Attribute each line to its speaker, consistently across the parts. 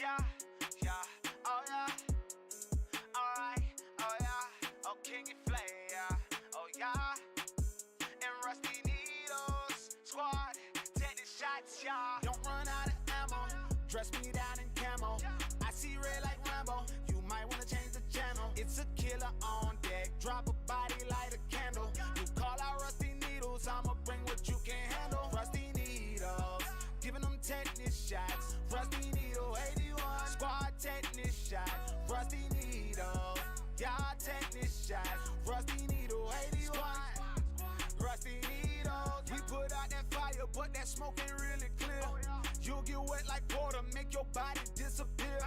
Speaker 1: Yeah, yeah, oh yeah. Alright, oh yeah. Oh, King and Flay, yeah. Oh yeah. And Rusty Needles Squad, take the shots, yeah. Don't run out of ammo. Dress me down in camo. I see red like Rambo. You might wanna change the channel. It's a killer on deck. Drop a body, light a candle. You call out Rusty Needles, I'ma bring what you can handle. Rusty Needles, giving them tetanus shots. Rusty Needle 81, squad tetanus shot. Rusty Needle, y'all tetanus shots. Rusty Needle 81, Rusty Needles. We put out that fire, but that smoke ain't really clear. You'll get wet like water, make your body disappear.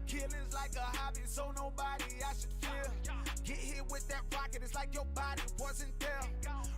Speaker 1: Killing's like a hobby, so nobody I should fear. Get hit with that rocket, it's like your body wasn't there.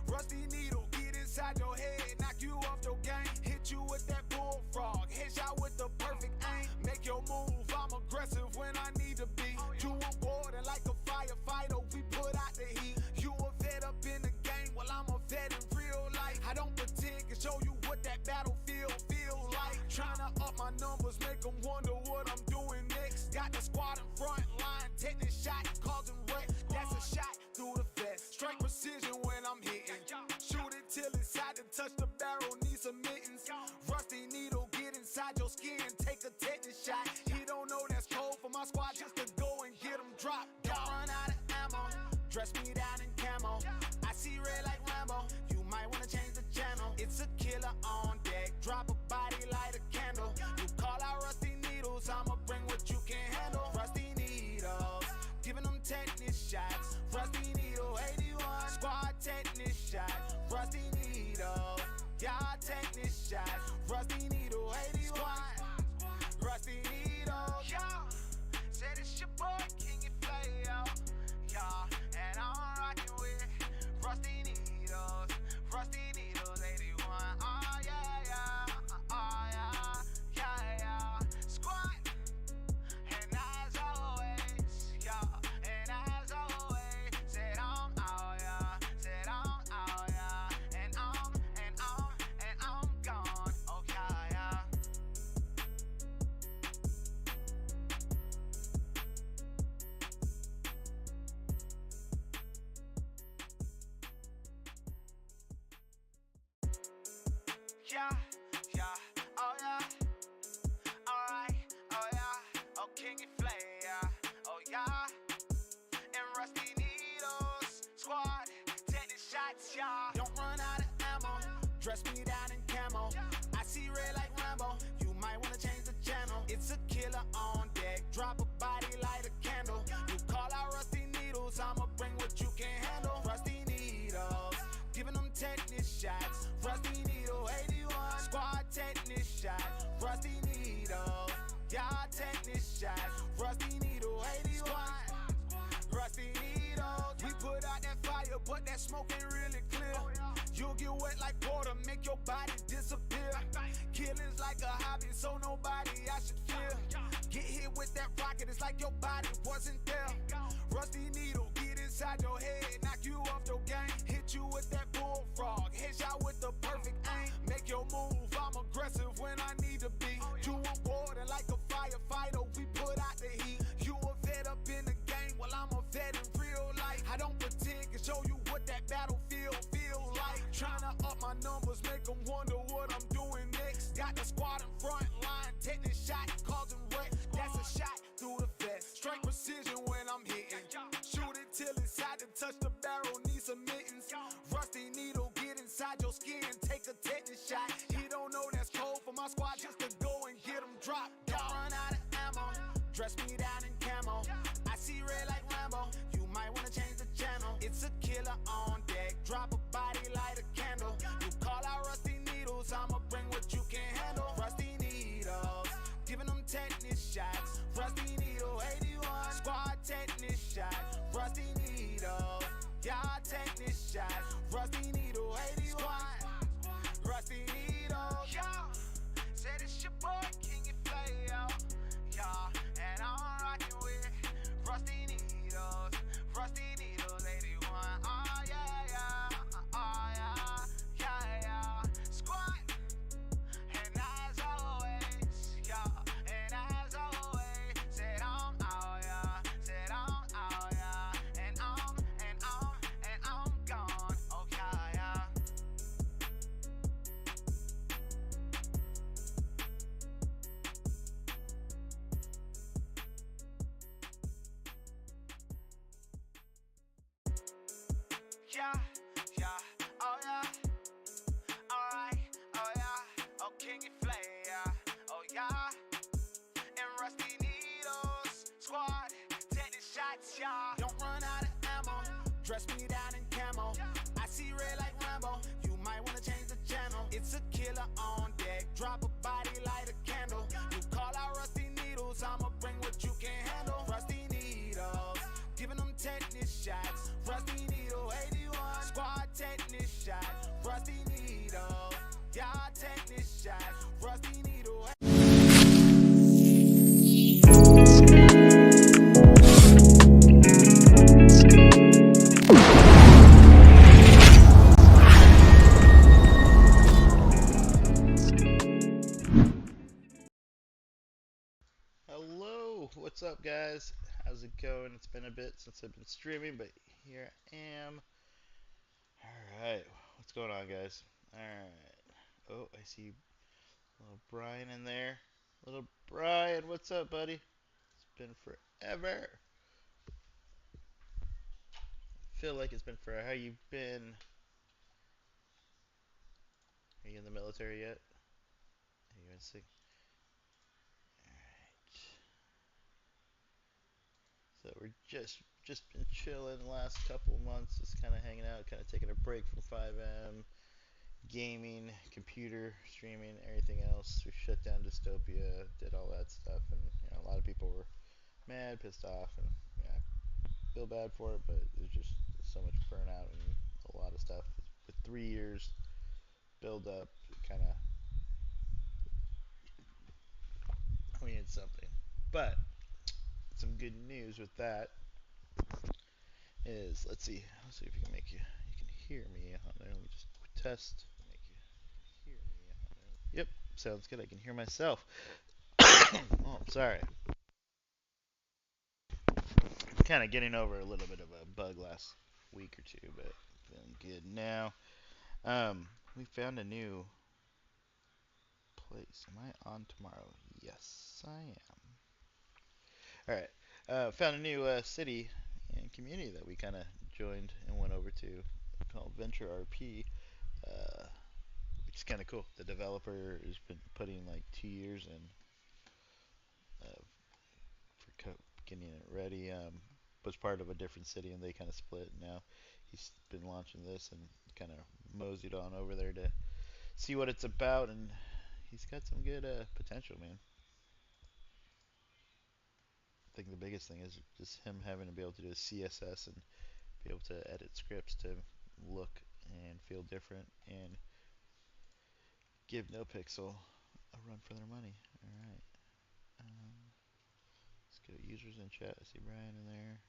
Speaker 1: Rusty Needle, get inside your head, knock you off your game. Hit you with that bullfrog, headshot with the perfect aim. Make your move, I'm aggressive when I need to be. You on board and like a firefighter, we put out the heat. You a vet up in the game, well I'm a vet in real life. I don't pretend, can show you what that battlefield feels like. Tryna up my numbers, make them wonder what I'm doing next. Got the squad in front line, taking shot, causing wreck. That's a shot through the vest, straight precision when I'm hitting. Shoot it till it's hot to touch the barrel, need some mittens. Rusty Needle, get inside your skin, take a tetanus shot. He don't know that's cold for my squad just to go and get him dropped. Don't run out of ammo, dress me down in camo. I see red like Rambo, you might wanna change the channel. It's a killer on deck, drop a body, light a candle. You call out Rusty Needles, I'ma bring what you can handle. Rusty Needles, giving them tetanus shots. Rusty Needle 81, squad tetanus shots. Rusty Needle, y'all tetanus shots. Rusty Needle 81, Rusty Needle. Yo, said it's your boy King and Flay, yo. Yeah, and I'm rocking with Rusty Needles, Rusty Needles 81. Oh yeah, yeah, oh yeah, yeah, yeah. Squad, and as always, yeah, and as always, said I'm out, yeah, said I'm out, yeah, and I'm gone, oh yeah, yeah. Yeah, yeah, oh yeah. Alright, oh yeah. Oh, King and Flay, yeah. Oh yeah. And Rusty Needles Squad, take the shots, yeah. Don't run out of ammo, dress me down in camo. I see red like Rambo, you might wanna change the channel. It's a killer on deck, drop a body, light a candle. You call out Rusty Needles, I'ma bring what you can handle. Rusty Needles, giving them tetanus shots. Rusty Needle 81, squad tetanus shots. Rusty Needle, y'all tetanus shots. Rusty Needle 81, Rusty Needles. We put out that fire, but that smoke ain't really clear. You'll get wet like water, make your body disappear. Killing's like a hobby, so nobody I should fear. Get hit with that rocket, it's like your body wasn't there. Rusty Needle, get inside your head, knock you off your game. Hit you with that bullfrog, headshot with the perfect aim. Make your move, I'm aggressive when I need to be. You on board and like a firefighter, we put out the heat. You a vet up in the game, well I'm a vet in real life. I don't pretend, can show you what that battlefield feel like. Tryna up my numbers, make them wonder what I'm doing next. Got the squad in front line, taking shot, causing wreck. That's a shot through the vest, straight precision when I'm hitting. Shoot it till it's hot to touch the barrel, need some mittens. Rusty Needle, get inside your skin, take a tetanus shot. He don't know that's cold for my squad just to go and get him dropped. Don't run out of ammo, dress me down in camo. I see red like Rambo, you might wanna change the channel. It's a killer on deck, drop a body, light a candle. You call out Rusty Needles, I'ma bring what you can handle. Rusty Needles, giving them tetanus shots. Rusty Needle 81, squad tetanus shots. Rusty Needle, y'all tetanus shots. Rusty Needle 81, Rusty Needle. Yo, said it's your boy King and Flay, yo. Yeah, and I'm rocking with Rusty Needles, Rusty Needles 81. Oh yeah, yeah, oh Don't run out of ammo. Dress me down in camo. I see red like Rambo. You might wanna change the channel. It's a killer on deck. Drop a body, light a candle. You call out rusty needles. I'ma bring what you can handle. Rusty needles, giving them tetanus shots. Rusty needle 81. Squad tetanus shots. Rusty needle. Y'all tetanus shots. Rusty needle.
Speaker 2: Hello, what's up, guys? How's it going? It's been a bit since I've been streaming, but here I am. Alright, what's going on, guys? Alright. Oh, I see little Brian in there. Little Brian, what's up, buddy? It's been forever. Feel like it's been forever. How you been? Are you in the military yet? Are you in sick? Alright. So we're just been chilling the last couple of months, just kind of hanging out, kind of taking a break from 5M, gaming, computer streaming, everything else. We shut down Dystopia, did all that stuff, and a lot of people were mad, pissed off, and I feel bad for it. But there's just so much burnout and a lot of stuff. With 3 years build up, kind of we need something. But some good news with that is let's see if you can make you can hear me on there. Let me just test. Make you hear me on there. Yep, sounds good. I can hear myself. Oh, I'm sorry. Kind of getting over a little bit of a bug last week or two, but feeling good now. We found a new place. Am I on tomorrow? Yes, I am. All right. Found a new city and community that we kind of joined and went over to called VentureRP, which is kind of cool. The developer has been putting like 2 years in uh, for getting it ready. Was part of a different city and they kind of split. Now he's been launching this and kind of moseyed on over there to see what it's about, and he's got some good potential, man. I think the biggest thing is just him having to be able to do CSS and be able to edit scripts to look and feel different and give NoPixel a run for their money. All right. Um, let's go to users in chat. I see Brian in there.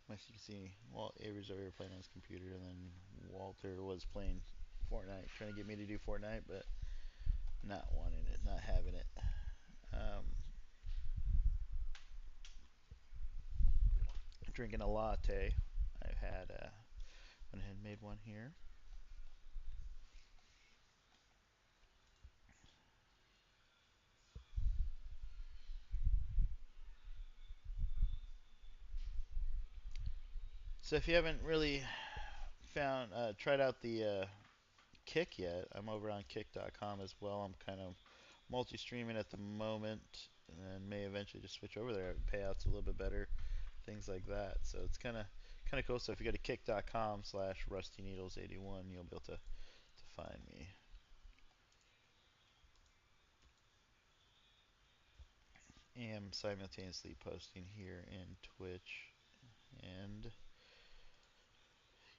Speaker 2: As you can see, Avery's over here playing on his computer, and then Walter was playing Fortnite, trying to get me to do Fortnite, but not wanting it, not having it. Um, Drinking a latte. I've had went ahead and made one here. So if you haven't really tried out the Kick yet, I'm over on Kick.com as well. I'm kind of multi-streaming at the moment, and may eventually just switch over there. Payouts a little bit better, things like that. So it's kind of cool. So if you go to kick.com/rustyneedles81, you'll be able to find me. Am simultaneously posting here in Twitch and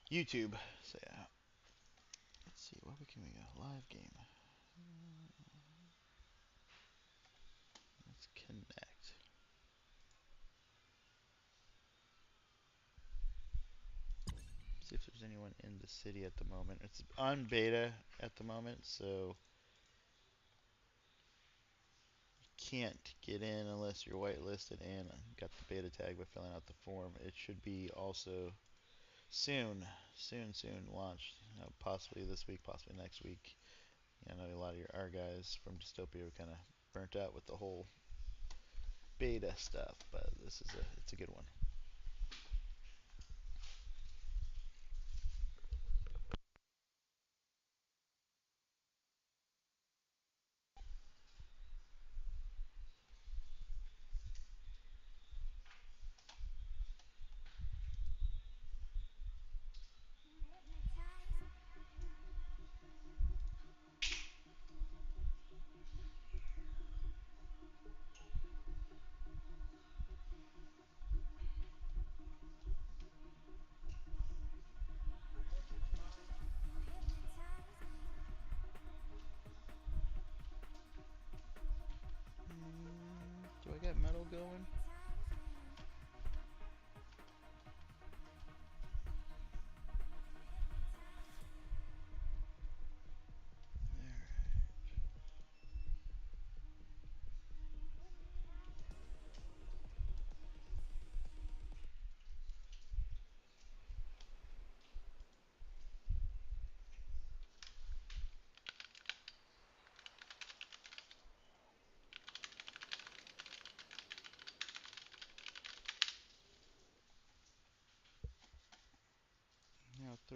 Speaker 2: YouTube. So yeah, let's see what can we go live game. Let's connect. See if there's anyone in the city at the moment. It's on beta at the moment, so can't get in unless you're whitelisted and got the beta tag by filling out the form. It should be also soon launched. Possibly this week, possibly next week. I know a lot of our guys from Dystopia are kind of burnt out with the whole beta stuff, but it's a good one.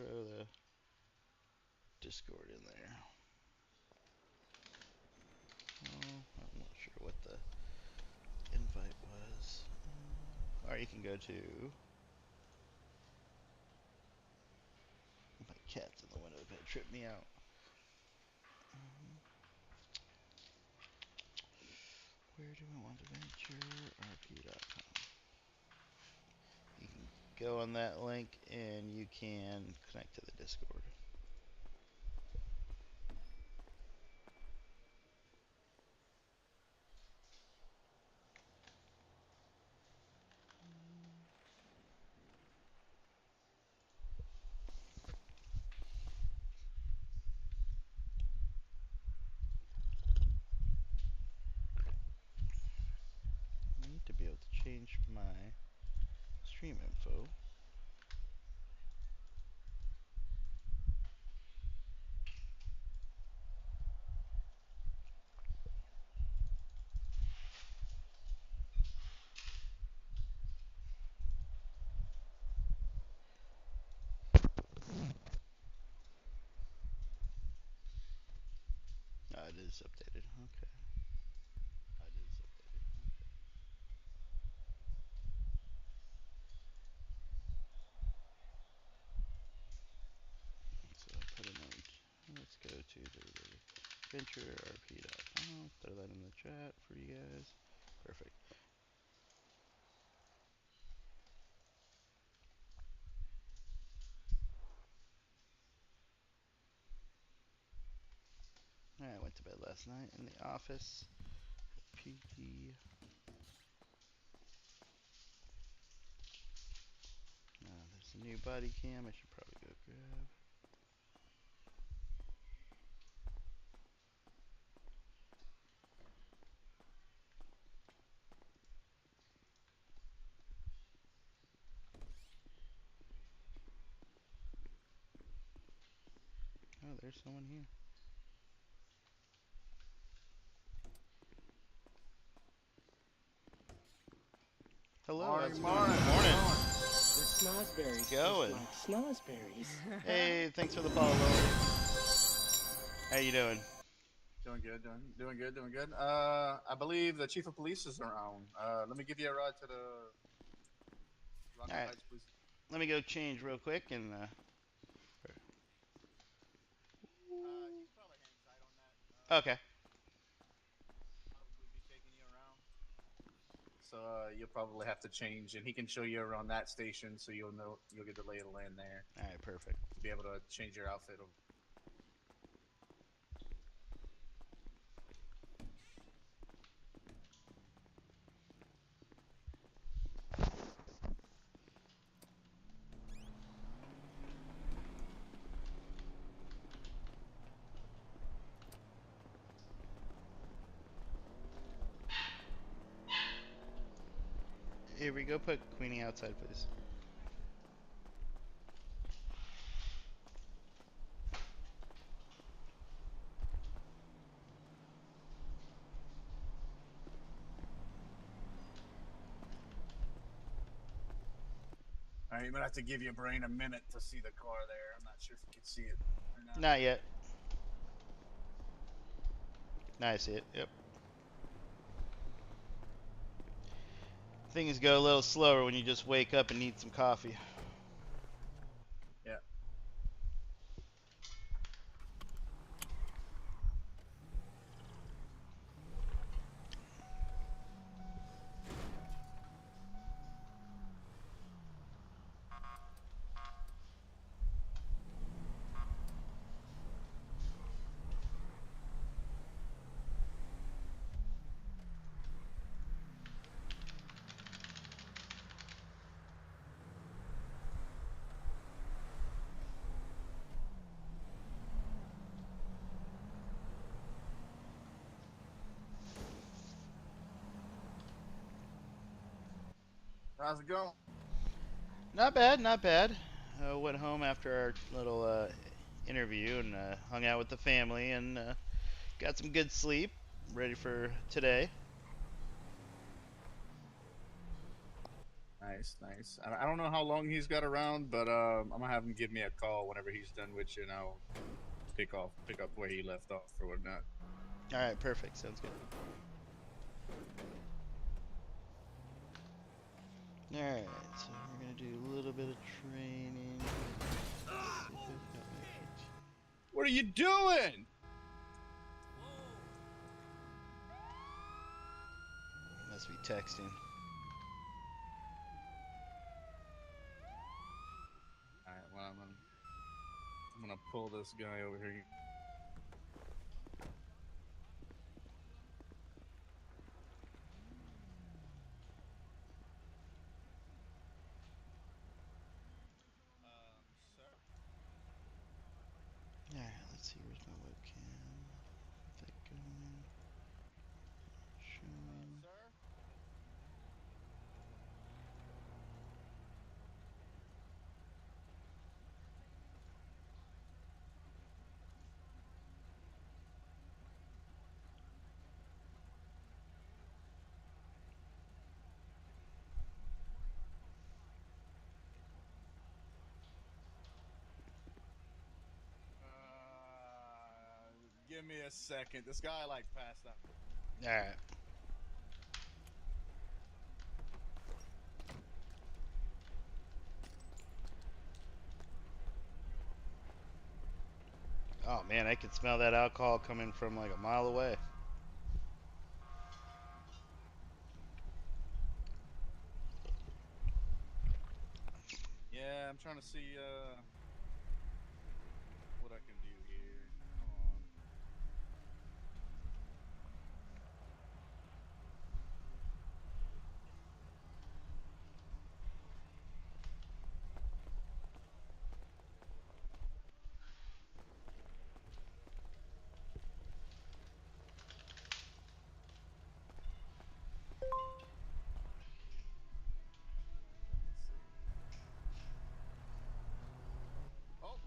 Speaker 2: throw the Discord in there. Oh, I'm not sure what the invite was. Or you can go to... My cat's in the window, gonna trip me out. Where do I want to VentureRP.com? You can go on that link and you can connect to the Discord. I need to be able to change my stream info. Oh, it is updated. Okay. It is updated. Okay. So I'll put a note. Let's go to the VentureRP.com. Throw that in the chat for you guys. Perfect. I went to bed last night in the office. PD. There's a new body cam I should probably go grab. Oh, there's someone here. Hello, how's it going? Good morning.
Speaker 3: The snozberries
Speaker 2: Going.
Speaker 3: like snozberries.
Speaker 2: Hey, thanks for the follow. How you doing?
Speaker 4: Doing good. I believe the chief of police is around. Let me give you a ride to the Rockland
Speaker 2: Alright.
Speaker 4: Heights Police.
Speaker 2: Let me go change real quick and
Speaker 4: He's probably hang tight on that.
Speaker 2: okay.
Speaker 4: Probably be taking you around. So you'll probably have to change, and he can show you around that station, so you'll get the lay of the land there
Speaker 2: Alright, perfect.
Speaker 4: to be able to change your outfit.
Speaker 2: Here we go, put Queenie outside, please.
Speaker 4: All right, you might have to give your brain a minute to see the car there. I'm not sure if you can see it or not.
Speaker 2: Not yet. Now I see it, yep. Things go a little slower when you just wake up and need some coffee.
Speaker 4: Yeah. How's it going?
Speaker 2: Not bad, not bad. Went home after our little interview and hung out with the family and got some good sleep. Ready for today.
Speaker 4: Nice, nice. I don't know how long he's got around, but I'm gonna have him give me a call whenever he's done with you, and I'll pick up where he left off or whatnot.
Speaker 2: All right, perfect. Sounds good. All right, so we're gonna do a little bit of training. Let's see if I've got my PT.
Speaker 4: What are you doing?
Speaker 2: Must be texting.
Speaker 4: All right, well, I'm gonna pull this guy over here. Sir.
Speaker 2: All right, let's see. Where's my webcam? Is that going? Showing.
Speaker 4: Sir. Give me a second. This guy like passed out.
Speaker 2: All right. Oh man, I can smell that alcohol coming from like a mile away.
Speaker 4: Yeah, I'm trying to see what I can do here. Hold on. Let me see. Oh,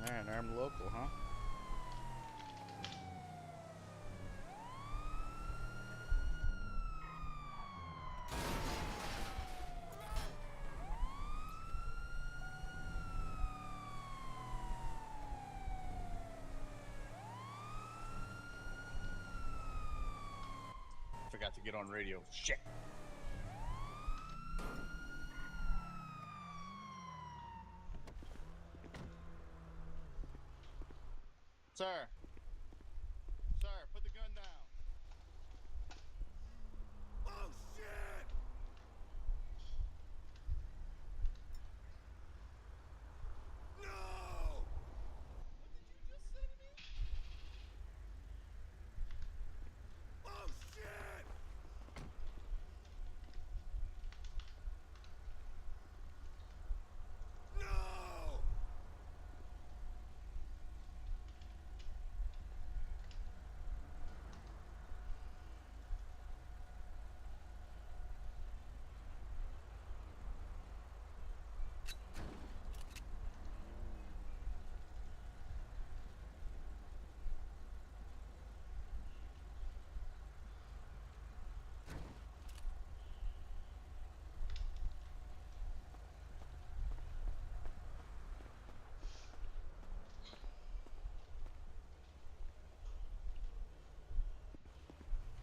Speaker 2: All right, armed local, huh?
Speaker 4: forgot to get on radio. Shit. Sir. Sir, put the gun down. Oh shit! No! What did you just say to me? Oh shit! No!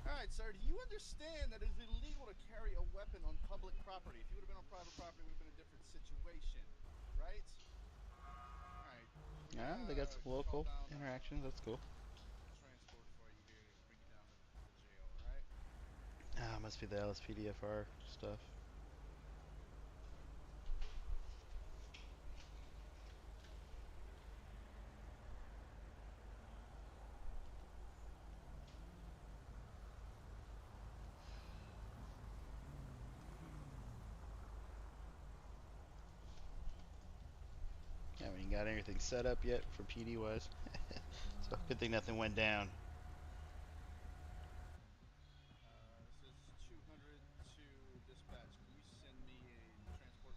Speaker 4: Alright, sir, do you understand that it is illegal to carry a weapon on public property? If you would have been on private property, it would have been a different situation, right? Alright.
Speaker 2: Yeah, they got some
Speaker 4: Call
Speaker 2: local
Speaker 4: down
Speaker 2: interactions. That's cool.
Speaker 4: transport for you here to bring you down to the jail, alright?
Speaker 2: Ah, must be the LSPDFR stuff. Yeah, we ain't got anything set up yet for PD wise. So good thing nothing went down.
Speaker 4: This is 200 to dispatch. Can you send me a transport?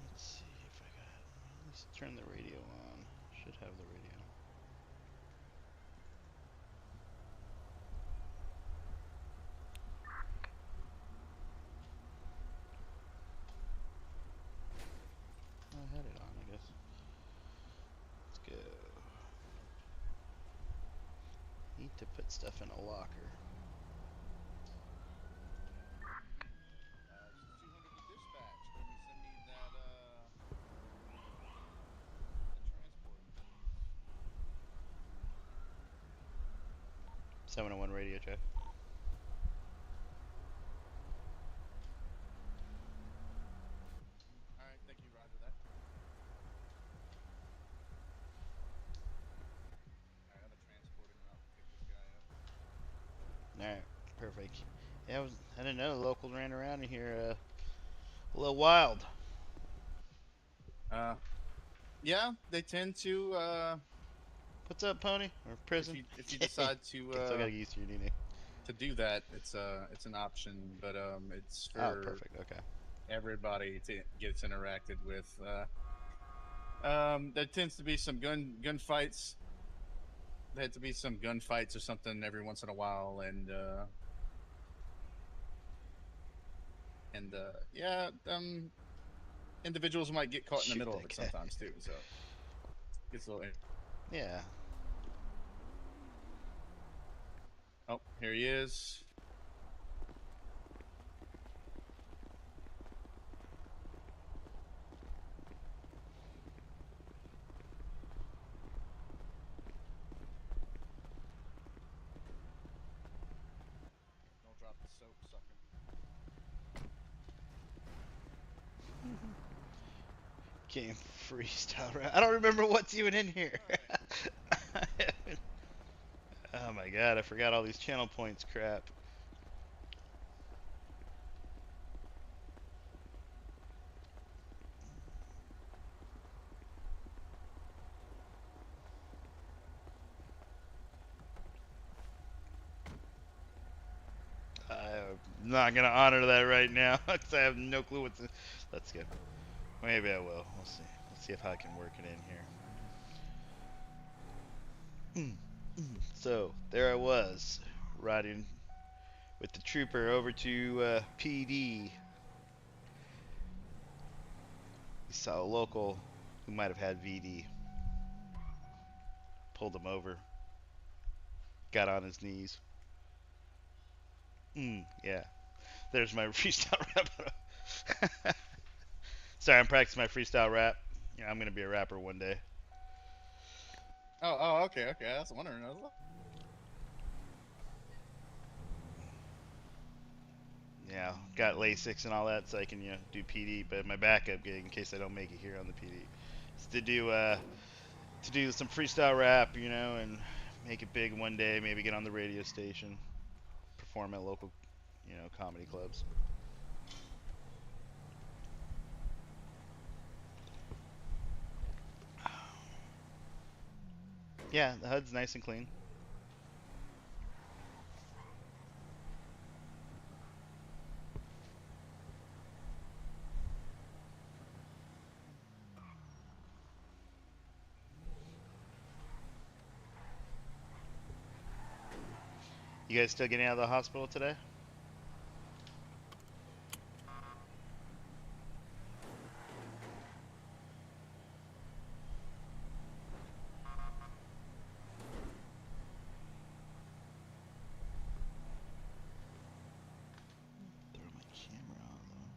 Speaker 2: Let's see if I got. Well, this turn the radio on. Should have the radio. I had it on, I guess. Let's go. Need to put stuff in a locker.
Speaker 4: This is 200 to dispatch. Can you send me that transport, please?
Speaker 2: 701 radio check.
Speaker 4: All right, thank you. Roger that. All right, I have a transport en route to pick this guy up.
Speaker 2: Alright, perfect. Yeah, I didn't know the locals ran around in here a little wild.
Speaker 4: Yeah, they tend to.
Speaker 2: What's up, Pony? Or prison?
Speaker 4: If you decide
Speaker 2: Still gotta get used to your new name.
Speaker 4: to do that, it's an option, but it's
Speaker 2: Oh,
Speaker 4: for
Speaker 2: perfect. Okay.
Speaker 4: everybody to gets interacted with. There tends to be some gunfights. There had to be some gunfights or something every once in a while, and yeah, individuals might get caught in the
Speaker 2: Shoot
Speaker 4: middle of
Speaker 2: that
Speaker 4: it
Speaker 2: guy.
Speaker 4: sometimes too. So it's a little.
Speaker 2: Yeah.
Speaker 4: Oh, here he is. Don't drop the soap, sucker.
Speaker 2: Game freestyle round. I don't remember what's even in here. Oh my god, I forgot all these channel points crap. I'm not gonna honor that right now because I have no clue what's in. Let's go. Maybe I will. We'll see. Let's see if I can work it in here. So there I was, riding with the trooper over to PD. We saw a local who might have had VD. Pulled him over. Got on his knees. Yeah. There's my freestyle rap. Sorry, I'm practicing my freestyle rap. Yeah, I'm gonna be a rapper one day.
Speaker 4: Okay. I was wondering.
Speaker 2: Yeah, got LASIX and all that, so I can do PD. But my backup gig, in case I don't make it here on the PD, is to do some freestyle rap, and make it big one day. Maybe get on the radio station, perform at local, comedy clubs. Yeah, the HUD's nice and clean. You guys still getting out of the hospital today? Throw my camera on though.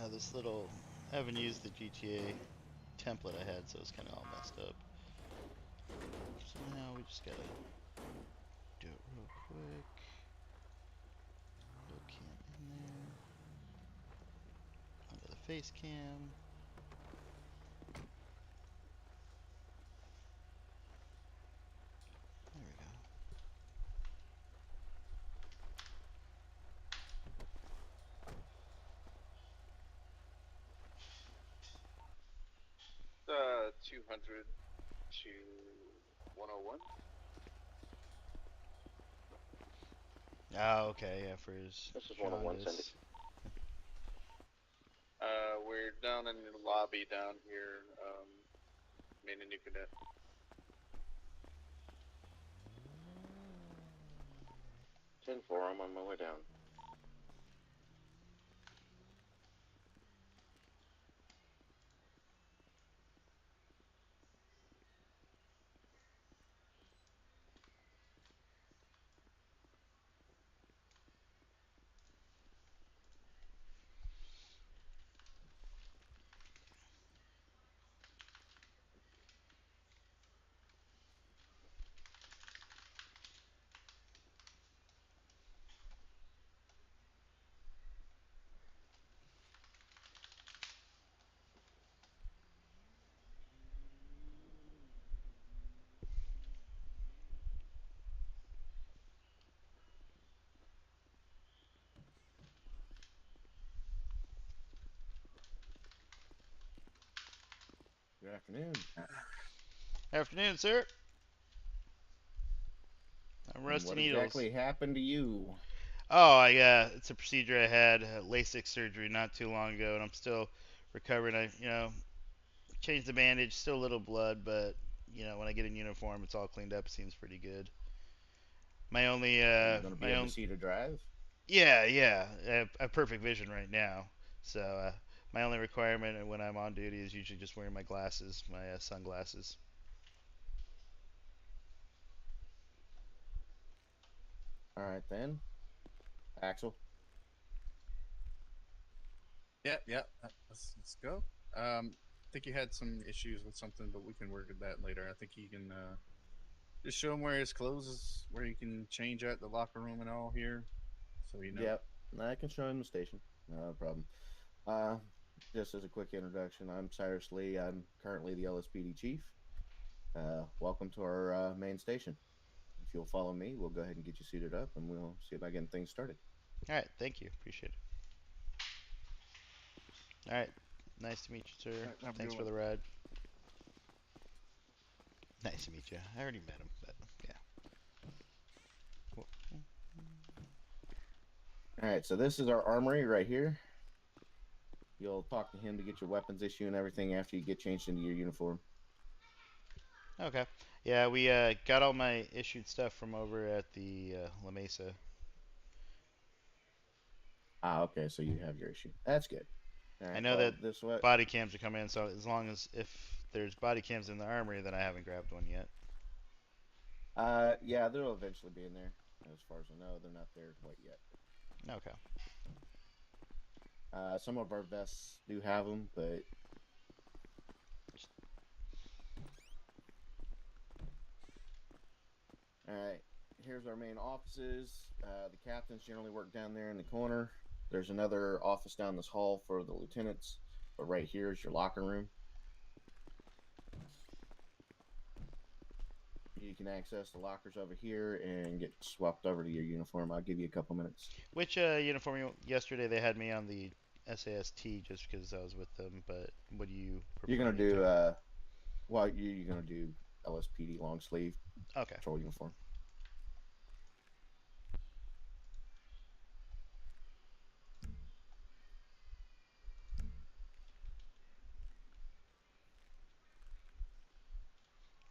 Speaker 2: This little, I haven't used the GTA template I had, so it's kind of all messed up. So now we just gotta do it real quick. Little cam in there. face cam. There we go.
Speaker 5: Uh, 200 to 101.
Speaker 2: Oh, okay, yeah, for his
Speaker 5: This is 101, Cindy.
Speaker 2: jaundice.
Speaker 5: We're down in the lobby down here, main and new cadet. Ten-4, I'm on my way down.
Speaker 6: Good afternoon.
Speaker 2: Afternoon, sir. I'm
Speaker 6: And
Speaker 2: Rusty
Speaker 6: what
Speaker 2: Needles.
Speaker 6: exactly happened to you?
Speaker 2: Oh, it's a procedure I had, LASIK surgery not too long ago, and I'm still recovering. I changed the bandage, still a little blood, but when I get in uniform, it's all cleaned up. It seems pretty good. My only,
Speaker 6: Are you going to be
Speaker 2: my
Speaker 6: able
Speaker 2: own,
Speaker 6: to see to drive?
Speaker 2: yeah, I have perfect vision right now. So my only requirement when I'm on duty is usually just wearing my glasses, my sunglasses.
Speaker 6: All right then. Axel.
Speaker 4: Yeah. Let's go. I think you had some issues with something, but we can work at that later. I think you can just show him where his clothes is, where you can change out the locker room and all here, so you know.
Speaker 6: Yep. I can show him the station. No problem. Uh, just as a quick introduction, I'm Cyrus Lee. I'm currently the LSPD chief. Welcome to our main station. If you'll follow me, we'll go ahead and get you suited up, and we'll see about getting things started.
Speaker 2: All right, thank you, appreciate it. All right, nice to meet you, sir.
Speaker 4: All right, have a
Speaker 2: Thanks
Speaker 4: good
Speaker 2: for
Speaker 4: one.
Speaker 2: the ride. Nice to meet you. I already met him, but yeah. Cool.
Speaker 6: All right, so this is our armory right here. You'll talk to him to get your weapons issue and everything after you get changed into your uniform.
Speaker 2: Okay. Yeah, we got all my issued stuff from over at the La Mesa.
Speaker 6: Ah, okay, so you have your issue. That's good. All
Speaker 2: I
Speaker 6: right,
Speaker 2: know
Speaker 6: well,
Speaker 2: that
Speaker 6: this what?
Speaker 2: body cams are coming in, so as long as if there's body cams in the armory, then I haven't grabbed one yet.
Speaker 6: Yeah, they'll eventually be in there. As far as I know, they're not there quite yet.
Speaker 2: Okay.
Speaker 6: Some of our vests do have them, but all right. Here's our main offices. The captains generally work down there in the corner. There's another office down this hall for the lieutenants, but right here is your locker room. You can access the lockers over here and get swapped over to your uniform. I'll give you a couple minutes.
Speaker 2: Which uniform? Yesterday they had me on the SAST just because I was with them, but what do you prefer?
Speaker 6: You're gonna
Speaker 2: me
Speaker 6: do
Speaker 2: to?
Speaker 6: you're gonna do LSPD long sleeve
Speaker 2: Okay.
Speaker 6: patrol uniform.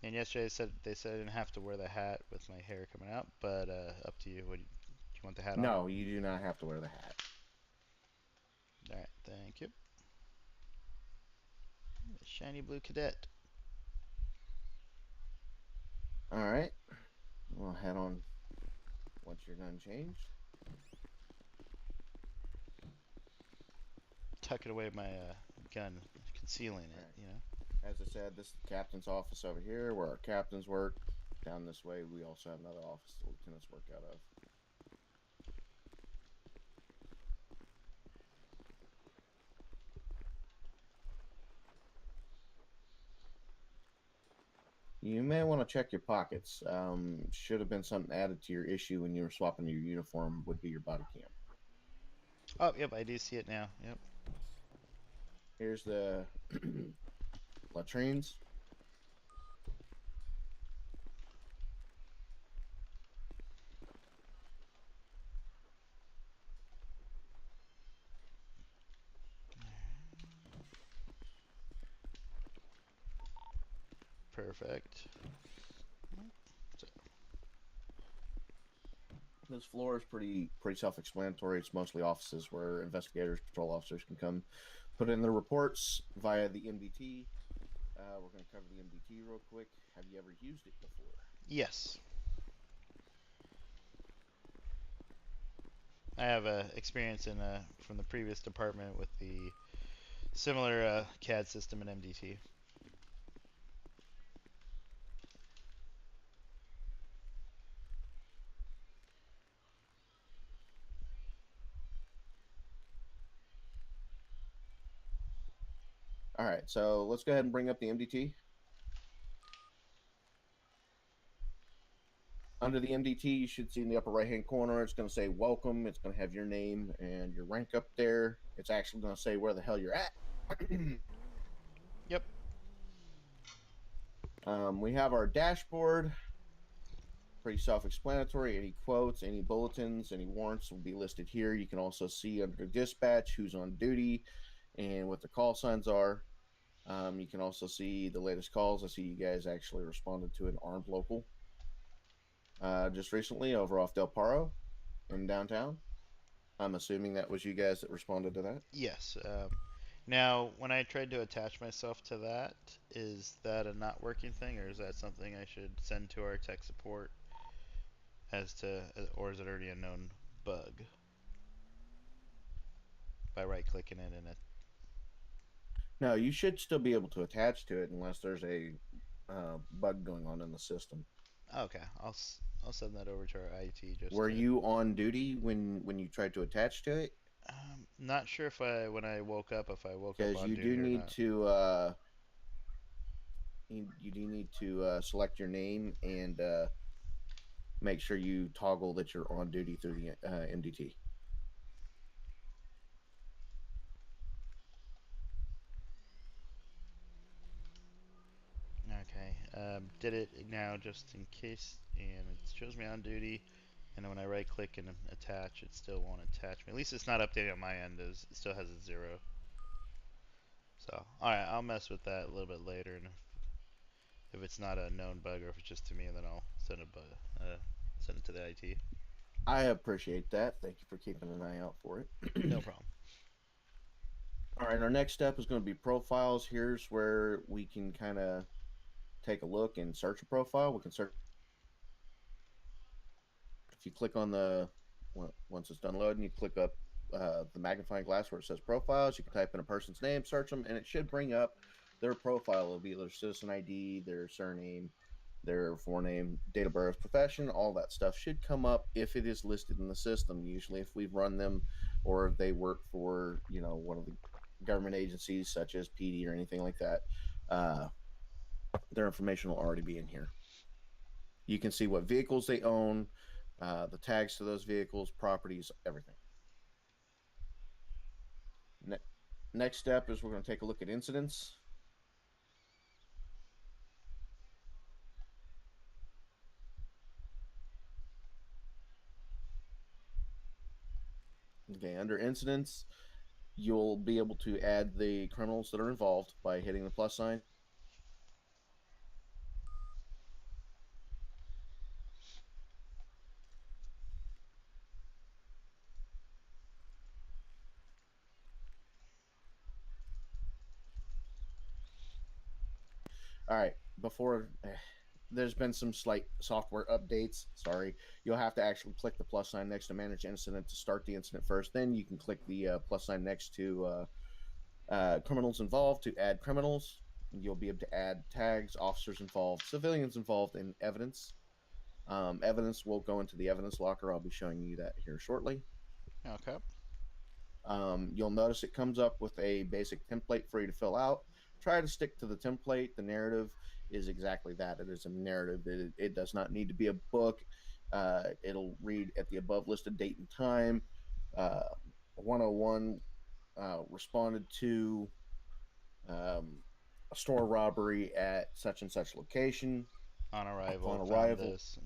Speaker 2: And yesterday they said I didn't have to wear the hat with my hair coming out, but up to you. Do you want the hat on?
Speaker 6: No, you do not have to wear the hat.
Speaker 2: All right, thank you. Shiny blue cadet.
Speaker 6: All right. We'll head on once you're done changed.
Speaker 2: Tucking away my gun, concealing it.
Speaker 6: Right. As I said, this is the captain's office over here where our captains work. Down this way, we also have another office the lieutenants work out of. You may want to check your pockets. Should have been something added to your issue when you were swapping your uniform. Would be your body cam.
Speaker 2: Oh, yep, I do see it now. Yep.
Speaker 6: Here's the latrines.
Speaker 2: Perfect.
Speaker 6: This floor is pretty self-explanatory. It's mostly offices where investigators, patrol officers can come put in their reports via the MDT. We're going to cover the MDT real quick. Have you ever used it before?
Speaker 2: Yes. I have experience in from the previous department with the similar CAD system in MDT.
Speaker 6: All right, so let's go ahead and bring up the MDT. Under the MDT, you should see in the upper right-hand corner, it's going to say welcome. It's going to have your name and your rank up there. It's actually going to say where the hell you're at.
Speaker 2: Yep.
Speaker 6: We have our dashboard. Pretty self-explanatory. Any quotes, any bulletins, any warrants will be listed here. You can also see under dispatch who's on duty and what the call signs are. You can also see the latest calls. I see you guys actually responded to an armed local just recently over off Del Paro in downtown. I'm assuming that was you guys that responded to that.
Speaker 2: Yes. Now, when I tried to attach myself to that, is that a not working thing, or is that something I should send to our tech support as to, or is it already a known bug? By right-clicking it in it.
Speaker 6: No, you should still be able to attach to it unless there's a bug going on in the system.
Speaker 2: Okay, I'll send that over to our IT. Just
Speaker 6: Were
Speaker 2: to,
Speaker 6: you on duty when you tried to attach to it?
Speaker 2: Not sure if when I woke up, if I woke up
Speaker 6: Because
Speaker 2: on
Speaker 6: you
Speaker 2: duty
Speaker 6: do
Speaker 2: or
Speaker 6: need
Speaker 2: not.
Speaker 6: to you do need to select your name and make sure you toggle that you're on duty through the MDT.
Speaker 2: Okay, did it now just in case, and it shows me on duty, and when I right click and attach, it still won't attach me. At least it's not updating on my end, as it still has a 0. So, alright, I'll mess with that a little bit later, and if it's not a known bug or if it's just to me, then I'll send send it to the IT.
Speaker 6: I appreciate that. Thank you for keeping an eye out for it.
Speaker 2: No problem.
Speaker 6: All right, our next step is going to be profiles. Here's where we can kind of take a look and search a profile. We can search. If you click on once it's done loading, you click up the magnifying glass where it says profiles. You can type in a person's name, search them, and it should bring up their profile. It'll be their citizen ID, their surname, their forename, date of birth, profession, all that stuff should come up if it is listed in the system. Usually, if we've run them or if they work for one of the government agencies such as PD or anything like that, their information will already be in here. You can see what vehicles they own, the tags to those vehicles, properties, everything. Next step is we're going to take a look at incidents. Okay, under incidents, you'll be able to add the criminals that are involved by hitting the plus sign. All right, before there's been some slight software updates. Sorry, you'll have to actually click the plus sign next to manage incident to start the incident first. Then you can click the plus sign next to criminals involved to add criminals. You'll be able to add tags, officers involved, civilians involved, and evidence. Evidence will go into the evidence locker. I'll be showing you that here shortly.
Speaker 2: Okay.
Speaker 6: You'll notice it comes up with a basic template for you to fill out. Try to stick to the template, the narrative. is exactly that. It is a narrative. It does not need to be a book. It'll read at the above listed date and time. 101 responded to um, a store robbery at such and such location.
Speaker 2: On arrival,
Speaker 6: Upon
Speaker 2: found
Speaker 6: arrival,
Speaker 2: this.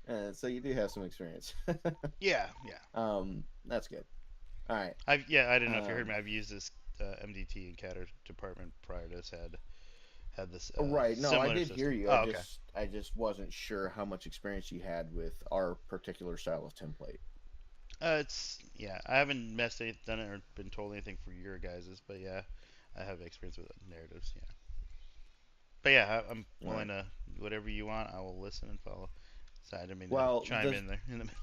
Speaker 2: Yeah.
Speaker 6: so you do have some experience.
Speaker 2: Yeah, yeah.
Speaker 6: That's good. All right.
Speaker 2: I don't know if you heard
Speaker 6: Um,
Speaker 2: me. I've used this MDT encounter department prior to this. Had this
Speaker 6: right. No, I
Speaker 2: similar
Speaker 6: did hear
Speaker 2: system.
Speaker 6: you.
Speaker 2: Oh, okay.
Speaker 6: I just wasn't sure how much experience you had with our particular style of template.
Speaker 2: It's yeah. I haven't messed it, done it, or been told anything for your guys's, but yeah, I have experience with narratives. Yeah. But yeah, I'm
Speaker 6: All right.
Speaker 2: willing to whatever you want. I will listen and follow. So I didn't mean to
Speaker 6: Well,
Speaker 2: chime in there in the middle.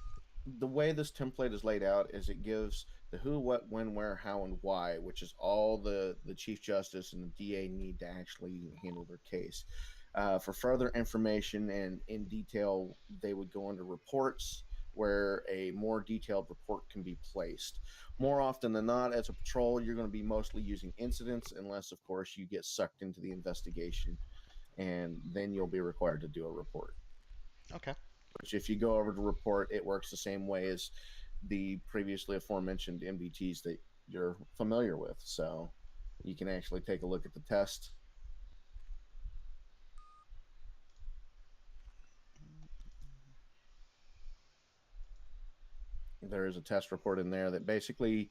Speaker 6: the way this template is laid out is it gives the who, what, when, where, how, and why, which is all the chief justice and the DA need to actually handle their case. For further information and in detail, they would go under reports where a more detailed report can be placed. More often than not, as a patrol, you're going to be mostly using incidents, unless, of course, you get sucked into the investigation, and then you'll be required to do a report.
Speaker 2: Okay.
Speaker 6: Which, if you go over to report, it works the same way as the previously aforementioned MDTs that you're familiar with. So you can actually take a look at the test. There is a test report in there that basically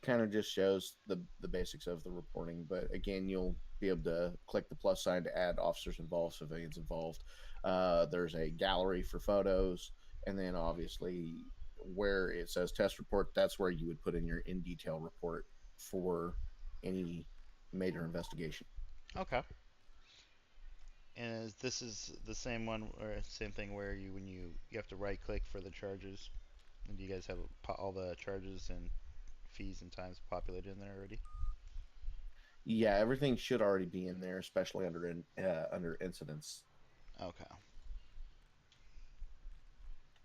Speaker 6: kind of just shows the basics of the reporting. But again, you'll be able to click the plus sign to add officers involved, civilians involved. There's a gallery for photos, and then obviously where it says test report, that's where you would put in your in detail report for any major investigation.
Speaker 2: Okay. And this is the same one or same thing where you have to right click for the charges. And do you guys have all the charges and fees and times populated in there already?
Speaker 6: Yeah, everything should already be in there, especially under incidents.
Speaker 2: Okay.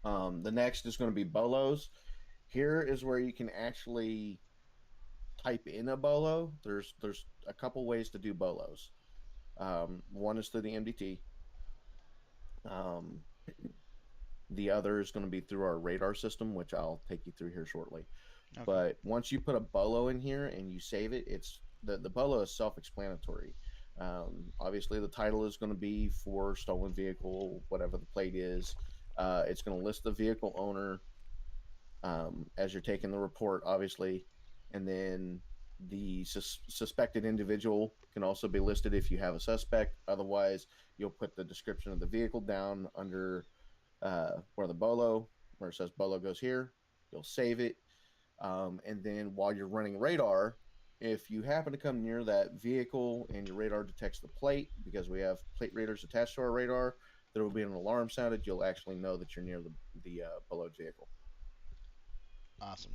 Speaker 6: The next is going to be bolos. Here is where you can actually type in a bolo. There's a couple ways to do bolos. One is through the MDT. Um, the other is going to be through our radar system, which I'll take you through here shortly.
Speaker 2: Okay.
Speaker 6: But once you put a bolo in here and you save it, it's the bolo is self-explanatory. Obviously, the title is going to be for stolen vehicle, whatever the plate is. It's going to list the vehicle owner as you're taking the report, obviously, and then the suspected individual can also be listed if you have a suspect. Otherwise, you'll put the description of the vehicle down under where the bolo, where it says bolo goes here. You'll save it, and then while you're running radar, if you happen to come near that vehicle and your radar detects the plate, because we have plate readers attached to our radar, there will be an alarm sounded. You'll actually know that you're near the boloed vehicle.
Speaker 2: Awesome.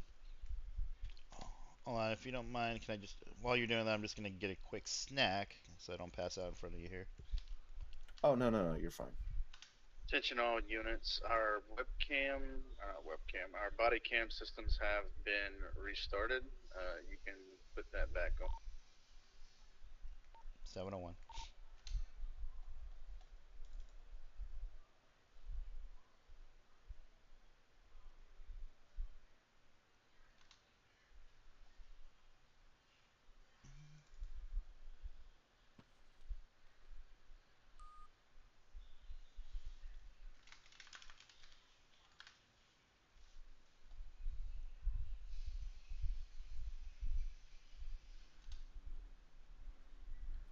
Speaker 2: Hold on, if you don't mind, can I just while you're doing that, I'm just gonna get a quick snack so I don't pass out in front of you here.
Speaker 6: Oh, no, you're fine.
Speaker 5: Attention all units, our our body cam systems have been restarted. You can put that back on.
Speaker 2: 701.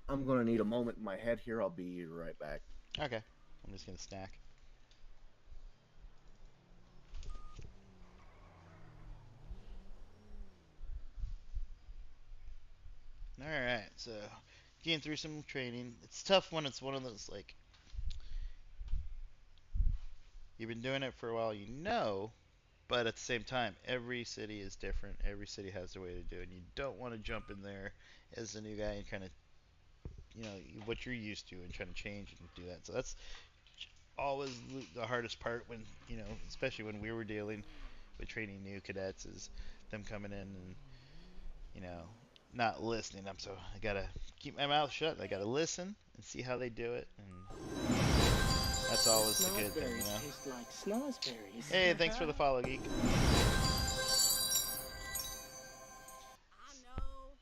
Speaker 6: I'm going to need a moment in my head here. I'll be right back.
Speaker 2: Okay. I'm just gonna snack. All right. So getting through some training. It's tough when it's one of those like you've been doing it for a while, but at the same time, every city is different. Every city has their way to do it. And you don't want to jump in there as a new guy and kind of, what you're used to and trying to change and do that. So that's always the hardest part when, especially when we were dealing with training new cadets is them coming in and you know, not listening. So I gotta keep my mouth shut. I gotta listen and see how they do it, and that's always the good thing, you
Speaker 3: Snozberries
Speaker 2: know.
Speaker 3: taste like snozberries.
Speaker 2: Hey, thanks for the follow, geek.
Speaker 7: I know.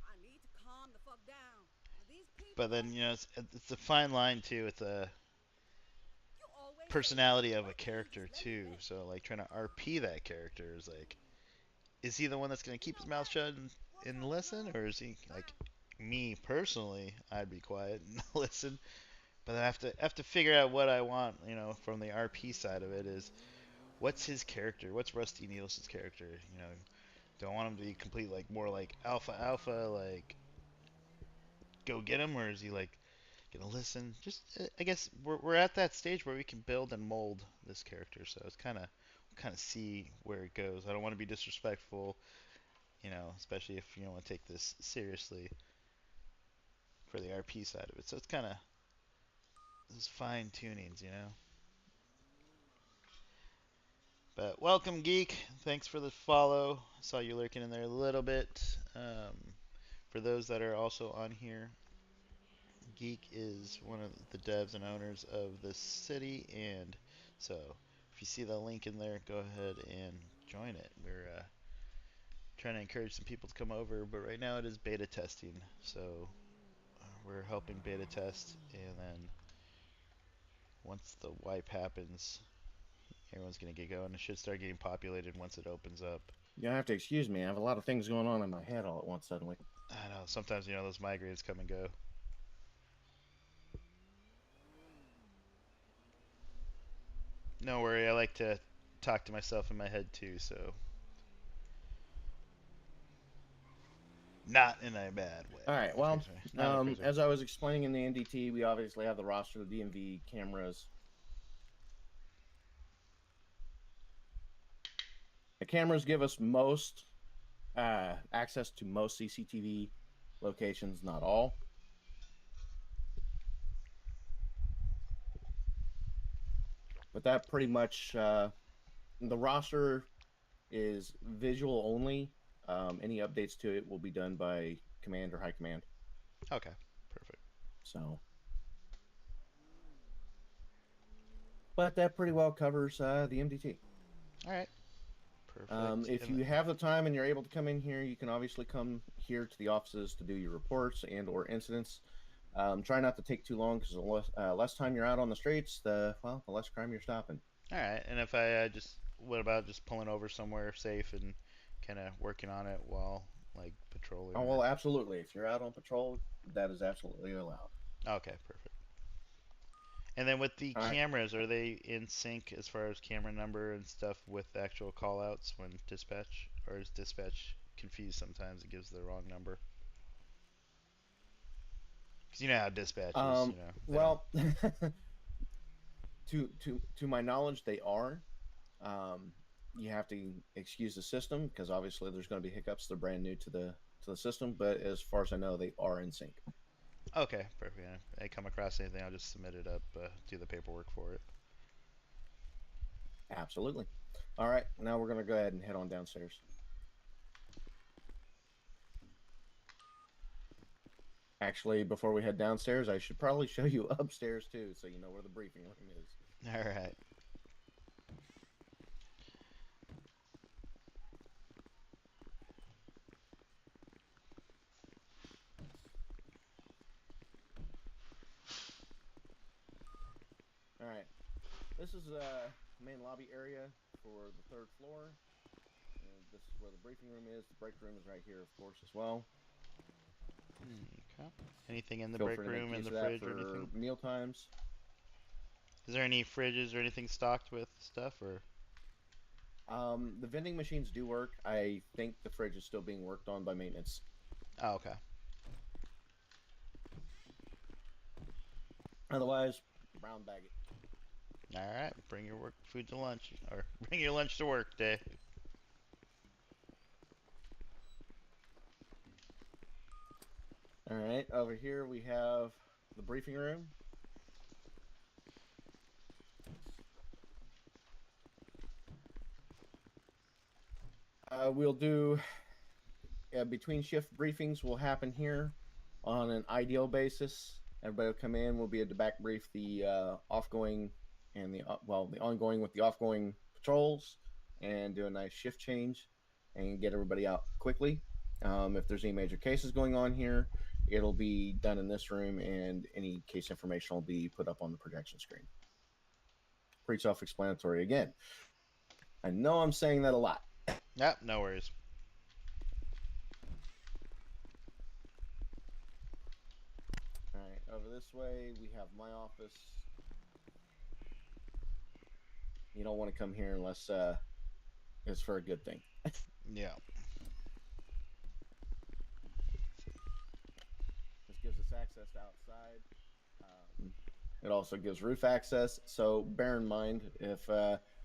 Speaker 7: I need to calm the fuck down. These people.
Speaker 2: But then it's a fine line too. It's a
Speaker 7: You always say
Speaker 2: personality of a
Speaker 7: "What can you
Speaker 2: character
Speaker 7: just let me
Speaker 2: too.
Speaker 7: live?"
Speaker 2: So like trying to RP that character is like, is he the one that's gonna keep his mouth shut and listen, or is he like me personally? I'd be quiet and listen. But I have to figure out what I want, from the RP side of it is what's his character? What's Rusty Nielsen's character? Do I want him to be complete like more like alpha, like go get him, or is he like gonna listen? Just I guess we're at that stage where we can build and mold this character, so it's kind of see where it goes. I don't want to be disrespectful, especially if you don't want to take this seriously for the RP side of it. So it's kind of those fine tunings. But welcome, Geek. Thanks for the follow. I saw you lurking in there a little bit. For those that are also on here, Geek is one of the devs and owners of the city, and so if you see the link in there, go ahead and join it. We're trying to encourage some people to come over, but right now it is beta testing, so we're helping beta test, and then once the wipe happens, everyone's gonna get going. It should start getting populated once it opens up.
Speaker 6: You'll have to excuse me. I have a lot of things going on in my head all at once suddenly.
Speaker 2: I know sometimes those migraines come and go. No worry, I like to talk to myself in my head too, so not in a bad way.
Speaker 6: All right. Well,
Speaker 2: Not in a crazy way.
Speaker 6: as I was explaining in the NDT, we obviously have the roster of DMV cameras. The cameras give us most access to most CCTV locations, not all. But that pretty much the roster is visual only. Any updates to it will be done by command or high command.
Speaker 2: Okay, perfect.
Speaker 6: So, but that pretty well covers the MDT.
Speaker 2: All right, perfect.
Speaker 6: If you have the time and you're able to come in here, you can obviously come here to the offices to do your reports and or incidents. Try not to take too long because the less time you're out on the streets, the less crime you're stopping.
Speaker 2: All right, and if I what about just pulling over somewhere safe and kind of working on it while like patrolling?
Speaker 6: Oh well, absolutely. If you're out on patrol, that is absolutely allowed.
Speaker 2: Okay, perfect. And then with the
Speaker 6: All right.
Speaker 2: cameras, are they in sync as far as camera number and stuff with actual callouts when dispatch, or is dispatch confused sometimes? It gives the wrong number. Because you know how dispatch is,
Speaker 6: Well, to my knowledge, they are. You have to excuse the system because obviously there's going to be hiccups. They're brand new to the system, but as far as I know, they are in sync.
Speaker 2: Okay, perfect. Yeah. If I come across anything, I'll just submit it up, do the paperwork for it.
Speaker 6: Absolutely. All right, now we're going to go ahead and head on downstairs. Actually, before we head downstairs, I should probably show you upstairs too, so you know where the briefing room is.
Speaker 2: All right.
Speaker 6: All right. This is the main lobby area for the third floor. And this is where the briefing room is. The break room is right here, of course, as well.
Speaker 2: Okay. Anything in the
Speaker 6: Feel
Speaker 2: break
Speaker 6: free to make
Speaker 2: room, in
Speaker 6: use
Speaker 2: the
Speaker 6: of that
Speaker 2: fridge, or
Speaker 6: for
Speaker 2: anything?
Speaker 6: meal times.
Speaker 2: Is there any fridges or anything stocked with stuff, or?
Speaker 6: The vending machines do work. I think the fridge is still being worked on by maintenance.
Speaker 2: Oh, okay.
Speaker 6: Otherwise, brown bag it.
Speaker 2: All right. Bring your work food to lunch, or bring your lunch to work day.
Speaker 6: All right, over here we have the briefing room. We'll do between shift briefings will happen here on an ideal basis. Everybody will come in. We'll be able to back brief the offgoing and the ongoing with the offgoing patrols, and do a nice shift change and get everybody out quickly. If there's any major cases going on here, it'll be done in this room, and any case information will be put up on the projection screen. Pretty self-explanatory. Again, I know I'm saying that a lot.
Speaker 2: Yep, no worries.
Speaker 6: All right, over this way we have my office. You don't want to come here unless it's for a good thing.
Speaker 2: Yeah.
Speaker 6: This gives us access to outside. It also gives roof access. So bear in mind, if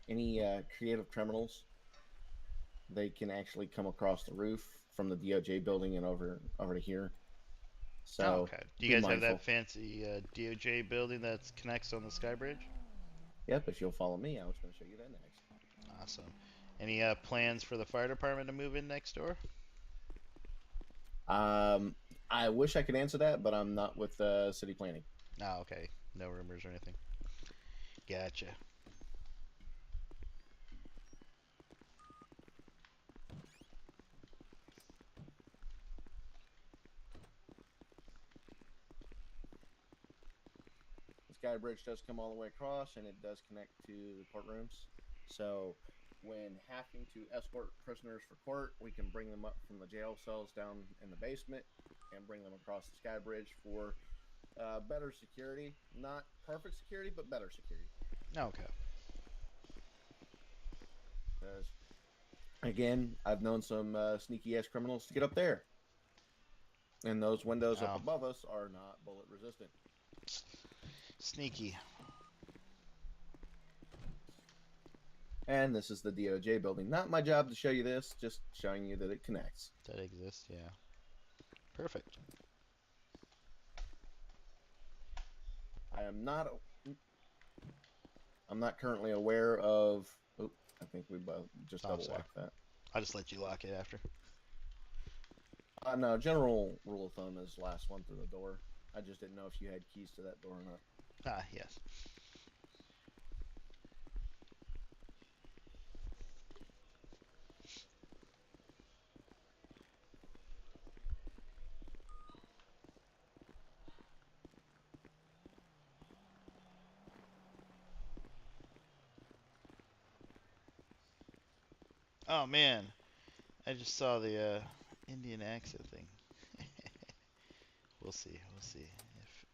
Speaker 6: any creative criminals, they can actually come across the roof from the DOJ building and over to here. So
Speaker 2: Oh, okay. Do you
Speaker 6: be
Speaker 2: guys have
Speaker 6: mindful.
Speaker 2: that fancy DOJ building that connects on the Sky Bridge?
Speaker 6: Yep, if you'll follow me, I was going to show you that next.
Speaker 2: Awesome. Any plans for the fire department to move in next door?
Speaker 6: I wish I could answer that, but I'm not with city planning.
Speaker 2: Oh, okay. No rumors or anything. Gotcha.
Speaker 6: The Sky Bridge does come all the way across, and it does connect to the courtrooms. So when having to escort prisoners for court, we can bring them up from the jail cells down in the basement and bring them across the Sky Bridge for better security. Not perfect security, but better security.
Speaker 2: Okay.
Speaker 6: Because, again, I've known some sneaky ass criminals to get up there. And those windows up
Speaker 2: Oh.
Speaker 6: above us are not bullet resistant.
Speaker 2: Sneaky.
Speaker 6: And this is the DOJ building. Not my job to show you this, just showing you that it connects.
Speaker 2: That exists, yeah. Perfect.
Speaker 6: I'm not currently aware of. Oh, I think we both just
Speaker 2: Oh,
Speaker 6: double
Speaker 2: sorry.
Speaker 6: locked that.
Speaker 2: I'll just let you lock it after.
Speaker 6: No, general rule of thumb is last one through the door. I just didn't know if you had keys to that door or not.
Speaker 2: Ah, yes. Oh man, I just saw the Indian accent thing. We'll see. We'll see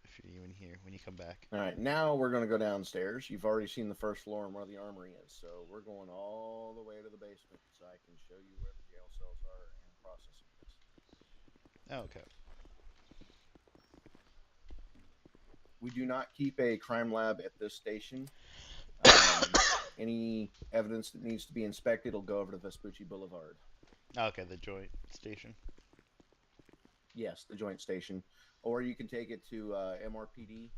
Speaker 2: if you're even here when you come back.
Speaker 6: All right, now we're going to go downstairs. You've already seen the first floor and where the armory is, so we're going all the way to the basement so I can show you where the jail cells are and processing this.
Speaker 2: Oh, okay.
Speaker 6: We do not keep a crime lab at this station. Any evidence that needs to be inspected will go over to Vespucci Boulevard.
Speaker 2: Okay, the joint station.
Speaker 6: Yes, the joint station. Or you can take it to MRPD.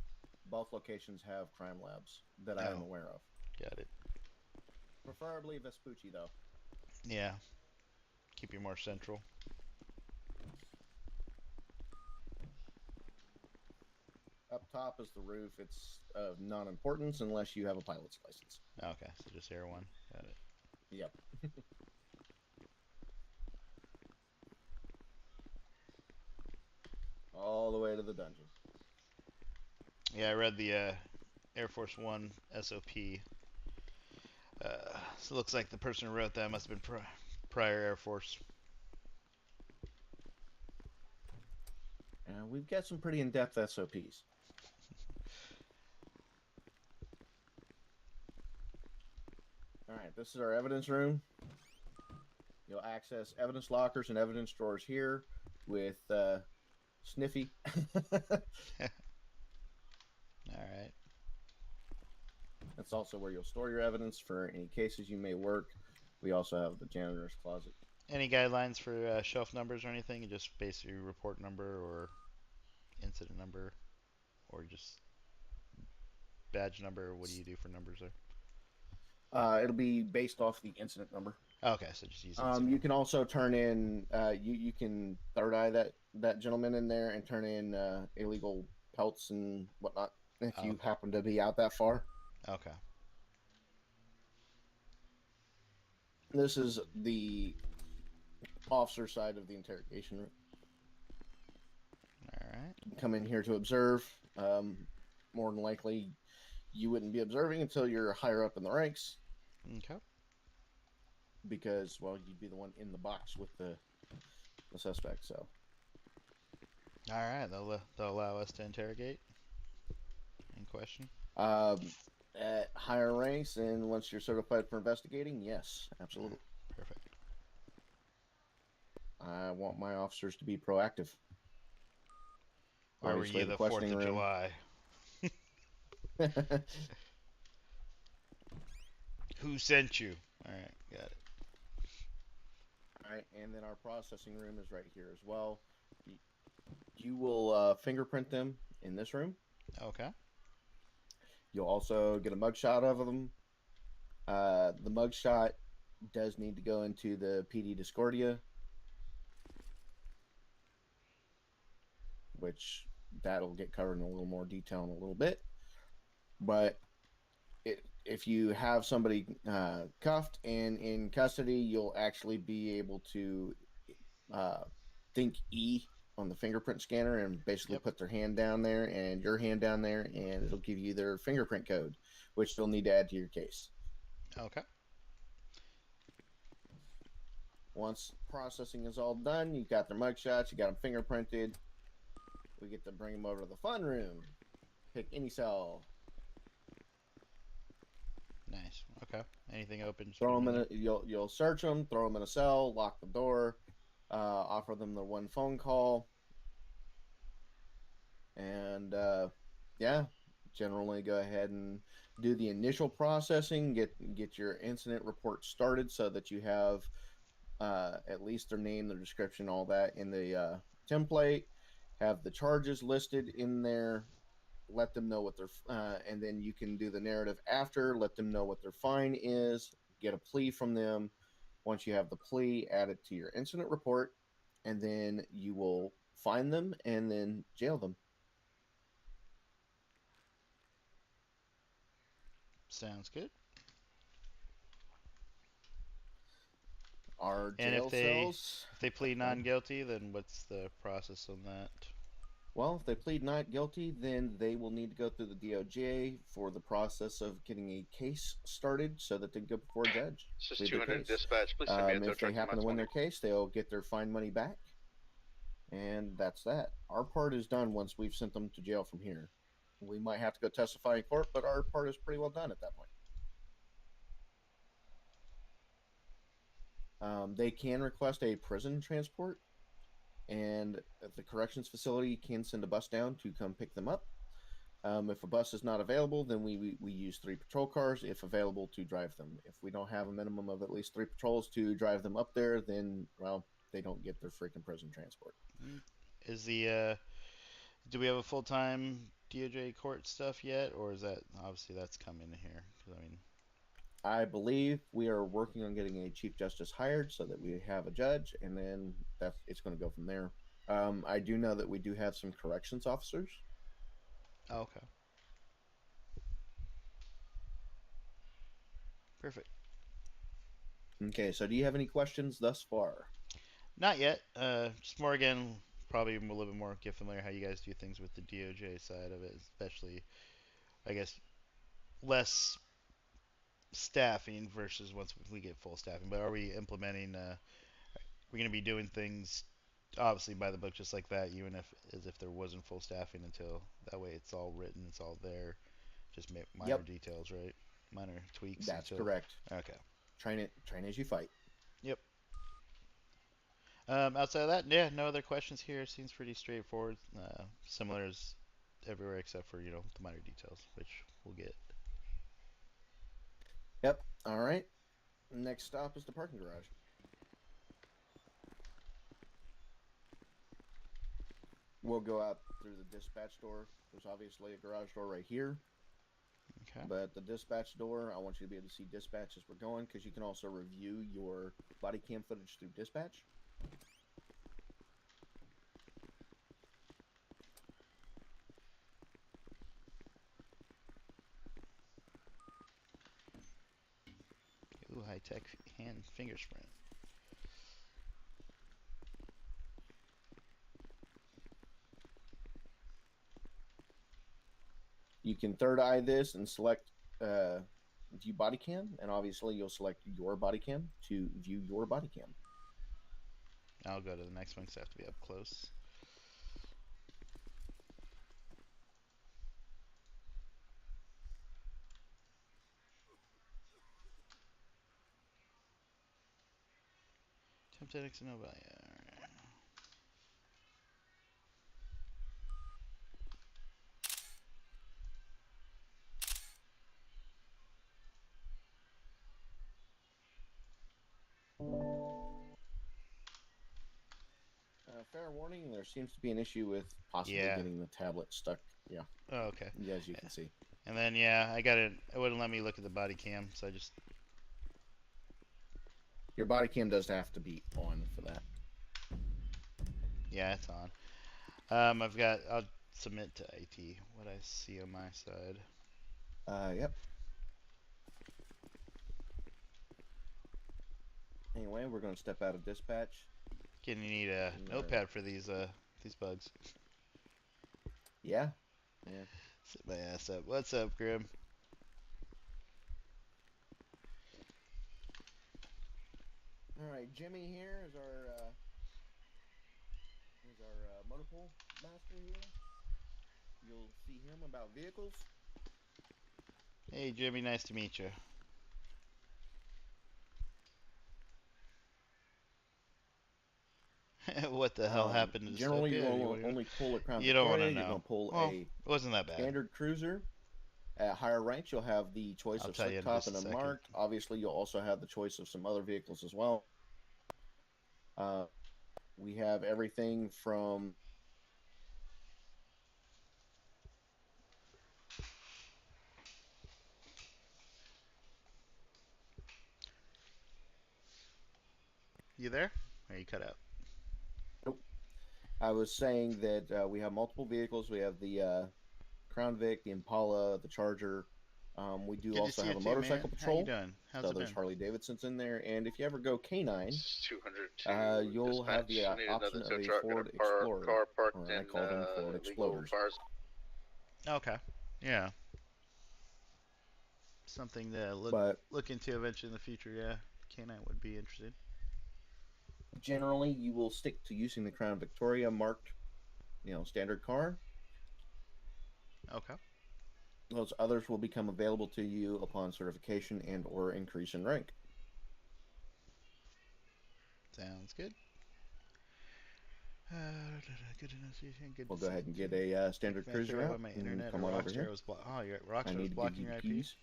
Speaker 6: Both locations have crime labs that I am
Speaker 2: Oh.
Speaker 6: aware of.
Speaker 2: Got it.
Speaker 6: Preferably Vespucci, though.
Speaker 2: Yeah. Keep you more central.
Speaker 6: Up top is the roof. It's of non-importance unless you have a pilot's license.
Speaker 2: Okay, so just Air 1. Got it.
Speaker 6: Yep. All the way to the dungeon.
Speaker 2: Yeah, I read the Air Force One SOP. So it looks like the person who wrote that must have been prior Air Force.
Speaker 6: We've got some pretty in-depth SOPs. All right, this is our evidence room. You'll access evidence lockers and evidence drawers here with Sniffy.
Speaker 2: Alright.
Speaker 6: That's also where you'll store your evidence for any cases you may work. We also have the janitor's closet.
Speaker 2: Any guidelines for shelf numbers or anything? Just basically report number or incident number or just badge number? What do you do for numbers there?
Speaker 6: It'll be based off the incident number.
Speaker 2: Okay, so just use it.
Speaker 6: You can also turn in you can third eye that gentleman in there and turn in illegal pelts and whatnot if you
Speaker 2: Okay.
Speaker 6: happen to be out that far.
Speaker 2: Okay.
Speaker 6: This is the officer side of the interrogation room.
Speaker 2: All right.
Speaker 6: Come in here to observe. More than likely, you wouldn't be observing until you're higher up in the ranks
Speaker 2: Okay.
Speaker 6: because, well, you'd be the one in the box with the suspect. So,
Speaker 2: All right. They'll allow us to interrogate in question.
Speaker 6: at higher ranks and once you're certified for investigating, yes, absolutely.
Speaker 2: Perfect.
Speaker 6: I want my officers to be proactive.
Speaker 2: Where were
Speaker 6: Obviously,
Speaker 2: you
Speaker 6: the
Speaker 2: the 4th
Speaker 6: questioning
Speaker 2: of
Speaker 6: room.
Speaker 2: July?
Speaker 6: All
Speaker 2: Who sent you? All right. Got it.
Speaker 6: right, and then our processing room is right here as well. You will fingerprint them in this room.
Speaker 2: Okay.
Speaker 6: You'll also get a mugshot of them. The mugshot does need to go into the PD Discordia, which that'll get covered in a little more detail in a little bit. But if you have somebody cuffed and in custody, you'll actually be able to think E on the fingerprint scanner and basically
Speaker 2: Yep.
Speaker 6: put their hand down there and your hand down there, and it'll give you their fingerprint code, which they'll need to add to your case.
Speaker 2: Okay.
Speaker 6: Once processing is all done, you got their mugshots, you got them fingerprinted. We get to bring them over to the fun room. Pick any cell.
Speaker 2: Nice. Okay. Anything open? just
Speaker 6: Throw
Speaker 2: put 'em
Speaker 6: them in.
Speaker 2: there.
Speaker 6: You'll search them. Throw them in a cell. Lock the door. Offer them the one phone call. And yeah, generally go ahead and do the initial processing. Get your incident report started so that you have at least their name, their description, all that in the template. Have the charges listed in there. Let them know what their and then you can do the narrative after. Let them know what their fine is. Get a plea from them. Once you have the plea, add it to your incident report, and then you will fine them and then jail them.
Speaker 2: Sounds good.
Speaker 6: Our
Speaker 2: And
Speaker 6: jail cells.
Speaker 2: if they plead non-guilty, then what's the process on that?
Speaker 6: Well, if they plead not guilty, then they will need to go through the DOJ for the process of getting a case started so that they can go before a judge.
Speaker 5: This
Speaker 6: plead
Speaker 5: is
Speaker 6: their
Speaker 5: 200
Speaker 6: case.
Speaker 5: dispatch. Please send me a tow
Speaker 6: If
Speaker 5: truck
Speaker 6: they
Speaker 5: to
Speaker 6: happen
Speaker 5: my
Speaker 6: to win
Speaker 5: 20.
Speaker 6: their case, they'll get their fine money back. And that's that. Our part is done once we've sent them to jail from here. We might have to go testify in court, but our part is pretty well done at that point. They can request a prison transport, and the corrections facility can send a bus down to come pick them up. If a bus is not available, then we use 3 patrol cars, if available, to drive them. If we don't have a minimum of at least 3 patrols to drive them up there, then, well, they don't get their freaking prison transport.
Speaker 2: Is the do we have a full-time DOJ court stuff yet, or is that obviously that's coming here? 'Cause, I mean,
Speaker 6: I believe we are working on getting a chief justice hired so that we have a judge, and then it's going to go from there. I do know that we do have some corrections officers.
Speaker 2: oh, okay, perfect.
Speaker 6: Okay, so do you have any questions thus far?
Speaker 2: Not yet. Just more again, probably a little bit more get familiar how you guys do things with the DOJ side of it, especially, I guess, less staffing versus once we get full staffing. But are we implementing? We're going to be doing things obviously by the book, just like that, even if as if there wasn't full staffing until that way it's all written, it's all there, just minor
Speaker 6: Yep,
Speaker 2: details, right? Minor tweaks
Speaker 6: that's
Speaker 2: until.
Speaker 6: correct.
Speaker 2: Okay.
Speaker 6: Train as you fight.
Speaker 2: Yep. Outside of that, yeah, no other questions here. Seems pretty straightforward. Similar as everywhere except for the minor details, which we'll get.
Speaker 6: Yep. All right. Next stop is the parking garage. We'll go out through the dispatch door. There's obviously a garage door right here.
Speaker 2: Okay.
Speaker 6: But the dispatch door, I want you to be able to see dispatch as we're going, because you can also review your body cam footage through dispatch.
Speaker 2: Ooh, high-tech hand finger sprint.
Speaker 6: You can third eye this and select view body cam, and obviously you'll select your body cam to view your body cam.
Speaker 2: I'll go to the next one because I have to be up close. Tempted X and Nova. Yeah.
Speaker 6: Fair warning, there seems to be an issue with possibly
Speaker 2: Yeah.
Speaker 6: getting the tablet stuck. Yeah,
Speaker 2: Oh, okay.
Speaker 6: as you can see.
Speaker 2: And then yeah, I got it. It wouldn't let me look at the body cam, so I just
Speaker 6: Your body cam does have to be on for that.
Speaker 2: yeah, it's on. I'll submit to IT what I see on my side.
Speaker 6: Yep. Anyway, we're going to step out of dispatch.
Speaker 2: Gonna need a notepad for these bugs.
Speaker 6: Yeah. Yeah.
Speaker 2: Sit my ass up. What's up, Grim?
Speaker 6: All right, Jimmy here is our motor pool master here. You'll see him about vehicles.
Speaker 2: Hey, Jimmy. Nice to meet you. What the hell happened to
Speaker 6: Generally,
Speaker 2: Dystopia?
Speaker 6: you'll only pull a Crown
Speaker 2: You don't want
Speaker 6: Victoria.
Speaker 2: to know.
Speaker 6: You're going to pull
Speaker 2: Well,
Speaker 6: a
Speaker 2: it wasn't that bad.
Speaker 6: standard cruiser. At higher ranks, you'll have the choice
Speaker 2: I'll
Speaker 6: of
Speaker 2: tell you
Speaker 6: slick
Speaker 2: in
Speaker 6: top
Speaker 2: just
Speaker 6: and
Speaker 2: a second.
Speaker 6: unmarked. Obviously, you'll also have the choice of some other vehicles as well. We have everything from
Speaker 2: You there? Or you cut out?
Speaker 6: I was saying that we have multiple vehicles. We have the Crown Vic, the Impala, the Charger. We do
Speaker 2: Good to
Speaker 6: also
Speaker 2: see
Speaker 6: have
Speaker 2: you
Speaker 6: a
Speaker 2: too,
Speaker 6: motorcycle
Speaker 2: man. How you
Speaker 6: patrol.
Speaker 2: doing? How's
Speaker 6: So
Speaker 2: it
Speaker 6: there's
Speaker 2: been?
Speaker 6: Harley Davidsons in there, and if you ever go canine,
Speaker 5: This is 202
Speaker 6: you'll have the
Speaker 5: dispatch. I need
Speaker 6: option
Speaker 5: another
Speaker 6: of
Speaker 5: tow
Speaker 6: a
Speaker 5: truck. Got
Speaker 6: Ford
Speaker 5: a
Speaker 6: Explorer,
Speaker 5: car parked
Speaker 6: or I
Speaker 5: in
Speaker 6: call them Ford
Speaker 5: legal
Speaker 6: Explorers.
Speaker 5: bars.
Speaker 2: Okay. Yeah. Something to look into eventually in the future. Yeah, canine would be interesting.
Speaker 6: Generally, you will stick to using the Crown Victoria marked, standard car.
Speaker 2: Okay.
Speaker 6: Those others will become available to you upon certification and or increase in rank.
Speaker 2: Sounds good. Good to know you. Good
Speaker 6: We'll
Speaker 2: to
Speaker 6: go
Speaker 2: see
Speaker 6: ahead
Speaker 2: you
Speaker 6: and
Speaker 2: too.
Speaker 6: get a standard
Speaker 2: Can I figure
Speaker 6: cruiser
Speaker 2: out
Speaker 6: out
Speaker 2: why my
Speaker 6: and
Speaker 2: internet or
Speaker 6: come on over here.
Speaker 2: Rockstar was
Speaker 6: I
Speaker 2: Rockstar was
Speaker 6: need to give
Speaker 2: blocking
Speaker 6: you
Speaker 2: your
Speaker 6: the
Speaker 2: IP?
Speaker 6: keys.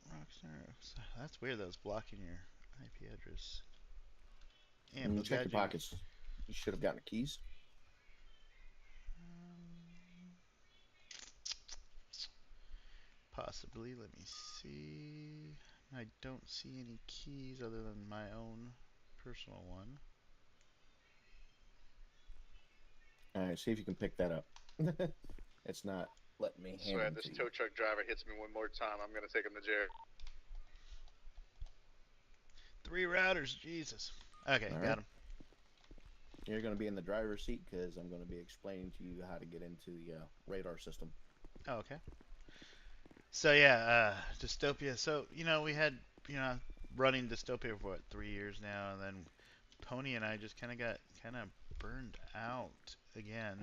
Speaker 2: Rockstar. That's weird. That was blocking your IP address. Damn, those
Speaker 6: Check your
Speaker 2: guys.
Speaker 6: pockets. You should have gotten the keys.
Speaker 2: Possibly. Let me see. I don't see any keys other than my own personal one.
Speaker 6: All right, see if you can pick that up. It's not letting me
Speaker 5: I
Speaker 6: hand
Speaker 5: swear,
Speaker 6: them
Speaker 5: this
Speaker 6: to you.
Speaker 5: tow truck driver hits me one more time, I'm gonna take him to jail.
Speaker 2: 3 routers, Jesus. Okay,
Speaker 6: All
Speaker 2: got
Speaker 6: right.
Speaker 2: him.
Speaker 6: You're going to be in the driver's seat because I'm going to be explaining to you how to get into the radar system.
Speaker 2: Oh, okay. So yeah, Dystopia. So we had running Dystopia for what 3 years now, and then Pony and I just kind of burned out again.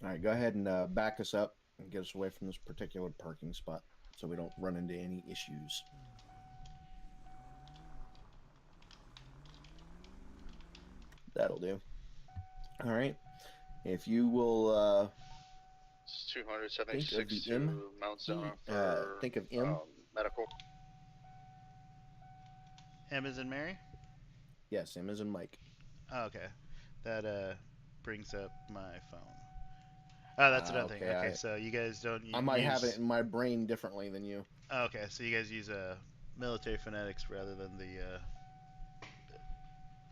Speaker 6: All right, go ahead and back us up and get us away from this particular parking spot so we don't run into any issues. That'll do. All right. If you will
Speaker 5: It's
Speaker 6: Think of
Speaker 5: 276
Speaker 6: the M.
Speaker 5: to Mount Zona for
Speaker 6: Think of M.
Speaker 5: medical.
Speaker 2: M is in Mary.
Speaker 6: Yes, M is in Mike.
Speaker 2: Oh, okay, that brings up my phone. Oh, that's another thing.
Speaker 6: Okay,
Speaker 2: Okay, so you guys don't
Speaker 6: I might have it
Speaker 2: use.
Speaker 6: in my brain differently than you.
Speaker 2: Oh, okay, so you guys use military phonetics rather than the.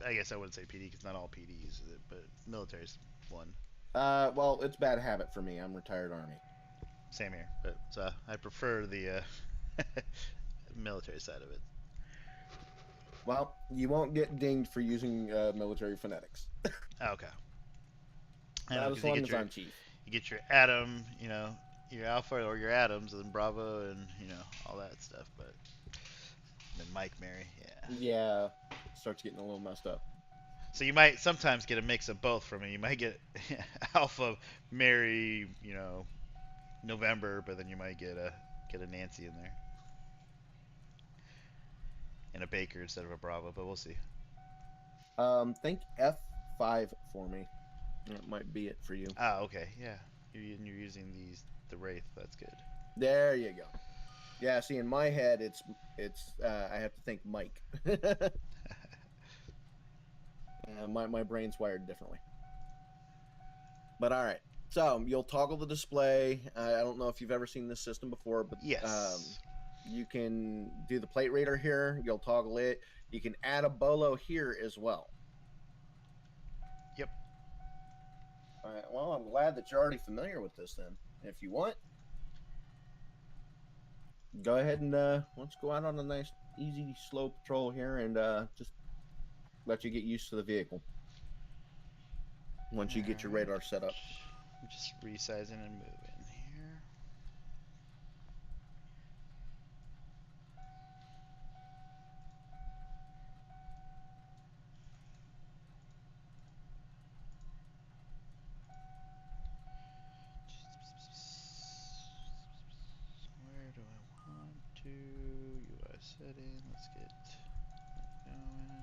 Speaker 2: I guess I wouldn't say PD because not all PD uses it, but military's one.
Speaker 6: Well, it's bad habit for me. I'm retired Army.
Speaker 2: Same here, but I prefer the military side of it.
Speaker 6: Well, you won't get dinged for using military phonetics.
Speaker 2: Oh, okay. I know
Speaker 6: Not
Speaker 2: because
Speaker 6: as long as I'm chief.
Speaker 2: you get your atom, your alpha or your atoms, and Bravo, and all that stuff. But then Mike, Mary, yeah.
Speaker 6: Yeah, it starts getting a little messed up.
Speaker 2: So you might sometimes get a mix of both from me. You might get Alpha, Mary, November, but then you might get a Nancy in there and a Baker instead of a Bravo. But we'll see.
Speaker 6: Think F5 for me. That might be it for you.
Speaker 2: Ah, okay, yeah. You're using the Wraith. That's good.
Speaker 6: There you go. Yeah, see, in my head, it's I have to think Mike. My brain's wired differently. But all right, so you'll toggle the display. I don't know if you've ever seen this system before, but
Speaker 2: Yes.
Speaker 6: you can do the plate radar here. You'll toggle it. You can add a bolo here as well.
Speaker 2: Yep.
Speaker 6: All right. Well, I'm glad that you're already familiar with this. Then, if you want, go ahead and let's go out on a nice, easy, slow patrol here, and just let you get used to the vehicle. Once you get your radar set up.
Speaker 2: I'm just resizing and moving here. Where do I want to? UI setting. Let's get going. I'm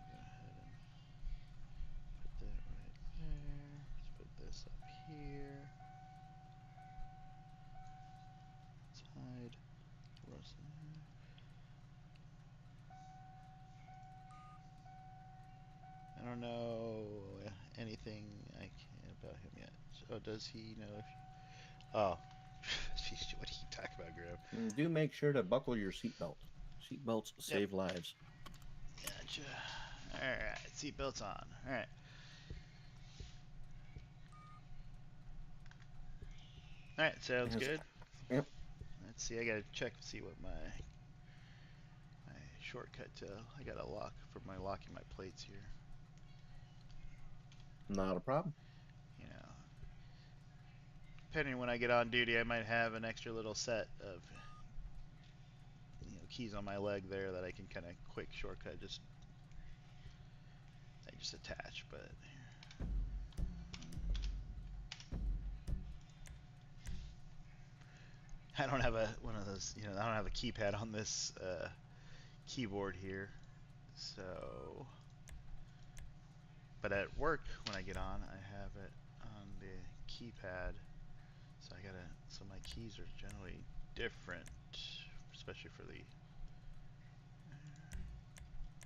Speaker 2: gonna go ahead and put that right there. Let's put this up here. Let's hide Russell. I don't know anything I can about him yet. So does he know if? Oh, jeez, what are you talking about, Graham?
Speaker 6: Do make sure to buckle your seatbelt. Seatbelts save lives.
Speaker 2: Gotcha. All right, seatbelts on. All right. All right, sounds good.
Speaker 6: Yep.
Speaker 2: Let's see. I gotta check to see what my shortcut to. I got a lock for my locking my plates here.
Speaker 6: Not a problem.
Speaker 2: Depending on when I get on duty, I might have an extra little set of keys on my leg there that I can kind of quick shortcut just attach. But I don't have one of those. I don't have a keypad on this keyboard here. So, but at work when I get on, I have it on the keypad. So so my keys are generally different, especially for the.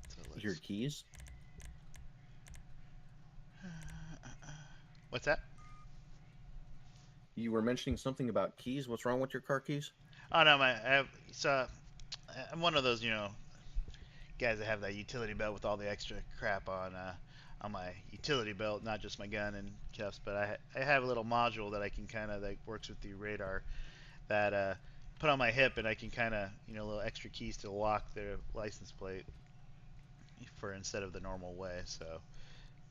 Speaker 2: So
Speaker 6: Your keys?
Speaker 2: What's that?
Speaker 6: You were mentioning something about keys. What's wrong with your car keys?
Speaker 2: Oh no, I'm one of those guys that have that utility belt with all the extra crap on my utility belt, not just my gun and cuffs, but I have a little module that I can that works with the radar that put on my hip, and I can little extra keys to lock the license plate for instead of the normal way. So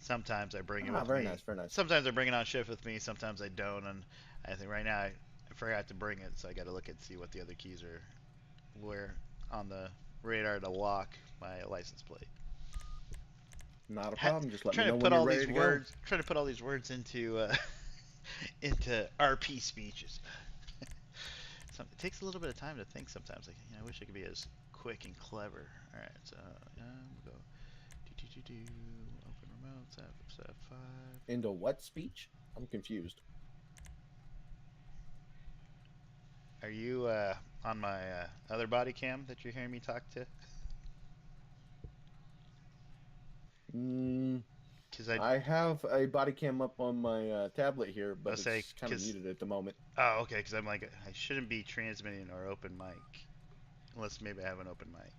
Speaker 2: sometimes I bring it with
Speaker 6: very
Speaker 2: me.
Speaker 6: nice, very nice.
Speaker 2: Sometimes I bring it on shift with me. Sometimes I don't, and I think right now I forgot to bring it, so I got to look and see what the other keys are where on the radar to lock my license plate.
Speaker 6: Not a problem. Just let me
Speaker 2: Trying
Speaker 6: know
Speaker 2: to put
Speaker 6: when you're
Speaker 2: all
Speaker 6: ready
Speaker 2: these
Speaker 6: to
Speaker 2: words. Trying to put all these words into into RP speeches. It takes a little bit of time to think sometimes. Like, I wish I could be as quick and clever. All right, so we'll go. Open remotes. F5.
Speaker 6: Into what speech? I'm confused.
Speaker 2: Are you on my other body cam that you're hearing me talk to?
Speaker 6: Mm,
Speaker 2: Because I
Speaker 6: I have a body cam up on my tablet here, but
Speaker 2: let's say
Speaker 6: it's kind of
Speaker 2: because
Speaker 6: muted at the moment.
Speaker 2: oh okay because I'm like I shouldn't be transmitting or open mic unless maybe I have an open mic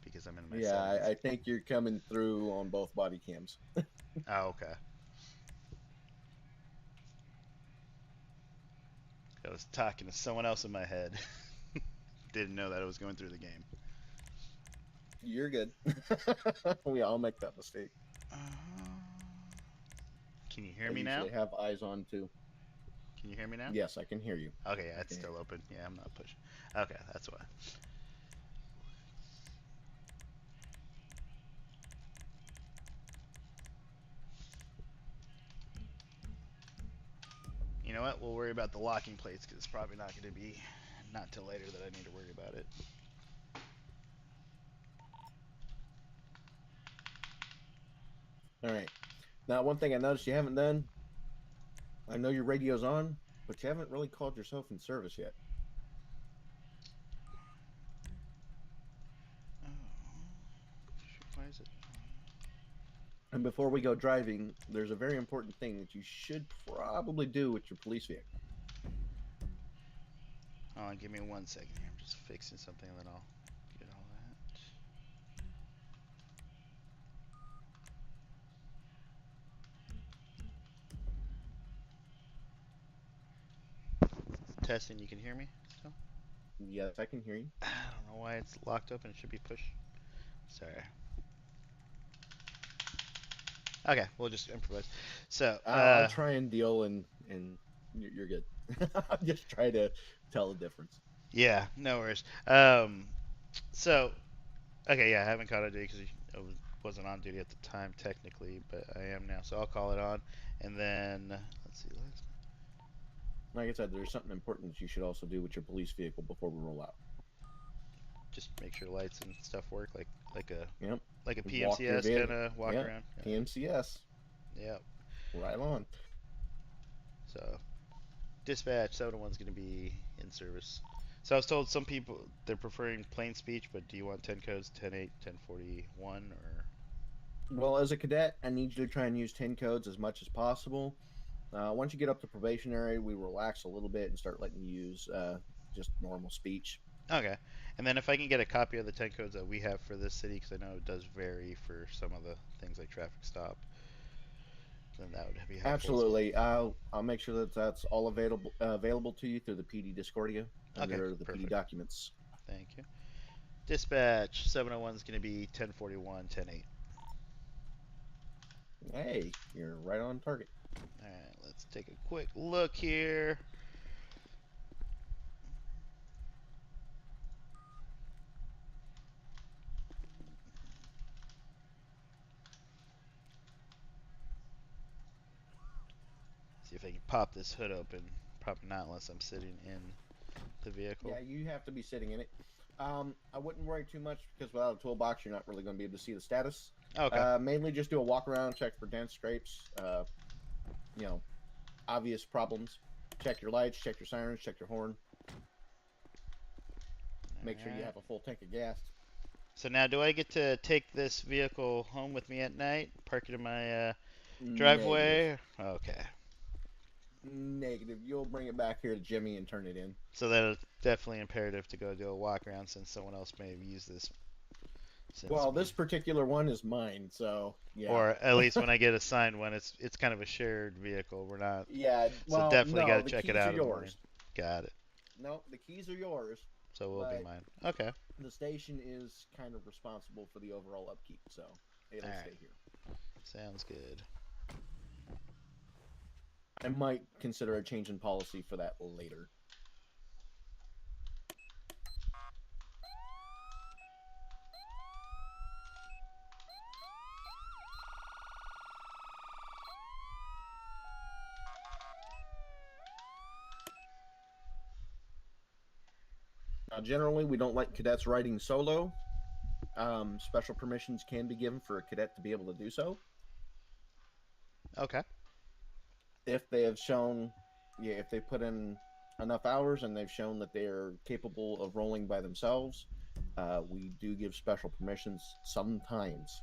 Speaker 2: because I'm in my
Speaker 6: Yeah,
Speaker 2: settings.
Speaker 6: I think you're coming through on both body cams.
Speaker 2: Oh okay. I was talking to someone else in my head. Didn't know that it was going through the game.
Speaker 6: You're good. We all make that mistake.
Speaker 2: Can you hear
Speaker 6: I
Speaker 2: me now?
Speaker 6: usually have eyes on too.
Speaker 2: Can you hear me now?
Speaker 6: Yes, I can hear you.
Speaker 2: Okay, yeah,
Speaker 6: I
Speaker 2: it's
Speaker 6: can hear
Speaker 2: still
Speaker 6: you.
Speaker 2: open. Yeah, I'm not pushing. Okay, that's why. You know what? We'll worry about the locking plates because it's probably not going to be not till later that I need to worry about it.
Speaker 6: All right. Now, one thing I noticed you haven't done. I know your radio's on, but you haven't really called yourself in service yet.
Speaker 2: Oh, shoot, why is it?
Speaker 6: And before we go driving, there's a very important thing that you should probably do with your police vehicle.
Speaker 2: Hold on, give me 1 second here. I'm just fixing something and then I'll get all that. Testing, you can hear me still?
Speaker 6: Yes, I can hear you.
Speaker 2: I don't know why it's locked open. It should be pushed. Sorry. Okay, we'll just improvise. So,
Speaker 6: I'll try and deal, and you're good. I'm just trying to tell the difference.
Speaker 2: yeah, no worries. So, okay, yeah, I haven't caught it because I wasn't on duty at the time technically, but I am now. So I'll call it on, and then let's see.
Speaker 6: Like I said, there's something important that you should also do with your police vehicle before we roll out.
Speaker 2: Just make sure lights and stuff work, like a
Speaker 6: Yep.
Speaker 2: like a
Speaker 6: Walk your
Speaker 2: PMCS kind
Speaker 6: vehicle.
Speaker 2: of walk
Speaker 6: Yep.
Speaker 2: around.
Speaker 6: PMCS.
Speaker 2: Yep.
Speaker 6: Right on.
Speaker 2: So dispatch 701's going to be in service. So I was told some people they're preferring plain speech, but do you want 10 codes 10.8, 1041, or?
Speaker 6: Well, as a cadet, I need you to try and use 10 codes as much as possible. Once you get up to probationary, we relax a little bit and start letting you use just normal speech.
Speaker 2: Okay. And then if I can get a copy of the 10 codes that we have for this city, because I know it does vary for some of the things like traffic stop, then that would be helpful as well.
Speaker 6: Absolutely. I'll make sure that that's all available to you through the PD Discordia
Speaker 2: Okay,
Speaker 6: under the PD
Speaker 2: perfect.
Speaker 6: documents.
Speaker 2: Thank you. Dispatch 701 is going to be 1041, 10.8.
Speaker 6: Hey, you're right on target.
Speaker 2: All right, let's take a quick look here. See if I can pop this hood open. Probably not unless I'm sitting in the vehicle.
Speaker 6: Yeah, you have to be sitting in it. I wouldn't worry too much because without a toolbox, you're not really going to be able to see the status.
Speaker 2: Okay.
Speaker 6: Mainly just do a walk around, check for dents, scrapes, you know, obvious problems. Check your lights, check your sirens, check your horn. Make sure you
Speaker 2: Alright.
Speaker 6: have a full tank of gas.
Speaker 2: So now, do I get to take this vehicle home with me at night? Park it in my driveway? Okay.
Speaker 6: Negative. You'll bring it back here to Jimmy and turn it in.
Speaker 2: So that's definitely imperative to go do a walk around since someone else may have used this.
Speaker 6: Well, this particular one is mine, so yeah.
Speaker 2: Or at least when I get assigned one, it's kind of a shared vehicle. We're not.
Speaker 6: Yeah. Well,
Speaker 2: So definitely
Speaker 6: no,
Speaker 2: got to
Speaker 6: the
Speaker 2: check it
Speaker 6: keys
Speaker 2: out
Speaker 6: are
Speaker 2: in the morning.
Speaker 6: yours.
Speaker 2: Got it.
Speaker 6: No, the keys are yours.
Speaker 2: So will be
Speaker 6: But
Speaker 2: mine. Okay.
Speaker 6: the station is kind of responsible for the overall upkeep, so it'll
Speaker 2: All
Speaker 6: stay
Speaker 2: right.
Speaker 6: here.
Speaker 2: Sounds good.
Speaker 6: I might consider a change in policy for that later. Now, generally, we don't like cadets riding solo. Special permissions can be given for a cadet to be able to do so.
Speaker 2: Okay.
Speaker 6: If they have shown, if they put in enough hours and they've shown that they are capable of rolling by themselves, we do give special permissions sometimes.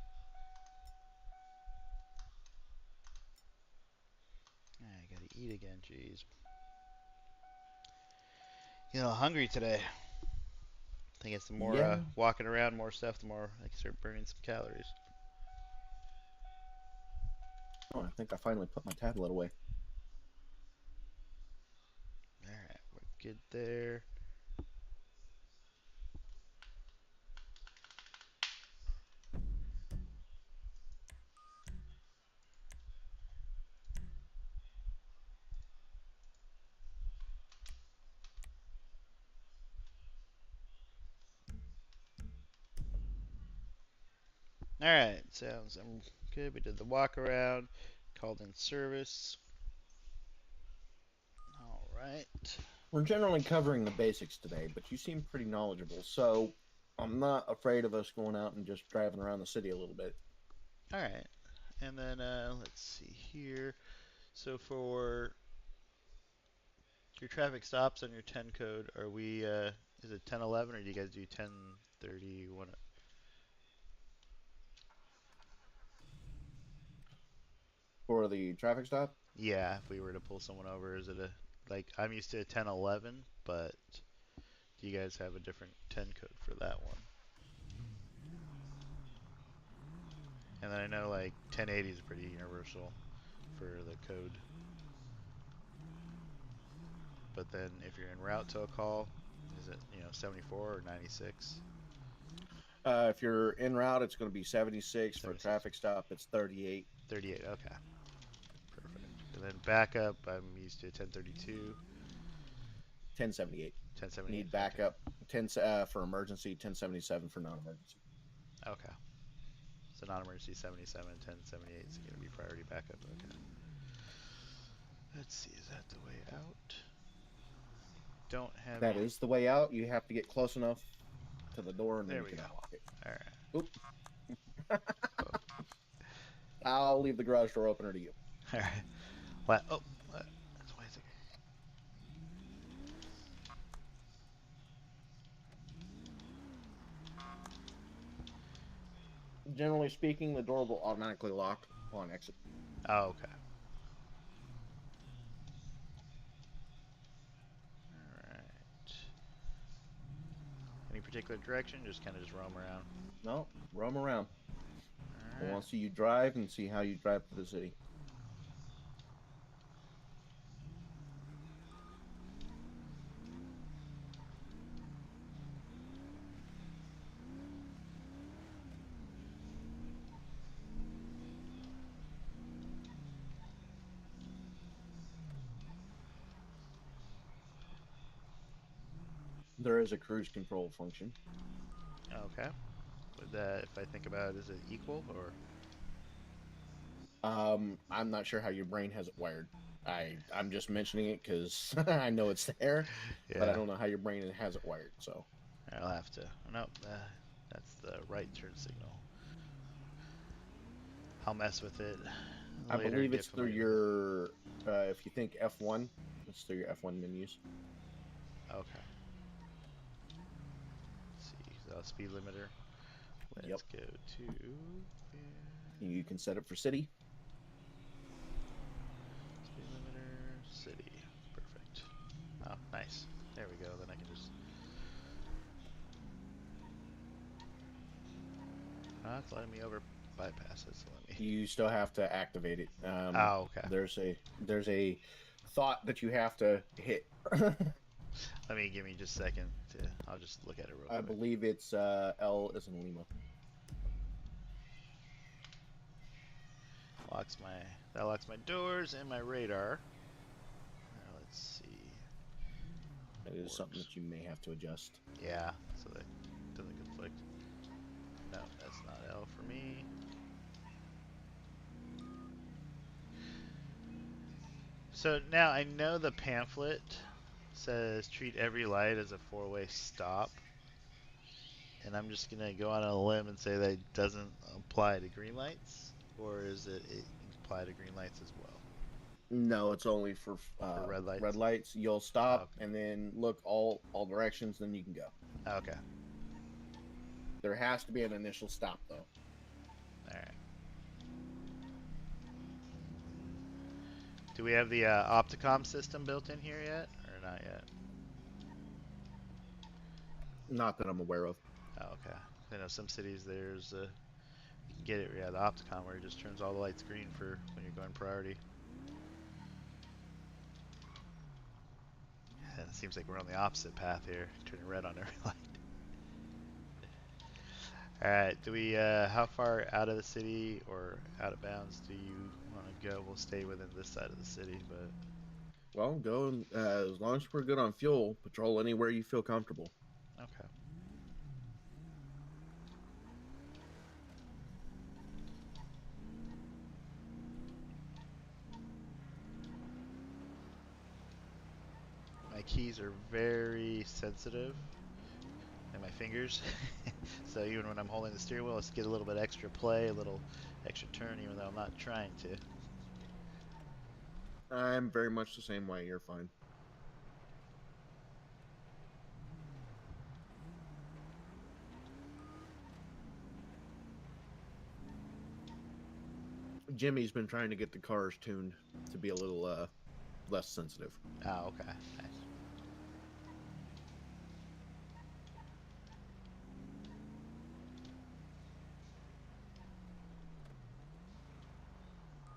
Speaker 2: I gotta eat again, jeez. You know, hungry today. I guess the more
Speaker 6: Yeah.
Speaker 2: walking around, more stuff, the more I can start burning some calories.
Speaker 6: Oh, I think I finally put my tablet away.
Speaker 2: Alright, we're good there. Alright, sounds I'm good. We did the walk around, called in service. Alright.
Speaker 6: We're generally covering the basics today, but you seem pretty knowledgeable, so I'm not afraid of us going out and just driving around the city a little bit.
Speaker 2: Alright. And then let's see here. So for your traffic stops on your 10 code, are we is it 1011 or do you guys do 1031?
Speaker 6: For the traffic stop,
Speaker 2: Yeah, if we were to pull someone over, is it a like I'm used to a 1011, but do you guys have a different 10 code for that one? And then I know like 1080 is pretty universal for the code. But then if you're en route to a call, is it, 74 or 96?
Speaker 6: if you're en route, it's going to be 76. For
Speaker 2: 76.
Speaker 6: traffic stop, it's 38.
Speaker 2: 38, okay. Perfect. And then backup, I'm used to 1032,
Speaker 6: 1078.
Speaker 2: 1078,
Speaker 6: Need
Speaker 2: okay.
Speaker 6: backup. 10 for emergency, 1077 for non-emergency.
Speaker 2: Okay. So non-emergency 77, 1078 is going to be priority backup, okay. Let's see, is that the way out? Don't have
Speaker 6: That
Speaker 2: any.
Speaker 6: is the way out. You have to get close enough to the door and then
Speaker 2: There
Speaker 6: you
Speaker 2: we
Speaker 6: can
Speaker 2: go.
Speaker 6: unlock it.
Speaker 2: Alright.
Speaker 6: Oop.
Speaker 2: Oh.
Speaker 6: I'll leave the garage door opener to you.
Speaker 2: Alright. What? Oh, what? That's why it's like.
Speaker 6: Generally speaking, the door will automatically lock upon exit.
Speaker 2: Oh, okay. Alright. Any particular direction? Just kind of just roam around.
Speaker 6: No, roam around. I
Speaker 2: Alright.
Speaker 6: want to see you drive and see how you drive to the city. There is a cruise control function.
Speaker 2: Okay. Would that, if I think about it, is it equal or?
Speaker 6: I'm not sure how your brain has it wired. I'm just mentioning it because I know it's there, but I
Speaker 2: Yeah.
Speaker 6: don't know how your brain has it wired. So
Speaker 2: I'll have to. Nope. That's the right turn signal. I'll mess with it
Speaker 6: I
Speaker 2: later and
Speaker 6: believe
Speaker 2: get
Speaker 6: it's through
Speaker 2: familiar.
Speaker 6: your. If you think F1, it's through your F1 menus.
Speaker 2: Okay. Let's see. So speed limiter.
Speaker 6: Yep.
Speaker 2: Let's go to.
Speaker 6: You can set it for city.
Speaker 2: Speed limiter, city. Perfect. Oh, nice. There we go. Then I can just. Oh, it's letting me over bypass it. So let me.
Speaker 6: You still have to activate it.
Speaker 2: Oh, okay.
Speaker 6: There's a thought that you have to hit.
Speaker 2: Give me just a second to. I'll just look at it real
Speaker 6: I
Speaker 2: quick.
Speaker 6: believe it's L as in Lima.
Speaker 2: That locks my doors and my radar. Now let's see.
Speaker 6: That is
Speaker 2: Works.
Speaker 6: something that you may have to adjust.
Speaker 2: Yeah, so that doesn't conflict. No, that's not L for me. So now I know the pamphlet says treat every light as a four-way stop. And I'm just gonna go on a limb and say that it doesn't apply to green lights, or is it apply to green lights as well?
Speaker 6: No, it's only for
Speaker 2: red lights?
Speaker 6: red lights. You'll
Speaker 2: Oh,
Speaker 6: stop and then look all directions, then you can go.
Speaker 2: okay.
Speaker 6: There has to be an initial stop though.
Speaker 2: All right. Do we have the Opticom system built in here yet, or not yet?
Speaker 6: Not that I'm aware of.
Speaker 2: Oh, okay. I know some cities there's you can get it, yeah, the Opticom where it just turns all the lights green for when you're going priority. And it seems like we're on the opposite path here, turning red on every light. All right, do we? How far out of the city or out of bounds do you want to go? We'll stay within this side of the city, but
Speaker 6: Well, go and as long as we're good on fuel, patrol anywhere you feel comfortable.
Speaker 2: okay. My keys are very sensitive, and my fingers. So even when I'm holding the steering wheel, let's get a little bit extra play, a little extra turn, even though I'm not trying to.
Speaker 6: I'm very much the same way. You're fine. Jimmy's been trying to get the cars tuned to be a little less sensitive.
Speaker 2: Oh, okay. Nice.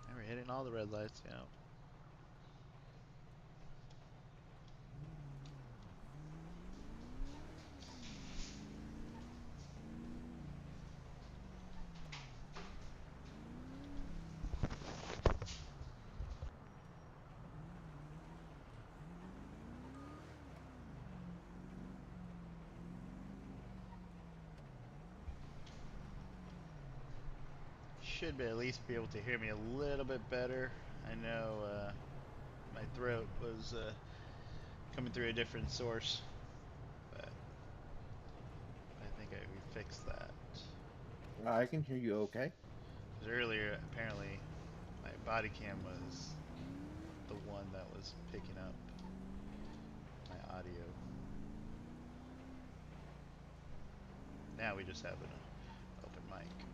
Speaker 2: And we're hitting all the red lights, yeah. Should be at least be able to hear me a little bit better. I know my throat was coming through a different source, but I think we fixed that.
Speaker 6: I can hear you okay.
Speaker 2: Because earlier, apparently, my body cam was the one that was picking up my audio. Now we just have an open mic.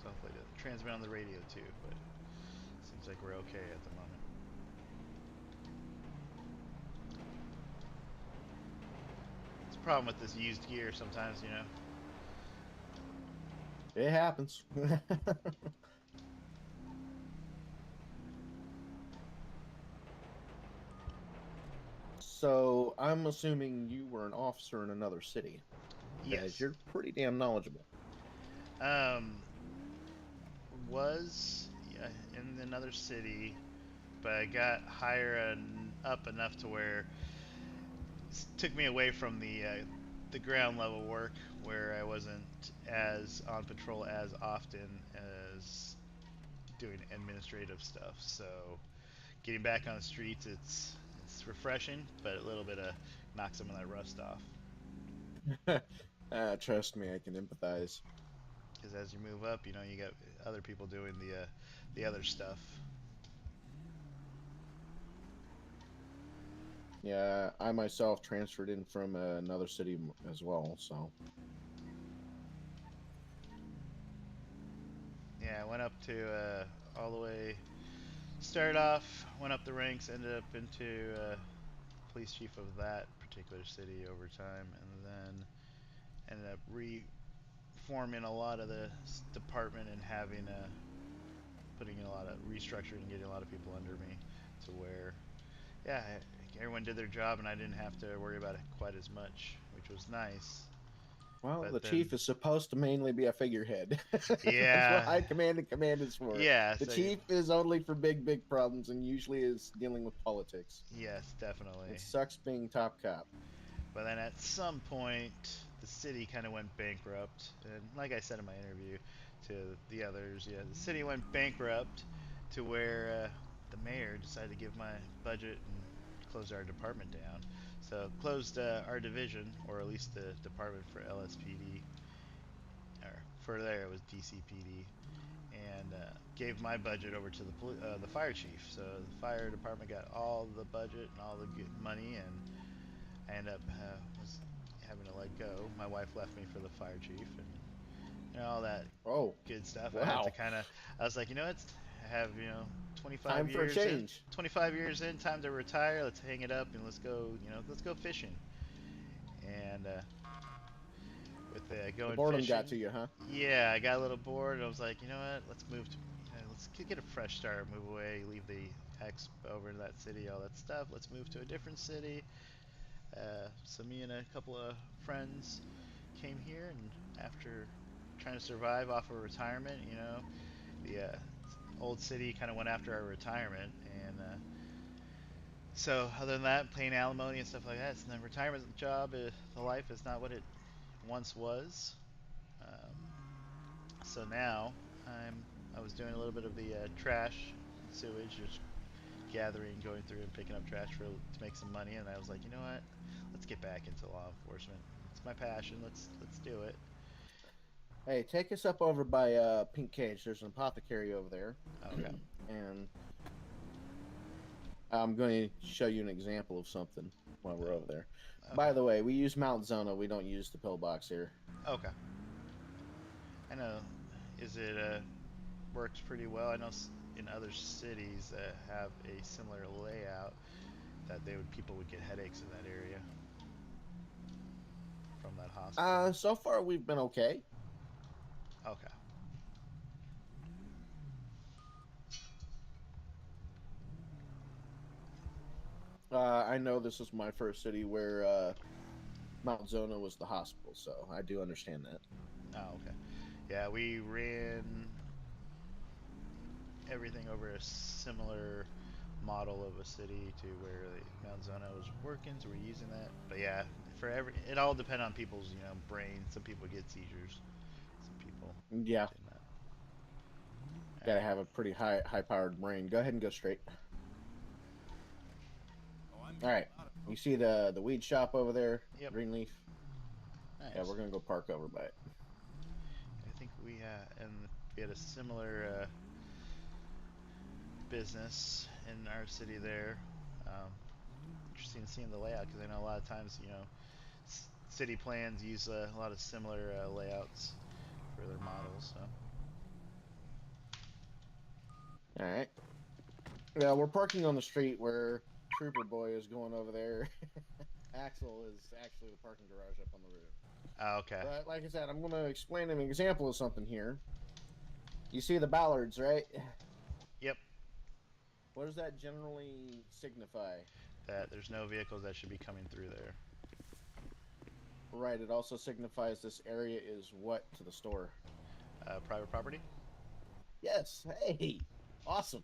Speaker 2: So hopefully it doesn't transmit on the radio too, but seems like we're okay at the moment. It's a problem with this used gear sometimes, you know.
Speaker 6: It happens. So I'm assuming you were an officer in another city, as
Speaker 2: Yes.
Speaker 6: you're pretty damn knowledgeable.
Speaker 2: Um, was in another city, but I got higher and up enough to where it took me away from the ground level work, where I wasn't as on patrol as often as doing administrative stuff. So getting back on the streets, it's refreshing, but a little bit of knock some of that rust off.
Speaker 6: Trust me, I can empathize.
Speaker 2: Because as you move up, you know, you got other people doing the other stuff.
Speaker 6: Yeah, I myself transferred in from another city as well, so.
Speaker 2: Yeah, I went up to all the way. Started off, went up the ranks, ended up into police chief of that particular city over time, and then ended up reforming a lot of the department and having putting in a lot of restructuring and getting a lot of people under me, to where yeah, everyone did their job and I didn't have to worry about it quite as much, which was nice.
Speaker 6: Well,
Speaker 2: But
Speaker 6: the
Speaker 2: then,
Speaker 6: chief is supposed to mainly be a figurehead. That's what
Speaker 2: yeah,
Speaker 6: high command and command is for.
Speaker 2: yeah,
Speaker 6: The
Speaker 2: so
Speaker 6: chief is only for big problems and usually is dealing with politics.
Speaker 2: yes, definitely.
Speaker 6: It sucks being top cop.
Speaker 2: But then at some point, the city kind of went bankrupt. And like I said in my interview to the others, yeah, the city went bankrupt to where the mayor decided to give my budget and close our department down. So closed our division, or at least the department for LSPD, or for there it was DCPD. and gave my budget over to the fire chief. So the fire department got all the budget and all the good money, and I ended up was having to let go. My wife left me for the fire chief, and all that
Speaker 6: Oh,
Speaker 2: good stuff. I had to
Speaker 6: wow.
Speaker 2: kind of. I was like, what? I have 25
Speaker 6: Time for a
Speaker 2: years in.
Speaker 6: change.
Speaker 2: 25 years in, time to retire. Let's hang it up and let's go. Let's go fishing. And with
Speaker 6: The
Speaker 2: going
Speaker 6: boredom
Speaker 2: fishing,
Speaker 6: got to you, huh?
Speaker 2: yeah, I got a little bored. I was like, let's move to. Let's get a fresh start. Move away. Leave the ex over in that city. All that stuff. Let's move to a different city. So me and a couple of friends came here, and after trying to survive off of retirement, the old city kind of went after our retirement, and so other than that, paying alimony and stuff like that, so the retirement job, the life is not what it once was. Um, so now I was doing a little bit of the trash and sewage, just gathering, going through and picking up trash to make some money, and I was like, what? Let's get back into law enforcement. It's my passion. Let's do it.
Speaker 6: Hey, take us up over by Pink Cage. There's an apothecary over there.
Speaker 2: Okay.
Speaker 6: And I'm going to show you an example of something while we're over there.
Speaker 2: Okay.
Speaker 6: By the way, we use Mount Zona. We don't use the pillbox here.
Speaker 2: Okay. I know. Is it works pretty well? I know in other cities that have a similar layout that people would get headaches in that area from that hospital.
Speaker 6: So far we've been okay.
Speaker 2: Okay.
Speaker 6: I know this is my first city where Mount Zona was the hospital, so I do understand that.
Speaker 2: Oh, okay. Yeah, we ran everything over a similar model of a city to where Mount Zona was working, so we're using that. But yeah, it all depends on people's brain. Some people get seizures, some people
Speaker 6: Yeah,
Speaker 2: do not.
Speaker 6: gotta have a pretty high powered brain. Go ahead and go straight. All right, you see the weed shop over there?
Speaker 2: Yep.
Speaker 6: Greenleaf.
Speaker 2: Nice.
Speaker 6: Yeah, we're gonna go park over by it.
Speaker 2: I think we had a similar business in our city there. Interesting seeing the layout because I know a lot of times city plans use a lot of similar layouts for their models. So.
Speaker 6: All right. Yeah, we're parking on the street where Trooper Boy is going over there. Axel is actually the parking garage up on the roof.
Speaker 2: Oh, okay.
Speaker 6: But like I said, I'm going to explain an example of something here. You see the ballards, right?
Speaker 2: Yep.
Speaker 6: What does that generally signify?
Speaker 2: That there's no vehicles that should be coming through there.
Speaker 6: Right. It also signifies this area is what to the store?
Speaker 2: Private property?
Speaker 6: Yes. Hey. Awesome.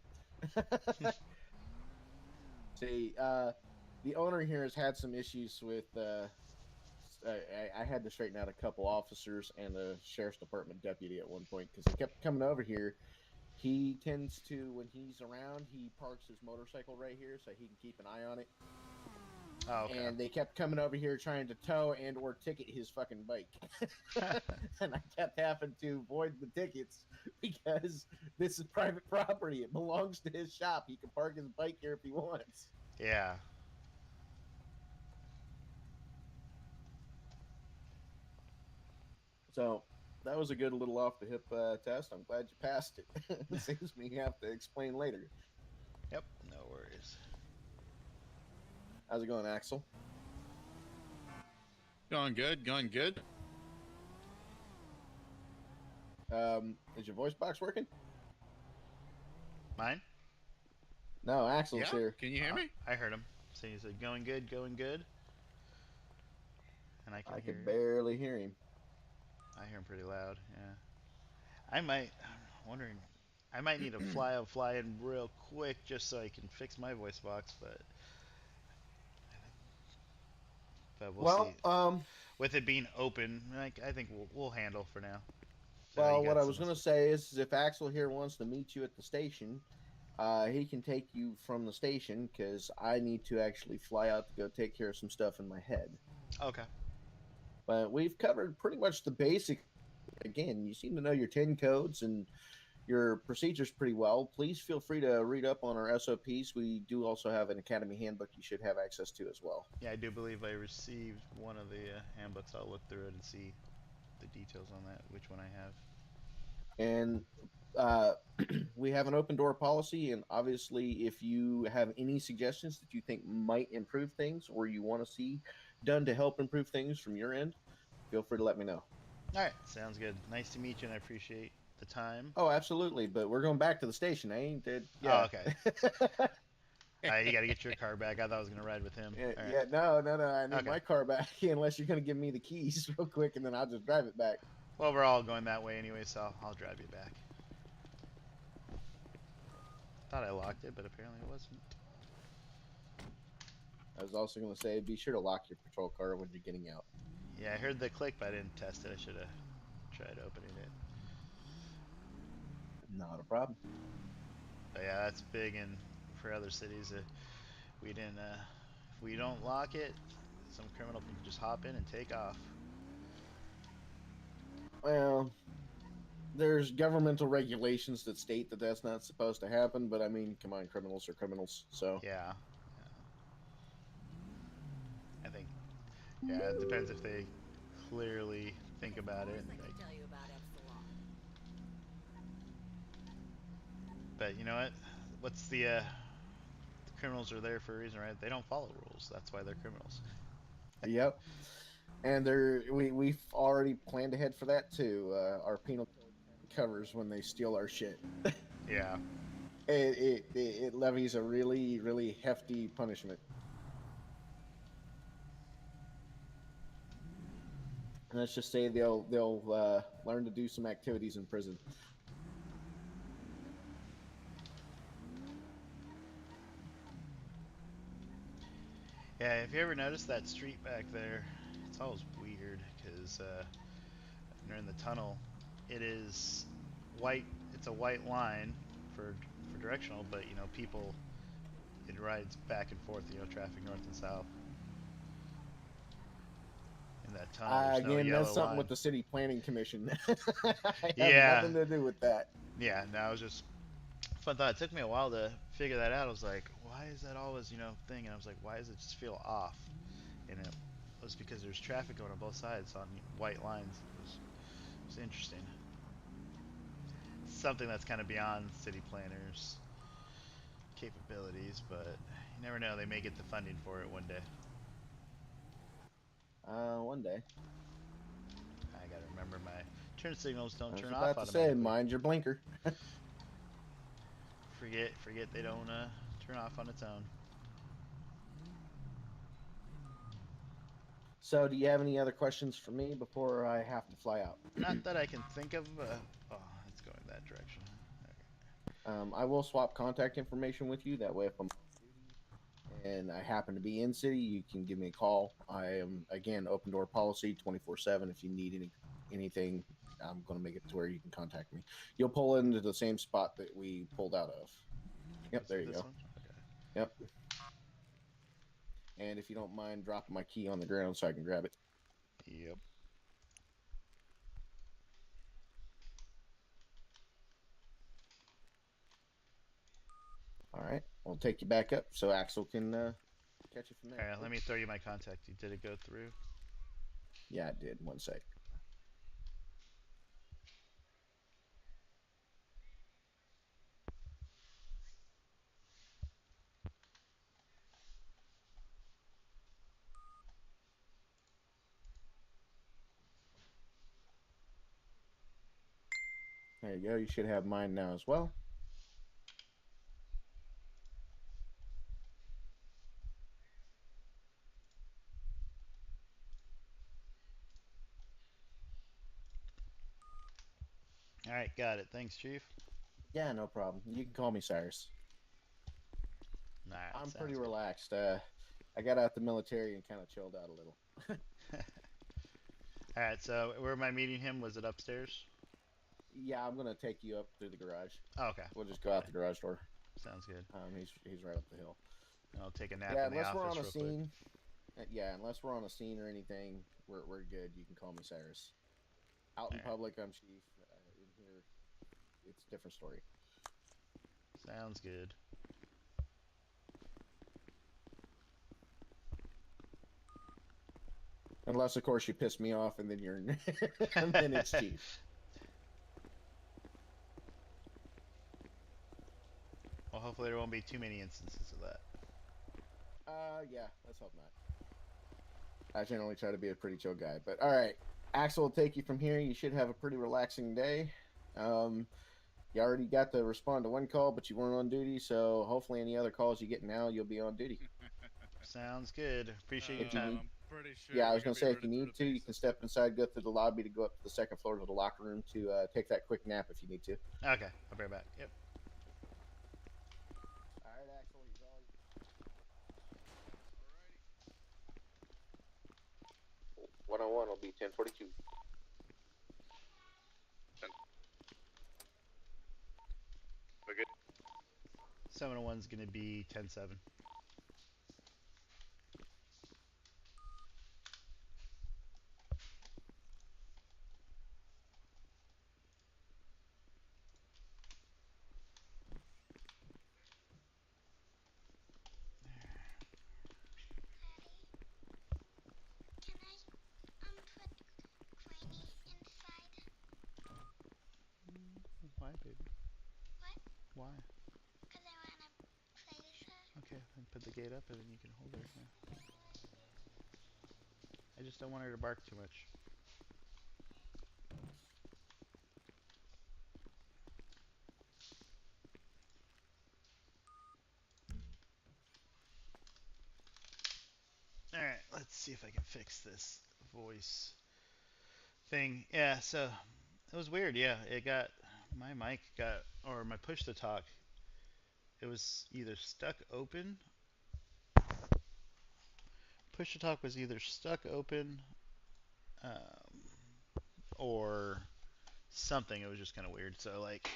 Speaker 6: See, the owner here has had some issues with. I had to straighten out a couple officers and a sheriff's department deputy at one point because he kept coming over here. He tends to, when he's around, he parks his motorcycle right here so he can keep an eye on it.
Speaker 2: Oh, okay.
Speaker 6: And they kept coming over here trying to tow and or ticket his fucking bike. And I kept having to void the tickets because this is private property. It belongs to his shop. He can park his bike here if he wants.
Speaker 2: Yeah.
Speaker 6: So that was a good little off the hip test. I'm glad you passed it. It saves me have to explain later.
Speaker 2: Yep. No worries.
Speaker 6: How's it going, Axel?
Speaker 4: Going good, going good.
Speaker 6: Is your voice box working?
Speaker 2: Mine?
Speaker 6: No, Axel's
Speaker 4: Yeah,
Speaker 6: here.
Speaker 4: can you hear me?
Speaker 2: I heard him. So he said, going good, going good. And I
Speaker 6: I
Speaker 2: hear
Speaker 6: could barely hear him.
Speaker 2: I hear him pretty loud, yeah. I'm wondering, I might need to fly in real quick just so I can fix my voice box, but we'll see. With it being open, I think we'll handle for now.
Speaker 6: Well, what I was going to say is if Axel here wants to meet you at the station, he can take you from the station because I need to actually fly out to go take care of some stuff in my head.
Speaker 2: Okay.
Speaker 6: But we've covered pretty much the basic. Again, you seem to know your 10 codes and your procedures pretty well. Please feel free to read up on our SOPs. We do also have an Academy handbook you should have access to as well.
Speaker 2: Yeah, I do believe I received one of the handbooks. I'll look through it and see the details on that, which one I have.
Speaker 6: And uh, we have an open door policy. And obviously, if you have any suggestions that you think might improve things or you want to see done to help improve things from your end, feel free to let me know.
Speaker 2: All right, sounds good. Nice to meet you, and I appreciate the time.
Speaker 6: Oh, absolutely. But we're going back to the station, eh?
Speaker 2: Oh,
Speaker 6: Yeah.
Speaker 2: okay. You got to get your car back. I thought I was gonna ride with him.
Speaker 6: Yeah,
Speaker 2: All right.
Speaker 6: yeah, no. I need
Speaker 2: Okay.
Speaker 6: my car back unless you're going to give me the keys real quick and then I'll just drive it back.
Speaker 2: Well, we're all going that way anyway, so I'll drive you back. Thought I locked it, but apparently it wasn't.
Speaker 6: I was also going to say, be sure to lock your patrol car when you're getting out.
Speaker 2: Yeah, I heard the click, but I didn't test it. I should have tried opening it.
Speaker 6: Not a problem.
Speaker 2: But yeah, that's big, and for other cities, we didn't. If we don't lock it, some criminal can just hop in and take off.
Speaker 6: Well, there's governmental regulations that state that that's not supposed to happen, but I mean, come on, criminals are criminals, so.
Speaker 2: Yeah. I think. Yeah, it depends if they clearly think about it.
Speaker 7: Like
Speaker 2: Like,
Speaker 7: to tell you about Epsilon.
Speaker 2: but you know what? What's the criminals are there for a reason, right? They don't follow rules. That's why they're criminals.
Speaker 6: Yep. And we've already planned ahead for that too. Our penal code covers when they steal our shit.
Speaker 2: Yeah.
Speaker 6: It levies a really, really hefty punishment. And let's just say they'll learn to do some activities in prison.
Speaker 2: Yeah, if you ever noticed that street back there, it's always weird because during the tunnel, it is white. It's a white line for directional, but you know people, it rides back and forth. You know, traffic north and south. In that tunnel, there's no
Speaker 6: Again,
Speaker 2: yellow
Speaker 6: that's something
Speaker 2: line.
Speaker 6: with the city planning commission. I
Speaker 2: Yeah.
Speaker 6: have nothing to do with that.
Speaker 2: Yeah, no, it was just fun thought. It took me a while to figure that out. I was like, why is that always, thing? And I was like, why does it just feel off? And it was because there's traffic going on both sides on white lines. It was interesting. Something that's kind of beyond city planners' capabilities, but you never know. They may get the funding for it one day.
Speaker 6: One day.
Speaker 2: I gotta remember my turn signals don't
Speaker 6: I was
Speaker 2: turn
Speaker 6: about
Speaker 2: off
Speaker 6: to say,
Speaker 2: automatically.
Speaker 6: mind your blinker.
Speaker 2: Forget they don't turn off on its own.
Speaker 6: So, do you have any other questions for me before I have to fly out?
Speaker 2: Not that I can think of. Oh, it's going that direction.
Speaker 6: I will swap contact information with you. That way, if I'm and I happen to be in city, you can give me a call. I am again open door policy 24/7. If you need anything, I'm going to make it to where you can contact me. You'll pull into the same spot that we pulled out of. Yep, there you
Speaker 2: This
Speaker 6: go.
Speaker 2: one? Okay.
Speaker 6: Yep. And if you don't mind dropping my key on the ground so I can grab it.
Speaker 2: Yep.
Speaker 6: All right, I'll take you back up so Axel can catch you from there.
Speaker 2: All right, let me throw you my contact. Did it go through?
Speaker 6: Yeah, I did. One sec. There you go. You should have mine now as well.
Speaker 2: All right, got it. Thanks, Chief.
Speaker 6: Yeah, no problem. You can call me Cyrus.
Speaker 2: All right,
Speaker 6: I'm
Speaker 2: sounds
Speaker 6: pretty
Speaker 2: good.
Speaker 6: relaxed. I got out the military and kind of chilled out a little.
Speaker 2: All right, so where am I meeting him? Was it upstairs?
Speaker 6: Yeah, I'm gonna take you up through the garage.
Speaker 2: Oh, okay.
Speaker 6: We'll just go out the garage door.
Speaker 2: Sounds good.
Speaker 6: He's right up the hill.
Speaker 2: I'll take a nap
Speaker 6: Yeah,
Speaker 2: in the
Speaker 6: unless we're on
Speaker 2: office
Speaker 6: a
Speaker 2: real quick.
Speaker 6: scene. Yeah, unless we're on a scene or anything, we're good. You can call me Cyrus. Out in
Speaker 2: Alright.
Speaker 6: public, I'm Chief. In here, it's a different story.
Speaker 2: Sounds good.
Speaker 6: Unless, of course, you piss me off, and then you're, and then it's chief.
Speaker 2: Well, hopefully there won't be too many instances of that.
Speaker 6: Yeah, let's hope not. I generally try to be a pretty chill guy, but all right, Axel will take you from here. You should have a pretty relaxing day. You already got to respond to one call, but you weren't on duty, so hopefully any other calls you get now, you'll be on duty.
Speaker 2: Sounds good. Appreciate your time.
Speaker 4: I'm pretty sure.
Speaker 6: Yeah, I
Speaker 4: we're
Speaker 6: was
Speaker 4: gonna
Speaker 6: gonna
Speaker 4: be
Speaker 6: say if
Speaker 4: running
Speaker 6: you
Speaker 4: through
Speaker 6: need
Speaker 4: the
Speaker 6: to, you can
Speaker 4: bases.
Speaker 6: step inside, go through the lobby to go up to the second floor to the locker room to take that quick nap if you need to.
Speaker 2: Okay, I'll be right back. Yep.
Speaker 6: All right, Axel, he's all.
Speaker 8: 101 will be 1042.
Speaker 5: We're good.
Speaker 2: 701's gonna be 10-7.
Speaker 9: Can I put Queenie inside?
Speaker 2: Why, baby?
Speaker 9: What?
Speaker 2: Why?
Speaker 9: Because I want to play with her.
Speaker 2: Okay, then put the gate up and then you can hold her. Yeah. I just don't want her to bark too much. Alright, let's see if I can fix this voice thing. Yeah, so it was weird. Yeah, it got my mic got or my push to talk. It was either stuck open. Push to talk was either stuck open, or something. It was just kind of weird. So like,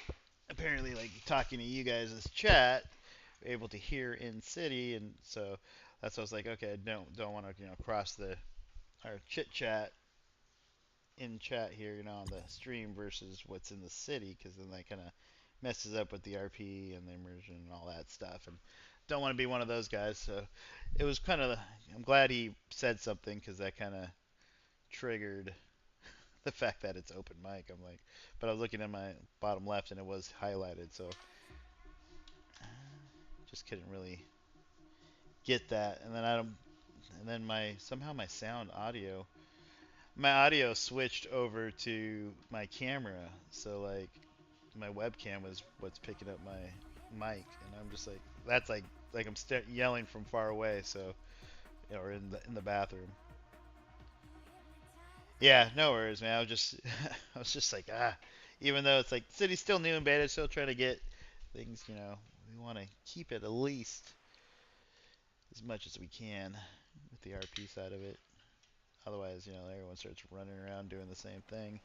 Speaker 2: apparently, like talking to you guys as chat, able to hear in city, and so that's why I was like, okay, don't want to cross the our chit chat in chat here, on the stream versus what's in the city, because then that kind of messes up with the RP and the immersion and all that stuff, and don't want to be one of those guys. So it was kind of, I'm glad he said something because that kind of triggered the fact that it's open mic. I'm like, but I was looking at my bottom left and it was highlighted, so just couldn't really get that. And then my somehow my audio switched over to my camera, so like my webcam was what's picking up my mic, and I'm just like, that's like I'm yelling from far away, so or in the bathroom. Yeah, no worries, man. I was just I was just like, even though it's like city's still new and beta, still trying to get things, we want to keep it at least as much as we can with the RP side of it. Otherwise, everyone starts running around doing the same thing.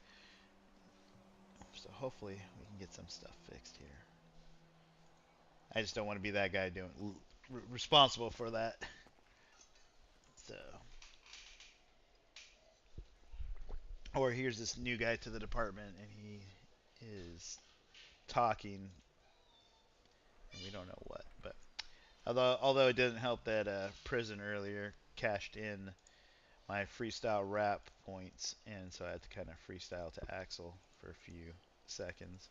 Speaker 2: So hopefully we can get some stuff fixed here. I just don't want to be that guy responsible for that. So, or here's this new guy to the department and he is talking and we don't know what. But although it didn't help that Prison earlier cashed in my freestyle rap points, and so I had to kind of freestyle to Axel for a few seconds.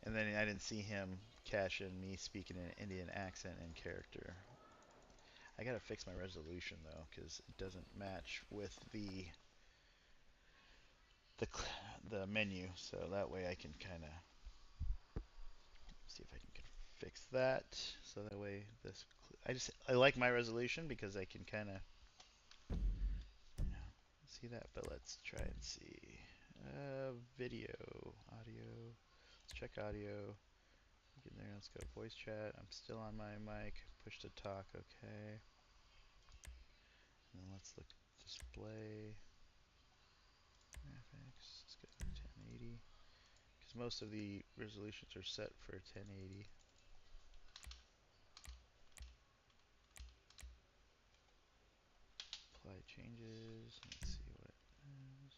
Speaker 2: And then I didn't see him cash in me speaking in an Indian accent and character. I gotta fix my resolution though, because it doesn't match with the menu. So that way I can kind of see if I can fix that. So that way I like my resolution because I can kind of see that. But let's try and see video, audio. Let's check audio. Get in there. Let's go voice chat. I'm still on my mic. Push to talk. Okay. And then let's look display graphics. Let's go to 1080 because most of the resolutions are set for 1080. Apply changes. Let's see what it is.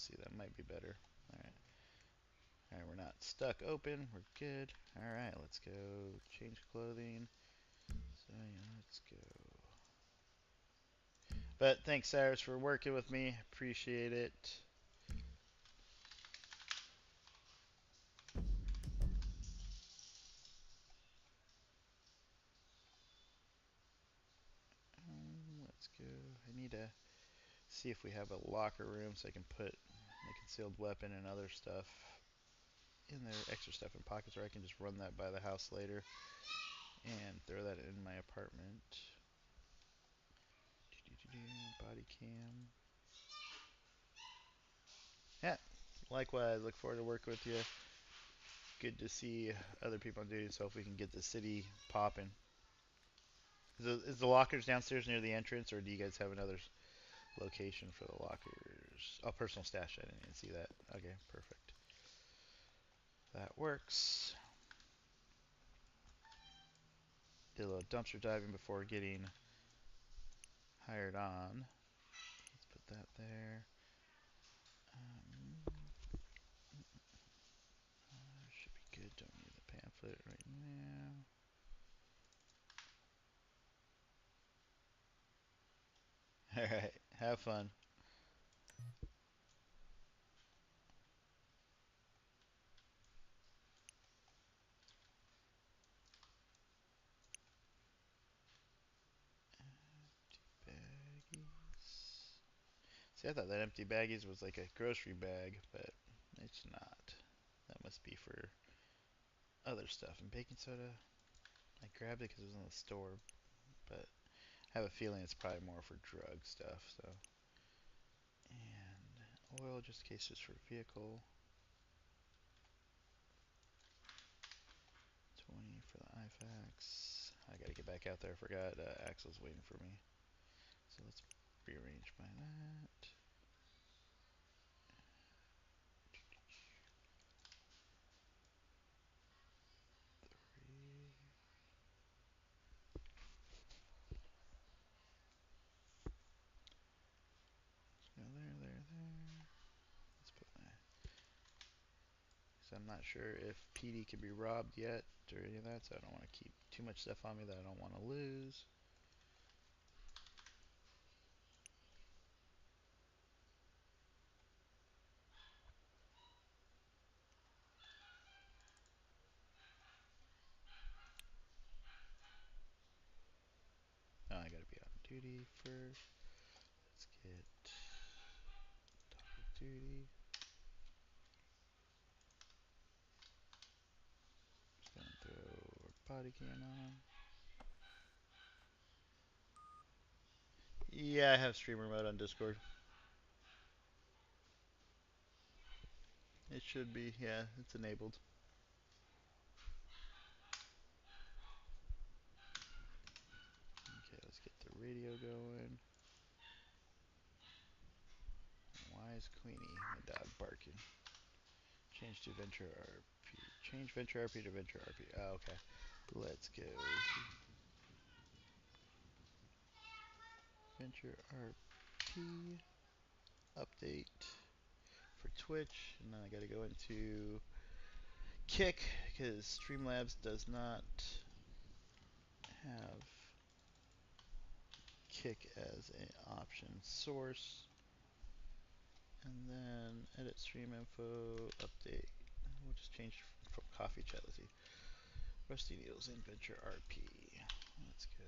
Speaker 2: see, that might be better. Alright. Alright, we're not stuck open. We're good. Alright, let's go change clothing. So, yeah, let's go. But thanks, Cyrus, for working with me. Appreciate it. Let's go. I need to see if we have a locker room so I can put my concealed weapon and other stuff in there, extra stuff in pockets, or I can just run that by the house later and throw that in my apartment. Body cam. Yeah, likewise. Look forward to working with you. Good to see other people on duty, so if we can get the city popping. Is the lockers downstairs near the entrance, or do you guys have another location for the lockers? Oh, personal stash. I didn't even see that. Okay, perfect. That works. Did a little dumpster diving before getting hired on. Let's put that there. Should be good. Don't need the pamphlet right now. Alright, have fun. Baggies. See, I thought that empty baggies was like a grocery bag, but it's not. That must be for other stuff. And baking soda, I grabbed it because it was in the store, but I have a feeling it's probably more for drug stuff. So, and oil just in case it's for vehicle. 20 for the IFAX. I gotta get back out there. I forgot Axel's waiting for me. So let's rearrange by that. Three. Let's go there. Let's put my. So I'm not sure if PD can be robbed yet or any of that, so I don't want to keep too much stuff on me that I don't want to lose. Oh, I gotta be on duty first. Let's get top of duty. Just gonna throw our body cam on. Yeah, I have streamer mode on Discord. It should be, yeah, it's enabled. Okay, let's get the radio going. Why is Queenie, my dog, barking? Change to VentureRP. Change VentureRP to VentureRP. Oh, okay. Let's go. VentureRP. Update for Twitch. And then I gotta go into Kick because Streamlabs does not have Kick as an option source. And then edit stream info, update. We'll just change from coffee chat. Let's see. Rusty Needles in VentureRP. Let's go.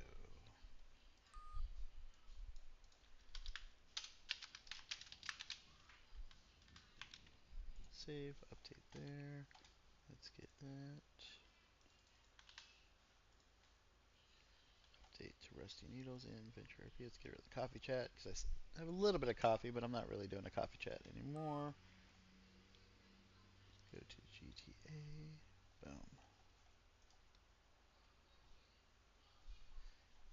Speaker 2: Save, update there. Let's get that. Update to Rusty Needles in VentureRP. Let's get rid of the coffee chat because I have a little bit of coffee, but I'm not really doing a coffee chat anymore. Go to GTA. Boom.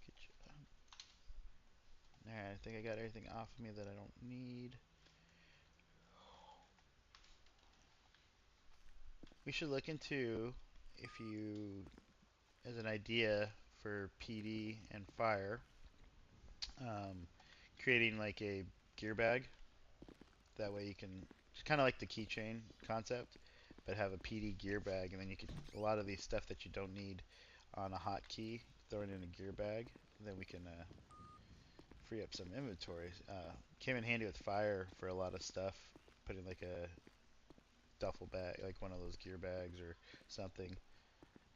Speaker 2: Good job. Alright, I think I got everything off of me that I don't need. We should look into if you, as an idea for PD and fire, creating like a gear bag That way you can, it's kind of like the keychain concept, but have a PD gear bag, and then you can, a lot of these stuff that you don't need on a hotkey, throw it in a gear bag, and then we can free up some inventory. Came in handy with fire for a lot of stuff. Put in like a duffel bag, like one of those gear bags or something.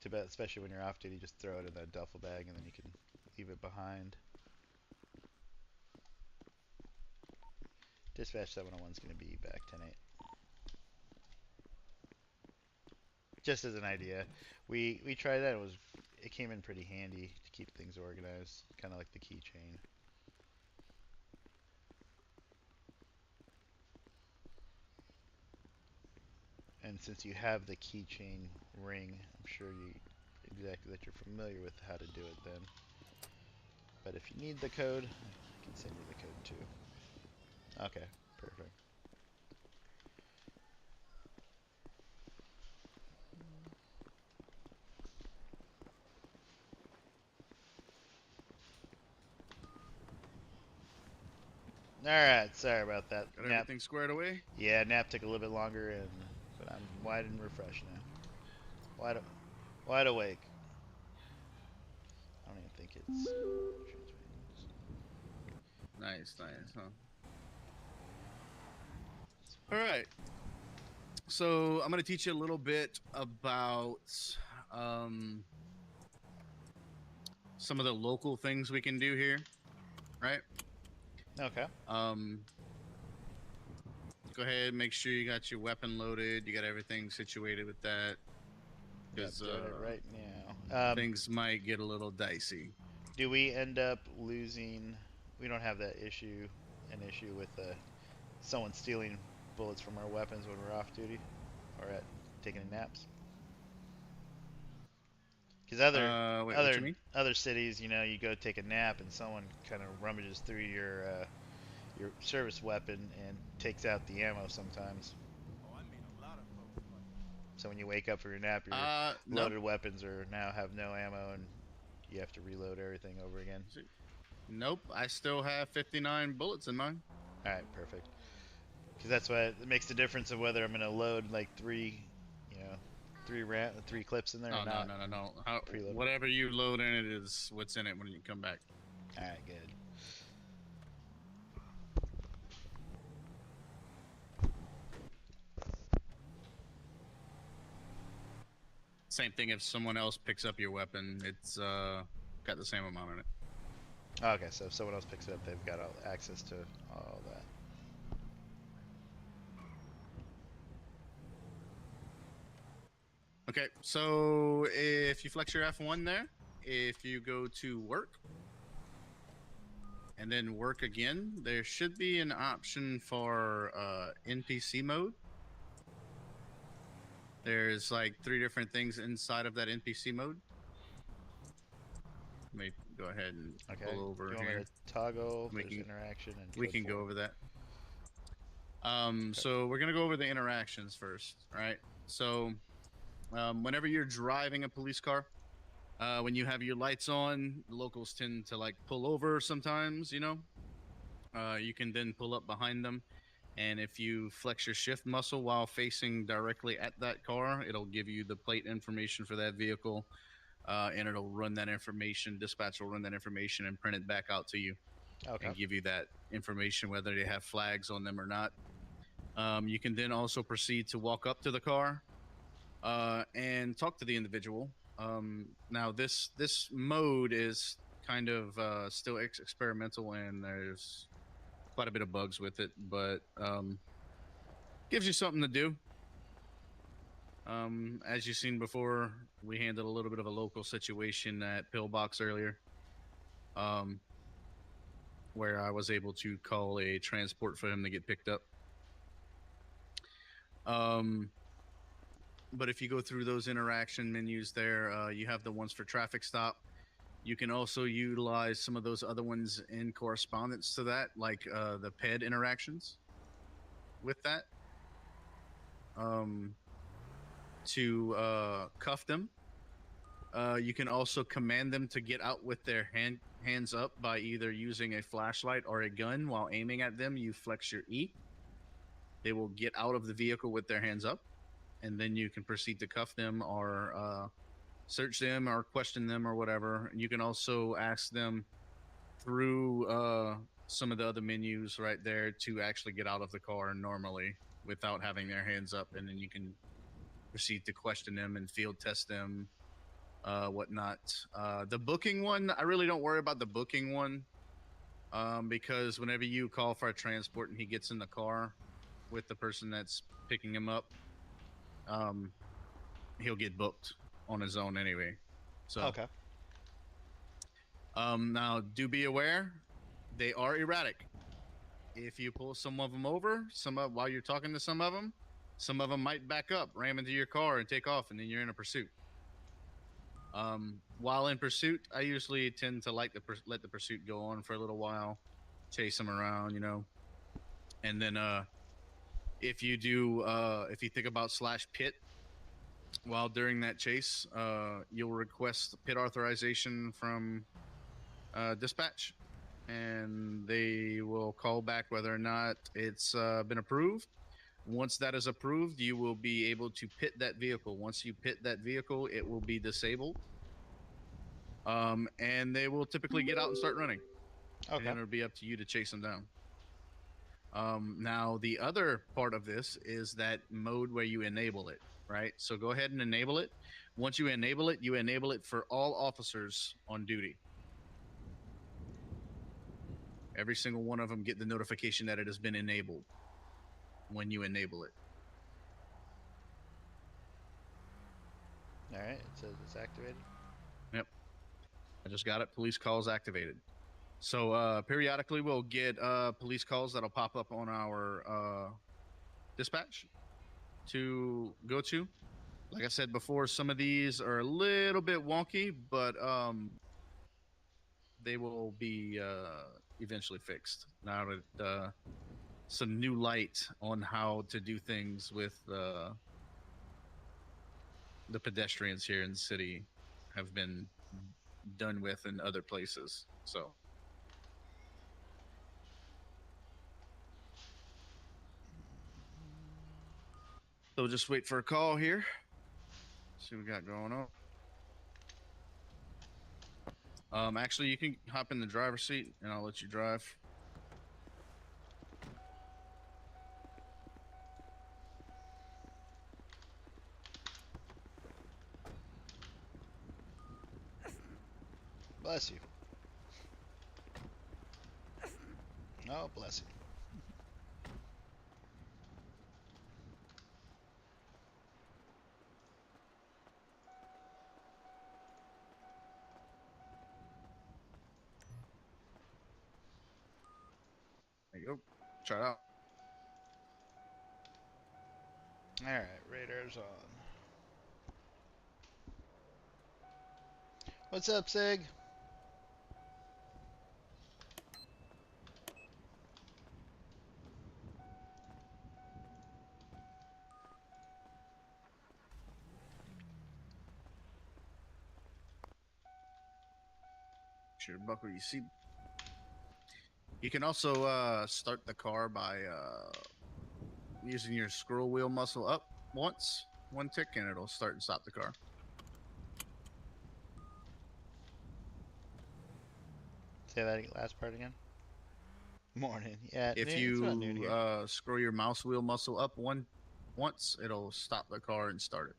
Speaker 2: To bet, especially when you're off duty, just throw it in that duffel bag, and then you can leave it behind. Dispatch 701 is going to be back 10-8. Just as an idea, we tried that. It came in pretty handy to keep things organized, kind of like the keychain. And since you have the keychain ring, I'm sure exactly that you're familiar with how to do it then. But if you need the code, I can send you the code too. Okay, perfect. Alright, sorry about that.
Speaker 4: Got
Speaker 2: Nap.
Speaker 4: everything squared away?
Speaker 2: Yeah, nap took a little bit longer, but I'm wide and refreshed now. Wide awake. I don't even think it's...
Speaker 4: Nice, huh? All right. So I'm going to teach you a little bit about some of the local things we can do here, right?
Speaker 2: Okay.
Speaker 4: Go ahead, make sure you got your weapon loaded. You got everything situated with that. Because
Speaker 2: right now.
Speaker 4: things might get a little dicey.
Speaker 2: Do we end up losing? We don't have that issue. An issue with someone stealing bullets from our weapons when we're off duty or at taking naps. Because other cities, you know, you go take a nap and someone kind of rummages through your service weapon and takes out the ammo sometimes. So when you wake up from your nap, your loaded weapons now have no ammo, and you have to reload everything over again.
Speaker 4: Nope, I still have 59 bullets in mine.
Speaker 2: All right, perfect. Because that's what it makes the difference of whether I'm gonna load like three clips in there or not.
Speaker 4: No. Whatever you load in it is what's in it when you come back.
Speaker 2: All right, good.
Speaker 4: Same thing if someone else picks up your weapon, it's got the same amount in it.
Speaker 2: Okay, so if someone else picks it up, they've got access to all that.
Speaker 4: Okay, so if you flex your F1 there, if you go to work, and then work again, there should be an option for NPC mode. There's like 3 different things inside of that NPC mode. Let me go ahead and pull over
Speaker 2: you want
Speaker 4: here.
Speaker 2: Me to toggle interaction and
Speaker 4: we can go over that. So we're gonna go over the interactions first, right? So whenever you're driving a police car, when you have your lights on, the locals tend to like pull over sometimes, you know. You can then pull up behind them, and if you flex your shift muscle while facing directly at that car, it'll give you the plate information for that vehicle, and it'll run that information. Dispatch will run that information and print it back out to you, and give you that information whether they have flags on them or not. You can then also proceed to walk up to the car and talk to the individual. Now this mode is kind of still experimental, and there's quite a bit of bugs with it, but gives you something to do. As you've seen before, we handled a little bit of a local situation at Pillbox earlier, where I was able to call a transport for him to get picked up. But if you go through those interaction menus there, you have the ones for traffic stop. You can also utilize some of those other ones in correspondence to that, like the PED interactions with that, to cuff them. You can also command them to get out with their hands up by either using a flashlight or a gun. While aiming at them, you flex your E. they will get out of the vehicle with their hands up, and then you can proceed to cuff them or search them or question them or whatever. And you can also ask them through some of the other menus right there to actually get out of the car normally without having their hands up, and then you can proceed to question them and field test them, whatnot. The booking one, I really don't worry about the booking one, because whenever you call for a transport and he gets in the car with the person that's picking him up, he'll get booked on his own anyway. So
Speaker 2: Okay.
Speaker 4: now do be aware, they are erratic. If you pull some of them over, while you're talking to some of them might back up, ram into your car, and take off, and then you're in a pursuit. While in pursuit, I usually tend to let the pursuit go on for a little while, chase them around, you know, and then if you think about /pit while during that chase, you'll request pit authorization from dispatch, and they will call back whether or not it's been approved. Once that is approved, you will be able to pit that vehicle. Once you pit that vehicle, it will be disabled, and they will typically get out and start running.
Speaker 2: Okay.
Speaker 4: And then it'll be up to you to chase them down. Now, the other part of this is that mode where you enable it, right? So go ahead and enable it. Once you enable it for all officers on duty. Every single one of them get the notification that it has been enabled when you enable it.
Speaker 2: All right. It says it's activated.
Speaker 4: Yep. I just got it. Police calls activated. So periodically we'll get police calls that'll pop up on our dispatch to go to. Like I said before, some of these are a little bit wonky, but they will be eventually fixed. Now that some new light on how to do things with the pedestrians here in the city have been done with in other places. So just wait for a call here. See what we got going on. Actually, you can hop in the driver's seat, and I'll let you drive.
Speaker 2: Bless you. Oh, bless you.
Speaker 4: There you go. Try it out.
Speaker 2: All right, radar's on. What's up, Sig?
Speaker 4: Sure, buckle your seat. You can also start the car by using your scroll wheel muscle up once, one tick, and it'll start and stop the car.
Speaker 2: Say that last part again. Morning. Yeah.
Speaker 4: If
Speaker 2: it's about noon
Speaker 4: you
Speaker 2: here.
Speaker 4: scroll your mouse wheel muscle up once, it'll stop the car and start it.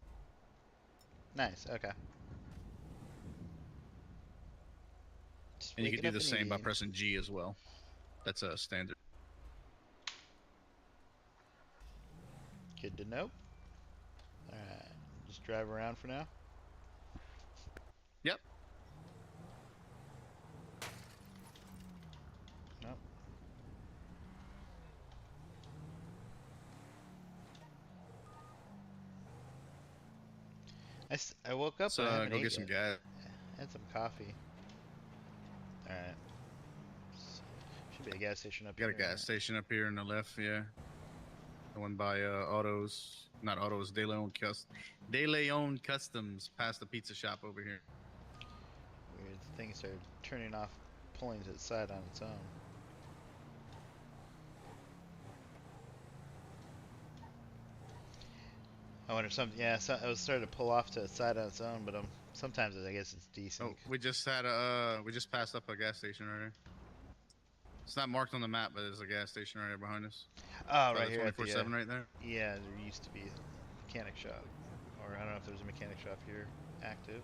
Speaker 2: Nice. Okay. Just
Speaker 4: And you can
Speaker 2: waking
Speaker 4: do
Speaker 2: up
Speaker 4: the
Speaker 2: and
Speaker 4: same by
Speaker 2: eating.
Speaker 4: pressing G as well. That's a standard.
Speaker 2: Good to know. All right. Just drive around for now.
Speaker 4: Yep.
Speaker 2: Nope. I woke up
Speaker 4: So
Speaker 2: and I haven't
Speaker 4: go
Speaker 2: ate
Speaker 4: get some
Speaker 2: yet.
Speaker 4: gas.
Speaker 2: I had some coffee. All right. Should be a gas station up
Speaker 4: Got
Speaker 2: here.
Speaker 4: a gas station up here on the left, yeah. The one by not Autos, De Leon Customs, past the pizza shop over here.
Speaker 2: Weird. The thing started turning off, pulling to the side on its own. I wonder if I was starting to pull off to the side on its own, but sometimes I guess it's desync.
Speaker 4: Oh, we just passed up a gas station right here. It's not marked on the map, but there's a gas station right here behind us.
Speaker 2: Oh,
Speaker 4: By
Speaker 2: right
Speaker 4: the
Speaker 2: here at the
Speaker 4: 24/7 right there.
Speaker 2: yeah, there used to be a mechanic shop, or I don't know if there's a mechanic shop here active.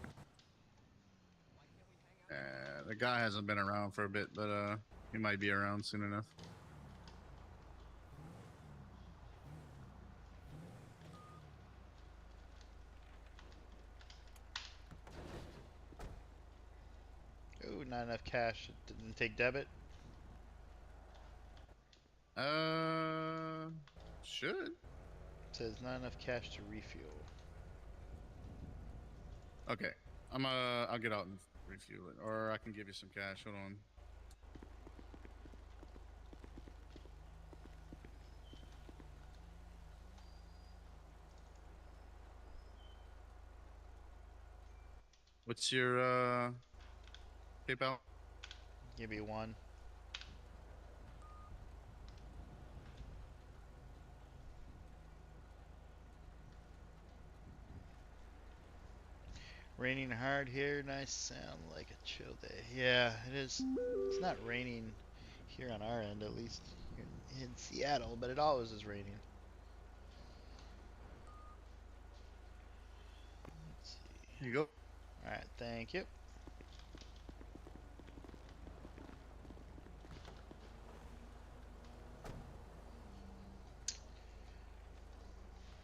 Speaker 4: The guy hasn't been around for a bit, but he might be around soon enough.
Speaker 2: Ooh, not enough cash. It didn't take debit.
Speaker 4: Should.
Speaker 2: It says not enough cash to refuel.
Speaker 4: Okay, I'll get out and refuel it, or I can give you some cash. Hold on. What's your PayPal?
Speaker 2: Give me one. Raining hard here. Nice sound like a chill day. Yeah, it is. It's not raining here on our end, at least here in Seattle, but it always is raining. Let's see.
Speaker 4: Here you go.
Speaker 2: All right, thank you.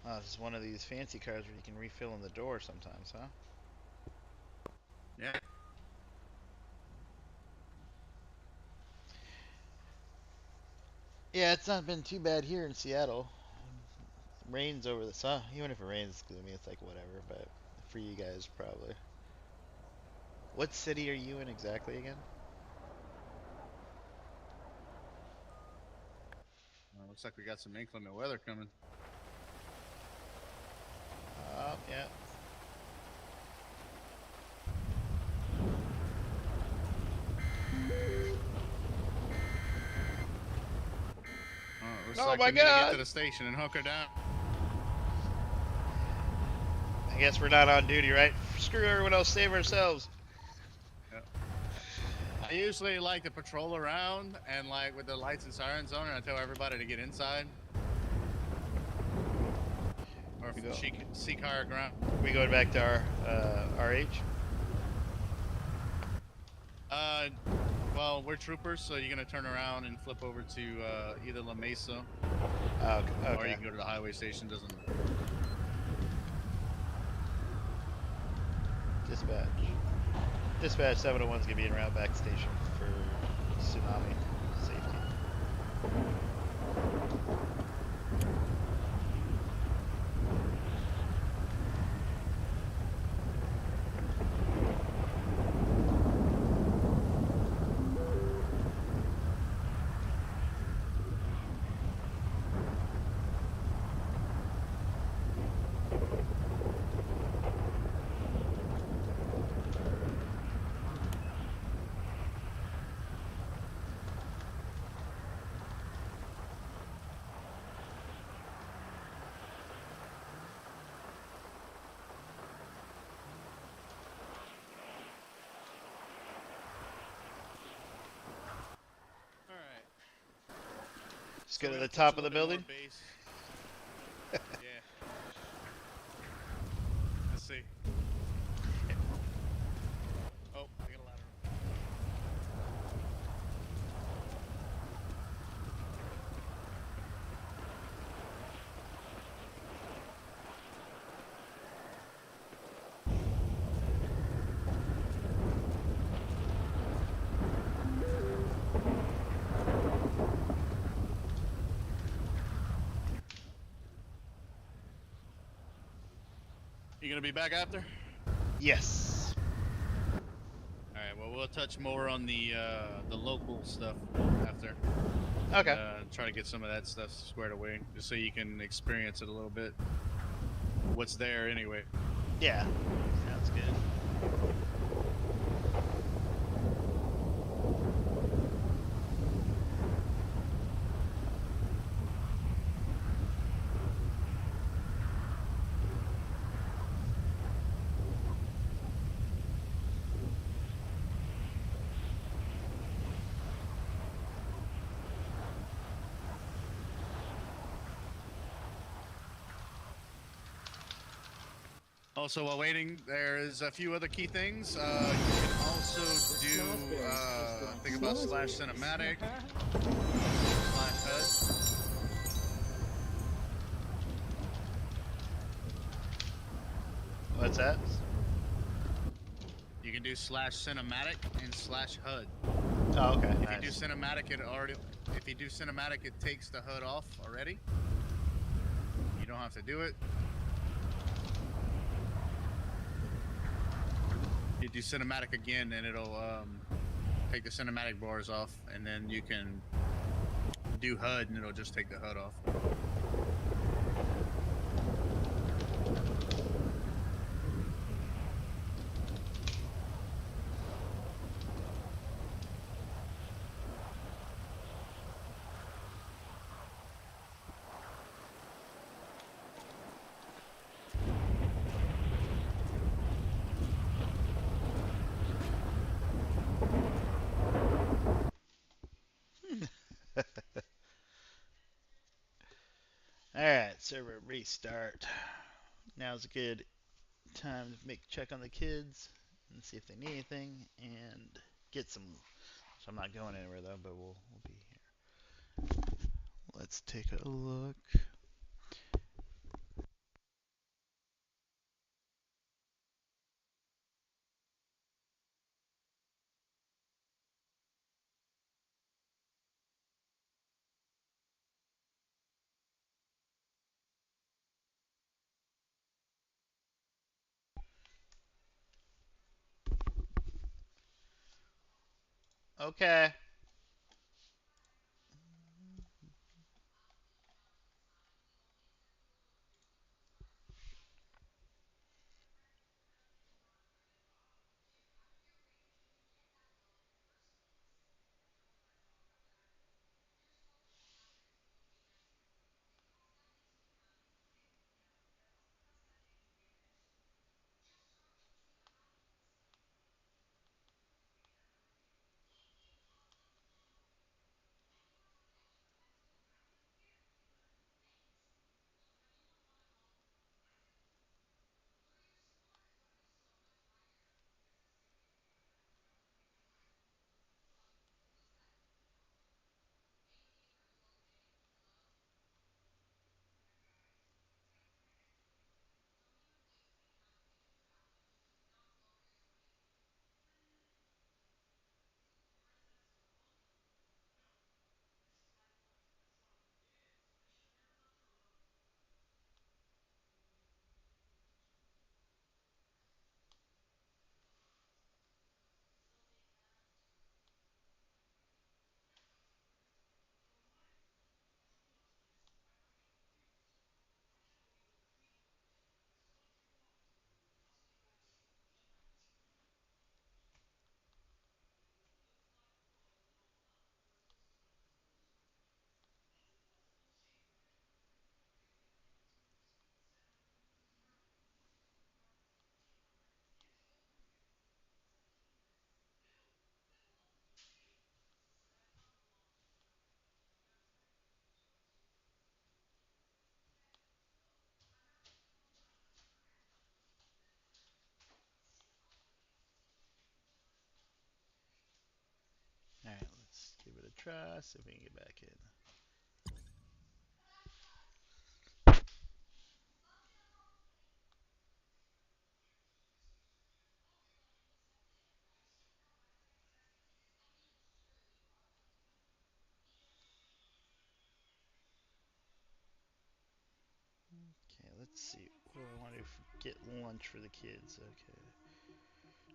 Speaker 2: Oh, this is one of these fancy cars where you can refill in the door sometimes, huh?
Speaker 4: Yeah.
Speaker 2: Yeah, it's not been too bad here in Seattle. It rains over the sun. Even if it rains, I mean, it's like whatever, but for you guys, probably. What city are you in exactly again?
Speaker 4: Looks like we got some inclement weather coming.
Speaker 2: Yeah.
Speaker 4: Looks
Speaker 2: Oh
Speaker 4: like
Speaker 2: my
Speaker 4: we need to get
Speaker 2: God.
Speaker 4: to the station and hunker down.
Speaker 2: I guess we're not on duty, right? Screw everyone else, save ourselves.
Speaker 4: Yep. I usually like to patrol around and like with the lights and sirens on, and I tell everybody to get inside. Or
Speaker 2: We go.
Speaker 4: seek higher ground.
Speaker 2: We going back to our RH?
Speaker 4: Well, we're troopers, so you're gonna turn around and flip over to either La Mesa,
Speaker 2: Okay.
Speaker 4: or you can go to the highway station. Doesn't.
Speaker 2: Dispatch. Dispatch 701's gonna be en route back station for tsunami safety. Just go to the top of the building.
Speaker 4: Yeah. Let's see. Oh, I got a ladder. You gonna be back after?
Speaker 2: Yes.
Speaker 4: All right. Well, we'll touch more on the local stuff after.
Speaker 2: Okay.
Speaker 4: Try to get some of that stuff squared away, just so you can experience it a little bit. What's there anyway?
Speaker 2: Yeah. Sounds good.
Speaker 4: Also, while waiting, there is a few other key things. You can also do think about slash cinematic, slash HUD.
Speaker 2: What's that?
Speaker 4: You can do slash cinematic and slash HUD.
Speaker 2: Oh, okay.
Speaker 4: If
Speaker 2: Nice.
Speaker 4: you do cinematic, if you do cinematic, it takes the HUD off already. You don't have to do it. You do cinematic again, and it'll take the cinematic bars off, and then you can do HUD, and it'll just take the HUD off.
Speaker 2: Alright, server restart. Now's a good time to check on the kids and see if they need anything and get some. So I'm not going anywhere though, but we'll be here. Let's take a look. Okay. Alright, let's give it a try, see if we can get back in. Okay, let's see. What do I want to do? Get lunch for the kids. Okay.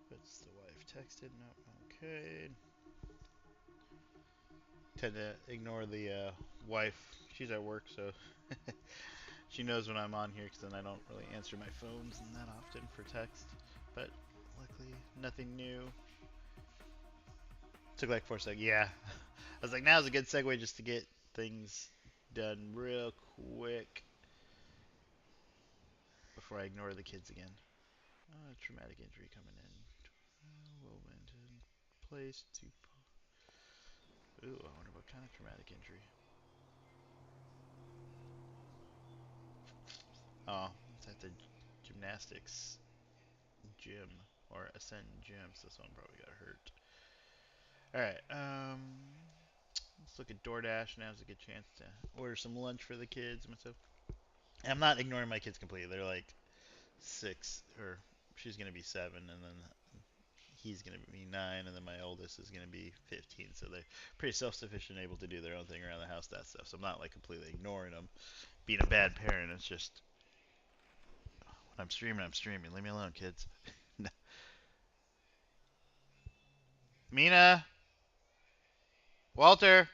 Speaker 2: What's the wife texted? No. Okay. Tend to ignore the wife. She's at work, so she knows when I'm on here, because then I don't really answer my phones that often for text. But luckily, nothing new. Took like 4 seconds. Yeah. I was like, now's a good segue just to get things done real quick before I ignore the kids again. Traumatic injury coming in. Went in place to. Ooh, I wonder what kind of traumatic injury. Oh, it's at the gymnastics gym or Ascend Gym. So this one probably got hurt. All right. Let's look at DoorDash. Now's a good chance to order some lunch for the kids and myself. And I'm not ignoring my kids completely. They're like 6, or she's gonna be 7, and then he's gonna be 9, and then my oldest is gonna be 15. So they're pretty self-sufficient, able to do their own thing around the house, that stuff. So I'm not like completely ignoring them, being a bad parent. It's just when I'm streaming, I'm streaming. Leave me alone, kids. Mina, Walter,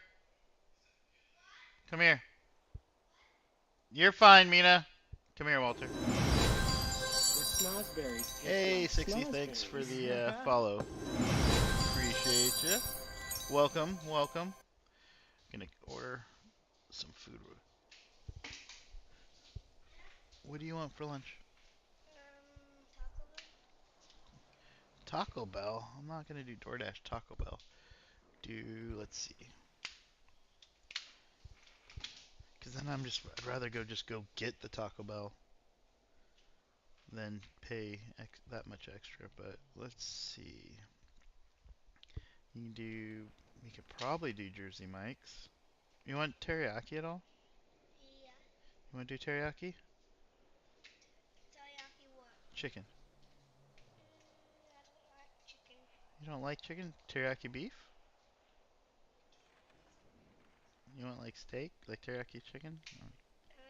Speaker 2: come here. You're fine, Mina. Come here, Walter.
Speaker 3: The snozberries taste
Speaker 2: Hey,
Speaker 3: like
Speaker 2: 60, thanks for the
Speaker 3: snozberries.
Speaker 2: follow. Appreciate you. Welcome, welcome. Gonna order some food. What do you want for lunch?
Speaker 9: Taco Bell.
Speaker 2: Taco Bell? I'm not gonna do DoorDash Taco Bell. Let's see. Cause then I'd rather just go get the Taco Bell than pay that much extra. But let's see. You could probably do Jersey Mike's. You want teriyaki at all?
Speaker 9: Yeah.
Speaker 2: You want to do teriyaki?
Speaker 9: Teriyaki what?
Speaker 2: Chicken.
Speaker 9: I don't like chicken.
Speaker 2: You don't like chicken? Teriyaki beef? You want like steak? Like teriyaki chicken?
Speaker 9: I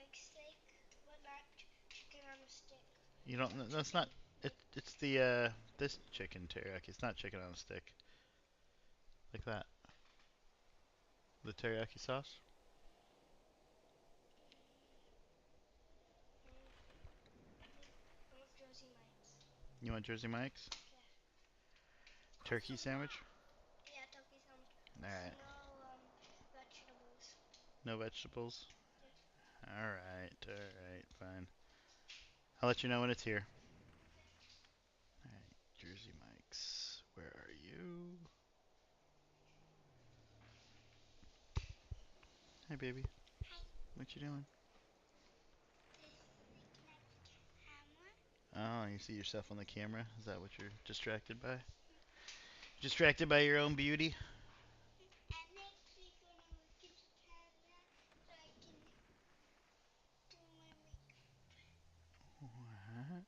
Speaker 9: like steak, but not chicken on a stick.
Speaker 2: You don't.
Speaker 9: Like
Speaker 2: That's
Speaker 9: chicken.
Speaker 2: not. It's the this chicken teriyaki. It's not chicken on a stick. Like that. The teriyaki sauce.
Speaker 9: I want Jersey Mike's.
Speaker 2: You want Jersey Mike's?
Speaker 9: Yeah.
Speaker 2: Turkey sandwich?
Speaker 9: Yeah, turkey sandwich.
Speaker 2: Alright.
Speaker 9: No vegetables.
Speaker 2: No vegetables?
Speaker 9: Yeah.
Speaker 2: Alright, fine. I'll let you know when it's here. Alright, Jersey Mike's. Where are you? Hey, baby.
Speaker 9: Hi.
Speaker 2: What you doing?
Speaker 9: Just looking at the camera.
Speaker 2: Oh, you see yourself on the camera? Is that what you're distracted by? Distracted by your own beauty?
Speaker 9: I'm actually gonna look at the camera so I can do my makeup.
Speaker 2: What?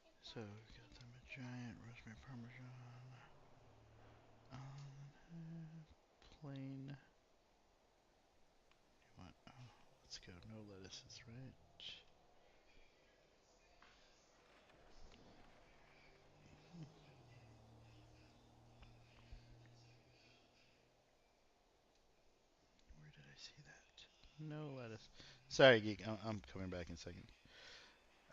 Speaker 9: If
Speaker 2: So,
Speaker 9: I'm
Speaker 2: we got
Speaker 9: gonna
Speaker 2: them a
Speaker 9: put on
Speaker 2: giant rosemary parmesan. Plain. What? Oh, let's go. No lettuces, right? Where did I see that? No lettuce. Sorry, geek. I'm coming back in a second.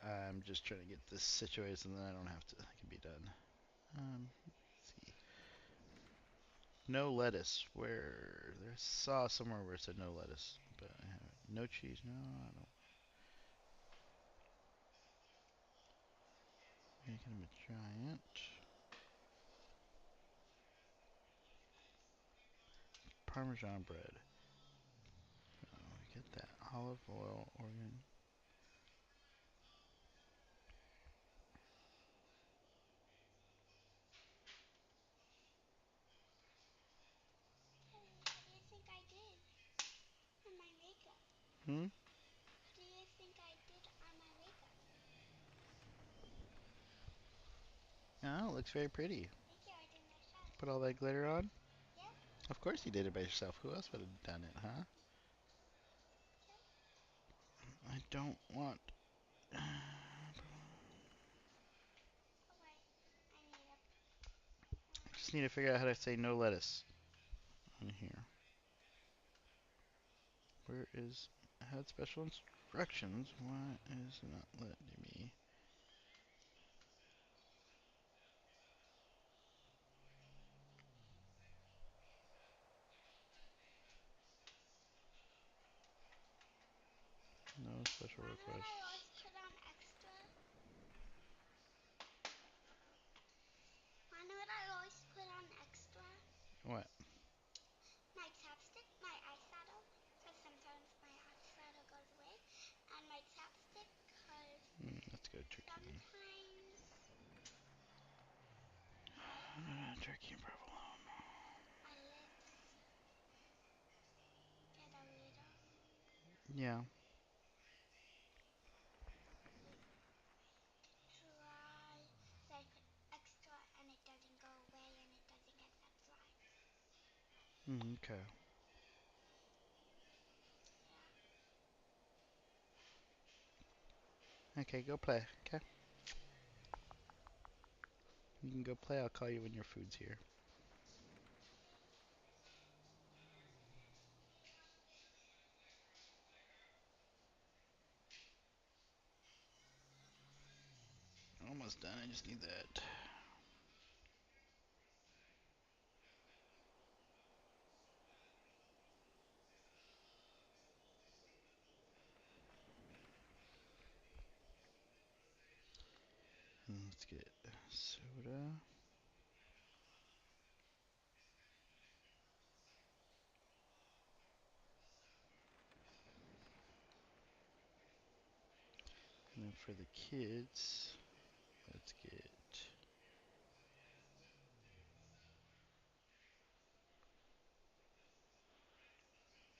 Speaker 2: I'm just trying to get this situated and then I don't have to. I can be done. Let's see. No lettuce. Where? There's saw somewhere where it said no lettuce, but I haven't. No cheese. No, I don't. Making him a giant. Parmesan bread. Oh, get that. Olive oil, organ.
Speaker 9: What do you think I did on my makeup?
Speaker 2: Hmm?
Speaker 9: What do you think I did on my makeup?
Speaker 2: Oh, it looks very pretty.
Speaker 9: Thank you, I did myself.
Speaker 2: Put all that glitter on?
Speaker 9: Yep.
Speaker 2: Of course you did it by yourself. Who else would have done it, huh?
Speaker 9: Yep.
Speaker 2: I don't want. I
Speaker 9: Oh wait, I need a.
Speaker 2: just need to figure out how to say no lettuce on here. Where is. I had special instructions. Why is it not letting me? No special
Speaker 9: Why would I
Speaker 2: requests.
Speaker 9: always put on extra? Why would I always put on extra?
Speaker 2: What?
Speaker 9: My chapstick, my eyeshadow, because sometimes my eyeshadow goes away, and my chapstick, because
Speaker 2: turkey and provolone.
Speaker 9: let's get a little.
Speaker 2: Yeah.
Speaker 9: Try like extra and it doesn't go away and it doesn't get that slime.
Speaker 2: Okay.
Speaker 9: Yeah.
Speaker 2: Okay, go play. Okay. You can go play. I'll call you when your food's here. Almost done. I just need that. Let's get soda. And then for the kids, let's get.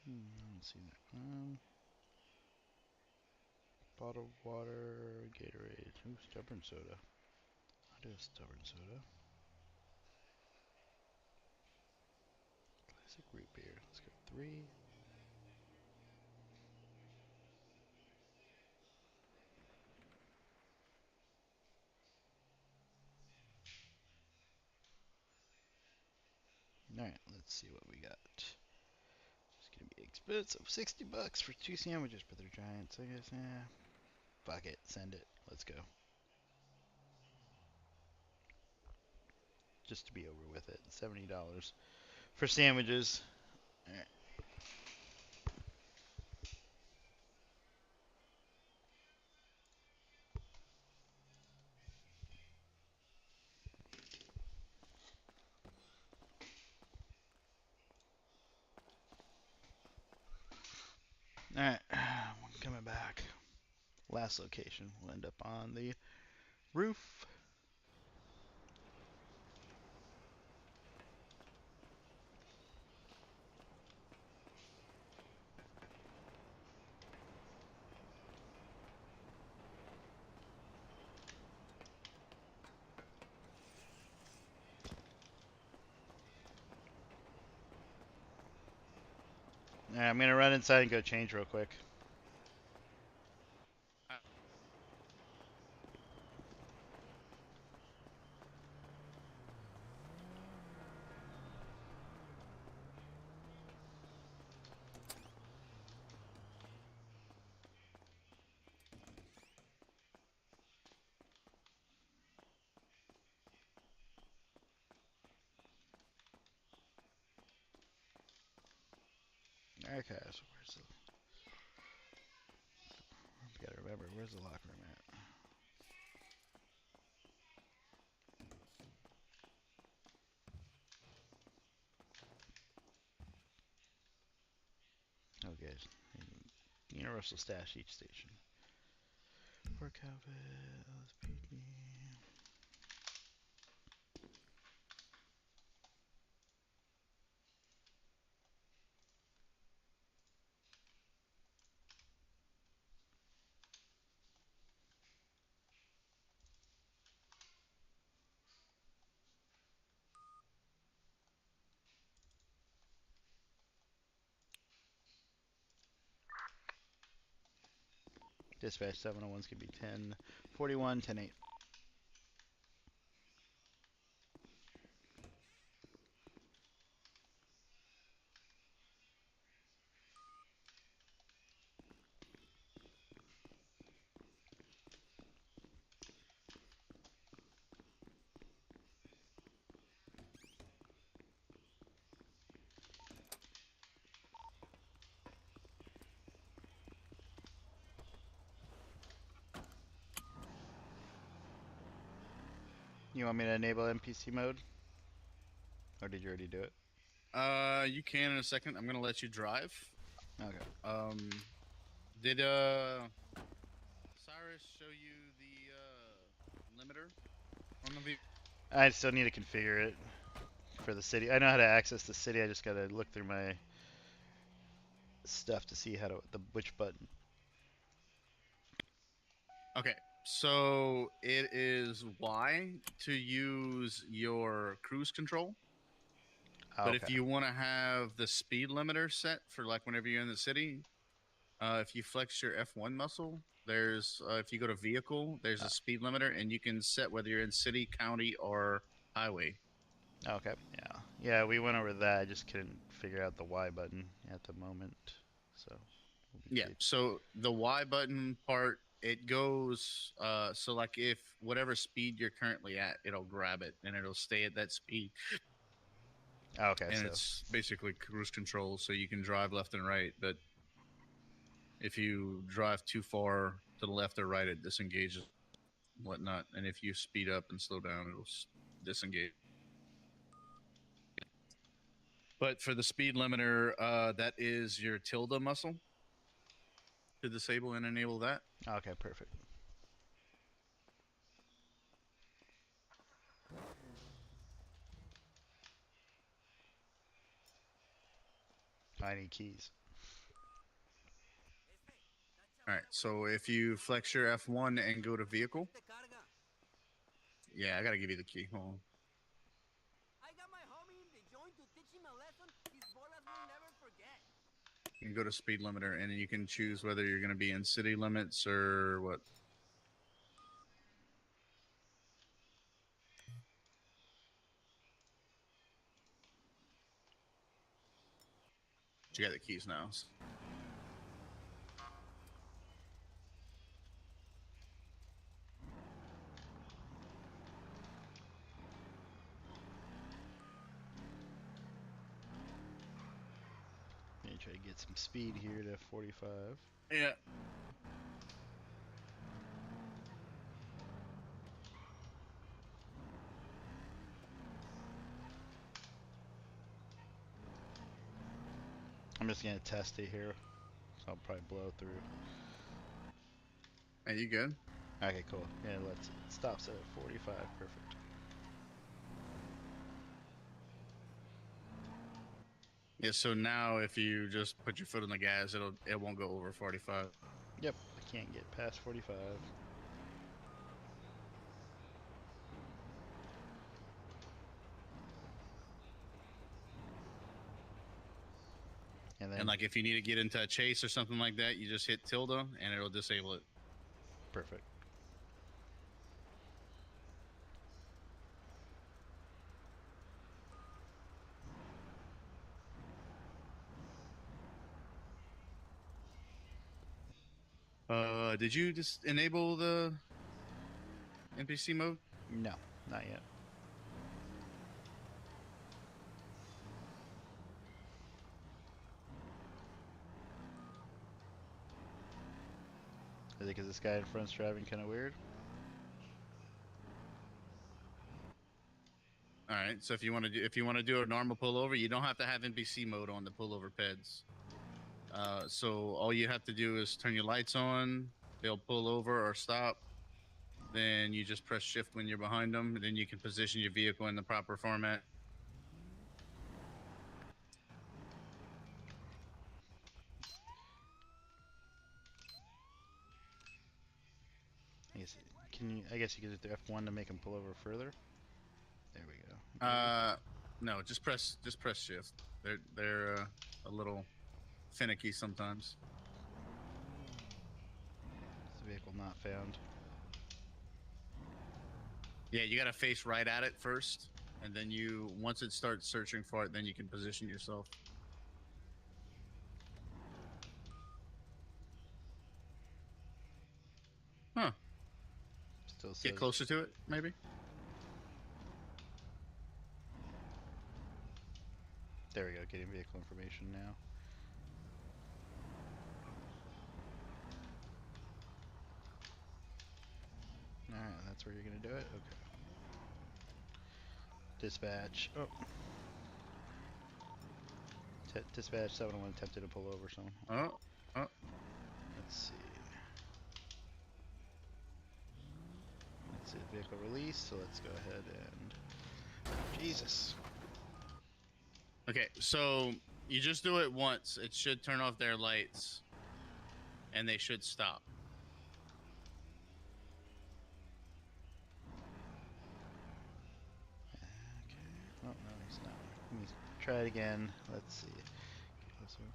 Speaker 2: I don't see that. Bottled water, Gatorade. Ooh, stubborn soda. I'll do a stubborn soda. Classic root beer. Let's go 3. Alright, let's see what we got. It's gonna be expensive. $60 for 2 sandwiches, but they're giants, I guess. Yeah. Fuck it. Send it. Let's go. Just to be over with it. $70 for sandwiches. Alright. Alright. Coming back. Last location. We'll end up on the roof. Alright, I'm gonna run inside and go change real quick. Okay, so where's the... We gotta remember, where's the locker room at? Okay, Universal Stash each station. Work outfit, LSPD. Dispatch 701's gonna be 1041, 10-8. You want me to enable NPC mode? Or did you already do it?
Speaker 4: You can in a second. I'm gonna let you drive.
Speaker 2: Okay.
Speaker 4: Did Cyrus show you the limiter on the vehicle?
Speaker 2: I still need to configure it. for the city. I know how to access the city. I just gotta look through my stuff to see how to which button.
Speaker 4: Okay, so it is Y to use your cruise control. But if
Speaker 2: Okay.
Speaker 4: you want to have the speed limiter set for like whenever you're in the city, if you flex your F1 muscle, there's if you go to vehicle, there's a speed limiter, and you can set whether you're in city, county, or highway.
Speaker 2: Okay. Yeah. Yeah, we went over that. I just couldn't figure out the Y button at the moment. So. We'll be
Speaker 4: Yeah.
Speaker 2: good.
Speaker 4: So the Y button part, it goes. So like if whatever speed you're currently at, it'll grab it and it'll stay at that speed.
Speaker 2: Okay.
Speaker 4: And
Speaker 2: So.
Speaker 4: it's basically cruise control, so you can drive left and right. But if you drive too far to the left or right, it disengages, whatnot. And if you speed up and slow down, it'll disengage. But for the speed limiter, that is your tilde muscle to disable and enable that.
Speaker 2: Okay. Perfect. I need keys.
Speaker 4: All right. So if you flex your F1 and go to vehicle, yeah, I gotta give you the key. Hold on.
Speaker 7: I got my homie in the joint to teach him a lesson his bolas will never forget.
Speaker 4: You can go to speed limiter, and you can choose whether you're gonna be in city limits or what. You got the keys now.
Speaker 2: Let me try to get some speed here to 45.
Speaker 4: Yeah.
Speaker 2: I'm just gonna test it here, so I'll probably blow through.
Speaker 4: Are you good?
Speaker 2: Okay, cool. Yeah, let's it stops at 45. Perfect.
Speaker 4: Yeah. So now, if you just put your foot on the gas, it won't go over 45.
Speaker 2: Yep, I can't get past 45. And then
Speaker 4: And like if you need to get into a chase or something like that, you just hit tilde and it'll disable it.
Speaker 2: perfect.
Speaker 4: Did you just enable the NPC mode?
Speaker 2: No, not yet. Is it because this guy in front's driving kind of weird?
Speaker 4: All right. So if you want to do a normal pullover, you don't have to have NPC mode on the pullover peds. So all you have to do is turn your lights on. They'll pull over or stop. Then you just press shift when you're behind them. And then you can position your vehicle in the proper format.
Speaker 2: I guess you could just do F1 to make him pull over further. There we go.
Speaker 4: No, just press shift. They're a little finicky sometimes.
Speaker 2: This vehicle not found.
Speaker 4: Yeah, you gotta face right at it first, and then once it starts searching for it, then you can position yourself. Huh.
Speaker 2: Still says
Speaker 4: Get closer to it, maybe.
Speaker 2: There we go. Getting vehicle information now. Alright, that's where you're gonna do it? Okay. Dispatch. Oh. Dispatch 701 attempted to pull over someone.
Speaker 4: Oh.
Speaker 2: Let's see. Let's see vehicle release, so let's go ahead and... Jesus.
Speaker 4: Okay, so you just do it once. It should turn off their lights, and they should stop.
Speaker 2: Okay. Oh no, he's not. Let me try it again. Let's see. Get closer.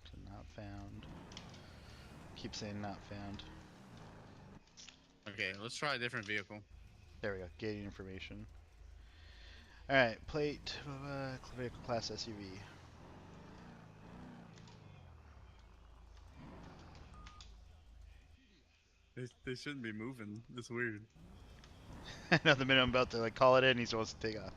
Speaker 2: So not found. Keep saying not found.
Speaker 4: Okay, let's try a different vehicle.
Speaker 2: There we go. Getting information. All right. Plate. Vehicle class SUV.
Speaker 4: They shouldn't be moving. That's weird.
Speaker 2: I know the minute I'm about to like call it in, he's supposed to take off.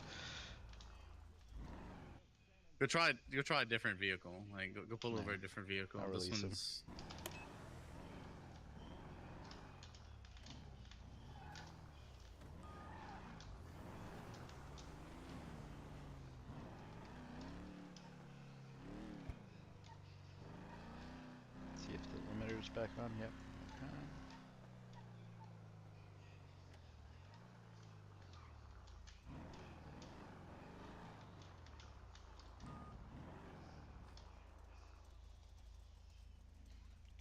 Speaker 4: Go try a different vehicle. Like go pull over
Speaker 2: Nah,
Speaker 4: a different vehicle.
Speaker 2: I'll
Speaker 4: This
Speaker 2: release him.
Speaker 4: one's
Speaker 2: See if the limiter's back on. Yep. Okay.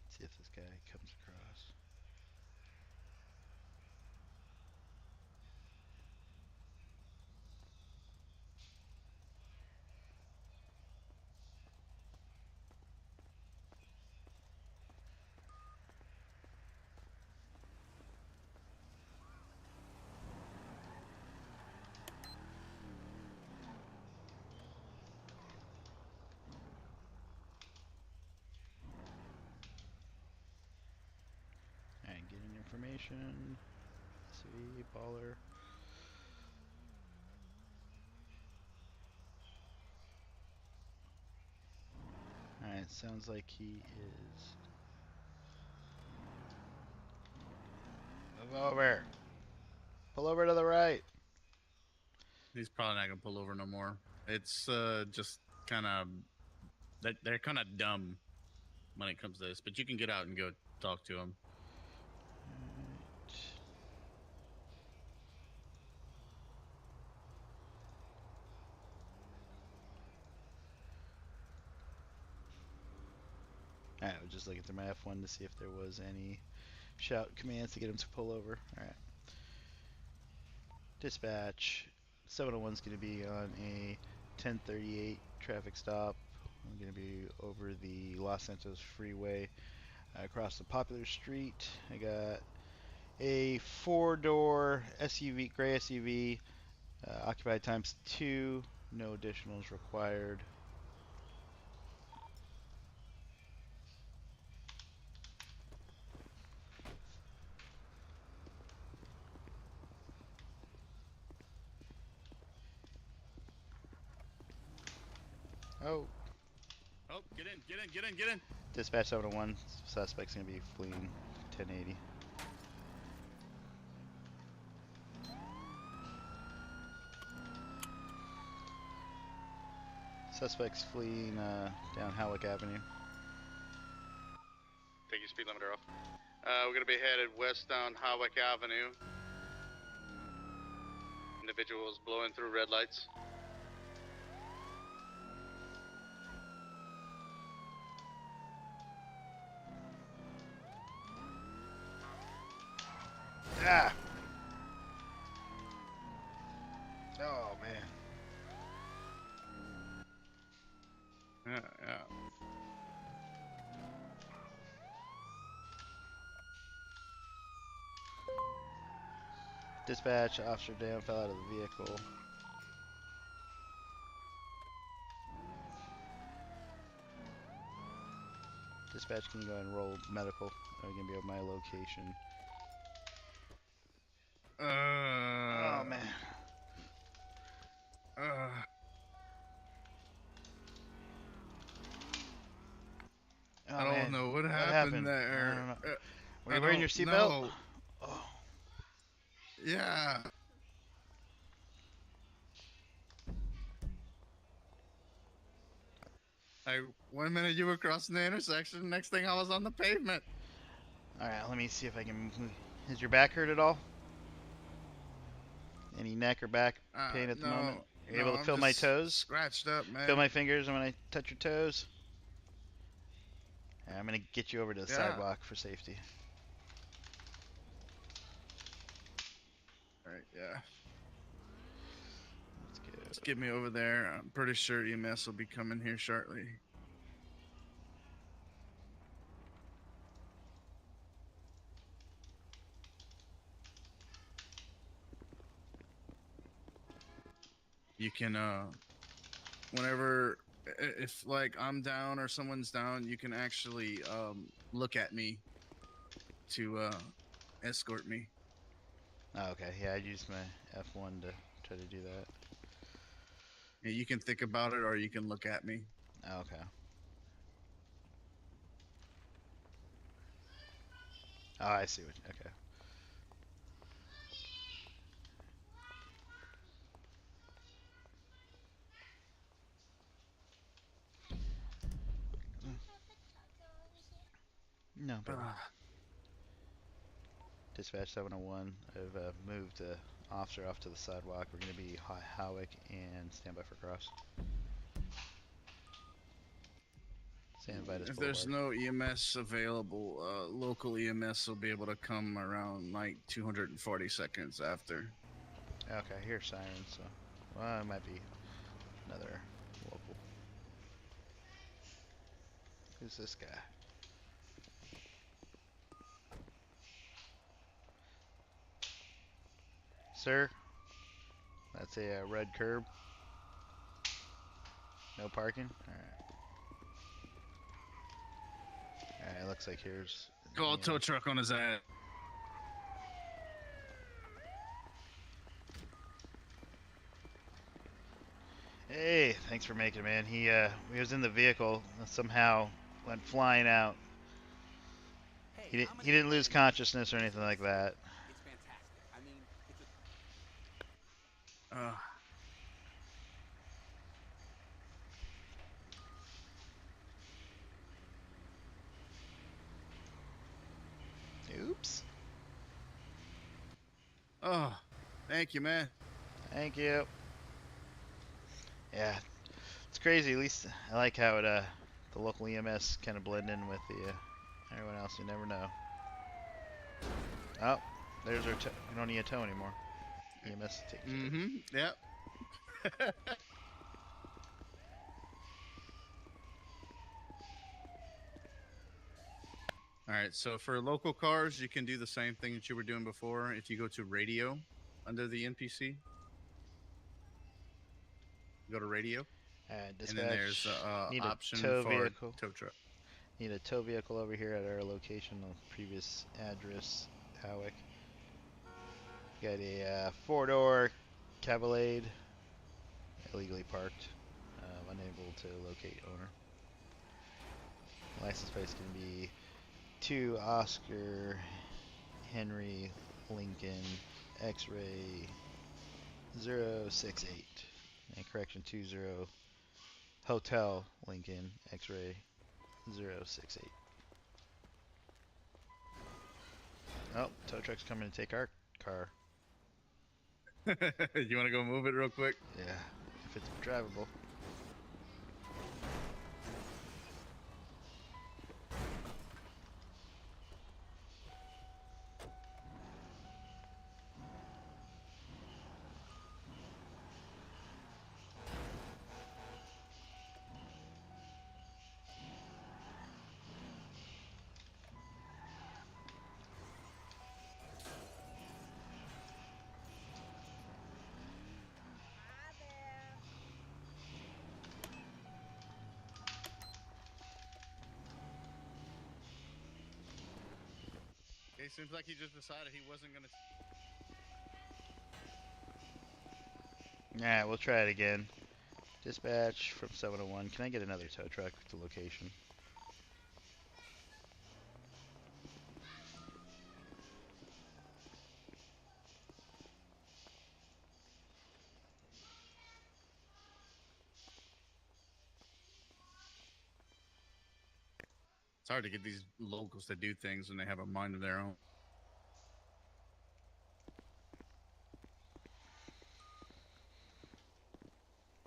Speaker 2: See if this guy comes across. Alright, getting information. See, baller. Alright, sounds like he is. Move over. Pull over to the right.
Speaker 4: he's probably not gonna pull over no more. It's just kind of they're kind of dumb when it comes to this. But you can get out and go talk to him.
Speaker 2: Alright, I was just looking through my F1 to see if there was any shout commands to get him to pull over. Alright. Dispatch. 701 is going to be on a 1038 traffic stop. I'm going to be over the Los Santos Freeway across the popular street. I got a 4-door SUV, gray SUV, occupied times 2. No additionals required. Oh,
Speaker 4: Oh, get in.
Speaker 2: dispatch 701. Suspect's going to be fleeing 1080. Suspect's fleeing down Halleck Avenue.
Speaker 5: Take your speed limiter off. We're gonna be headed west down Hawick Avenue. Individuals blowing through red lights.
Speaker 2: Ah! Oh, man.
Speaker 4: Yeah.
Speaker 2: Dispatch, officer down, fell out of the vehicle. Dispatch, can you go ahead and roll medical? Are you going to be at my location? Oh, man. Oh,
Speaker 4: I don't
Speaker 2: man.
Speaker 4: know what
Speaker 2: happened
Speaker 4: happened
Speaker 2: I
Speaker 4: there.
Speaker 2: don't know. Were you wearing your seatbelt? Oh.
Speaker 4: Yeah. One minute you were crossing the intersection, next thing I was on the pavement.
Speaker 2: Alright, let me see if I can. Is your back hurt at all? Any neck or back pain at the moment?
Speaker 4: No,
Speaker 2: Are you
Speaker 4: no,
Speaker 2: able to
Speaker 4: I'm
Speaker 2: feel my
Speaker 4: just
Speaker 2: toes?
Speaker 4: scratched up, man.
Speaker 2: Feel my fingers when I touch your toes? Alright, I'm gonna get you over to the
Speaker 4: Yeah.
Speaker 2: sidewalk for safety.
Speaker 4: All right, yeah.
Speaker 2: Let's go.
Speaker 4: Just get me over there. I'm pretty sure EMS will be coming here shortly. You can whenever if like I'm down or someone's down, you can actually look at me to escort me.
Speaker 2: Oh, okay, yeah, I used my F1 to try to do that.
Speaker 4: Yeah, you can think about it or you can look at me.
Speaker 2: Oh, okay. Oh, I see what. Okay.
Speaker 9: Do you have a charger over here?
Speaker 2: No, baby.
Speaker 4: Ah,
Speaker 2: Dispatch 701. I've moved the officer off to the sidewalk. We're going to be Howick and stand by for cross. San Vitus
Speaker 4: if there's
Speaker 2: Boulevard.
Speaker 4: no EMS available, local EMS will be able to come around like 240 seconds after.
Speaker 2: Okay, I hear sirens, so well, it might be another local. Who's this guy? Sir, that's a red curb. No parking. All right. All right. Looks like here's.
Speaker 4: Call tow truck on his ass.
Speaker 2: Hey, thanks for making it, man. He was in the vehicle, somehow went flying out.
Speaker 7: Hey,
Speaker 2: He didn't lose consciousness or anything like that.
Speaker 7: It's fantastic. I mean, it's a
Speaker 2: Oops.
Speaker 4: Oh, thank you, man.
Speaker 2: Thank you. Yeah, it's crazy. At least I like how it the local EMS kind of blend in with the everyone else. You never know. Oh, there's our tow. We don't need a tow anymore. EMS takes care.
Speaker 4: Mm-hmm. Yep. All right. So for local cars, you can do the same thing that you were doing before. If you go to radio under the NPC, go to radio, and then there's
Speaker 2: Dispatch. Need a
Speaker 4: option
Speaker 2: tow
Speaker 4: for
Speaker 2: vehicle.
Speaker 4: tow truck.
Speaker 2: Need a tow vehicle over here at our location on previous address, Howick. Got a four-door Cavalade, illegally parked, unable to locate owner. License plate's gonna be 2 Oscar Henry Lincoln X-ray 068. And correction 20 Hotel Lincoln X-ray 068. Oh, tow truck's coming to take our car.
Speaker 4: You want to go move it real quick?
Speaker 2: Yeah, if it's drivable.
Speaker 4: Okay, seems like he just decided he wasn't gonna.
Speaker 2: Alright, we'll try it again. Dispatch from 701. Can I get another tow truck to location?
Speaker 4: It's hard to get these locals to do things when they have a mind of their own.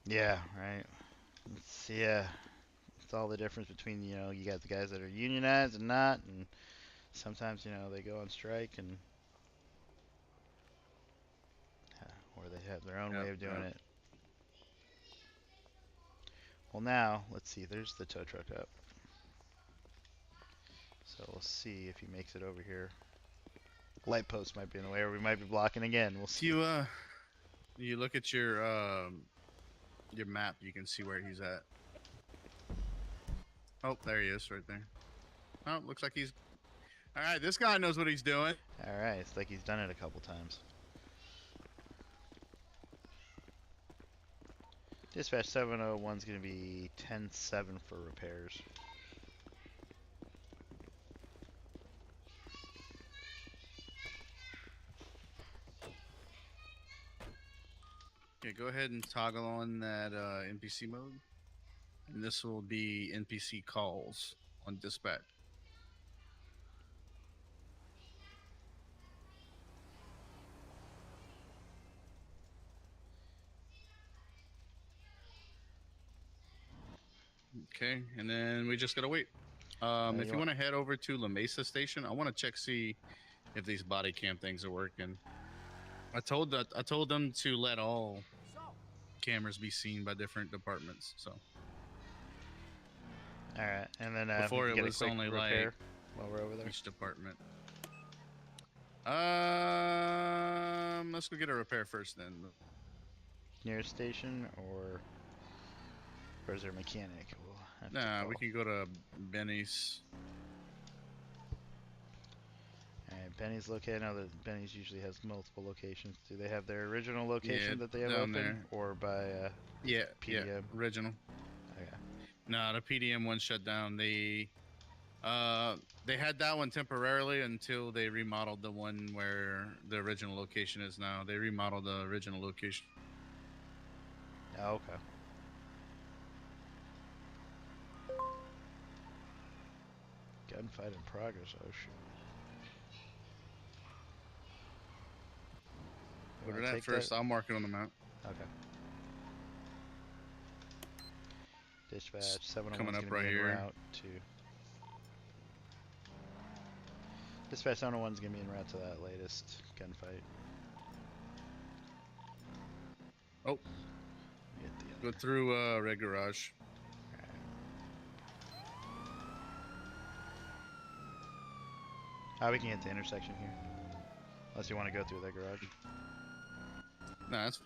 Speaker 2: Yeah, right. Yeah, it's all the difference between, you got the guys that are unionized and not, and sometimes, they go on strike and or they have their own way
Speaker 4: Yep,
Speaker 2: of doing
Speaker 4: yep.
Speaker 2: it. Well, now, let's see, there's the tow truck up. So we'll see if he makes it over here. Light post might be in the way, or we might be blocking again. We'll
Speaker 4: If
Speaker 2: see.
Speaker 4: you look at your map, you can see where he's at. Oh, there he is, right there. Oh, looks like he's. All right, this guy knows what he's doing.
Speaker 2: All right, it's like he's done it a couple times. Dispatch 701 is going to be 10-7 for repairs.
Speaker 4: Okay, go ahead and toggle on that NPC mode, and this will be NPC calls on dispatch. Okay, and then we just gotta wait. If you want to head over to La Mesa Station, I want to check see if these body cam things are working. I told them to let all cameras be seen by different departments. So
Speaker 2: All right, and then
Speaker 4: before
Speaker 2: we
Speaker 4: it
Speaker 2: can get
Speaker 4: was
Speaker 2: a quick
Speaker 4: only
Speaker 2: repair
Speaker 4: like
Speaker 2: while we're over there.
Speaker 4: each department. Let's go get a repair first then.
Speaker 2: Nearest station, or is there a mechanic? We'll have to
Speaker 4: Nah,
Speaker 2: call.
Speaker 4: we can go to Benny's.
Speaker 2: Alright, Benny's located. I know that Benny's usually has multiple locations. Do they have their original location
Speaker 4: Yeah,
Speaker 2: that they have
Speaker 4: down
Speaker 2: open,
Speaker 4: there.
Speaker 2: or by
Speaker 4: Yeah,
Speaker 2: PDM?
Speaker 4: yeah, original.
Speaker 2: Okay.
Speaker 4: No, the PDM one shut down. They had that one temporarily until they remodeled the one where the original location is now. They remodeled the original location.
Speaker 2: Oh, okay. Gunfight in progress. Oh shoot. You
Speaker 4: Order
Speaker 2: wanna
Speaker 4: that
Speaker 2: take
Speaker 4: first.
Speaker 2: that?
Speaker 4: I'll mark it on the map.
Speaker 2: Okay. Dispatch 701
Speaker 4: coming
Speaker 2: is
Speaker 4: up
Speaker 2: going to
Speaker 4: right
Speaker 2: be en
Speaker 4: here.
Speaker 2: route to. Dispatch 701 is going to be en route to that latest gunfight.
Speaker 4: Oh. Go through Red Garage.
Speaker 2: We can get the intersection here. Unless you want to go through that garage.
Speaker 4: Nah, that's.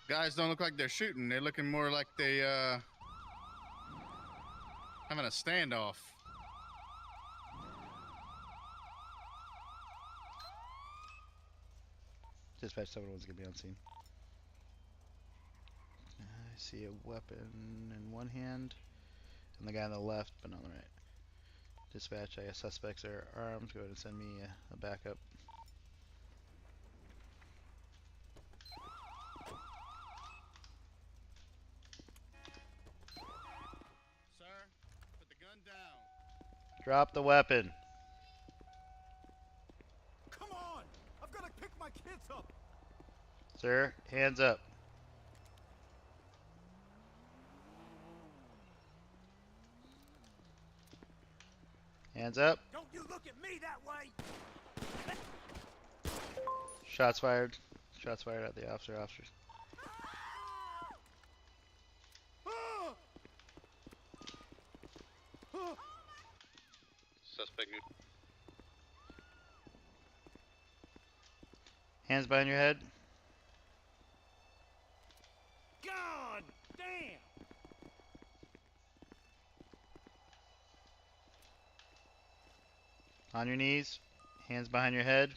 Speaker 4: Guys don't look like they're shooting. They're looking more like they having a standoff.
Speaker 2: Dispatch 701's going to be on scene. I see a weapon in one hand, and the guy on the left, but not on the right. Dispatch, I guess suspects are armed. Go ahead and send me a backup.
Speaker 4: Sir, put the gun down.
Speaker 2: Drop the weapon.
Speaker 1: Come on! I've got to pick my kids up!
Speaker 2: Sir, hands up. Hands up.
Speaker 1: Don't you look at me that way!
Speaker 2: Shots fired. Shots fired at the officers.
Speaker 5: Suspect new.
Speaker 2: Hands behind your head.
Speaker 1: God damn!
Speaker 2: On your knees. Hands behind your head.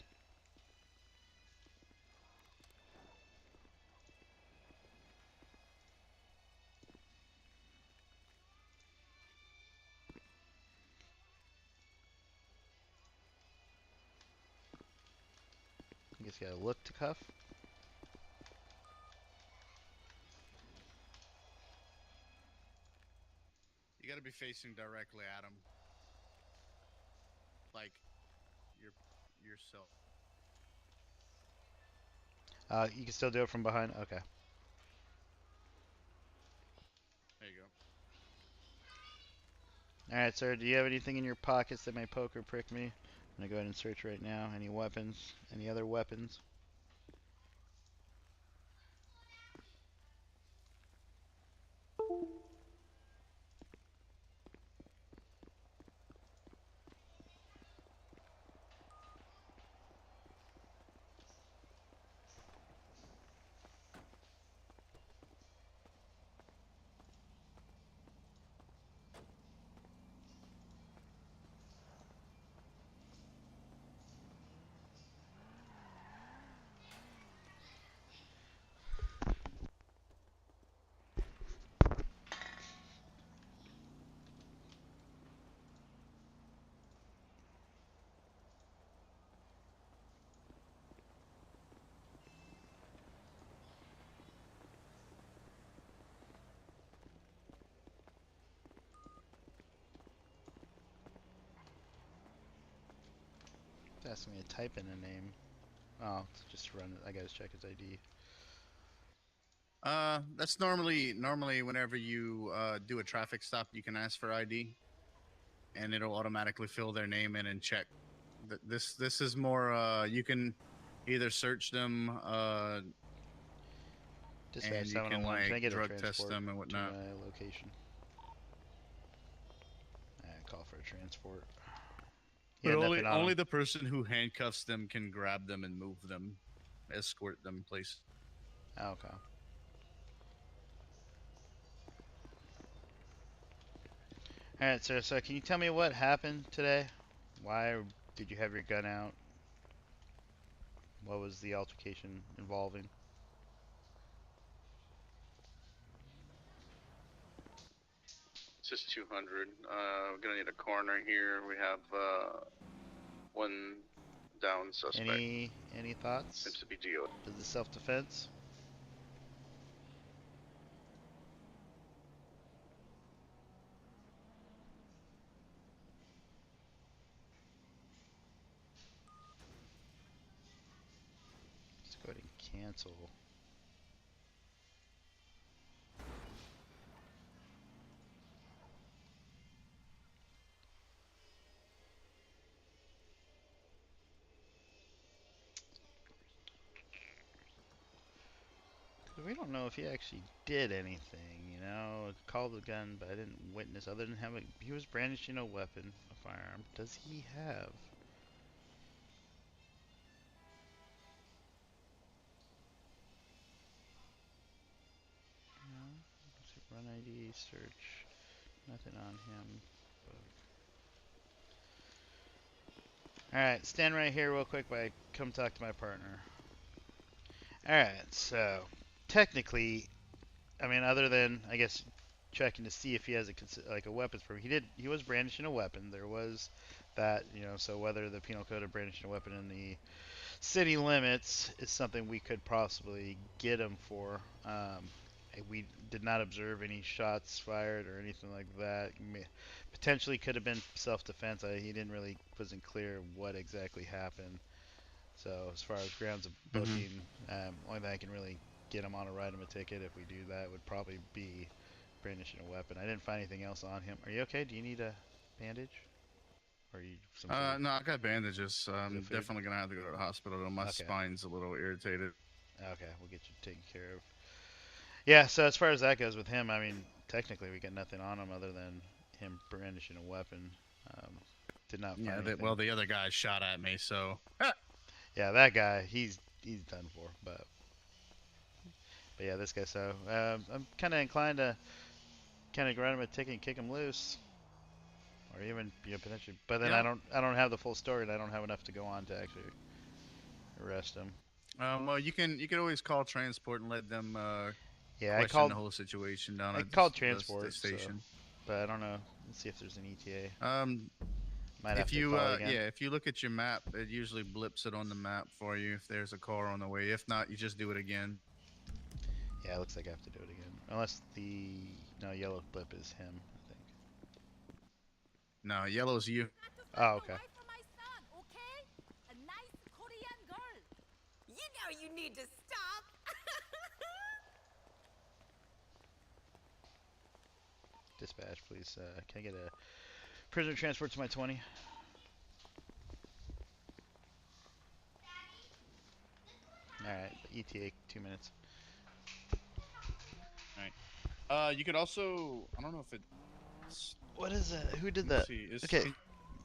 Speaker 2: You just gotta look to cuff.
Speaker 4: be facing directly at him, like your yourself.
Speaker 2: You can still do it from behind. Okay.
Speaker 4: There you go.
Speaker 2: All right, sir. Do you have anything in your pockets that may poke or prick me? I'm gonna go ahead and search right now. Any weapons? Any other weapons? It's asking me to type in a name. Oh, just run it. I gotta check his ID.
Speaker 4: That's normally whenever you do a traffic stop, you can ask for ID, and it'll automatically fill their name in and check. This is more. You can either search them,
Speaker 2: Dispatch
Speaker 4: and you can
Speaker 2: 701. Can I
Speaker 4: like
Speaker 2: get a
Speaker 4: drug test
Speaker 2: transport
Speaker 4: them and
Speaker 2: to
Speaker 4: whatnot.
Speaker 2: my location? Call for a transport.
Speaker 4: But
Speaker 2: Yeah, nothing on
Speaker 4: only
Speaker 2: him.
Speaker 4: the person who handcuffs them can grab them and move them, escort them place.
Speaker 2: Oh, okay. All right, sir. So, can you tell me what happened today? Why did you have your gun out? What was the altercation involving?
Speaker 5: It's just 200. We're gonna need a coroner here. We have one down suspect.
Speaker 2: Any thoughts?
Speaker 5: Seems to be DO.
Speaker 2: Is it self-defense? Let's go ahead and cancel. We don't know if he actually did anything, you know. Called the gun, but I didn't witness other than having. He was brandishing a weapon, a firearm. Does he have? No. Run ID, search. Nothing on him. Alright, stand right here real quick while I come talk to my partner. Alright, so technically, I mean, other than I guess checking to see if he has a weapons permit, he was brandishing a weapon. There was that, you know. So whether the penal code of brandishing a weapon in the city limits is something we could possibly get him for. We did not observe any shots fired or anything like that. Potentially could have been self-defense. He didn't really wasn't clear what exactly happened. So as far as grounds of booking, only thing I can really get him on a write him a ticket if we do that would probably be brandishing a weapon. I didn't find anything else on him. Are you okay? Do you need a bandage? Or are you some sort of
Speaker 4: No, I got bandages.
Speaker 2: is it
Speaker 4: I'm
Speaker 2: food?
Speaker 4: definitely gonna have to go to the hospital. My
Speaker 2: Okay.
Speaker 4: spine's a little irritated.
Speaker 2: Okay, we'll get you taken care of. Yeah, so as far as that goes with him, I mean, technically we got nothing on him other than him brandishing a weapon. Um, did not find
Speaker 4: Yeah,
Speaker 2: anything.
Speaker 4: well, the other guy shot at me, so.
Speaker 2: Yeah, that guy, he's done for. But yeah, this guy. So I'm kind of inclined to kind of grab him a ticket and kick him loose, or even potentially. But then
Speaker 4: Yeah.
Speaker 2: I don't have the full story, and I don't have enough to go on to actually arrest him.
Speaker 4: Well, you can always call transport and let them
Speaker 2: Yeah,
Speaker 4: question the whole situation down
Speaker 2: I
Speaker 4: at
Speaker 2: called
Speaker 4: the
Speaker 2: transport, so,
Speaker 4: station.
Speaker 2: but I don't know. Let's see if there's an ETA. Might have
Speaker 4: If
Speaker 2: to
Speaker 4: you
Speaker 2: call again.
Speaker 4: if you look at your map, it usually blips it on the map for you if there's a car on the way. If not, you just do it again.
Speaker 2: Yeah, it looks like I have to do it again. Unless the yellow blip is him, I think.
Speaker 4: No, yellow's you.
Speaker 7: Not to
Speaker 2: Oh,
Speaker 7: stand
Speaker 2: okay.
Speaker 7: away from my son, okay? A nice Korean girl. You know you need to stop.
Speaker 2: Dispatch, please. Can I get a prisoner transport to my 20? Alright, ETA 2 minutes.
Speaker 4: You could also. I don't know if it's.
Speaker 2: What is that? Who did
Speaker 4: Let's
Speaker 2: that?
Speaker 4: see.
Speaker 2: Okay,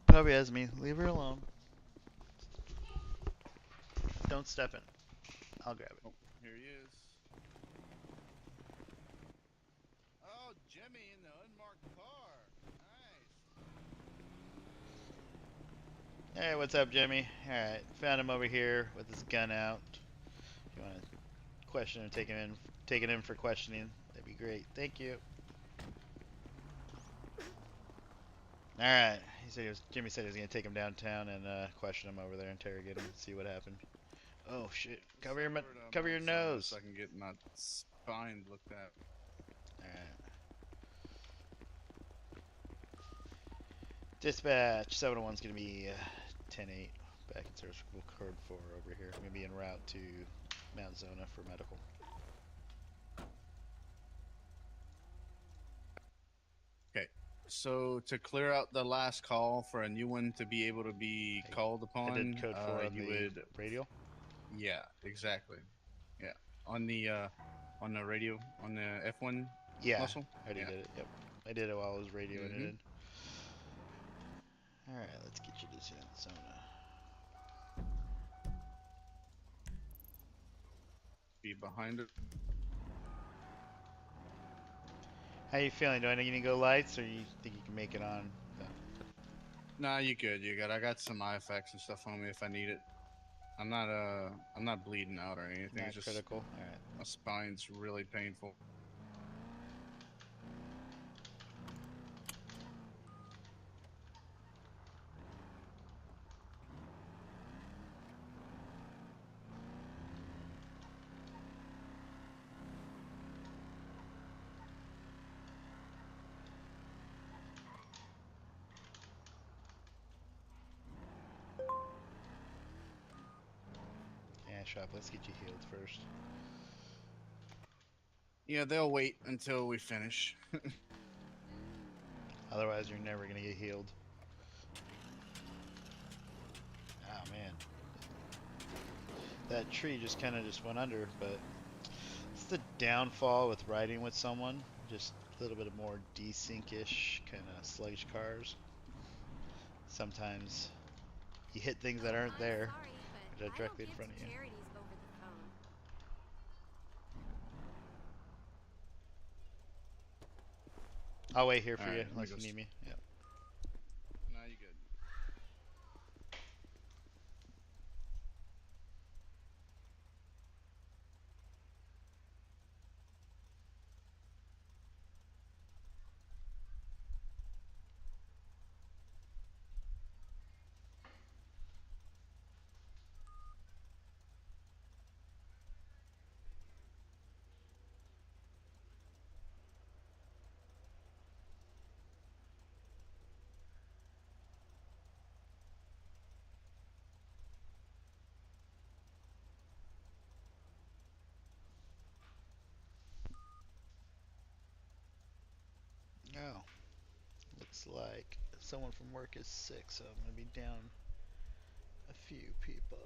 Speaker 2: probably as me. Leave her alone. Don't step in. I'll grab it.
Speaker 4: Oh, here he is. Oh, Jimmy in the unmarked car. Nice.
Speaker 2: Hey, what's up, Jimmy? Alright, found him over here with his gun out. If you want to question him, take him in for questioning, that'd be great. Thank you. Alright, Jimmy said he was going to take him downtown and question him over there, interrogate him, see what happened. Oh, shit. Cover your
Speaker 4: Mount Sinai
Speaker 2: nose.
Speaker 4: so I can get my spine looked at.
Speaker 2: Alright. Dispatch, 701's going to be 10-8 back in Surgical Code 4 over here. I'm going to be en route to Mount Zona for medical.
Speaker 4: Okay. So to clear out the last call for a new one to be able to be called upon,
Speaker 2: I did code 4 on
Speaker 4: you
Speaker 2: the
Speaker 4: would.
Speaker 2: radio.
Speaker 4: Yeah, exactly. Yeah, on the radio on the F1
Speaker 2: Yeah,
Speaker 4: muscle.
Speaker 2: I already
Speaker 4: Yeah.
Speaker 2: did it. Yep, I did it while I was radioing
Speaker 4: Mhm.
Speaker 2: it in. All right, let's get you to Zona.
Speaker 4: Be behind it.
Speaker 2: How you feeling? Do I need to go lights, or you think you can make it on?
Speaker 4: Nah, you good. You good. I got some eye effects and stuff on me if I need it. I'm not bleeding out or anything.
Speaker 2: Not
Speaker 4: It's just
Speaker 2: critical. All right.
Speaker 4: my spine's really painful.
Speaker 2: Yeah, shop. Let's get you healed first.
Speaker 4: Yeah, they'll wait until we finish.
Speaker 2: Otherwise, you're never gonna get healed. Oh man, that tree just kind of just went under, but it's the downfall with riding with someone. Just a little bit of more desync-ish kind of sluggish cars. Sometimes you hit things that aren't there,
Speaker 7: I'm sorry, but
Speaker 2: that are
Speaker 7: I
Speaker 2: directly
Speaker 7: don't
Speaker 2: in
Speaker 7: give
Speaker 2: front
Speaker 7: to
Speaker 2: of you.
Speaker 7: charities over the phone.
Speaker 2: I'll wait here for
Speaker 4: All
Speaker 2: you
Speaker 4: right, let me
Speaker 2: unless
Speaker 4: go.
Speaker 2: you need me. Yep.
Speaker 4: Nah, you good.
Speaker 2: Oh, looks like someone from work is sick, so I'm gonna be down a few people.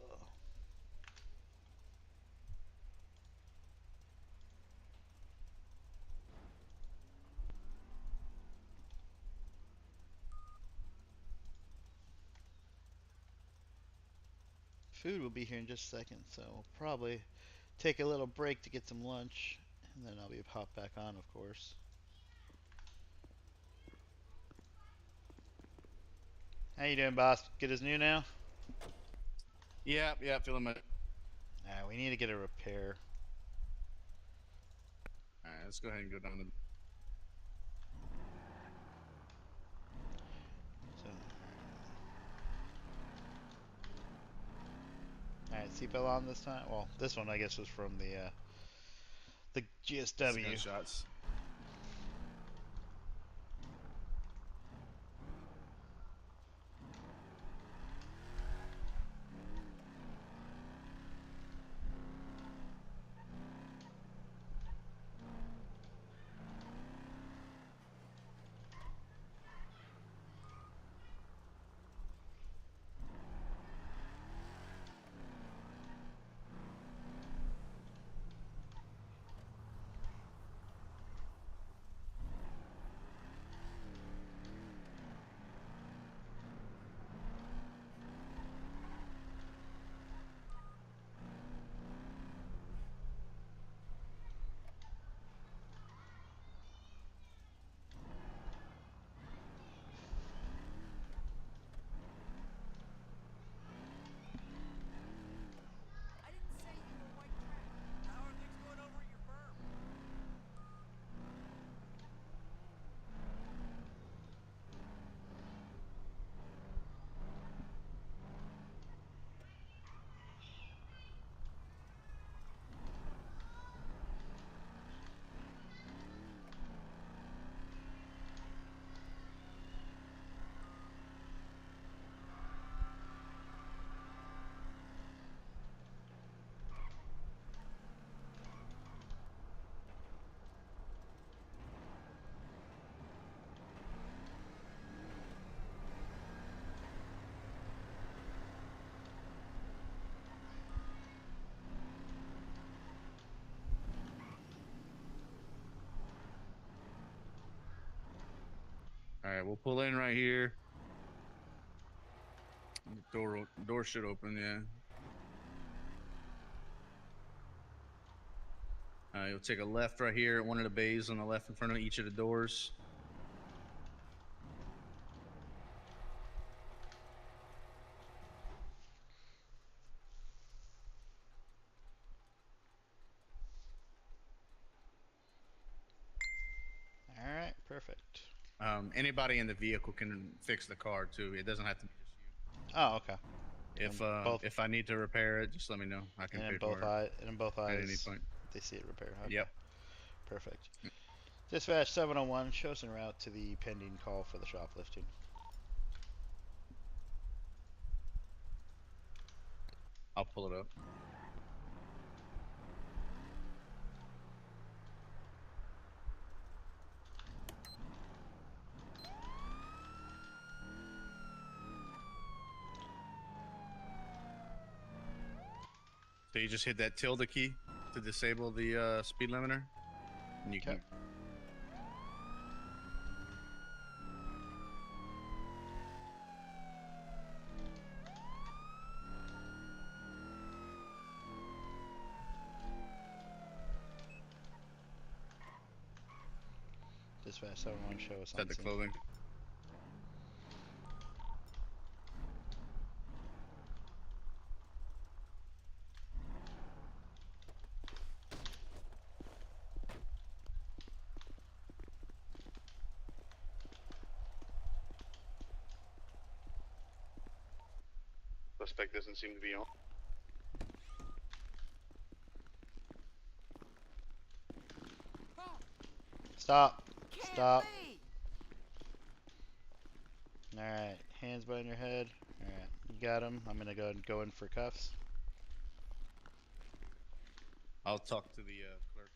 Speaker 2: Food will be here in just a second, so we'll probably take a little break to get some lunch, and then I'll be hop back on, of course. How you doing, boss? Good as new now?
Speaker 4: Yeah, feeling my.
Speaker 2: We need to get a repair.
Speaker 4: All right, let's go ahead and go down to.
Speaker 2: So, alright, seatbelt on this time. Well, this one I guess was from the GSW.
Speaker 4: Gunshots. right, we'll pull in right here. The door should open, yeah. You'll take a left right here at one of the bays on the left in front of each of the doors.
Speaker 2: All right, perfect.
Speaker 4: Anybody in the vehicle can fix the car too. It doesn't have to be just you.
Speaker 2: Oh, okay.
Speaker 4: If I need to repair it, just let me know. I can pay for it
Speaker 2: in both
Speaker 4: at any
Speaker 2: eyes,
Speaker 4: point.
Speaker 2: they see it repair. Okay.
Speaker 4: Yep.
Speaker 2: Perfect. Dispatch 701 shows en route to the pending call for the shoplifting.
Speaker 4: I'll pull it up. So you just hit that tilde key to disable the speed limiter, and you can.
Speaker 2: Dispatch 701 show us on
Speaker 4: Set the
Speaker 2: scene.
Speaker 4: clothing.
Speaker 5: Suspect doesn't seem to be on.
Speaker 2: Stop.
Speaker 7: Can't
Speaker 2: Stop.
Speaker 7: be.
Speaker 2: Alright, hands behind your head. Alright, you got him. I'm gonna go ahead and go in for cuffs.
Speaker 4: I'll talk to the clerk.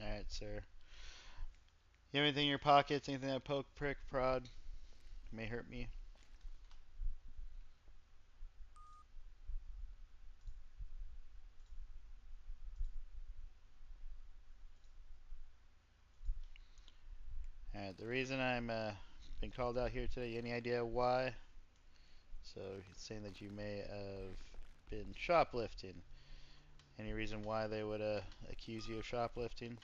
Speaker 2: Alright, sir. You have anything in your pockets? Anything that poke, prick, prod? May hurt me? Alright, the reason I'm been called out here today, any idea why? So he's saying that you may have been shoplifting. Any reason why they would accuse you of shoplifting?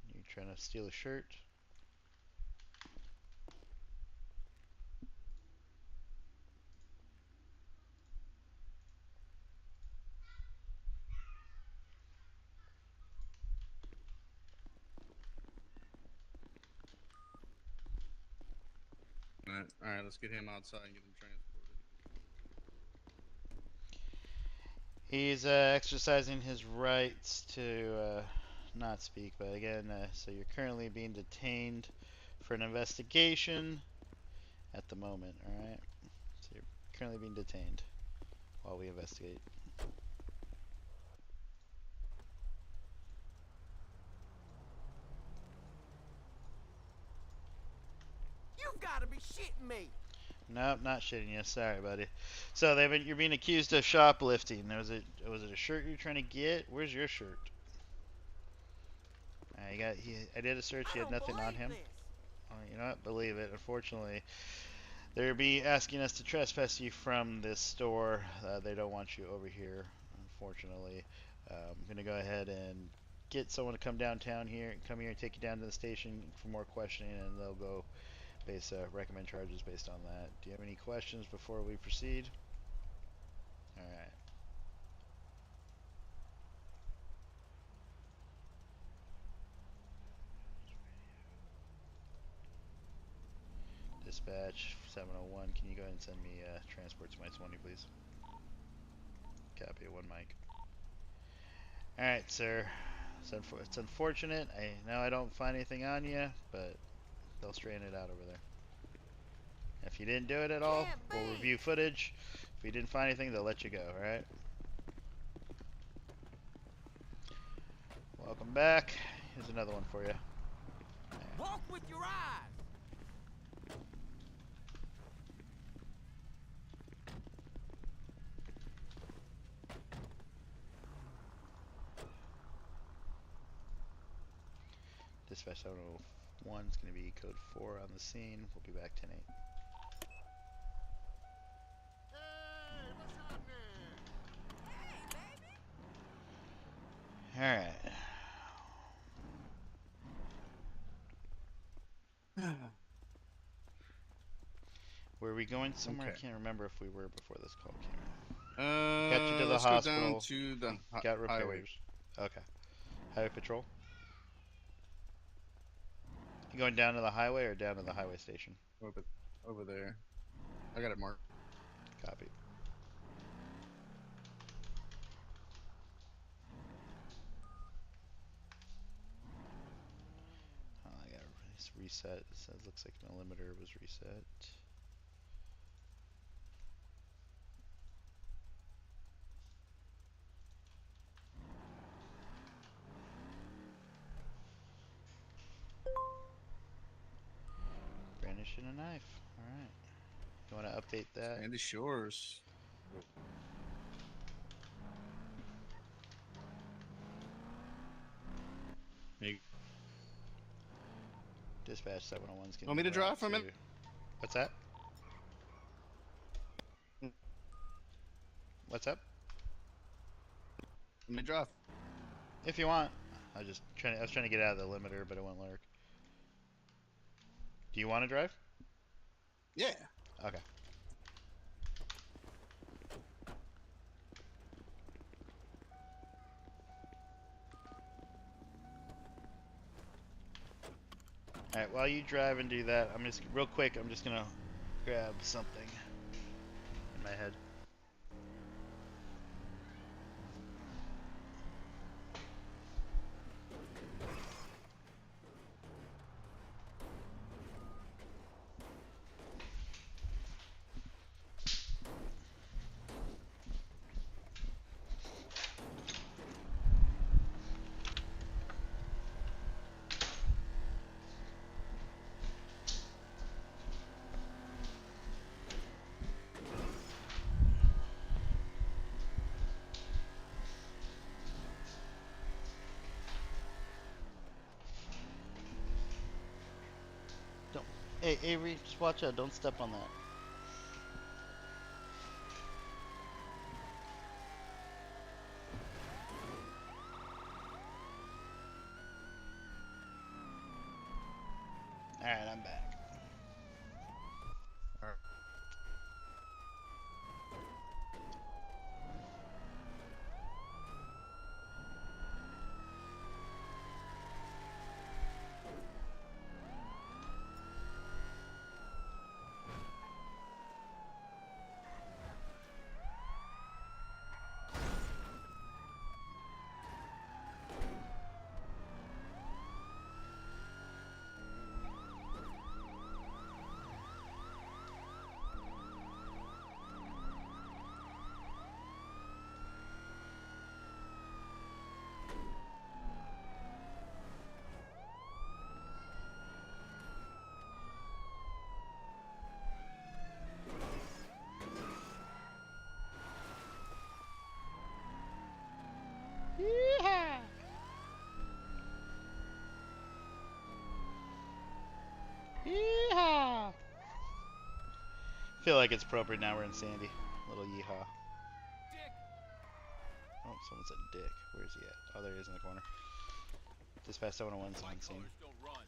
Speaker 2: You trying to steal a shirt?
Speaker 4: All right, let's get him outside and get him transported.
Speaker 2: He's exercising his rights to not speak, but again, so you're currently being detained for an investigation at the moment, alright? So you're currently being detained while we investigate.
Speaker 7: You gotta be shitting me.
Speaker 2: Nope, not shitting you. Sorry, buddy. So you're being accused of shoplifting. Was it a shirt you're trying to get? Where's your shirt? I did a search. He had nothing on him. Oh, you know what? Believe it. Unfortunately, they'll be asking us to trespass you from this store. They don't want you over here. Unfortunately, I'm gonna go ahead and get someone to come downtown here, come here and take you down to the station for more questioning, and they'll go recommend charges based on that. Do you have any questions before we proceed? Alright. Dispatch 701, can you go ahead and send me transport to my 20, please? Copy, one mic. Alright, sir. It's unfortunate. I know I don't find anything on you, but they'll straighten it out over there. If you didn't do it at all, we'll review footage. If you didn't find anything, they'll let you go, alright? Welcome back. Here's another one for you.
Speaker 7: Walk with your eyes.
Speaker 2: Dispatch 701 is going to be code 4 on the scene. We'll be back 10-8.
Speaker 1: Hey, what's happening?
Speaker 2: Alright. Were we going somewhere?
Speaker 4: Okay.
Speaker 2: I can't remember if we were before this call came in. Got you to the
Speaker 4: Let's
Speaker 2: hospital.
Speaker 4: go down to the
Speaker 2: Got
Speaker 4: highway.
Speaker 2: repairs. Okay. Highway patrol? You going down to the highway or down to the highway station?
Speaker 4: Over there. I got it marked.
Speaker 2: Copy. Oh, I got reset. It says looks like my limiter was reset. Brandishing a knife. Alright. You want to update that?
Speaker 4: Sandy Shores. Hey,
Speaker 2: Dispatch 701's getting
Speaker 4: want me to drive
Speaker 2: brought
Speaker 4: for a minute?
Speaker 2: What's that? What's up?
Speaker 4: Let me drive.
Speaker 2: If you want. I was trying to get out of the limiter, but it won't work. Do you want to drive?
Speaker 4: Yeah.
Speaker 2: Okay. Alright, while you drive and do that, I'm just real quick, I'm just gonna grab something in my head. Hey, Avery, just watch out. Don't step on that. Alright, I'm back. Yeehaw! Yeehaw! Feel like it's appropriate now we're in Sandy. Little yeehaw.
Speaker 1: Dick.
Speaker 2: Oh, someone said dick. Where is he at? Oh, there he is in the corner. Dispatch 701's on scene.
Speaker 1: Don't run.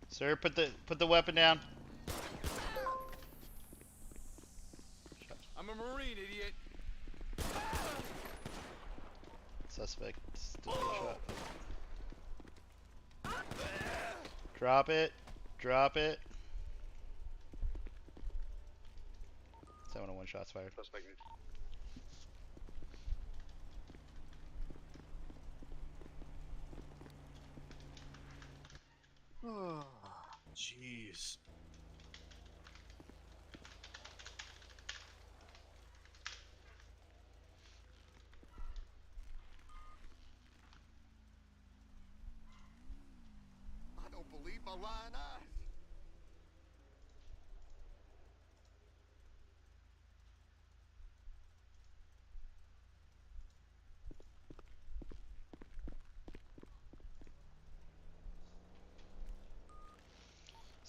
Speaker 2: Sir, put the weapon down.
Speaker 1: I'm a Marine, idiot.
Speaker 2: Suspect still being shot. Drop it. Drop it. 701 shots fired.
Speaker 5: Suspect.
Speaker 4: Oh, jeez.
Speaker 1: I don't believe my lying eyes.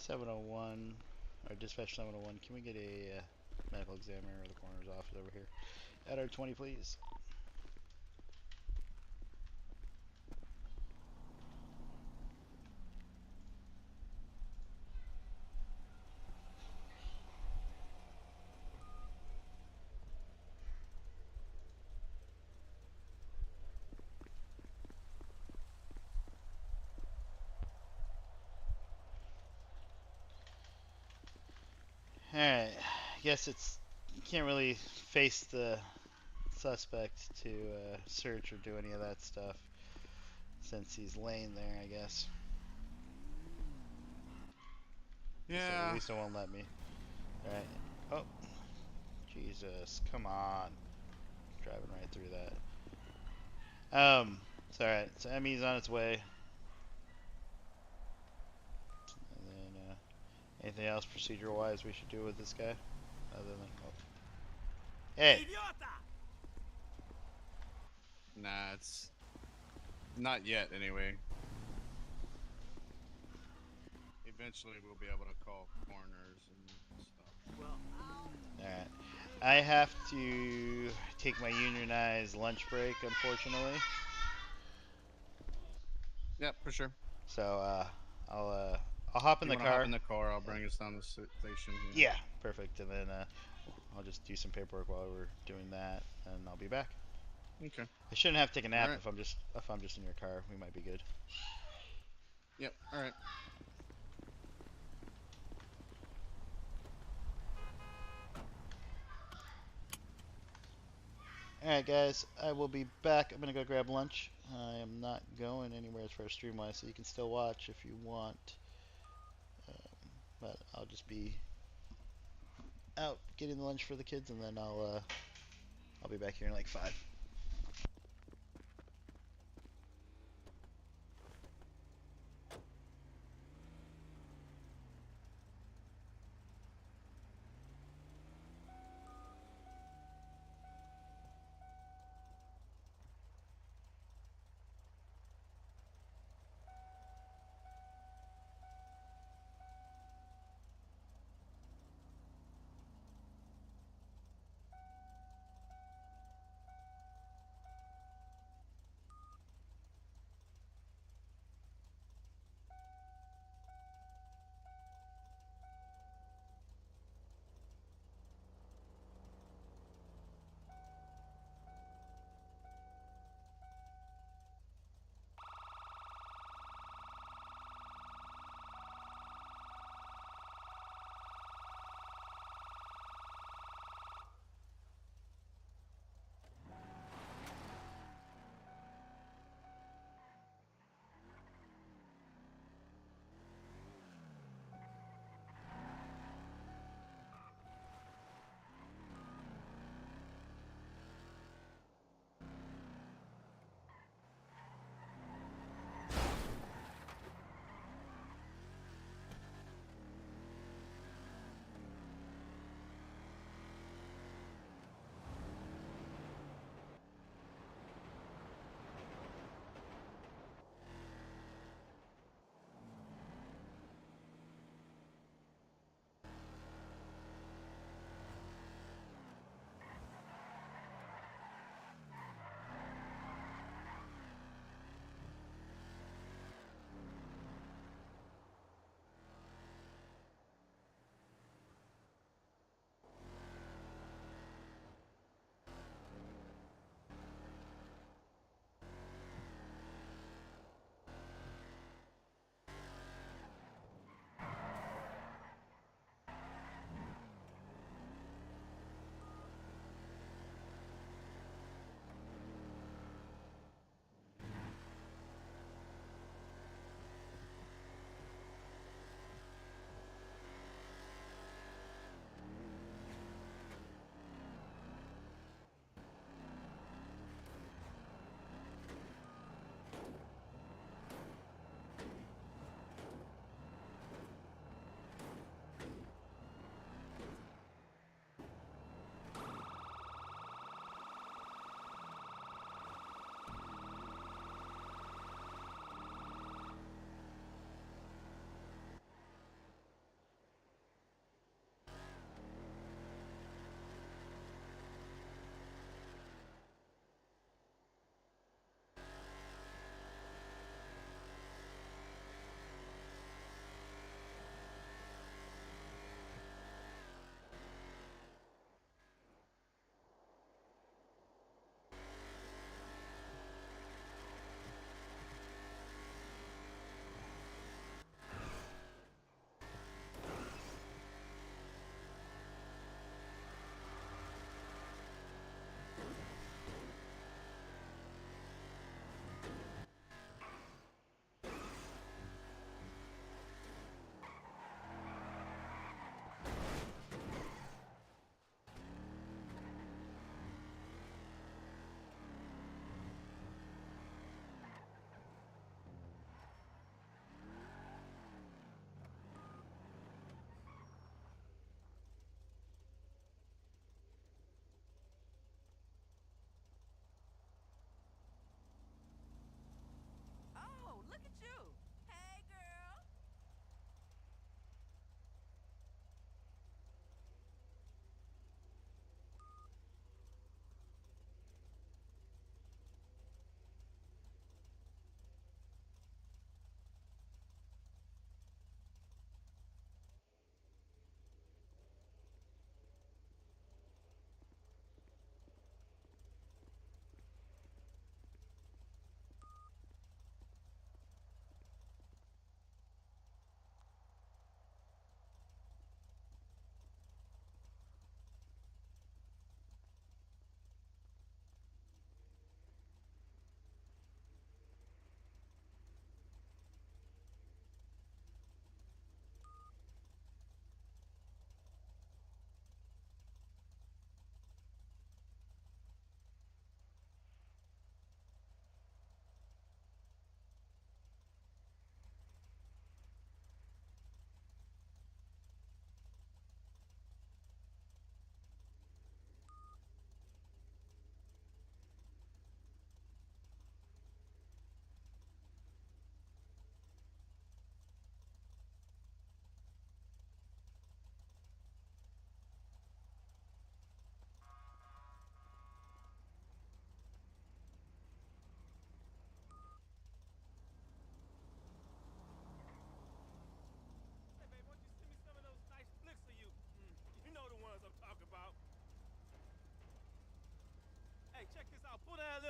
Speaker 2: 701, or dispatch 701, can we get a medical examiner or the coroner's office over here? At our 20, please. Alright, I guess it's, you can't really face the suspect to search or do any of that stuff since he's laying there, I guess.
Speaker 4: Yeah.
Speaker 2: At least it won't let me. Alright. Oh. Jesus, come on. Driving right through that. It's alright. So Emmy's on its way. And then, anything else procedure-wise we should do with this guy? Other than, oh. Hey!
Speaker 4: Nah, it's not yet anyway. Eventually, we'll be able to call coroners and stuff.
Speaker 2: Alright. I have to take my unionized lunch break, unfortunately.
Speaker 4: Yeah, for sure.
Speaker 2: So, I'll hop in
Speaker 4: You
Speaker 2: the
Speaker 4: want to
Speaker 2: car.
Speaker 4: hop in the car? I'll bring us down to the station.
Speaker 2: Yeah, perfect. And then I'll just do some paperwork while we're doing that, and I'll be back.
Speaker 4: Okay.
Speaker 2: I shouldn't have to take a nap
Speaker 4: Alright.
Speaker 2: if I'm just in your car. We might be good.
Speaker 4: Yep. All right.
Speaker 2: Alright, guys, I will be back. I'm gonna go grab lunch. I am not going anywhere as far as stream-wise, so you can still watch if you want. But I'll just be out getting the lunch for the kids, and then I'll be back here in like 5.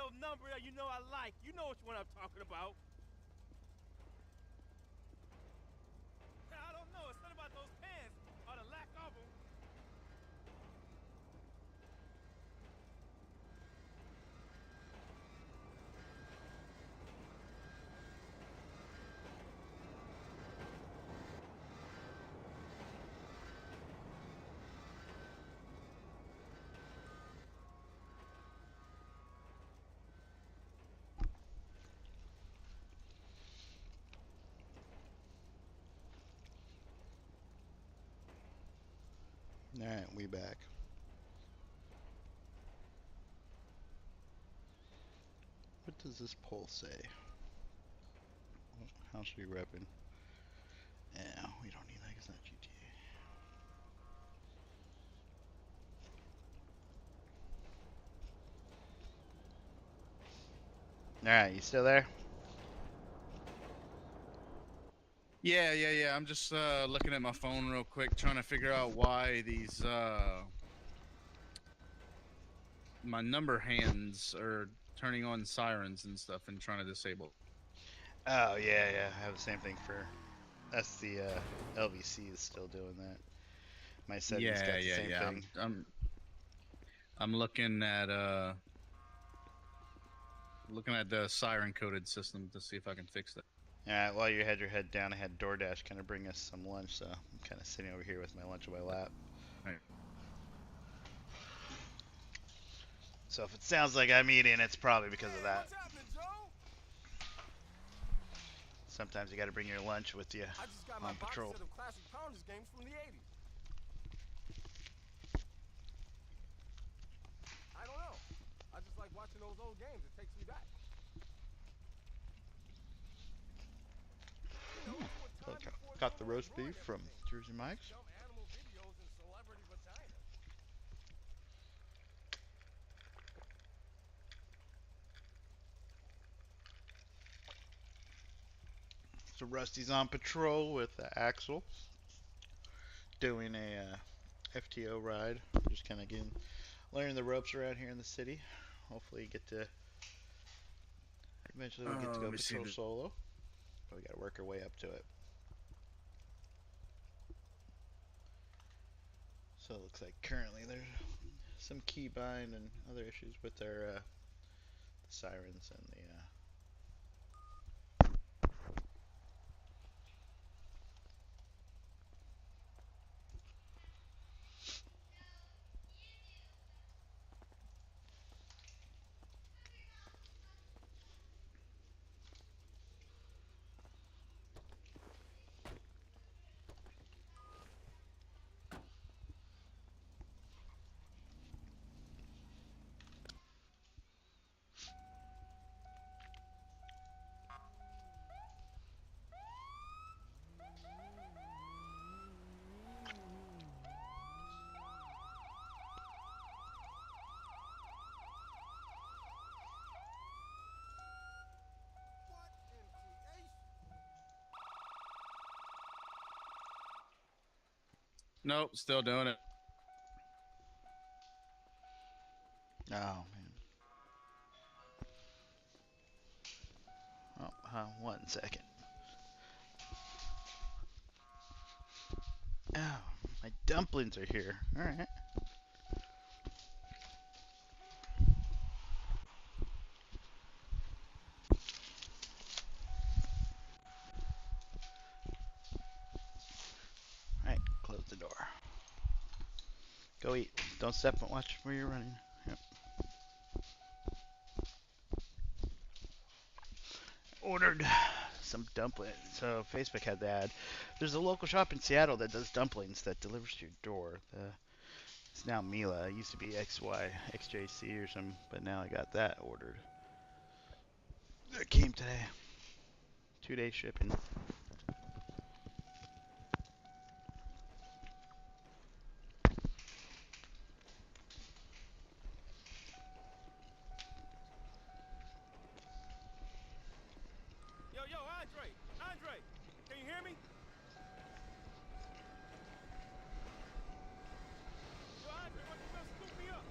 Speaker 1: little number you know I like. You know which one I'm talking about. I don't know. It's something about those pants or the lack of them.
Speaker 2: Alright, we back. What does this poll say? How should we repping? Yeah, we don't need that, it's not GTA. Alright, you still there?
Speaker 4: Yeah. I'm just looking at my phone real quick, trying to figure out why these my number hands are turning on sirens and stuff and trying to disable.
Speaker 2: Oh, yeah, I have the same thing for... That's the LVC is still doing that. My settings got the same thing.
Speaker 4: I'm looking at the siren coded system to see if I can fix that.
Speaker 2: Alright, while you had your head down, I had DoorDash kind of bring us some lunch, so I'm kind of sitting over here with my lunch on my lap.
Speaker 4: Right.
Speaker 2: So if it sounds like I'm eating, it's probably because of that.
Speaker 1: What's happening, Joe?
Speaker 2: Sometimes you gotta bring your lunch with you
Speaker 1: I just got my
Speaker 2: on
Speaker 1: box
Speaker 2: patrol.
Speaker 1: set of classic Pounders games from the 80s. I don't know. I just like watching those old games. It takes me back. You know, to a time before
Speaker 2: Got the
Speaker 1: steroids
Speaker 2: roast beef
Speaker 1: ruined
Speaker 2: from
Speaker 1: everything.
Speaker 2: Jersey Mike's.
Speaker 1: Dumb animal videos and celebrity vaginas.
Speaker 2: So Rusty's on patrol with Axel, doing a FTO ride. Just kind of learning the ropes around here in the city. Hopefully eventually we'll get to go patrol solo. But we gotta work our way up to it. So it looks like currently there's some key bind and other issues with their the sirens and the
Speaker 1: What in creation?
Speaker 4: Nope, still doing it.
Speaker 2: oh man. Oh, 1 second. Oh, my dumplings are here. All right. Alright, close the door. Go eat. Don't step and watch where you're running. Yep. Ordered some dumplings. So Facebook had the ad. There's a local shop in Seattle that does dumplings that delivers to your door. It's now Mila. It used to be XJC or something, but now I got that ordered. It came today. 2-day shipping.
Speaker 1: Yo, Andre, can you hear me? Yo, Andre, why don't you come scoop me up?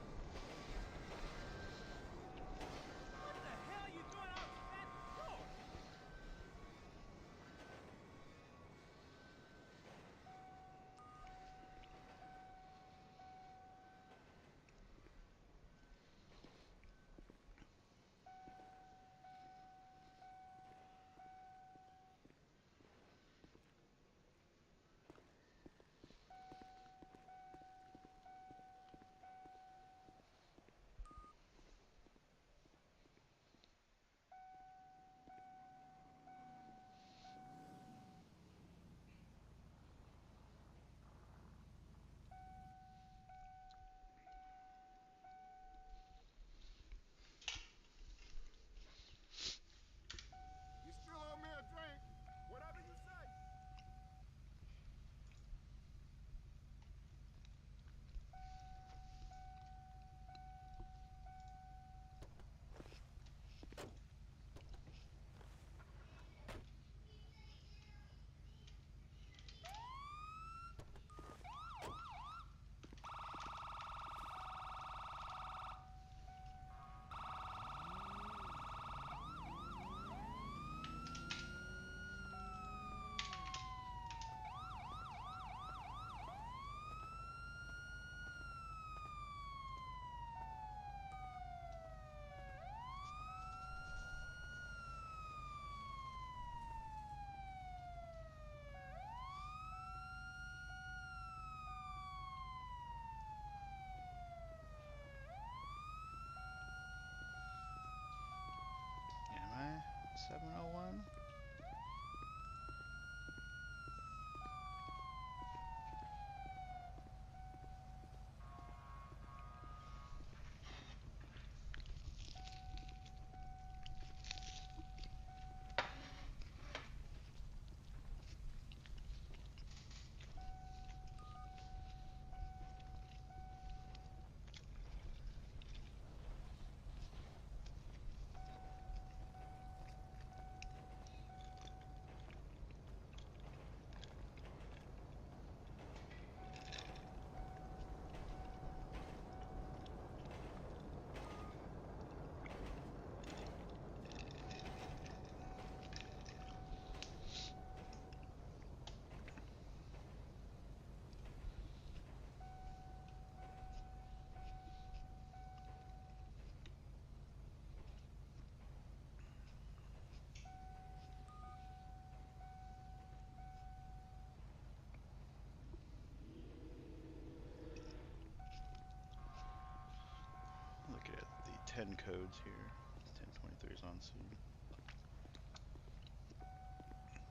Speaker 2: 10 codes here. 1023 is on soon.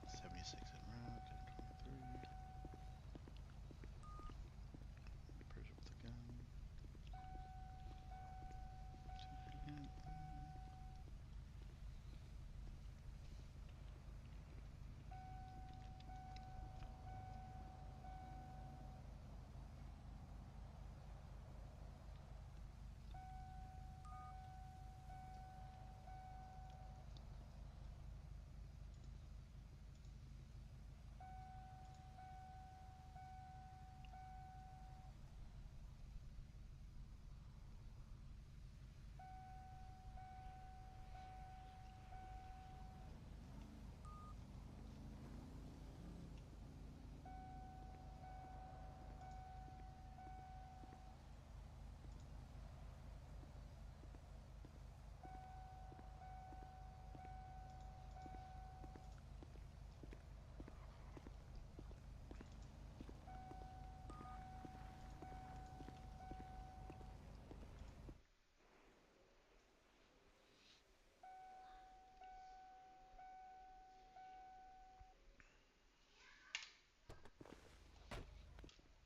Speaker 2: 76 en route. 1023. Person with a gun.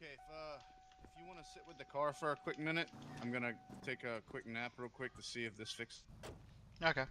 Speaker 4: Okay, if you want to sit with the car for a quick minute, I'm gonna take a quick nap real quick to see if this fixes.
Speaker 2: Okay.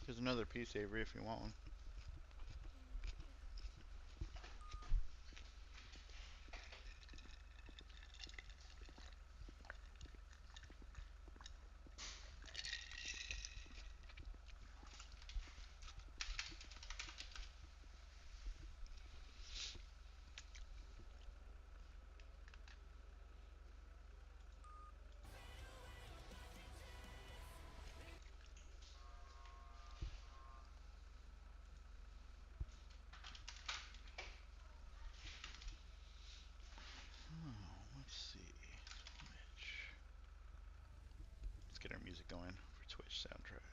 Speaker 2: Here's another piece, Avery, if you want one. Let's see. Twitch. Let's get our music going for Twitch soundtrack.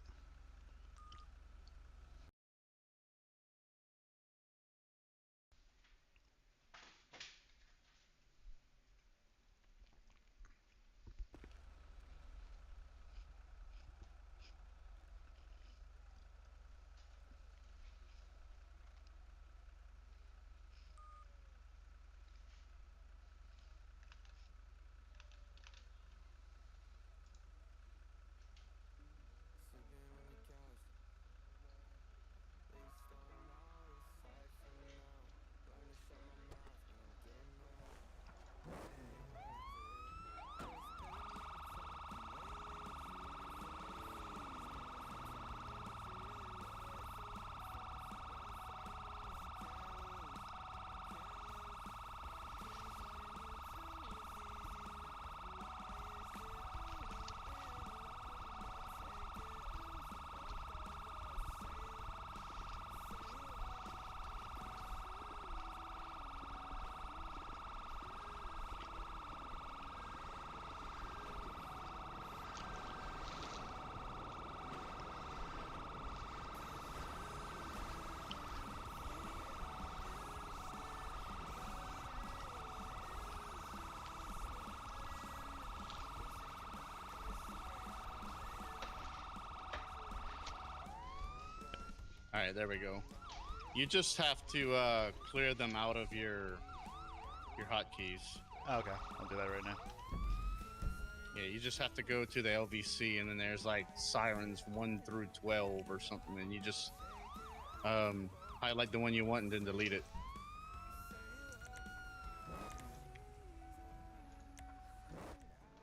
Speaker 4: All right, there we go. You just have to clear them out of your hotkeys.
Speaker 2: Oh, okay, I'll do that right now.
Speaker 4: Yeah, you just have to go to the LVC, and then there's like sirens 1 through 12 or something, and you just highlight the one you want and then delete it.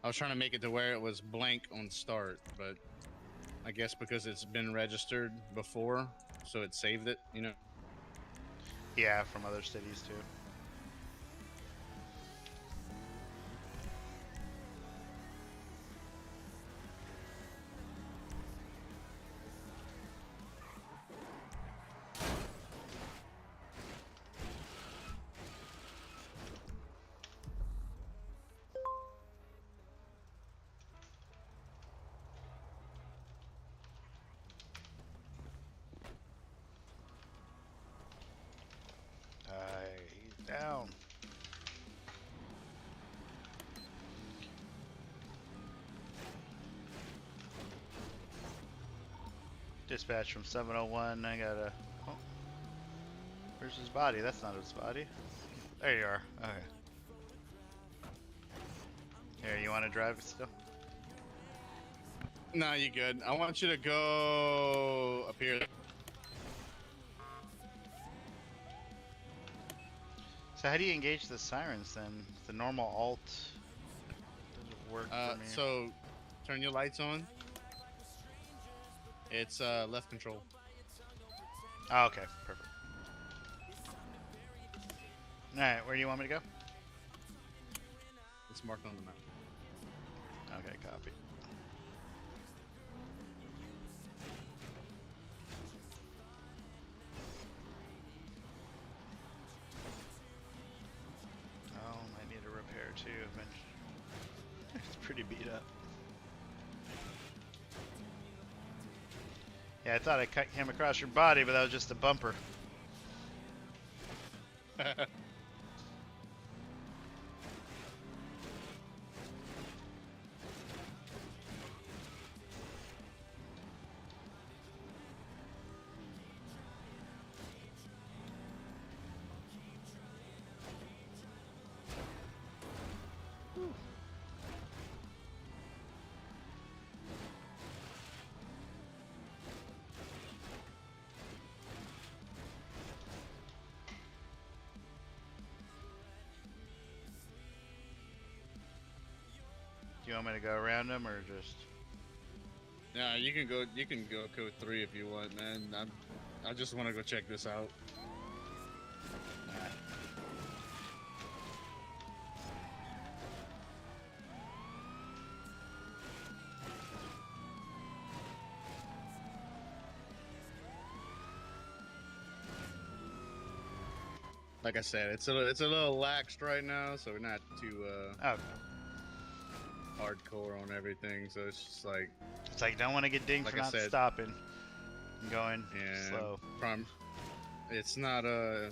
Speaker 4: I was trying to make it to where it was blank on start, but I guess because it's been registered before, so it saved it, you know?
Speaker 2: Yeah, from other cities too. He's down. Dispatch from 701. I gotta. Oh, where's his body? That's not his body. There you are. Okay. Here, you want to drive it still?
Speaker 4: No, you good. I want you to go up here.
Speaker 2: So how do you engage the sirens then? The normal alt doesn't work for me.
Speaker 4: So, turn your lights on. It's left control.
Speaker 2: Oh, okay, perfect. Alright, where do you want me to go?
Speaker 4: It's marked on the map.
Speaker 2: Okay, copy. Oh, might need a repair too. It's pretty beat up. Yeah, I thought I came across your body, but that was just a bumper. Do you want me to go around them or just?
Speaker 4: Yeah, you can go. You can go code 3 if you want, man. I just want to go check this out.
Speaker 2: Alright.
Speaker 4: Like I said, it's a little laxed right now, so we're not too
Speaker 2: Okay.
Speaker 4: hardcore on everything. So it's just like
Speaker 2: It's like don't want to get dinged
Speaker 4: like
Speaker 2: for
Speaker 4: I
Speaker 2: not
Speaker 4: said,
Speaker 2: stopping and going
Speaker 4: yeah,
Speaker 2: slow.
Speaker 4: It's not
Speaker 2: We're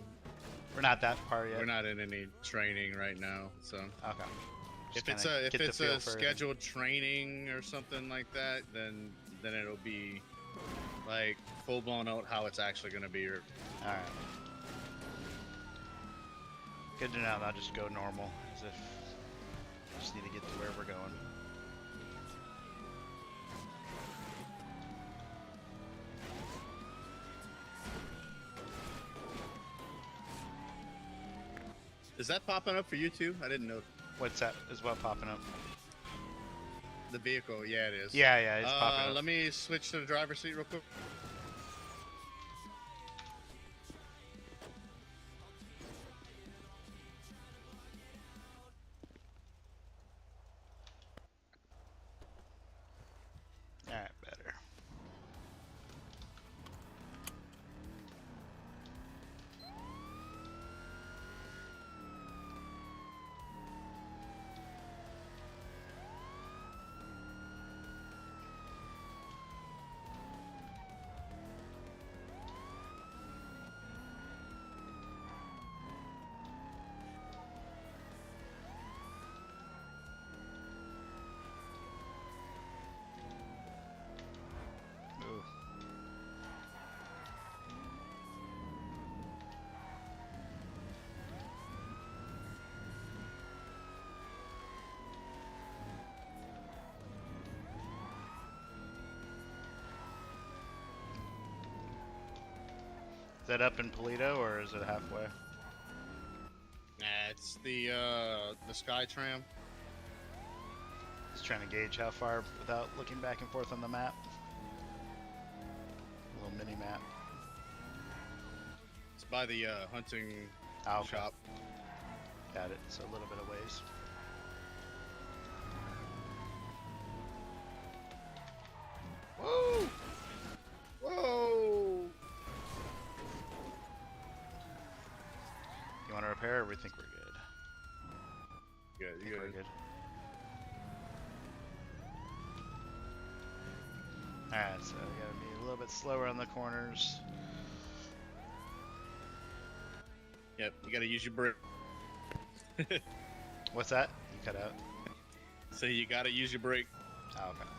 Speaker 2: not that far yet.
Speaker 4: we're not in any training right now, so
Speaker 2: Okay.
Speaker 4: if
Speaker 2: Just
Speaker 4: it's
Speaker 2: kinda
Speaker 4: if
Speaker 2: get the
Speaker 4: it's
Speaker 2: feel
Speaker 4: a
Speaker 2: for it.
Speaker 4: scheduled training or something like that, then it'll be like full blown out how it's actually gonna be.
Speaker 2: All right. Good to know. I'll just go normal, as if I just need to get to where we're going.
Speaker 4: Is that popping up for you too? I didn't know.
Speaker 2: What's that? Is what popping up?
Speaker 4: The vehicle, yeah, it is.
Speaker 2: Yeah, it's popping up.
Speaker 4: Let me switch to the driver's seat real quick.
Speaker 2: All right, better. that up in Polito, or is it halfway?
Speaker 4: Nah, it's the Sky Tram.
Speaker 2: Just trying to gauge how far without looking back and forth on the map. A little mini map.
Speaker 4: It's by the hunting
Speaker 2: Oh, okay.
Speaker 4: shop.
Speaker 2: Got it. So a little bit of ways. Whoa!
Speaker 4: Whoa!
Speaker 2: You want to repair, or we think we're good?
Speaker 4: Good,
Speaker 2: I think
Speaker 4: you
Speaker 2: we're
Speaker 4: good.
Speaker 2: good. Alright, so we gotta be a little bit slower on the corners.
Speaker 4: Yep, you gotta use your brake.
Speaker 2: What's that? You cut out.
Speaker 4: So you gotta use your brake.
Speaker 2: Oh, okay.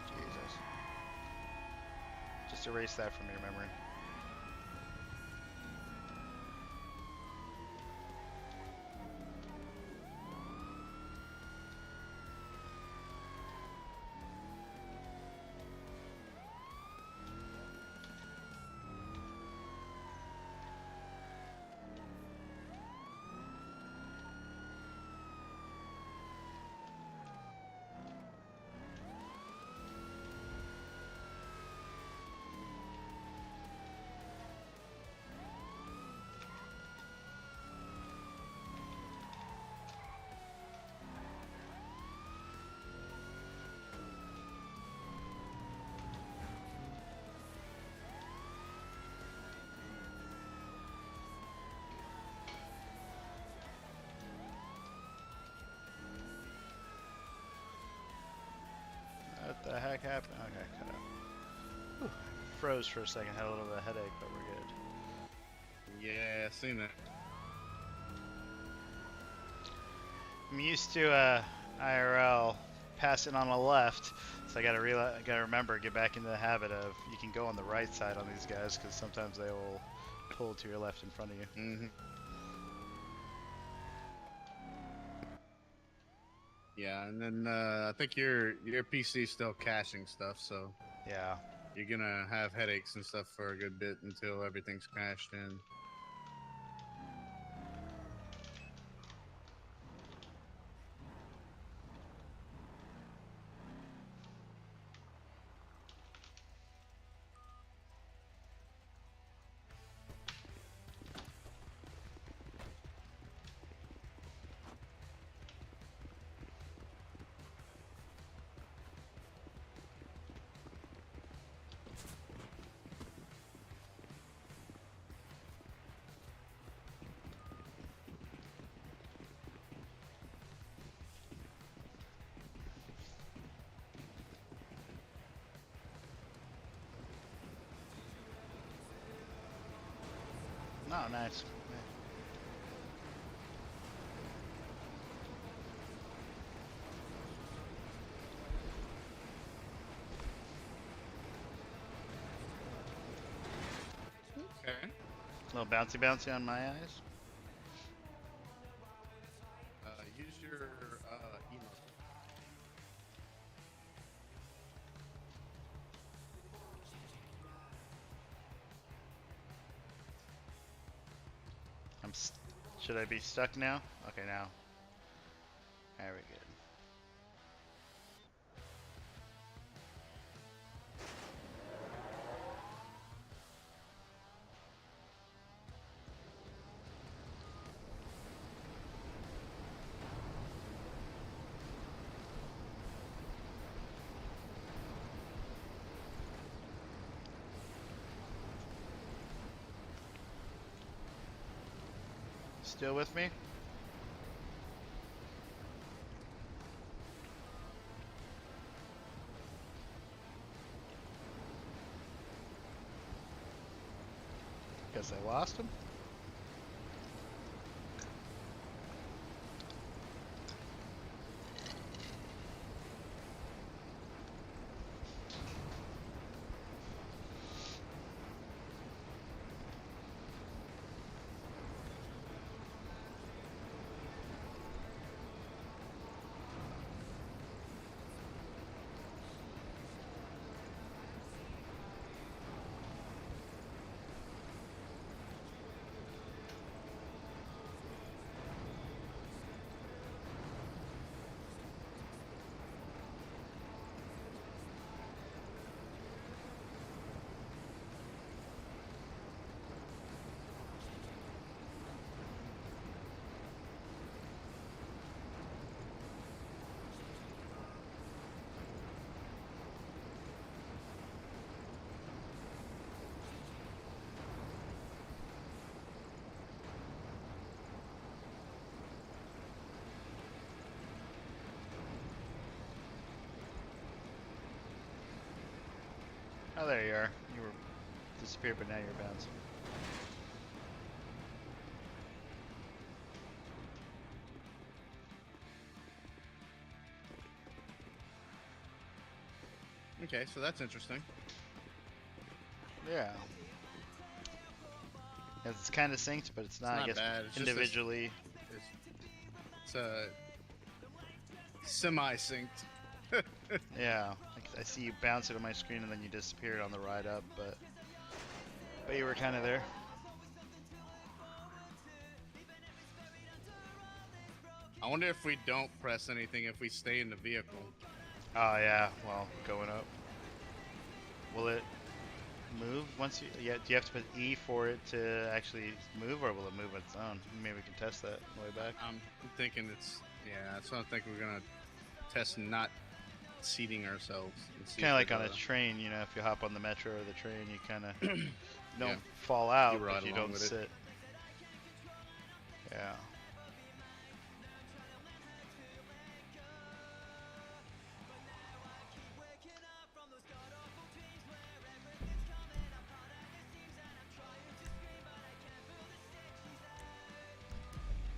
Speaker 2: Jesus. Just erase that from your memory. What the heck happened? Okay, cut out. Whew. Froze for a second, had a little bit of a headache, but we're good.
Speaker 4: Yeah, seen that.
Speaker 2: I'm used to IRL passing on the left, so I gotta remember, get back into the habit of you can go on the right side on these guys, because sometimes they will pull to your left in front of you.
Speaker 4: Mm-hmm. Yeah, and then I think your PC's still caching stuff, so
Speaker 2: Yeah.
Speaker 4: you're gonna have headaches and stuff for a good bit until everything's cached in.
Speaker 2: No, nice.
Speaker 4: Okay.
Speaker 2: A little bouncy bouncy on my eyes.
Speaker 4: Use your email.
Speaker 2: Should I be stuck now? Okay, now. There we go. Still with me? Guess I lost him. Oh, there you are. You were disappeared, but now you're bounced.
Speaker 4: Okay, so that's interesting.
Speaker 2: Yeah. It's kind of synced, but it's not,
Speaker 4: not
Speaker 2: I guess,
Speaker 4: bad. It's
Speaker 2: individually.
Speaker 4: It's semi-synced.
Speaker 2: Yeah. I see you bounce it on my screen and then you disappeared on the ride up, but you were kind of there.
Speaker 4: I wonder if we don't press anything, if we stay in the vehicle.
Speaker 2: Oh yeah, well, going up. Will it move once you? Yeah, do you have to put E for it to actually move, or will it move on its own? Maybe we can test that on the way back.
Speaker 4: I'm thinking that's what I'm thinking. We're gonna test not seating ourselves.
Speaker 2: Kind of like on a train, you know, if you hop on the metro or the train, you kind of don't
Speaker 4: Yeah.
Speaker 2: fall out
Speaker 4: You ride
Speaker 2: if you
Speaker 4: along
Speaker 2: don't
Speaker 4: with it.
Speaker 2: sit. Yeah.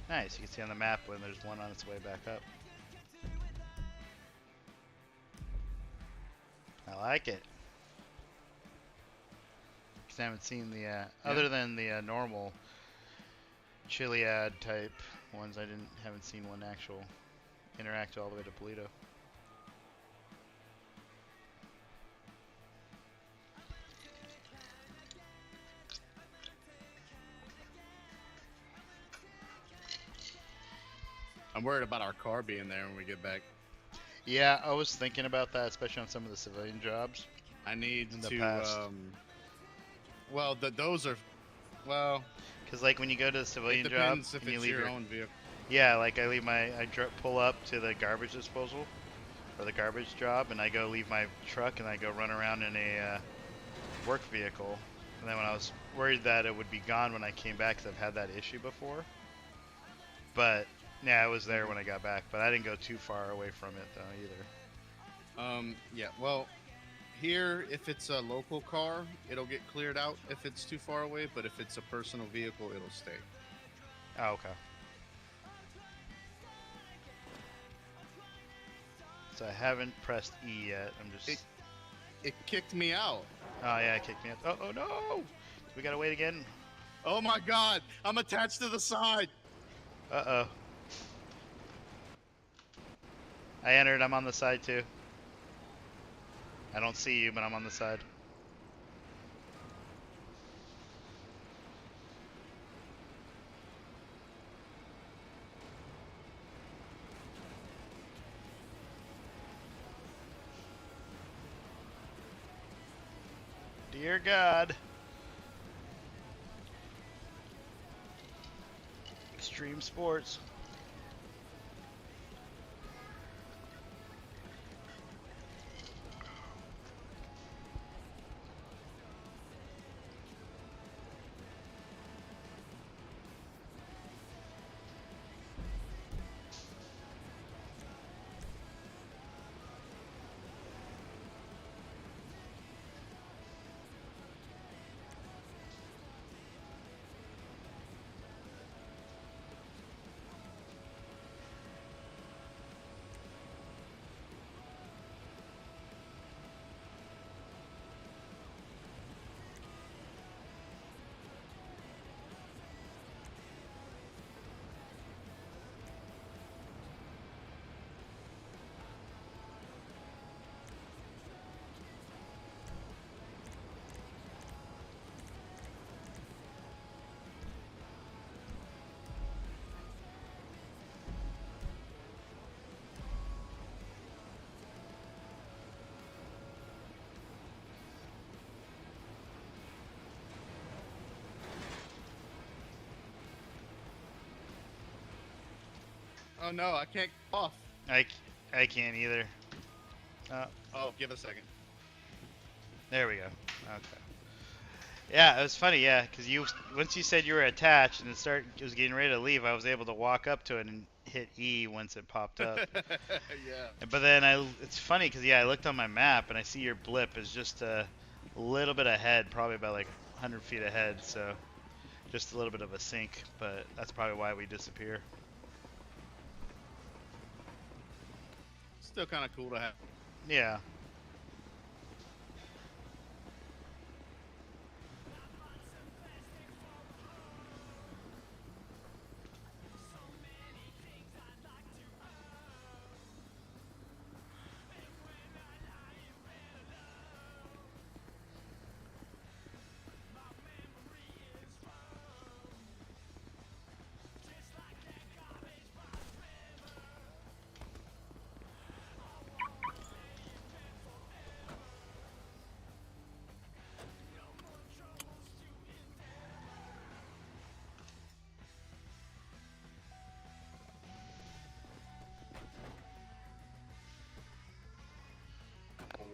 Speaker 2: Nice, you can see on the map when there's one on its way back up. I like it. Because I haven't seen the, other than the normal Chiliad type ones, haven't seen one actual interact all the way to Polito.
Speaker 4: I'm worried about our car being there when we get back.
Speaker 2: Yeah, I was thinking about that, especially on some of the civilian jobs.
Speaker 4: I need
Speaker 2: in the
Speaker 4: to.
Speaker 2: past.
Speaker 4: Well, those are. Well,
Speaker 2: because like when you go to the civilian
Speaker 4: it
Speaker 2: job,
Speaker 4: depends if
Speaker 2: and you
Speaker 4: it's
Speaker 2: leave
Speaker 4: your own vehicle.
Speaker 2: Yeah, like I pull up to the garbage disposal or the garbage job, and I go leave my truck and I go run around in a work vehicle. And then when I was worried that it would be gone when I came back, because I've had that issue before. But yeah, it was there when I got back, but I didn't go too far away from it though either.
Speaker 4: Yeah. Well, here if it's a local car, it'll get cleared out if it's too far away. But if it's a personal vehicle, it'll stay.
Speaker 2: Oh, okay. So I haven't pressed E yet. I'm just.
Speaker 4: It kicked me out.
Speaker 2: Oh yeah, it kicked me out. Oh no! We gotta wait again.
Speaker 4: Oh my God! I'm attached to the side.
Speaker 2: Uh-oh. I entered. I'm on the side too. I don't see you, but I'm on the side. Dear God. Extreme sports.
Speaker 4: Oh no, I can't get off.
Speaker 2: I can't either.
Speaker 4: Oh, give it a second.
Speaker 2: There we go. Okay. Yeah, it was funny. Yeah, because once you said you were attached and it was getting ready to leave, I was able to walk up to it and hit E once it popped up.
Speaker 4: Yeah.
Speaker 2: But then it's funny because I looked on my map and I see your blip is just a a little bit ahead, probably about like 100 feet ahead, so just a little bit of a sink, but that's probably why we disappear.
Speaker 4: Still kind of cool to have.
Speaker 2: Yeah.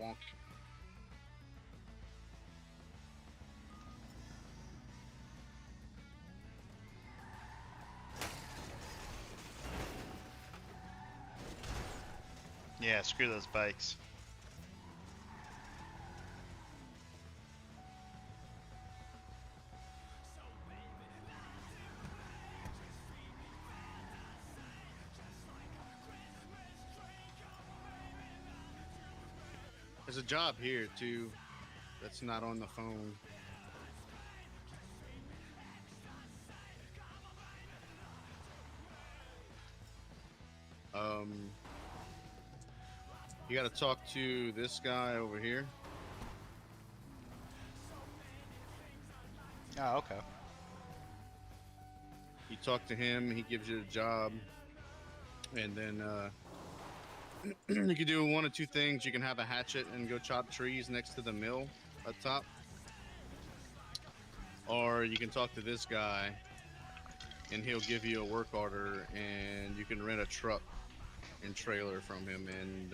Speaker 4: Wonk.
Speaker 2: Yeah, screw those bikes.
Speaker 4: There's a job here too that's not on the phone. You got to talk to this guy over here.
Speaker 2: Oh, okay.
Speaker 4: You talk to him, he gives you a job, and then you can do one of two things. You can have a hatchet and go chop trees next to the mill up top, or you can talk to this guy, and he'll give you a work order, and you can rent a truck and trailer from him, and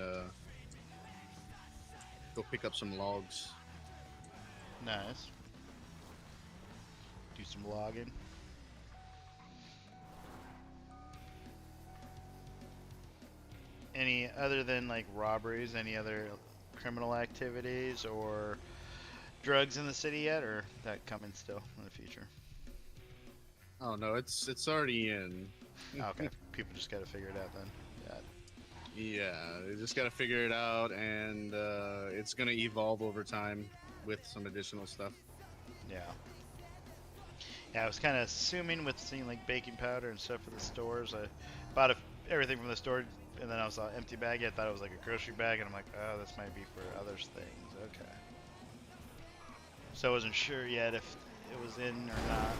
Speaker 4: go pick up some logs.
Speaker 2: Nice. Do some logging. Any other than like robberies, any other criminal activities or drugs in the city yet, or that coming still in the future?
Speaker 4: Oh no, it's already in.
Speaker 2: Okay, people just gotta figure it out then.
Speaker 4: Yeah, they just got to figure it out, and it's going to evolve over time with some additional stuff.
Speaker 2: Yeah. Yeah, I was kind of assuming with seeing like baking powder and stuff for the stores. I bought everything from the store, and then I saw an empty bag. I thought it was like a grocery bag, and I'm like, oh, this might be for other things. Okay. So I wasn't sure yet if it was in or not.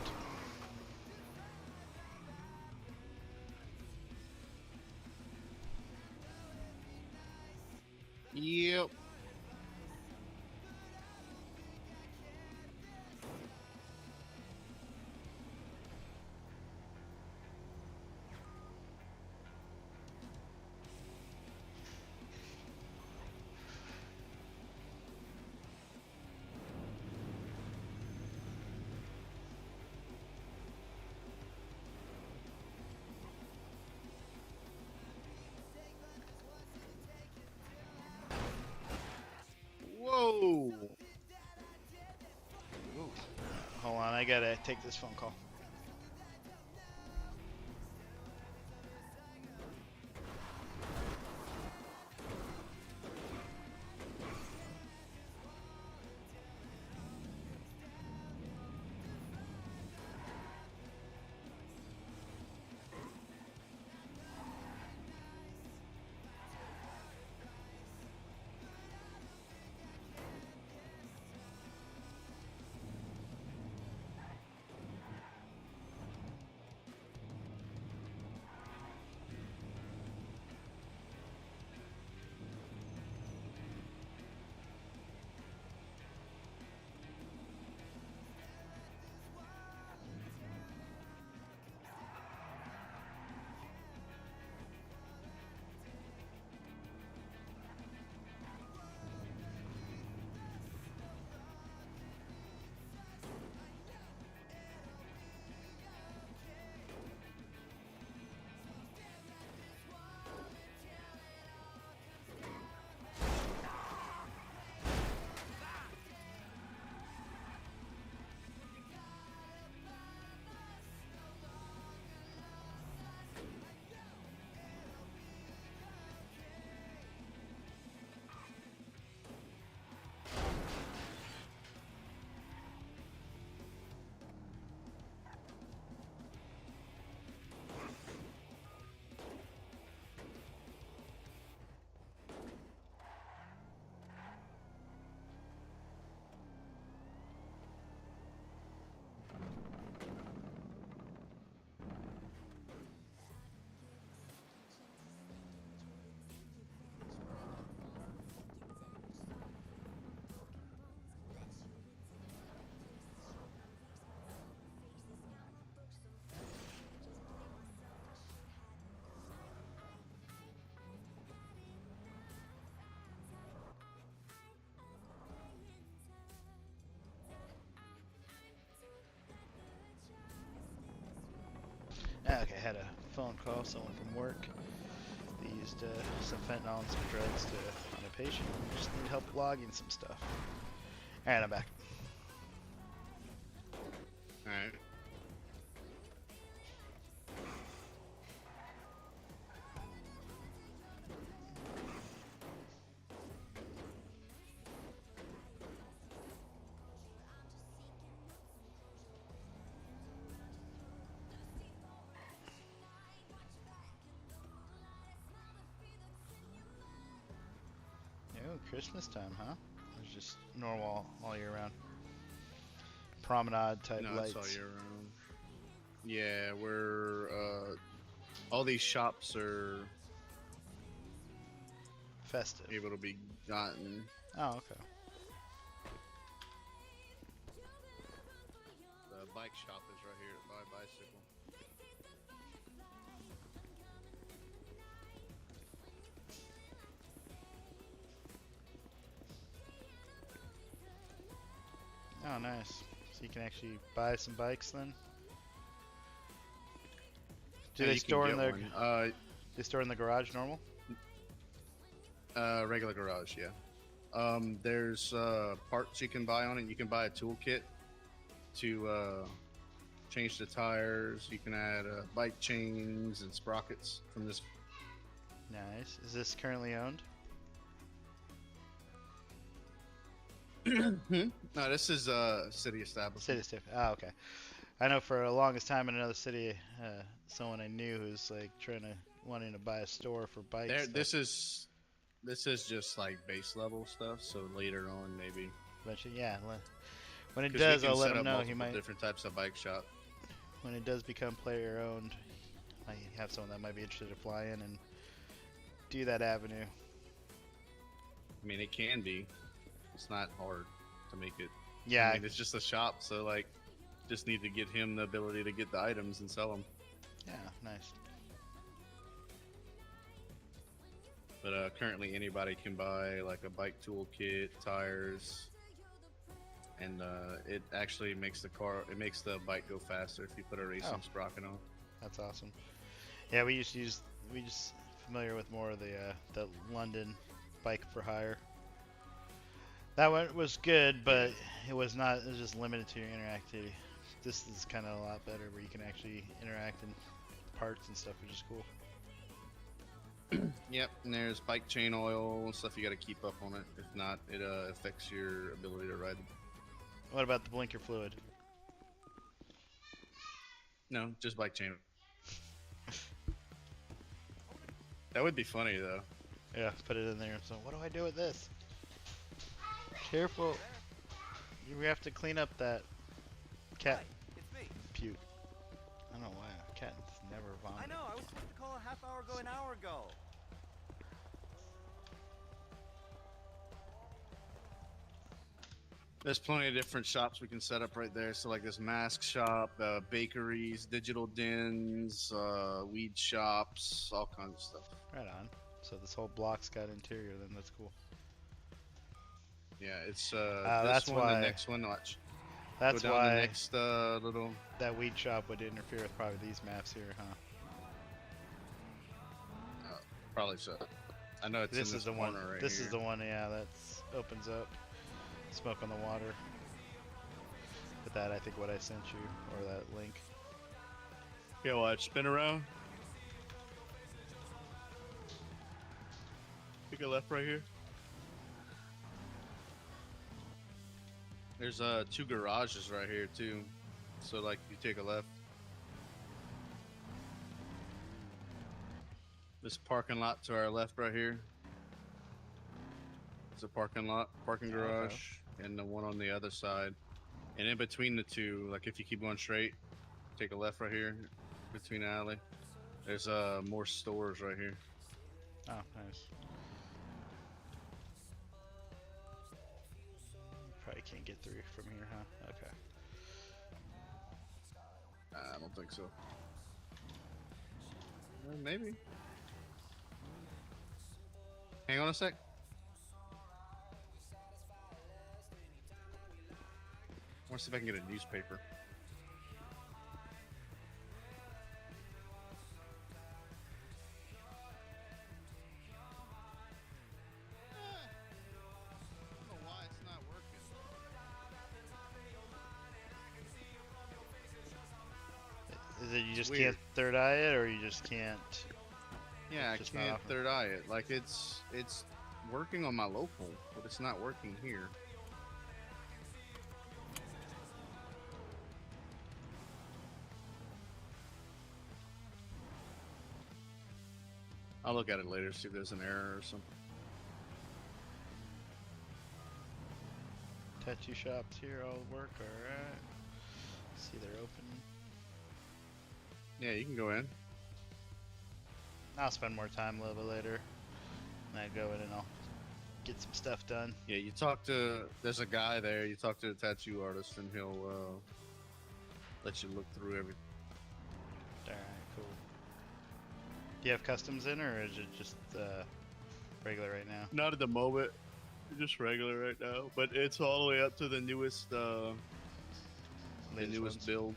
Speaker 4: Yep. Whoa.
Speaker 2: Ooh. Hold on, I gotta take this phone call. Okay, I had a phone call, someone from work. They used some fentanyl and some drugs on a patient. We just need help logging some stuff. Alright, I'm back.
Speaker 4: Alright.
Speaker 2: Oh, Christmas time, huh? It's just normal all year round. Promenade type
Speaker 4: No,
Speaker 2: lights.
Speaker 4: it's all year round. Yeah, we're all these shops are
Speaker 2: Festive.
Speaker 4: able to be gotten.
Speaker 2: Oh, okay.
Speaker 4: The bike shop is right here at Buy Bicycle.
Speaker 2: Oh, nice. So you can actually buy some bikes then? Do
Speaker 4: Yeah,
Speaker 2: they
Speaker 4: you can
Speaker 2: store in
Speaker 4: get
Speaker 2: the
Speaker 4: one.
Speaker 2: they store in the garage normal?
Speaker 4: Regular garage, yeah. There's parts you can buy on it. You can buy a toolkit to change the tires. You can add bike chains and sprockets from this.
Speaker 2: Nice. Is this currently owned?
Speaker 4: No, this is city establishment.
Speaker 2: City stuff. Oh, okay. I know for the longest time in another city, someone I knew who's like wanting to buy a store for bikes.
Speaker 4: There,
Speaker 2: that
Speaker 4: this is just like base level stuff. So later on, maybe.
Speaker 2: eventually, yeah. When it
Speaker 4: 'Cause we
Speaker 2: does,
Speaker 4: can
Speaker 2: I'll let
Speaker 4: set
Speaker 2: him
Speaker 4: up
Speaker 2: know. He
Speaker 4: multiple
Speaker 2: might.
Speaker 4: different types of bike shop.
Speaker 2: When it does become player owned, I have someone that might be interested to fly in and do that avenue.
Speaker 4: I mean, it can be. It's not hard to make it.
Speaker 2: Yeah.
Speaker 4: I mean, it's just a shop, so like, just need to get him the ability to get the items and sell them.
Speaker 2: Yeah. Nice.
Speaker 4: But currently, anybody can buy like a bike toolkit, tires, and it actually makes the bike go faster if you put a racing
Speaker 2: Oh.
Speaker 4: sprocket on.
Speaker 2: That's awesome. Yeah, we just familiar with more of the London bike for hire. That one was good, but it was not. It was just limited to your interactivity. This is kind of a lot better, where you can actually interact in parts and stuff, which is cool.
Speaker 4: Yep, and there's bike chain oil and stuff you got to keep up on it. If not, it affects your ability to ride.
Speaker 2: What about the blinker fluid?
Speaker 4: No, just bike chain. That would be funny though.
Speaker 2: Yeah, put it in there. So what do I do with this? Careful. You have to clean up that cat
Speaker 7: Hi, it's me.
Speaker 2: puke. I don't know why a cat's never
Speaker 7: I
Speaker 2: vomited.
Speaker 7: know, I was supposed to call a half hour ago, an hour ago.
Speaker 4: There's plenty of different shops we can set up right there. So like this mask shop, bakeries, digital dens, weed shops, all kinds of stuff.
Speaker 2: Right on. So this whole block's got interior, then that's cool.
Speaker 4: Yeah, it's
Speaker 2: that's
Speaker 4: this one,
Speaker 2: why-
Speaker 4: the next one. Watch.
Speaker 2: That's
Speaker 4: Go down
Speaker 2: why
Speaker 4: the next little.
Speaker 2: that weed shop would interfere with probably these maps here, huh?
Speaker 4: Probably so. I know it's
Speaker 2: This
Speaker 4: in
Speaker 2: is
Speaker 4: this
Speaker 2: the one.
Speaker 4: corner right
Speaker 2: This
Speaker 4: here.
Speaker 2: is the one. Yeah, that's opens up. Smoke on the water. But that, I think, what I sent you, or that link.
Speaker 4: Yeah, watch. Spin around. Take a left right here. There's 2 garages right here too. So like you take a left. This parking lot to our left right here. It's a parking lot, parking
Speaker 2: Okay.
Speaker 4: garage, and the one on the other side. And in between the two, like if you keep going straight, take a left right here, between the alley. There's more stores right here.
Speaker 2: Oh, nice. Probably can't get through from here, huh? Okay.
Speaker 4: I don't think so. Maybe. Hang on a sec. I want to see if I can get a newspaper.
Speaker 2: you just
Speaker 4: weird.
Speaker 2: can't third eye it, or you just can't.
Speaker 4: Yeah, I
Speaker 2: Just not
Speaker 4: can't
Speaker 2: offering.
Speaker 4: third eye it. Like it's working on my local, but it's not working here. I'll look at it later, see if there's an error or something.
Speaker 2: Tattoo shops here all work, alright. See, they're open.
Speaker 4: Yeah, you can go in.
Speaker 2: I'll spend more time a little bit later. And I go in and I'll get some stuff done.
Speaker 4: Yeah, you talk to. There's a guy there. You talk to a tattoo artist, and he'll let you look through everything.
Speaker 2: Alright, cool. Do you have customs in, or is it just regular right now?
Speaker 4: Not at the moment, just regular right now. But it's all the way up to the newest
Speaker 2: Latest ones?
Speaker 4: build.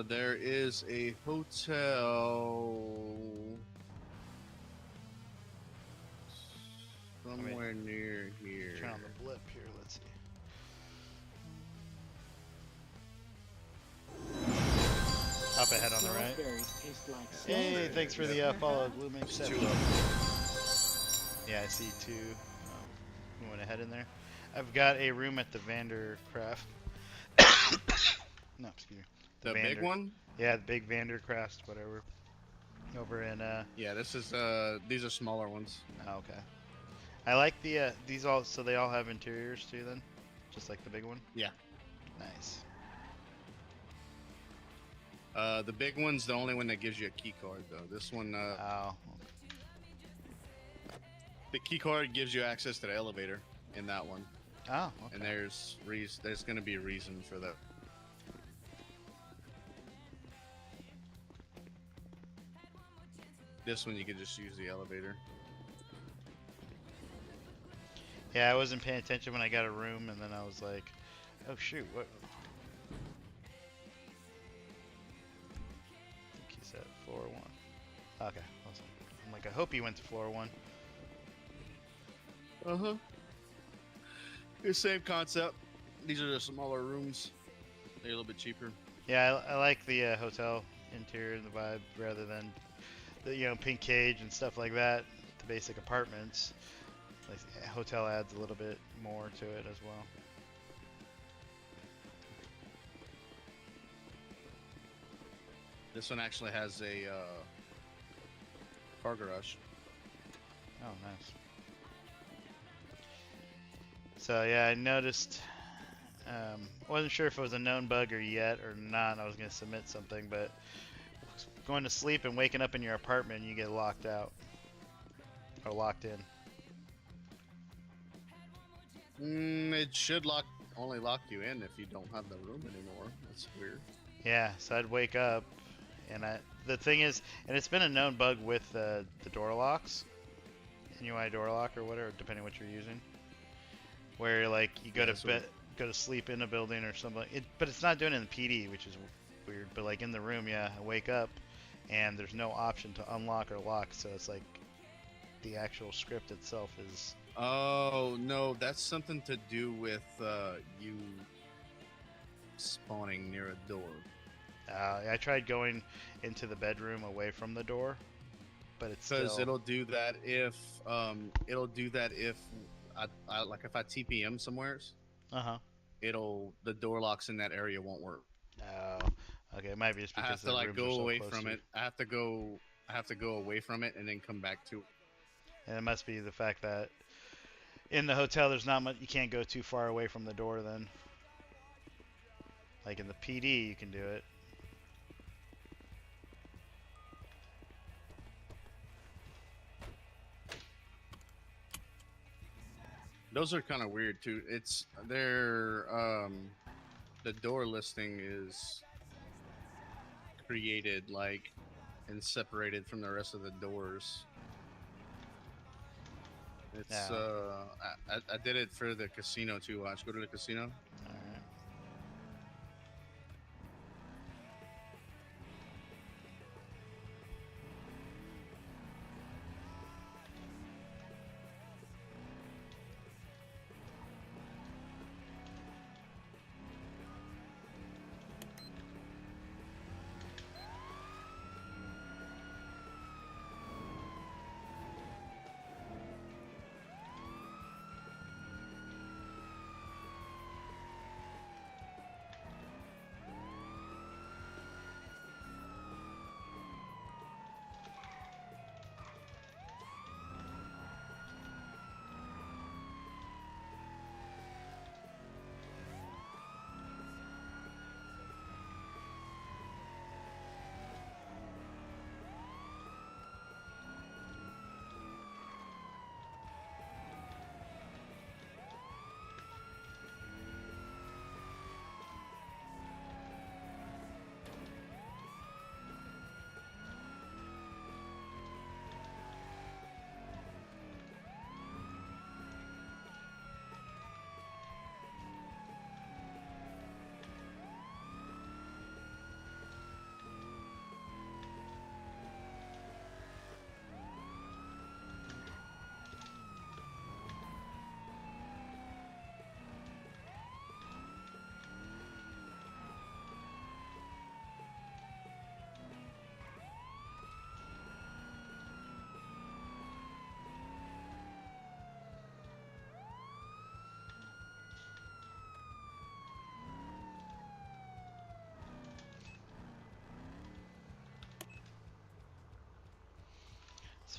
Speaker 4: There is a hotel somewhere near here.
Speaker 2: Turn on the blip here, let's see. Up ahead on the right.
Speaker 3: Snozzberries taste like
Speaker 2: Hey,
Speaker 3: snozzberries.
Speaker 2: thanks for the follow, Blue Mink
Speaker 4: There's
Speaker 2: 7.
Speaker 4: two of them.
Speaker 2: Yeah, I see two. We went ahead in there. I've got a room at the Vandercraft. No, excuse me.
Speaker 4: The big one?
Speaker 2: Yeah, the big Vandercraft, whatever. Over in
Speaker 4: Yeah, this is these are smaller ones.
Speaker 2: oh, okay. I like the these all, so they all have interiors too then? Just like the big one?
Speaker 4: Yeah.
Speaker 2: Nice.
Speaker 4: The big one's the only one that gives you a key card though. This one
Speaker 2: Oh,
Speaker 4: the key card gives you access to the elevator in that one.
Speaker 2: oh, okay.
Speaker 4: And there's going to be a reason for that. This one you can just use the elevator.
Speaker 2: Yeah, I wasn't paying attention when I got a room, and then I was like, oh shoot, what? I think he's at floor 1. Okay, awesome. I'm like, I hope he went to floor 1.
Speaker 4: Uh-huh. The same concept. These are the smaller rooms. They're a little bit cheaper.
Speaker 2: Yeah, I like the hotel interior and the vibe rather than the pink cage and stuff like that. The basic apartments. Like, hotel adds a little bit more to it as well.
Speaker 4: This one actually has a car garage.
Speaker 2: Oh, nice. So yeah, I noticed. Wasn't sure if it was a known bug or yet or not. I was gonna submit something, but going to sleep and waking up in your apartment, you get locked out or locked in.
Speaker 4: It should only lock you in if you don't have the room anymore. That's weird.
Speaker 2: Yeah, so I'd wake up, and the thing is, and it's been a known bug with the door locks, NUI door lock or whatever, depending what you're using, where like you go to sleep in a building or something. But it's not doing it in the PD, which is weird. But like in the room, yeah, I wake up, and there's no option to unlock or lock, so it's like the actual script itself is.
Speaker 4: Oh no, that's something to do with you spawning near a door.
Speaker 2: I tried going into the bedroom away from the door, but it's
Speaker 4: Because
Speaker 2: still.
Speaker 4: it'll do that if I like if I TPM somewheres,
Speaker 2: Uh-huh.
Speaker 4: the door locks in that area won't work.
Speaker 2: Oh, okay. It might be just
Speaker 4: I
Speaker 2: because
Speaker 4: have to
Speaker 2: the
Speaker 4: like
Speaker 2: rooms are
Speaker 4: go
Speaker 2: so
Speaker 4: away
Speaker 2: close
Speaker 4: from
Speaker 2: to you.
Speaker 4: it. I have to go away from it and then come back to it.
Speaker 2: And it must be the fact that in the hotel there's not much. You can't go too far away from the door then. Like in the PD, you can do it.
Speaker 4: Those are kind of weird too. It's the door listing is created like and separated from the rest of the doors. It's
Speaker 2: Yeah.
Speaker 4: I did it for the casino too. Watch, go to the casino.
Speaker 2: All right.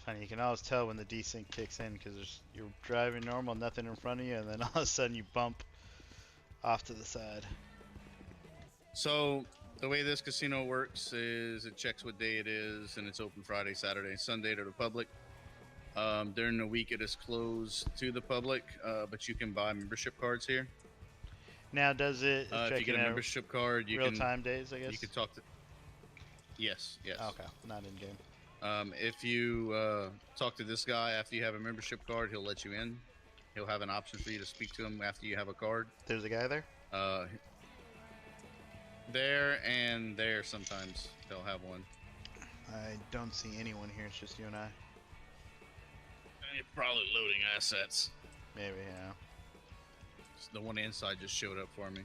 Speaker 2: Funny, you can always tell when the desync kicks in because you're driving normal, nothing in front of you, and then all of a sudden you bump off to the side.
Speaker 4: So the way this casino works is it checks what day it is, and it's open Friday, Saturday, Sunday to the public. During the week, it is closed to the public, but you can buy membership cards here.
Speaker 2: Now, does it
Speaker 4: If
Speaker 2: check
Speaker 4: you get
Speaker 2: in
Speaker 4: a
Speaker 2: at
Speaker 4: membership card, you
Speaker 2: real-time days, I guess?
Speaker 4: You can talk to. Yes.
Speaker 2: Okay, not in-game.
Speaker 4: If you talk to this guy after you have a membership card, he'll let you in. He'll have an option for you to speak to him after you have a card.
Speaker 2: There's a guy there?
Speaker 4: There and there sometimes they'll have one.
Speaker 2: I don't see anyone here, it's just you and I.
Speaker 4: You're probably loading assets.
Speaker 2: Maybe, yeah.
Speaker 4: The one inside just showed up for me.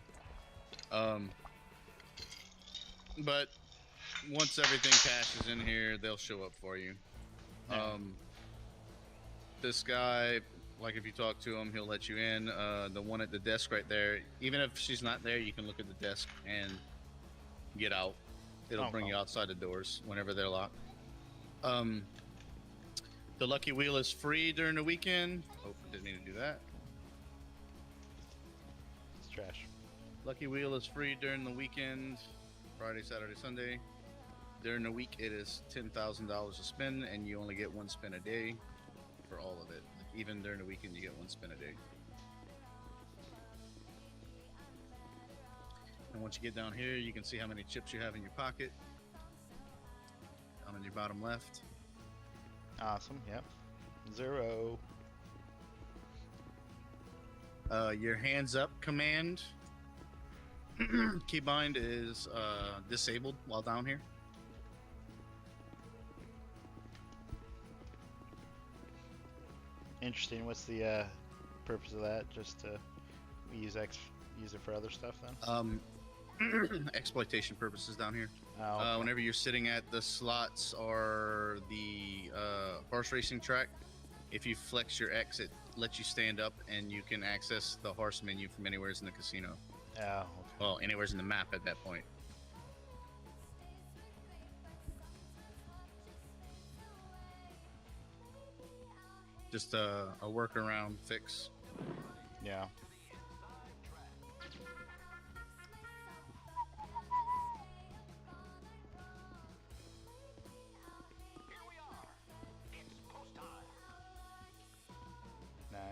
Speaker 4: But once everything caches in here, they'll show up for you.
Speaker 2: Yeah.
Speaker 4: This guy, like if you talk to him, he'll let you in. The one at the desk right there, even if she's not there, you can look at the desk and get out. It'll bring you outside the doors whenever they're locked. The Lucky Wheel is free during the weekend. Oh, didn't mean to do that.
Speaker 2: It's trash.
Speaker 4: Lucky Wheel is free during the weekend, Friday, Saturday, Sunday. During the week, it is $10,000 to spin, and you only get one spin a day for all of it. Even during the weekend, you get one spin a day. And once you get down here, you can see how many chips you have in your pocket. Down in your bottom left.
Speaker 2: Awesome, yep. 0.
Speaker 4: Your hands up command keybind is disabled while down here.
Speaker 2: Interesting. What's the purpose of that? Just to use it for other stuff then?
Speaker 4: Exploitation purposes down here.
Speaker 2: Oh, okay.
Speaker 4: Whenever you're sitting at the slots or the horse racing track, if you flex your X, it lets you stand up and you can access the horse menu from anywhere in the casino.
Speaker 2: Oh, okay.
Speaker 4: Well, anywhere in the map at that point. Just a workaround fix.
Speaker 2: Yeah.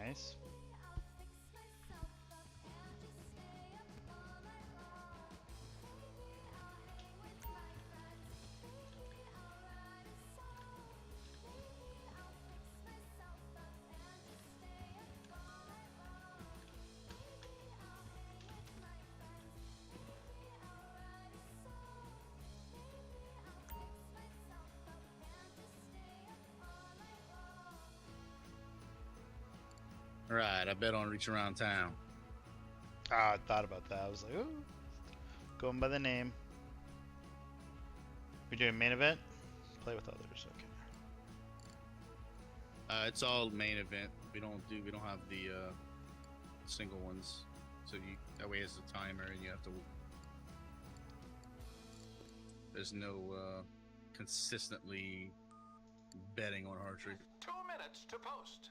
Speaker 2: Nice.
Speaker 4: Right, I bet on reach around town.
Speaker 2: Ah, I thought about that. I was like, ooh. Going by the name. We're doing main event? Play with others, okay.
Speaker 4: It's all main event. We don't have the single ones. So that way it's a timer and you have to. There's no consistently betting on archery.
Speaker 1: 2 minutes to post.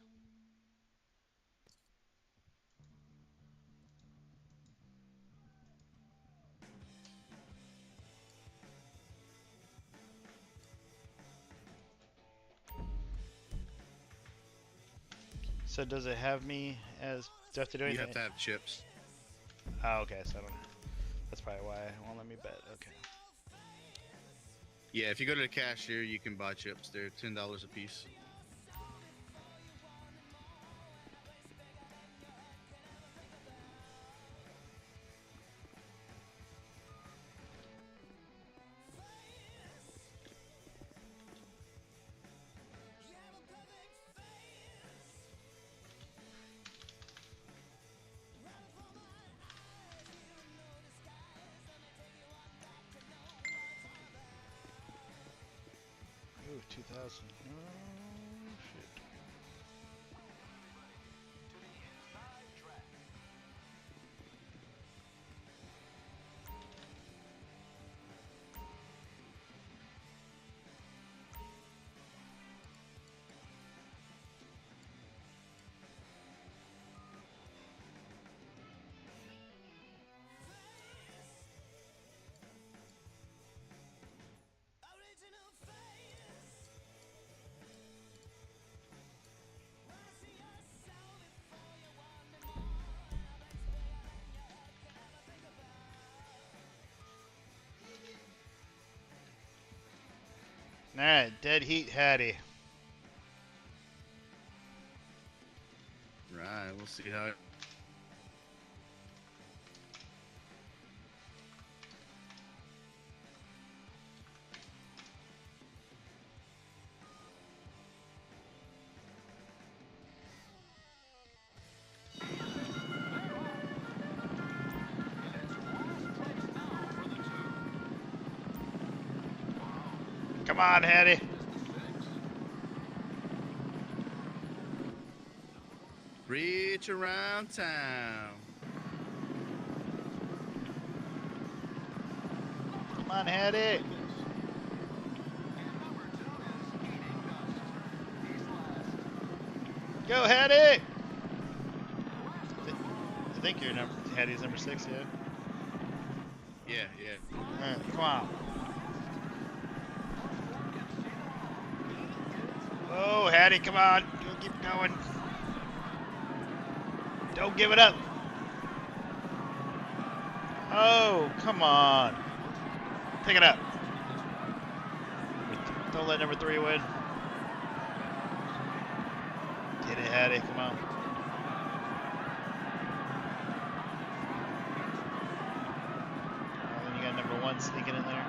Speaker 2: So does it have me as... Do I have to do anything?
Speaker 4: You have to have chips.
Speaker 2: Oh, okay, so I don't... That's probably why it won't let me bet, okay.
Speaker 4: Yeah, if you go to the cashier, you can buy chips. They're $10 a piece.
Speaker 2: Ooh, 2,000. Oh, shit. Alright, dead heat Hattie.
Speaker 4: Right, we'll see how.
Speaker 2: Come on, Hattie.
Speaker 4: Reach around town.
Speaker 2: Come on, Hattie. Go, Hattie. I think you're Hattie's number 6, yeah?
Speaker 4: Yeah.
Speaker 2: Alright, come on. Oh, Hattie, come on. Keep going. Don't give it up. Oh, come on. Pick it up. Don't let number 3 win. Get it, Hattie. Come on. Then you got number 1 sneaking in there.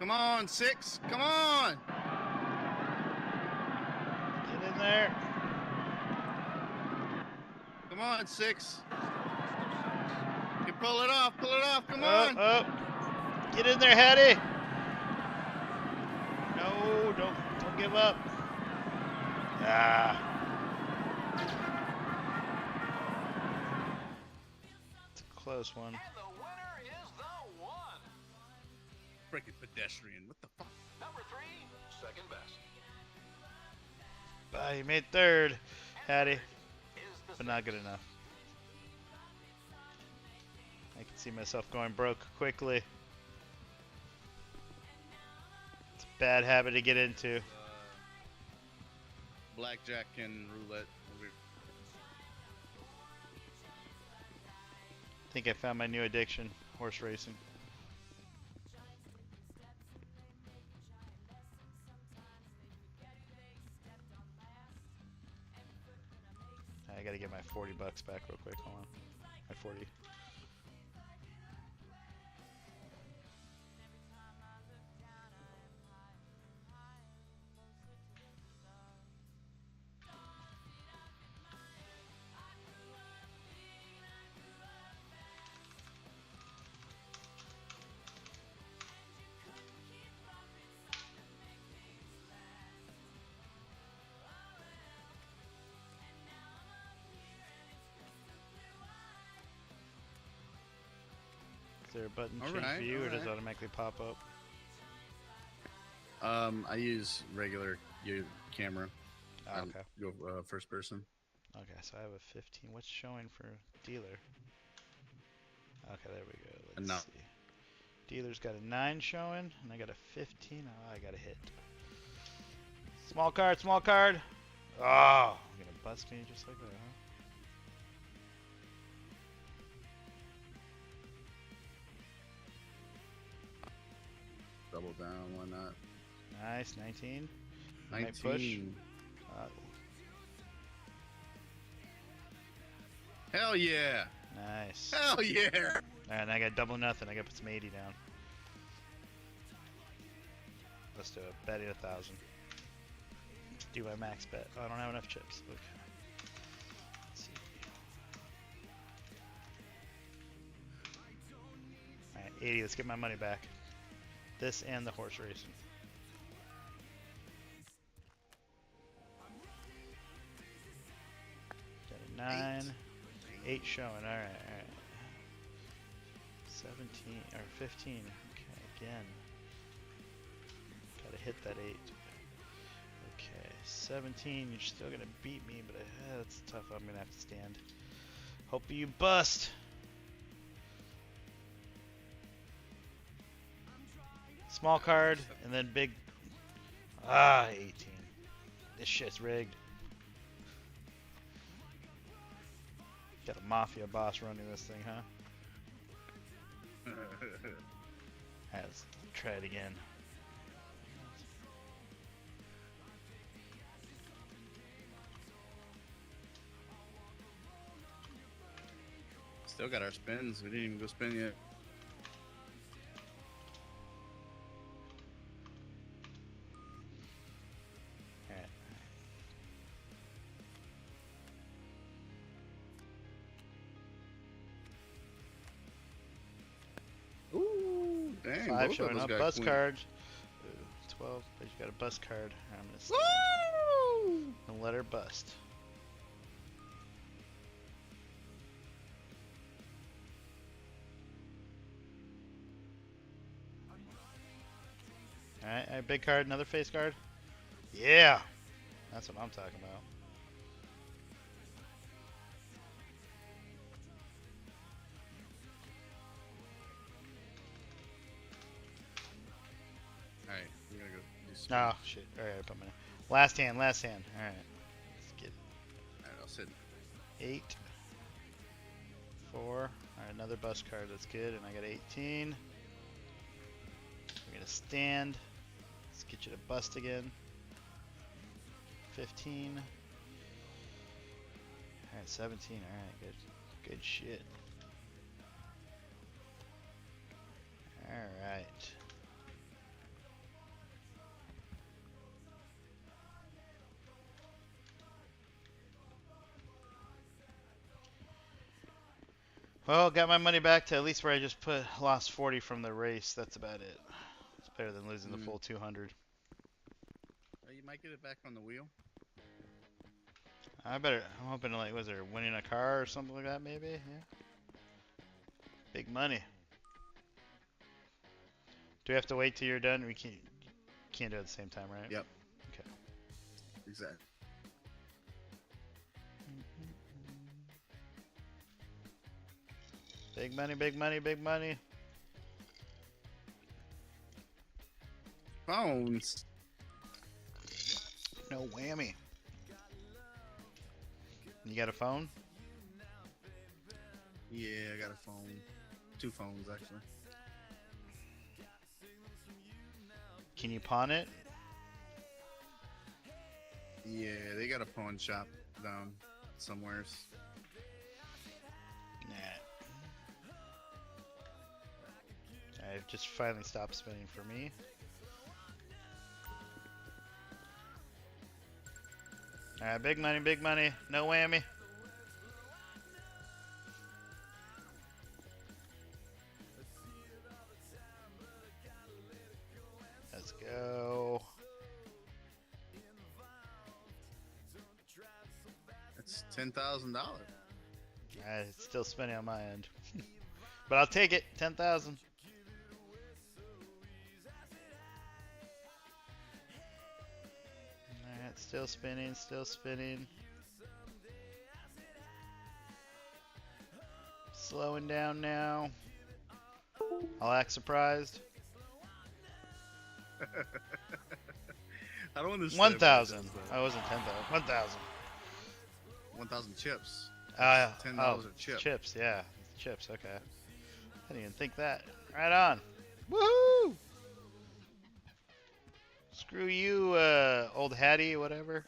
Speaker 4: Come on, 6. Come on.
Speaker 2: Get in there.
Speaker 4: Come on, 6. You can pull it off. Pull it off. Come
Speaker 2: Oh,
Speaker 4: on.
Speaker 2: oh. Get in there, Hattie. No, don't give up. Ah. It's a close one.
Speaker 1: And the winner is the one.
Speaker 4: Freaking pedestrian. What the fuck?
Speaker 1: Number 3, second best.
Speaker 2: You made 3rd, Hattie,
Speaker 1: Is the
Speaker 2: but not good enough. I can see myself going broke quickly. It's a bad habit to get into.
Speaker 4: Blackjack and roulette.
Speaker 2: I think I found my new addiction, horse racing. I gotta get my 40 bucks back real quick. Hold on. My 40. Is there a button change for you, or does it automatically pop up?
Speaker 4: I use regular camera.
Speaker 2: Oh, okay.
Speaker 4: Go first person.
Speaker 2: Okay, so I have a 15. What's showing for dealer? Okay, there we go. Let's see. Dealer's got a 9 showing, and I got a 15. Oh, I got a hit. Small card, small card. Oh, you're gonna bust me just like that, huh?
Speaker 4: Double down, why not?
Speaker 2: Nice, 19.
Speaker 4: 19.
Speaker 2: Push.
Speaker 4: Hell yeah!
Speaker 2: Nice.
Speaker 4: Hell yeah!
Speaker 2: Alright, and I got double nothing. I got to put some 80 down. Let's do it. Bet it 1,000. Do my max bet. Oh, I don't have enough chips. Look. Let's see. Alright, 80. Let's get my money back. This and the horse racing. Got a 9. 8 showing. Alright. 17 or 15. Okay, again. Gotta hit that 8. Okay, 17. You're still gonna beat me, but that's tough. I'm gonna have to stand. Hope you bust. Small card and then big. 18. This shit's rigged. Got a mafia boss running this thing, huh? Alright, let's try it again.
Speaker 4: Still got our spins. We didn't even go spin yet.
Speaker 2: Alright.
Speaker 4: Ooh, dang!
Speaker 2: 5
Speaker 4: both
Speaker 2: showing
Speaker 4: of us
Speaker 2: up.
Speaker 4: got
Speaker 2: Bus
Speaker 4: queen.
Speaker 2: card. Ooh, 12, but you got a bus card. I'm gonna stand.
Speaker 4: Woo!
Speaker 2: And let her bust. Alright, big card, another face card. Yeah! That's what I'm talking about.
Speaker 4: All right, we're gonna go do spin.
Speaker 2: Oh, shit. Alright, I put my... Last hand, last hand. Alright. Let's get
Speaker 4: All right, I'll sit.
Speaker 2: 8. 4. Alright, another bus card. That's good. And I got 18. We're gonna stand. Let's get you to bust again. 15. Alright, 17. Alright, good. Good shit. Alright. Well, got my money back to at least where I just lost 40 from the race. That's about it. It's better than losing the full 200.
Speaker 4: You might get it back on the wheel.
Speaker 2: I'm hoping to, like, was there winning a car or something like that maybe? Yeah. Big money. Do we have to wait till you're done? We can't do it at the same time, right?
Speaker 4: Yep.
Speaker 2: Okay.
Speaker 4: Exactly.
Speaker 2: Big money, big money, big money.
Speaker 4: Phones.
Speaker 2: No whammy. You got a phone?
Speaker 4: Yeah, I got a phone. 2 phones actually.
Speaker 2: Can you pawn it?
Speaker 4: Yeah, they got a pawn shop down somewheres.
Speaker 2: Nah. I've just finally stopped spinning for me. Alright, big money, no whammy. Let's go.
Speaker 4: That's $10,000.
Speaker 2: It's still spinning on my end. But I'll take it, 10,000. Alright, still spinning, still spinning. Slowing down now. I'll act surprised.
Speaker 4: I don't understand.
Speaker 2: 1,000. I wasn't 10,000. 1,000.
Speaker 4: 1,000 chips. $10
Speaker 2: Oh,
Speaker 4: a chip.
Speaker 2: Chips, yeah. Chips, okay. I didn't even think that. Right on. Woohoo! Screw you, old Hattie, whatever.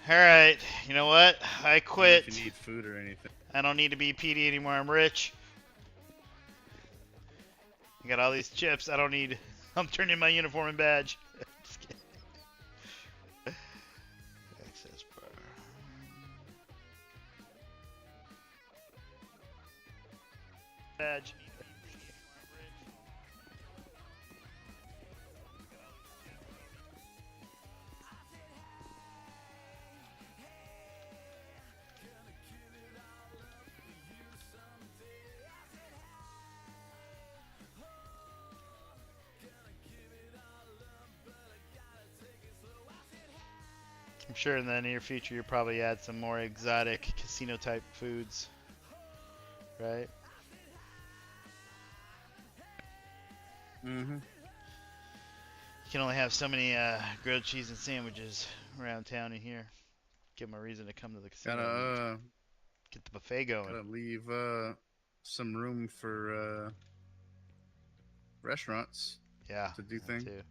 Speaker 2: Alright, you know what? I quit.
Speaker 4: If you need food or anything.
Speaker 2: I don't need to be PD anymore, I'm rich. I got all these chips, I don't need... I'm turning my uniform and badge. Just kidding. Access bar. Badge. I'm sure in the near future you'll probably add some more exotic casino type foods, right?
Speaker 4: Mm-hmm.
Speaker 2: You can only have so many grilled cheese and sandwiches around town in here. Give them a reason to come to the casino.
Speaker 4: Gotta
Speaker 2: Get the buffet going.
Speaker 4: gotta leave some room for restaurants
Speaker 2: Yeah,
Speaker 4: to do
Speaker 2: that
Speaker 4: things.
Speaker 2: too.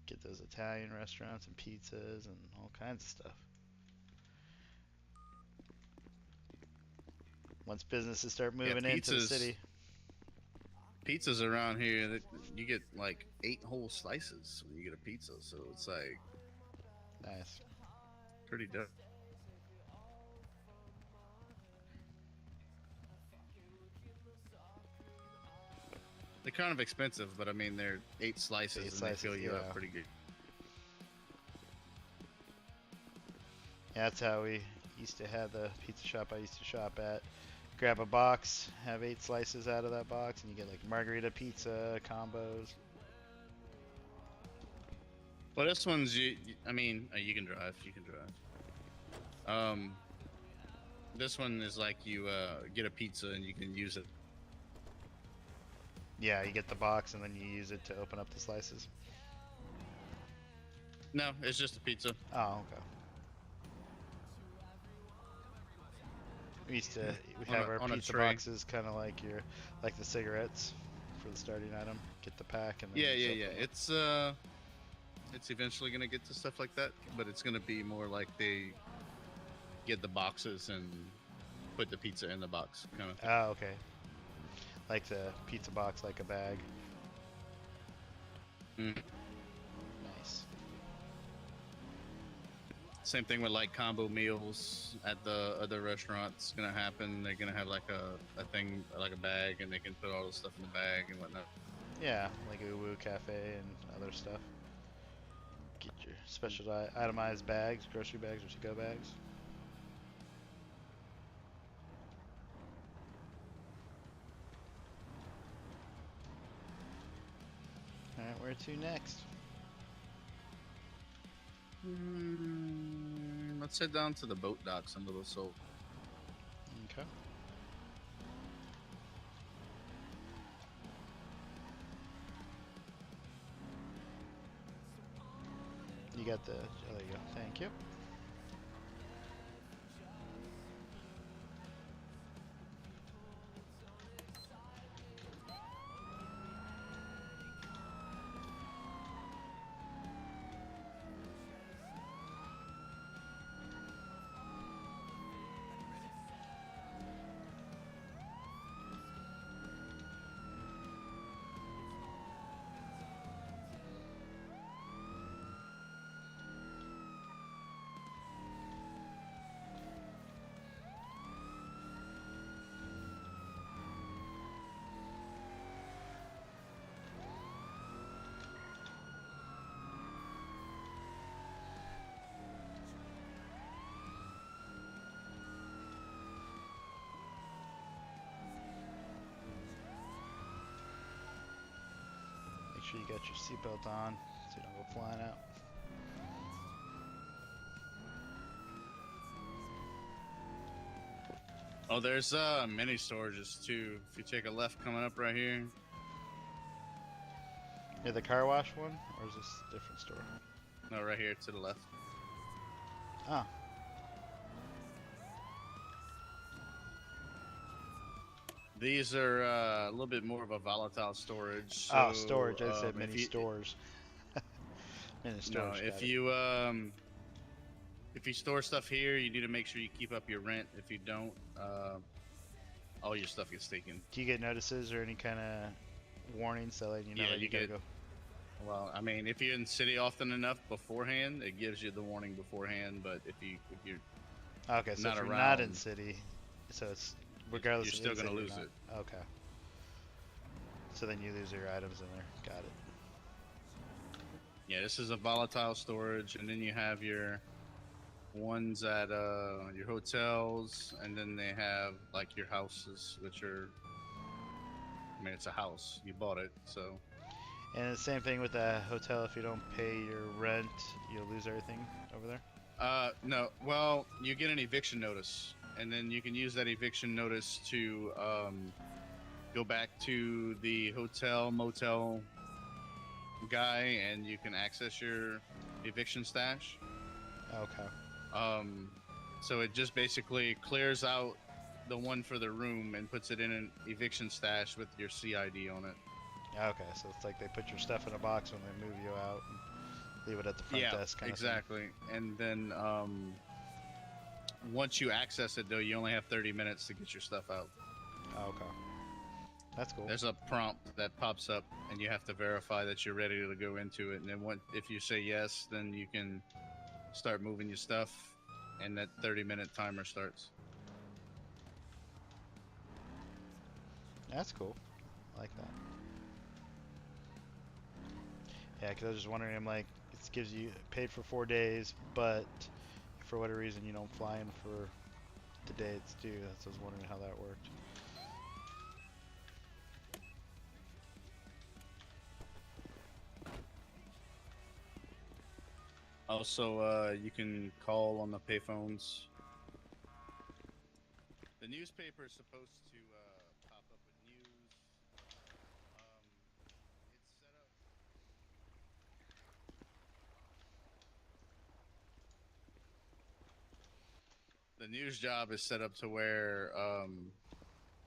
Speaker 2: Get those Italian restaurants and pizzas and all kinds of stuff. Once businesses start
Speaker 4: Yeah,
Speaker 2: moving into the city.
Speaker 4: pizzas around here that you get like 8 whole slices when you get a pizza, so it's like
Speaker 2: Nice.
Speaker 4: pretty dope. They're kind of expensive, but I mean they're 8 slices and they fill you up pretty good.
Speaker 2: Yeah, that's how we used to have the pizza shop I used to shop at. Grab a box, have 8 slices out of that box, and you get like margarita pizza combos.
Speaker 4: Well, this one's I mean, you can drive. You can drive. This one is like you get a pizza and you can use it.
Speaker 2: Yeah, you get the box and then you use it to open up the slices.
Speaker 4: No, it's just a pizza.
Speaker 2: Oh, okay. We used to have our pizza boxes kind of like the cigarettes for the starting item. Get the pack and then
Speaker 4: yeah. It's eventually gonna get to stuff like that, but it's gonna be more like they get the boxes and put the pizza in the box kind of thing.
Speaker 2: Oh, okay. Like the pizza box, like a bag. Nice.
Speaker 4: Same thing with like combo meals at the other restaurants. Gonna happen. They're gonna have like a thing, like a bag, and they can put all the stuff in the bag and whatnot.
Speaker 2: Yeah, like Uwu Cafe and other stuff. Get your special itemized bags, grocery bags or to-go bags. Alright, where to next?
Speaker 4: Let's head down to the boat docks in Little Seoul.
Speaker 2: Okay. You got the, oh, there you go. Thank you. Make sure you got your seatbelt on so you don't go flying out.
Speaker 4: Oh, there's mini storages too. If you take a left coming up right here.
Speaker 2: Near the car wash one, or is this a different store?
Speaker 4: No, right here to the left.
Speaker 2: Ah.
Speaker 4: These are a little bit more of a volatile storage. So,
Speaker 2: Oh, storage. I said mini stores. Mini stores.
Speaker 4: No, if you store stuff here, you need to make sure you keep up your rent. If you don't, all your stuff gets taken.
Speaker 2: Do you get notices or any kind of warnings that let you know that you gotta go?
Speaker 4: Well, I mean, if you're in the city often enough beforehand, it gives you the warning beforehand. But if you're
Speaker 2: okay, so
Speaker 4: not
Speaker 2: if you're
Speaker 4: around,
Speaker 2: not in city, so it's regardless.
Speaker 4: You're still gonna lose it.
Speaker 2: Okay. So then you lose your items in there. Got it.
Speaker 4: Yeah, this is a volatile storage, and then you have your ones at your hotels, and then they have like your houses, which are, I mean, it's a house, you bought it, so.
Speaker 2: And the same thing with the hotel. If you don't pay your rent, you'll lose everything over there.
Speaker 4: No, well, you get an eviction notice, and then you can use that eviction notice to go back to the hotel motel guy, and you can access your eviction stash.
Speaker 2: Okay.
Speaker 4: So it just basically clears out the one for the room and puts it in an eviction stash with your CID on it.
Speaker 2: Okay, so it's like they put your stuff in a box when they move you out and leave it at the front
Speaker 4: Yeah,
Speaker 2: desk kind
Speaker 4: exactly. And then once you access it, though, you only have 30 minutes to get your stuff out.
Speaker 2: of thing. Oh, okay. That's cool.
Speaker 4: There's a prompt that pops up, and you have to verify that you're ready to go into it. And then if you say yes, then you can start moving your stuff, and that 30-minute timer starts.
Speaker 2: That's cool. I like that. Yeah, because I was just wondering, I'm like, it gives you paid for 4 days, but if for whatever reason you don't fly in for the day it's due. That's I was wondering how that worked.
Speaker 4: Also, you can call on the payphones. The newspaper is supposed to pop up with news. It's set up. The news job is set up to where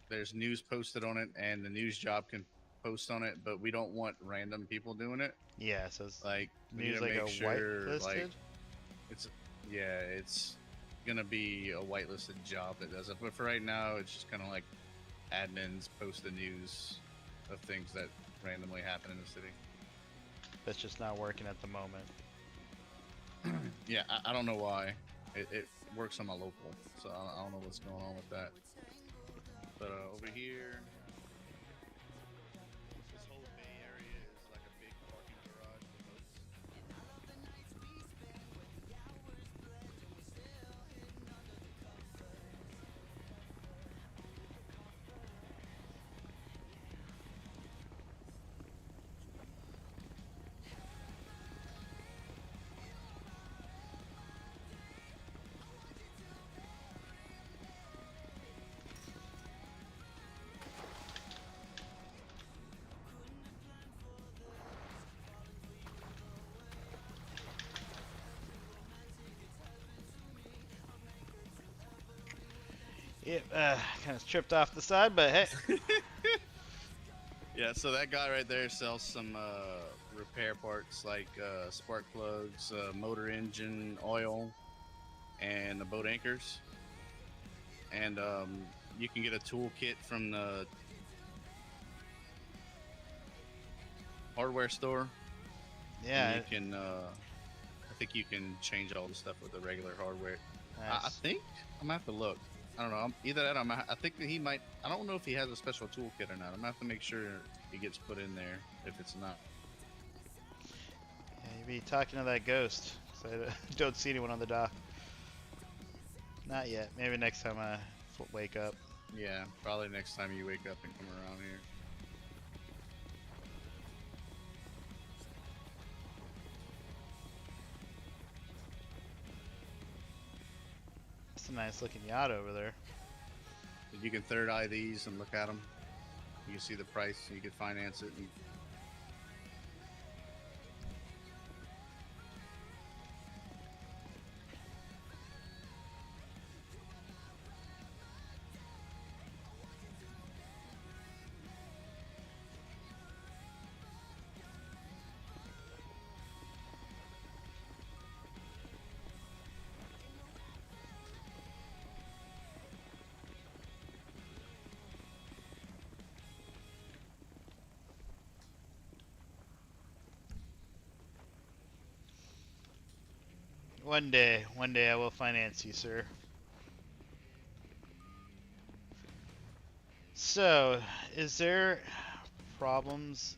Speaker 4: there's news posted on it, and the news job can post on it, but we don't want random people doing it.
Speaker 2: Yeah, so it's
Speaker 4: Like, we need
Speaker 2: news
Speaker 4: to
Speaker 2: like
Speaker 4: make
Speaker 2: a
Speaker 4: sure, like,
Speaker 2: whitelisted.
Speaker 4: it's gonna be a whitelisted job that does it. But for right now, it's just kind of like admins post the news of things that randomly happen in the city.
Speaker 2: That's just not working at the moment.
Speaker 4: Yeah, I don't know why. It works on my local, so I don't know what's going on with that. But over here, this whole bay area is like a big parking garage for boats.
Speaker 2: It kind of tripped off the side, but hey.
Speaker 4: Yeah, so that guy right there sells some repair parts like spark plugs, motor engine oil, and the boat anchors. And you can get a toolkit from the hardware store.
Speaker 2: Yeah.
Speaker 4: And you can, I think you can change all the stuff with the regular hardware.
Speaker 2: Nice.
Speaker 4: I think I'm gonna have to look. I don't know. Either that, I think that he might. I don't know if he has a special toolkit or not. I'm gonna have to make sure it gets put in there if it's not.
Speaker 2: Yeah, you be talking to that ghost. 'Cause I don't see anyone on the dock. Not yet. Maybe next time I wake up.
Speaker 4: Yeah, probably next time you wake up and come around here.
Speaker 2: It's a nice looking yacht over there.
Speaker 4: You can third eye these and look at them. You can see the price. You can finance it. And
Speaker 2: One day I will finance you, sir. So, is there problems,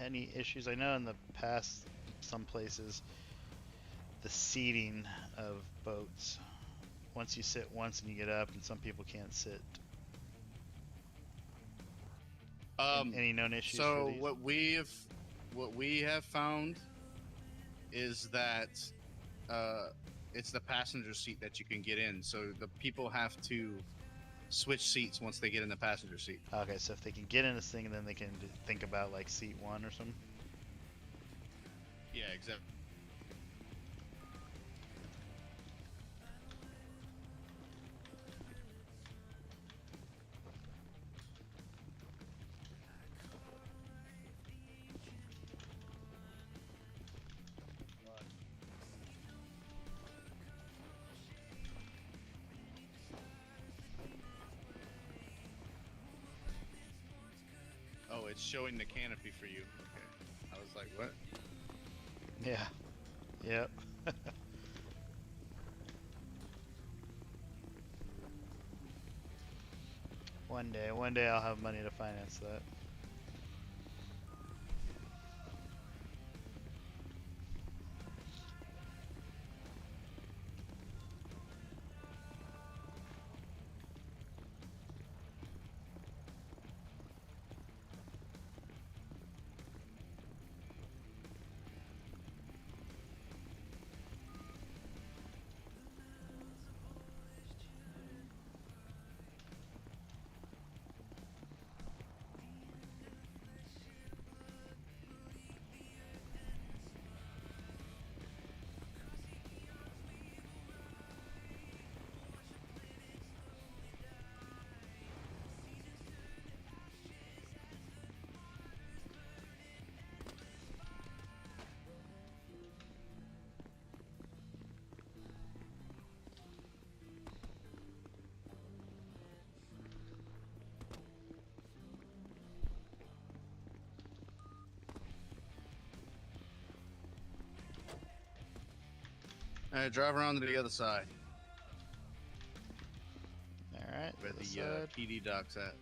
Speaker 2: any issues? I know in the past, some places, the seating of boats. Once you sit once and you get up, and some people can't sit. Any known issues?
Speaker 4: so
Speaker 2: for these?
Speaker 4: what we have found is that it's the passenger seat that you can get in. So the people have to switch seats once they get in the passenger seat.
Speaker 2: Okay, so if they can get in this thing, then they can think about like seat one or something.
Speaker 4: Yeah, exactly. Oh, it's showing the canopy for you. Okay. I was like, what?
Speaker 2: Yeah. Yep. One day I'll have money to finance that.
Speaker 4: All right, drive around to the other side
Speaker 2: Alright,
Speaker 4: where
Speaker 2: this
Speaker 4: the
Speaker 2: side.
Speaker 4: PD dock's at.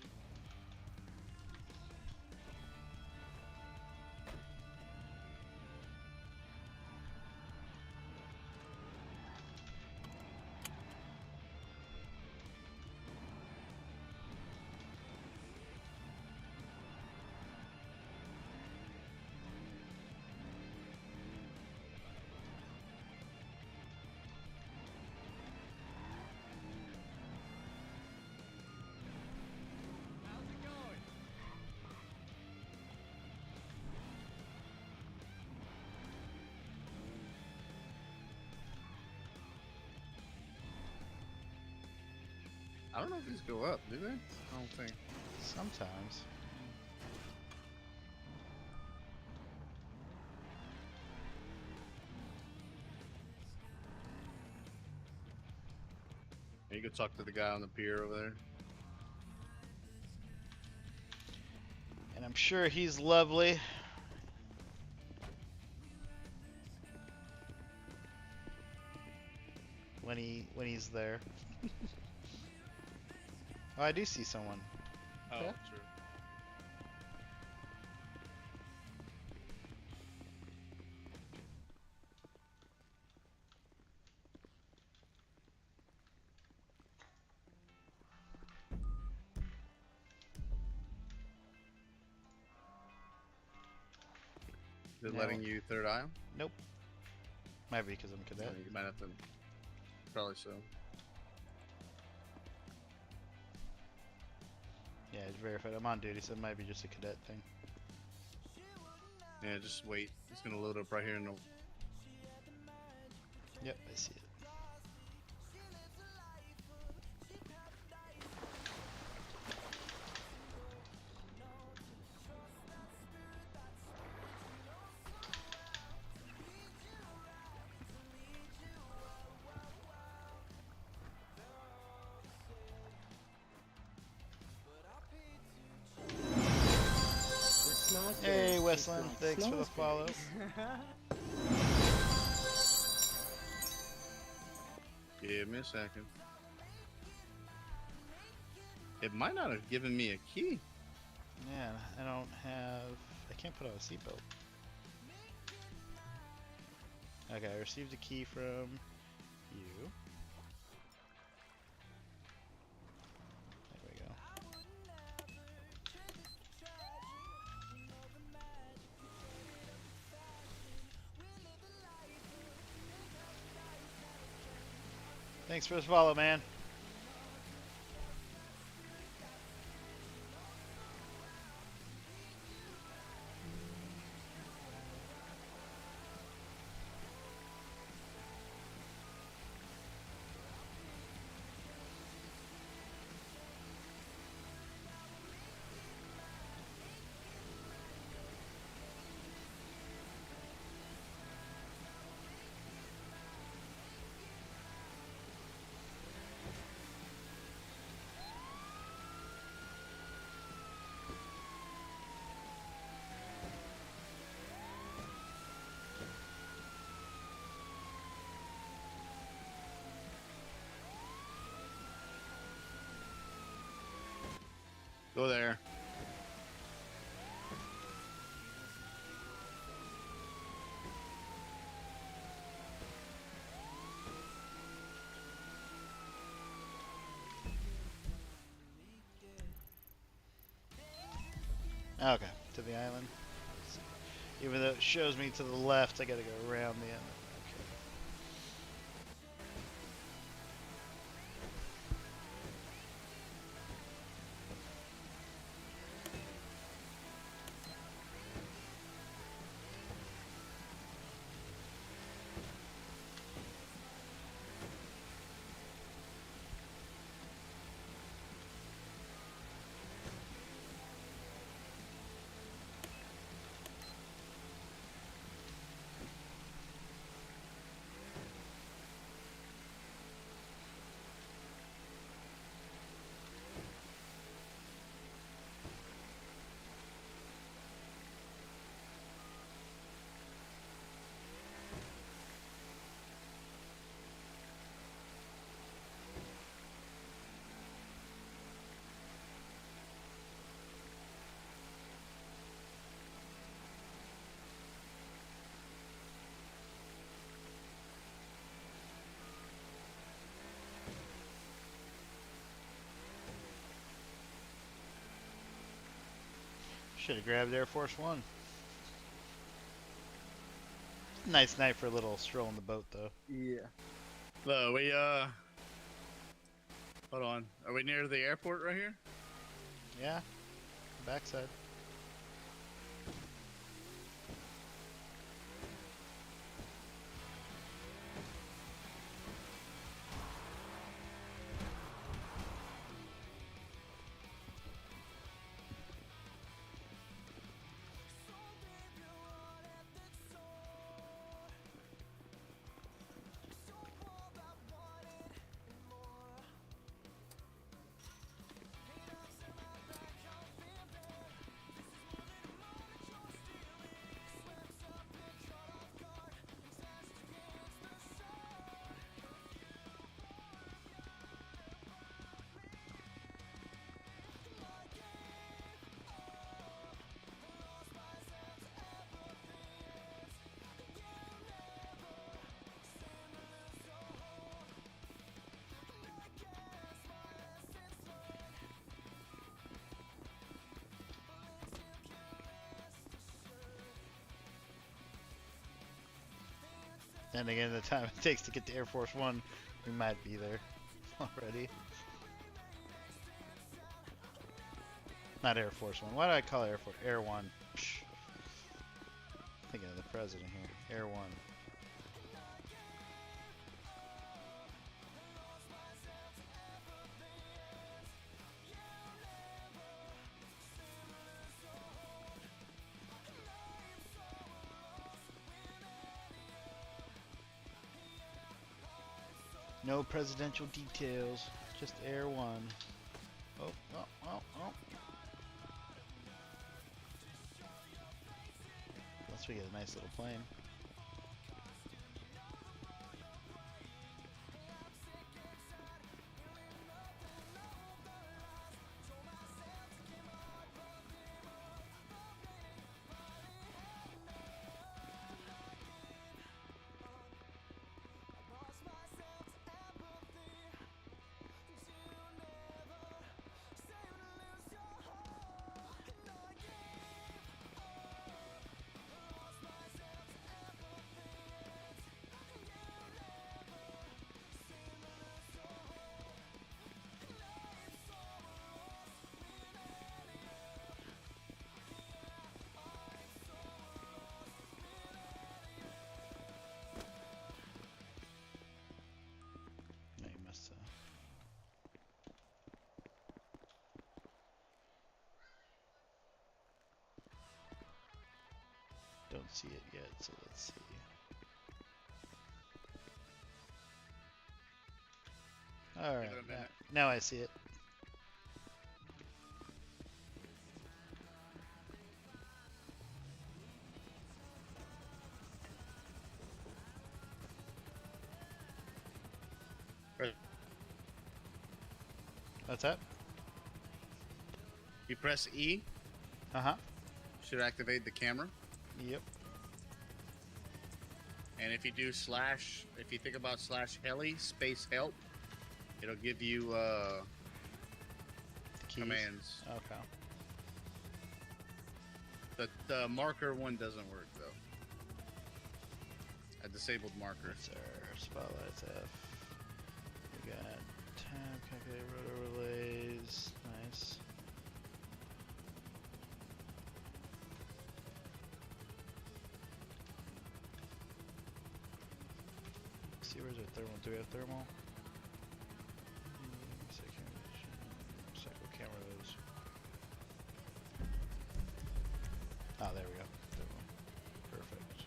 Speaker 7: How's it going?
Speaker 4: I don't know if these go up, do they? I don't think.
Speaker 2: Sometimes.
Speaker 4: You go talk to the guy on the pier over there.
Speaker 2: And I'm sure he's lovely. When he's there. Oh, I do see someone.
Speaker 4: Oh,
Speaker 2: Okay.
Speaker 4: true. Is it
Speaker 2: No.
Speaker 4: letting you third aisle?
Speaker 2: Nope. Might be because I'm
Speaker 4: No,
Speaker 2: cadet.
Speaker 4: you might have to. Probably so.
Speaker 2: Yeah, it's verified. I'm on duty, so it might be just a cadet thing.
Speaker 4: Yeah, just wait. It's gonna load up right here in the.
Speaker 2: Yep, I see it. Hey, Westland, thanks for the follow.
Speaker 4: Give me a second. It might not have given me a key.
Speaker 2: Man, I don't have. I can't put on a seatbelt. Okay, I received a key from you. There we go. Thanks for the follow, man.
Speaker 4: Go there.
Speaker 2: Okay, to the island. Even though it shows me to the left, I gotta go around the end. Okay. Should have grabbed Air Force One. Nice night for a little stroll in the boat, though.
Speaker 4: Yeah. So we hold on. Are we near the airport right here?
Speaker 2: Yeah, backside. And again, the time it takes to get to Air Force One, we might be there already. Not Air Force One. Why do I call it Air Force? Air One. Psh. Thinking of the president here. Air One. No presidential details, just Air One. Oh, oh, oh, oh. Unless we get a nice little plane. No, you must. Don't see it yet, so let's see. Alright,
Speaker 4: Give it a minute.
Speaker 2: now I see it.
Speaker 4: Right.
Speaker 2: What's that?
Speaker 4: You press E,
Speaker 2: Uh-huh.
Speaker 4: should activate the camera.
Speaker 2: Yep.
Speaker 4: And if you do slash, if you think about slash heli space help, it'll give you
Speaker 2: Keys.
Speaker 4: commands.
Speaker 2: Okay.
Speaker 4: The marker one doesn't work though. A disabled marker.
Speaker 2: That's our spotlights F. We got tab, calculate road overlays. Nice. See, where's our thermal? Do we have thermal? Cycle cameras. Ah, there we go. Thermal. Perfect.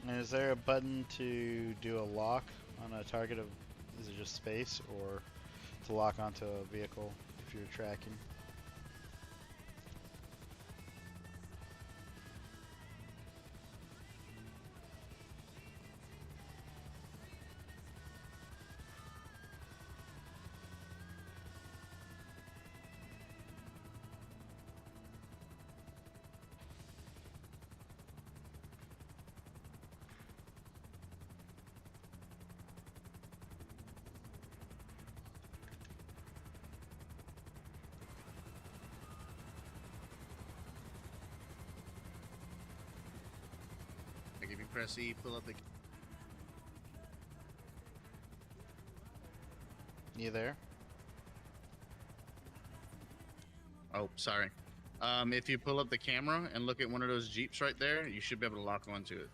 Speaker 2: And is there a button to do a lock on a target of, is it just space, or to lock onto a vehicle if you're tracking?
Speaker 4: Like if you press E, pull up the.
Speaker 2: You there?
Speaker 4: Oh, sorry. If you pull up the camera and look at one of those Jeeps right there, you should be able to lock onto it.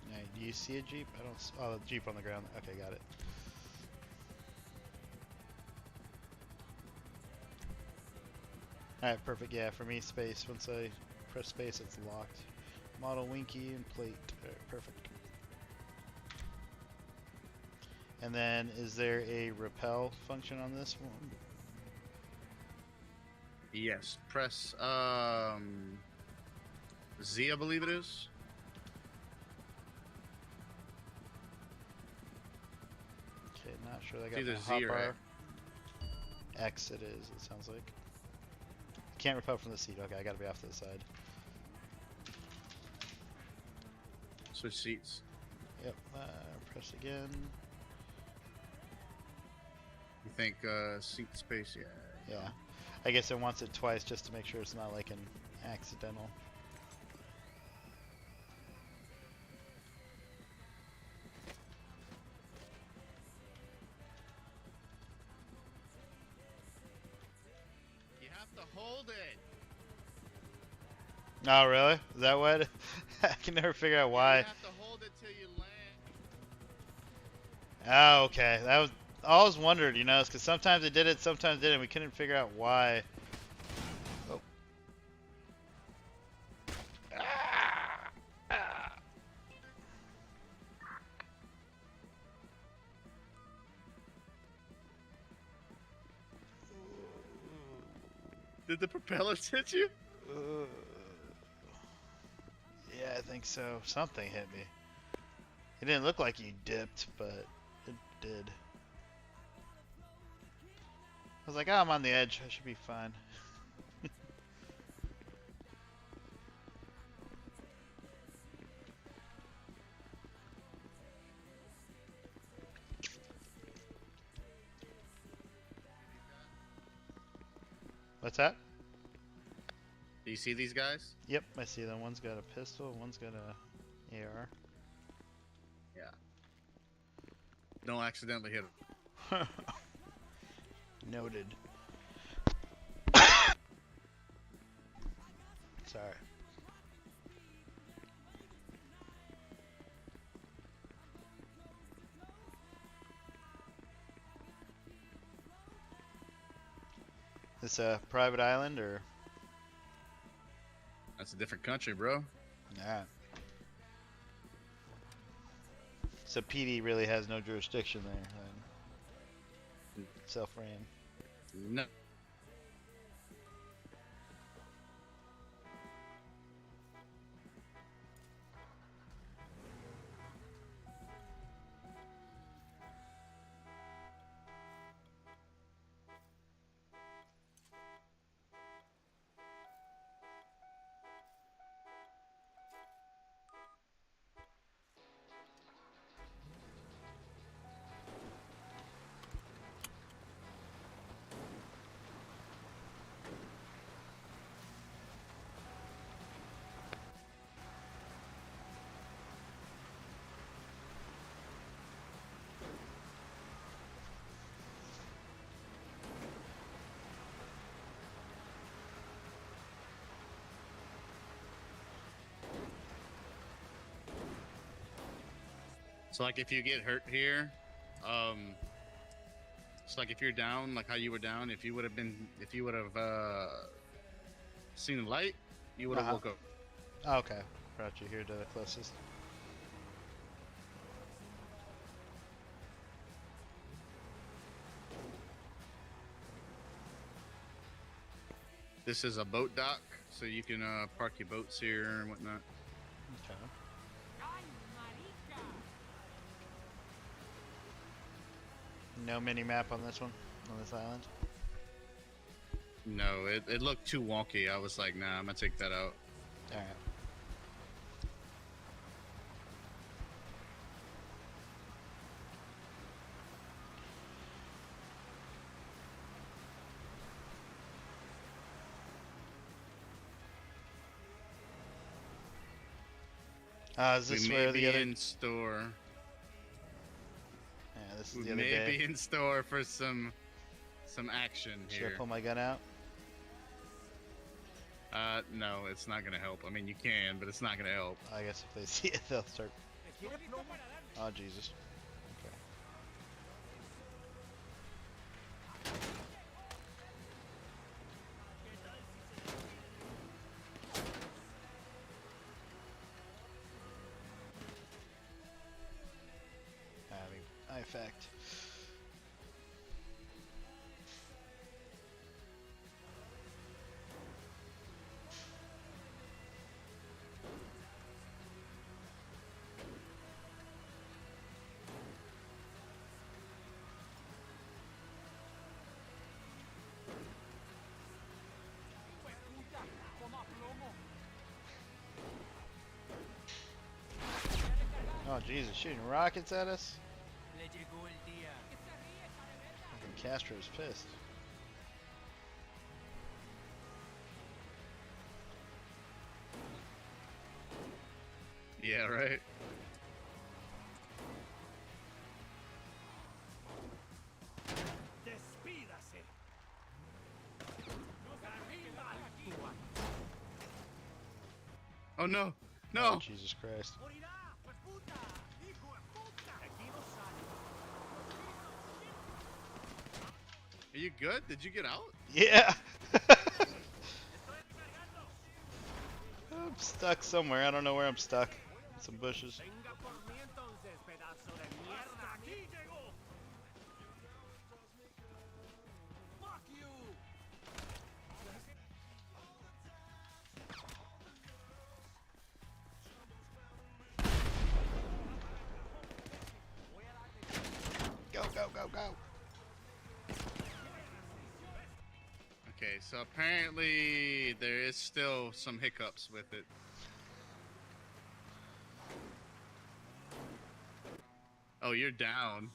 Speaker 2: Yeah, do you see a Jeep? I don't. Oh, the Jeep on the ground. Okay, got it. Alright, perfect. Yeah, for me, space. Once I press space, it's locked. Model Winky and plate. Alright, perfect. And then, is there a repel function on this one?
Speaker 4: Yes. Press Z, I believe it is.
Speaker 2: Okay, not sure. I got
Speaker 4: It's either
Speaker 2: my
Speaker 4: Z or
Speaker 2: hotbar. X it is, it sounds like. Can't repel from the seat. Okay, I gotta be off to the side.
Speaker 4: Switch seats.
Speaker 2: Yep, press again.
Speaker 4: You think seat space? Yeah.
Speaker 2: Yeah. I guess it wants it twice just to make sure it's not like an accidental.
Speaker 4: You have hold it.
Speaker 2: Oh, really? Is that what? I can never figure out why.
Speaker 4: You have to hold it till you land.
Speaker 2: Oh, okay. That was. I always wondered, you know, because sometimes it did it, sometimes it didn't. We couldn't figure out why. Oh.
Speaker 4: Did the propellers hit you?
Speaker 2: Yeah, I think so. Something hit me. It didn't look like you dipped, but it did. I was like, oh, I'm on the edge. I should be fine. What's that?
Speaker 4: Do you see these guys?
Speaker 2: Yep, I see them. One's got a pistol, one's got a AR.
Speaker 4: Yeah. Don't accidentally hit them.
Speaker 2: Noted. Sorry. This a private island or?
Speaker 4: That's a different country, bro.
Speaker 2: Nah. So PD really has no jurisdiction there. Then. Self-ran.
Speaker 4: No. So like if you get hurt here, it's like if you're down, like how you were down, if you would have seen the light, you would have woke up.
Speaker 2: Oh, okay, brought you here to the closest.
Speaker 4: This is a boat dock, so you can park your boats here and whatnot.
Speaker 2: Okay. No mini map on this one, on this island.
Speaker 4: No, it looked too wonky. I was like, nah, I'm gonna take that out.
Speaker 2: All right. Is this
Speaker 4: we
Speaker 2: where
Speaker 4: may
Speaker 2: the
Speaker 4: be
Speaker 2: other?
Speaker 4: in store.
Speaker 2: Yeah, this is
Speaker 4: We
Speaker 2: the other
Speaker 4: may
Speaker 2: day.
Speaker 4: be in store for some action
Speaker 2: Should
Speaker 4: here.
Speaker 2: I pull my gun out?
Speaker 4: No, it's not gonna help. I mean, you can, but it's not gonna help.
Speaker 2: I guess if they see it, they'll start. Oh Jesus. Okay. Having eye effect. Oh Jesus, shooting rockets at us? Fucking Castro's pissed.
Speaker 4: Yeah, right. Oh no!
Speaker 2: Oh,
Speaker 4: No!
Speaker 2: Jesus Christ.
Speaker 4: Are you good? Did you get out?
Speaker 2: Yeah! I'm stuck somewhere. I don't know where I'm stuck. Some bushes. Go, go, go, go!
Speaker 4: Okay, so apparently there is still some hiccups with it. Oh, you're down.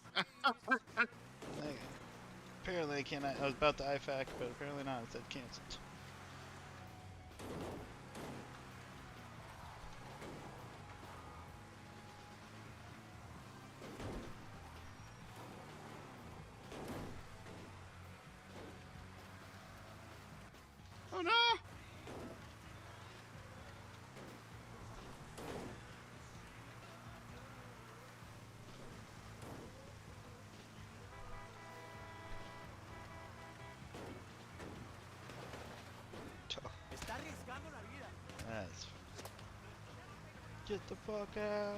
Speaker 2: Apparently I cannot. I was about to IFAC, but apparently not. It said canceled.
Speaker 4: Oh no!
Speaker 2: That's. Get the fuck out.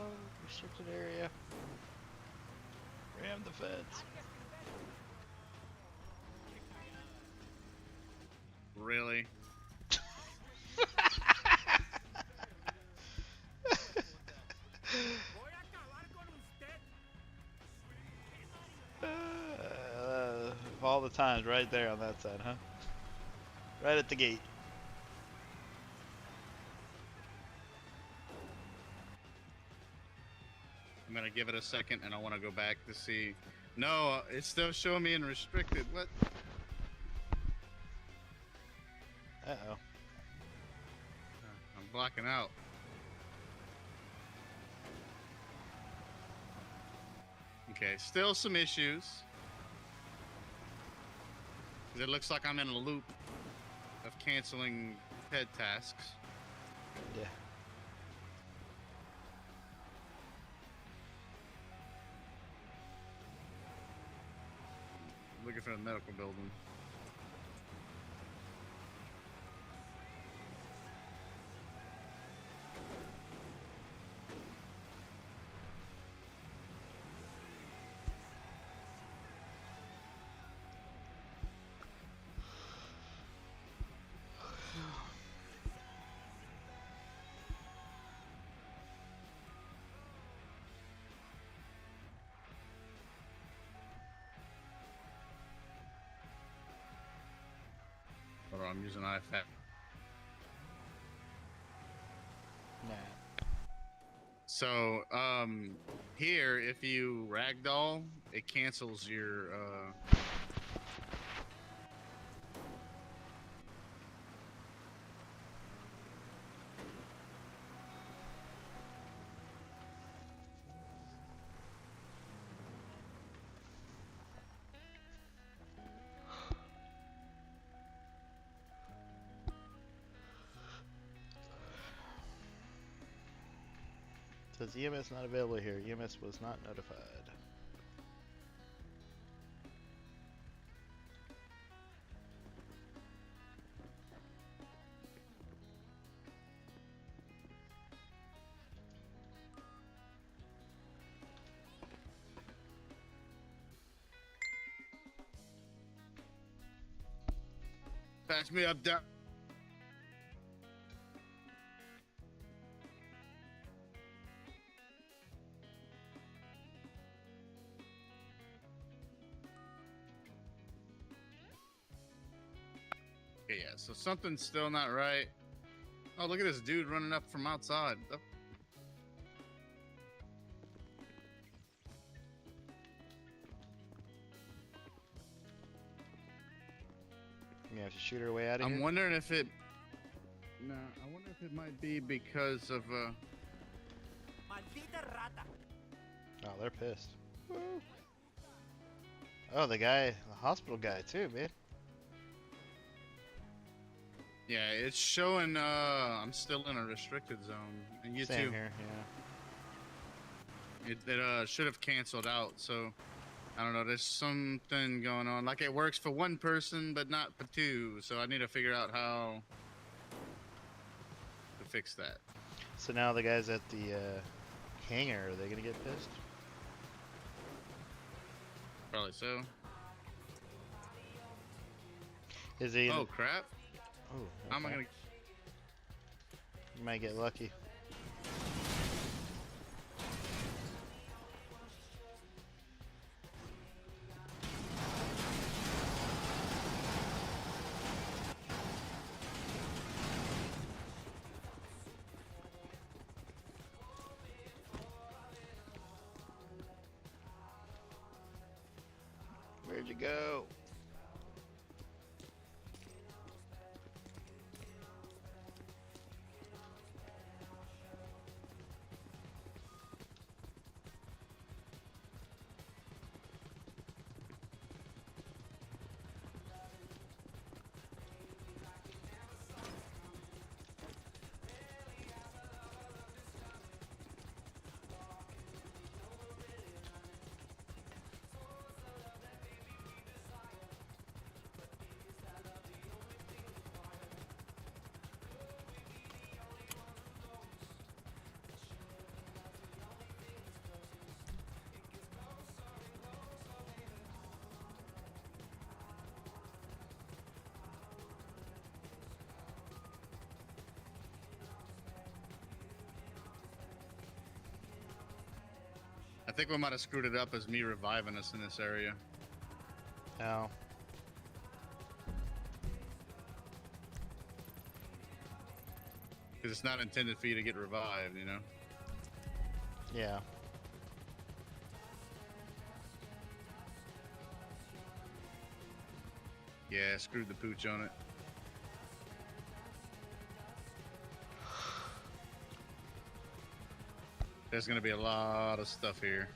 Speaker 2: Restricted area. Ram the fence.
Speaker 4: Really?
Speaker 2: All the times right there on that side, huh? Right at the gate.
Speaker 4: I'm gonna give it a second and I want to go back to see. No, it's still showing me in restricted. What?
Speaker 2: Uh-oh.
Speaker 4: I'm blocking out. Okay, still some issues. 'Cause it looks like I'm in a loop of canceling head tasks.
Speaker 2: Yeah.
Speaker 4: Looking for the medical building. Hold on, I'm using iFat.
Speaker 2: Nah.
Speaker 4: So, here, if you ragdoll, it cancels your,
Speaker 2: Says EMS not available here. EMS was not notified.
Speaker 4: patch me up down. Okay, yeah, so something's still not right. Oh, look at this dude running up from outside. Oh,
Speaker 2: You have to shoot her way out of
Speaker 4: I'm
Speaker 2: here.
Speaker 4: wondering if it. No, I wonder if it might be because of.
Speaker 7: Maldita rata.
Speaker 2: Oh, they're pissed. Woo. Oh, the guy, the hospital guy too, man.
Speaker 4: Yeah, it's showing. I'm still in a restricted zone, and you
Speaker 2: Same
Speaker 4: too.
Speaker 2: here, yeah.
Speaker 4: It should have canceled out. So I don't know. There's something going on. Like it works for one person, but not for two. So I need to figure out how to fix that.
Speaker 2: So now the guys at the hangar, are they gonna get pissed?
Speaker 4: Probably so.
Speaker 2: Is he?
Speaker 4: Oh crap!
Speaker 2: Oh,
Speaker 4: How am I gonna?
Speaker 2: You might get lucky. Where'd you go?
Speaker 4: I think we might have screwed it up as me reviving us in this area.
Speaker 2: No.
Speaker 4: Because it's not intended for you to get revived, you know?
Speaker 2: Yeah.
Speaker 4: Yeah, screwed the pooch on it. There's gonna be a lot of stuff here.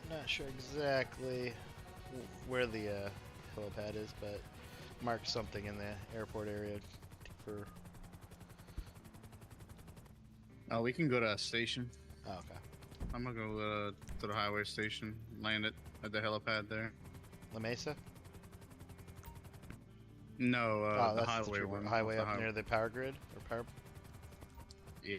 Speaker 2: Not sure exactly where the helipad is, but mark something in the airport area for.
Speaker 4: Oh, we can go to a station.
Speaker 2: Oh, okay.
Speaker 4: I'm gonna go to the highway station, land it at the helipad there.
Speaker 2: La Mesa?
Speaker 4: No,
Speaker 2: Oh,
Speaker 4: the
Speaker 2: that's
Speaker 4: highway
Speaker 2: the
Speaker 4: one.
Speaker 2: highway
Speaker 4: the
Speaker 2: up near the power grid or power.
Speaker 4: Yeah.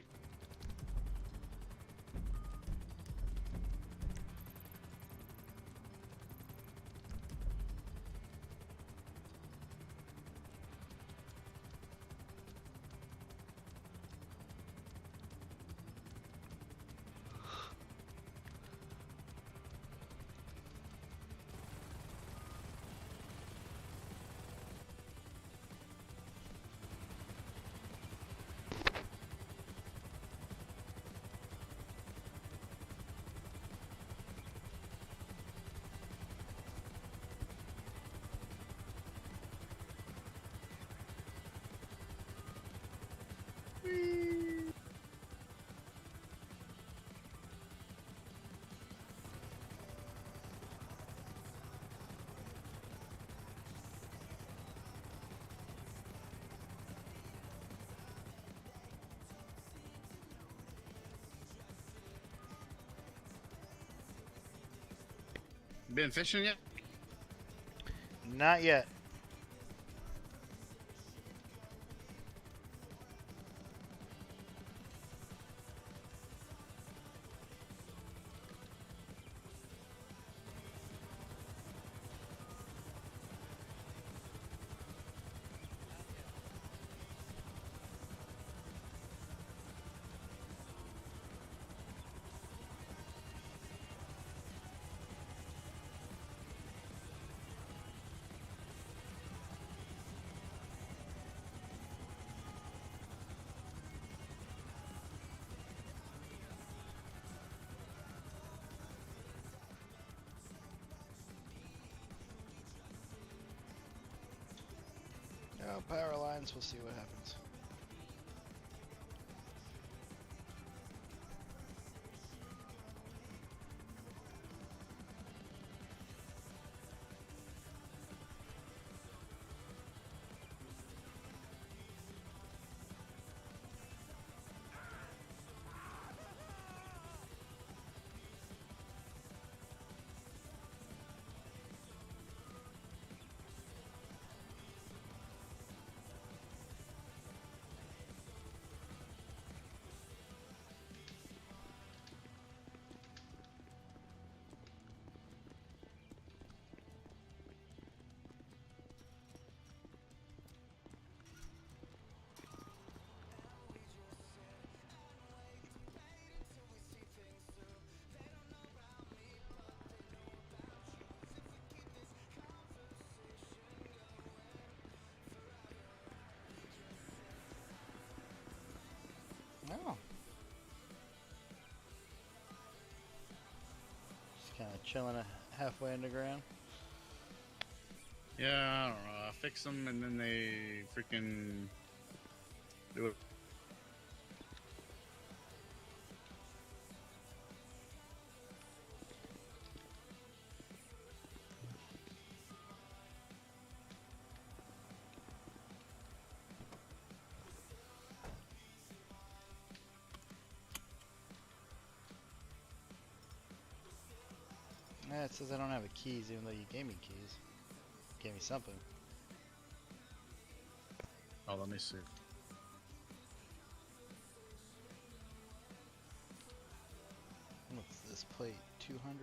Speaker 4: Been fishing yet?
Speaker 2: Not yet. Oh, power lines. We'll see what happens. Oh. Just kind of chilling halfway underground.
Speaker 4: Yeah, I don't know. I fix them and then they freaking do it.
Speaker 2: Yeah, it says I don't have the keys, even though you gave me keys. Gave me something.
Speaker 4: Oh, let me see.
Speaker 2: What's this plate? 200?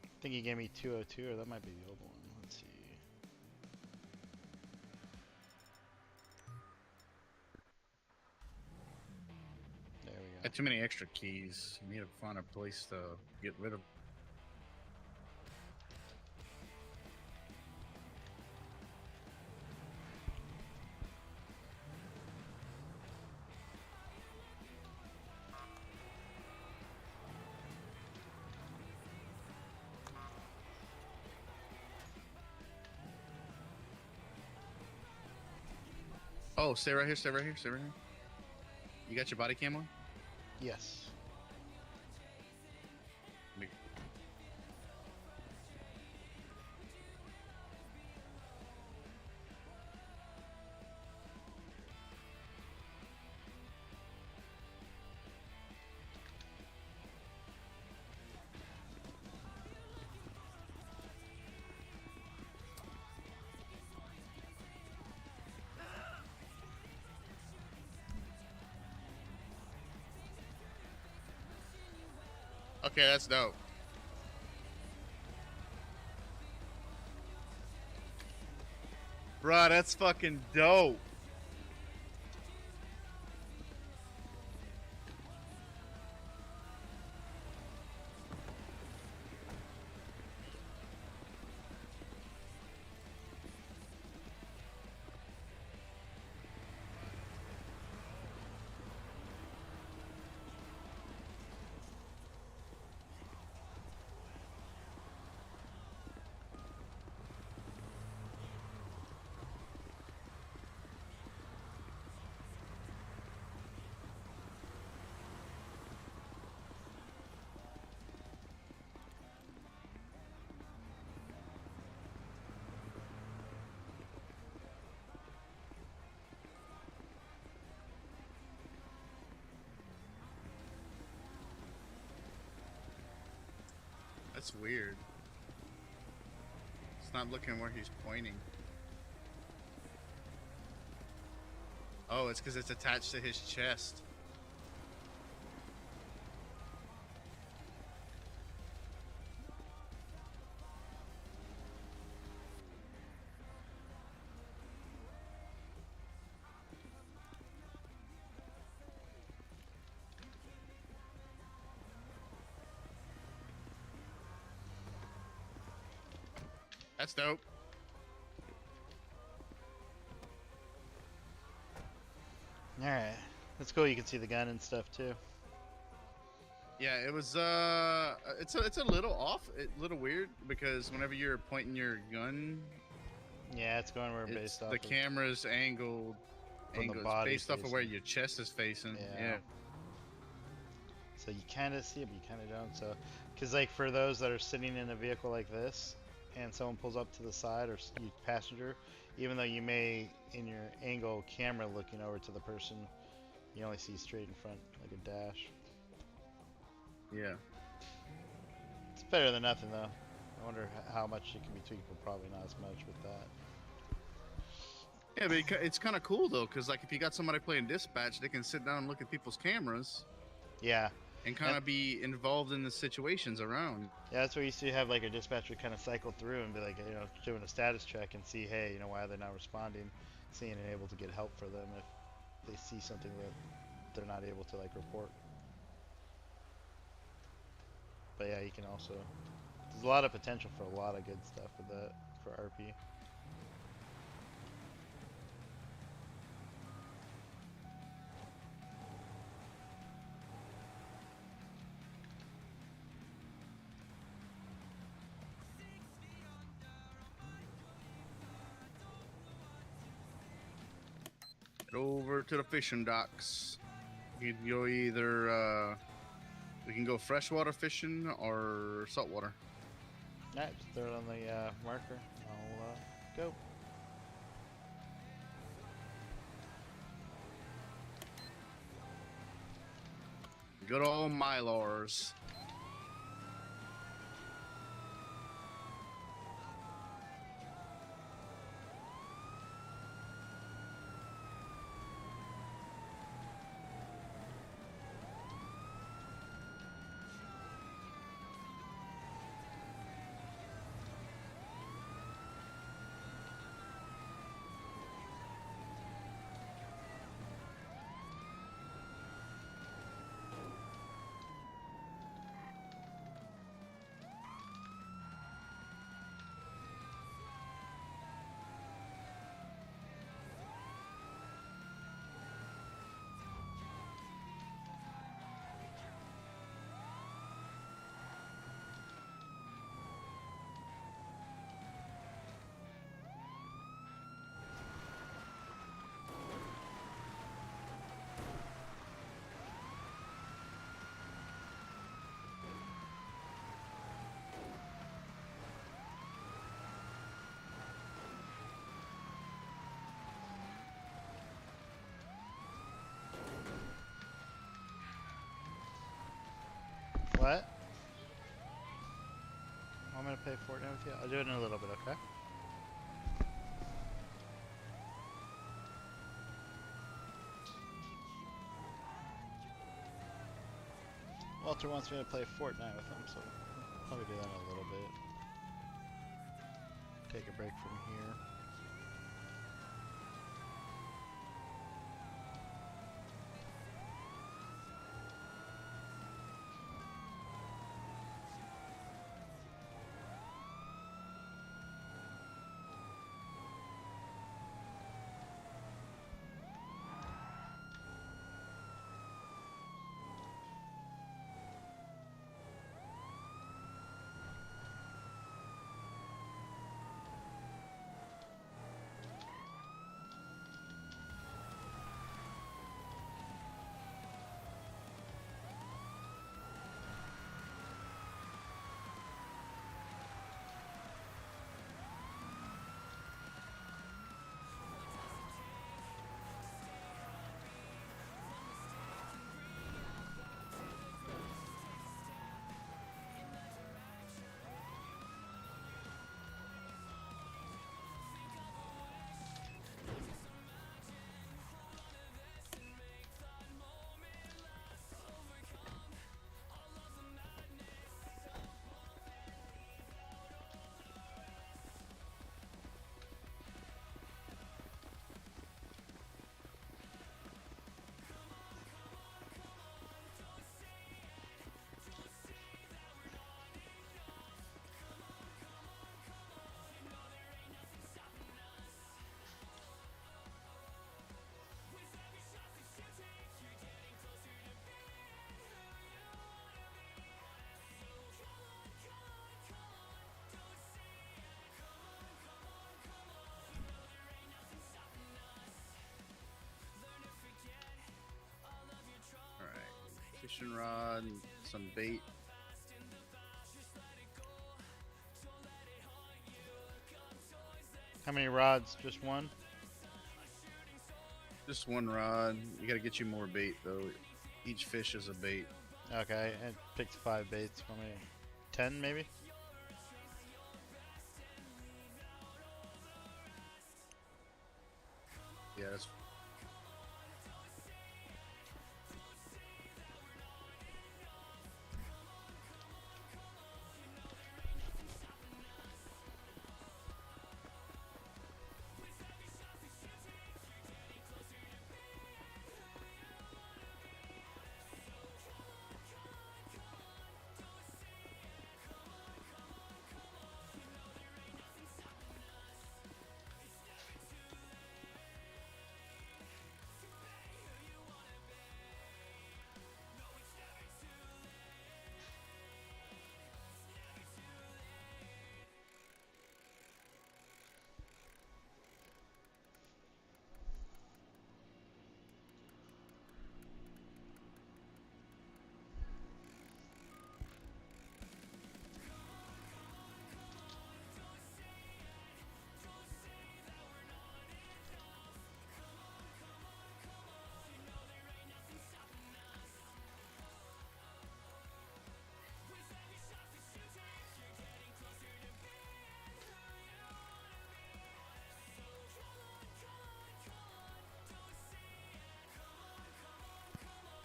Speaker 2: I think he gave me 202, or that might be the old one. Let's see. There we go.
Speaker 4: Got too many extra keys. You need to find a place to get rid of. Oh, stay right here, stay right here, stay right here. You got your body cam on?
Speaker 2: Yes.
Speaker 4: Me- Okay, that's dope. Bruh, that's fucking dope. That's weird. It's not looking where he's pointing. Oh, it's because it's attached to his chest. That's dope.
Speaker 2: Alright. That's cool, you can see the gun and stuff too.
Speaker 4: Yeah, it was it's a little off, a little weird because whenever you're pointing your gun,
Speaker 2: Yeah, it's going where based off
Speaker 4: the
Speaker 2: of
Speaker 4: camera's angled
Speaker 2: from the
Speaker 4: it's
Speaker 2: body
Speaker 4: based off of where
Speaker 2: facing.
Speaker 4: your chest is facing.
Speaker 2: Yeah.
Speaker 4: Yeah.
Speaker 2: So you kind of see it, but you kind of don't. So, because like for those that are sitting in a vehicle like this, and someone pulls up to the side or you passenger, even though you may in your angle camera looking over to the person, you only see straight in front like a dash.
Speaker 4: Yeah.
Speaker 2: It's better than nothing though. I wonder how much it can be tweaked, but probably not as much with that.
Speaker 4: Yeah, but it's kind of cool though, because like if you got somebody playing dispatch, they can sit down and look at people's cameras.
Speaker 2: Yeah.
Speaker 4: And kind of be involved in the situations around.
Speaker 2: Yeah, that's where you used to have like a dispatcher kind of cycle through and be like, you know, doing a status check and see, hey, you know, why they're not responding, seeing and able to get help for them if they see something that they're not able to like report. But yeah, you can also, there's a lot of potential for a lot of good stuff with that for RP.
Speaker 4: Get over to the fishing docks. You can go either, we can go freshwater fishing or saltwater.
Speaker 2: Alright, just throw it on the marker. I'll go.
Speaker 4: Good old Mylars.
Speaker 2: What? I'm gonna play Fortnite with you? I'll do it in a little bit, okay? Walter wants me to play Fortnite with him, so I'll probably do that in a little bit. Take a break from here.
Speaker 4: fishing rod, and some bait.
Speaker 2: How many rods? Just one?
Speaker 4: Just one rod. You got to get you more bait though. Each fish is a bait.
Speaker 2: Okay, it picked 5 baits for me. 10 maybe?
Speaker 4: Yeah, that's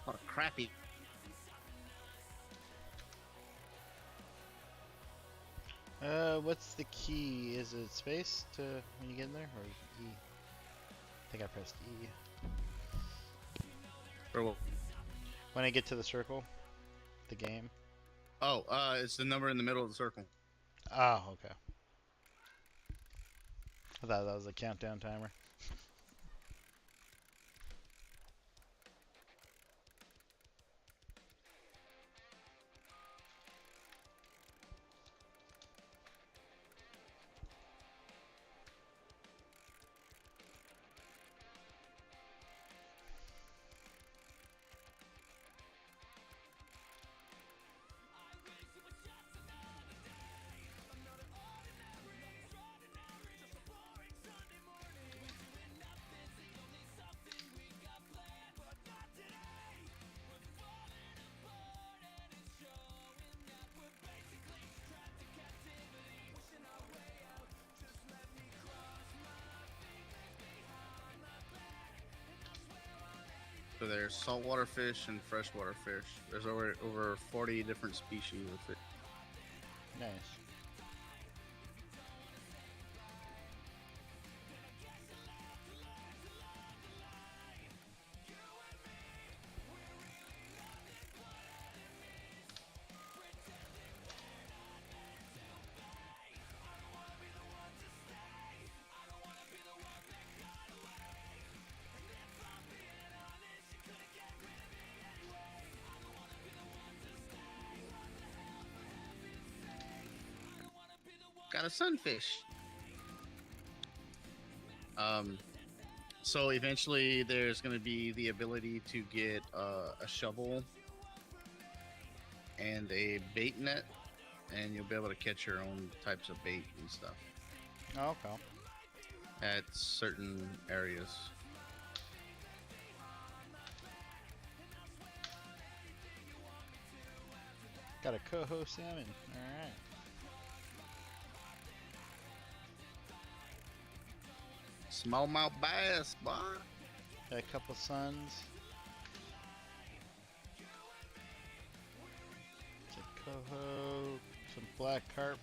Speaker 4: a lot of crappie.
Speaker 2: What's the key? Is it space to when you get in there, or E? I think I pressed E.
Speaker 4: Or what?
Speaker 2: When I get to the circle, the game.
Speaker 4: Oh, it's the number in the middle of the circle.
Speaker 2: Oh, okay. I thought that was a countdown timer.
Speaker 4: So there's saltwater fish and freshwater fish. There's over 40 different species of fish.
Speaker 2: Nice.
Speaker 4: Got a sunfish. So eventually there's going to be the ability to get a shovel and a bait net, and you'll be able to catch your own types of bait and stuff
Speaker 2: Oh, okay.
Speaker 4: at certain areas.
Speaker 2: Got a coho salmon. Alright.
Speaker 4: Smallmouth bass, boy.
Speaker 2: Got a couple suns. Some coho. Some black carp.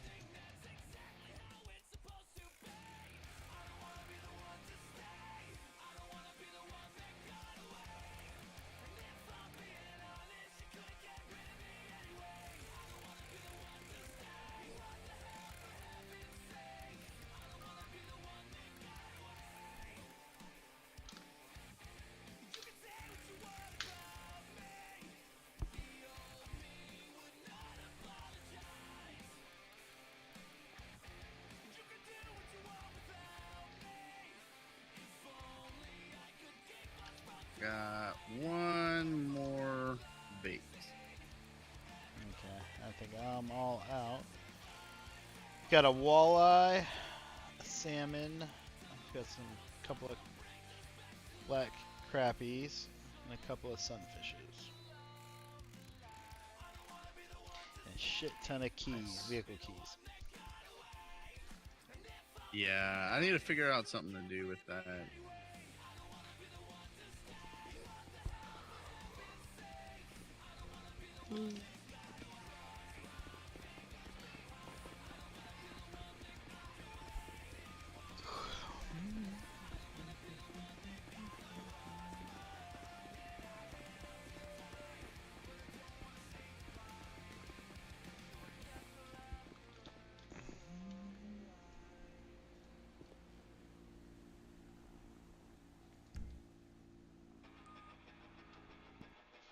Speaker 4: Got one more bait.
Speaker 2: I think I'm all out. Got a walleye, a salmon. I've got some couple of black crappies, and a couple of sunfishes. And a shit ton of keys, vehicle keys.
Speaker 4: Yeah, I need to figure out something to do with that.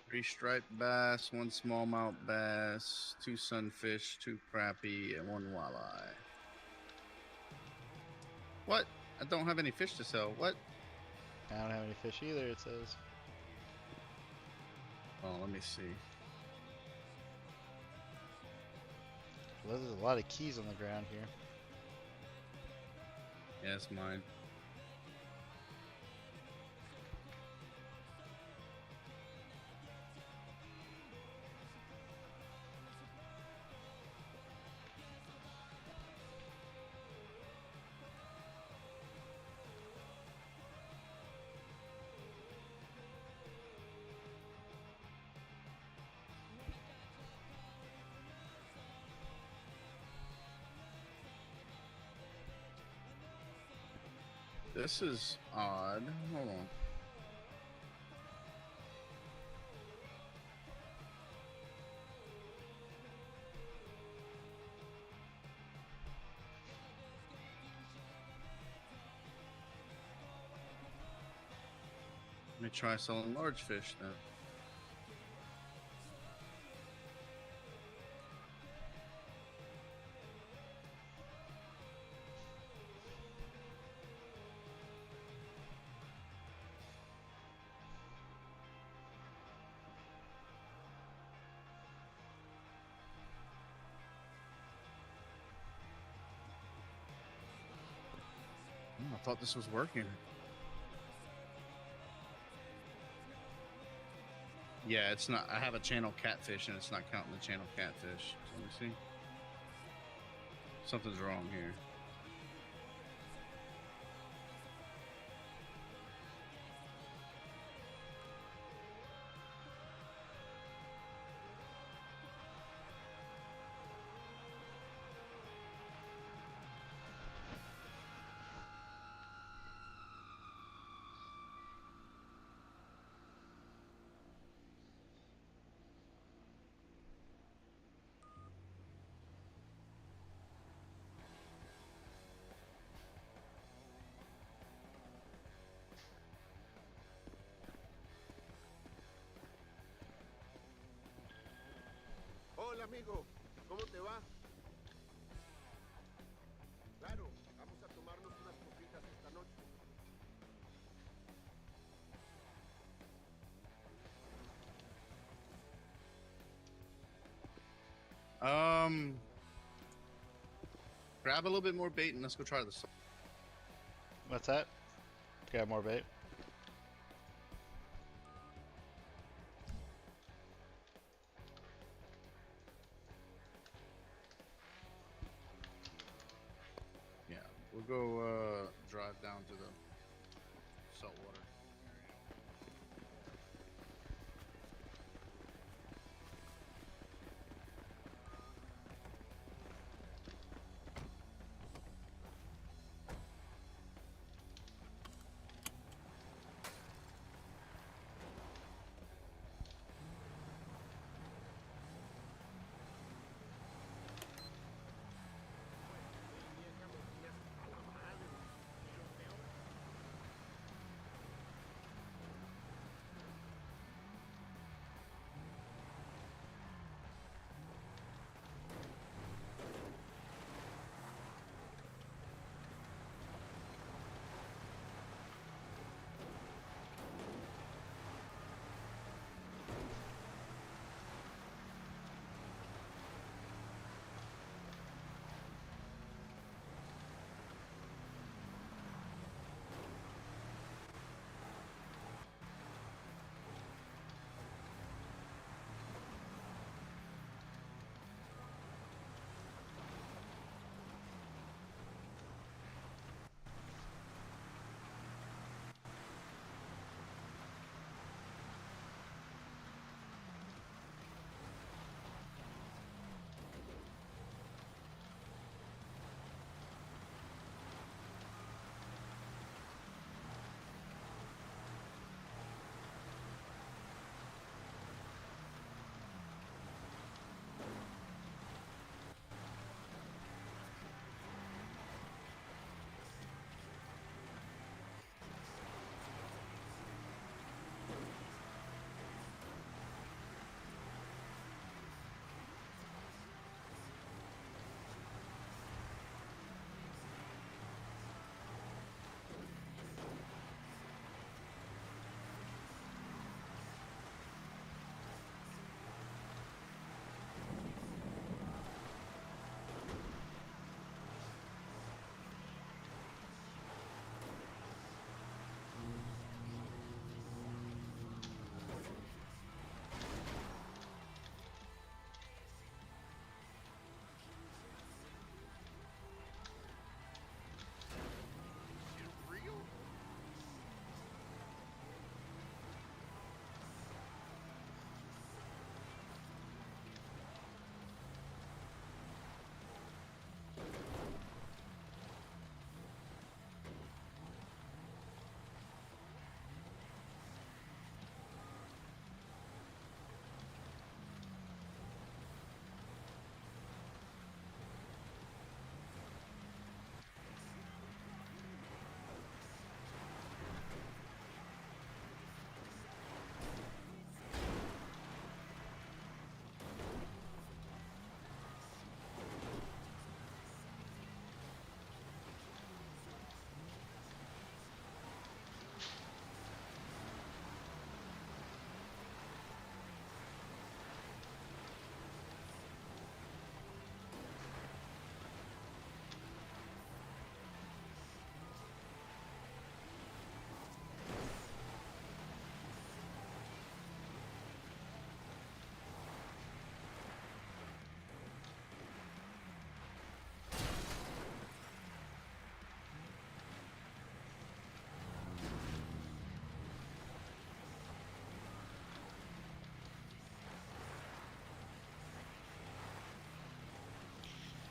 Speaker 4: Three striped bass, one smallmouth bass, two sunfish, two crappie, and one walleye. What? I don't have any fish to sell. What?
Speaker 2: I don't have any fish either, it says.
Speaker 4: Oh, let me see.
Speaker 2: Well, there's a lot of keys on the ground here.
Speaker 4: Yeah, it's mine. This is odd. Hold on. Let me try selling large fish then. Oh, I thought this was working. Yeah, it's not. I have a channel catfish and it's not counting the channel catfish. So let me see. Something's wrong here.
Speaker 10: Hola amigo, ¿cómo te va? Claro, vamos a tomarnos unas copitas esta noche.
Speaker 4: Grab a little bit more bait and let's go try this.
Speaker 2: What's that? Got more bait?
Speaker 4: Yeah, we'll go drive down to the saltwater.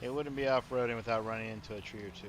Speaker 2: It wouldn't be off-roading without running into a tree or two.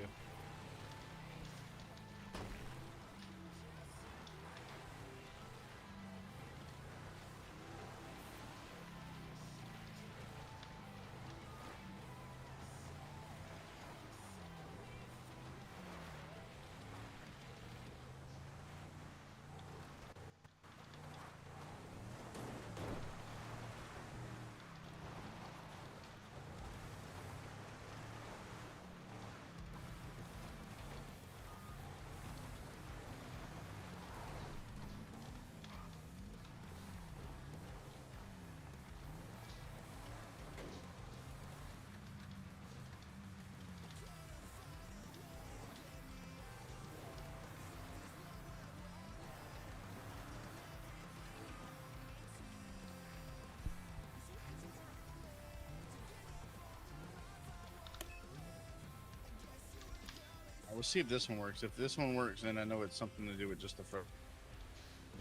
Speaker 4: I will see if this one works. If this one works, then I know it's something to do with just the front.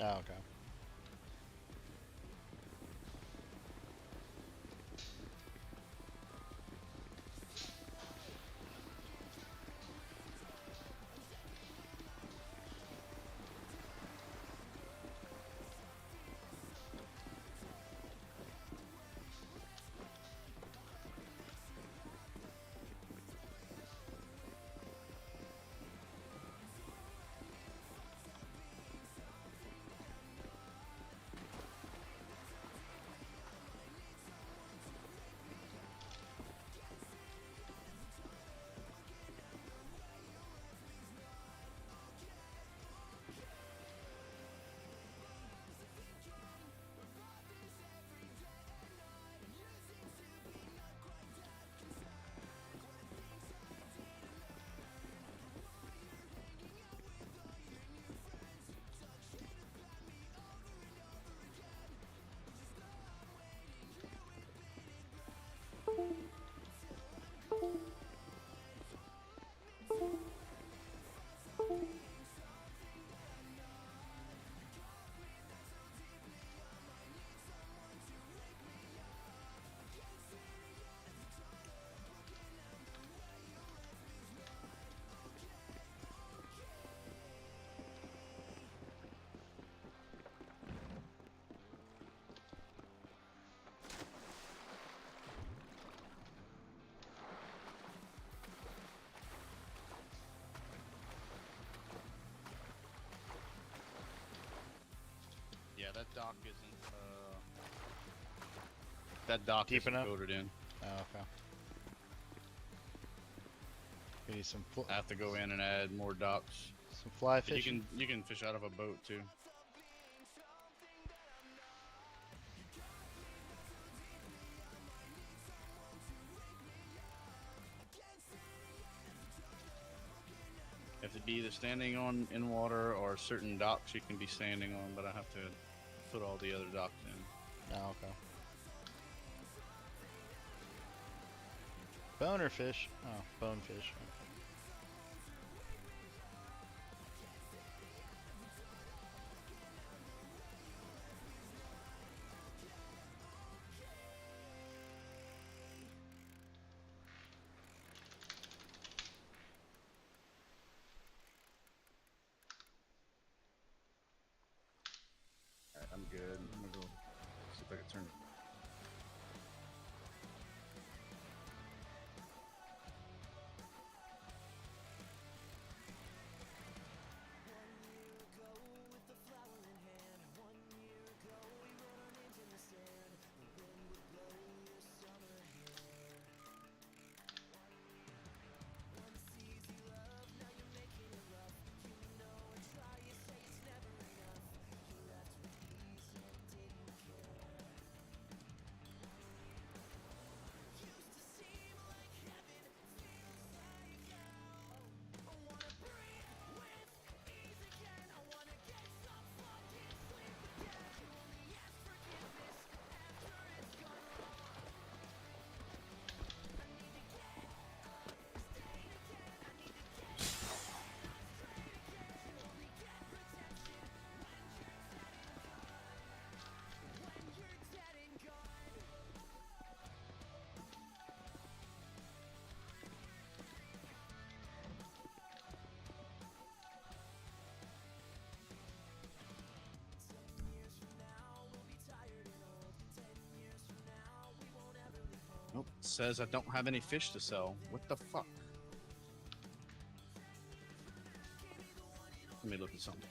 Speaker 2: Oh, okay.
Speaker 4: Yeah, that dock isn't. That dock
Speaker 2: Deep
Speaker 4: isn't
Speaker 2: enough?
Speaker 4: coated in.
Speaker 2: Oh, okay. We need some
Speaker 4: I have to go in and add more docks.
Speaker 2: fly
Speaker 4: But
Speaker 2: fishing.
Speaker 4: you can fish out of a boat too. You have to be either standing on in water or certain docks you can be standing on, but I have to put all the other docks in.
Speaker 2: Oh, okay. Boner fish. Oh, bonefish.
Speaker 4: Alright, I'm good. I'm gonna go see if I can turn it. says I don't have any fish to sell. What the fuck? Let me look at something.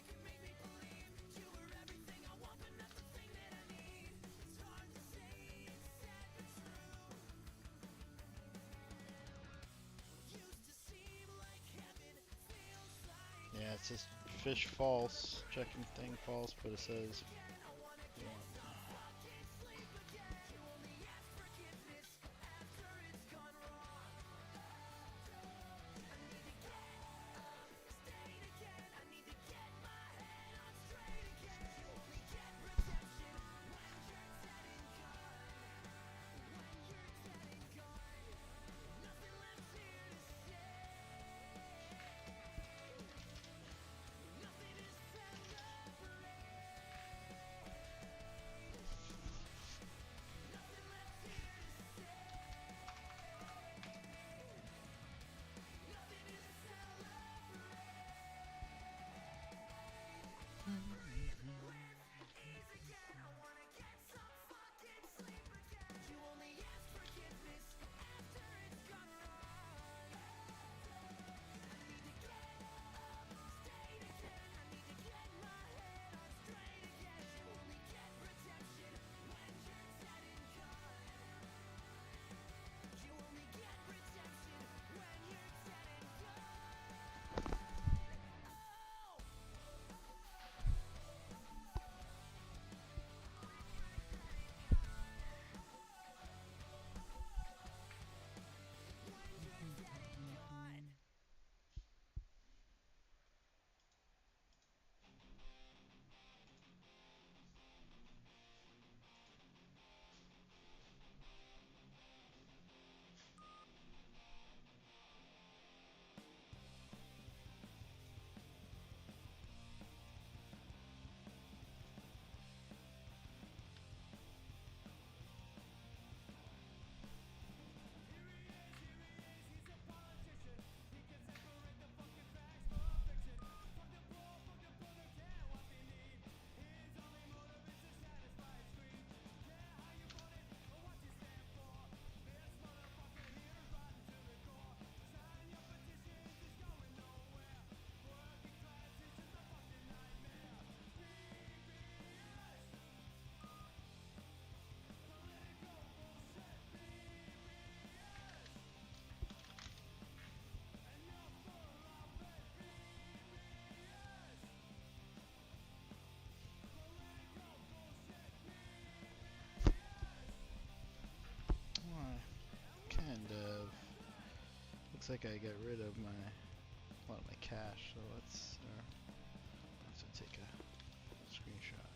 Speaker 2: Yeah, it says fish false. Checking thing false, but it says. Kind of. Looks like I got rid of a lot of my cache, so let's take a screenshot.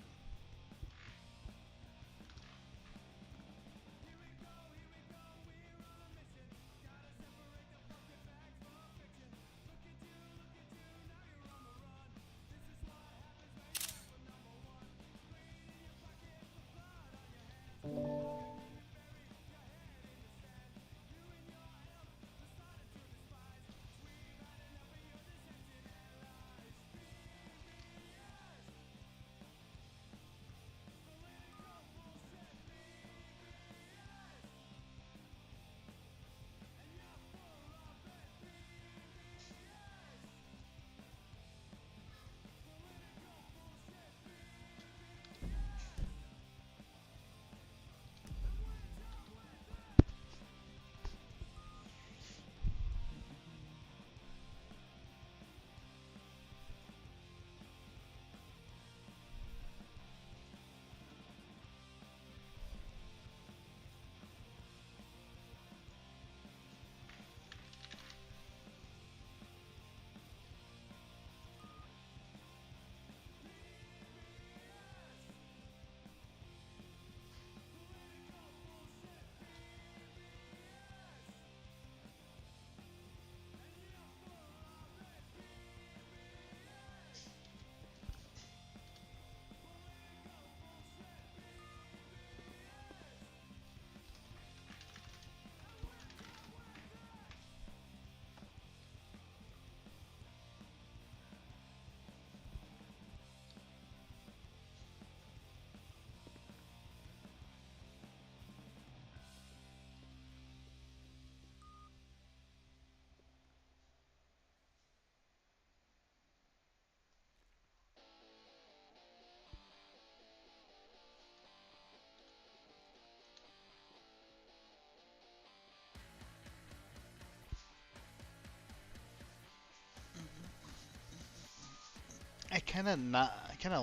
Speaker 2: I kind of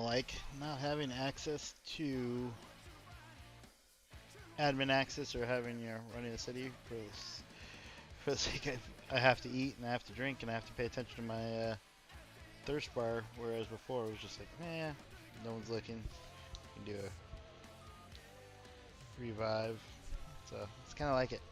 Speaker 2: like not having access to admin access or having running the city for the sake of I have to eat and I have to drink and I have to pay attention to my thirst bar. Whereas before it was just like, no one's looking. You can do a revive. So it's kind of like it.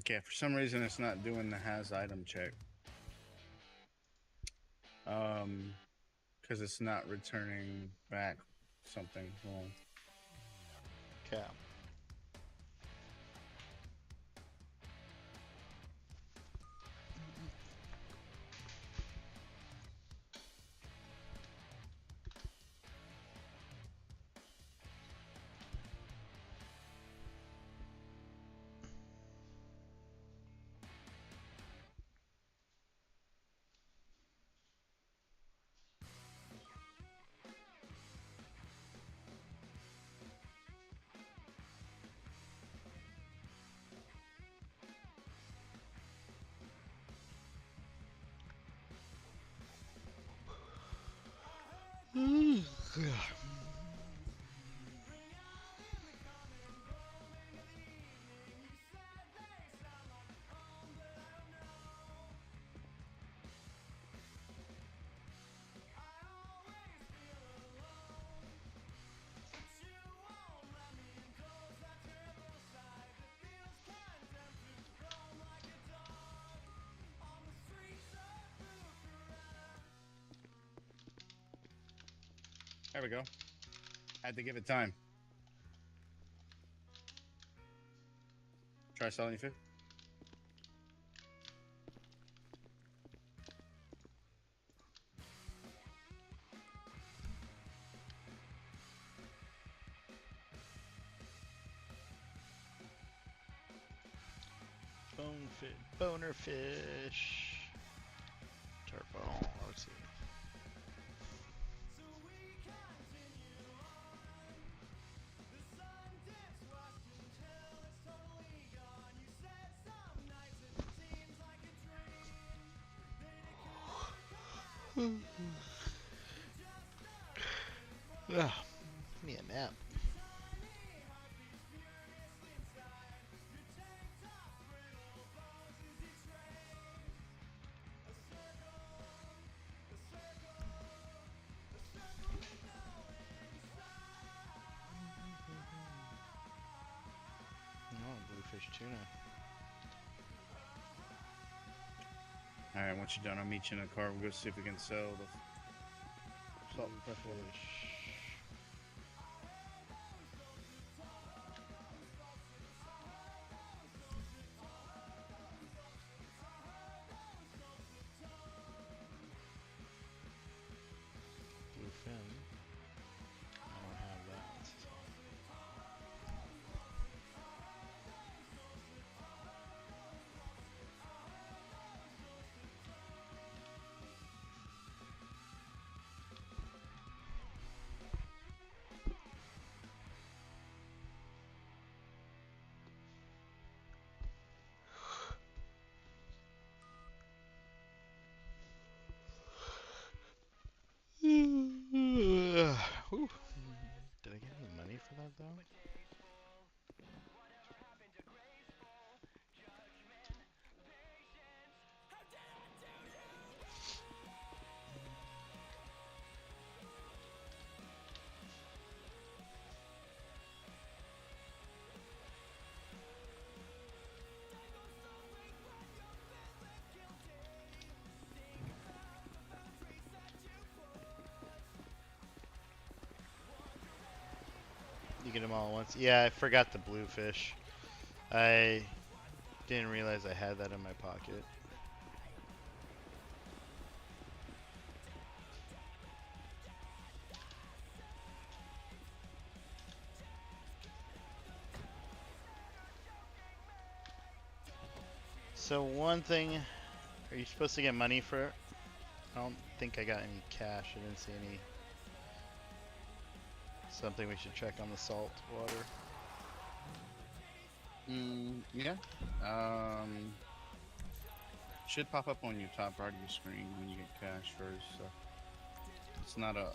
Speaker 4: Okay, for some reason it's not doing the has item check. Because it's not returning back something wrong.
Speaker 2: Okay.
Speaker 4: There we go. Had to give it time. Try selling you food.
Speaker 2: Boner fish. Turbo. Let's see. Need a nap. Bluefish tuna.
Speaker 4: Alright, once you're done, I'll meet you in the car. We'll go see if we can sell the salt and pepper.
Speaker 2: Bluefin. I don't have that. get them all at once. Yeah, I forgot the bluefish. I didn't realize I had that in my pocket. So one thing, are you supposed to get money for it? I don't think I got any cash. I didn't see any. Something we should check on the salt water.
Speaker 4: Yeah. Should pop up on your top right of your screen when you get cash first. So it's not a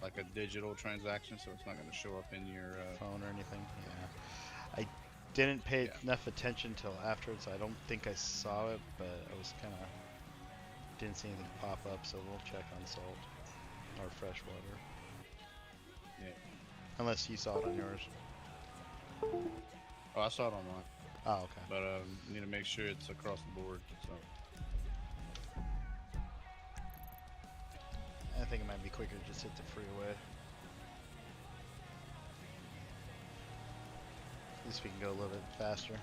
Speaker 4: like a digital transaction, so it's not going to show up in your
Speaker 2: phone or anything. Yeah. I didn't pay enough attention till afterwards. So I don't think I saw it, but I was kind of didn't see anything pop up. So we'll check on salt or fresh water.
Speaker 4: Yeah.
Speaker 2: Unless you saw it on yours.
Speaker 4: Oh, I saw it online.
Speaker 2: Oh, okay.
Speaker 4: But you need to make sure it's across the board. So
Speaker 2: I think it might be quicker to just hit the freeway. At least we can go a little bit faster.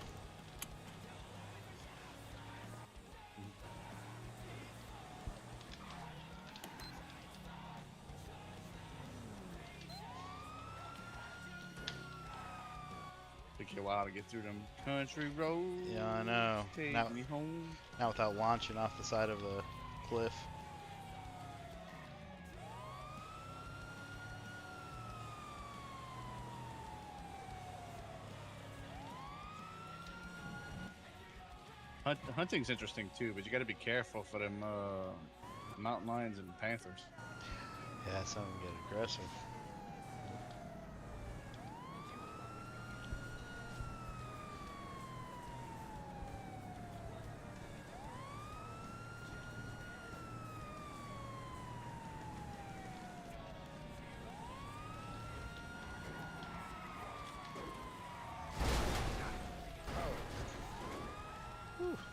Speaker 4: took you a while to get through them country roads.
Speaker 2: Yeah, I know.
Speaker 4: Take
Speaker 2: Now,
Speaker 4: me home.
Speaker 2: now without launching off the side of the cliff.
Speaker 4: Hunting's interesting too, but you got to be careful for them mountain lions and panthers.
Speaker 2: Yeah, some of them get aggressive.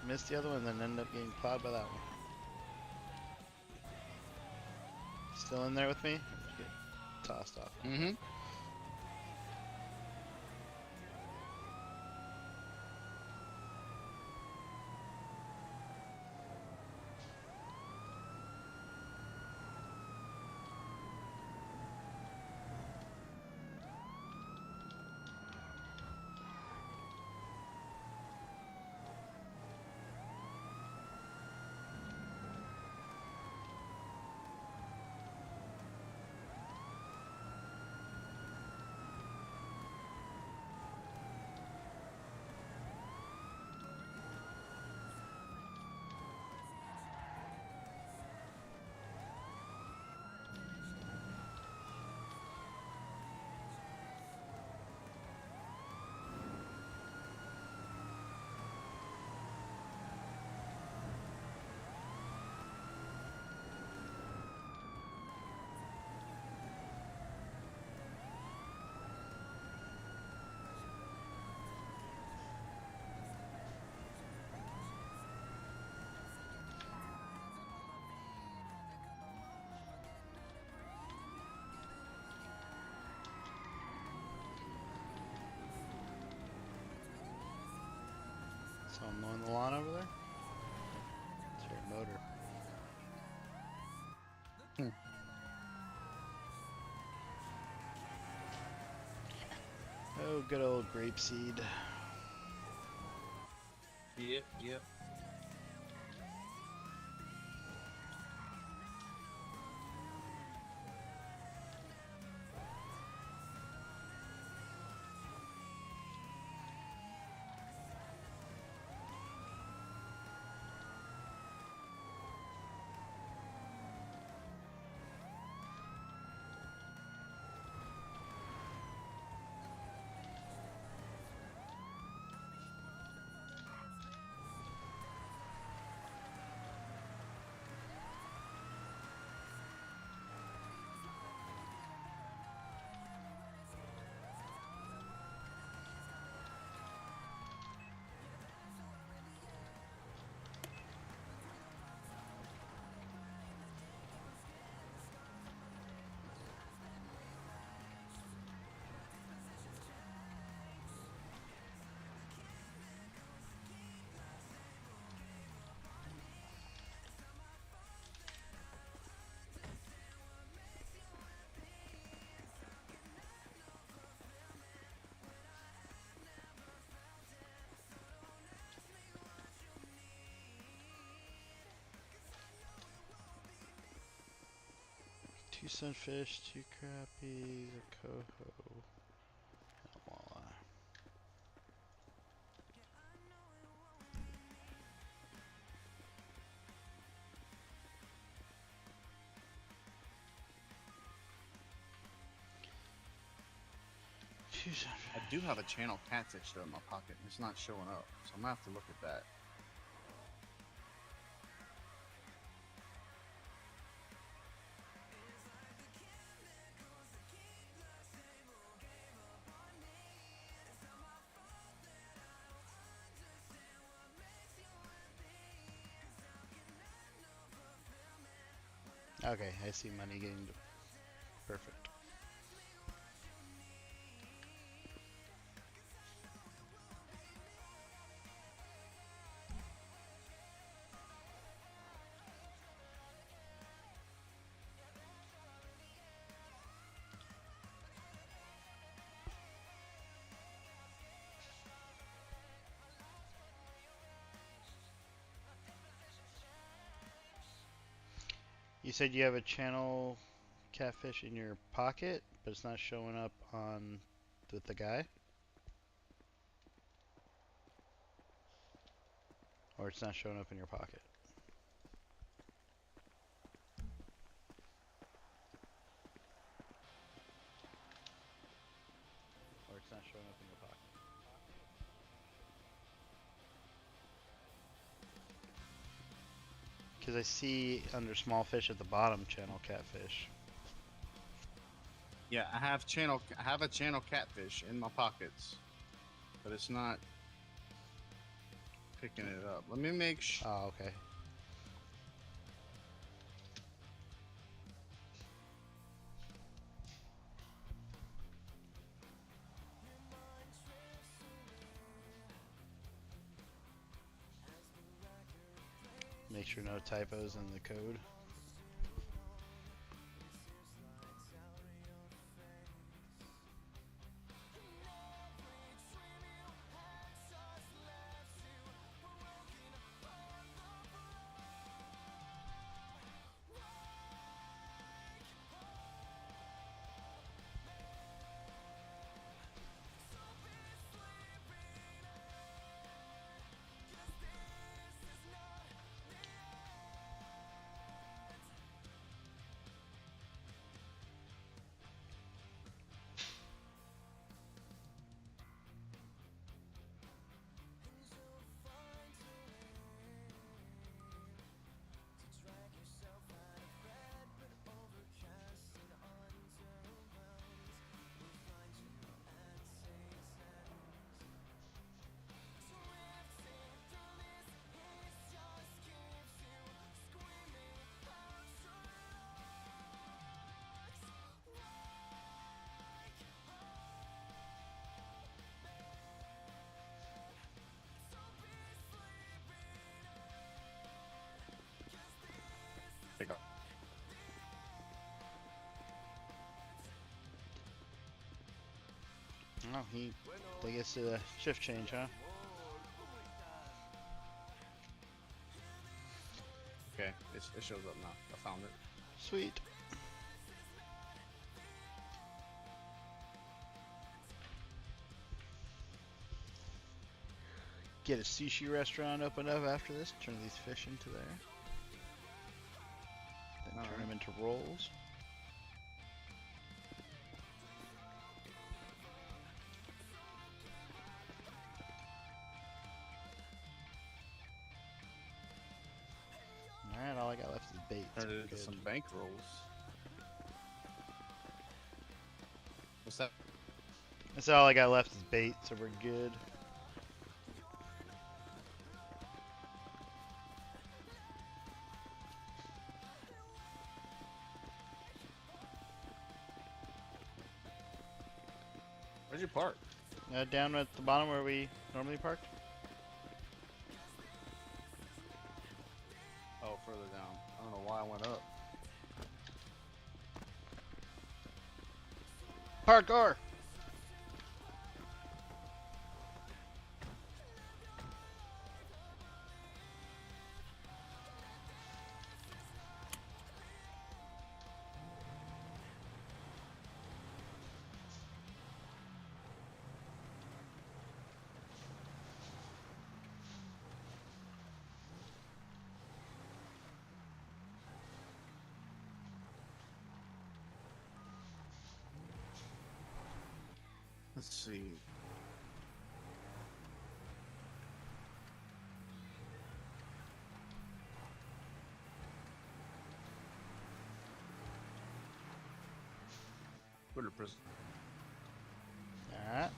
Speaker 2: Missed the other one, then ended up getting plowed by that one. Still in there with me? Get tossed off.
Speaker 4: Mm-hmm.
Speaker 2: Someone mowing the lawn over there? It's your motor. Oh, good old grapeseed.
Speaker 4: Yep.
Speaker 2: 2 sunfish, 2 crappies, a coho, and a walleye. Two sunfish.
Speaker 4: I do have a channel catfish though in my pocket. It's not showing up, so I'm gonna have to look at that.
Speaker 2: Okay, I see money getting perfect. You said you have a channel catfish in your pocket, but it's not showing up on with the guy? Or it's not showing up in your pocket? Or it's not showing up in your pocket? Because I see under small fish at the bottom channel catfish.
Speaker 4: Yeah, I have a channel catfish in my pockets, but it's not picking it up. Let me make sure.
Speaker 2: Oh, okay. Make sure no typos in the code.
Speaker 4: Pick up.
Speaker 2: Oh, they guess a shift change, huh?
Speaker 4: Okay, it shows up now. I found it.
Speaker 2: Sweet. Get a sushi restaurant opened up after this. Turn these fish into there. Then turn them into rolls. Alright, all I got left is bait.
Speaker 4: Turn it into some bank rolls. What's that?
Speaker 2: That's all I got left is bait, so we're good.
Speaker 4: Where'd you park?
Speaker 2: Down at the bottom where we normally parked.
Speaker 4: Oh, further down. I don't know why I went up.
Speaker 2: Parkour!
Speaker 4: Let's see. Go to prison.
Speaker 2: Alright.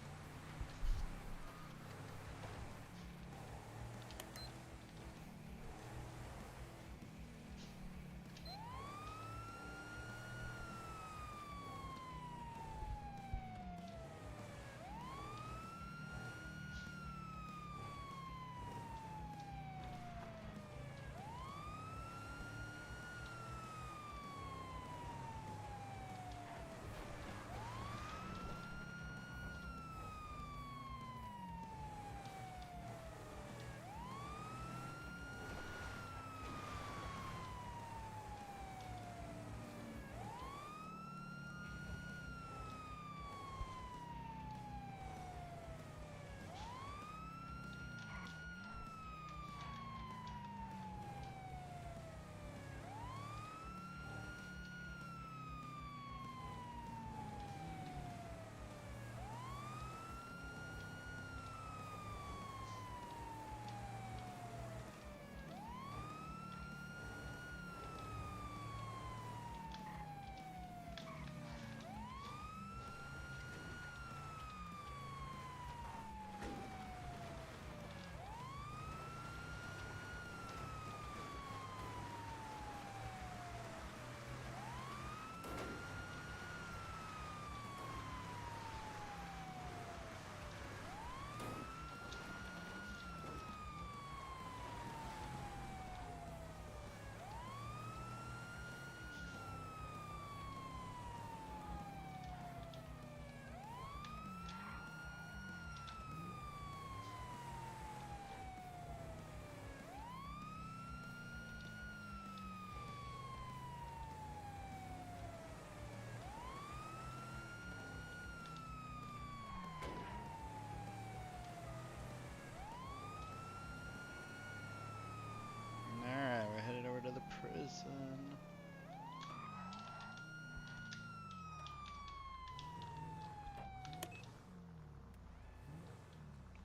Speaker 2: Alright, we're headed over to the prison.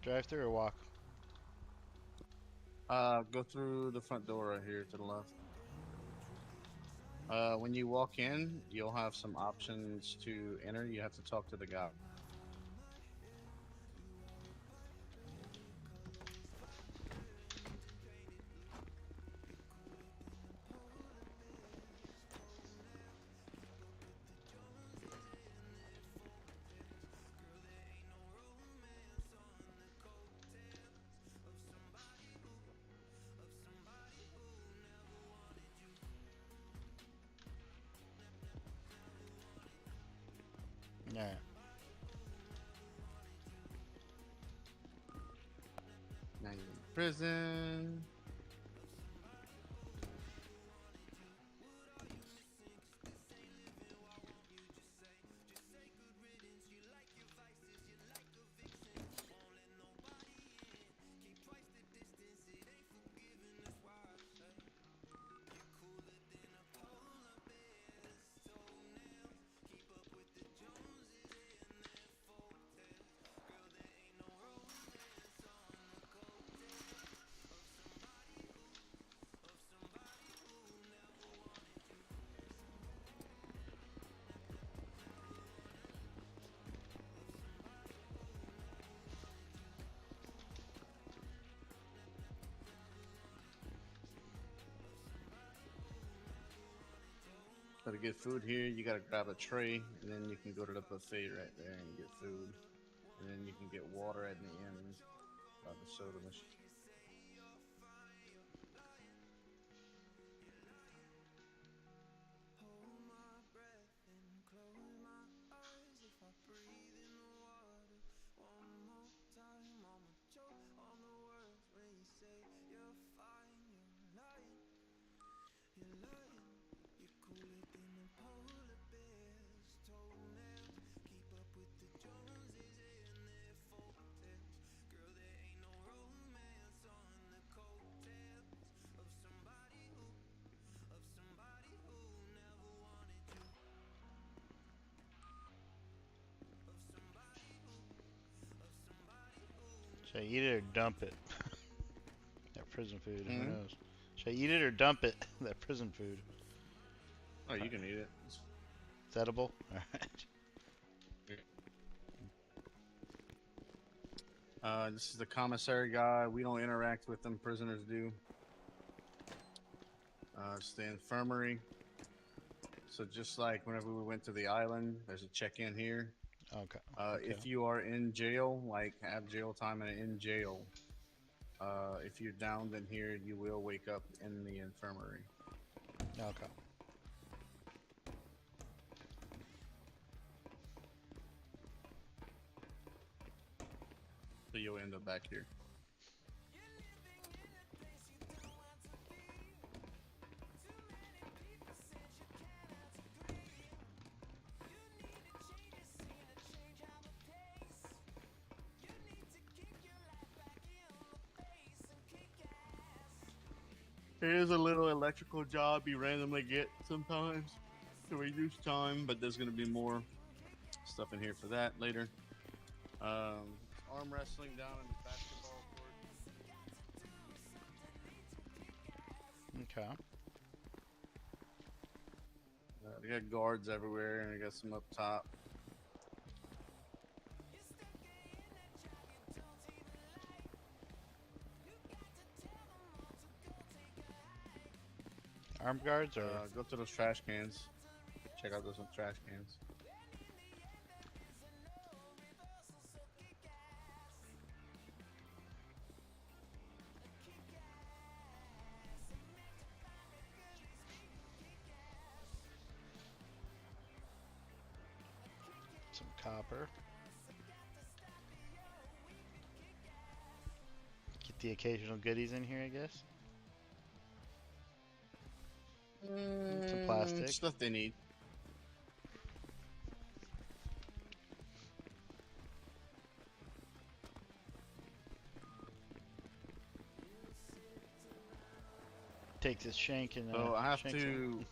Speaker 2: Drive through or walk?
Speaker 4: Go through the front door right here to the left. When you walk in, you'll have some options to enter. You have to talk to the guy.
Speaker 2: Alright.
Speaker 4: Now you're in prison. So to get food here, you gotta grab a tray, and then you can go to the buffet right there and get food. And then you can get water at the end by the soda machine.
Speaker 2: Should I eat it or dump it? That prison food. Who
Speaker 4: Mhm.
Speaker 2: knows? Should I eat it or dump it? That prison food.
Speaker 4: Oh, you can eat it.
Speaker 2: It's edible. All right.
Speaker 4: This is the commissary guy. We don't interact with them. Prisoners do. It's the infirmary. So just like whenever we went to the island, there's a check-in here.
Speaker 2: Okay.
Speaker 4: If you are in jail, like have jail time and in jail, if you're downed in here, you will wake up in the infirmary.
Speaker 2: Okay.
Speaker 4: So you'll end up back here. It is a little electrical job you randomly get sometimes to reduce time, but there's going to be more stuff in here for that later. Arm wrestling down in the basketball court.
Speaker 2: Okay.
Speaker 4: They got guards everywhere, and they got some up top.
Speaker 2: Armed guards or?
Speaker 4: Go to those trash cans. Check out those trash cans.
Speaker 2: Some copper. Get the occasional goodies in here, I guess. Some plastic.
Speaker 4: Stuff they need.
Speaker 2: Take this shank and.
Speaker 4: So I have
Speaker 2: shank
Speaker 4: to,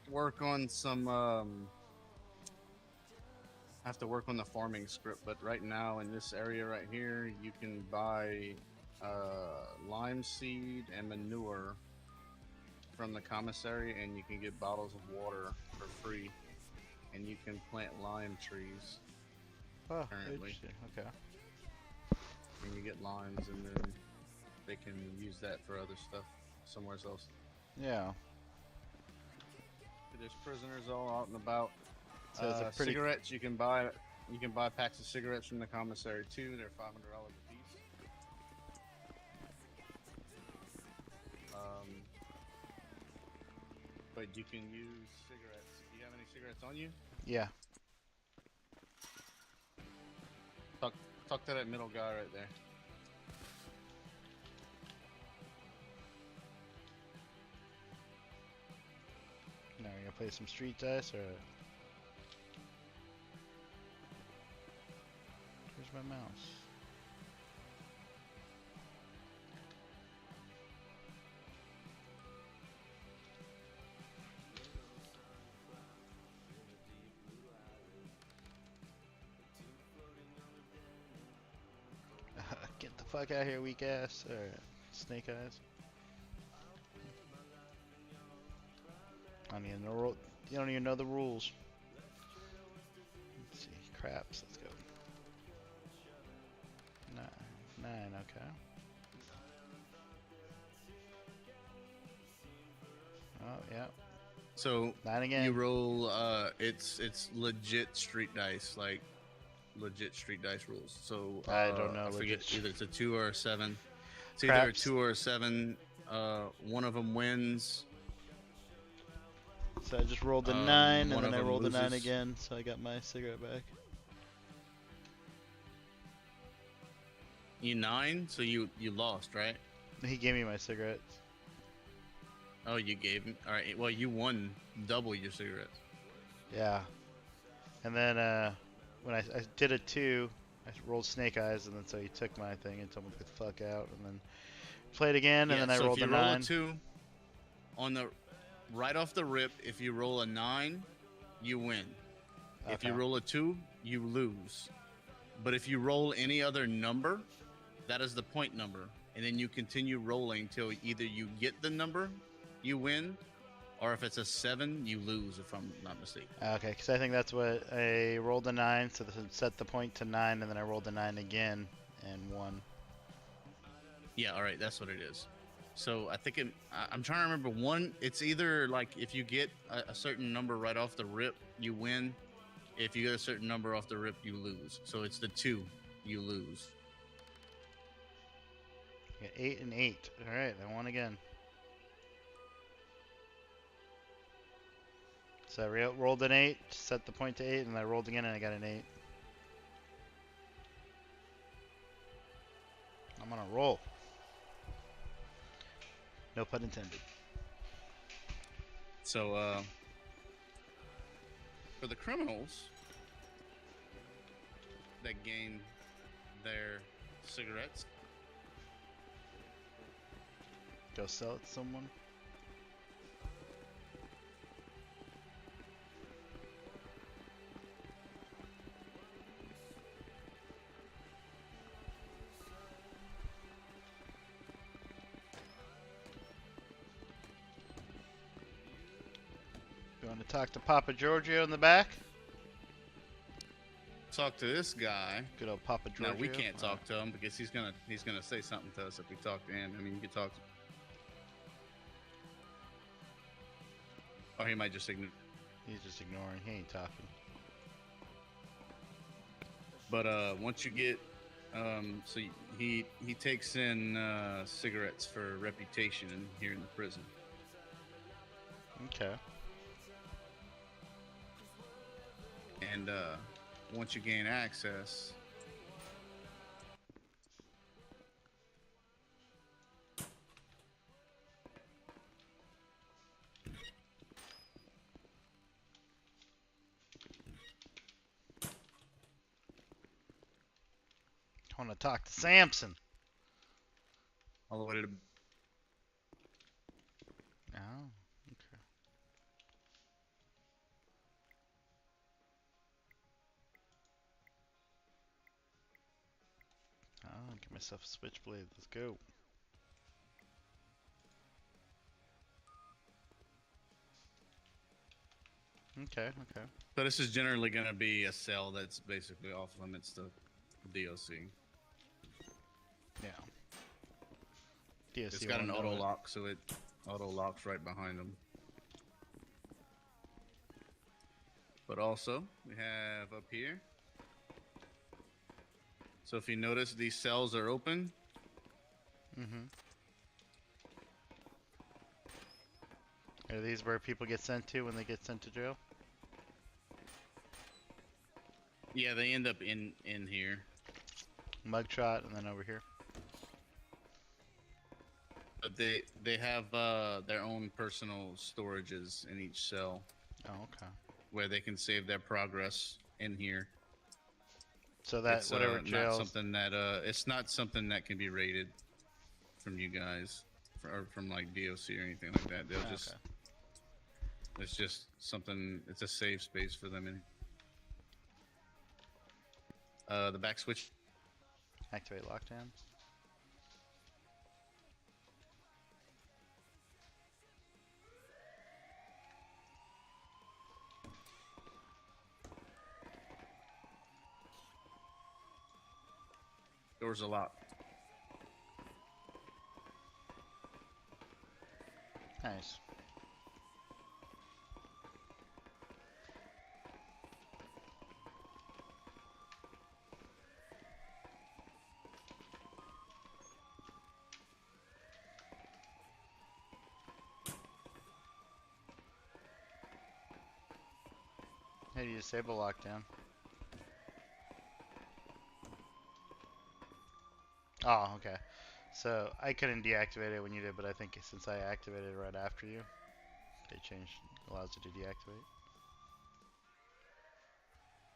Speaker 4: work on some. I have to work on the farming script, but right now in this area right here, you can buy lime seed and manure from the commissary, and you can get bottles of water for free, and you can plant lime trees.
Speaker 2: Oh,
Speaker 4: currently.
Speaker 2: interesting. Okay.
Speaker 4: And you get limes, and then they can use that for other stuff somewhere else.
Speaker 2: Yeah.
Speaker 4: There's prisoners all out and about.
Speaker 2: So it's a pretty.
Speaker 4: Cigarettes you can buy. You can buy packs of cigarettes from the commissary too. They're $500 a piece. But you can use cigarettes. Do you have any cigarettes on you?
Speaker 2: Yeah.
Speaker 4: Talk to that middle guy right there.
Speaker 2: Now we're gonna play some street dice or. Where's my mouse? Get the fuck out of here, weak ass. Or snake eyes. I don't even know. You don't even know the rules. Let's see. Craps. Let's go. 9. Okay. Oh yeah.
Speaker 4: So
Speaker 2: 9 again.
Speaker 4: you roll. It's legit street dice, like legit street dice rules. So
Speaker 2: I don't know.
Speaker 4: I forget
Speaker 2: legit.
Speaker 4: either it's a 2 or a 7. It's
Speaker 2: Craps.
Speaker 4: either a 2 or a 7. One of them wins.
Speaker 2: So I just rolled a 9, and
Speaker 4: one
Speaker 2: then
Speaker 4: of
Speaker 2: I
Speaker 4: them
Speaker 2: rolled a 9
Speaker 4: loses.
Speaker 2: again, so I got my cigarette back.
Speaker 4: You 9, so you lost, right?
Speaker 2: He gave me my cigarettes.
Speaker 4: Oh, you gave him. All right. Well, you won double your cigarettes.
Speaker 2: Yeah. And then when I did a 2, I rolled snake eyes, and then so he took my thing and told me to get the fuck out, and then played again, and then I
Speaker 4: so
Speaker 2: rolled
Speaker 4: if
Speaker 2: a
Speaker 4: you roll
Speaker 2: 9.
Speaker 4: a 2 on the right off the rip, if you roll a 9, you win. If you
Speaker 2: Okay.
Speaker 4: roll a 2, you lose. But if you roll any other number, that is the point number, and then you continue rolling till either you get the number, you win, or if it's a 7, you lose. If I'm not mistaken.
Speaker 2: Okay, because I think that's what I rolled a 9, so this would set the point to 9, and then I rolled a 9 again and won.
Speaker 4: Yeah, all right, that's what it is. So I think I'm trying to remember one. It's either like if you get a certain number right off the rip, you win. If you get a certain number off the rip, you lose. So it's the 2, you lose.
Speaker 2: Yeah, 8 and 8. All right, I won again. So I rolled an 8, set the point to 8, and I rolled again and I got an 8. I'm on a roll. No pun intended.
Speaker 4: So for the criminals that gain their cigarettes,
Speaker 2: Go sell it to someone. You want to talk to Papa Giorgio in the back?
Speaker 4: talk to this guy.
Speaker 2: Good old Papa Giorgio.
Speaker 4: No, we can't talk to him because he's gonna say something to us if we talk to him. I mean, you can talk to, or he might just ignore.
Speaker 2: He's just ignoring. He ain't talking.
Speaker 4: But once you get, so he takes in cigarettes for reputation here in the prison.
Speaker 2: Okay.
Speaker 4: And once you gain access,
Speaker 2: I want to talk to Samson.
Speaker 4: all the way to.
Speaker 2: Oh, okay. Oh, get myself a switchblade. Let's go. Okay, okay.
Speaker 4: So this is generally going to be a cell that's basically off limits to DOC.
Speaker 2: Yeah. DOC
Speaker 4: It's got an
Speaker 2: won't know
Speaker 4: auto
Speaker 2: it.
Speaker 4: lock, so it auto locks right behind them. But also, we have up here. So if you notice, these cells are open.
Speaker 2: Mm-hmm. Are these where people get sent to when they get sent to jail?
Speaker 4: Yeah, they end up in here.
Speaker 2: Mugshot and then over here.
Speaker 4: But they have their own personal storages in each cell.
Speaker 2: Oh, okay.
Speaker 4: Where they can save their progress in here.
Speaker 2: So that
Speaker 4: It's,
Speaker 2: whatever
Speaker 4: not
Speaker 2: jails.
Speaker 4: something that it's not something that can be rated from you guys or from like DOC or anything like that. They'll just
Speaker 2: Okay.
Speaker 4: it's just something. It's a safe space for them. The back switch.
Speaker 2: Activate lockdown.
Speaker 4: Doors are locked.
Speaker 2: Nice. How do you disable lockdown? Oh, okay. So I couldn't deactivate it when you did, but I think since I activated it right after you, they changed, allows you to deactivate.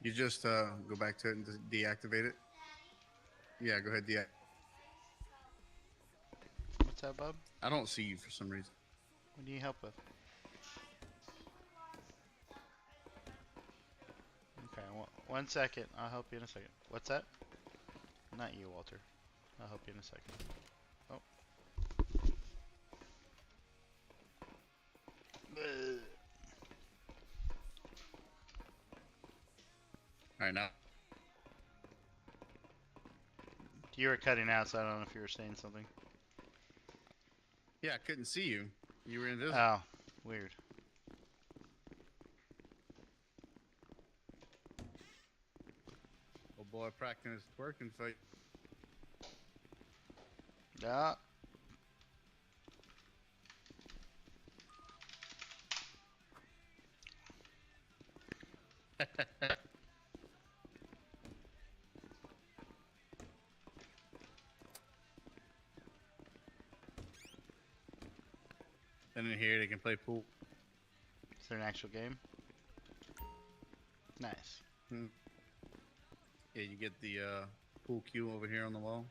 Speaker 4: You just go back to it and deactivate it. Yeah, go ahead.
Speaker 2: What's that, bub?
Speaker 4: I don't see you for some reason.
Speaker 2: What do you help with? Okay, well, 1 second. I'll help you in a second. What's that? Not you, Walter. I'll help you in a second. Oh.
Speaker 4: All right, now.
Speaker 2: You were cutting out, so I don't know if you were saying something.
Speaker 4: Yeah, I couldn't see you. You were invisible.
Speaker 2: Oh, weird.
Speaker 4: Oh boy, practicing twerking fight.
Speaker 2: Yeah.
Speaker 4: And in here they can play pool.
Speaker 2: Is there an actual game? Nice.
Speaker 4: Yeah, you get the pool cue over here on the wall.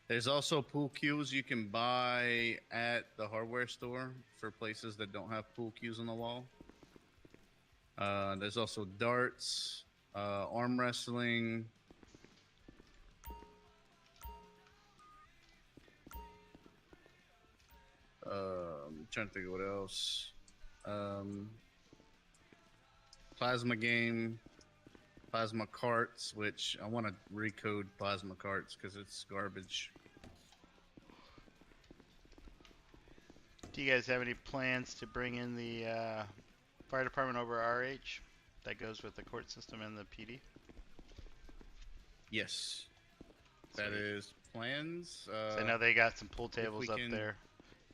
Speaker 4: There's also pool cues you can buy at the hardware store for places that don't have pool cues on the wall. There's also darts, arm wrestling. I'm trying to think of what else. Plasma game, plasma carts, which I want to recode plasma carts because it's garbage.
Speaker 2: Do you guys have any plans to bring in the fire department over RH? That goes with the court system and the PD?
Speaker 4: Yes. That
Speaker 2: Sweet.
Speaker 4: is plans.
Speaker 2: So I know they got some pool tables up
Speaker 4: can-
Speaker 2: there.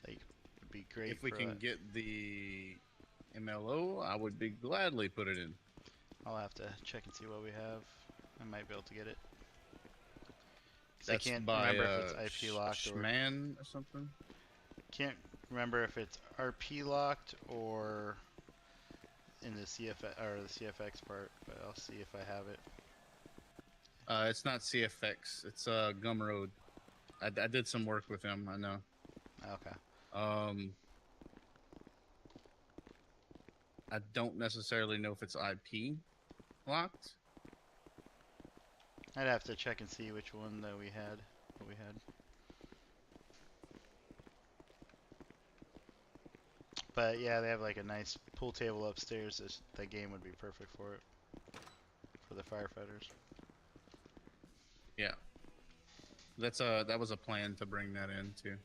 Speaker 2: They would be great
Speaker 4: If we
Speaker 2: for
Speaker 4: can
Speaker 2: that.
Speaker 4: get the MLO, I would be gladly put it in.
Speaker 2: I'll have to check and see what we have. I might be able to get it. 'Cause I
Speaker 4: That's
Speaker 2: can't
Speaker 4: by
Speaker 2: remember if it's IP locked or
Speaker 4: Schman or something.
Speaker 2: can't remember if it's RP locked or in the CFX or the CFX part, but I'll see if I have it.
Speaker 4: It's not CFX. It's Gumroad. I did some work with him. I know.
Speaker 2: Okay.
Speaker 4: I don't necessarily know if it's IP locked.
Speaker 2: I'd have to check and see which one that we had. What we had. But yeah, they have like a nice pool table upstairs. That game would be perfect for it. For the firefighters.
Speaker 4: Yeah. That was a plan to bring that in too.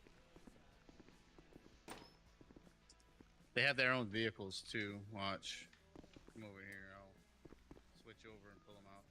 Speaker 4: They have their own vehicles too. Watch. Come over here. I'll switch over and pull them out.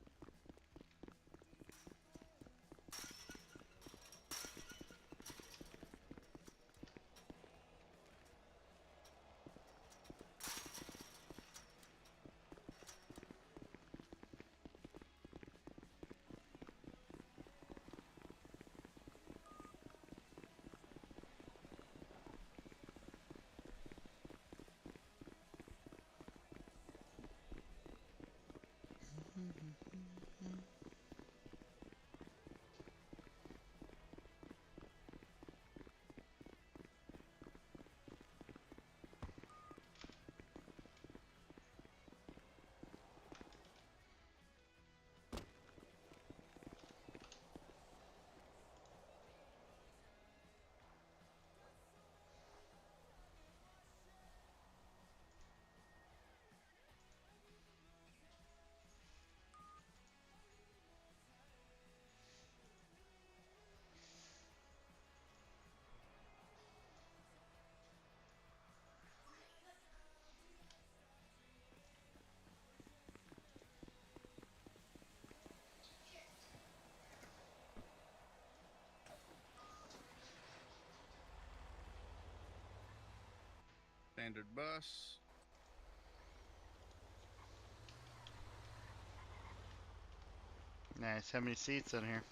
Speaker 4: Standard bus.
Speaker 2: Nice. How many seats in here?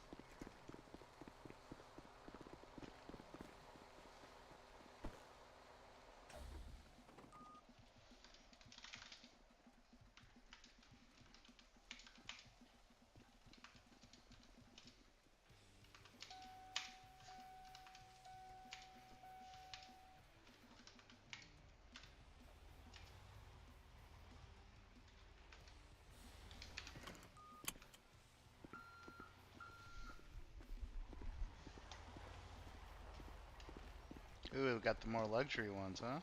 Speaker 2: Ooh, we've got the more luxury ones, huh?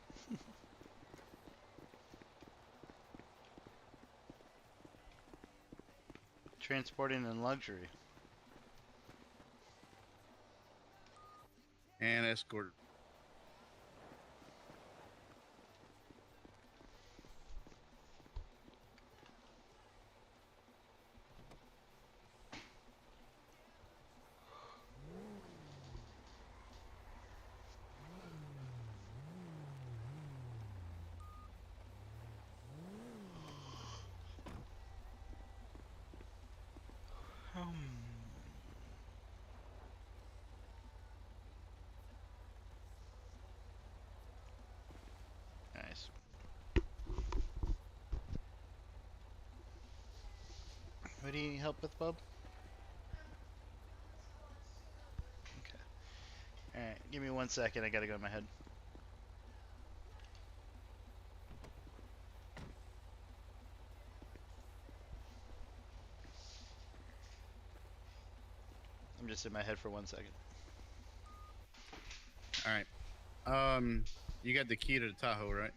Speaker 2: Transporting and luxury.
Speaker 4: And escort.
Speaker 2: Nice. What do you need help with, bub? Okay. Alright, give me 1 second. I gotta go in my head. I'm just in my head for 1 second.
Speaker 4: All right. You got the key to the Tahoe, right?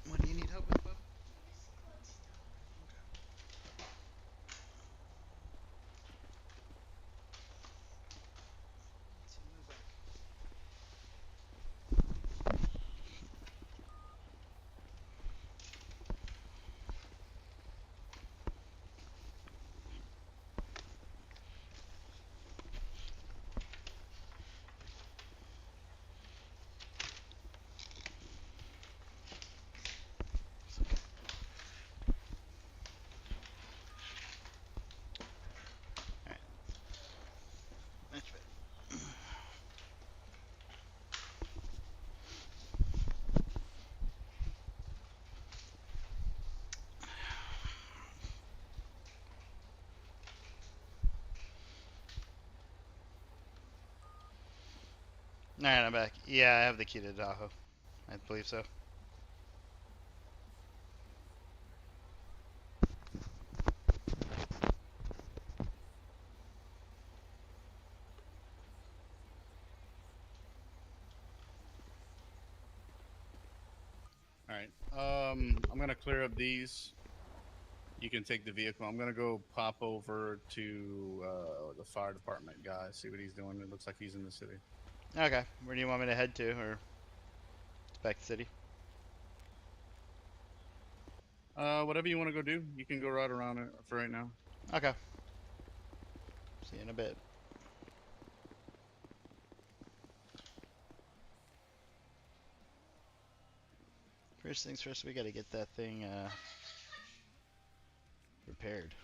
Speaker 2: What do you need help with, bub? Alright. That's right. Alright, I'm back. Yeah, I have the key to Tahoe. I believe so.
Speaker 4: All right. I'm gonna clear up these. You can take the vehicle. I'm gonna go pop over to the fire department guy, see what he's doing. It looks like he's in the city.
Speaker 2: Okay. Where do you want me to head to, or back to the city?
Speaker 4: Whatever you want to go do, you can go right around it for right now.
Speaker 2: Okay. See you in a bit. First things first, we gotta get that thing repaired.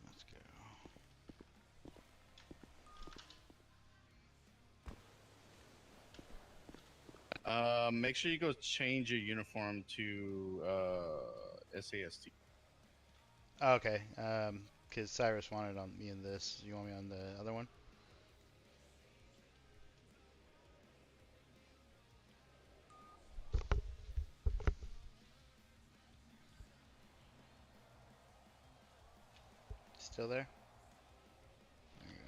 Speaker 2: Let's go.
Speaker 4: Make sure you go change your uniform to SAST.
Speaker 2: Okay. Cause Cyrus wanted on me in this. You want me on the other one? Still there? There you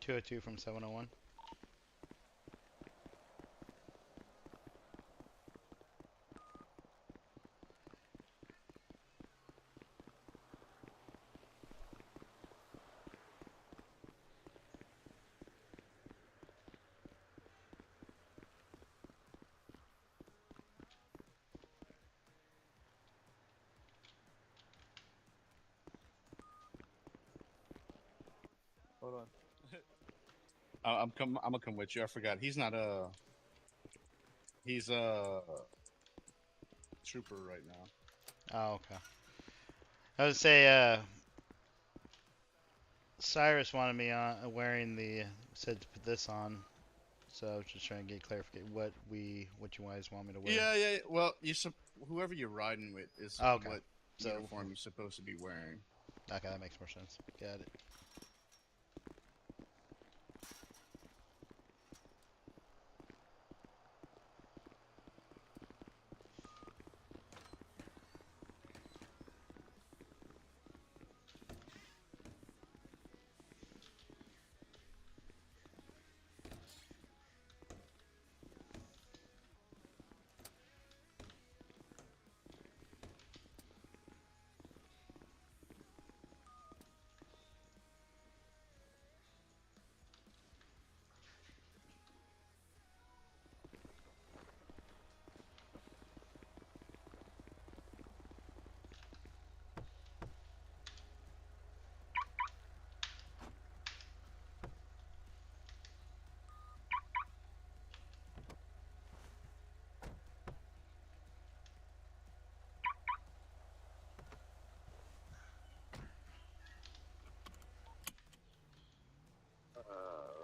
Speaker 2: go. .202 from 701.
Speaker 4: Hold on. I'm gonna come with you. I forgot. He's not he's a trooper right now.
Speaker 2: Oh, okay. I would say, Cyrus wanted me on wearing the, said to put this on, So I was just trying to get clarification what you guys want me to wear.
Speaker 4: Yeah. Well, whoever you're riding with is
Speaker 2: Oh, okay.
Speaker 4: what
Speaker 2: So
Speaker 4: uniform you're supposed to be wearing.
Speaker 2: okay, that makes more sense. Got it.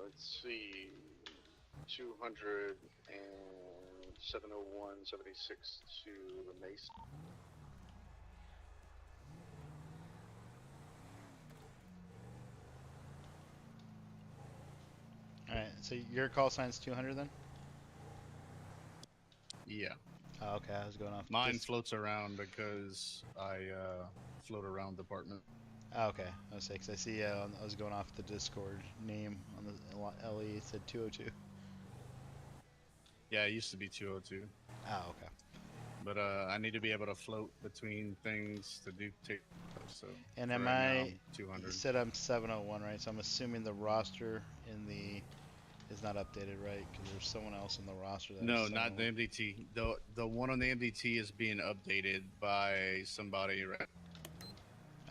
Speaker 5: Let's see. 200 and 701, 76 to the Mason.
Speaker 2: All right. So your call sign's 200 then?
Speaker 4: Yeah.
Speaker 2: Oh, okay. I was going off.
Speaker 4: Mine floats around because I float around the apartment.
Speaker 2: Oh, okay. I was saying, 'cause I see I was going off the Discord name on the LE. It said 202.
Speaker 4: Yeah, it used to be 202.
Speaker 2: Oh, okay.
Speaker 4: But I need to be able to float between things to do take. So
Speaker 2: And
Speaker 4: for
Speaker 2: am
Speaker 4: right now,
Speaker 2: I?
Speaker 4: I'm 200.
Speaker 2: You said I'm 701, right? So I'm assuming the roster in the is not updated, right? Because there's someone else in the roster that
Speaker 4: No,
Speaker 2: is
Speaker 4: not the
Speaker 2: 701.
Speaker 4: MDT. The one on the MDT is being updated by somebody. Right?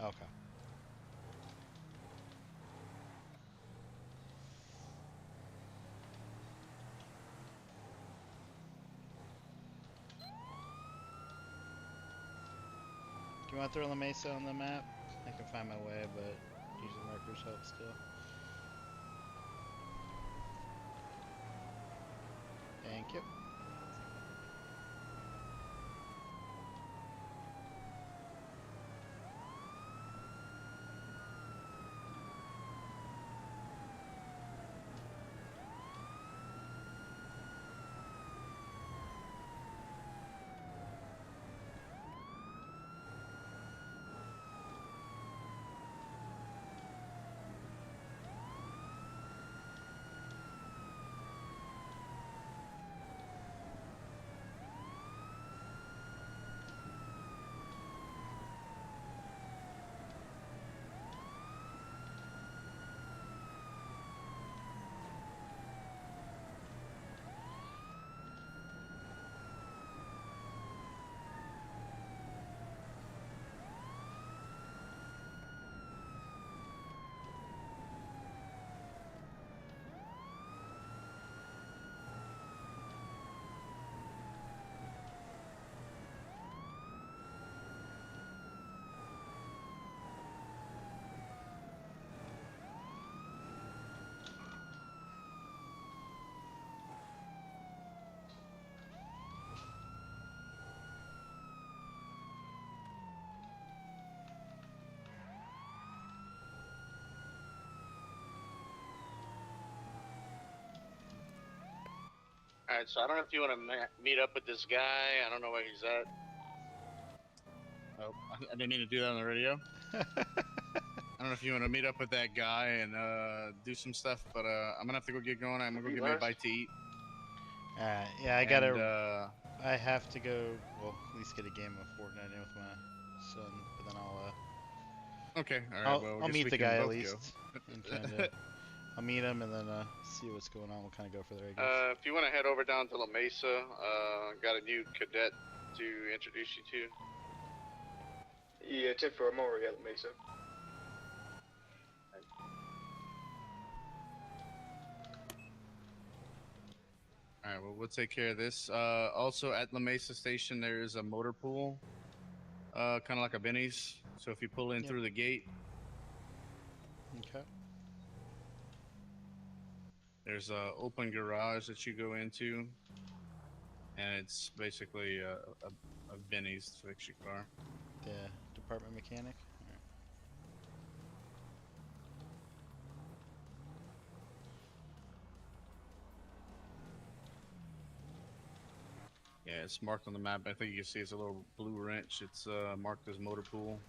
Speaker 2: Okay. Do you want to throw La Mesa on the map? I can find my way, but using markers helps still. Thank you.
Speaker 5: All right, so I don't know if you want to meet up with this guy. I don't know where he's at.
Speaker 4: Oh, I didn't mean to do that on the radio. I don't know if you want to meet up with that guy and do some stuff, but I'm gonna have to go get going. I'm gonna go get me a bite to eat.
Speaker 2: Alright, yeah, I gotta. I have to go. Well, at least get a game of Fortnite in with my son, but then I'll.
Speaker 4: Okay, all right.
Speaker 2: I'll meet the guy at least, and kind of. I'll meet him and then see what's going on. We'll kind of go for there, I guess.
Speaker 5: If you want to head over down to La Mesa, got a new cadet to introduce you to.
Speaker 11: Yeah, 10 for I'm already at La Mesa.
Speaker 4: All right, well, we'll take care of this. Also, at La Mesa Station, there is a motor pool, kind of like a Benny's. So if you pull in through the gate.
Speaker 2: Okay.
Speaker 4: There's a open garage that you go into, and it's basically a Benny's to fix your car.
Speaker 2: The department mechanic. Alright.
Speaker 4: Yeah, it's marked on the map. I think you can see it's a little blue wrench. It's marked as motor pool.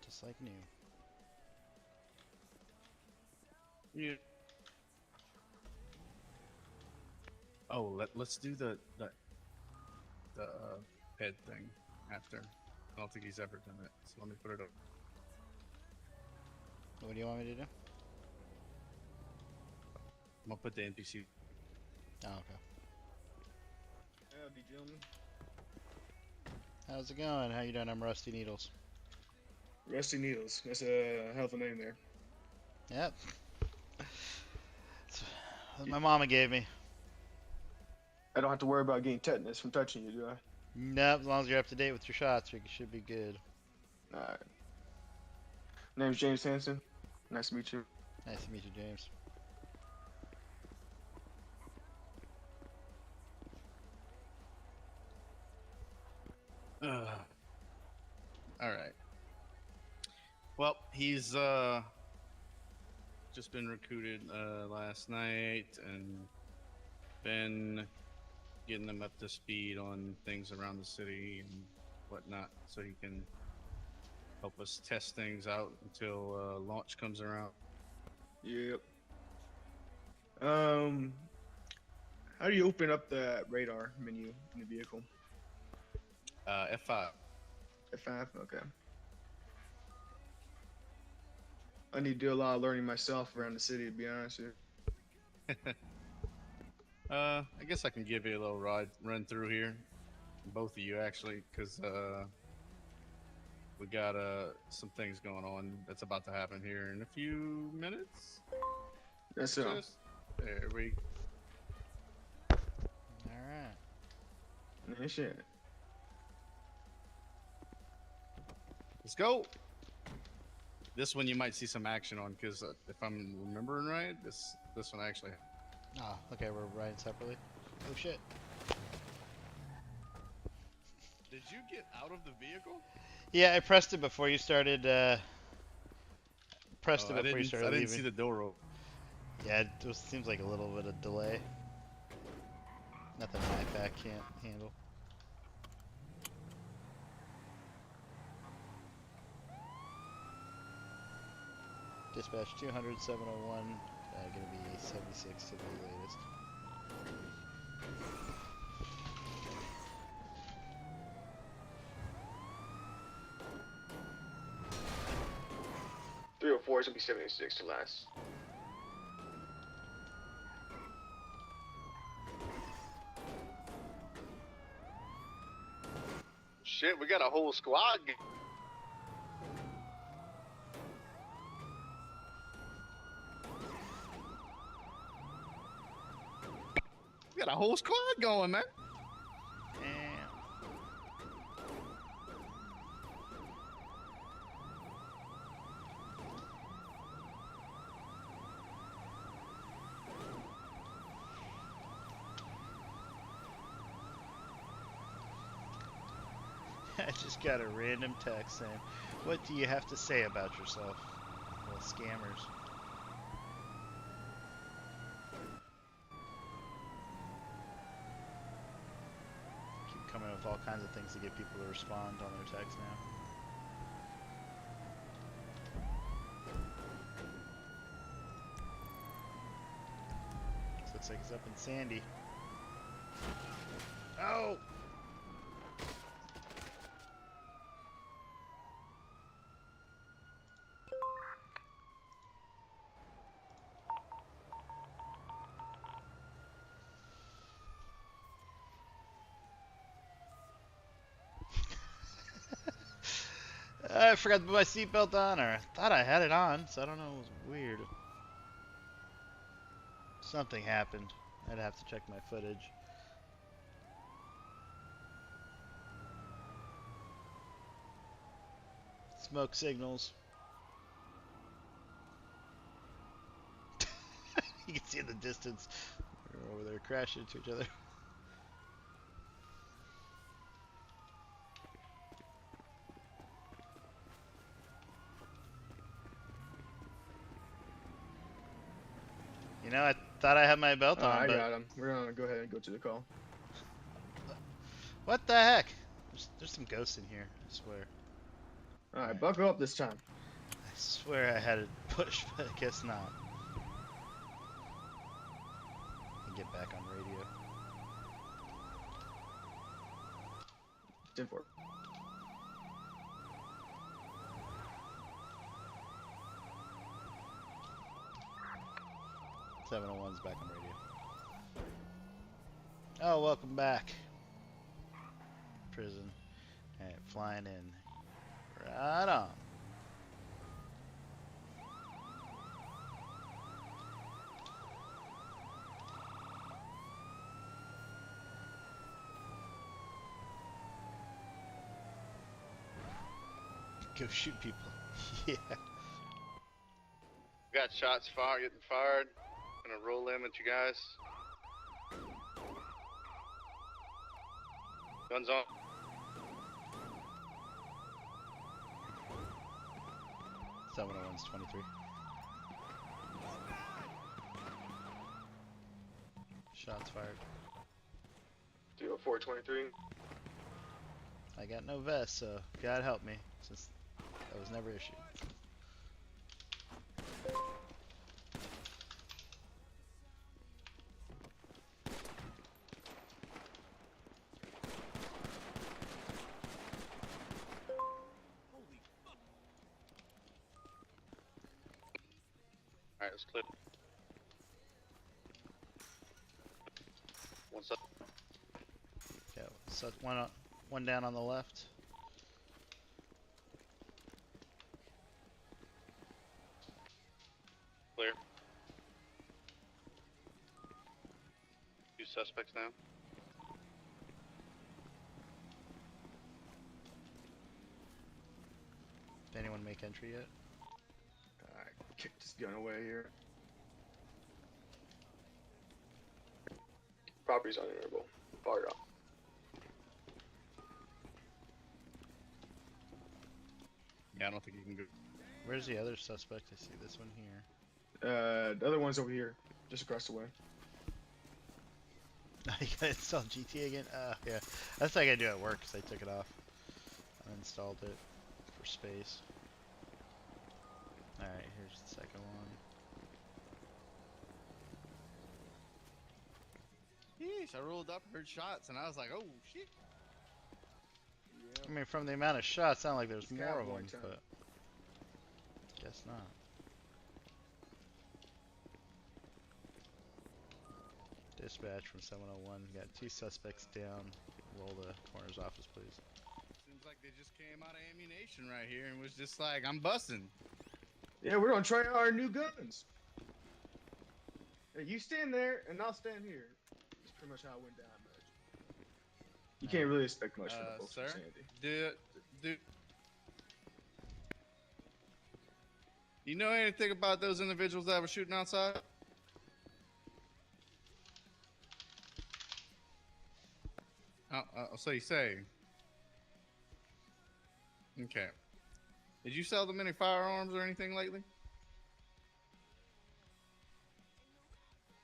Speaker 2: Just like new.
Speaker 4: Yeah. Oh, let's do the head thing after. I don't think he's ever done it, so let me put it up.
Speaker 2: What do you want me to do?
Speaker 4: I'm gonna put the NPC.
Speaker 2: Oh, okay.
Speaker 11: Howdy, gentlemen.
Speaker 2: How's it going? How you doing? I'm Rusty Needles.
Speaker 11: Rusty Needles. That's a hell of a name there.
Speaker 2: Yep. That's what my mama gave me.
Speaker 11: I don't have to worry about getting tetanus from touching you, do I?
Speaker 2: Nope, as long as you're up to date with your shots, you should be good.
Speaker 11: Alright. Name's James Hansen. Nice to meet you.
Speaker 2: Nice to meet you, James.
Speaker 4: All right. Well, he's just been recruited last night and been getting them up to speed on things around the city and whatnot, so he can help us test things out until launch comes around.
Speaker 11: Yep. How do you open up the radar menu in the vehicle?
Speaker 4: F5.
Speaker 11: F5? Okay. I need to do a lot of learning myself around the city, to be honest with you.
Speaker 4: I guess I can give you a little run through here, both of you actually, because we got some things going on that's about to happen here in a few minutes.
Speaker 11: That's all.
Speaker 4: There we.
Speaker 2: All right.
Speaker 11: Nice shit.
Speaker 4: Let's go. This one you might see some action on, because if I'm remembering right, this one actually.
Speaker 2: Oh, okay, we're riding separately. Oh shit.
Speaker 4: Did you get out of the vehicle?
Speaker 2: Yeah, I pressed it before you started. Pressed it
Speaker 4: I
Speaker 2: before you started
Speaker 4: didn't
Speaker 2: leaving.
Speaker 4: see the door open.
Speaker 2: Yeah, it just seems like a little bit of delay. Nothing my back can't handle. Dispatch 200, 701, gonna be 76 to the latest.
Speaker 11: Three or four is gonna be 76 to last.
Speaker 5: Shit, we got a whole squad.
Speaker 4: We got a whole squad going, man.
Speaker 2: I just got a random text saying, "What do you have to say about yourself?" Little scammers. Keep coming up with all kinds of things to get people to respond on their text now. This looks like it's up in Sandy. Oh! I forgot to put my seatbelt on, or I thought I had it on, so I don't know. It was weird. Something happened. I'd have to check my footage. Smoke signals. You can see in the distance. We're over there crashing into each other. You know, I thought I had my belt on,
Speaker 11: I
Speaker 2: but
Speaker 11: got him. We're gonna go ahead and go to the call.
Speaker 2: what the heck? There's some ghosts in here, I swear.
Speaker 11: All right, buckle up this time.
Speaker 2: I swear I had it pushed, but I guess not. And get back on radio.
Speaker 11: 10-4.
Speaker 2: Seven oh one's back on radio. Oh, welcome back. Prison. Alright, flying in. Right on. Go shoot people. Yeah.
Speaker 5: Got shots fired, getting fired. Gonna roll in with you guys. Guns on.
Speaker 2: Seven oh one's 23. Shots fired.
Speaker 11: 204-23.
Speaker 2: I got no vest, so God help me, since that was never issued.
Speaker 5: Alright, let's clear. One sec.
Speaker 2: Okay, so one down on the left.
Speaker 5: Clear. Two suspects now.
Speaker 2: Did anyone make entry yet?
Speaker 11: Alright, kick this gun away here. Property's unenterable. Fire off.
Speaker 4: Yeah, I don't think you can go.
Speaker 2: Where's the other suspect? I see this one here.
Speaker 11: The other one's over here, just across the way.
Speaker 2: You gotta install GT again? Yeah. That's what I gotta do at work, because I took it off. I installed it for space. Alright, here's the second one.
Speaker 4: Yeesh, I rolled up, heard shots, and I was like, oh shit.
Speaker 2: I mean, from the amount of shots, sound like there's
Speaker 11: It's
Speaker 2: more of
Speaker 11: cowboy
Speaker 2: them,
Speaker 11: time.
Speaker 2: but guess not. Dispatch from 701. Got two suspects down. Roll the coroner's office, please.
Speaker 4: Seems like they just came out of ammunition right here and was just like, I'm busting.
Speaker 11: Yeah, we're gonna try out our new guns. Hey, you stand there, and I'll stand here. That's pretty much how it went down, Mudge. You can't really expect much from the folks from
Speaker 4: Sir?
Speaker 11: Sandy.
Speaker 4: Do you know anything about those individuals that were shooting outside? So you say. Okay. Did you sell them any firearms or anything lately?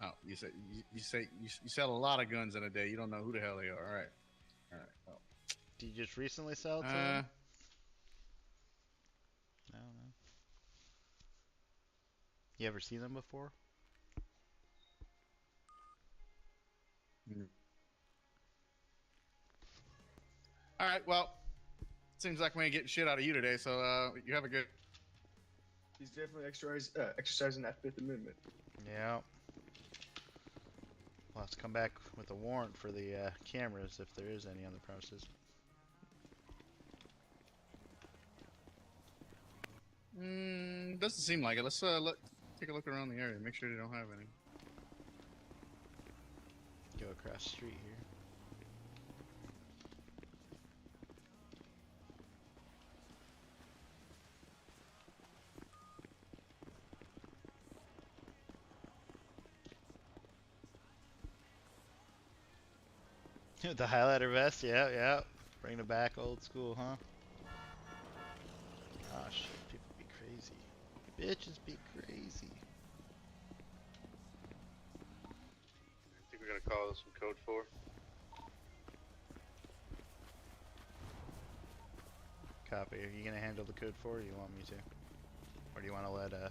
Speaker 4: Oh, you sell a lot of guns in a day. You don't know who the hell they are. All right. All right. Oh.
Speaker 2: Did you just recently sell it to them? I don't know. You ever seen them before?
Speaker 4: All right. Well, seems like we ain't getting shit out of you today. So you have a good.
Speaker 11: He's definitely exercising that Fifth Amendment.
Speaker 2: Yeah. We'll have to come back with a warrant for the cameras if there is any on the premises.
Speaker 4: doesn't seem like it. Let's take a look around the area. Make sure they don't have any.
Speaker 2: Go across the street here. The highlighter vest, yeah, yeah. Bring it back old school, huh? Gosh, people be crazy. Bitches be crazy.
Speaker 5: I think we're gonna call this some code 4.
Speaker 2: Copy. Are you gonna handle the code 4 or you want me to? Or do you wanna let
Speaker 4: I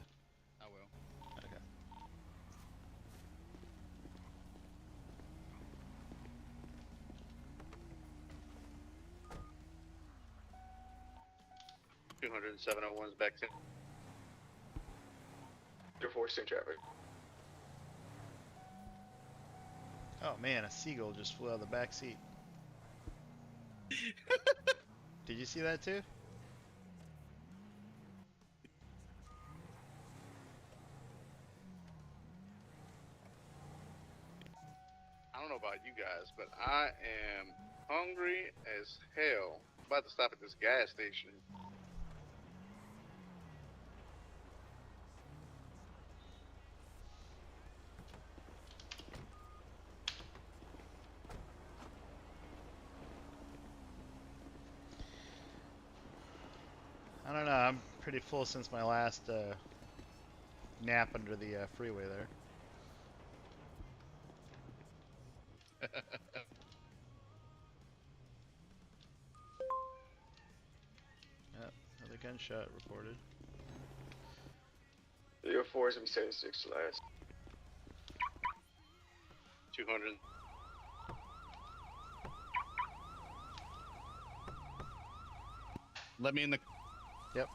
Speaker 4: will.
Speaker 2: Okay.
Speaker 5: $200 and 701's back to.
Speaker 8: You're forcing traffic.
Speaker 2: Oh man, a seagull just flew out of the back seat. Did you see that too?
Speaker 5: I don't know about you guys, but I am hungry as hell. I'm about to stop at this gas station.
Speaker 2: I don't know, I'm pretty full since my last nap under the freeway there. Yep, another gunshot reported.
Speaker 8: 304 is gonna be 76 last.
Speaker 5: 200.
Speaker 4: Let me in the.
Speaker 2: Yep.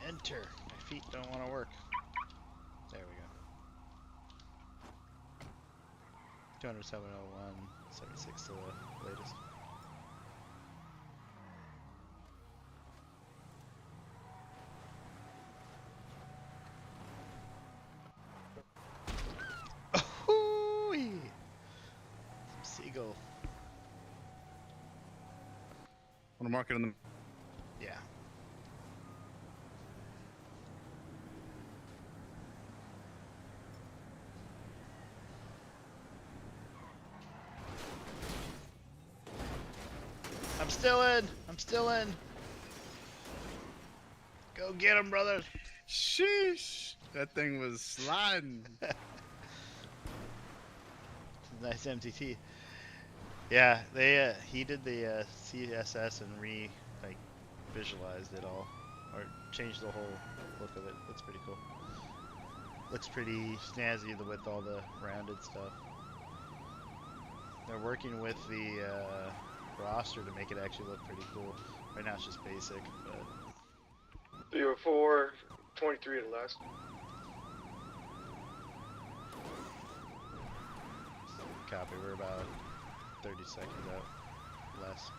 Speaker 2: Enter. My feet don't want to work. There we go. 200, 701, 76 to the latest. Oh-hoo-wee! Some seagull.
Speaker 4: Want to mark it on the.
Speaker 2: Yeah. I'm still in. I'm still in. Go get him, brother.
Speaker 4: Sheesh! That thing was sliding.
Speaker 2: Nice MTT. Yeah, they he did the CSS and visualized it all, or changed the whole look of it. Looks pretty cool. Looks pretty snazzy with all the rounded stuff. They're working with the roster to make it actually look pretty cool. Right now it's just basic, but
Speaker 8: 304, 23 at the last.
Speaker 2: copy. We're about 30 seconds out, less.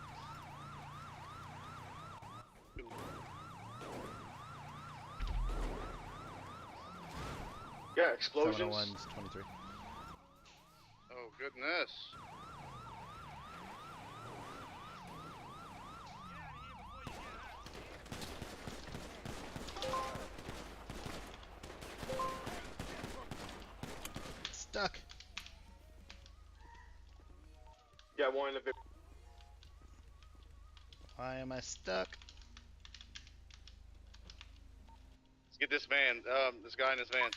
Speaker 8: Yeah, explosions.
Speaker 2: 701's 23.
Speaker 5: Oh, goodness.
Speaker 2: Stuck.
Speaker 8: Yeah, one in the.
Speaker 2: Why am I stuck?
Speaker 5: Let's get this van. This guy in this van.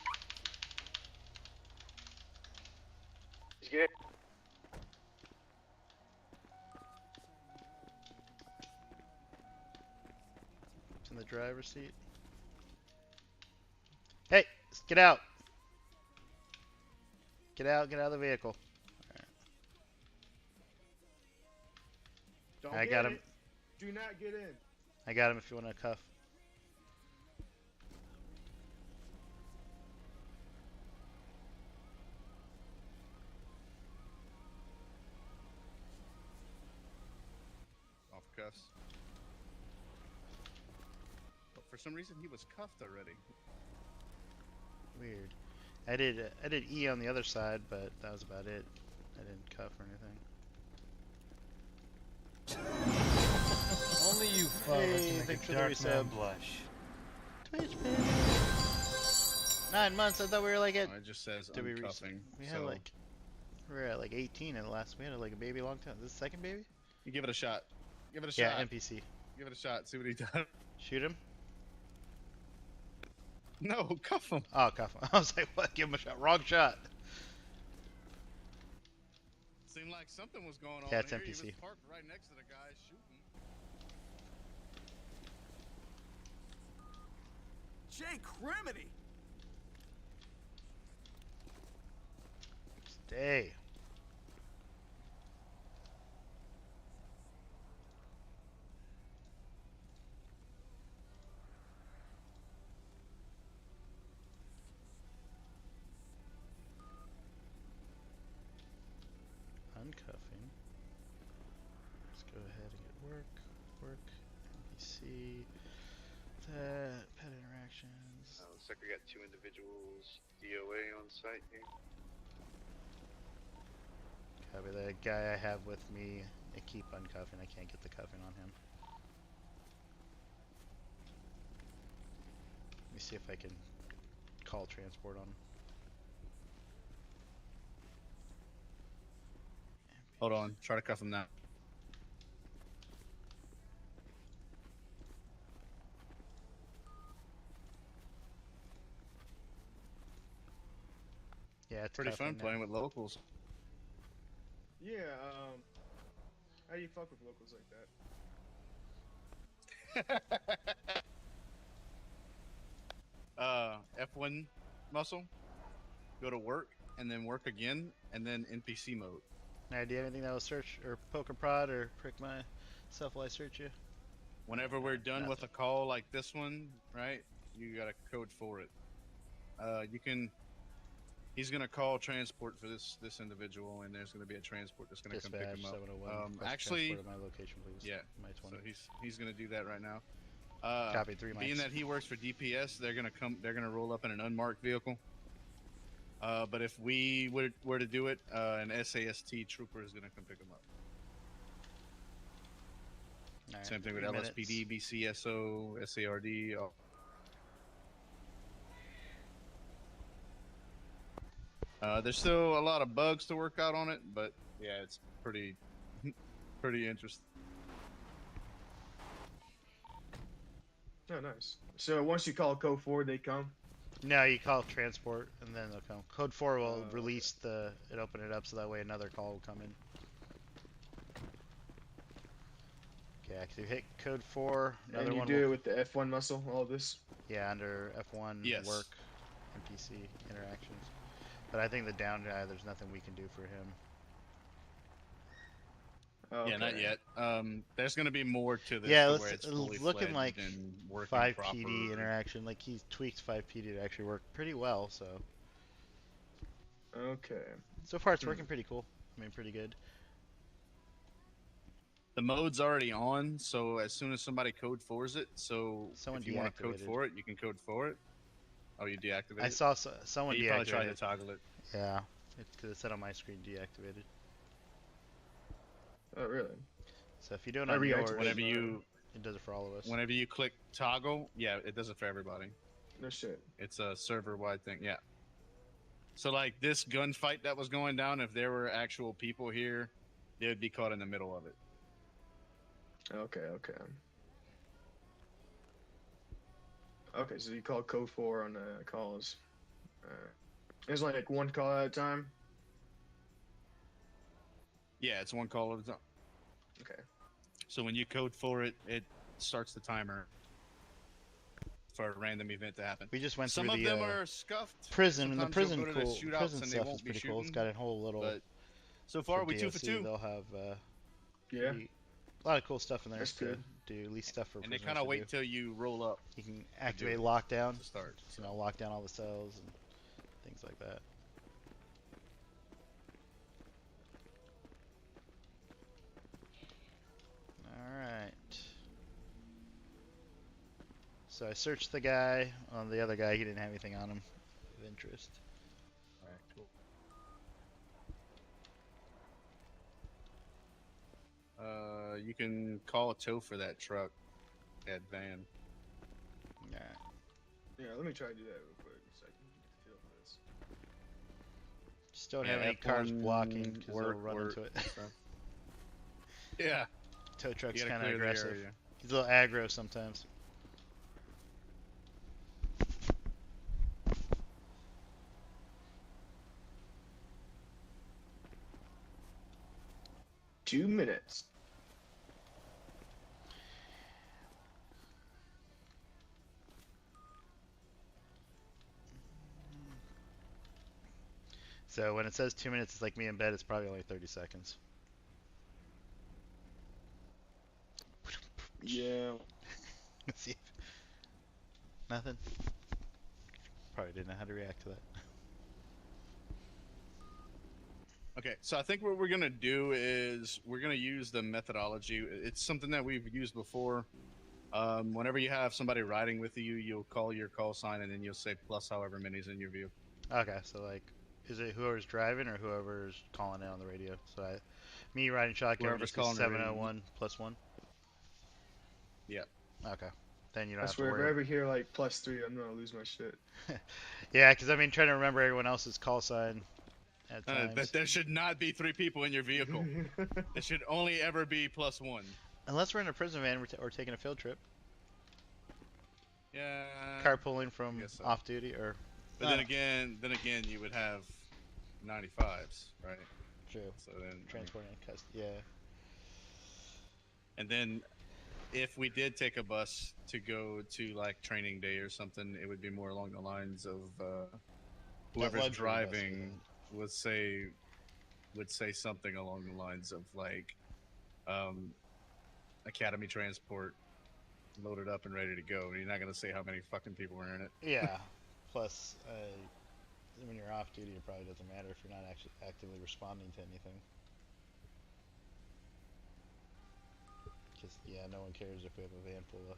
Speaker 8: He's getting.
Speaker 2: It's in the driver's seat. Hey, get out. Get out of the vehicle.
Speaker 11: Don't
Speaker 2: I
Speaker 11: get
Speaker 2: got him.
Speaker 11: it. Do not get in.
Speaker 2: I got him if you want to cuff.
Speaker 4: cuffs. But for some reason, he was cuffed already.
Speaker 2: Weird. I did E on the other side, but that was about it. I didn't cuff or anything.
Speaker 12: Only you fellas can make
Speaker 2: thanks
Speaker 12: a
Speaker 2: for the
Speaker 12: dark man
Speaker 2: resub.
Speaker 12: blush.
Speaker 2: Twitch, baby. 9 months. I thought we were like at.
Speaker 4: It just says
Speaker 2: Did we
Speaker 4: uncuffing.
Speaker 2: We had like. We were at like 18 in the last. We had like a baby a long time. Is this the second baby?
Speaker 4: You give it a shot. Give it a
Speaker 2: Yeah,
Speaker 4: shot.
Speaker 2: NPC.
Speaker 4: Give it a shot. See what he does.
Speaker 2: Shoot him?
Speaker 4: No, cuff him.
Speaker 2: Oh, cuff him. I was like, what? Give him a shot. Wrong shot.
Speaker 4: Seemed like something was going on
Speaker 2: Yeah, it's
Speaker 4: here.
Speaker 2: NPC.
Speaker 4: He was parked right next to the guy shooting.
Speaker 1: Jay Criminy!
Speaker 2: Stay. Uncuffing. Let's go ahead and get work, NPC, that, pet interactions.
Speaker 5: Looks like we got 2 individuals DOA on site here.
Speaker 2: Copy. The guy I have with me, I keep uncuffing. I can't get the cuffing on him. Let me see if I can call transport on him.
Speaker 4: Hold on. Try to cuff him now.
Speaker 2: Yeah, it's
Speaker 4: Pretty
Speaker 2: cuffing
Speaker 4: fun
Speaker 2: now.
Speaker 4: playing with locals.
Speaker 11: Yeah, how do you fuck with locals like that?
Speaker 4: F1 muscle. Go to work, and then work again, and then NPC mode.
Speaker 2: Any idea anything that will search or poke or prod or prick my self while I search you?
Speaker 4: Whenever we're done with a call like this one, right? You got a code for it. You can. He's gonna call transport for this individual, and there's gonna be a transport that's gonna come pick
Speaker 2: Dispatch
Speaker 4: him up.
Speaker 2: 701. Request
Speaker 4: Actually,
Speaker 2: transport at my location, please.
Speaker 4: yeah.
Speaker 2: My 20.
Speaker 4: So he's gonna do that right now.
Speaker 2: Copy, 3 mics.
Speaker 4: Being that he works for DPS, they're gonna roll up in an unmarked vehicle. But if we were to do it, an SAST trooper is gonna come pick him up.
Speaker 2: All right,
Speaker 4: Same thing with
Speaker 2: 3 minutes.
Speaker 4: LSPD, BCSO, SARD. There's still a lot of bugs to work out on it, but yeah, it's pretty interesting.
Speaker 11: Oh, nice. So once you call code 4, they come?
Speaker 2: No, you call transport and then they'll come. Code 4 will release it open it up so that way another call will come in. Okay, actually hit code 4. Another
Speaker 11: And you
Speaker 2: one
Speaker 11: do
Speaker 2: will,
Speaker 11: it with the F1 muscle, all of this?
Speaker 2: Yeah, under F1
Speaker 4: Yes.
Speaker 2: work, NPC interactions. But I think the down guy, there's nothing we can do for him.
Speaker 11: Okay.
Speaker 4: Yeah, not yet. There's gonna be more to this.
Speaker 2: Yeah,
Speaker 4: to
Speaker 2: it's
Speaker 4: where it's fully
Speaker 2: looking
Speaker 4: fledged
Speaker 2: like
Speaker 4: and working
Speaker 2: 5
Speaker 4: proper.
Speaker 2: PD interaction. Like he's tweaked 5 PD to actually work pretty well. So
Speaker 11: Okay.
Speaker 2: so far it's working pretty cool. I mean, pretty good.
Speaker 4: The mode's already on, so as soon as somebody code 4s it, so
Speaker 2: Someone
Speaker 4: if you want to code
Speaker 2: deactivated.
Speaker 4: for it, you can code for it. Oh, you deactivated?
Speaker 2: I saw someone
Speaker 4: You
Speaker 2: deactivated.
Speaker 4: probably tried to toggle it.
Speaker 2: Yeah, because it said on my screen deactivated.
Speaker 11: Oh, really?
Speaker 2: So if you do it
Speaker 11: I
Speaker 2: on yours,
Speaker 11: reactivated
Speaker 2: it does it for all of us.
Speaker 4: Whenever you click toggle, yeah, it does it for everybody.
Speaker 11: No shit.
Speaker 4: It's a server-wide thing, yeah. So like this gunfight that was going down, if there were actual people here, they would be caught in the middle of it.
Speaker 11: Okay, okay. Okay, so you call code 4 on the calls. It's like one call at a time?
Speaker 4: Yeah, it's one call at a time.
Speaker 11: Okay.
Speaker 4: So when you code for it, it starts the timer for a random event to happen.
Speaker 2: We just went
Speaker 4: Some
Speaker 2: through
Speaker 4: of
Speaker 2: the
Speaker 4: them are scuffed.
Speaker 2: prison, and the
Speaker 4: Sometimes
Speaker 2: prison
Speaker 4: you'll go to the
Speaker 2: cool.
Speaker 4: shootouts
Speaker 2: Prison
Speaker 4: and they
Speaker 2: stuff
Speaker 4: won't
Speaker 2: is
Speaker 4: be
Speaker 2: pretty cool. It's
Speaker 4: shooting,
Speaker 2: got a whole little.
Speaker 4: But so far, we 2 for
Speaker 2: DLC,
Speaker 4: 2.
Speaker 2: They'll have
Speaker 11: Yeah.
Speaker 2: a lot of cool stuff in there
Speaker 11: That's
Speaker 2: to
Speaker 11: good.
Speaker 2: do. At least stuff for
Speaker 4: And they
Speaker 2: prisoners
Speaker 4: kind of
Speaker 2: to
Speaker 4: wait
Speaker 2: do.
Speaker 4: till you roll up.
Speaker 2: You can activate lockdown
Speaker 4: To start.
Speaker 2: You know, lock down all the cells and things like that. Alright. So I searched the guy. On the other guy, he didn't have anything on him of interest.
Speaker 4: All right, cool. You can call a tow for that truck at van.
Speaker 2: Alright.
Speaker 11: Yeah, let me try to do that real quick so I can get the feel for this.
Speaker 2: Just don't
Speaker 4: Yeah,
Speaker 2: have any cars
Speaker 4: F1
Speaker 2: blocking because they'll
Speaker 4: work,
Speaker 2: run into it.
Speaker 4: and stuff. Yeah,
Speaker 2: Tow truck's
Speaker 4: you gotta
Speaker 2: kind of
Speaker 4: clear the
Speaker 2: aggressive.
Speaker 4: area.
Speaker 2: He's a little aggro sometimes.
Speaker 11: Two minutes.
Speaker 2: So when it says 2 minutes, it's like me in bed. It's probably only 30 seconds.
Speaker 11: Yeah.
Speaker 2: Let's see. Nothing. Probably didn't know how to react to that.
Speaker 4: Okay, so I think what we're gonna do is we're gonna use the methodology. It's something that we've used before. Whenever you have somebody riding with you, you'll call your call sign and then you'll say plus however many's in your view.
Speaker 2: Okay, so like, is it whoever's driving or whoever's calling in on the radio? So me riding shotgun,
Speaker 4: Whoever's
Speaker 2: just do
Speaker 4: calling the radio.
Speaker 2: 701 plus 1?
Speaker 4: Yeah.
Speaker 2: Okay. Then you don't
Speaker 11: I
Speaker 2: have to
Speaker 11: swear, if I
Speaker 2: worry.
Speaker 11: ever hear like +3, I'm gonna lose my shit.
Speaker 2: Yeah, because I've been trying to remember everyone else's call sign at times.
Speaker 4: That there should not be 3 people in your vehicle. It should only ever be +1.
Speaker 2: Unless we're in a prison van or taking a field trip.
Speaker 4: Yeah.
Speaker 2: Carpooling from
Speaker 4: guess so.
Speaker 2: off duty or.
Speaker 4: But then again, you would have 95s, right?
Speaker 2: True.
Speaker 4: So then
Speaker 2: Transporting yeah.
Speaker 4: And then if we did take a bus to go to like training day or something, it would be more along the lines of whoever's
Speaker 2: luxury bus
Speaker 4: driving would say something along the lines of like Academy Transport loaded up and ready to go. You're not gonna say how many fucking people were in it.
Speaker 2: Yeah. Plus, when you're off duty, it probably doesn't matter if you're not actually actively responding to anything. Just yeah, no one cares if we have a van full of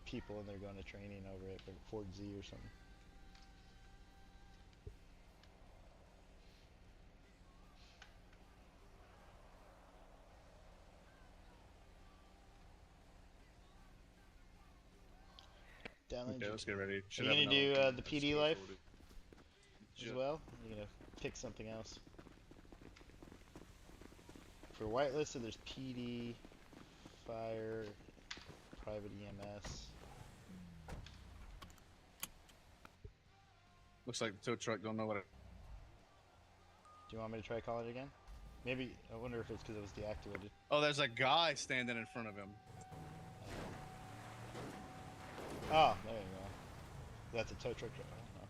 Speaker 2: people and they're going to training over at Fort Z or something.
Speaker 4: Okay, let's get ready.
Speaker 2: Are you gonna do the PD life as well? Or are you gonna pick something else? For whitelisted, there's PD, fire, private EMS.
Speaker 4: Looks like the tow truck don't know what it.
Speaker 2: Do you want me to try calling it again? Maybe, I wonder if it's because it was deactivated.
Speaker 4: Oh, there's a guy standing in front of him.
Speaker 2: Oh, there you go. That's a tow truck. I don't know.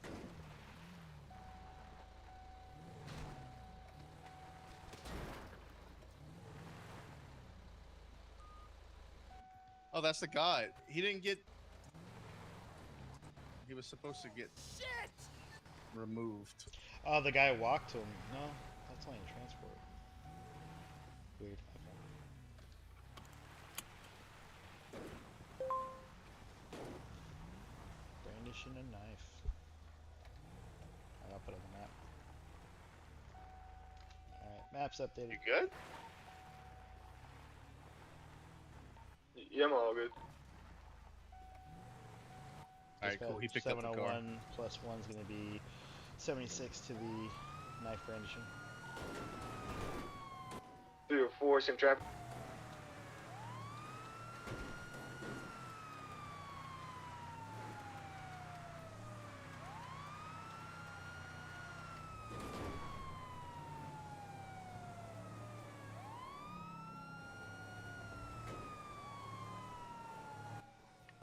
Speaker 4: Oh, that's the guy. He didn't get. He was supposed to get removed.
Speaker 2: Oh, the guy walked to him. No, that's only in transport. Weird. Okay. Brandishing a knife. Alright, I'll put it on the map. Alright, map's updated.
Speaker 5: You good?
Speaker 8: Yeah, I'm all good.
Speaker 4: Alright, cool. He picked up the car.
Speaker 2: 701 plus 1's going to be 76 to the knife brandishing.
Speaker 8: 304, same traffic.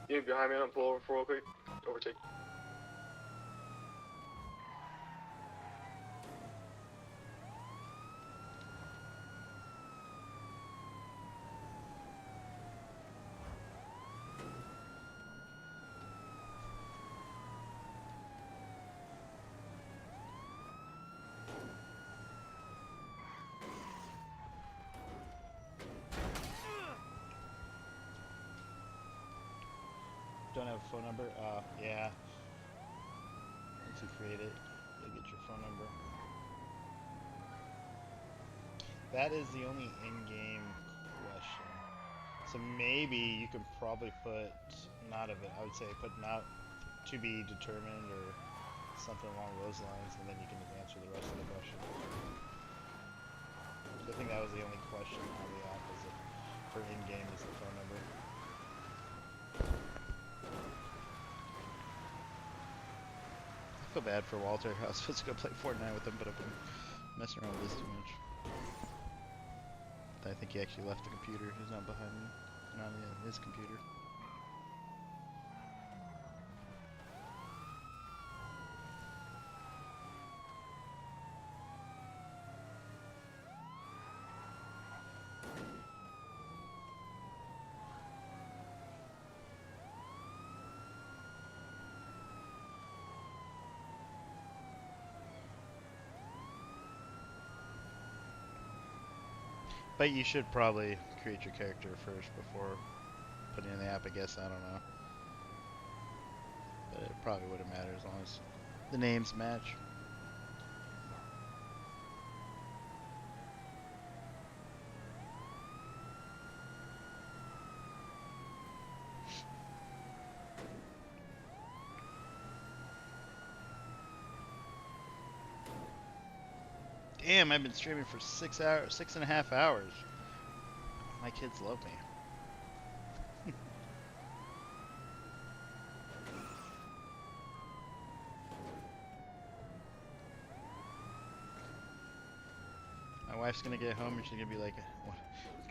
Speaker 8: You behind me, I'm pull over for real quick. Overtake.
Speaker 2: don't have a phone number? Yeah. Once you create it, you'll get your phone number. That is the only in-game question. So maybe you could probably put not of it. I would say put not to be determined or something along those lines, and then you can answer the rest of the question. I think that was the only question on the app is it for in-game is the phone number. I feel bad for Walter. I was supposed to go play Fortnite with him, but I've been messing around with this too much. I think he actually left the computer. He's not behind me. Not his computer. But you should probably create your character first before putting in the app, I guess. I don't know. But it probably wouldn't matter as long as the names match. Damn, I've been streaming for 6.5 hours. My kids love me. My wife's gonna get home and she's gonna be like,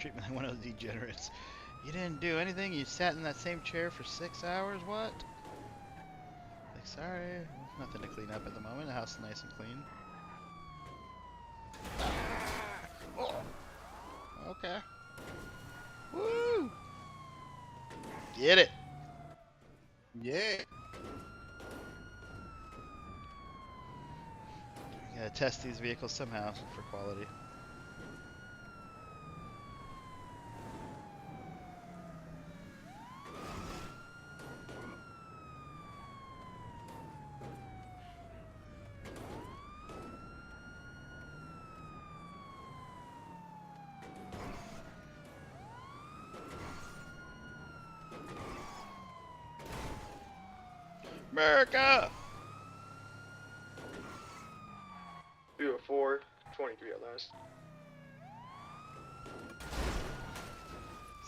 Speaker 2: treat me like one of those degenerates. You didn't do anything? You sat in that same chair for 6 hours? What? Like, sorry, nothing to clean up at the moment. The house is nice and clean. Oh. Okay. Woo! Get it!
Speaker 4: Yeah.
Speaker 2: Gotta test these vehicles somehow for quality. America!
Speaker 8: 304, 23 at last.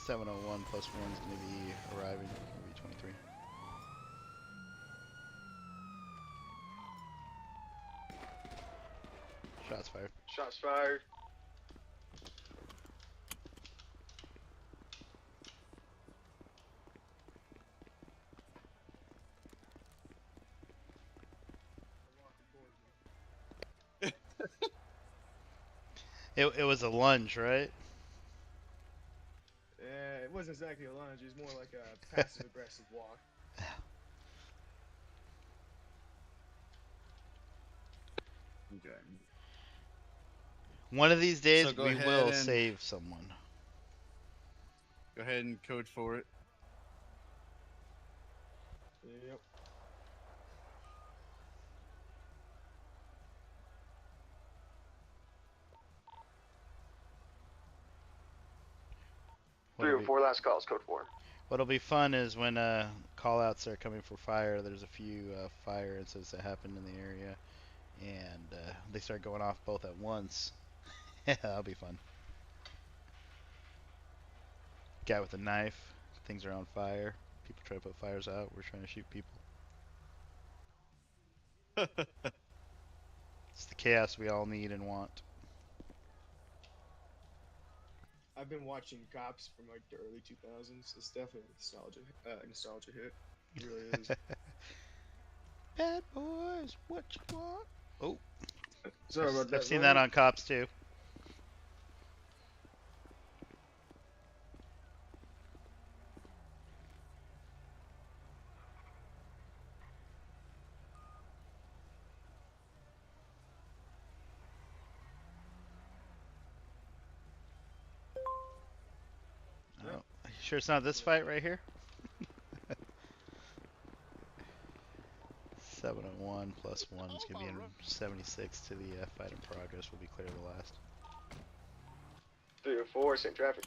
Speaker 2: 701 plus 1 is going to be arriving. It'll be 23. Shots fired.
Speaker 8: Shots fired.
Speaker 2: It was a lunge, right?
Speaker 11: Yeah, it wasn't exactly a lunge. It was more like a passive-aggressive walk.
Speaker 4: Okay.
Speaker 2: One of these days,
Speaker 4: So go
Speaker 2: we
Speaker 4: ahead
Speaker 2: will
Speaker 4: and-
Speaker 2: save someone.
Speaker 4: Go ahead and code for it.
Speaker 11: Yep.
Speaker 2: What'll be,
Speaker 8: 304 last calls, code 4.
Speaker 2: what'll be fun is when call-outs are coming for fire. There's a few fire incidents that happened in the area, and they start going off both at once. That'll be fun. Guy with a knife. Things are on fire. People try to put fires out. We're trying to shoot people. It's the chaos we all need and want.
Speaker 11: I've been watching Cops from like the early 2000s. It's definitely a nostalgia hit. It really is.
Speaker 2: Bad boys, what you want? Oh,
Speaker 11: Sorry about that.
Speaker 2: I've seen that on Cops too. Oh, sure it's not this fight right here? 701+1 is going to be in 76 to the fight in progress. Will be clear the last.
Speaker 8: 304, same traffic.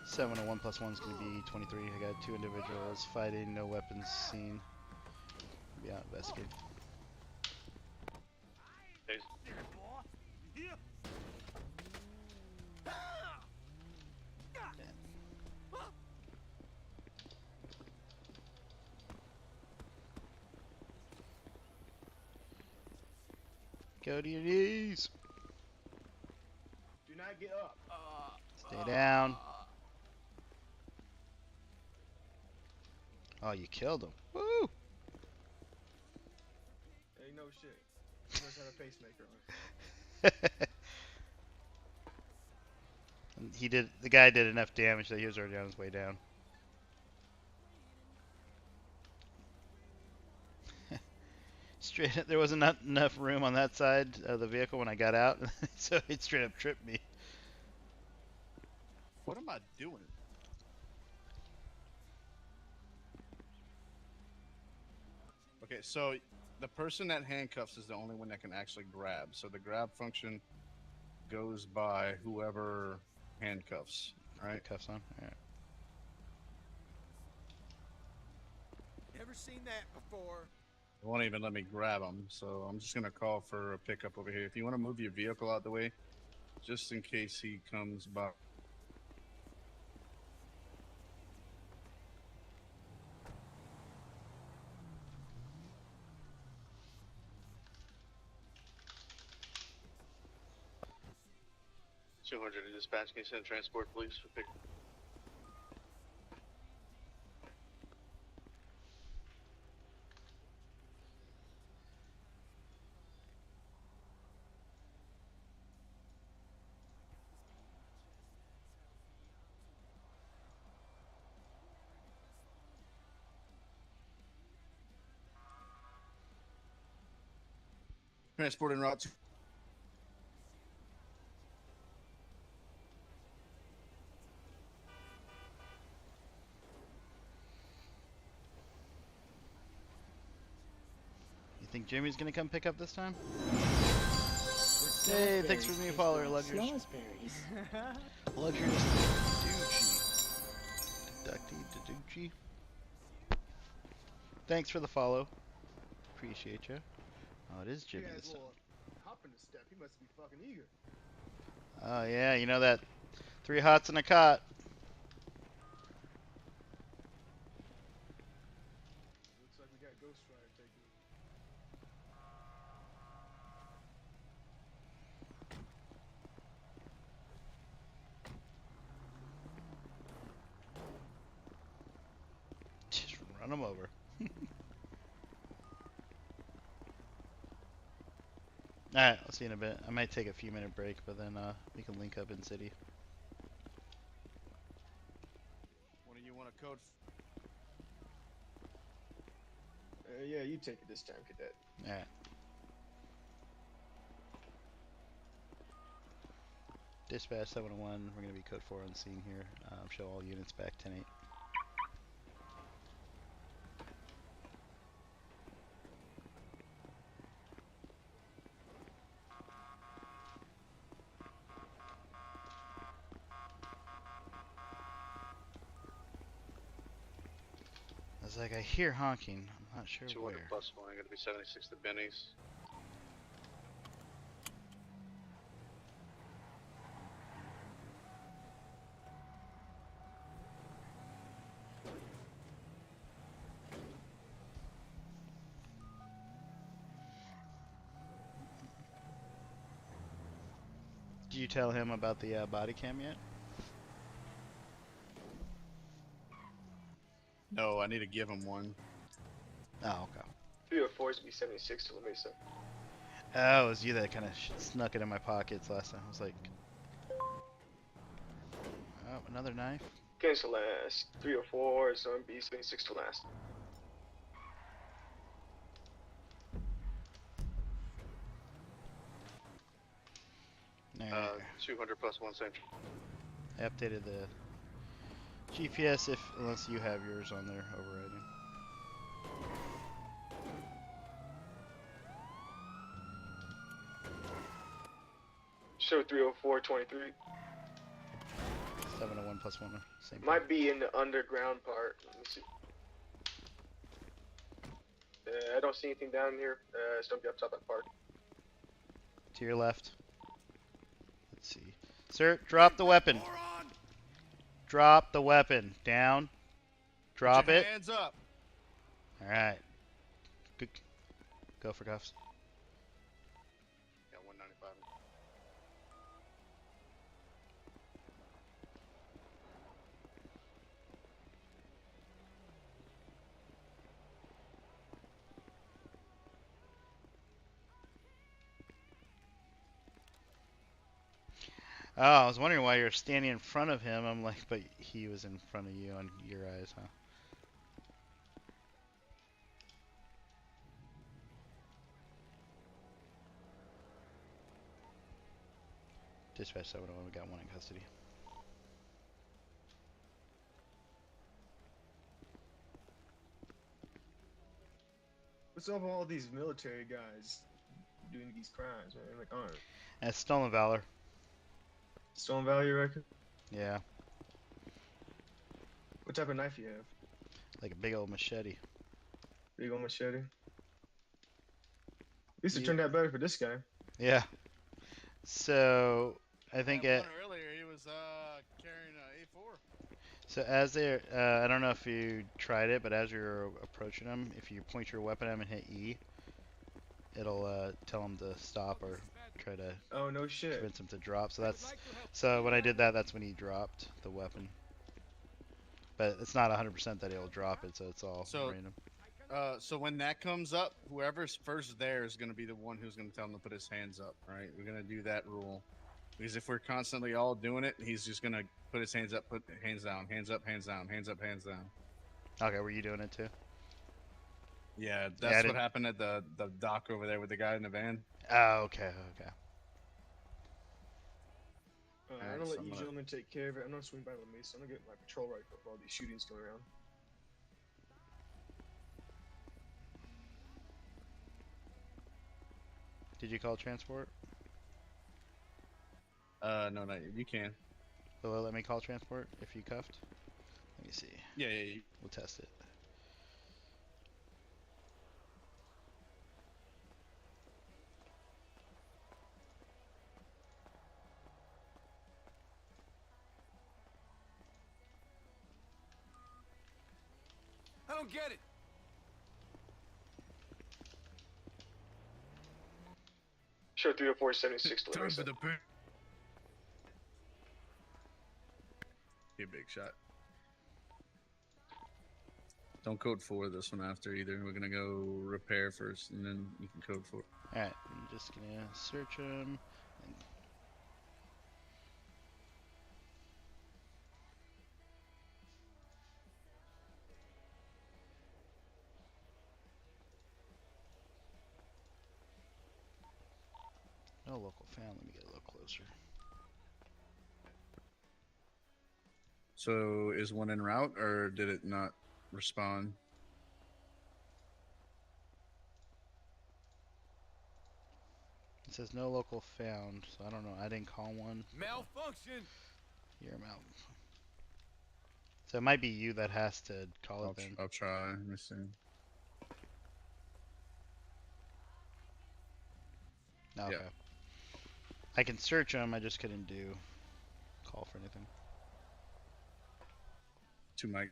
Speaker 2: Seven oh one plus 1 is going to be 23. I got 2 individuals fighting, no weapons seen. Be out investigating.
Speaker 5: Okay.
Speaker 2: Go to your knees.
Speaker 11: Do not get up.
Speaker 2: Stay down. Oh, you killed him. Woo!
Speaker 11: Ain't no shit. He must have a pacemaker on.
Speaker 2: He did. The guy did enough damage that he was already on his way down. Straight. There wasn't enough room on that side of the vehicle when I got out, so it straight up tripped me.
Speaker 4: What am I doing? Okay, so the person that handcuffs is the only one that can actually grab. So the grab function goes by whoever handcuffs, right?
Speaker 2: Cuffs on. All right.
Speaker 7: Never seen that before.
Speaker 4: It won't even let me grab them, so I'm just gonna call for a pickup over here. If you want to move your vehicle out the way, just in case he comes by.
Speaker 5: Two hundred to dispatch. Can you send transport police for pick?
Speaker 4: Transport en route.
Speaker 2: You think Jimmy's gonna come pick up this time? Hey, thanks for the new follower, Luxurious. Luxurious Deducti Deducci. Thanks for the follow. Appreciate you. Oh, it is Jimmy
Speaker 11: He has
Speaker 2: this
Speaker 11: a
Speaker 2: time.
Speaker 11: little hop in the step. He must be fucking eager.
Speaker 2: Oh yeah, you know that 3 hots and a cot.
Speaker 11: Looks like we got Ghost Rider taking.
Speaker 2: Just run him over. Alright, I'll see you in a bit. I might take a few minute break, but then we can link up in city.
Speaker 4: What do you want to code?
Speaker 11: Yeah, you take it this time, cadet.
Speaker 2: Alright. Dispatch 701, we're going to be code 4 on scene here. Show all units back 10-8. was like, I hear honking. I'm not sure
Speaker 5: 200
Speaker 2: where.
Speaker 5: plus 1, gonna be 76 to Benny's.
Speaker 2: Did you tell him about the body cam yet?
Speaker 4: No, I need to give him one.
Speaker 2: Oh, okay.
Speaker 8: 304 is be 76 to La Mesa.
Speaker 2: Oh, it was you that kind of snuck it in my pockets last time. I was like, oh, another knife.
Speaker 8: Cancel last. 304 is on B 76 to last.
Speaker 2: Alright.
Speaker 5: 200 plus 1 central.
Speaker 2: I updated the GPS unless you have yours on there overriding.
Speaker 8: Show 304 23.
Speaker 2: 701 plus 1. Same thing.
Speaker 8: Might be in the underground part. Let me see. I don't see anything down here. It's gonna be up top of the park.
Speaker 2: To your left. Let's see. Sir, drop the weapon. Drop the weapon. Down. Drop it.
Speaker 4: Hands up.
Speaker 2: Alright. Good. Go for cuffs.
Speaker 5: Yeah, 195.
Speaker 2: Oh, I was wondering why you're standing in front of him. I'm like, but he was in front of you on your eyes, huh? Dispatch 701, we got one in custody.
Speaker 11: What's up with all these military guys doing these crimes, man? Like, aren't
Speaker 2: That's stolen valor.
Speaker 11: stolen value record?
Speaker 2: Yeah,
Speaker 11: What type of knife you have?
Speaker 2: like a big old machete.
Speaker 11: Big old machete. At least it
Speaker 2: Yeah.
Speaker 11: turned out better for this guy.
Speaker 2: Yeah. So I think
Speaker 4: That one earlier he was carrying a A4.
Speaker 2: so as they're I don't know if you tried it, but as you're approaching them, if you point your weapon at him and hit E, it'll tell him to stop or try to
Speaker 11: Oh no shit.
Speaker 2: convince him to drop. So when I did that, that's when he dropped the weapon. But it's not 100% that he'll drop it, so it's all random.
Speaker 4: So when that comes up, whoever's first there is going to be the one who's going to tell him to put his hands up, right? We're going to do that rule. Because if we're constantly all doing it, he's just going to put his hands up, put hands down, hands up, hands down, hands up, hands down.
Speaker 2: Okay, were you doing it too?
Speaker 4: Yeah, that's what happened at the dock over there with the guy in the van.
Speaker 2: Oh, okay, okay.
Speaker 11: I'm gonna let you gentlemen take care of it. I'm gonna swing by La Mesa. I'm gonna get my patrol rifle for all these shootings going around.
Speaker 2: Did you call transport?
Speaker 4: No, not you. You can.
Speaker 2: Will it let me call transport if you cuffed? Let me see.
Speaker 4: Yeah.
Speaker 2: We'll test it.
Speaker 1: I don't get it.
Speaker 8: Show 304 76 to La
Speaker 4: Time
Speaker 8: Mesa.
Speaker 4: for the burn. Be a big shot. Don't code 4 this one after either. We're gonna go repair first, and then you can code 4.
Speaker 2: Alright, I'm just gonna search him. No local found. Let me get a little closer.
Speaker 4: So is one en route, or did it not respond?
Speaker 2: It says no local found, so I don't know. I didn't call one.
Speaker 1: Malfunction.
Speaker 2: You're out. So it might be you that has to call it then.
Speaker 4: I'll try. Let me see.
Speaker 2: Okay.
Speaker 4: Yeah.
Speaker 2: I can search them. I just couldn't do call for anything.
Speaker 4: To Mike.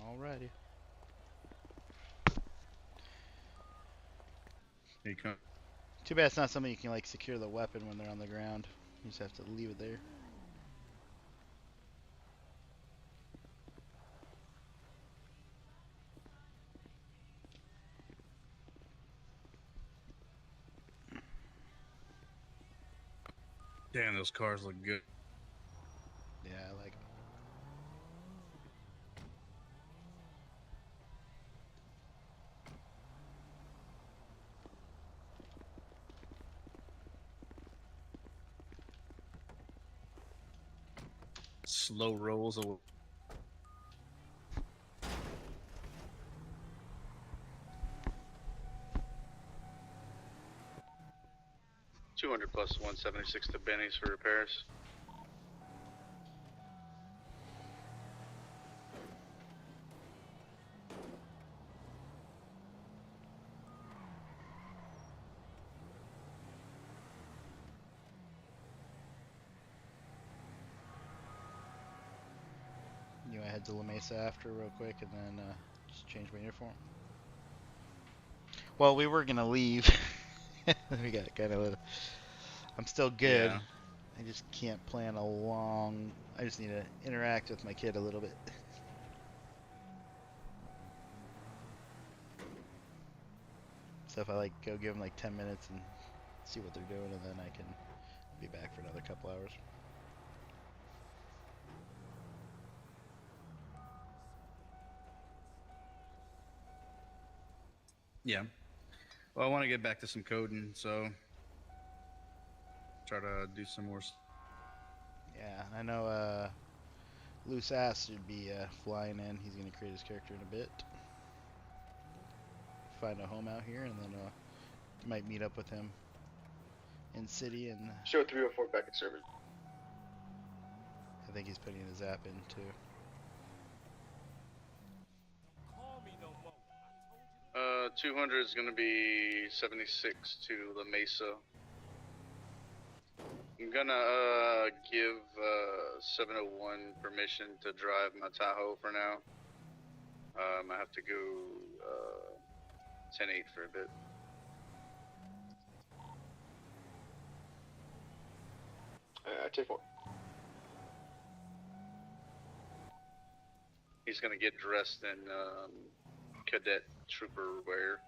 Speaker 2: Alrighty.
Speaker 4: Here you come.
Speaker 2: Too bad it's not something you can like secure the weapon when they're on the ground. You just have to leave it there.
Speaker 4: Damn, those cars look good.
Speaker 2: Yeah, I like 'em.
Speaker 4: Slow rolls of
Speaker 5: 200 plus 176 to Benny's for repairs.
Speaker 2: You know, I head to La Mesa after real quick and then just change my uniform. Well, we were gonna leave. We got kind of. I'm still good.
Speaker 4: Yeah.
Speaker 2: I just can't plan a long. I just need to interact with my kid a little bit. So if I like go give them like 10 minutes and see what they're doing, and then I can be back for another couple hours.
Speaker 4: Yeah. Well, I want to get back to some coding, so try to do some more.
Speaker 2: Yeah, I know. Loose Ass should be flying in. He's gonna create his character in a bit. Find a home out here, and then might meet up with him in city. And
Speaker 8: Show 304 back in service.
Speaker 2: I think he's putting his app in too.
Speaker 5: 200 is going to be 76 to La Mesa. I'm gonna give 701 permission to drive my Tahoe for now. I have to go 10-8 for a bit.
Speaker 8: Take 4.
Speaker 5: He's gonna get dressed in cadet trooper wear.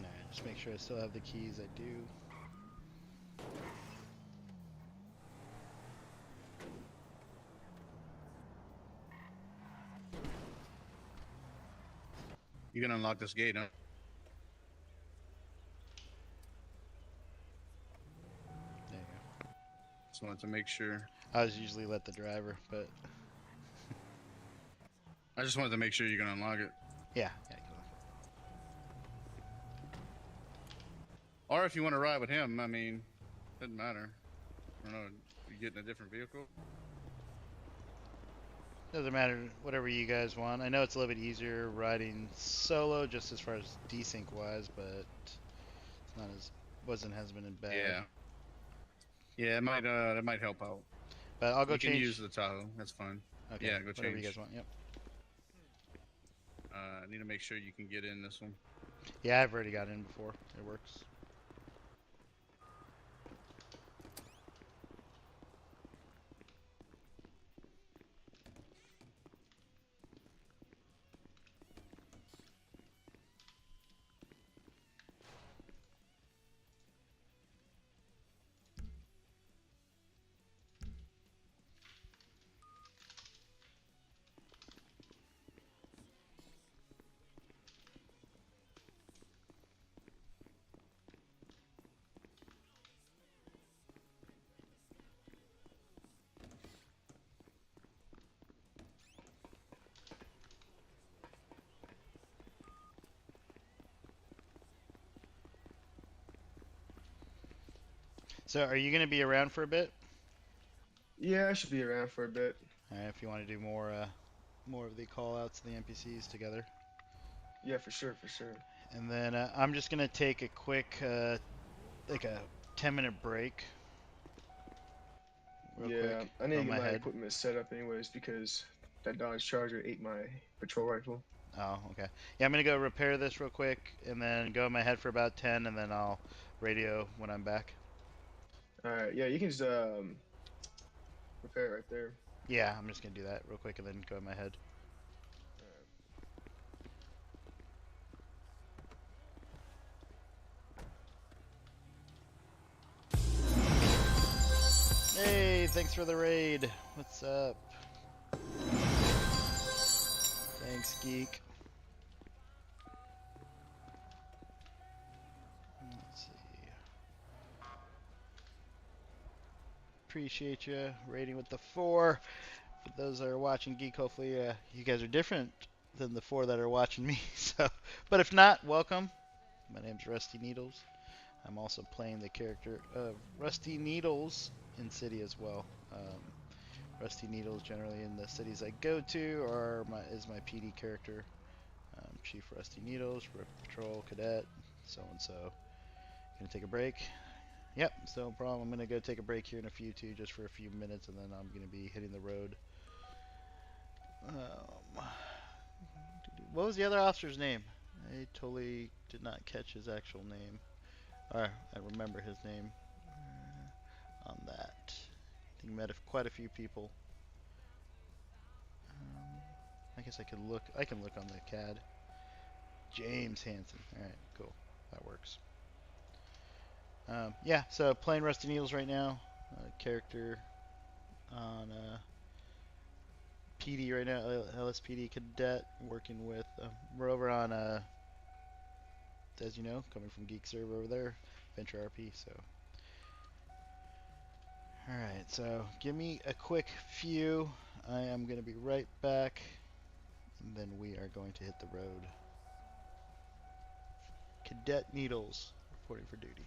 Speaker 2: Alright, just make sure I still have the keys. I do.
Speaker 4: You can unlock this gate, huh?
Speaker 2: There you go.
Speaker 4: Just wanted to make sure.
Speaker 2: I was usually let the driver, but
Speaker 4: I just wanted to make sure you can unlock it.
Speaker 2: yeah, I can look
Speaker 4: Or if you want to ride with him, I mean, doesn't matter. I don't know. You get in a different vehicle?
Speaker 2: Doesn't matter, whatever you guys want. I know it's a little bit easier riding solo, just as far as desync wise, but it's not as hasn't been bad.
Speaker 4: Yeah. Yeah, it might that might help out.
Speaker 2: But I'll go
Speaker 4: you
Speaker 2: change.
Speaker 4: can use the Tahoe. That's fine.
Speaker 2: Okay.
Speaker 4: Yeah, go
Speaker 2: whatever
Speaker 4: change.
Speaker 2: you guys want. Yep.
Speaker 4: I need to make sure you can get in this one.
Speaker 2: Yeah, I've already got in before. It works. So are you gonna be around for a bit?
Speaker 11: Yeah, I should be around for a bit.
Speaker 2: All right, if you want to do more of the call outs to the NPCs together.
Speaker 11: Yeah, for sure, for sure.
Speaker 2: And then I'm just gonna take a quick like a 10-minute break. Real
Speaker 11: Yeah,
Speaker 2: quick.
Speaker 11: I need
Speaker 2: Go
Speaker 11: to
Speaker 2: in
Speaker 11: get
Speaker 2: my
Speaker 11: my
Speaker 2: head.
Speaker 11: equipment set up anyways because that Dodge Charger ate my patrol rifle.
Speaker 2: Oh, okay. Yeah, I'm gonna go repair this real quick and then go in my head for about 10 and then I'll radio when I'm back.
Speaker 11: All right, yeah, you can just repair it right there.
Speaker 2: Yeah, I'm just gonna do that real quick and then go in my head. Hey, thanks for the raid. What's up? Thanks, geek. Let's see. Appreciate you raiding with the 4. For those that are watching Geek, hopefully you guys are different than the 4 that are watching me. So, but if not, welcome. My name's Rusty Needles. I'm also playing the character of Rusty Needles in City as well. Rusty Needles generally in the cities I go to is my PD character. Chief Rusty Needles, Rip Patrol Cadet, so and so. Gonna take a break. Yep, it's no problem. I'm gonna go take a break here in a few too, just for a few minutes, and then I'm gonna be hitting the road. What was the other officer's name? I totally did not catch his actual name. Or I remember his name on that. I think he met quite a few people. I guess I can look. I can look on the CAD. James Hansen. All right, cool. That works. Yeah, so playing Rusty Needles right now. Character on PD right now. LSPD cadet working with. We're over on as you know, coming from Geek Server over there, VentureRP. So, all right. So give me a quick few. I am going to be right back, and then we are going to hit the road. Cadet Needles reporting for duty.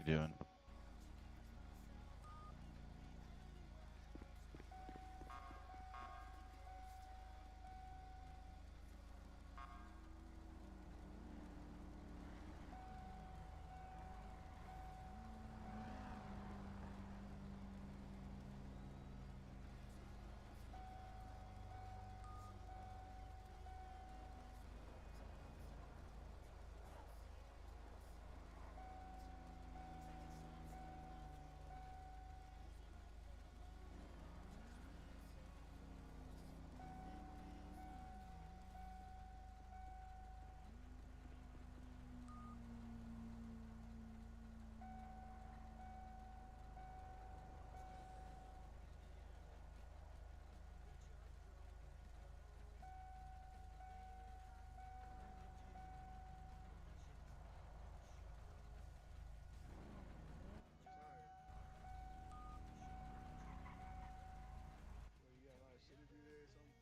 Speaker 2: you doing?
Speaker 11: Well, you got a lot of shit to do there or something?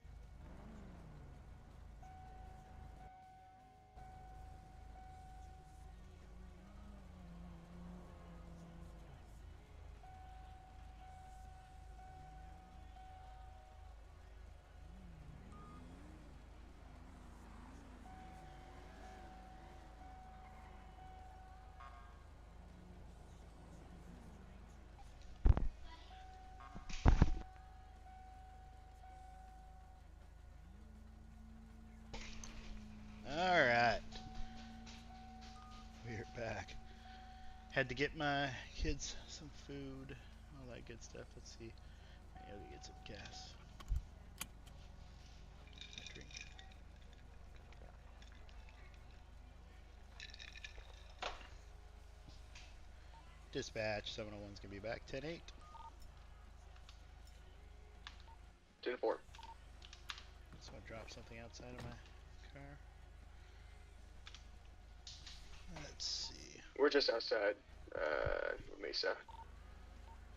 Speaker 2: Alright. We're back. Had to get my kids some food, all that good stuff. Let's see. I gotta get some gas. My drink. Dispatch 701's gonna be back 10-8.
Speaker 8: 10-4.
Speaker 2: So I dropped something outside of my car. Let's see.
Speaker 8: We're just outside Mesa.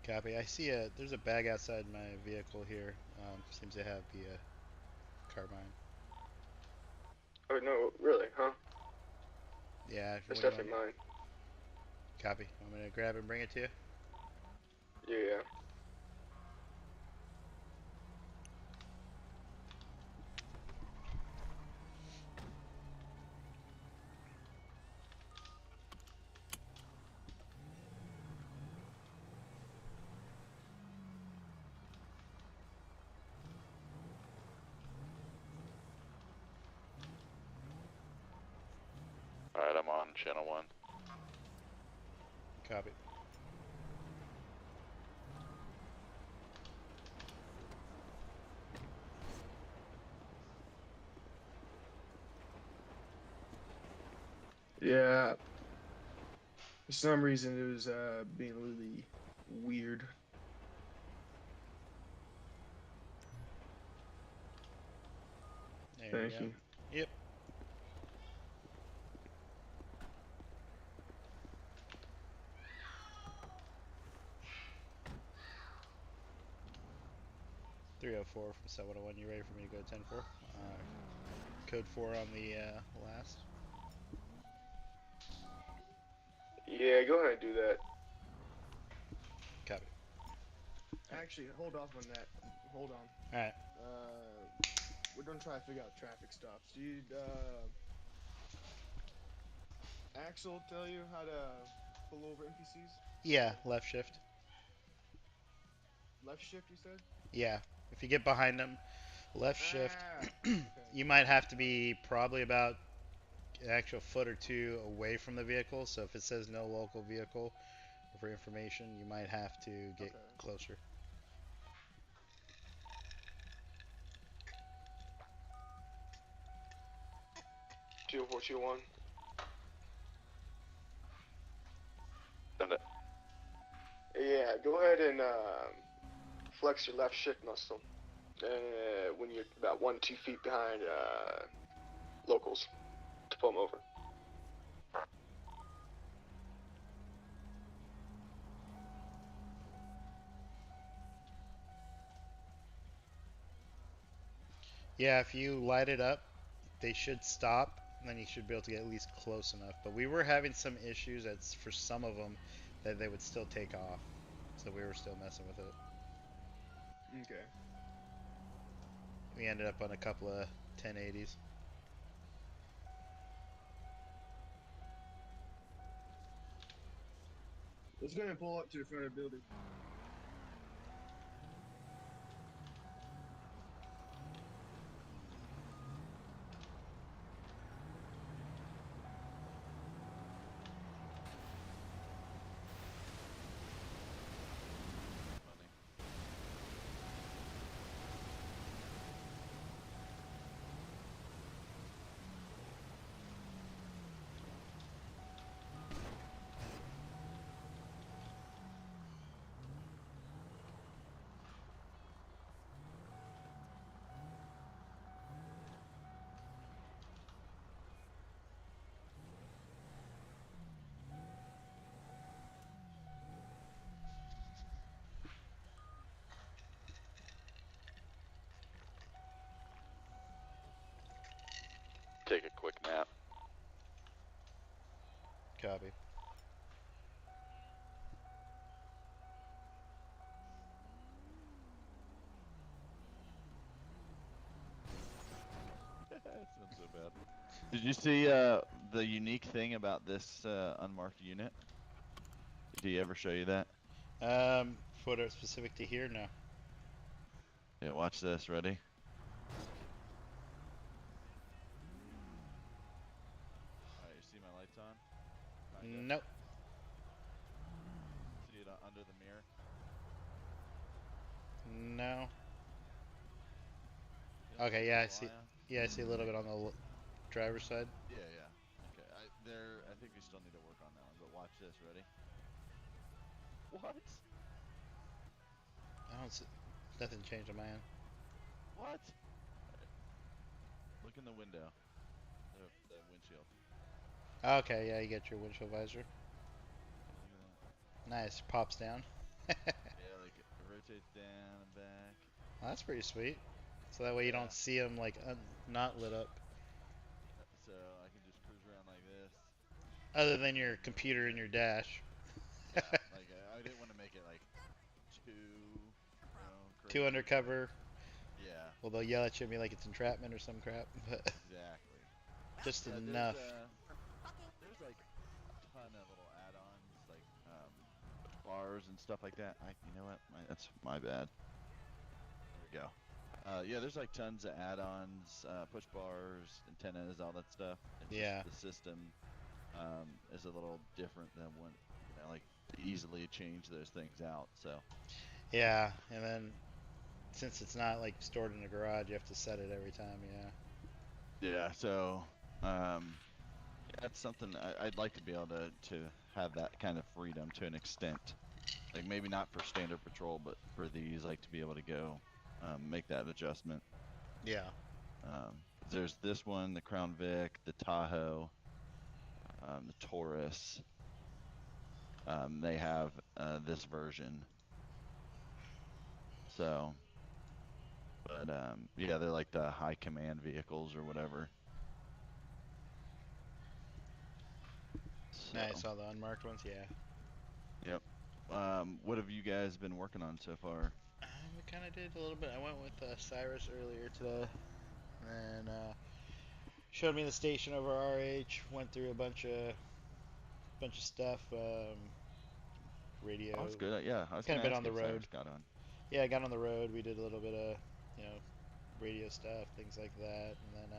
Speaker 2: Copy. I see there's a bag outside my vehicle here. Seems to have the carbine.
Speaker 8: Oh no, really, huh?
Speaker 2: Yeah.
Speaker 8: That's
Speaker 2: what do you
Speaker 8: definitely mine.
Speaker 2: Copy. I'm gonna grab and bring it to you.
Speaker 8: Yeah.
Speaker 12: Alright, I'm on channel 1.
Speaker 2: Copy.
Speaker 11: Yeah. For some reason, it was being really weird.
Speaker 2: There
Speaker 11: Thank
Speaker 2: we go.
Speaker 11: you.
Speaker 2: Yep. .304 from 701. You ready for me to go 10-4? Code 4 on the last.
Speaker 8: Yeah, go ahead and do that.
Speaker 2: Copy.
Speaker 11: Actually, hold off on that. Hold on.
Speaker 2: Alright.
Speaker 11: We're gonna try to figure out traffic stops. Did Axel tell you how to pull over NPCs?
Speaker 2: Yeah, left shift.
Speaker 11: Left shift, you said?
Speaker 2: Yeah. If you get behind them, left shift.
Speaker 11: Okay.
Speaker 2: You might have to be probably about an actual foot or two away from the vehicle. So if it says no local vehicle, or for information, you might have to get closer.
Speaker 8: Two four two one.
Speaker 12: Send it.
Speaker 8: Yeah, go ahead and flex your left shift muscle when you're about 1-2 feet behind locals to pull them over.
Speaker 2: Yeah, if you light it up, they should stop, and then you should be able to get at least close enough. But we were having some issues for some of them. that they would still take off. So we were still messing with it.
Speaker 11: Okay.
Speaker 2: We ended up on a couple of 1080s.
Speaker 11: Let's go ahead and pull up to the front of the building.
Speaker 12: Take a quick nap.
Speaker 2: Copy.
Speaker 13: That's not so bad. Did you see the unique thing about this unmarked unit? Did he ever show you that?
Speaker 2: Photo specific to here? No.
Speaker 13: Yeah, watch this. Ready? Alright, you see my lights on? Kinda.
Speaker 2: Nope.
Speaker 13: See it under the mirror?
Speaker 2: No.
Speaker 13: You don't
Speaker 2: Okay,
Speaker 13: see
Speaker 2: yeah,
Speaker 13: the
Speaker 2: I see.
Speaker 13: eye on?
Speaker 2: Yeah, I see a little bit on the driver's side.
Speaker 13: Yeah, yeah. Okay, I think we still need to work on that one, but watch this. Ready? What?
Speaker 2: I don't see. Nothing changed on my end.
Speaker 13: What? Right. Look in the window. The windshield.
Speaker 2: Okay, yeah, you get your windshield visor.
Speaker 13: Look at that.
Speaker 2: Nice. Pops down.
Speaker 13: Yeah, like it rotates down and back.
Speaker 2: Well, that's pretty sweet. So that way you
Speaker 13: Yeah.
Speaker 2: don't see them like not lit up.
Speaker 13: So I can just cruise around like this.
Speaker 2: Other than your computer and your dash.
Speaker 13: Yeah, like I didn't want to make it like too, crazy.
Speaker 2: Too undercover.
Speaker 13: Yeah.
Speaker 2: Well, they'll yell at you and be like it's entrapment or some crap, but
Speaker 13: Exactly.
Speaker 2: just
Speaker 13: Yeah,
Speaker 2: enough.
Speaker 13: There's like a ton of little add-ons, like bars and stuff like that. You know what? That's my bad. There we go. Yeah, there's like tons of add-ons, push bars, antennas, all that stuff. It's
Speaker 2: Yeah.
Speaker 13: just the system is a little different than when, like easily change those things out. So.
Speaker 2: Yeah, and then since it's not like stored in a garage, you have to set it every time. Yeah.
Speaker 13: Yeah. So. That's something I'd like to be able to have that kind of freedom to an extent. Like maybe not for standard patrol, but for these, like to be able to go make that adjustment.
Speaker 2: Yeah.
Speaker 13: There's this one, the Crown Vic, the Tahoe, the Taurus. They have this version. So, but yeah, they're like the high command vehicles or whatever. So.
Speaker 2: Nice, all the unmarked ones. Yeah.
Speaker 13: Yep. What have you guys been working on so far?
Speaker 2: We kind of did a little bit. I went with Cyrus earlier today, and showed me the station over RH. Went through a bunch of stuff. Radio.
Speaker 13: Oh, that's good. Yeah, I was
Speaker 2: Kind
Speaker 13: gonna
Speaker 2: of been
Speaker 13: ask
Speaker 2: on the
Speaker 13: if Cyrus
Speaker 2: road.
Speaker 13: got on.
Speaker 2: Yeah, I got on the road. We did a little bit of radio stuff, things like that, and then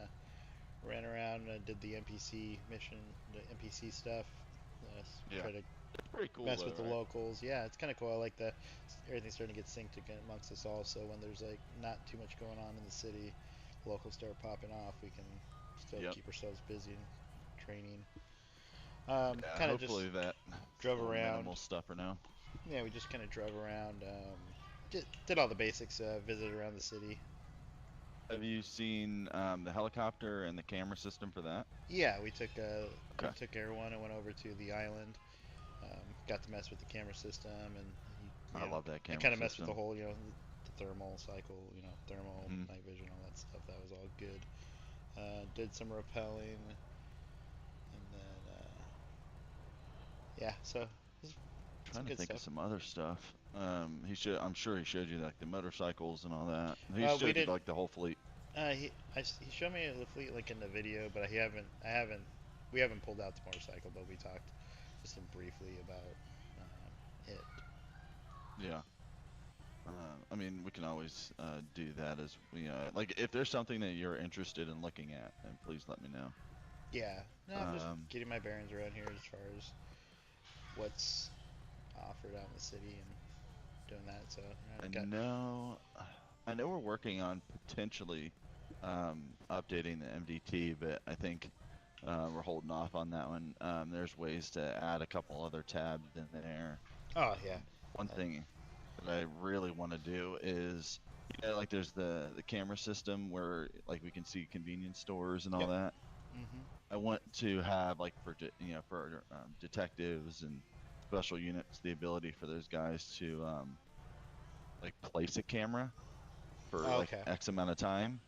Speaker 2: ran around and did the NPC mission, the NPC stuff.
Speaker 13: Yeah.
Speaker 2: Try to
Speaker 13: It's pretty cool
Speaker 2: mess
Speaker 13: though,
Speaker 2: with the
Speaker 13: right?
Speaker 2: locals. Yeah, it's kind of cool. I like the everything's starting to get synced again amongst us all. So when there's like not too much going on in the city, locals start popping off. We can still
Speaker 13: Yep.
Speaker 2: keep ourselves busy and training.
Speaker 13: Yeah,
Speaker 2: Kind of just
Speaker 13: hopefully that
Speaker 2: drove
Speaker 13: little
Speaker 2: around.
Speaker 13: minimal stuff for now.
Speaker 2: Yeah, we just kind of drove around. Did all the basics. Visited around the city.
Speaker 13: Have you seen the helicopter and the camera system for that?
Speaker 2: Yeah, we took everyone and went over to the island. Got to mess with the camera system, and
Speaker 13: I love that camera
Speaker 2: kind of messed
Speaker 13: system.
Speaker 2: with the whole, the thermal cycle, thermal, night vision, all that stuff. That was all good. Did some rappelling, and then yeah, so it was some
Speaker 13: trying to
Speaker 2: good
Speaker 13: think
Speaker 2: stuff.
Speaker 13: of some other stuff. I'm sure he showed you like the motorcycles and all that. He
Speaker 2: We
Speaker 13: showed you
Speaker 2: did.
Speaker 13: like the whole fleet.
Speaker 2: He showed me the fleet like in the video, but we haven't pulled out the motorcycle, but we talked just briefly about it.
Speaker 13: Yeah. I mean, we can always do that as like if there's something that you're interested in looking at, then please let me know.
Speaker 2: Yeah, no, I'm just getting my bearings around here as far as what's offered out in the city and doing that. So
Speaker 13: I know we're working on potentially updating the MDT, but I think we're holding off on that one. There's ways to add a couple other tabs in there.
Speaker 2: Oh yeah.
Speaker 13: One thing that I really want to do is, like there's the camera system where like we can see convenience stores and all that.
Speaker 2: Mm-hmm.
Speaker 13: I want to have like for detectives and special units the ability for those guys to like place a camera for like X amount of time,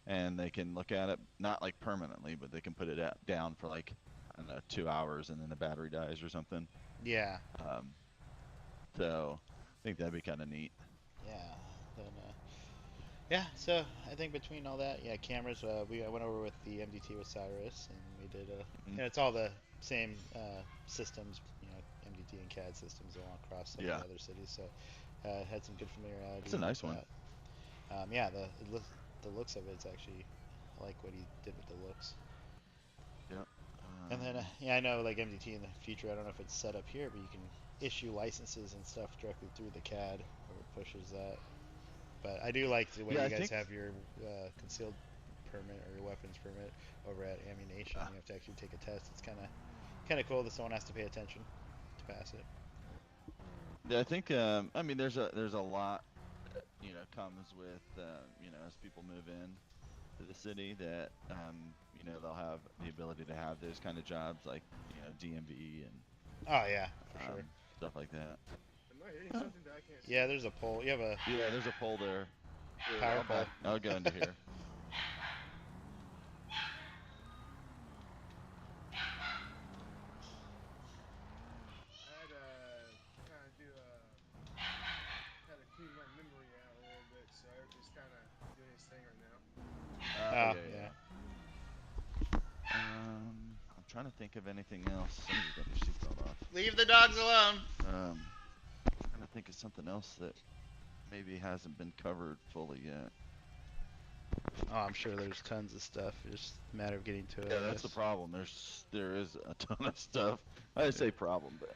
Speaker 13: and they can look at it not like permanently, but they can put it down for like I don't know 2 hours and then the battery dies or something.
Speaker 2: Yeah.
Speaker 13: So I think that'd be kind of neat.
Speaker 2: Yeah. Then, yeah. So I think between all that, yeah, cameras. I went over with the MDT with Cyrus, and we did. And it's all the same systems, MDT and CAD systems all across some of the other cities. So had some good familiarity.
Speaker 13: It's a nice one.
Speaker 2: Yeah, the looks of it's actually, I like what he did with the looks.
Speaker 13: Yeah.
Speaker 2: And then I know like MDT in the future, I don't know if it's set up here, but you can issue licenses and stuff directly through the CAD, or it pushes that. But I do like the way you guys have your concealed permit or your weapons permit over at Ammunition. You have to actually take a test. It's kind of cool that someone has to pay attention to pass it.
Speaker 13: Yeah, I think I mean there's a lot that, comes with as people move in to the city that they'll have the ability to have those kind of jobs like DMV and
Speaker 2: for sure,
Speaker 13: stuff like that.
Speaker 11: Am I hitting something that I can't see?
Speaker 2: Yeah, there's a pole. You have a
Speaker 13: there's a pole there.
Speaker 2: Power pole.
Speaker 13: I'll go into here.
Speaker 11: Had to clean my memory out a little bit, so everything's kind of doing its thing right now.
Speaker 2: Yeah.
Speaker 13: I'm trying to think of anything else. Somebody's got their seatbelt off.
Speaker 2: Leave the dogs alone.
Speaker 13: I'm trying to think of something else that maybe hasn't been covered fully yet.
Speaker 2: Oh, I'm sure there's tons of stuff. It's just a matter of getting to it.
Speaker 13: Yeah, that's the problem. There is a ton of stuff. I say problem, but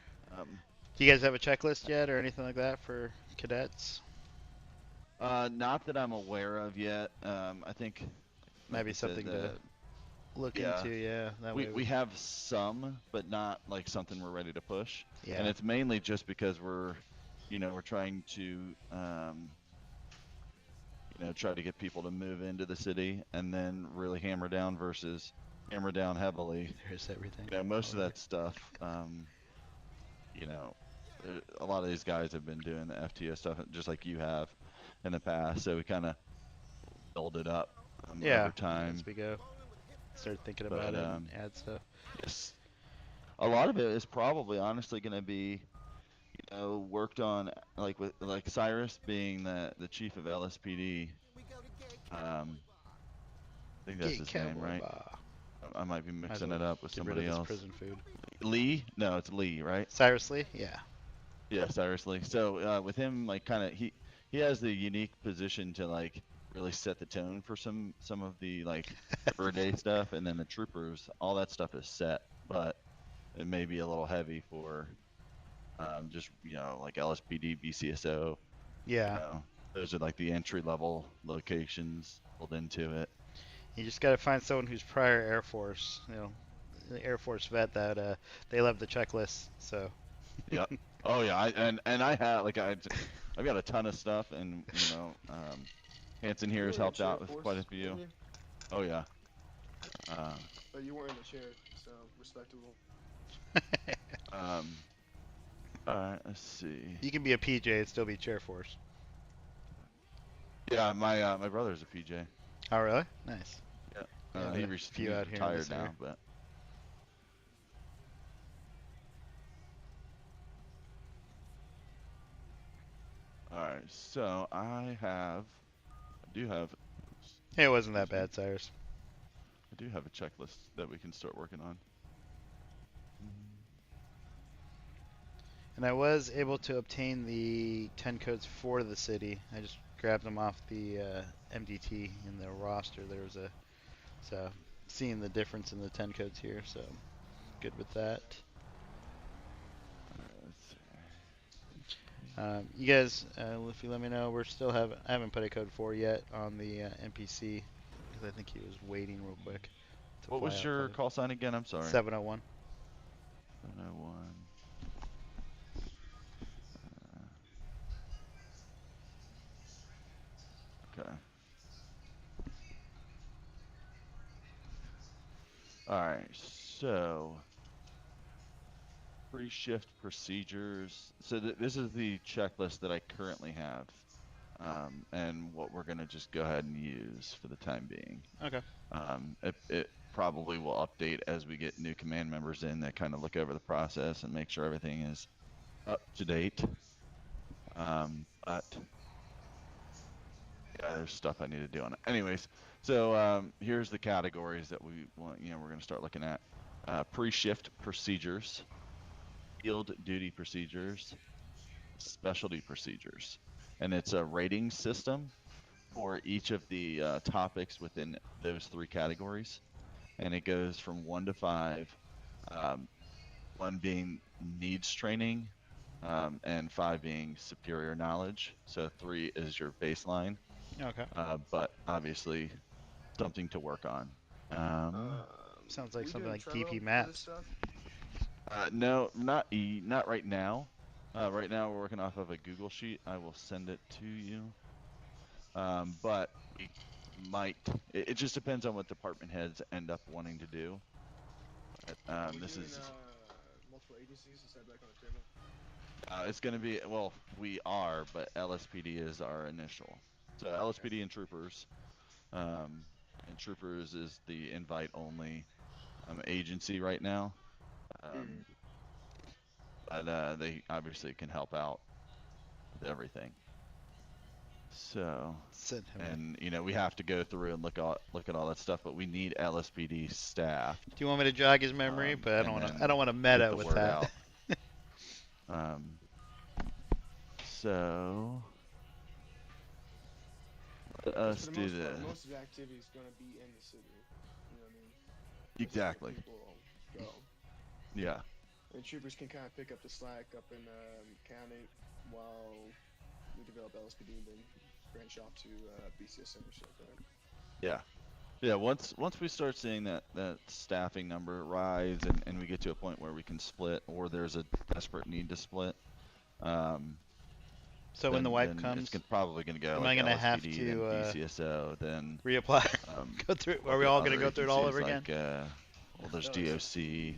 Speaker 2: do you guys have a checklist yet or anything like that for cadets?
Speaker 13: Not that I'm aware of yet. I think
Speaker 2: might be something to look into. Yeah, that
Speaker 13: we have some, but not like something we're ready to push.
Speaker 2: Yeah,
Speaker 13: and it's mainly just because we're trying to try to get people to move into the city and then really hammer down versus hammer down heavily.
Speaker 2: There's everything.
Speaker 13: Most of that stuff. A lot of these guys have been doing the FTO stuff just like you have in the past, so we kind of build it up over time
Speaker 2: as we go. Start thinking about it and add stuff.
Speaker 13: Yes. A lot of it is probably honestly going to be worked on like Cyrus being the chief of LSPD. I think that's his name, right? I might be mixing it up with somebody else.
Speaker 2: Prison food.
Speaker 13: Lee? No, it's Lee, right?
Speaker 2: Cyrus Lee? Yeah.
Speaker 13: Yeah, Cyrus Lee. So with him, like, kind of he has the unique position to like really set the tone for some of the like everyday stuff, and then the troopers, all that stuff is set, but it may be a little heavy for just like LSPD, BCSO.
Speaker 2: Yeah.
Speaker 13: Those are like the entry level locations built into it.
Speaker 2: You just got to find someone who's prior Air Force, the Air Force vet that they love the checklist. So.
Speaker 13: Yeah. Oh yeah. I have I've got a ton of stuff, and Hanson here has helped out with quite a few. Oh yeah.
Speaker 11: But you weren't in the chair, so respectable.
Speaker 13: Alright, let's see.
Speaker 2: You can be a PJ and still be chair force.
Speaker 13: Yeah, my brother's a PJ.
Speaker 2: Oh really? Nice.
Speaker 13: Yeah. He retired now, but. So I do have.
Speaker 2: It wasn't that
Speaker 13: Excuse me.
Speaker 2: bad, Cyrus.
Speaker 13: I do have a checklist that we can start working on.
Speaker 2: And I was able to obtain the 10 codes for the city. I just grabbed them off the MDT in the roster. There was a so seeing the difference in the 10 codes here, so good with that.
Speaker 13: Let's see.
Speaker 2: You guys, if you let me know, I haven't put a code 4 yet on the NPC because I think he was waiting real quick. To
Speaker 13: What
Speaker 2: fly
Speaker 13: was
Speaker 2: out
Speaker 13: your
Speaker 2: the
Speaker 13: call sign again? I'm sorry.
Speaker 2: 701.
Speaker 13: 701. Okay. All right. So pre-shift procedures. So this is the checklist that I currently have, and what we're gonna just go ahead and use for the time being.
Speaker 2: Okay.
Speaker 13: It probably will update as we get new command members in that kind of look over the process and make sure everything is up to date. But yeah, there's stuff I need to do on it. Anyways, so here's the categories that we want. We're going to start looking at pre-shift procedures, field duty procedures, specialty procedures, and it's a rating system for each of the topics within those three categories, and it goes from 1 to 5. 1 being needs training, and 5 being superior knowledge. So 3 is your baseline.
Speaker 2: Okay.
Speaker 13: But obviously something to work on.
Speaker 2: Sounds like
Speaker 11: we
Speaker 2: something
Speaker 11: doing
Speaker 2: like
Speaker 11: Trello
Speaker 2: DP
Speaker 11: for this
Speaker 2: maps.
Speaker 11: stuff?
Speaker 13: No, not right now. Right now we're working off of a Google sheet. I will send it to you. But we might. It just depends on what department heads end up wanting to do. But,
Speaker 11: we
Speaker 13: this
Speaker 11: doing
Speaker 13: is.
Speaker 11: multiple agencies instead back on the table?
Speaker 13: It's going to be, well, we are, but LSPD is our initial. So LSPD and Troopers. And Troopers is the invite only agency right now. But they obviously can help out with everything. So, and we have to go through and look at all that stuff, but we need LSPD staff.
Speaker 2: Do you want me to jog his memory? But I don't want to meta with that.
Speaker 13: So let us do this.
Speaker 11: Most of the activity is going to be in the city. You know what I mean?
Speaker 13: Exactly.
Speaker 11: People go.
Speaker 13: Yeah.
Speaker 11: And troopers can kind of pick up the slack up in county while we develop LSPD and then branch off to BCSM or something.
Speaker 13: Yeah. Once we start seeing that staffing number rise and we get to a point where we can split, or there's a desperate need to split.
Speaker 2: So when the wipe comes,
Speaker 13: it's probably going to go.
Speaker 2: Am
Speaker 13: like
Speaker 2: I going to
Speaker 13: LSPD,
Speaker 2: have to
Speaker 13: then BCSO, then
Speaker 2: reapply? Go through. Are we all going to go through it all over again?
Speaker 13: Well, there's DOC.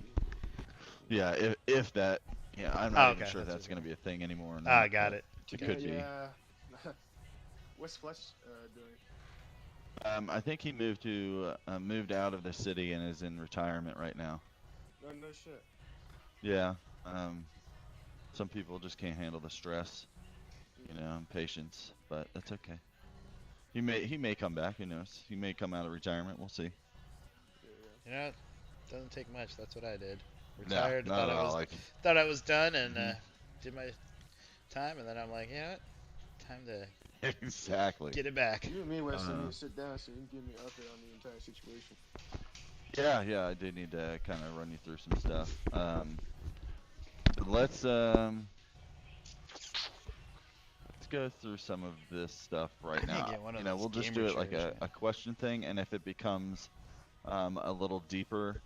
Speaker 13: Yeah, if that. Yeah, I'm not even sure that's going to be a thing anymore.
Speaker 2: I got it.
Speaker 13: It could be.
Speaker 11: Yeah. What's Flesh doing?
Speaker 13: I think he moved out of the city and is in retirement right now.
Speaker 11: No shit.
Speaker 13: Yeah. Some people just can't handle the stress, and patience, but that's okay. He may come back. Who knows? He may come out of retirement. We'll see.
Speaker 2: It doesn't take much. That's what I did.
Speaker 13: Retired.
Speaker 2: Thought I was done and did my time, and then I'm like, time to
Speaker 13: exactly
Speaker 2: get it back.
Speaker 11: You and me, Wesley, need to sit down so you can give me an update on the entire situation.
Speaker 13: Yeah, I did need to kind of run you through some stuff. Let's go through some of this stuff right now. We'll just do it like a question thing, and if it becomes a little deeper,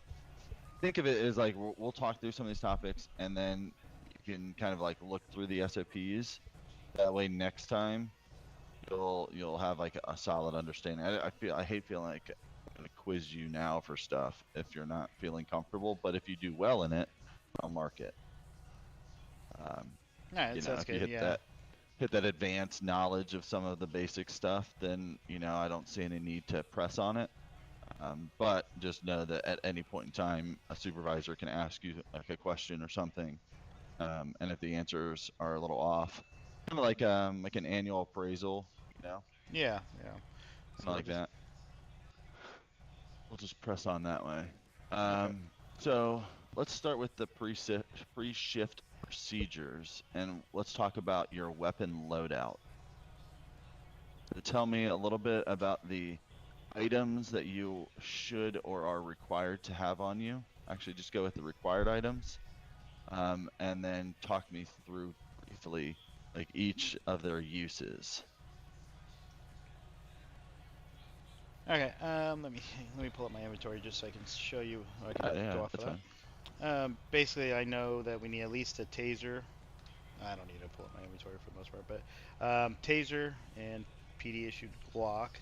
Speaker 13: think of it as like we'll talk through some of these topics, and then you can kind of like look through the SOPs. That way, next time you'll have like a solid understanding. I hate feeling like I'm gonna quiz you now for stuff if you're not feeling comfortable, but if you do well in it, I'll mark it. If you hit that advanced knowledge of some of the basic stuff, then I don't see any need to press on it. But just know that at any point in time, a supervisor can ask you like a question or something, and if the answers are a little off, Kind of like an annual appraisal, you know,
Speaker 2: Yeah, yeah.
Speaker 13: kind
Speaker 2: So
Speaker 13: of
Speaker 2: we'll
Speaker 13: like
Speaker 2: just
Speaker 13: that. We'll just press on that way.
Speaker 2: okay.
Speaker 13: So let's start with the pre-shift procedures, and let's talk about your weapon loadout. So tell me a little bit about the items that you should or are required to have on you. Actually, just go with the required items, and then talk me through briefly like each of their uses.
Speaker 2: Okay. Let me pull up my inventory just so I can show you. Or I can
Speaker 13: Yeah,
Speaker 2: go off of
Speaker 13: that's
Speaker 2: that.
Speaker 13: fine.
Speaker 2: Basically, I know that we need at least a taser. I don't need to pull up my inventory for the most part, but taser and PD issued Glock.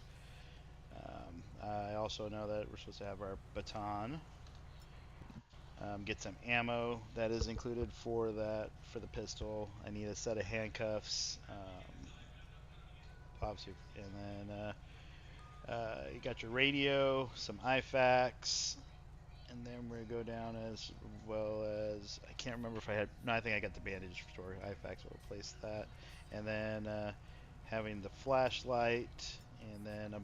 Speaker 2: I also know that we're supposed to have our baton. Get some ammo that is included for that for the pistol. I need a set of handcuffs. Obviously, and then you got your radio, some IFAKs, and then we're gonna go down as well as I can't remember if I had. No, I think I got the bandage store. IFAKs will replace that, and then having the flashlight, and then a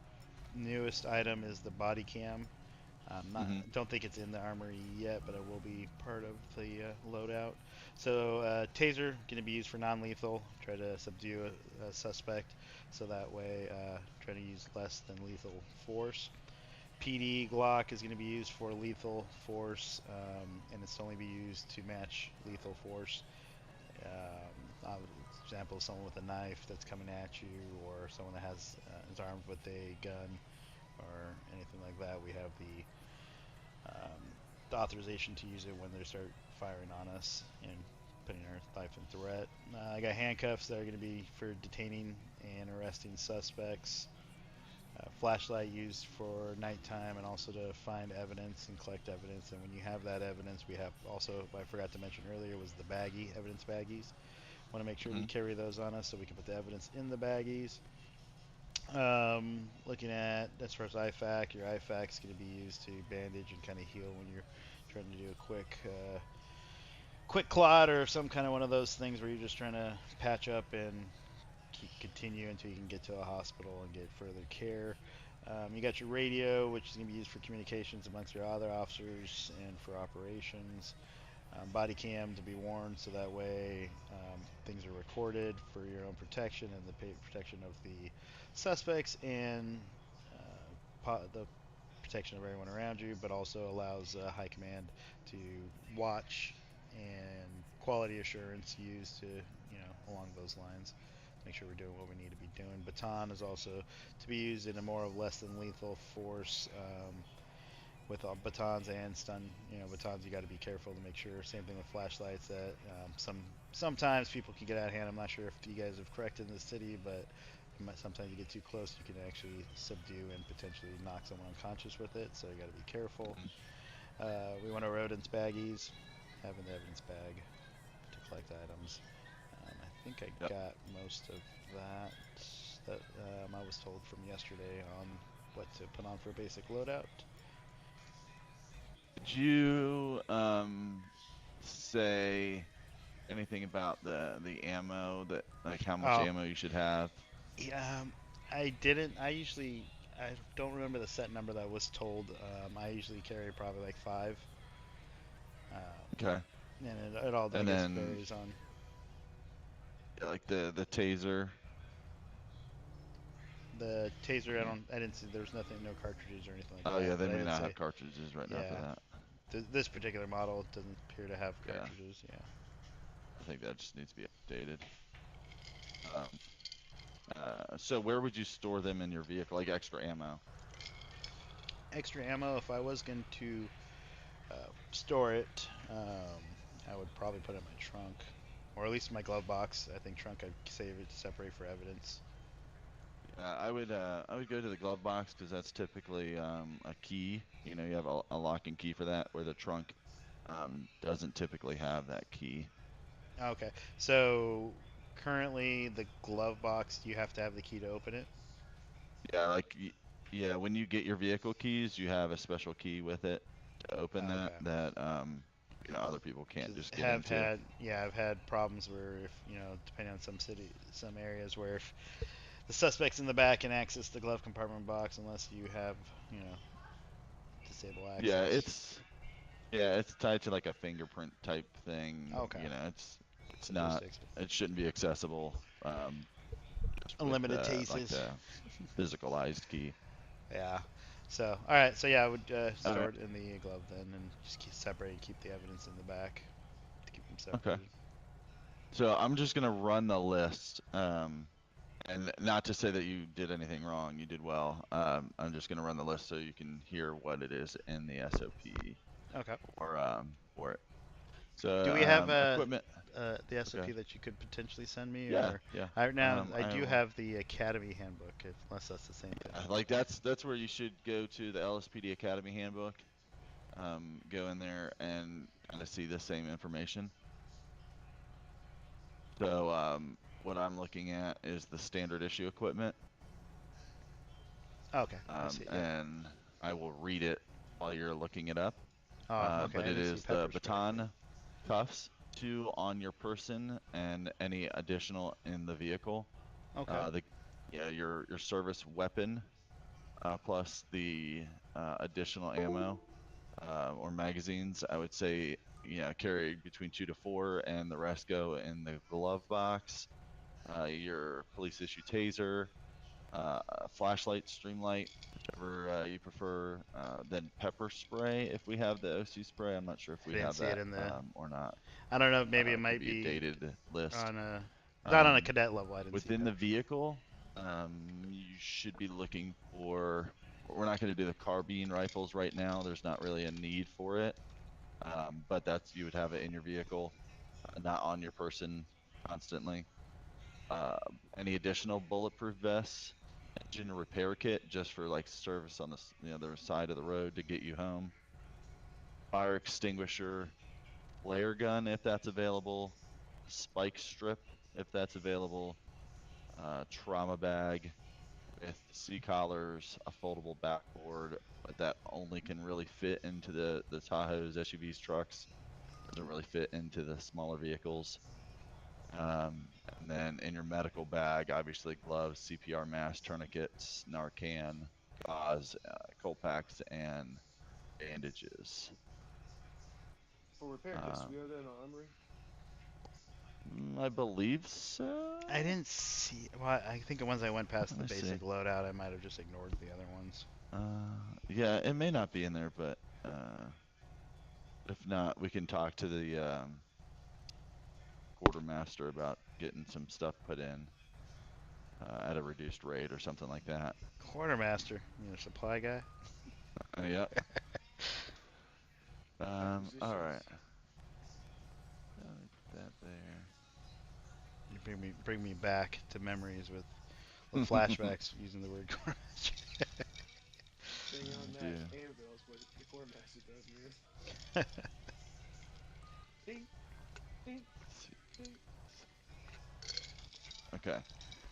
Speaker 2: newest item is the body cam. Not
Speaker 13: Mm-hmm.
Speaker 2: don't think it's in the armory yet, but it will be part of the loadout. So taser going to be used for non-lethal. Try to subdue a suspect, so that way try to use less than lethal force. PD Glock is going to be used for lethal force, and it's only be used to match lethal force. Example, someone with a knife that's coming at you, or someone that has is armed with a gun, or anything like that. We have the authorization to use it when they start firing on us and putting our life in threat. I got handcuffs that are going to be for detaining and arresting suspects. Flashlight used for nighttime and also to find evidence and collect evidence. And when you have that evidence, we have also, I forgot to mention earlier, was the evidence baggies. Want to make sure we
Speaker 13: Mm-hmm.
Speaker 2: carry those on us so we can put the evidence in the baggies. Looking at as far as IFAK, your IFAK is going to be used to bandage and kind of heal when you're trying to do a quick clot or some kind of one of those things where you're just trying to patch up and continue until you can get to a hospital and get further care. You got your radio, which is going to be used for communications amongst your other officers and for operations. Body cam to be worn so that way things are recorded for your own protection and the protection of the suspects and the protection of everyone around you, but also allows high command to watch and quality assurance used to, along those lines. Make sure we're doing what we need to be doing. Baton is also to be used in a more of less than lethal force. With batons and stun, batons you got to be careful to make sure. Same thing with flashlights. That sometimes people can get out of hand. I'm not sure if you guys have corrected in the city, but sometimes you get too close, you can actually subdue and potentially knock someone unconscious with it. So you got to be careful. We want our rodents baggies, having the evidence bag to collect items. I think I
Speaker 13: Yep.
Speaker 2: got most of that I was told from yesterday on what to put on for a basic loadout.
Speaker 13: Did you say anything about the ammo that like how much
Speaker 2: Oh,
Speaker 13: ammo you should have?
Speaker 2: yeah, I didn't. I don't remember the set number that was told. I usually carry probably like 5.
Speaker 13: Okay.
Speaker 2: And it all, I
Speaker 13: And
Speaker 2: guess,
Speaker 13: then
Speaker 2: varies on
Speaker 13: like the taser.
Speaker 2: the taser.
Speaker 13: Yeah.
Speaker 2: I didn't see. There was nothing, no cartridges or anything like
Speaker 13: Oh yeah,
Speaker 2: that.
Speaker 13: they
Speaker 2: But I
Speaker 13: may
Speaker 2: did
Speaker 13: not
Speaker 2: say,
Speaker 13: have cartridges right now for
Speaker 2: yeah,
Speaker 13: that.
Speaker 2: this particular model doesn't appear to have
Speaker 13: Yeah.
Speaker 2: cartridges. Yeah.
Speaker 13: I think that just needs to be updated. Um, so where would you store them in your vehicle, like extra ammo?
Speaker 2: Extra ammo. If I was going to store it, I would probably put it in my trunk, or at least in my glove box. I think trunk I'd save it to separate for evidence.
Speaker 13: I would go to the glove box because that's typically a key. You know, you have a lock and key for that, where the trunk doesn't typically have that key.
Speaker 2: Okay. So currently, the glove box, you have to have the key to open it.
Speaker 13: Yeah, yeah, when you get your vehicle keys, you have a special key with it to open that.
Speaker 2: Okay.
Speaker 13: other people can't just get
Speaker 2: have
Speaker 13: into.
Speaker 2: had I've had problems where if depending on some areas where if the suspect's in the back and access the glove compartment box unless you have disable
Speaker 13: Yeah,
Speaker 2: access.
Speaker 13: it's tied to like a fingerprint type thing.
Speaker 2: Okay.
Speaker 13: It's
Speaker 2: So
Speaker 13: not.
Speaker 2: just
Speaker 13: It shouldn't be accessible. Just with
Speaker 2: unlimited
Speaker 13: like
Speaker 2: cases.
Speaker 13: the physicalized key.
Speaker 2: Yeah. So all right. So yeah, I would
Speaker 13: All
Speaker 2: store
Speaker 13: right.
Speaker 2: it in the glove then, and just separate and keep the evidence in the back to keep them
Speaker 13: Okay.
Speaker 2: separated.
Speaker 13: So I'm just gonna run the list. And not to say that you did anything wrong, you did well. I'm just gonna run the list so you can hear what it is in the SOP
Speaker 2: Okay.
Speaker 13: for it. So
Speaker 2: Do we have
Speaker 13: equipment.
Speaker 2: the SOP
Speaker 13: Okay.
Speaker 2: that you could potentially send me?
Speaker 13: Yeah,
Speaker 2: Or
Speaker 13: yeah.
Speaker 2: I
Speaker 13: I
Speaker 2: do
Speaker 13: will.
Speaker 2: have the Academy Handbook, unless that's the same thing.
Speaker 13: Like that's where you should go to the LSPD Academy Handbook. Go in there and kind of see the same information. So what I'm looking at is the standard issue equipment.
Speaker 2: Okay, I see. Yep.
Speaker 13: And I will read it while you're looking it up.
Speaker 2: Oh, okay.
Speaker 13: But
Speaker 2: I
Speaker 13: it
Speaker 2: didn't see
Speaker 13: is the
Speaker 2: pepper spray.
Speaker 13: baton, cuffs, 2 on your person, and any additional in the vehicle.
Speaker 2: Okay.
Speaker 13: Your service weapon, plus the additional ammo or magazines. I would say carry between 2 to 4, and the rest go in the glove box. Your police issue taser, flashlight, streamlight, whichever you prefer. Then pepper spray, if we have the OC spray. I'm not sure if
Speaker 2: I
Speaker 13: we
Speaker 2: didn't
Speaker 13: have
Speaker 2: see it
Speaker 13: that
Speaker 2: in the.
Speaker 13: or not.
Speaker 2: I don't know. Maybe it
Speaker 13: Could
Speaker 2: might
Speaker 13: be a
Speaker 2: be
Speaker 13: dated list.
Speaker 2: on a. Not on a
Speaker 13: Um,
Speaker 2: cadet level. I didn't see
Speaker 13: Within the
Speaker 2: pepper spray.
Speaker 13: vehicle, you should be looking for. We're not going to do the carbine rifles right now. There's not really a need for it. But you would have it in your vehicle, not on your person constantly. Any additional bulletproof vests, engine repair kit just for like service on the other side of the road to get you home. Fire extinguisher, flare gun if that's available, spike strip if that's available, trauma bag with C-collars, a foldable backboard, but that only can really fit into the Tahoes, SUVs, trucks. Doesn't really fit into the smaller vehicles. And then in your medical bag, obviously gloves, CPR mask, tourniquets, Narcan, gauze, cold packs, and bandages.
Speaker 11: For repair kits, do we have that in our armory?
Speaker 13: I believe so.
Speaker 2: I didn't see. Well, I think once I went past the
Speaker 13: Let me see.
Speaker 2: basic loadout, I might have just ignored the other ones.
Speaker 13: Yeah, it may not be in there, but if not, we can talk to the quartermaster about getting some stuff put in at a reduced rate or something like that.
Speaker 2: Quartermaster, supply guy.
Speaker 13: Yeah. All
Speaker 11: Acquisitions.
Speaker 13: right. Let me put that there.
Speaker 2: You bring me back to memories with flashbacks using the word quartermaster.
Speaker 11: Bring on that
Speaker 13: Yeah.
Speaker 11: anvil is what the quartermaster does, man. Ding, ding, ding.
Speaker 13: Okay.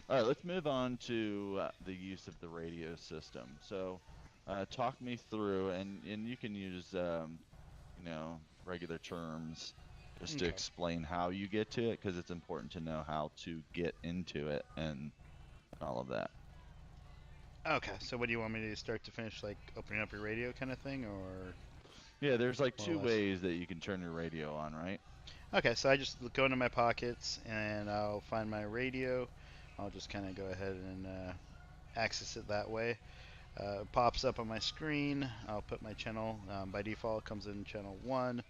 Speaker 13: All right, let's move on to the use of the radio system. So, talk me through, and you can use, regular terms just to
Speaker 2: Okay.
Speaker 13: explain how you get to it, because it's important to know how to get into it and all of that.
Speaker 2: Okay, so what do you want me to start to finish, like opening up your radio kind of thing, or?
Speaker 13: Yeah, there's like
Speaker 2: More or
Speaker 13: 2
Speaker 2: less.
Speaker 13: ways that you can turn your radio on, right?
Speaker 2: Okay, so I just go into my pockets and I'll find my radio. I'll just kind of go ahead and access it that way. It pops up on my screen. I'll put my channel. By default, it comes in channel 1.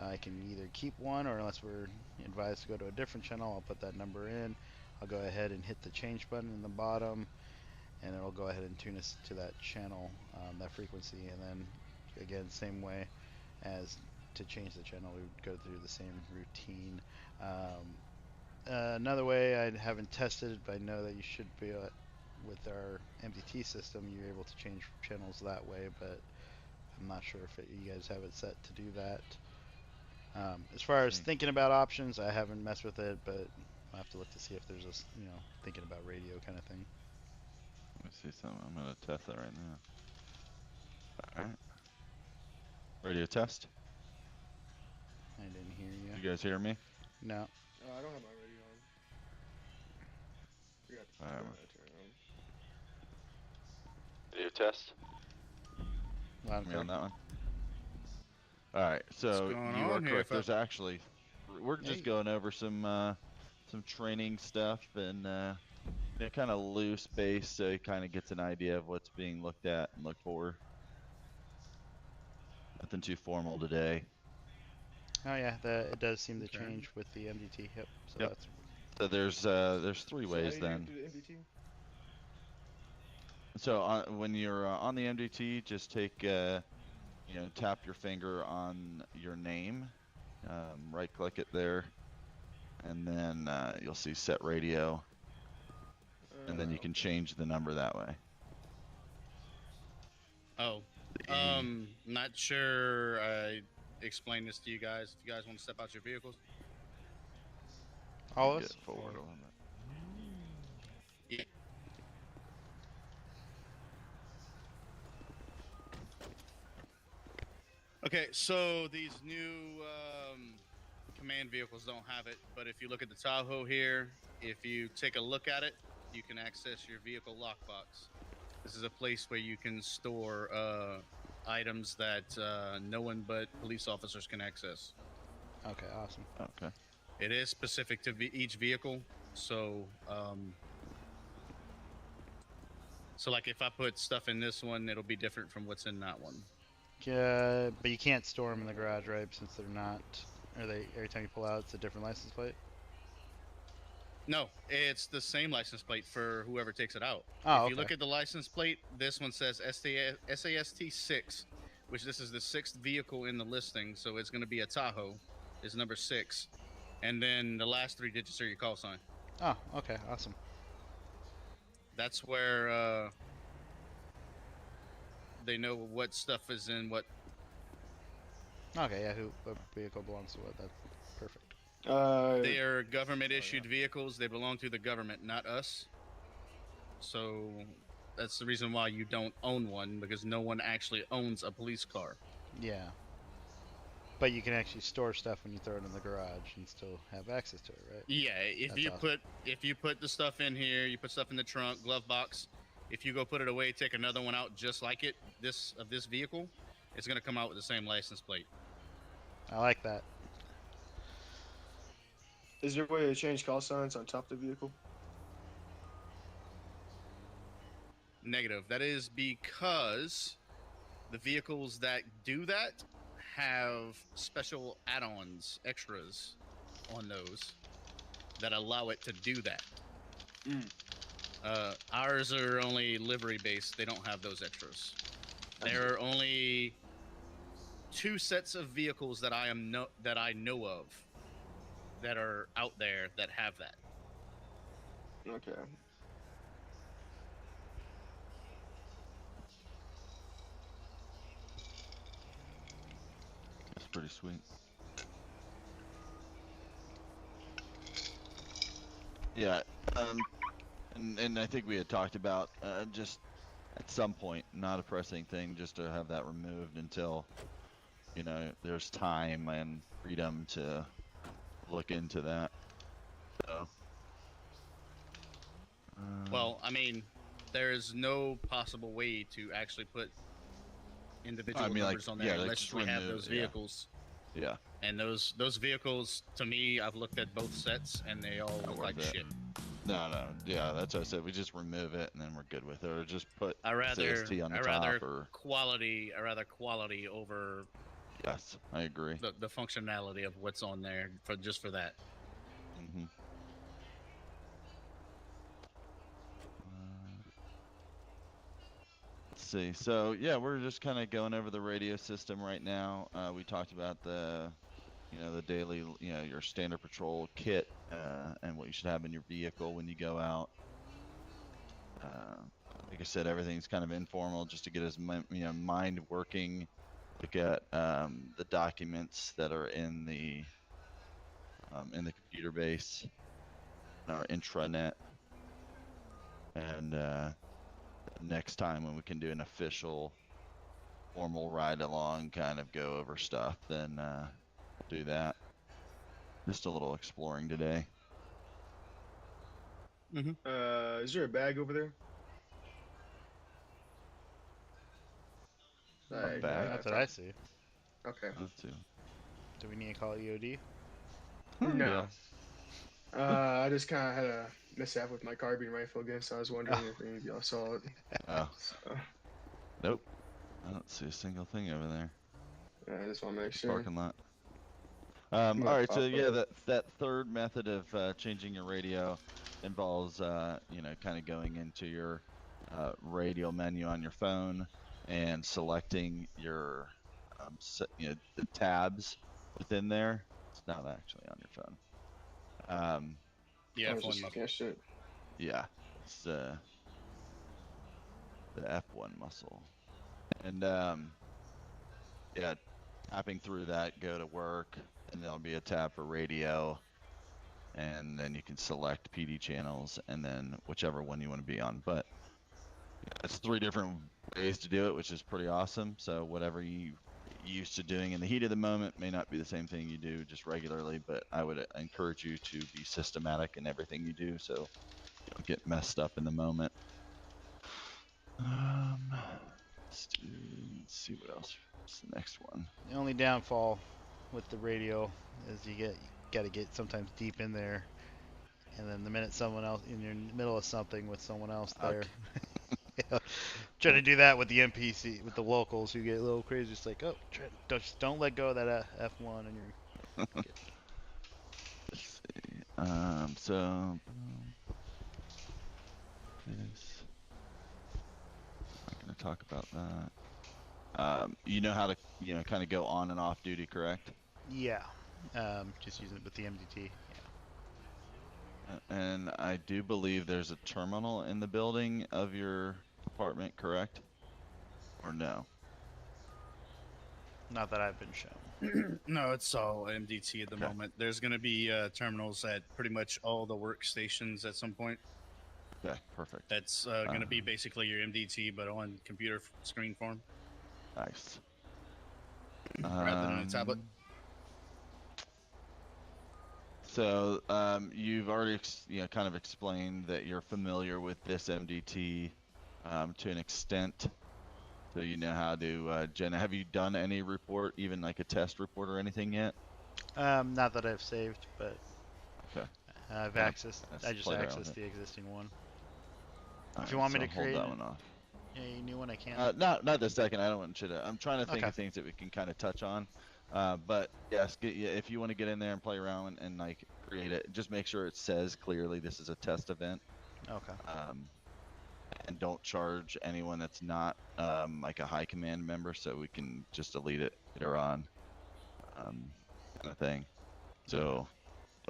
Speaker 2: I can either keep one, or unless we're advised to go to a different channel, I'll put that number in. I'll go ahead and hit the change button in the bottom, and it'll go ahead and tune us to that channel, that frequency, and then again, same way as to change the channel, we would go through the same routine. Another way I haven't tested, but I know that you should be with our MDT system, you're able to change channels that way, but I'm not sure if you guys have it set to do that. As far as thinking about options, I haven't messed with it, but I'll have to look to see if there's a thinking about radio kind of thing.
Speaker 13: Let me see something. I'm going to test that right now. All right. Radio test. You guys hear me?
Speaker 2: No.
Speaker 11: I don't have my radio on. Forgot to
Speaker 13: Alright.
Speaker 11: turn it on.
Speaker 12: Video test.
Speaker 2: Loud and
Speaker 13: Me
Speaker 2: clear.
Speaker 13: on that one. Alright, so
Speaker 4: going
Speaker 13: you are
Speaker 4: on here,
Speaker 13: correct.
Speaker 4: fella?
Speaker 13: There's actually, we're just
Speaker 2: Hey.
Speaker 13: going over some training stuff and kind of loose base, so he kind of gets an idea of what's being looked at and looked for. Nothing too formal today.
Speaker 2: Oh yeah, it does seem to
Speaker 4: Okay.
Speaker 2: change with the MDT. Yep. So
Speaker 13: Yep.
Speaker 2: that's
Speaker 13: So there's three
Speaker 11: So how
Speaker 13: ways
Speaker 11: do you
Speaker 13: then.
Speaker 11: do the MDT?
Speaker 13: So when you're on the MDT, just take tap your finger on your name, right click it there, and then you'll see set radio, and then you can change the number that way.
Speaker 4: Oh, not sure I explained this to you guys. If you guys want to step out your vehicles.
Speaker 2: all of
Speaker 13: Get
Speaker 2: us.
Speaker 13: forward a little bit.
Speaker 4: Yeah. Okay, so these new command vehicles don't have it, but if you look at the Tahoe here, if you take a look at it, you can access your vehicle lockbox. This is a place where you can store items that no one but police officers can access.
Speaker 2: Okay, awesome.
Speaker 13: Okay.
Speaker 4: It is specific to each vehicle, so like if I put stuff in this one, it'll be different from what's in that one.
Speaker 2: But you can't store them in the garage, right? Since they're not. Are they every time you pull out, it's a different license plate?
Speaker 4: No, it's the same license plate for whoever takes it out.
Speaker 2: Oh,
Speaker 4: if you look
Speaker 2: okay.
Speaker 4: at the license plate, this one says SAST 6, which this is the 6th vehicle in the listing, so it's going to be a Tahoe. Is number 6, and then the last 3 digits are your call sign.
Speaker 2: Oh, okay, awesome.
Speaker 4: That's where they know what stuff is in what.
Speaker 2: Okay, yeah, what vehicle belongs to what? That's perfect.
Speaker 4: They are government issued vehicles. They belong to the government, not us. So that's the reason why you don't own one, because no one actually owns a police car.
Speaker 2: Yeah. But you can actually store stuff when you throw it in the garage and still have access to it, right?
Speaker 4: Yeah, if you put the stuff in here, you put stuff in the trunk, glove box. If you go put it away, take another one out just like it, this vehicle, it's gonna come out with the same license plate.
Speaker 2: I like that.
Speaker 11: Is there a way to change call signs on top of the vehicle?
Speaker 4: Negative. That is because the vehicles that do that have special add-ons, extras on those that allow it to do that. Ours are only livery based. They don't have those extras. There are only 2 sets of vehicles that I know of that are out there that have that.
Speaker 11: Okay.
Speaker 13: That's pretty sweet. Yeah, and I think we had talked about just at some point, not a pressing thing, just to have that removed until there's time and freedom to look into that. So,
Speaker 4: Well, I mean, there is no possible way to actually put individual numbers on there unless we have those vehicles.
Speaker 13: Yeah.
Speaker 4: And those vehicles, to me, I've looked at both sets and they all look like shit.
Speaker 13: No, yeah, that's what I said. We just remove it and then we're good with it, or just put
Speaker 4: I rather
Speaker 13: CST on the top, or
Speaker 4: quality over.
Speaker 13: Yes, I agree.
Speaker 4: The functionality of what's on there for that.
Speaker 13: Mm-hmm. Let's see. So yeah, we're just kind of going over the radio system right now. We talked about the daily, your standard patrol kit, and what you should have in your vehicle when you go out. Like I said, everything's kind of informal, just to get his mind working. Look at the documents that are in the computer base, our intranet, and next time when we can do an official, formal ride along, kind of go over stuff, then do that. just a little exploring today.
Speaker 11: Is there a bag over there? Like,
Speaker 13: bag?
Speaker 2: That's what I see.
Speaker 11: Okay.
Speaker 13: Let's see.
Speaker 2: Do we need to call EOD?
Speaker 11: No.
Speaker 13: Yeah.
Speaker 11: I just kind of had a mishap with my carbine rifle again, so I was wondering if any of y'all saw it.
Speaker 13: Oh.
Speaker 11: So,
Speaker 13: Nope. I don't see a single thing over there.
Speaker 11: I just want to make sure.
Speaker 13: Parking lot.
Speaker 11: I'm
Speaker 13: All
Speaker 11: gonna
Speaker 13: right, so
Speaker 11: pop
Speaker 13: yeah,
Speaker 11: up.
Speaker 13: that third method of changing your radio involves, you know, kind of going into your radio menu on your phone and selecting your, you know, the tabs within there. It's not actually on your phone.
Speaker 4: Yeah,
Speaker 11: I was
Speaker 4: F1
Speaker 11: just
Speaker 4: muscle.
Speaker 11: looking at shit.
Speaker 13: Yeah, it's the F1 muscle, and yeah, tapping through that, go to work, and there'll be a tab for radio. And then you can select PD channels and then whichever one you want to be on. But it's 3 different ways to do it, which is pretty awesome. So whatever you used to doing in the heat of the moment may not be the same thing you do just regularly, but I would encourage you to be systematic in everything you do so you don't get messed up in the moment. Let's see what else. What's the next one?
Speaker 2: The only downfall with the radio is you got to get sometimes deep in there, and then the minute someone else in your middle of something with someone else there, trying to do that with the NPC with the locals who get a little crazy. It's like, oh, just don't let go of that F1 and you're.
Speaker 13: Let's see. So this. I'm not going to talk about that. You know how to, you know, kind of go on and off duty, correct?
Speaker 2: Yeah, just using it with the MDT.
Speaker 13: And I do believe there's a terminal in the building of your apartment, correct? Or no?
Speaker 2: Not that I've been shown.
Speaker 4: No, it's all MDT at the moment. There's going to be terminals at pretty much all the workstations at some point.
Speaker 13: Okay, perfect.
Speaker 4: That's going to be basically your MDT, but on computer screen form.
Speaker 13: Nice.
Speaker 4: Rather than on a tablet.
Speaker 13: So you've already you know, kind of explained that you're familiar with this MDT to an extent. So you know how to, Jenna, have you done any report, even like a test report or anything yet?
Speaker 2: Not that I've saved, but
Speaker 13: okay.
Speaker 2: I've accessed. I just accessed the existing one. If you want me to create
Speaker 13: that one off.
Speaker 2: a new one, I can.
Speaker 13: Not this second. I don't want you to. I'm trying to think of things that we can kind of touch on. But yes, if you want to get in there and play around and like create it, just make sure it says clearly this is a test event.
Speaker 2: Okay.
Speaker 13: And don't charge anyone that's not like a high command member, so we can just delete it later on, kind of thing. So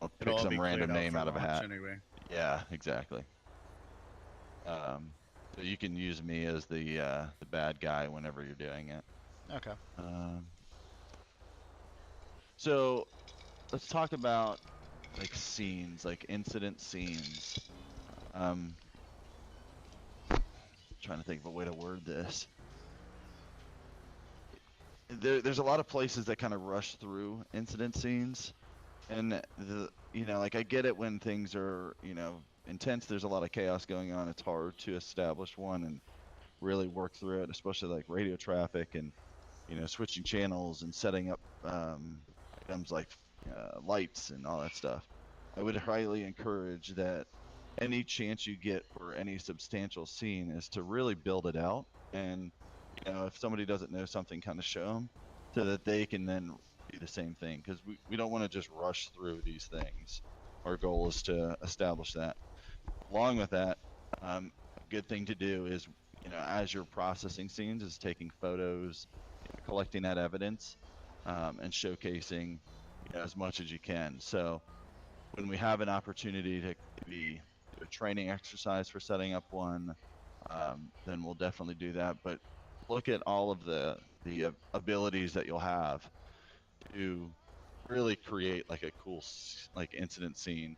Speaker 13: don't pick some random name out of a hat.
Speaker 4: Anyway.
Speaker 13: Yeah, exactly. So you can use me as the bad guy whenever you're doing it.
Speaker 2: Okay.
Speaker 13: So let's talk about like scenes, like incident scenes. Trying to think of a way to word this. There's a lot of places that kind of rush through incident scenes, and you know, like I get it when things are, you know, intense. There's a lot of chaos going on. It's hard to establish one and really work through it, especially like radio traffic and, you know, switching channels and setting up items like lights and all that stuff. I would highly encourage that any chance you get for any substantial scene is to really build it out. And, you know, if somebody doesn't know something, kind of show them so that they can then do the same thing. Because we don't want to just rush through these things. Our goal is to establish that. Along with that, a good thing to do is, you know, as you're processing scenes, is taking photos, you know, collecting that evidence, and showcasing, you know, as much as you can. So when we have an opportunity to maybe do a training exercise for setting up one, then we'll definitely do that. But look at all of the abilities that you'll have to really create like a cool like incident scene.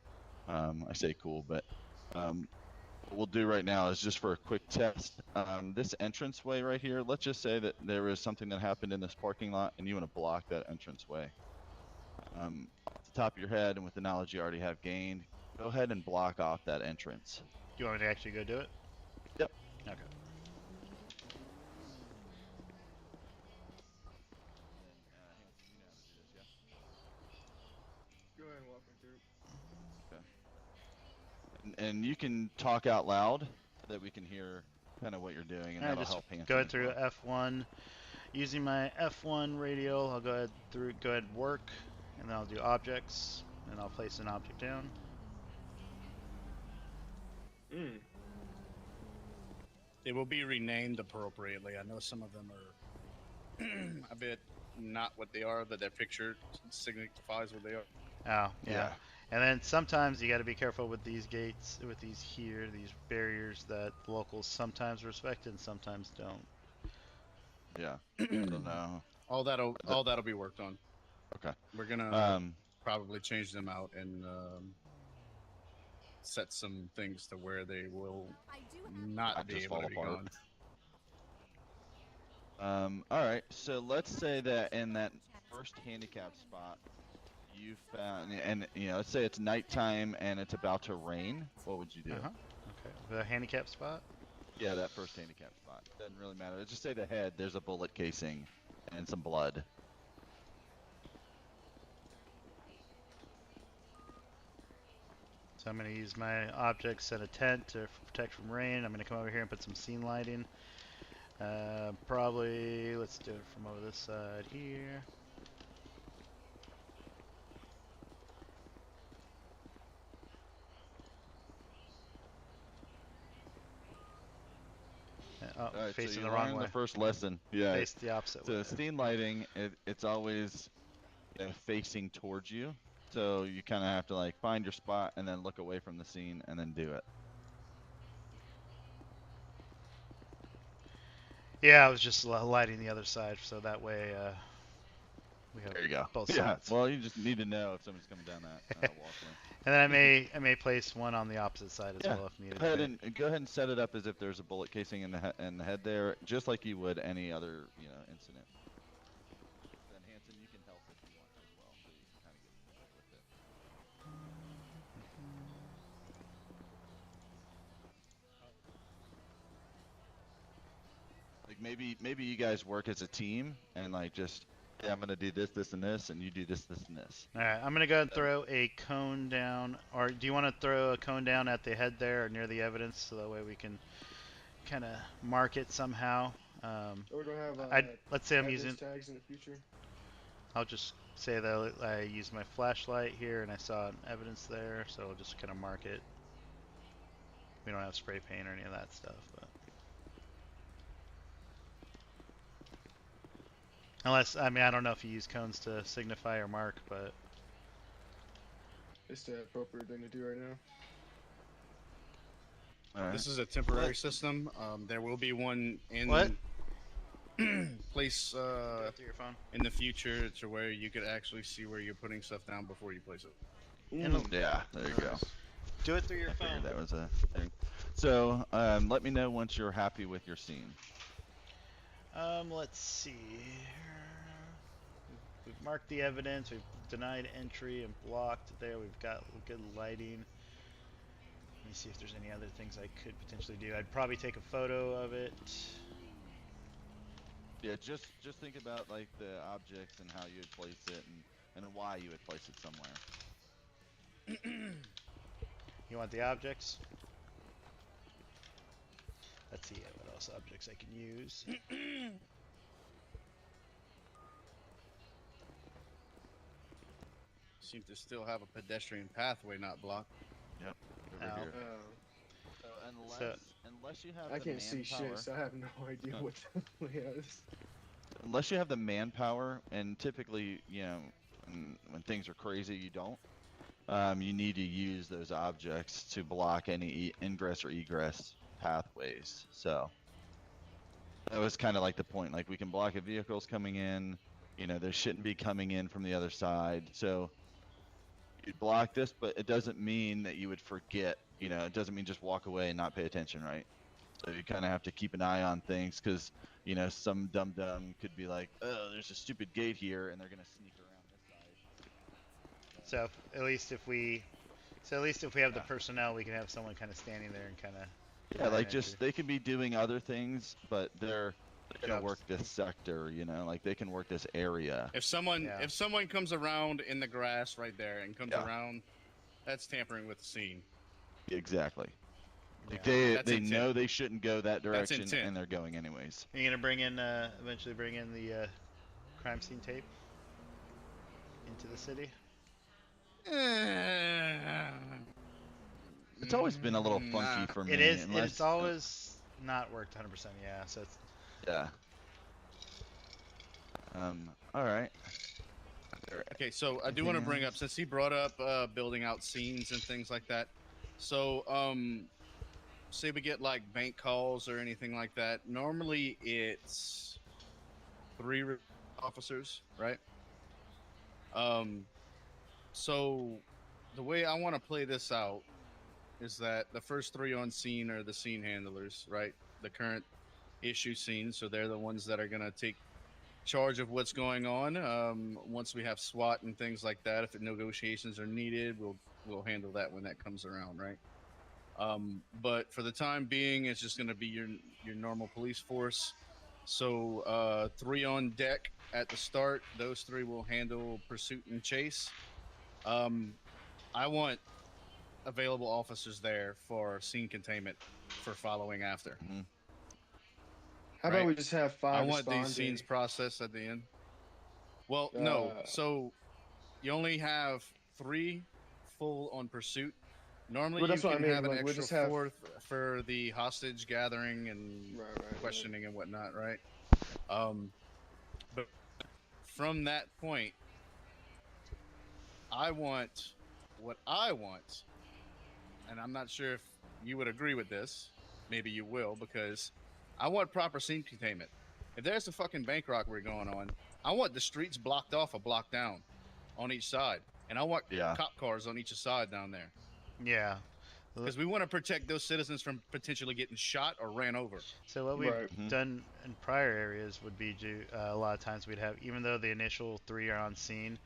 Speaker 13: I say cool, but what we'll do right now is just for a quick test. This entranceway right here, let's just say that there is something that happened in this parking lot and you want to block that entranceway. Off the top of your head and with the knowledge you already have gained, go ahead and block off that entrance.
Speaker 2: Do you want me to actually go do it?
Speaker 13: Yep.
Speaker 2: Okay.
Speaker 13: And then, Hanson, you know how to do this, yeah?
Speaker 11: Go ahead and walk me through.
Speaker 13: Okay. And you can talk out loud so that we can hear kind of what you're doing, and that'll
Speaker 2: just
Speaker 13: help Hanson.
Speaker 2: go
Speaker 13: as
Speaker 2: through
Speaker 13: well.
Speaker 2: F1. Using my F1 radial, I'll go ahead work, and then I'll do objects, and I'll place an object down.
Speaker 4: They will be renamed appropriately. I know some of them are a bit not what they are, but their picture signifies what they are.
Speaker 2: Oh, yeah. And then sometimes you got to be careful with these gates, with these barriers that the locals sometimes respect and sometimes don't.
Speaker 13: Yeah. I don't know.
Speaker 4: All that'll be worked on.
Speaker 13: Okay.
Speaker 4: We're gonna probably change them out and set some things to where they will not be
Speaker 13: just
Speaker 4: able
Speaker 13: fall
Speaker 4: to be
Speaker 13: apart.
Speaker 4: gone.
Speaker 13: All right. So let's say that in that first handicap spot, you found, and let's say it's nighttime and it's about to rain. What would you do?
Speaker 2: Okay. The handicap spot?
Speaker 13: Yeah, that first handicap spot. Doesn't really matter. Let's just say the head. There's a bullet casing and some blood.
Speaker 2: So I'm going to use my object, set a tent to protect from rain. I'm going to come over here and put some scene lighting. Probably, let's do it from over this side here.
Speaker 13: All right,
Speaker 2: facing
Speaker 13: so you
Speaker 2: the wrong way.
Speaker 13: learned the first lesson. Yeah.
Speaker 2: Face the opposite way.
Speaker 13: So scene lighting, it's always facing towards you. So you kind of have to like find your spot and then look away from the scene and then do it.
Speaker 2: Yeah, I was just lighting the other side so that way we have
Speaker 13: There you go.
Speaker 2: both
Speaker 13: Yeah.
Speaker 2: sides.
Speaker 13: Well, you just need to know if somebody's coming down that walkway.
Speaker 2: And then I may place one on the opposite side as well if needed.
Speaker 13: Go ahead and set it up as if there's a bullet casing in the head there, just like you would any other incident. Then Hanson, you can help if you want to as well, so you can kind of get familiar with it. Like maybe you guys work as a team and like just, hey, I'm gonna do this, this, and this, and you do this, this, and this.
Speaker 2: All right, I'm gonna go and throw a cone down, or do you want to throw a cone down at the head there or near the evidence, so that way we can kind of mark it somehow?
Speaker 11: We're gonna have
Speaker 2: let's say I'm using
Speaker 11: tags in the future.
Speaker 2: I'll just say that I use my flashlight here and I saw an evidence there, so I'll just kind of mark it. We don't have spray paint or any of that stuff, but unless, I mean, I don't know if you use cones to signify or mark, but
Speaker 11: it's the appropriate thing to do right now.
Speaker 4: This is a temporary system. There will be one in place
Speaker 2: your phone.
Speaker 4: in the future to where you could actually see where you're putting stuff down before you place it.
Speaker 13: Yeah, there you go.
Speaker 2: Do it through your phone.
Speaker 13: That was a thing. So let me know once you're happy with your scene.
Speaker 2: Let's see. We've marked the evidence. We've denied entry and blocked there. We've got good lighting. Let me see if there's any other things I could potentially do. I'd probably take a photo of it.
Speaker 13: Yeah, just think about like the objects and how you would place it and why you would place it somewhere.
Speaker 2: You want the objects? Let's see what else objects I can use.
Speaker 4: Seem to still have a pedestrian pathway not blocked.
Speaker 13: Yep. Over here. So unless you have
Speaker 11: I
Speaker 13: the
Speaker 11: can't see shit, so I have no idea what the layout is.
Speaker 13: Unless you have the manpower, and typically, when things are crazy, you don't. You need to use those objects to block any ingress or egress pathways. So that was kind of like the point. Like we can block if vehicles coming in. They shouldn't be coming in from the other side. So you'd block this, but it doesn't mean that you would forget. It doesn't mean just walk away and not pay attention, right? So you kind of have to keep an eye on things because, some dum-dum could be like, oh, there's a stupid gate here, and they're going to sneak around this
Speaker 2: So at least if we have the personnel, we can have someone kind of standing there and kind of.
Speaker 13: Yeah, like just they can be doing other things, but they're gonna
Speaker 2: Jobs.
Speaker 13: work this sector. You know, like they can work this area.
Speaker 4: If someone
Speaker 2: Yeah.
Speaker 4: if someone comes around in the grass right there and comes
Speaker 13: Yeah.
Speaker 4: around, that's tampering with the scene.
Speaker 13: Exactly. Like
Speaker 2: Yeah.
Speaker 4: That's
Speaker 13: they
Speaker 4: intent.
Speaker 13: know they shouldn't go that direction,
Speaker 4: intent.
Speaker 13: and they're going anyways.
Speaker 2: Are you gonna bring in eventually bring in the crime scene tape into the city?
Speaker 13: It's always been a little funky for me.
Speaker 2: It is.
Speaker 13: Unless,
Speaker 2: It's always not worked 100%. Yeah. So it's.
Speaker 13: Yeah. All right.
Speaker 4: Okay, so I do want to bring up, since he brought up building out scenes and things like that. So, say we get like bank calls or anything like that. Normally, it's 3 officers, right? So the way I want to play this out is that the first 3 on scene are the scene handlers, right? The current issue scene, so they're the ones that are gonna take charge of what's going on. Once we have SWAT and things like that, if negotiations are needed, we'll handle that when that comes around, right? But for the time being, it's just going to be your normal police force. So 3 on deck at the start. Those 3 will handle pursuit and chase. I want available officers there for scene containment for following after.
Speaker 13: Mm-hmm.
Speaker 11: How about we just have 5
Speaker 4: I want
Speaker 11: responding?
Speaker 4: these scenes processed at the end. Well, no. So you only have 3 full on pursuit. Normally,
Speaker 11: Well,
Speaker 4: you
Speaker 11: that's what I
Speaker 4: can
Speaker 11: mean,
Speaker 4: have an
Speaker 11: like, we'll
Speaker 4: extra
Speaker 11: just have-
Speaker 4: 4th for the hostage gathering and questioning and whatnot, right? But from that point, what I want, and I'm not sure if you would agree with this. Maybe you will, because I want proper scene containment. If there's a fucking bank robbery going on, I want the streets blocked off a block down on each side. And I want cop cars on each side down there.
Speaker 2: Yeah.
Speaker 4: Because we want to protect those citizens from potentially getting shot or ran over.
Speaker 2: So what we've done in prior areas would be a lot of times we'd have, even though the initial 3 are on scene,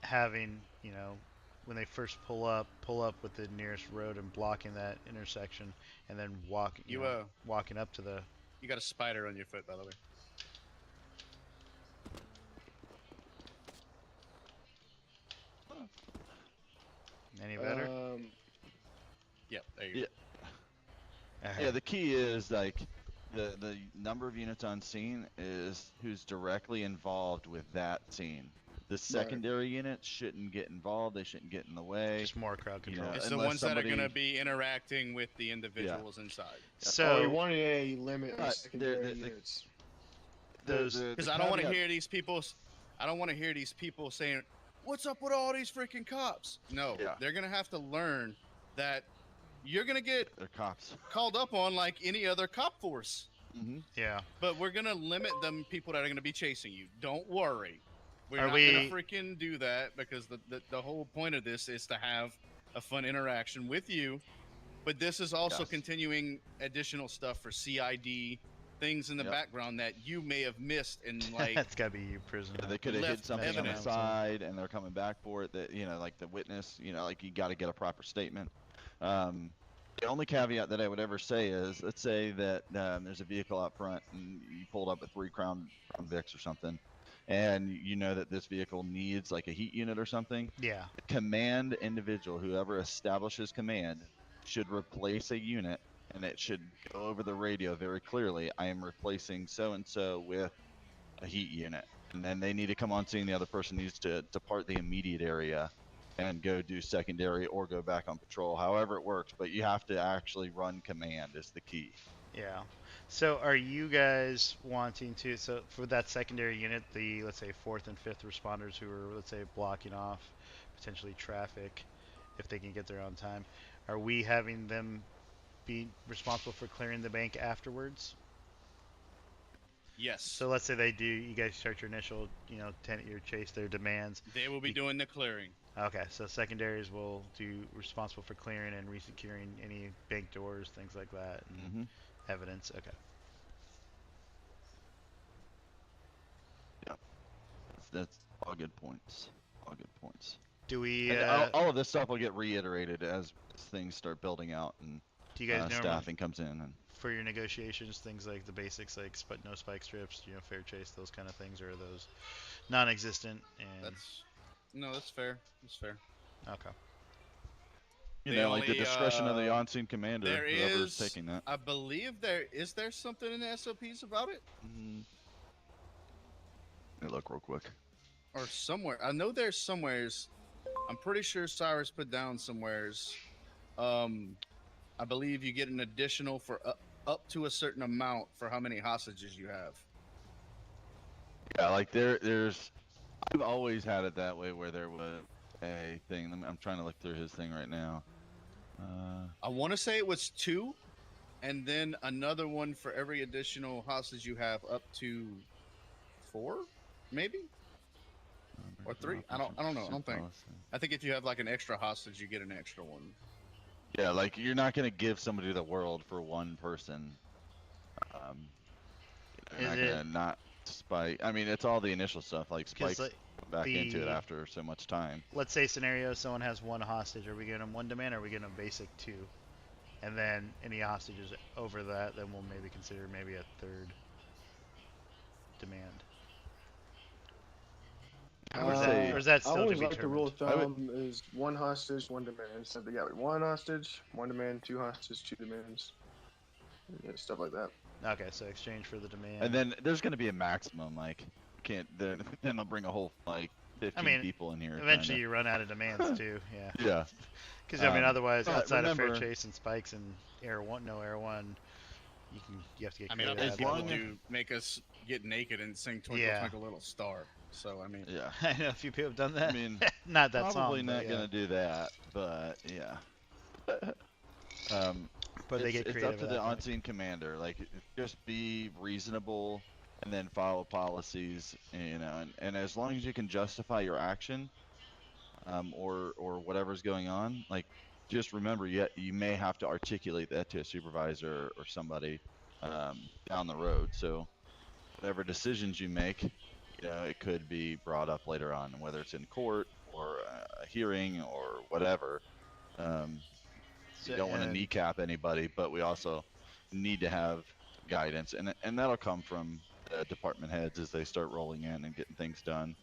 Speaker 2: having, you know, when they first pull up with the nearest road and blocking that intersection, and then walking up to the.
Speaker 4: You got a spider on your foot, by the way.
Speaker 2: Any better?
Speaker 4: Yep, there you go.
Speaker 13: Yeah, the key is like the number of units on scene is who's directly involved with that scene. The secondary units shouldn't get involved. They shouldn't get in the way.
Speaker 2: Just more crowd control.
Speaker 4: It's the ones that are going to be interacting with the individuals inside.
Speaker 11: So we wanted a limit of secondary units.
Speaker 4: Because I don't want to hear these people. I don't want to hear these people saying, "What's up with all these freaking cops?" No, they're going to have to learn that you're going to get called up on like any other cop force.
Speaker 13: Mm-hmm.
Speaker 2: Yeah.
Speaker 4: But we're going to limit them people that are going to be chasing you. Don't worry. We're not
Speaker 2: we-
Speaker 4: going to freaking do that, because the whole point of this is to have a fun interaction with you. But this is also continuing additional stuff for CID, things in the background that you may have missed, and like
Speaker 2: That's gotta be you, prisoner.
Speaker 13: Yeah, they could have hid
Speaker 4: left
Speaker 13: something on the
Speaker 4: evidence.
Speaker 13: side, and they're coming back for it. That, you know, like the witness, you know, like you got to get a proper statement. The only caveat that I would ever say is, let's say that there's a vehicle out front, and you pulled up at 3 Crown Vics or something, and you know that this vehicle needs like a heat unit or something.
Speaker 2: Yeah.
Speaker 13: The command individual, whoever establishes command, should replace a unit, and it should go over the radio very clearly. I am replacing so and so with a heat unit, and then they need to come on scene. The other person needs to depart the immediate area and go do secondary or go back on patrol, however it works. But you have to actually run command is the key.
Speaker 2: Yeah. So are you guys wanting to, so for that secondary unit, the, let's say, 4th and 5th responders who are, let's say, blocking off potentially traffic, if they can get there on time, are we having them be responsible for clearing the bank afterwards?
Speaker 4: Yes.
Speaker 2: So let's say they do, you guys start your initial, you know, your chase, their demands.
Speaker 4: They will be doing the clearing.
Speaker 2: Okay, so secondaries will do responsible for clearing and resecuring any bank doors, things like that, and evidence. Okay.
Speaker 13: Yeah, that's all good points. All good points.
Speaker 2: Do we?
Speaker 13: And all of this stuff will get reiterated as things start building out and
Speaker 2: Do you guys normally,
Speaker 13: staffing comes in. And
Speaker 2: for your negotiations, things like the basics, like no spike strips, fair chase, those kind of things, or are those non-existent? And
Speaker 4: That's fair. That's fair.
Speaker 2: okay.
Speaker 13: Like the discretion of the on-scene commander, whoever's taking that.
Speaker 4: I believe there something in the SOPs about it.
Speaker 13: Let me look real quick.
Speaker 4: Or somewhere. I know there's somewheres. I'm pretty sure Cyrus put down somewheres. I believe you get an additional for up to a certain amount for how many hostages you have.
Speaker 13: Yeah, like there's. I've always had it that way where there was a thing. I'm trying to look through his thing right now.
Speaker 4: I want to say it was 2, and then another one for every additional hostage you have up to 4, maybe, or 3. I don't know. I don't think. I think if you have like an extra hostage, you get an extra one.
Speaker 13: Yeah, like you're not gonna give somebody the world for one person. You're not gonna not spike. I mean, it's all the initial stuff. Like spikes back into it after so much time.
Speaker 2: Let's say scenario: someone has 1 hostage. Are we giving them 1 demand, or are we giving them basic 2? And then any hostages over that, then we'll maybe consider maybe a 3rd demand. Or is that still
Speaker 8: I always
Speaker 2: to be
Speaker 8: like the rule
Speaker 2: determined?
Speaker 8: of thumb is 1 hostage, 1 demand. So they got 1 hostage, 1 demand, 2 hostage, 2 demands, stuff like that.
Speaker 2: Okay, so exchange for the demand.
Speaker 13: And then there's gonna be a maximum. Like, then they'll bring a whole 15 people in here.
Speaker 2: Eventually, you run out of demands too. Yeah.
Speaker 13: Yeah.
Speaker 2: Because otherwise, outside of fair chase and spikes and air 1, no air 1, you have to get.
Speaker 4: I mean, as long as you make us get naked and sing "Twinkle Twinkle Little Star." So I mean,
Speaker 13: yeah,
Speaker 2: I know a few people have done that.
Speaker 13: I mean,
Speaker 2: not that
Speaker 13: probably
Speaker 2: song,
Speaker 13: not gonna do that, but yeah.
Speaker 2: But they get
Speaker 13: it's
Speaker 2: creative.
Speaker 13: up to the on-scene commander. Like, just be reasonable and then follow policies. And as long as you can justify your action, or whatever's going on, like, just remember, you may have to articulate that to a supervisor or somebody down the road. So whatever decisions you make, it could be brought up later on, whether it's in court or a hearing or whatever. You don't want to kneecap anybody, but we also need to have guidance, and that'll come from the department heads as they start rolling in and getting things done.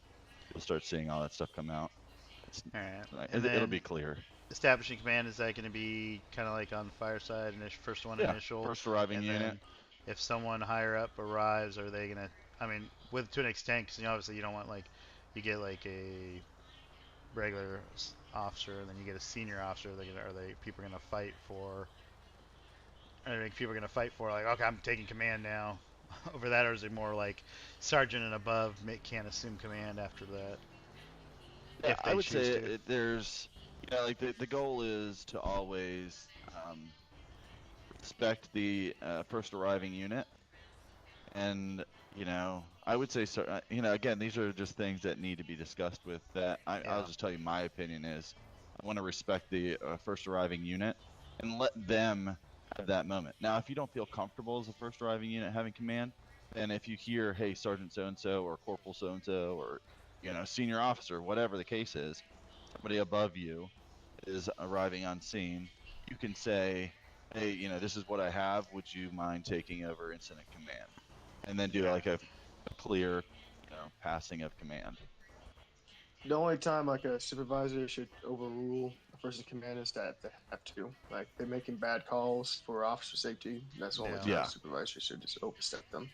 Speaker 13: You'll start seeing all that stuff come out. It'll be clear.
Speaker 2: Establishing command, is that going to be kind of like on Fireside, first one initial?
Speaker 13: First arriving unit.
Speaker 2: If someone higher up arrives, are they going to, I mean, to an extent, because obviously you don't want, you get a regular officer, and then you get a senior officer. People going to fight for? I think people are going to fight for, okay, I'm taking command now over that, or is it more like sergeant and above can't assume command after that?
Speaker 13: Yeah, I would say there's, the goal is to always respect the first arriving unit, and I would say, so. Again, these are just things that need to be discussed with that. I'll just tell you my opinion is, I want to respect the first arriving unit and let them have that moment. Now, if you don't feel comfortable as a first arriving unit having command, then if you hear, hey, Sergeant so-and-so or Corporal so-and-so or senior officer, whatever the case is, somebody above you is arriving on scene, you can say, hey, this is what I have. Would you mind taking over incident command? And then do a clear, passing of command.
Speaker 8: The only time a supervisor should overrule a first in command is that they have to. Like, they're making bad calls for officer safety. That's the only time a supervisor should just overstep them.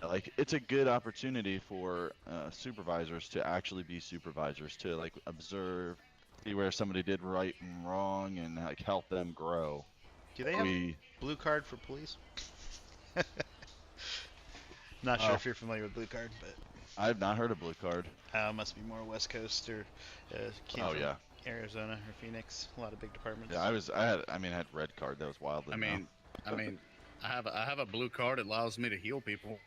Speaker 13: Yeah, it's a good opportunity for supervisors to actually be supervisors, to observe, see where somebody did right and wrong, and help them grow.
Speaker 2: Do they have blue card for police? Not sure if you're familiar with blue card, but
Speaker 13: I've not heard of blue card.
Speaker 2: Must be more West Coast or Arizona or Phoenix. A lot of big departments.
Speaker 13: Yeah, I had red card. That was wild.
Speaker 4: I have a blue card that allows me to heal people.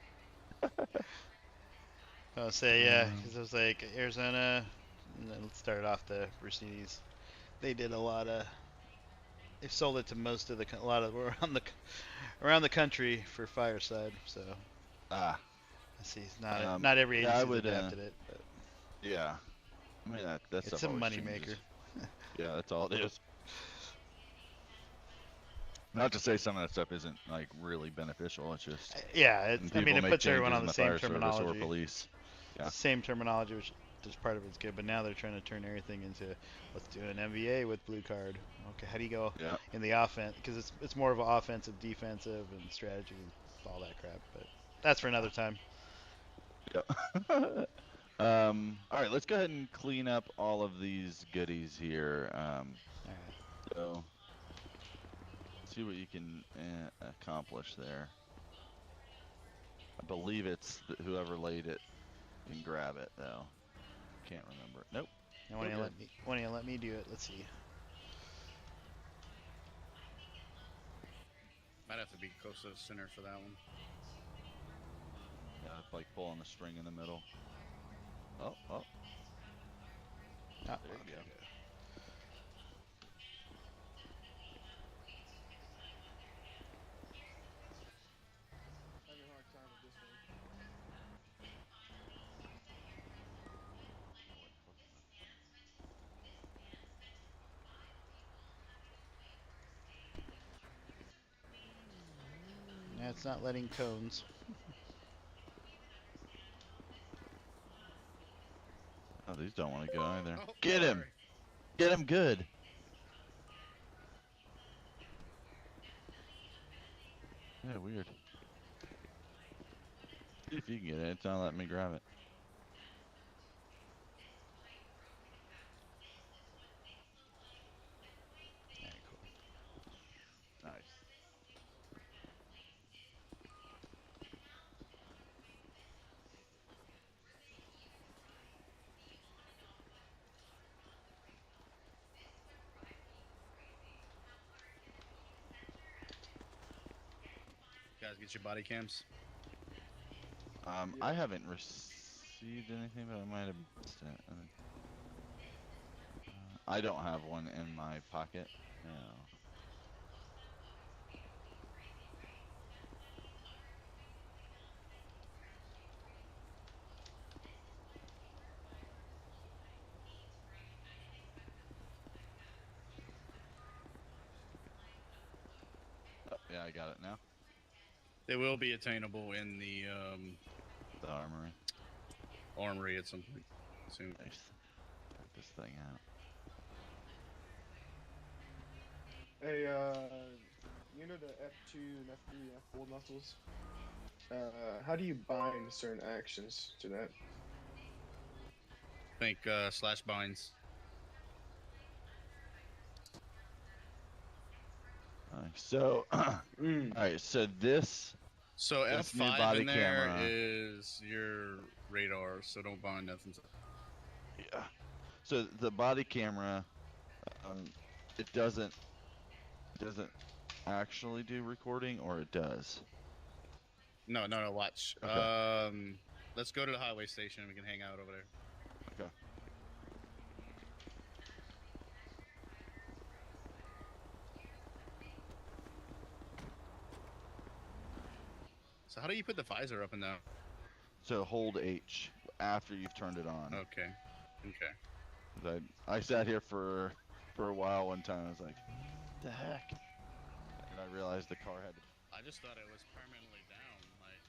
Speaker 2: I'll say because it was Arizona, and then let's start off the Mercedes. They did a lot of. They sold it to a lot of around the country for Fireside. So. I see. Not every agency adapted it. But.
Speaker 13: Yeah. I mean, that
Speaker 2: It's
Speaker 13: stuff
Speaker 2: a
Speaker 13: always
Speaker 2: money
Speaker 13: changes.
Speaker 2: maker.
Speaker 13: Yeah, that's all it is. Not to say some of that stuff isn't like really beneficial. It's just
Speaker 2: Yeah,
Speaker 13: when
Speaker 2: I mean,
Speaker 13: people
Speaker 2: it
Speaker 13: make
Speaker 2: puts everyone
Speaker 13: changes
Speaker 2: on
Speaker 13: in
Speaker 2: the
Speaker 13: the
Speaker 2: same
Speaker 13: fire service or
Speaker 2: terminology.
Speaker 13: police. Yeah.
Speaker 2: Same terminology, which is part of it's good. But now they're trying to turn everything into, let's do an MVA with blue card. Okay, how do you go in the offense? Because it's more of an offensive, defensive, and strategy, and all that crap. But that's for another time.
Speaker 13: Yeah. All right, let's go ahead and clean up all of these goodies here. So, see what you can accomplish there. I believe it's whoever laid it can grab it, though. Can't remember. Nope.
Speaker 2: Now, why don't you let me do it? Let's see.
Speaker 4: Might have to be close to the center for that one.
Speaker 13: Yeah, it's like pulling the string in the middle. Oh. There you go.
Speaker 11: Having a hard time with this one.
Speaker 2: Yeah, it's not letting cones.
Speaker 13: Oh, these don't want to go either.
Speaker 4: Oh,
Speaker 13: Get him! Get him good! Yeah, weird. See if you can get it. It's not letting me grab it.
Speaker 2: Alright, cool.
Speaker 13: Nice.
Speaker 4: Guys, get your body cams.
Speaker 13: I haven't received anything, but I might have missed it. I don't have one in my pocket. No. Oh, yeah, I got it now.
Speaker 4: They will be attainable in the
Speaker 13: armory.
Speaker 4: Armory at some point soon.
Speaker 13: Nice. Check this thing out.
Speaker 11: Hey, you know the F2 and F3 and F4 muscles? How do you bind certain actions to that?
Speaker 4: Think slash binds.
Speaker 13: So, all right. So this.
Speaker 4: So
Speaker 13: this new
Speaker 4: F5
Speaker 13: body
Speaker 4: in there
Speaker 13: camera
Speaker 4: is your radar, so don't bind nothing.
Speaker 13: Yeah. So the body camera, it doesn't actually do recording, or it does.
Speaker 4: No, watch.
Speaker 13: Okay.
Speaker 4: Let's go to the highway station and we can hang out over there.
Speaker 13: Okay.
Speaker 4: So how do you put the visor up and down?
Speaker 13: So hold H after you've turned it on.
Speaker 4: Okay.
Speaker 13: I sat here for a while one time. I was like, what the heck? And I realized the car had to.
Speaker 4: I just thought it was permanently down. Like.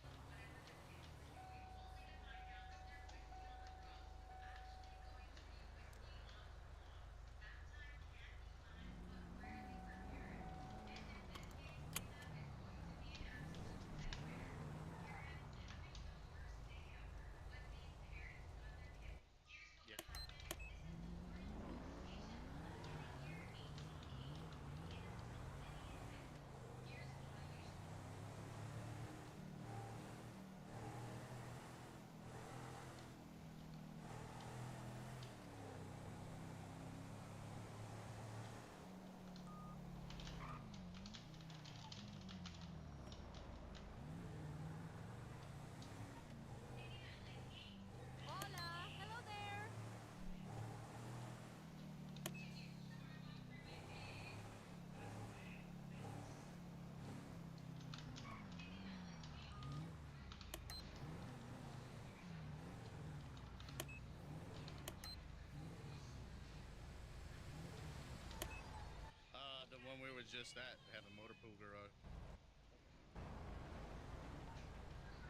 Speaker 4: was just that. They have a motor pool garage.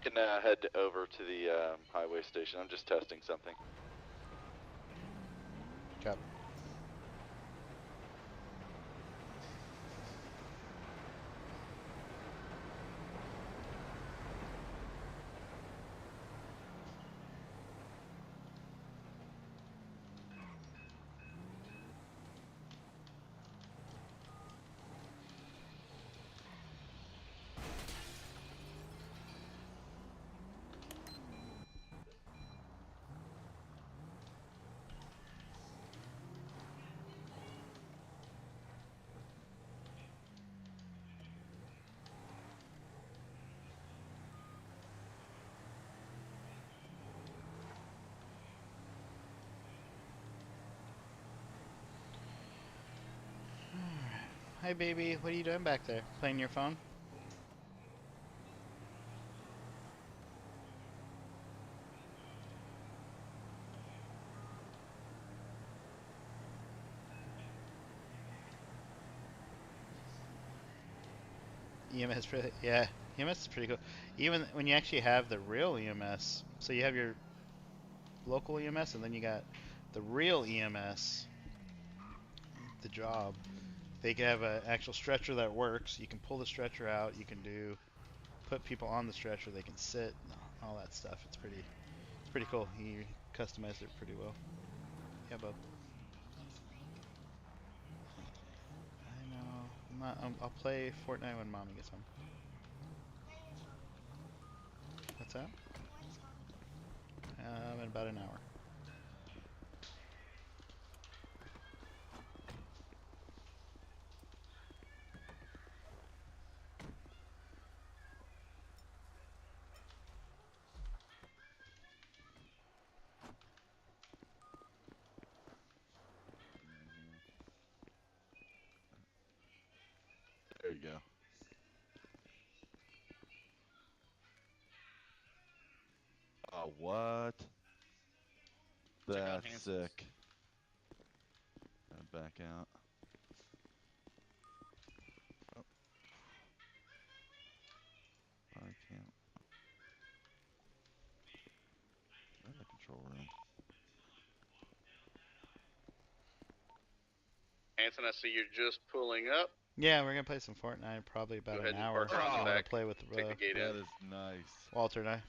Speaker 12: You can head over to the highway station. I'm just testing something.
Speaker 2: Copy. Hi, baby. What are you doing back there? Playing your phone? EMS, yeah, EMS is pretty cool. Even when you actually have the real EMS, so you have your local EMS, and then you got the real EMS, the job. They can have an actual stretcher that works. You can pull the stretcher out. You can put people on the stretcher. They can sit, all that stuff. It's pretty cool. He customized it pretty well. Yeah, bub. I know. I'll play Fortnite when mommy gets home. What's that? In about an hour.
Speaker 13: There you go. Oh, what? That's sick. Back out. Oh. I can't. In the control room.
Speaker 5: Anson, I see you're just pulling up.
Speaker 2: Yeah, we're gonna play some Fortnite. Probably about an hour.
Speaker 5: Park around the
Speaker 2: Gonna
Speaker 5: back.
Speaker 2: play with
Speaker 5: Take the gate in.
Speaker 13: That is nice.
Speaker 2: Walter and I.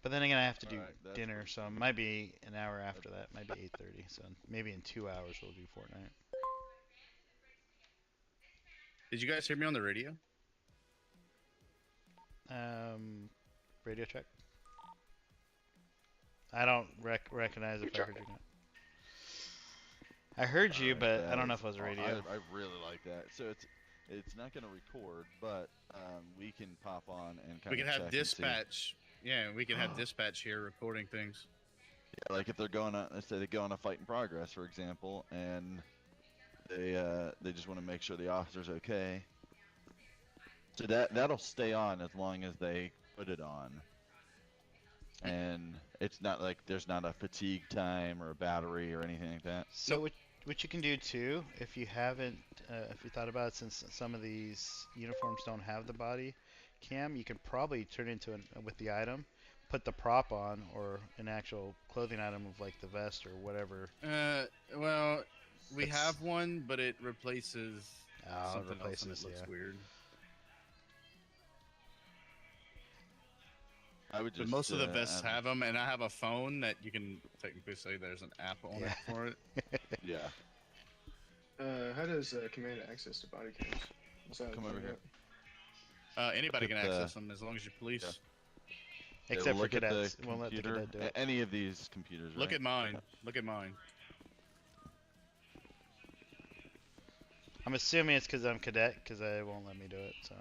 Speaker 2: But then again, I have to do dinner, so it might be an hour after that. Might be 8:30. So maybe in 2 hours we'll do Fortnite.
Speaker 4: Did you guys hear me on the radio?
Speaker 2: Radio check. I don't recognize if I heard you or not. I heard you, but I don't know if it was a radio.
Speaker 13: I really like that. So it's not going to record, but we can pop on and kind of.
Speaker 4: We can have dispatch. Yeah, we can have dispatch here recording things.
Speaker 13: Yeah, like if they're going on, let's say they go on a fight in progress, for example, and they just want to make sure the officer's okay. So that'll stay on as long as they put it on. And it's not like there's not a fatigue time or a battery or anything like that.
Speaker 2: So what you can do too, if you haven't, if you thought about it, since some of these uniforms don't have the body cam, you can probably turn it into with the item, put the prop on, or an actual clothing item of like the vest or whatever.
Speaker 4: Well, we have one, but it replaces something else, and it looks weird.
Speaker 13: I would just,
Speaker 4: but most of the vests have them, and I have a phone that you can technically say there's an app on it for it.
Speaker 13: Yeah.
Speaker 8: How does Commander access the body cams?
Speaker 13: Come over here.
Speaker 4: Anybody can access them as long as you're police.
Speaker 13: Yeah.
Speaker 2: Except for
Speaker 13: cadets.
Speaker 2: Won't let the cadet do it.
Speaker 13: Any of these computers.
Speaker 4: Look at mine. Look at mine.
Speaker 2: I'm assuming it's because I'm cadet, because they won't let me do it. So.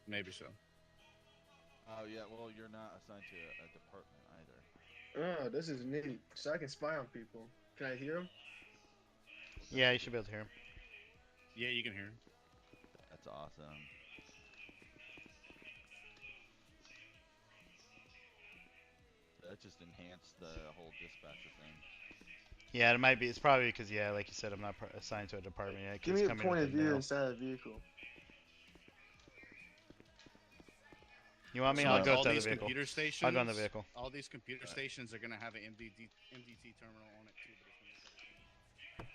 Speaker 4: Maybe so.
Speaker 13: Oh yeah, well you're not assigned to a department either.
Speaker 8: Oh, this is neat. So I can spy on people. Can I hear them?
Speaker 2: Yeah, you should be able to hear them.
Speaker 4: Yeah, you can hear them.
Speaker 13: That's awesome. that just enhanced the whole dispatcher thing.
Speaker 2: Yeah, it might be. It's probably because, yeah, like you said, I'm not assigned to a department yet.
Speaker 11: Give
Speaker 2: It's
Speaker 11: me a
Speaker 2: coming
Speaker 11: point
Speaker 2: with
Speaker 11: of
Speaker 2: the
Speaker 11: view
Speaker 2: mail.
Speaker 11: inside the vehicle.
Speaker 2: You want me?
Speaker 4: So
Speaker 2: I'll
Speaker 4: like
Speaker 2: go
Speaker 4: all
Speaker 2: to the
Speaker 4: these
Speaker 2: vehicle.
Speaker 4: computer stations,
Speaker 2: I'll go in the vehicle.
Speaker 4: all these computer stations are gonna have an MDT terminal on it too, but it's gonna look like a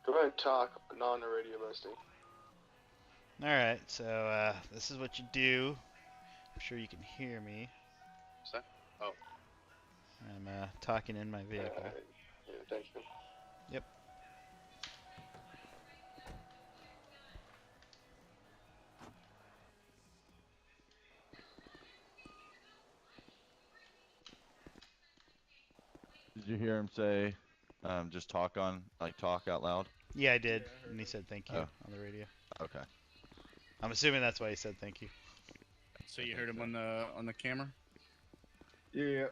Speaker 11: Go ahead and talk, but not on the radio, Rusty.
Speaker 2: Alright, so this is what you do. I'm sure you can hear me.
Speaker 5: What's that? Oh.
Speaker 2: I'm talking in my vehicle.
Speaker 11: Yeah, thank you.
Speaker 2: Yep.
Speaker 13: Did you hear him say, just talk out loud?
Speaker 2: Yeah, I did.
Speaker 11: Yeah,
Speaker 2: And he said thank you
Speaker 13: Oh.
Speaker 2: on the radio.
Speaker 13: Okay.
Speaker 2: I'm assuming that's why he said thank you.
Speaker 4: So you heard him on the camera?
Speaker 11: Yeah.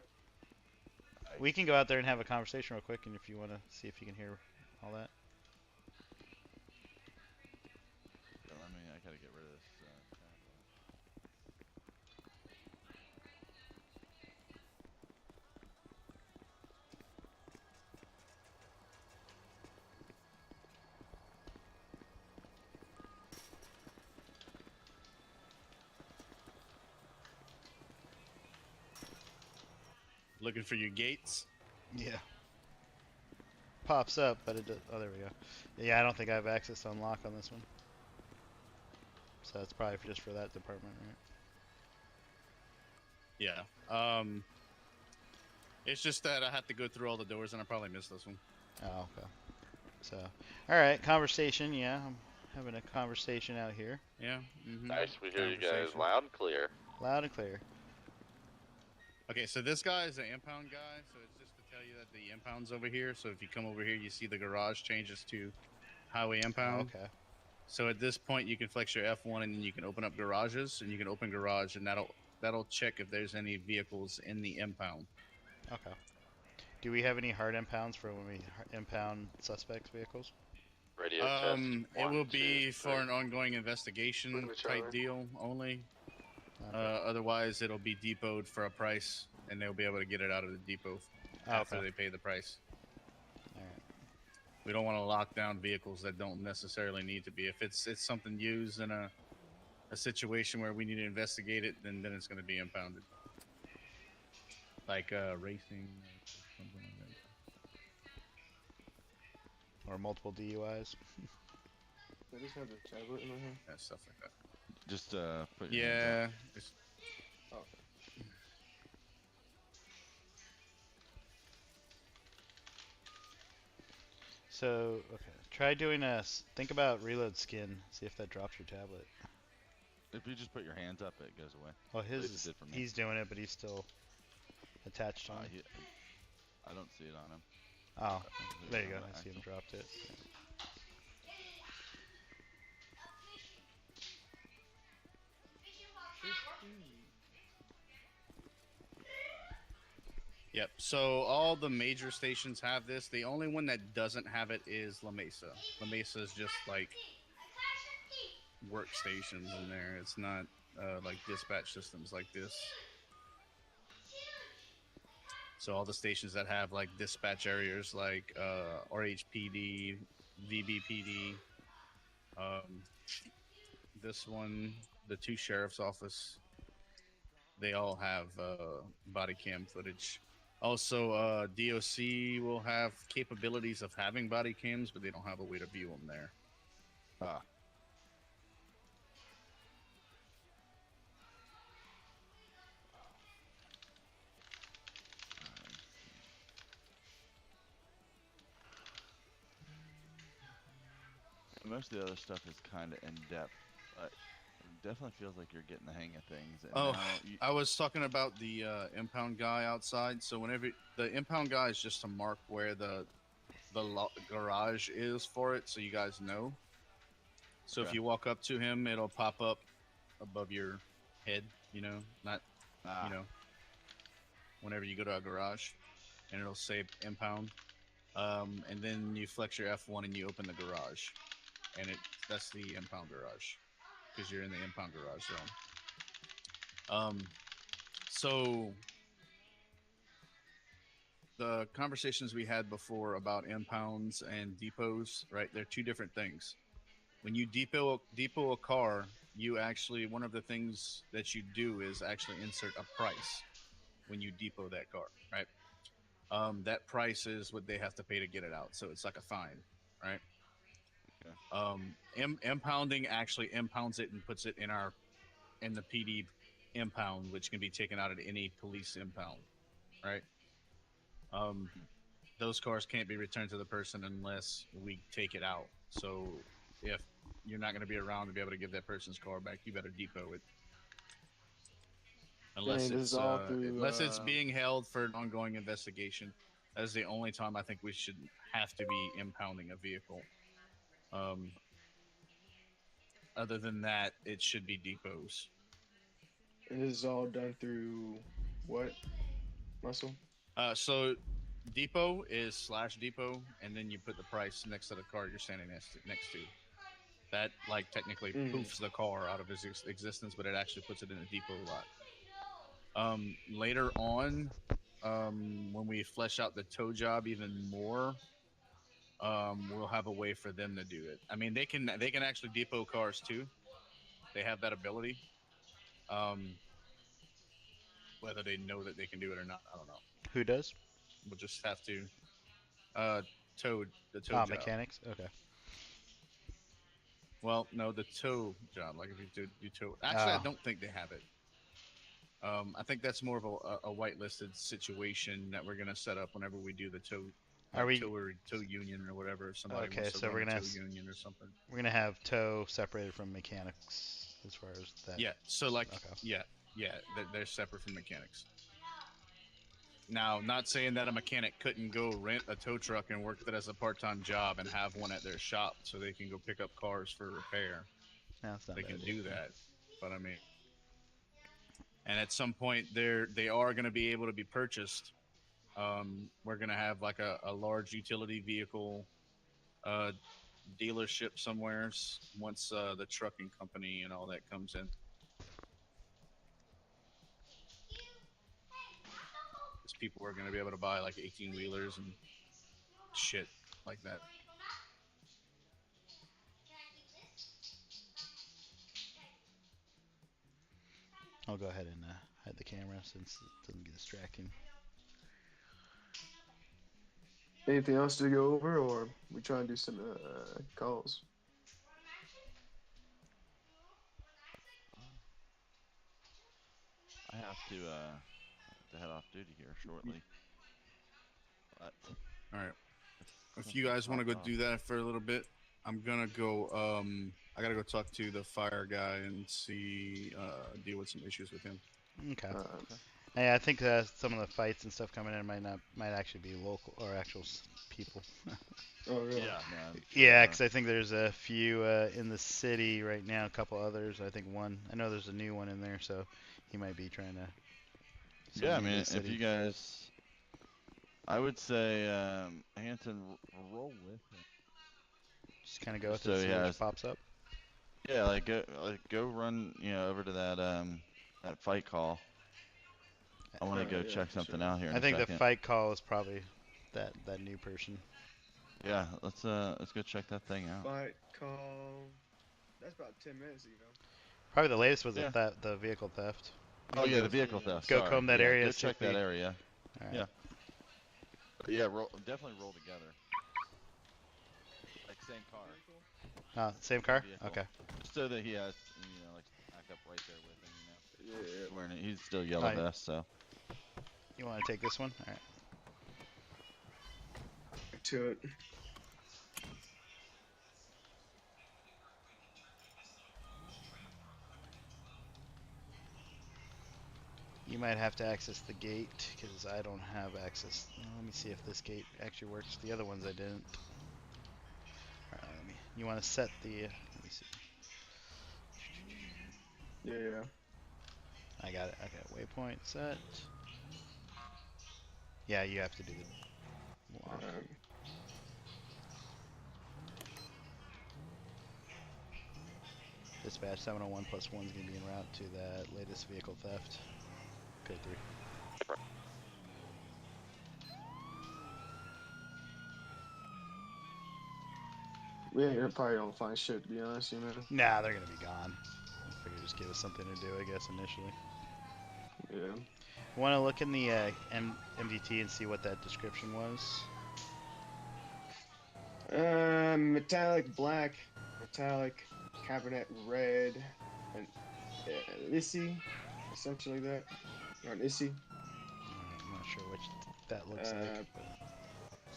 Speaker 2: We can go out there and have a conversation real quick, and if you want to see if you can hear all that.
Speaker 13: I gotta get rid of this tablet.
Speaker 4: Looking for your gates?
Speaker 2: Yeah. Pops up, but it does. Oh, there we go. Yeah, I don't think I have access to unlock on this one. So it's probably just for that department, right?
Speaker 4: Yeah. It's just that I have to go through all the doors, and I probably missed this one.
Speaker 2: Oh, okay. So, alright, conversation, yeah. I'm having a conversation out here.
Speaker 4: Yeah. Mm-hmm.
Speaker 12: Nice, we hear you guys loud and clear.
Speaker 2: Loud and clear.
Speaker 4: Okay, so this guy is an impound guy, so it's just to tell you that the impound's over here. So if you come over here, you see the garage changes to highway impound.
Speaker 2: Okay.
Speaker 4: So at this point, you can flex your F1, and then you can open up garages, and you can open garage, and that'll check if there's any vehicles in the impound.
Speaker 2: Okay. Do we have any hard impounds for when we impound suspects' vehicles?
Speaker 12: Radio test.
Speaker 4: It will
Speaker 12: 1,
Speaker 4: be
Speaker 12: 2,
Speaker 4: for
Speaker 12: 3.
Speaker 4: an ongoing investigation type deal only.
Speaker 2: Okay.
Speaker 4: Otherwise, it'll be depoted for a price, and they'll be able to get it out of the depot after they pay the price.
Speaker 2: Alright.
Speaker 4: We don't want to lock down vehicles that don't necessarily need to be. If it's something used in a situation where we need to investigate it, then it's going to be impounded. Like racing or something like that.
Speaker 2: Or multiple DUIs.
Speaker 11: I just have the tablet in my hand.
Speaker 4: Yeah, stuff like that.
Speaker 13: Just put your hands
Speaker 11: Oh.
Speaker 2: So, okay. Try doing think about reload skin. See if that drops your tablet.
Speaker 13: up. If you just put your hands up, it goes away.
Speaker 2: Oh,
Speaker 13: At least
Speaker 2: his
Speaker 13: it did for me.
Speaker 2: he's doing it, but he's still attached to him.
Speaker 13: I don't see it on him.
Speaker 2: Oh,
Speaker 13: It's
Speaker 2: there you
Speaker 13: on
Speaker 2: go.
Speaker 13: the
Speaker 2: I see him
Speaker 13: axle.
Speaker 2: dropped it.
Speaker 4: Yep. So all the major stations have this. The only one that doesn't have it is La Mesa. La Mesa is just like workstations in there. It's not like dispatch systems like this. So all the stations that have like dispatch areas like RHPD, VBPD, this one, the 2 sheriff's office, they all have body cam footage. Also, DOC will have capabilities of having body cams, but they don't have a way to view them there.
Speaker 13: Ah. Most of the other stuff is kind of in depth, but it definitely feels like you're getting the hang of things. And
Speaker 4: Oh,
Speaker 13: now
Speaker 4: I was talking about the impound guy outside. So whenever the impound guy is just to mark where the garage is for it, so you guys know. So if
Speaker 13: Okay.
Speaker 4: you walk up to him, it'll pop up above your head. You know, not you know. Whenever you go to a garage, and it'll say impound. and then you flex your F1 and you open the garage, and that's the impound garage because you're in the impound garage zone. So the conversations we had before about impounds and depots, right? They're two different things. When you depot a car, you actually, one of the things that you do is actually insert a price when you depot that car, right? That price is what they have to pay to get it out, so it's like a fine, right?
Speaker 13: Okay.
Speaker 4: Impounding actually impounds it and puts it in the PD impound, which can be taken out at any police impound, right? Those cars can't be returned to the person unless we take it out. So if you're not going to be around to be able to give that person's car back, you better depot it.
Speaker 8: Dang, this is all through.
Speaker 4: Unless it's being held for an ongoing investigation. That is the only time I think we should have to be impounding a vehicle. Other than that, it should be depots.
Speaker 8: And this is all done through what? Muscle?
Speaker 4: So depot is /depot, and then you put the price next to the car you're standing next to. That like technically poofs the car out of its existence, but it actually puts it in a depot lot. Later on, when we flesh out the tow job even more, we'll have a way for them to do it. I mean, they can actually depot cars too. They have that ability. Whether they know that they can do it or not, I don't know.
Speaker 2: Who does?
Speaker 4: We'll just have to tow the tow job.
Speaker 2: Mechanics. Okay.
Speaker 4: Well, no, the tow job. Like if you tow. Actually, I don't think they have it. I think that's more of a whitelisted situation that we're gonna set up whenever we do the tow. Tow union or whatever? Somebody wants to run a tow union or something.
Speaker 2: We're gonna have tow separated from mechanics as far as that.
Speaker 4: Yeah. So like, yeah, they're separate from mechanics. Now, not saying that a mechanic couldn't go rent a tow truck and work that as a part-time job and have one at their shop so they can go pick up cars for repair.
Speaker 2: No, that's not
Speaker 4: they
Speaker 2: bad
Speaker 4: can
Speaker 2: idea.
Speaker 4: do that, but I mean, and at some point they are going to be able to be purchased. We're going to have like a large utility vehicle dealership somewhere once the trucking company and all that comes in. Because people are going to be able to buy like 18 wheelers and shit like that.
Speaker 2: I'll go ahead and hide the camera since it doesn't get distracting.
Speaker 8: Anything else to go over, or we try and do some calls?
Speaker 13: I have to head off duty here shortly. But
Speaker 4: all right, if you guys want to go do that for a little bit, I'm gonna go. I gotta go talk to the fire guy and see deal with some issues with him.
Speaker 2: Okay. Hey, I think some of the fights and stuff coming in might actually be local or actual people.
Speaker 8: Oh really?
Speaker 13: Yeah.
Speaker 2: Yeah, because I think there's a few in the city right now. A couple others. I think one. I know there's a new one in there, so he might be trying to.
Speaker 13: Yeah, I mean, if you guys, I would say Hanson roll with him.
Speaker 2: Just kind of go with it, see what pops up.
Speaker 13: Yeah, like go run, over to that that fight call. I want to go check something out here.
Speaker 2: I think the fight call is probably that new person.
Speaker 13: Yeah, let's go check that thing out.
Speaker 8: Fight call. That's about 10 minutes ago.
Speaker 2: Probably the latest was the vehicle theft.
Speaker 13: Oh yeah, the vehicle theft.
Speaker 2: Go comb that area.
Speaker 13: Go check that area.
Speaker 2: Right.
Speaker 13: Yeah. But yeah, definitely roll together. Like same car.
Speaker 2: Same car?
Speaker 13: Vehicle.
Speaker 2: Okay.
Speaker 13: Just so that he has, like back up right there with him, Yeah. Wearing it. He's still yellow vest, so.
Speaker 2: You want to take this one? All right.
Speaker 8: To it.
Speaker 2: You might have to access the gate because I don't have access. Let me see if this gate actually works. The other ones I didn't. All right, you want to set the? Let me see.
Speaker 8: Yeah.
Speaker 2: I got it. Okay, waypoint set. Yeah, you have to do the lock. Dispatch 701 plus 1 is going to be en route to that latest vehicle theft. Code 3.
Speaker 8: We ain't probably don't find shit, to be honest, you know.
Speaker 2: Nah, they're going to be gone. I figured just give us something to do, I guess, initially.
Speaker 8: Yeah.
Speaker 2: Want to look in the MDT and see what that description was?
Speaker 8: Metallic black, metallic cabernet red, and Lissy, essentially that, or an Issy.
Speaker 2: I'm not sure which that looks like. But...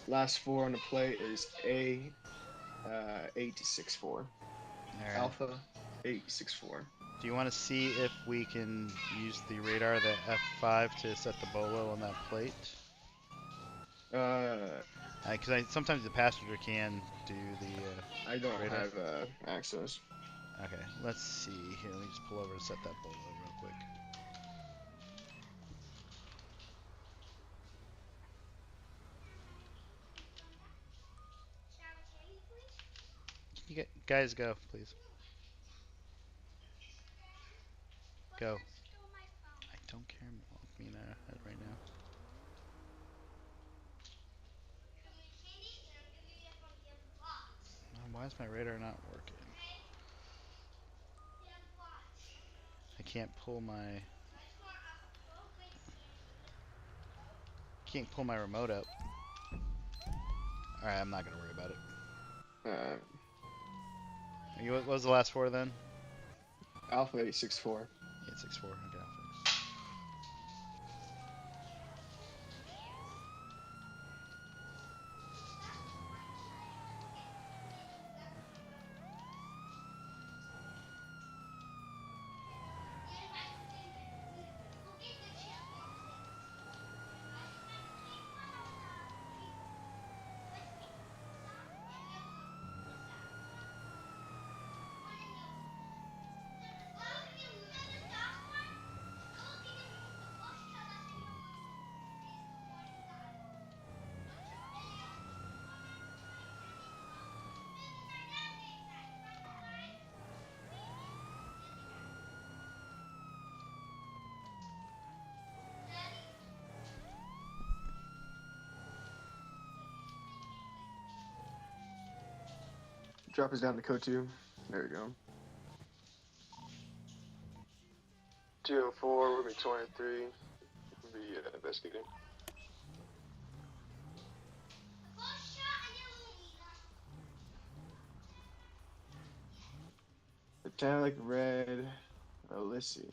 Speaker 8: Last 4 on the plate is A 864.
Speaker 2: Right.
Speaker 8: Alpha 864.
Speaker 2: Do you want to see if we can use the radar, the F5, to set the bolo on that plate? Because sometimes the passenger can do the.
Speaker 8: I don't
Speaker 2: radar.
Speaker 8: have access.
Speaker 2: Okay, let's see. Here, let me just pull over and set that bolo real quick. You guys go, please. Go. I don't care about me right now. Why is my radar not working? I can't pull my... Can't pull my remote up. Alright, I'm not gonna worry about it. What was the last 4 then?
Speaker 8: Alpha 864.
Speaker 2: 864, okay.
Speaker 8: Drop us down to code 2. There we go. 204, we'll be 23. We'll be investigating. Metallic red, Issy.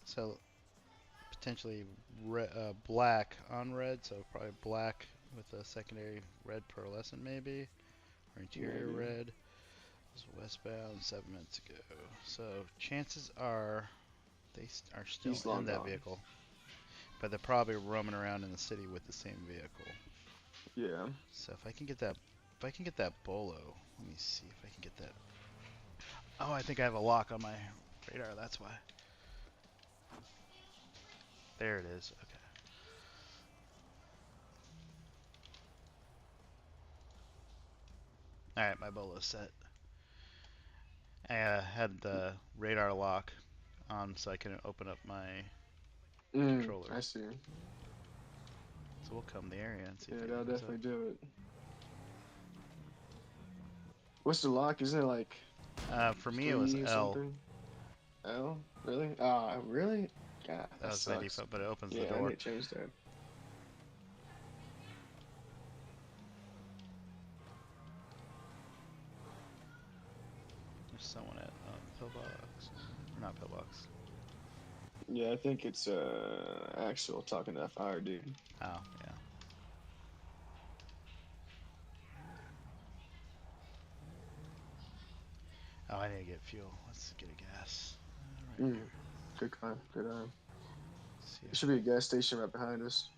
Speaker 2: So, potentially black on red, so probably black with a secondary red pearlescent maybe, or interior red. This was westbound 7 minutes ago. So chances are they are still in that vehicle, but they're probably roaming around in the city with the same vehicle.
Speaker 8: Yeah.
Speaker 2: So if I can get that bolo, let me see if I can get that. Oh, I think I have a lock on my radar. That's why. There it is. Okay. Alright, my bolo's set. I had the radar lock on so I can open up my controller.
Speaker 8: I see.
Speaker 2: So we'll come the area and see if
Speaker 8: that'll definitely
Speaker 2: up.
Speaker 8: do it. What's the lock? Isn't it like...
Speaker 2: for me it was L.
Speaker 8: Something? L? Really? Really? God,
Speaker 2: that was my default, but it opens the
Speaker 8: Yeah,
Speaker 2: door.
Speaker 8: I need to change that.
Speaker 2: There's someone at pillbox. Or not pillbox.
Speaker 8: Yeah, I think it's Axel talking to that fire dude.
Speaker 2: Oh, yeah. Oh, I need to get fuel. Let's get a gas. Right here.
Speaker 8: Good eye. Good eye. There should be a gas station right behind us.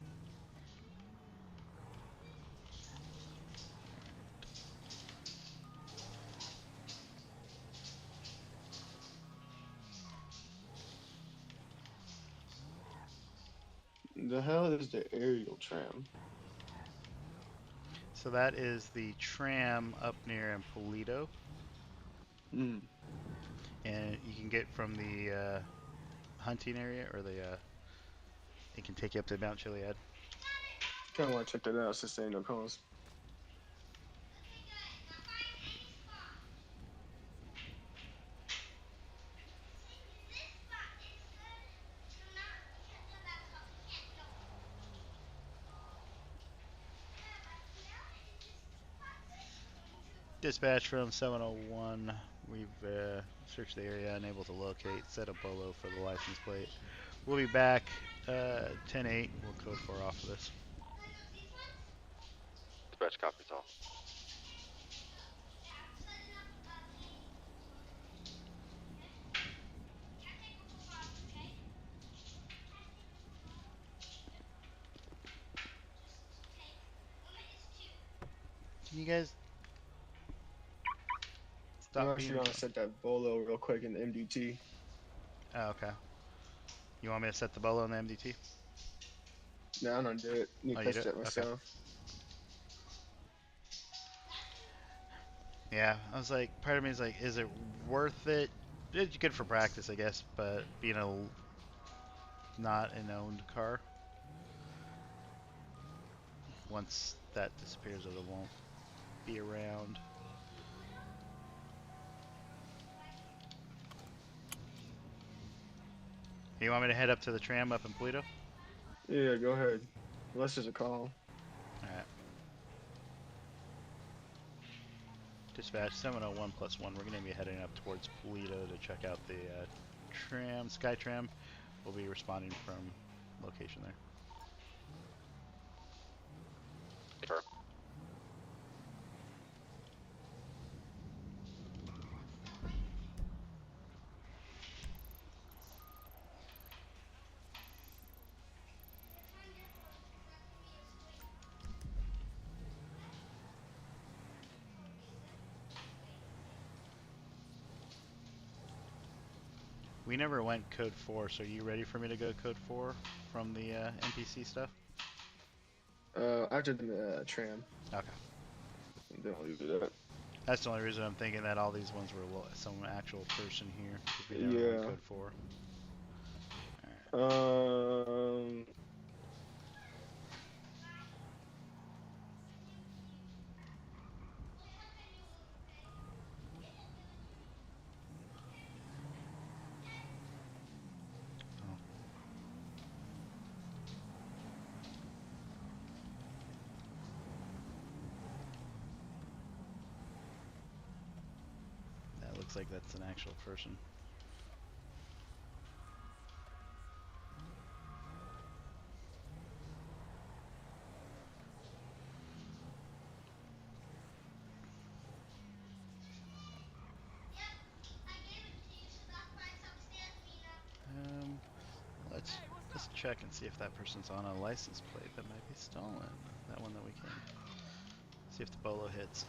Speaker 8: The hell is the aerial tram?
Speaker 2: So that is the tram up near Impolito,
Speaker 8: Hmm.
Speaker 2: and you can get from the hunting area, or it can take you up to Mount Chiliad.
Speaker 8: Kind of want to check that out since they ain't no calls.
Speaker 2: Dispatch from 701. We've searched the area, unable to locate. Set a bolo for the license plate. We'll be back 10-8. We'll code 4 off of this.
Speaker 12: Dispatch copies all.
Speaker 2: Can you guys
Speaker 8: I'm
Speaker 2: stop
Speaker 8: actually
Speaker 2: being...
Speaker 8: gonna set that bolo real quick in the MDT.
Speaker 2: Oh, okay. You want me to set the bolo in the MDT?
Speaker 8: Nah, I'm gonna do it. Need
Speaker 2: Oh,
Speaker 8: to
Speaker 2: you do
Speaker 8: test
Speaker 2: it?
Speaker 8: that
Speaker 2: Okay.
Speaker 8: myself.
Speaker 2: Yeah, I was like, part of me is like, is it worth it? It's good for practice, I guess, but being not an owned car, once that disappears, it won't be around. You want me to head up to the tram up in Polito?
Speaker 8: Yeah, go ahead. Unless there's a call.
Speaker 2: Alright. Dispatch 701 +1. We're going to be heading up towards Polito to check out the tram, Sky Tram. We'll be responding from location there.
Speaker 12: Sure.
Speaker 2: We never went code 4, so are you ready for me to go code 4 from the NPC stuff?
Speaker 8: After the tram.
Speaker 2: Okay.
Speaker 8: Then we'll do that.
Speaker 2: That's the only reason I'm thinking that all these ones were some actual person here. We never
Speaker 8: Yeah.
Speaker 2: went code 4.
Speaker 8: Um.
Speaker 2: That looks like that's an actual person. Let's check and see if that person's on a license plate that might be stolen. That one that we can. See if the bolo hits.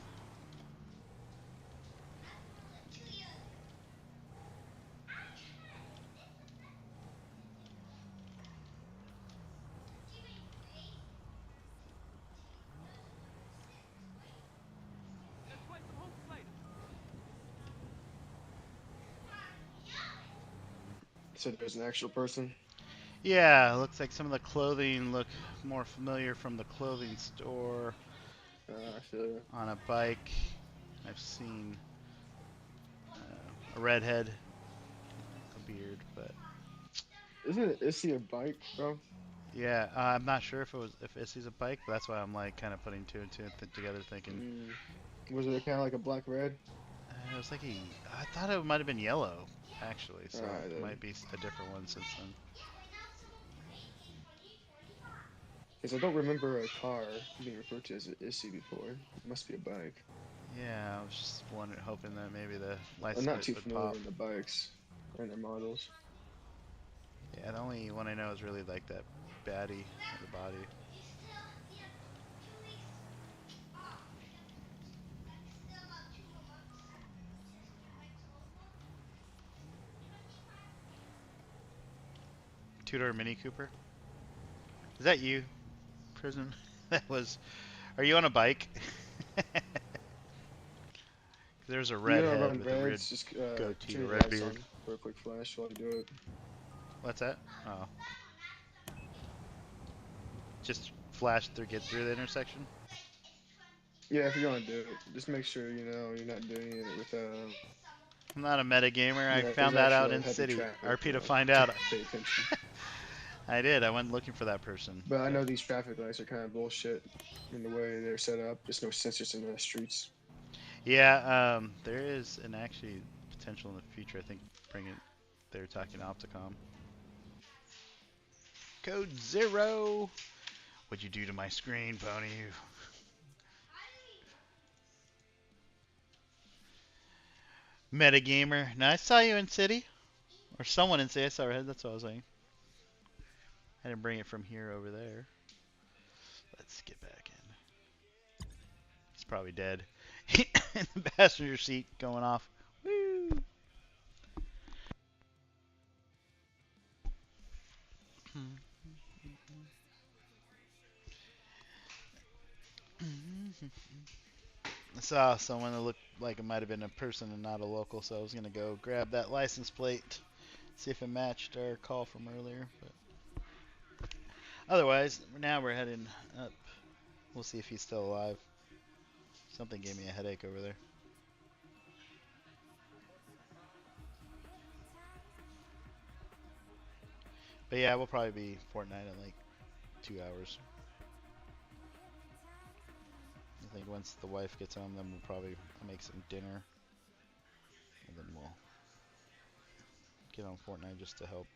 Speaker 8: So there's an actual person.
Speaker 2: Yeah, looks like some of the clothing look more familiar from the clothing store.
Speaker 8: I feel you.
Speaker 2: On a bike, I've seen a redhead, a beard, but
Speaker 8: Is he a bike, bro?
Speaker 2: yeah, I'm not sure if Issy's a bike, but that's why I'm like kind of putting two and two together, thinking.
Speaker 8: Was it kind of like a black red?
Speaker 2: It was like I thought it might have been yellow, actually, so
Speaker 8: Alright,
Speaker 2: it might be a different one since then.
Speaker 8: Because I don't remember a car being referred to as an Issy before. It must be a bike.
Speaker 2: Yeah, I was just wondering, hoping that maybe the
Speaker 8: I'm
Speaker 2: license
Speaker 8: not
Speaker 2: plate
Speaker 8: too
Speaker 2: would
Speaker 8: familiar
Speaker 2: pop.
Speaker 8: with the bikes and their models.
Speaker 2: Yeah, the only one I know is really like that baddie of the body. Two-door Mini Cooper. Is that you, Prison? That was. Are you on a bike? There's a
Speaker 11: You don't
Speaker 2: redhead
Speaker 11: run
Speaker 2: with a red
Speaker 11: reds, just
Speaker 2: goatee,
Speaker 11: turn
Speaker 2: a
Speaker 11: your
Speaker 2: red
Speaker 11: lights
Speaker 2: beard.
Speaker 11: on for a quick flash while you do it.
Speaker 2: What's that? Oh. Just flash through, get through the intersection?
Speaker 11: Yeah, if you're gonna do it, just make sure you know you're not doing it with
Speaker 2: I'm not a metagamer. I
Speaker 11: there's
Speaker 2: found that out
Speaker 11: actual
Speaker 2: in
Speaker 11: heavy
Speaker 2: City.
Speaker 11: traffic.
Speaker 2: RP
Speaker 11: You
Speaker 2: to
Speaker 11: know,
Speaker 2: find out.
Speaker 11: pay attention.
Speaker 2: I did. I went looking for that person.
Speaker 11: But I know these traffic lights are kind of bullshit in the way they're set up. There's no sensors in the streets.
Speaker 2: Yeah, there is an actually potential in the future. I think they're talking Opticom. Code 0. What'd you do to my screen, Pony? Metagamer. No, I saw you in City. Or someone in City. I saw her head. That's what I was saying. I didn't bring it from here over there. Let's get back in. He's probably dead. In the passenger seat going off. Woo! I saw someone that looked like it might have been a person and not a local, so I was going to go grab that license plate, see if it matched our call from earlier. But otherwise, now we're heading up. We'll see if he's still alive. Something gave me a headache over there. But yeah, we'll probably be Fortnite in like 2 hours. I think once the wife gets home, then we'll probably make some dinner. And then we'll get on Fortnite just to help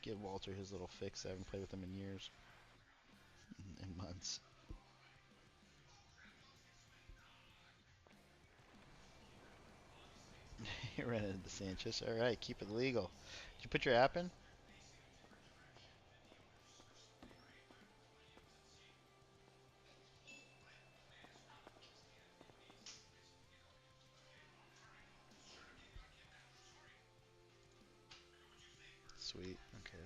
Speaker 2: give Walter his little fix. I haven't played with him in years. In months. He ran into Sanchez. Alright, keep it legal. Did you put your app in? Sweet. Okay,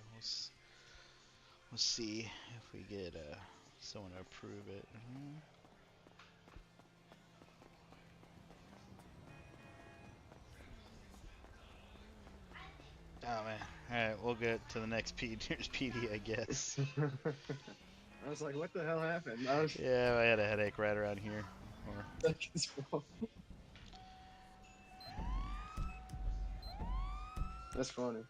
Speaker 2: we'll see if we get someone to approve it. Oh man. Alright, we'll get to the next PD, I guess.
Speaker 11: I was like, what the hell happened?
Speaker 2: Yeah, I had a headache right around here.
Speaker 11: That's funny.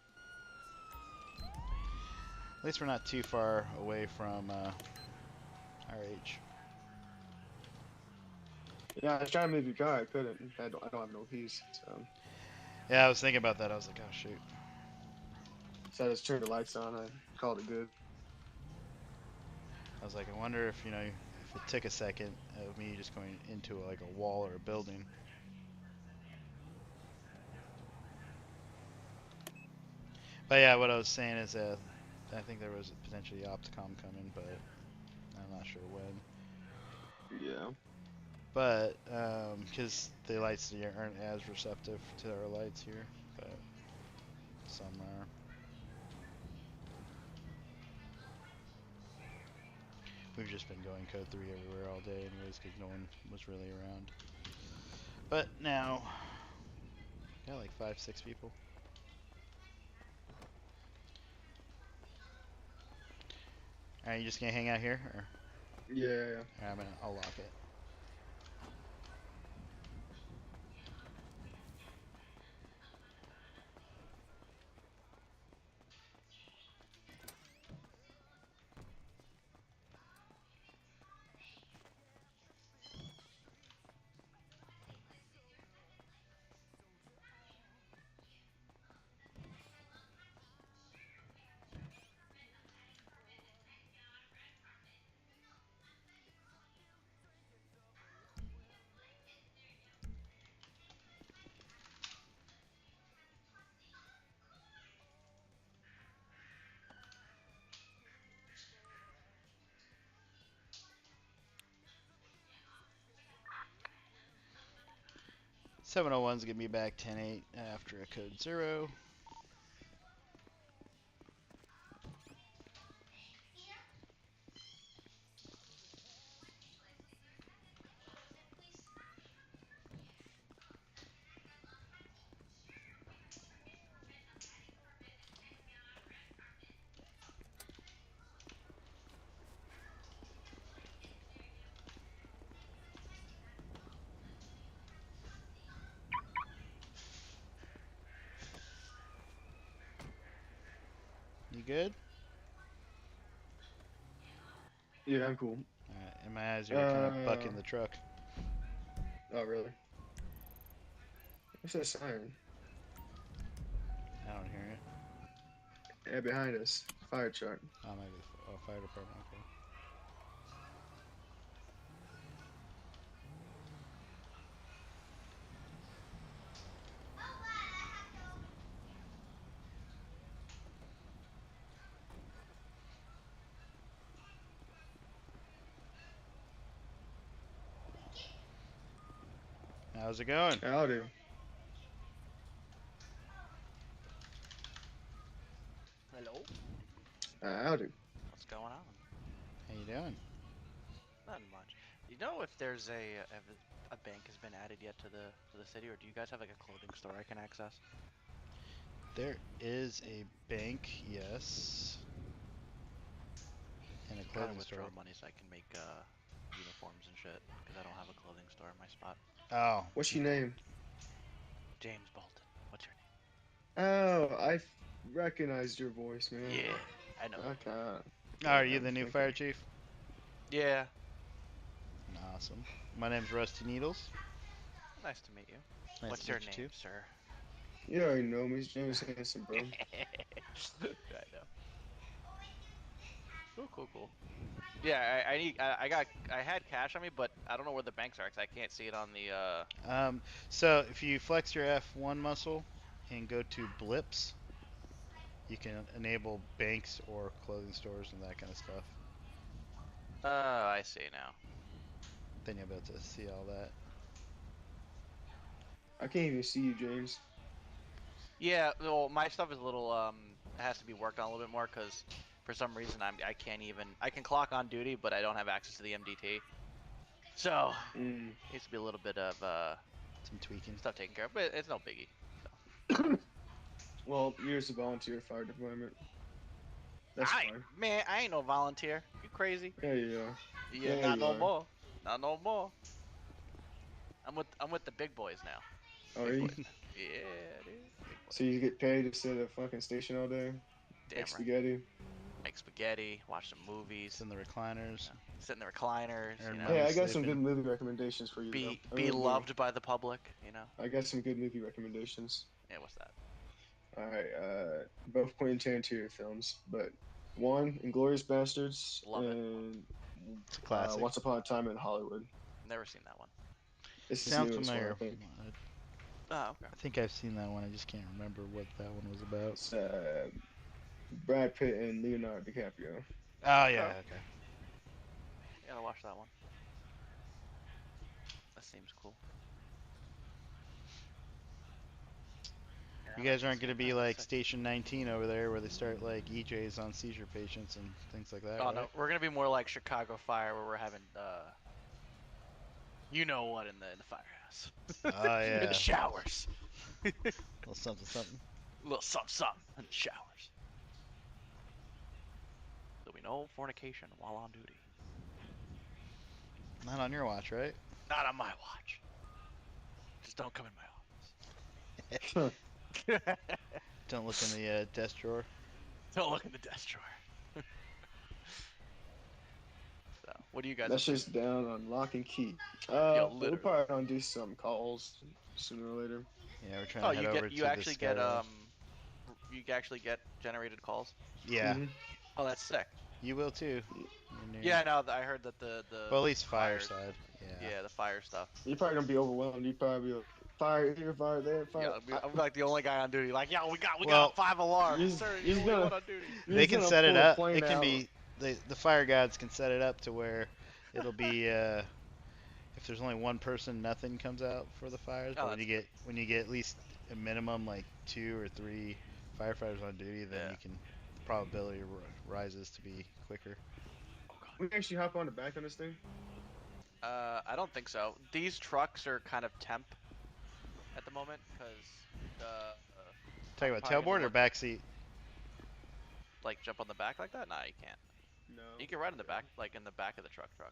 Speaker 2: At least we're not too far away from RH.
Speaker 11: Yeah, I was trying to move your car. I couldn't. I don't have no keys. So.
Speaker 2: Yeah, I was thinking about that. I was like, oh shoot.
Speaker 11: So I just turned the lights on. I called it good.
Speaker 2: I was like, I wonder if, if it took a second of me just going into like a wall or a building. But yeah, what I was saying is I think there was potentially Opticom coming, but I'm not sure when.
Speaker 11: Yeah.
Speaker 2: But, because the lights here aren't as receptive to our lights here, but some are. We've just been going code 3 everywhere all day anyways because no one was really around. But now, got like 5-6 people. Alright, you just gonna hang out here? Or?
Speaker 11: Yeah.
Speaker 2: Alright, I'll lock it. .701's gonna be back 10-8 after a code 0. good?
Speaker 8: Yeah, I'm cool.
Speaker 2: In my eyes, you were kind of bucking the truck.
Speaker 8: Oh, really? What's that siren?
Speaker 2: I don't hear it.
Speaker 8: Yeah, behind us. Fire truck.
Speaker 2: Oh, maybe the fire department. Okay. How's it going?
Speaker 8: Howdy.
Speaker 14: Hello?
Speaker 8: Howdy.
Speaker 14: What's going on?
Speaker 2: How you doing?
Speaker 14: Not much. You know if there's if a bank has been added yet to the city, or do you guys have like a clothing store I can access?
Speaker 2: There is a bank, yes, and a
Speaker 14: I'm trying to
Speaker 2: clothing
Speaker 14: withdraw
Speaker 2: store.
Speaker 14: money so I can make uniforms and shit, because I don't have a clothing store in my spot.
Speaker 2: Oh.
Speaker 8: What's your name?
Speaker 14: James Bolton. What's your name?
Speaker 8: Oh, I recognized your voice, man.
Speaker 14: Yeah, I know.
Speaker 8: Okay.
Speaker 2: Are you the new fire chief?
Speaker 14: Yeah.
Speaker 2: Awesome. My name's Rusty Needles.
Speaker 14: Nice to meet you.
Speaker 2: Nice
Speaker 14: What's
Speaker 2: to
Speaker 14: your
Speaker 2: meet
Speaker 14: name,
Speaker 2: you too.
Speaker 14: sir?
Speaker 8: You already know me. It's James Hanson, bro.
Speaker 14: I know. Cool. Yeah, I had cash on me, but I don't know where the banks are because I can't see it on the.
Speaker 2: So if you flex your F1 muscle and go to blips, you can enable banks or clothing stores and that kind of stuff.
Speaker 14: I see now.
Speaker 2: Then you'll be able to see all that.
Speaker 8: I can't even see you, James.
Speaker 14: Yeah, well, my stuff is a little has to be worked on a little bit more because for some reason I can't even I can clock on duty, but I don't have access to the MDT. So needs to be a little bit of
Speaker 2: some tweaking
Speaker 14: stuff taken care of, but it's no biggie.
Speaker 8: Well, you're just a volunteer fire department. That's fine.
Speaker 14: Man, I ain't no volunteer. You crazy?
Speaker 8: Yeah, you are.
Speaker 14: Yeah,
Speaker 8: Yeah,
Speaker 14: not
Speaker 8: you
Speaker 14: no
Speaker 8: are.
Speaker 14: more. Not no more. I'm with the big boys now.
Speaker 8: Oh,
Speaker 14: Big
Speaker 8: are you?
Speaker 14: boys now. Yeah, dude. Big boys.
Speaker 8: So you get paid to sit at a fucking station all day?
Speaker 14: Damn
Speaker 8: Make
Speaker 14: right.
Speaker 8: spaghetti?
Speaker 14: Make spaghetti, watch some movies.
Speaker 2: Sit in the recliners.
Speaker 14: Sit in the recliners. You know?
Speaker 8: Hey, I got some good movie recommendations for you.
Speaker 14: Be loved by the public. You know.
Speaker 8: I got some good movie recommendations.
Speaker 14: Yeah, what's that?
Speaker 8: All right, both Quentin Tarantino films, but one, Inglourious Bastards,
Speaker 14: Love it.
Speaker 8: and
Speaker 2: It's a classic.
Speaker 8: Once Upon a Time in Hollywood.
Speaker 14: Never seen that one.
Speaker 8: It's the
Speaker 2: Sounds
Speaker 8: newest
Speaker 2: familiar.
Speaker 8: one, I think.
Speaker 14: Oh, okay.
Speaker 2: I think I've seen that one. I just can't remember what that one was about.
Speaker 8: It's Brad Pitt and Leonardo DiCaprio.
Speaker 2: Oh yeah, okay.
Speaker 14: Gotta watch that one. That seems cool.
Speaker 2: You guys aren't going to be like Station 19 over there where they start like EJs on seizure patients and things like that,
Speaker 14: Oh
Speaker 2: right?
Speaker 14: no, we're gonna be more like Chicago Fire, where we're having you know what in the firehouse.
Speaker 2: Oh yeah.
Speaker 14: In the showers.
Speaker 2: Little something.
Speaker 14: Little something in the showers. There'll be no fornication while on duty.
Speaker 2: Not on your watch, right?
Speaker 14: Not on my watch. Just don't come in my office.
Speaker 2: Don't look in the desk drawer.
Speaker 14: Don't look in the desk drawer. So, what do you guys?
Speaker 8: That's just down on lock and key.
Speaker 14: Yo,
Speaker 8: we're probably gonna do some calls sooner or later.
Speaker 2: Yeah, we're trying to head over to
Speaker 14: you actually
Speaker 2: the
Speaker 14: get
Speaker 2: Skyline.
Speaker 14: you actually get generated calls.
Speaker 2: Yeah.
Speaker 14: Oh, that's sick.
Speaker 2: You will too.
Speaker 14: Yeah, no, I heard that the
Speaker 2: well, at least fire side.
Speaker 14: Yeah, the fire stuff.
Speaker 8: You're probably gonna be overwhelmed. You probably be fire here, fire there, fire.
Speaker 14: Yeah, I'm like the only guy on duty. Like, yo, we got 5 alarms. Sir, you're the only one on duty.
Speaker 2: They can set it up. It can be the fire gods can set it up to where it'll be if there's only one person, nothing comes out for the fires. But when you get at least a minimum like 2 or 3 firefighters on duty, then you can the probability rises to be quicker.
Speaker 8: We can actually hop on the back on this thing.
Speaker 14: I don't think so. These trucks are kind of temp at the moment because
Speaker 2: Talking about tailboard or back seat?
Speaker 14: Like jump on the back like that? Nah, you can't.
Speaker 8: No.
Speaker 14: You can ride in the back, like in the back of the truck. Back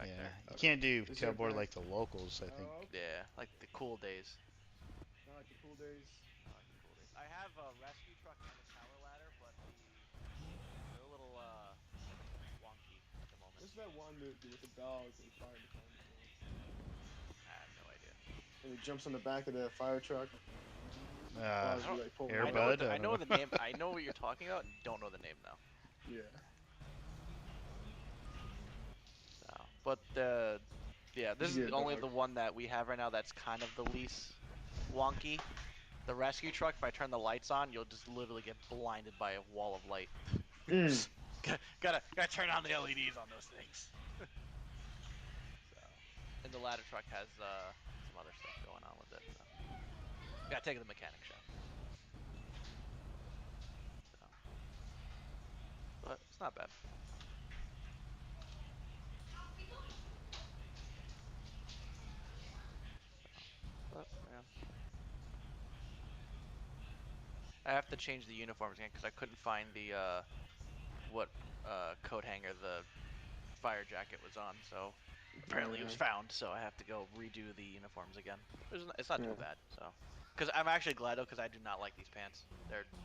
Speaker 2: Yeah,
Speaker 14: there.
Speaker 2: you can't do tailboard like the locals, I think.
Speaker 14: Yeah, like the cool days.
Speaker 8: Not like the cool days.
Speaker 14: I have a rescue truck and a tower ladder, but
Speaker 11: that one movie with the dog and firing the cars at once?
Speaker 14: I have no idea.
Speaker 11: And he jumps on the back of the fire truck.
Speaker 2: Uh,
Speaker 11: While he, like, pulling
Speaker 2: Air
Speaker 11: the
Speaker 14: know
Speaker 11: dog.
Speaker 2: Bud?
Speaker 14: I know
Speaker 2: know.
Speaker 14: the name. I know what you're talking about. Don't know the name though.
Speaker 11: Yeah.
Speaker 14: So, but yeah, this
Speaker 11: You
Speaker 14: is
Speaker 11: get a
Speaker 14: only
Speaker 11: dog.
Speaker 14: the one that we have right now that's kind of the least wonky. The rescue truck, if I turn the lights on, you'll just literally get blinded by a wall of light.
Speaker 11: Mm.
Speaker 14: gotta turn on the LEDs on those things. So, and the ladder truck has some other stuff going on with it. So, gotta take it to the mechanic shop. So, but it's not bad. But yeah. I have to change the uniforms again because I couldn't find the what coat hanger the fire jacket was on. So apparently it was found. So I have to go redo the uniforms again. It's not too bad. So because I'm actually glad though because I do not like these pants.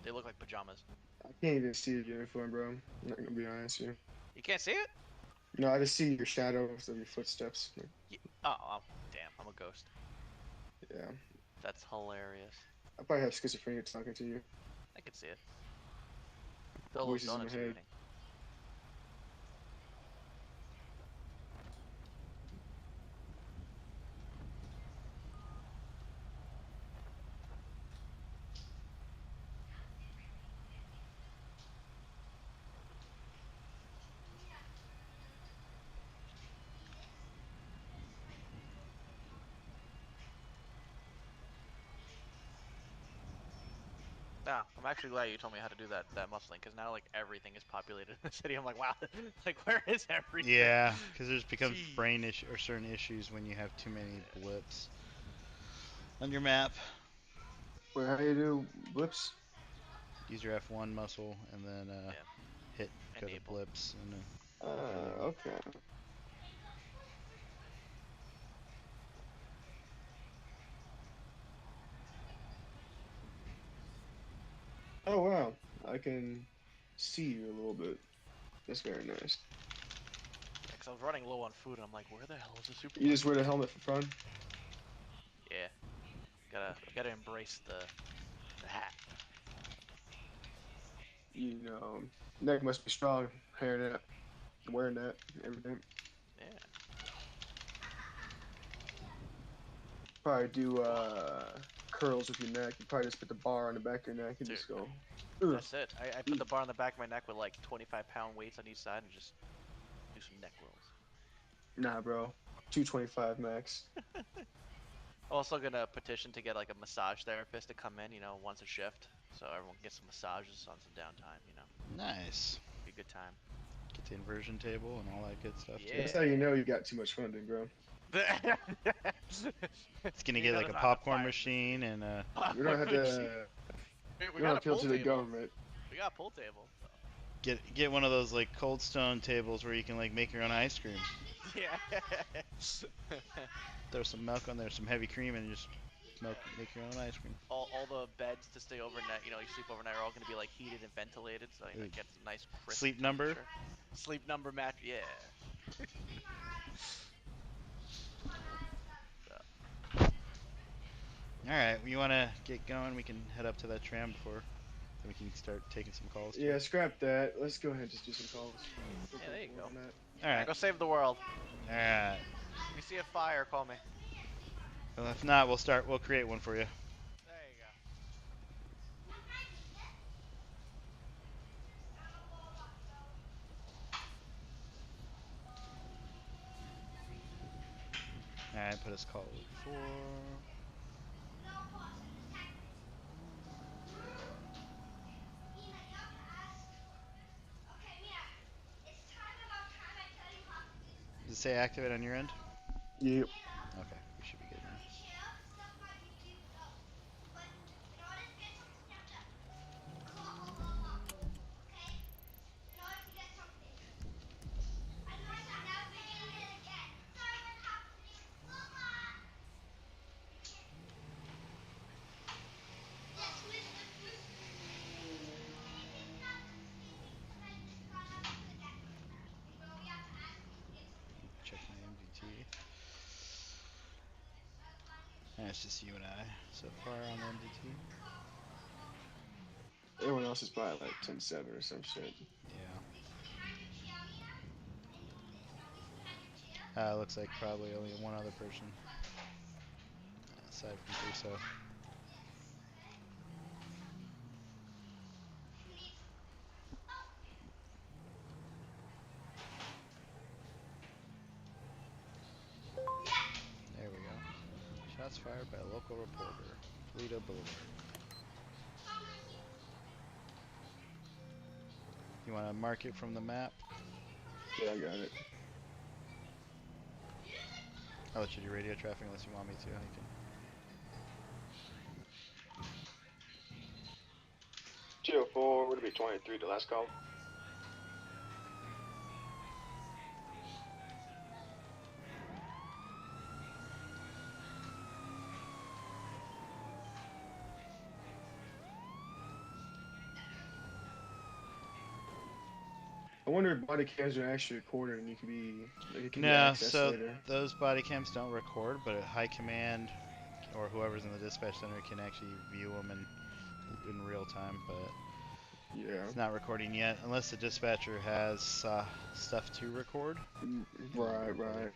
Speaker 14: They look like pajamas.
Speaker 11: I can't even see your uniform, bro. I'm not gonna be honest with you.
Speaker 14: You can't see it?
Speaker 11: No, I just see your shadows of your footsteps. Like,
Speaker 14: Oh, damn! I'm a ghost.
Speaker 11: yeah.
Speaker 14: That's hilarious.
Speaker 11: I probably have schizophrenia talking to you.
Speaker 14: I can see it. Fill those
Speaker 11: Voices in my
Speaker 14: donuts you're
Speaker 11: head.
Speaker 14: eating. Yeah, I'm actually glad you told me how to do that muscling because now like everything is populated in the city. I'm like, wow, like where is everything?
Speaker 2: Yeah, because there's becomes
Speaker 14: Jeez.
Speaker 2: brain issue or certain issues when you have too many blips on your map.
Speaker 11: Wait, how you do blips?
Speaker 2: Use your F1 muscle and then hit go to
Speaker 14: Enable.
Speaker 2: blips and then
Speaker 11: Okay. Oh wow, I can see you a little bit. That's very nice.
Speaker 14: Yeah, cause I was running low on food and I'm like, where the hell is the supermarket?
Speaker 11: You just wear the helmet for fun?
Speaker 14: Yeah, gotta embrace the hat.
Speaker 11: You know, neck must be strong, hearing that, wearing that, everything.
Speaker 14: Yeah.
Speaker 11: Probably do curls with your neck. You probably just put the bar on the back of your neck and
Speaker 14: Dude,
Speaker 11: just go.
Speaker 14: that's it. I put the bar on the back of my neck with like 25-pound weights on each side and just do some neck rolls.
Speaker 11: Nah, bro. 225 max.
Speaker 14: Also gonna petition to get like a massage therapist to come in, once a shift, so everyone gets some massages on some downtime.
Speaker 2: nice.
Speaker 14: Be a good time.
Speaker 2: Get the inversion table and all that good stuff
Speaker 14: Yeah.
Speaker 11: That's how you know you got too much funding, bro.
Speaker 2: It's gonna get like a popcorn machine and
Speaker 11: We don't have to.
Speaker 14: We
Speaker 11: don't
Speaker 14: got a
Speaker 11: appeal
Speaker 14: pool
Speaker 11: to the
Speaker 14: table.
Speaker 11: government.
Speaker 14: We got a pool table. So.
Speaker 2: get one of those like Cold Stone tables where you can like make your own ice cream.
Speaker 14: Yeah.
Speaker 2: Throw some milk on there, some heavy cream, and just make your own ice cream.
Speaker 14: All the beds to stay overnight, you sleep overnight, are all going to be like heated and ventilated, so get some nice crisp
Speaker 2: Sleep number?
Speaker 14: Sleep number match, yeah.
Speaker 2: Alright, you want to get going? We can head up to that tram before we can start taking some calls.
Speaker 11: Yeah, scrap that. Let's go ahead and just do some calls.
Speaker 14: Yeah, there you go.
Speaker 2: Alright.
Speaker 14: Go save the world.
Speaker 2: Alright.
Speaker 14: If you see a fire, call me.
Speaker 2: Well, if not, we'll create one for you.
Speaker 14: There you go.
Speaker 2: Alright, put us call 4. Does it say activate on your end?
Speaker 11: Yep.
Speaker 2: Okay, we should be good now. it's just you and I so far on the MDT.
Speaker 8: Everyone else is probably like 10-7 or some shit.
Speaker 2: Yeah. Looks like probably only one other person aside from Teresa. There we go. Shots fired by a local reporter. Toledo Boulevard. You want to mark it from the map?
Speaker 8: Yeah, I got it.
Speaker 2: I'll let you do radio traffic unless you want me to. I can.
Speaker 11: 204, would it be 23, the last call? I wonder if body cams are actually recorded and you can be, like, it can be
Speaker 2: No,
Speaker 11: accessed
Speaker 2: so
Speaker 11: later.
Speaker 2: those body cams don't record, but high command or whoever's in the dispatch center can actually view them in real time. But
Speaker 11: yeah,
Speaker 2: it's not recording yet, unless the dispatcher has stuff to record.
Speaker 11: Right.
Speaker 2: Yeah.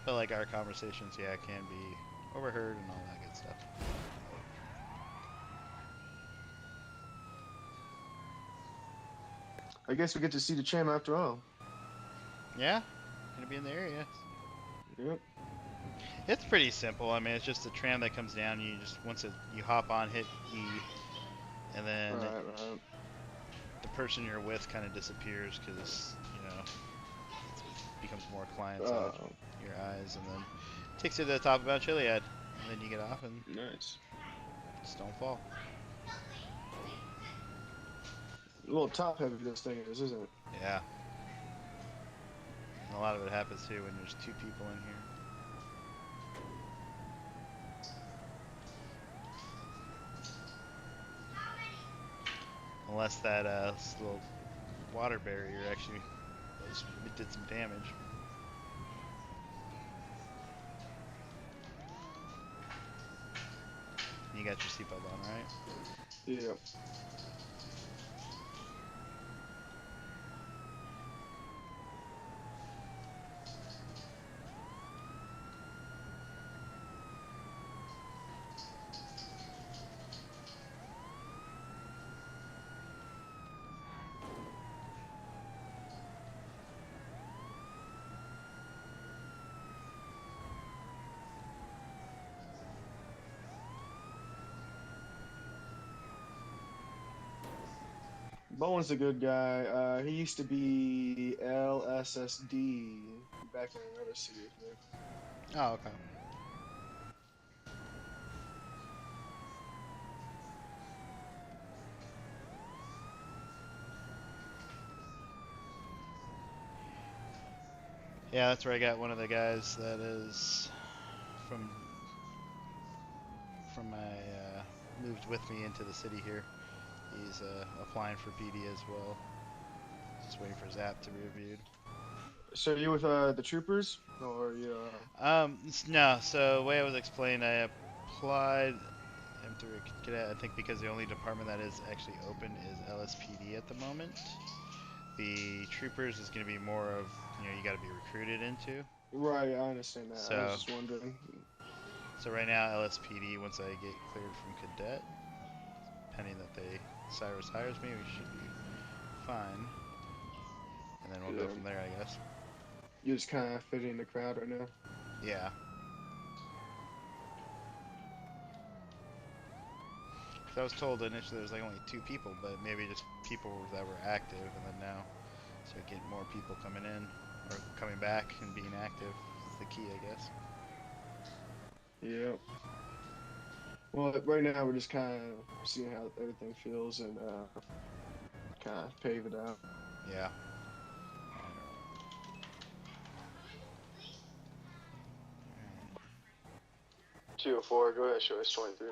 Speaker 2: But like our conversations, yeah, can be overheard and all that good stuff.
Speaker 8: I guess we get to see the tram after all.
Speaker 2: Yeah, gonna be in the area.
Speaker 8: Yep.
Speaker 2: It's pretty simple. I mean, it's just a tram that comes down. You just you hop on, hit E, and then
Speaker 8: Right.
Speaker 2: the person you're with kind of disappears because it becomes more clients out of your eyes, and then takes you to the top of Mount Chiliad, and then you get off and
Speaker 8: Nice.
Speaker 2: just don't fall.
Speaker 8: A little top heavy this thing is, isn't it?
Speaker 2: Yeah. And a lot of it happens too when there's two people in here. Unless that little water barrier actually did some damage. You got your seatbelt on, right?
Speaker 8: Yeah. Bowen's a good guy. He used to be LSSD back in another city with me.
Speaker 2: Oh, okay. Yeah, that's where I got one of the guys that is from my moved with me into the city here. He's applying for PD as well. Just waiting for his app to be reviewed.
Speaker 8: So you with the troopers, or you?
Speaker 2: No. So the way I was explained, I applied M3 cadet. I think because the only department that is actually open is LSPD at the moment. The troopers is going to be more of you got to be recruited into.
Speaker 8: Right, I understand that. I was just wondering.
Speaker 2: So right now LSPD, once I get cleared from cadet, pending that Cyrus hires me, we should be fine. And then we'll go from there, I guess.
Speaker 8: You're just kind of fitting the crowd right now.
Speaker 2: Yeah. Cause I was told initially there was like only 2 people, but maybe just people that were active, and then now, so getting more people coming in or coming back and being active is the key, I guess.
Speaker 8: Yeah. Well, right now we're just kind of seeing how everything feels and kind of pave it out.
Speaker 2: Yeah.
Speaker 8: 204, go ahead, show us 23.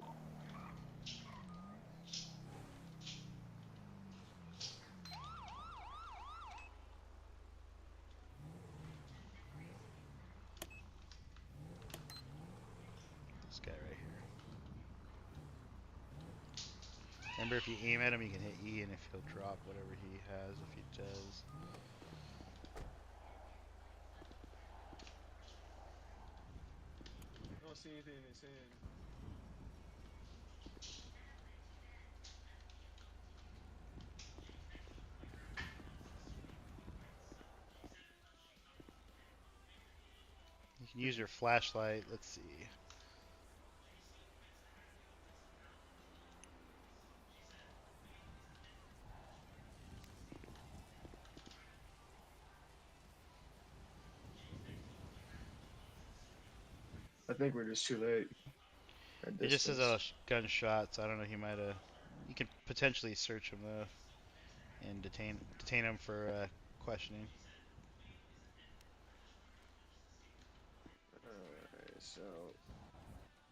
Speaker 2: Remember, if you aim at him, you can hit E, and if he'll drop whatever he has, if he does.
Speaker 11: I don't see anything in his hand.
Speaker 2: You can use your flashlight. Let's see.
Speaker 11: I think we're just too late.
Speaker 2: It just says a gunshot, so I don't know. He might have. You could potentially search him though, and detain him for questioning.
Speaker 11: Alright, so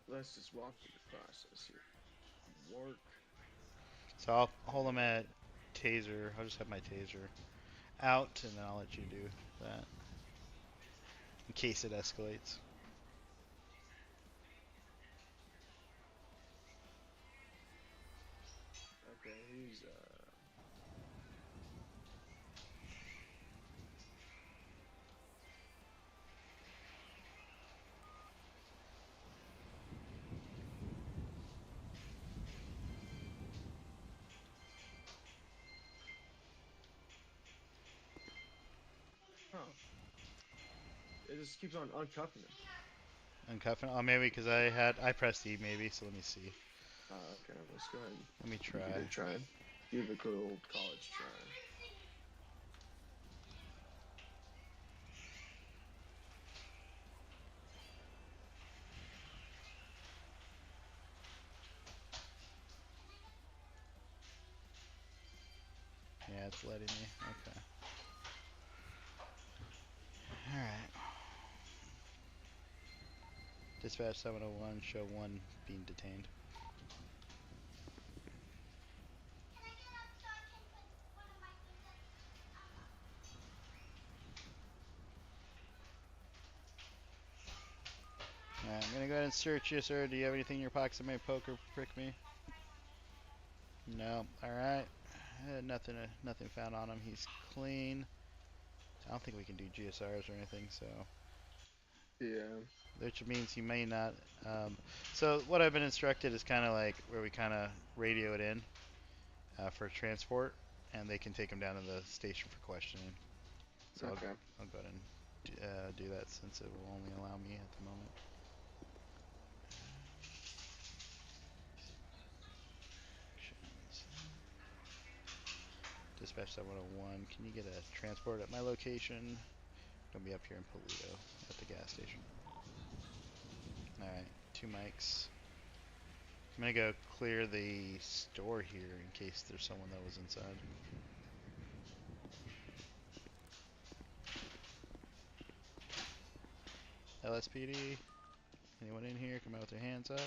Speaker 11: let's just walk through the process here. Work.
Speaker 2: So I'll hold him at taser. I'll just have my taser out, and then I'll let you do that in case it escalates.
Speaker 11: Okay, he's oh. It just keeps on uncuffing him.
Speaker 2: Uncuffing? Oh, maybe because I pressed E maybe. So let me see.
Speaker 11: Okay, let's go ahead.
Speaker 2: Let me try.
Speaker 11: Give it a try. Give it a good old college try.
Speaker 2: Yeah, it's letting me. Okay. Alright. Dispatch 701, show 1 being detained. Alright, I'm gonna go ahead and search you, sir. Do you have anything in your pockets that may poke or prick me? No. Alright. Nothing found on him. He's clean. I don't think we can do GSRs or anything, so.
Speaker 11: Yeah.
Speaker 2: Which means he may not. So what I've been instructed is kind of like where we kind of radio it in for transport, and they can take him down to the station for questioning. So
Speaker 11: Okay.
Speaker 2: I'll go ahead and do that since it will only allow me at the moment. Dispatch 701, can you get a transport at my location? Gonna be up here in Polito at the gas station. Alright, 2 mics. I'm gonna go clear the store here in case there's someone that was inside. LSPD, anyone in here? Come out with your hands up.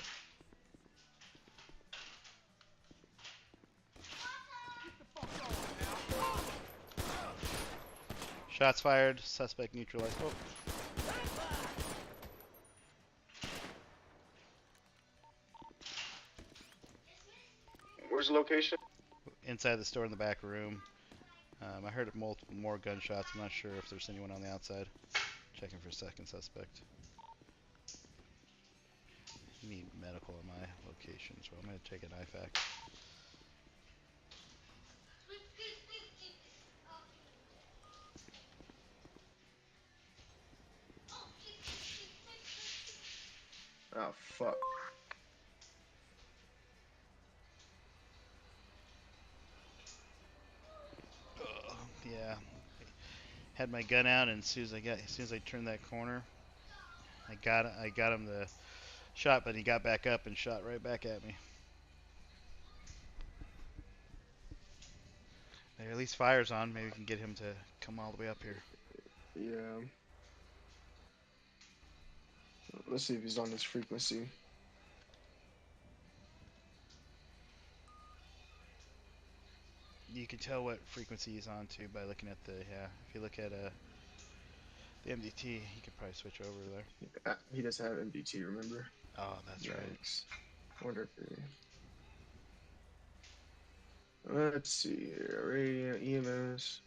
Speaker 2: Shots fired, suspect neutralized. Oh.
Speaker 5: Where's the location?
Speaker 2: Inside the store in the back room. I heard multiple more gunshots. I'm not sure if there's anyone on the outside. Checking for second suspect. Need medical at my location, so I'm gonna take an IFAC.
Speaker 11: Oh fuck.
Speaker 2: Yeah. Had my gun out, and as soon as I turned that corner, I got him the shot, but he got back up and shot right back at me. There, at least fire's on. Maybe we can get him to come all the way up here.
Speaker 11: Yeah. Let's see if he's on this frequency.
Speaker 2: You can tell what frequency he's on to by looking at the, if you look at the MDT, you could probably switch over there.
Speaker 11: He doesn't have MDT, remember?
Speaker 2: Oh, that's right.
Speaker 11: Wonder if
Speaker 8: Let's see here. Radio EMS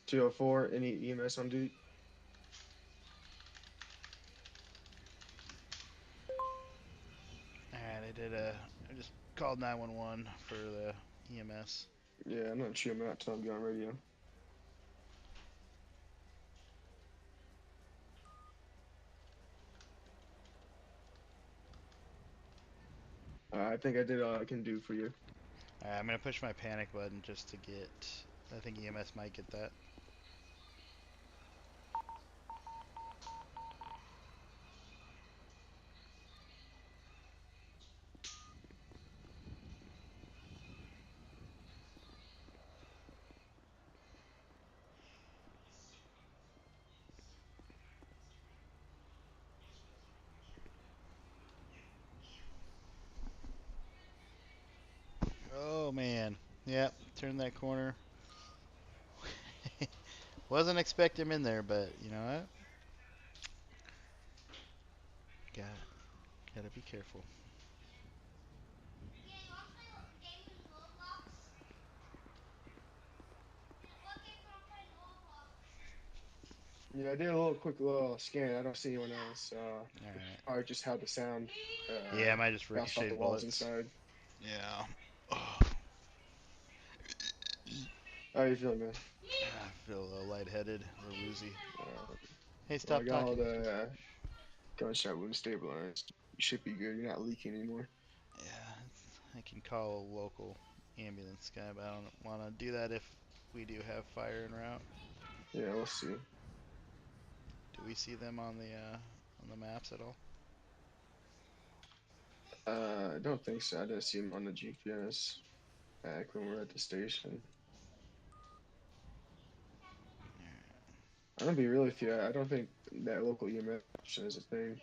Speaker 8: 204. Any EMS on duty?
Speaker 2: Alright, I just called 911 for the EMS.
Speaker 8: Yeah, I'm not sure. I'm not telling you on radio. I think I did all I can do for you.
Speaker 2: Alright, I'm gonna push my panic button just to get. I think EMS might get that. Oh man. Yep, turn that corner. Wasn't expecting him in there, but you know what? Gotta be careful.
Speaker 8: Yeah, I did a quick little scan. I don't see anyone else.
Speaker 2: Alright.
Speaker 8: Probably just how the sound.
Speaker 2: Yeah, I might just
Speaker 8: bounced off
Speaker 2: ricochet
Speaker 8: the walls
Speaker 2: bullets.
Speaker 8: inside.
Speaker 2: Yeah.
Speaker 8: How you feeling, man?
Speaker 2: I feel a little lightheaded, a little woozy. Hey,
Speaker 8: Well,
Speaker 2: stop
Speaker 8: I got all
Speaker 2: talking.
Speaker 8: the gunshot wound stabilized. You should be good. You're not leaking anymore.
Speaker 2: Yeah, I can call a local ambulance guy, but I don't want to do that if we do have fire en route.
Speaker 8: Yeah, we'll see.
Speaker 2: Do we see them on the maps at all?
Speaker 8: I don't think so. I didn't see him on the GPS back when we were at the station. I'm gonna be real with you. I don't think that local EMS option is a thing.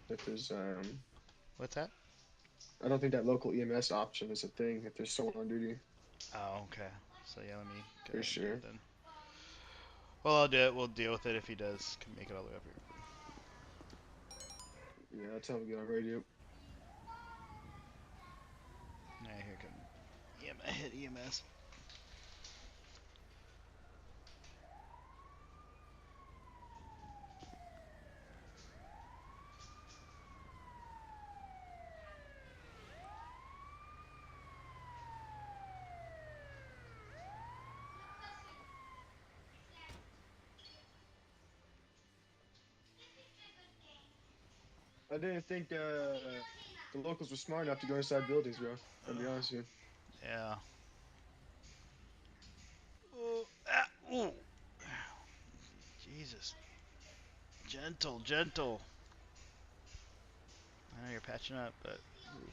Speaker 8: If there's
Speaker 2: What's that?
Speaker 8: I don't think that local EMS option is a thing if there's someone on duty.
Speaker 2: Oh, okay. So yeah, let me go
Speaker 8: For
Speaker 2: ahead and do
Speaker 8: sure.
Speaker 2: it then. Well, I'll do it. We'll deal with it if he does make it all the way up here.
Speaker 8: Yeah, I'll tell him to get on radio.
Speaker 2: Alright, here come hit EMS.
Speaker 8: I didn't think the locals were smart enough to go inside buildings, bro. I'll be honest with you.
Speaker 2: Yeah. Oh, ah, ooh. Jesus. Gentle, gentle. I know you're patching up, but. Ooh.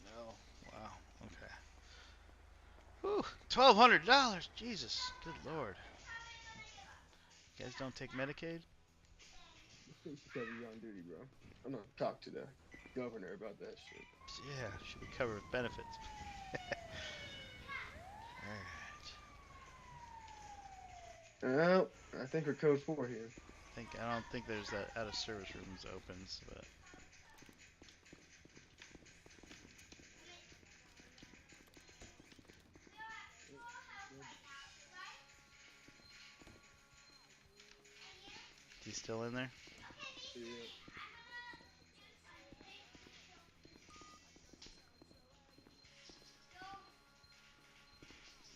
Speaker 2: No. Wow. Okay. Whew. $1,200. Jesus. Good lord. You guys don't take Medicaid?
Speaker 8: Because you're on duty, bro. I'm gonna talk to the governor about that shit.
Speaker 2: Yeah, should be covered with benefits. Alright.
Speaker 8: Well, I think we're code 4 here.
Speaker 2: I don't think there's that out of service rooms opens, but. He's still in there?
Speaker 8: Yeah.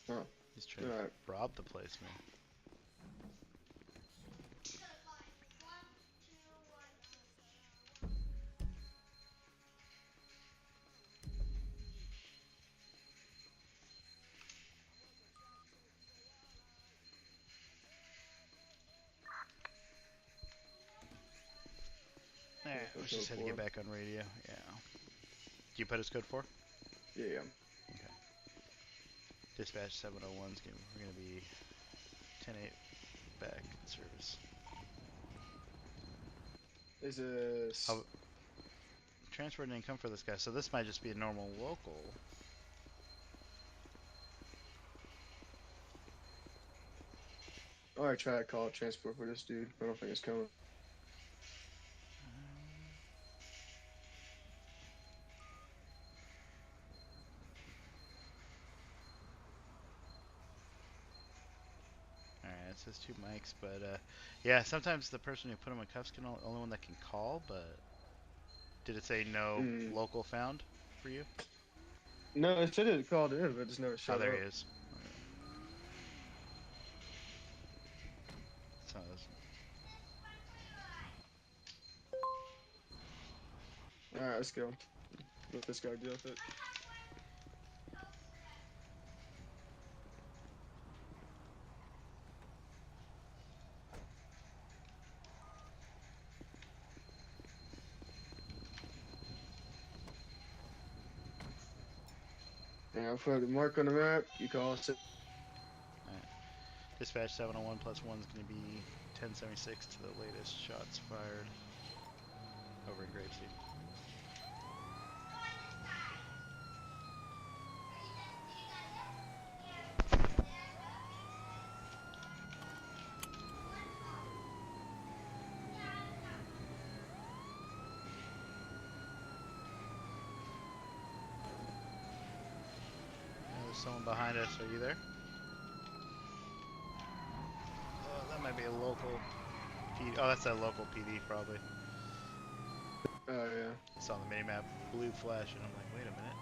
Speaker 8: Huh.
Speaker 2: He's trying to rob the place, man. Alright, let's just have to get back on radio. Yeah. Do you put his code 4?
Speaker 8: Yeah.
Speaker 2: Okay. Dispatch 701's we're gonna be 10-8 back in service.
Speaker 8: Is a
Speaker 2: transport didn't come for this guy, so this might just be a normal local.
Speaker 8: Alright, try to call transport for this dude. I don't think it's coming.
Speaker 2: says 2 mics, but yeah, sometimes the person who put them in cuffs can only one that can call. But did it say no local found for you?
Speaker 11: No, it said it called in, but it just never
Speaker 2: Oh,
Speaker 11: showed
Speaker 2: there
Speaker 11: up.
Speaker 2: he is. Okay. So
Speaker 11: Alright, let's go. Let this guy deal with it. Yeah, I'll put the mark on the map. You call us.
Speaker 2: Alright. Dispatch 701 plus 1 is going to be 1076 to the latest shots fired over in Grapeseed. There's someone behind us. Are you there? That might be a local PD. Oh, that's a local PD probably.
Speaker 11: Oh, yeah.
Speaker 2: It's on the minimap, blue flash, and I'm like, wait a minute.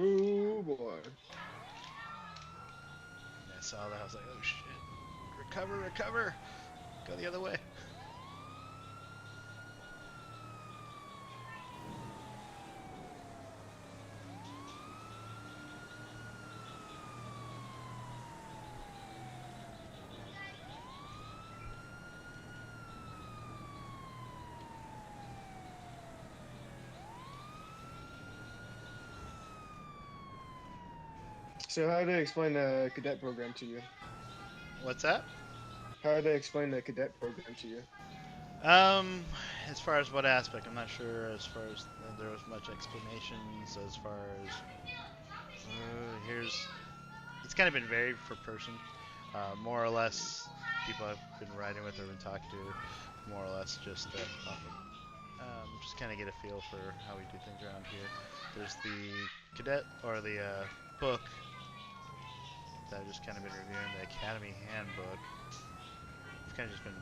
Speaker 11: Oh, boy.
Speaker 2: And I saw that. I was like, oh, shit. Recover, recover. Go the other way.
Speaker 11: So how do they explain the cadet program to you?
Speaker 2: What's that?
Speaker 11: How do they explain the cadet program to you?
Speaker 2: As far as what aspect, I'm not sure. As far as there was much explanations. As far as it's kind of been varied per person. More or less, people I've been riding with or been talking to, more or less just just kind of get a feel for how we do things around here. There's the cadet or the book that I've just kind of been reviewing, the Academy Handbook. I've kind of just been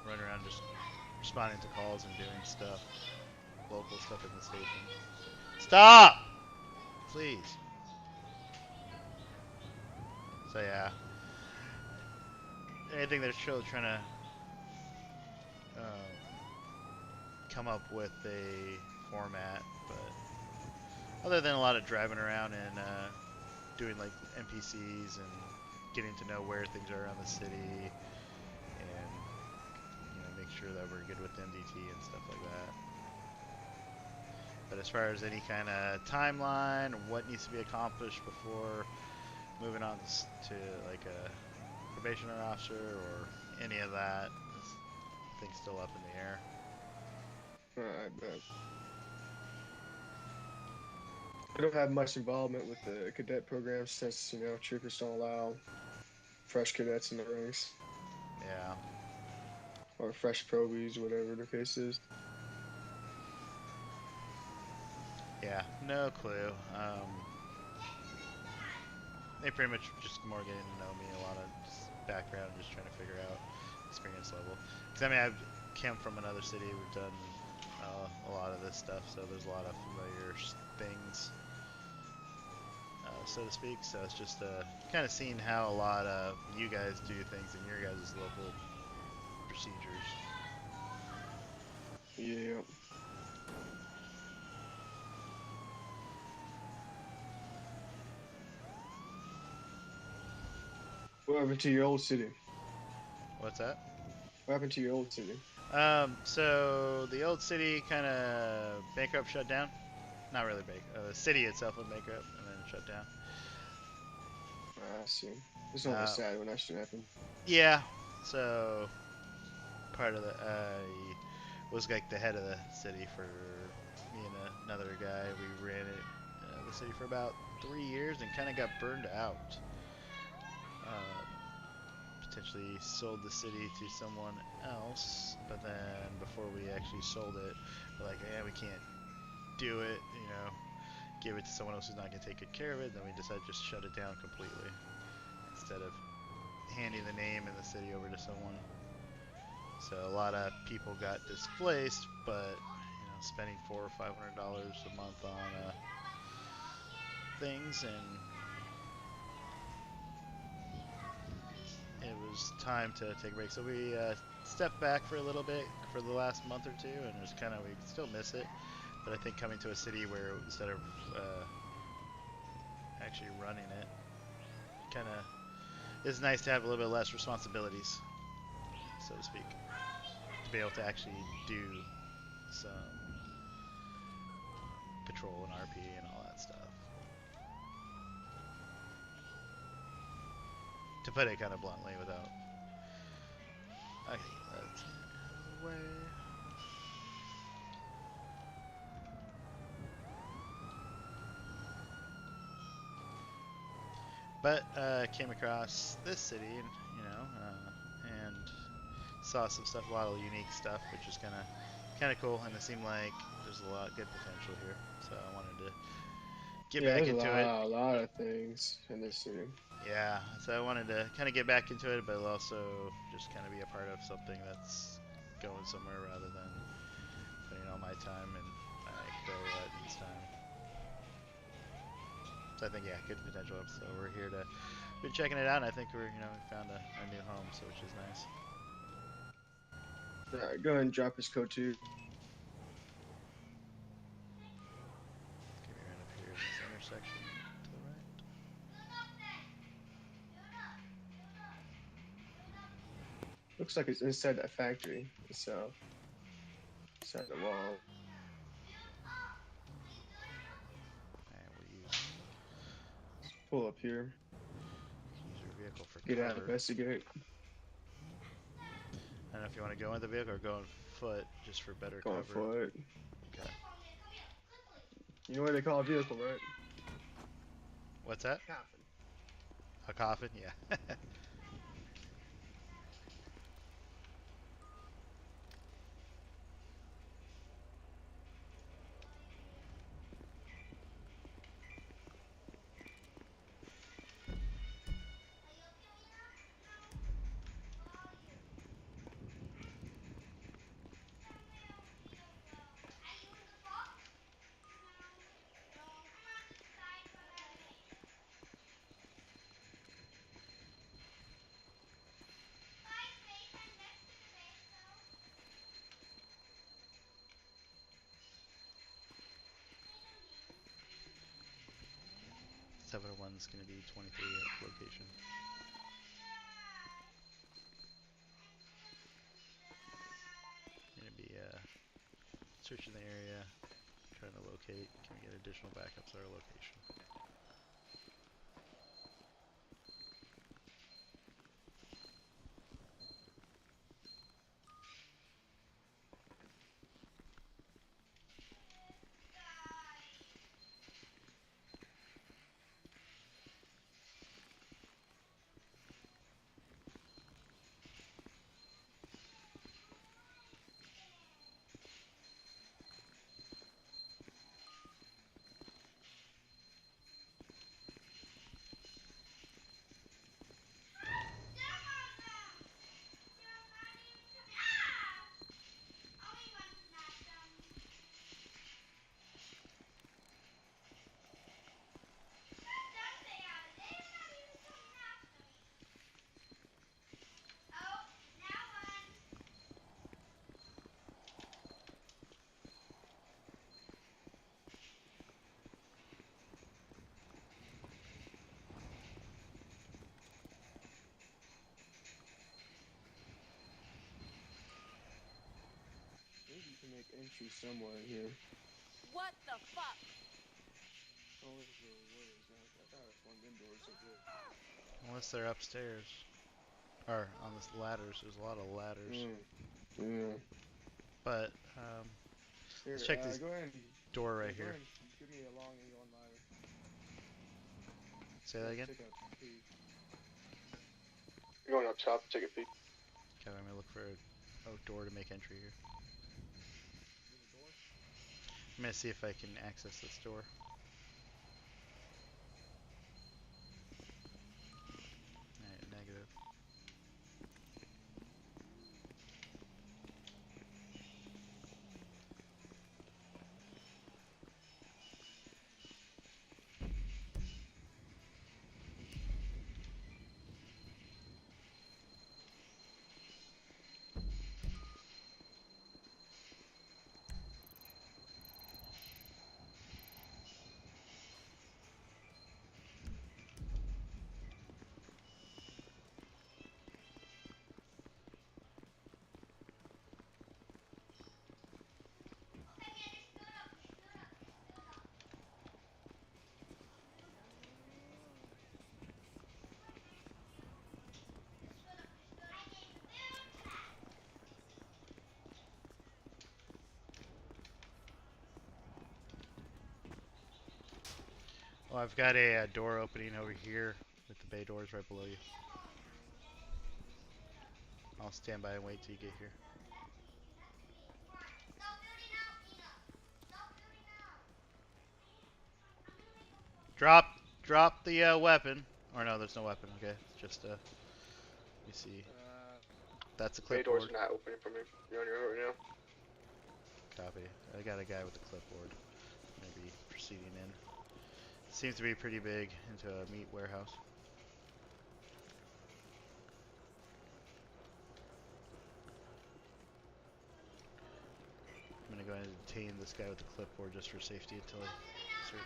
Speaker 2: running around just responding to calls and doing stuff, local stuff in the station. Stop! Please. So yeah, anything that's trying to come up with a format, but other than a lot of driving around and doing like NPCs and getting to know where things are around the city and make sure that we're good with MDT and stuff like that. But as far as any kind of timeline, what needs to be accomplished before moving on to like a probationary officer or any of that, I think still up in the air.
Speaker 11: I bet. I don't have much involvement with the cadet program since, troopers don't allow fresh cadets in the ranks.
Speaker 2: Yeah.
Speaker 11: Or fresh probies, whatever the case is.
Speaker 2: Yeah, no clue. They pretty much just more getting to know me, a lot of just background, just trying to figure out experience level. Because I mean, I've come from another city, we've done a lot of this stuff, so there's a lot of familiar things, so to speak. So it's just kind of seeing how a lot of you guys do things in your guys' local procedures.
Speaker 11: Yeah. What happened to your old city?
Speaker 2: What's that?
Speaker 11: What happened to your old city?
Speaker 2: So the old city kind of bankrupt, shut down. Not really bankrupt. The city itself went bankrupt and then shut down.
Speaker 11: I see. It's always sad when that shit happens.
Speaker 2: Yeah. So part of the was like the head of the city for me and another guy. We ran it the city for about 3 years and kind of got burned out. potentially sold the city to someone else, but then before we actually sold it, we're like, yeah, we can't do it, you know, give it to someone else who's not going to take good care of it. Then we decided to just shut it down completely instead of handing the name and the city over to someone. So a lot of people got displaced, but you know, spending $400 or $500 a month on things, and it was time to take a break. So we stepped back for a little bit for the last month or two, and just kind of, we still miss it. But I think coming to a city where instead of actually running it, kind of is nice to have a little bit less responsibilities, so to speak, to be able to actually do some patrol and RP and all that stuff. To put it kind of bluntly, without. Okay, that's out of the way. But came across this city, and you know, and saw some stuff, a lot of unique stuff, which is kind of cool, and it seemed like there's a lot of good potential here. So I wanted to get back into it.
Speaker 11: A lot of things in this city.
Speaker 2: Yeah, so I wanted to kind of get back into it, but also just kind of be a part of something that's going somewhere rather than putting all my time and my crow at each time. So I think, yeah, good potential. So we're here to be checking it out, and I think we found a new home, so which is nice.
Speaker 11: Alright, go ahead and drop his code too.
Speaker 2: Okay, right up here in this intersection to the right.
Speaker 11: Looks like it's inside that factory itself. Inside the wall.
Speaker 2: And we'll use
Speaker 11: Pull up here.
Speaker 2: your vehicle for
Speaker 11: Get out,
Speaker 2: cover.
Speaker 11: investigate.
Speaker 2: I don't know if you want to go in the vehicle or go on foot, just for better
Speaker 11: Go on
Speaker 2: cover.
Speaker 11: foot.
Speaker 2: Okay.
Speaker 11: You know what they call a vehicle, right?
Speaker 2: What's that?
Speaker 11: Coffin.
Speaker 2: A coffin? Yeah. One's going to be 23 at location. Going to be searching the area, trying to locate. Can we get additional backups at our location?
Speaker 11: I think you can make entry somewhere in here.
Speaker 7: What the fuck?
Speaker 11: Oh, where's the doors? I thought I swung them doors so good.
Speaker 2: Unless they're upstairs. Or on the ladders. There's a lot of ladders.
Speaker 11: Yeah.
Speaker 2: But,
Speaker 11: Here,
Speaker 2: let's check this
Speaker 11: go ahead and,
Speaker 2: door right
Speaker 11: go
Speaker 2: here.
Speaker 11: ahead and give me a long angle on ladder.
Speaker 2: Say that again?
Speaker 11: Check out P.
Speaker 8: You're going up top, take a peek.
Speaker 2: Okay, I'm gonna look for a door to make entry here. I'm gonna see if I can access this door. Alright, negative. Well, I've got a door opening over here with the bay doors right below you. I'll stand by and wait till you get here. Drop the weapon. Or no, there's no weapon. Okay, it's just let me see. That's a
Speaker 8: Bay door's
Speaker 2: clipboard.
Speaker 8: not opening for me. You're on your own right now.
Speaker 2: Copy. I got a guy with a clipboard. Maybe proceeding in. Seems to be pretty big into a meat warehouse. I'm gonna go ahead and detain this guy with the clipboard just for safety until I search.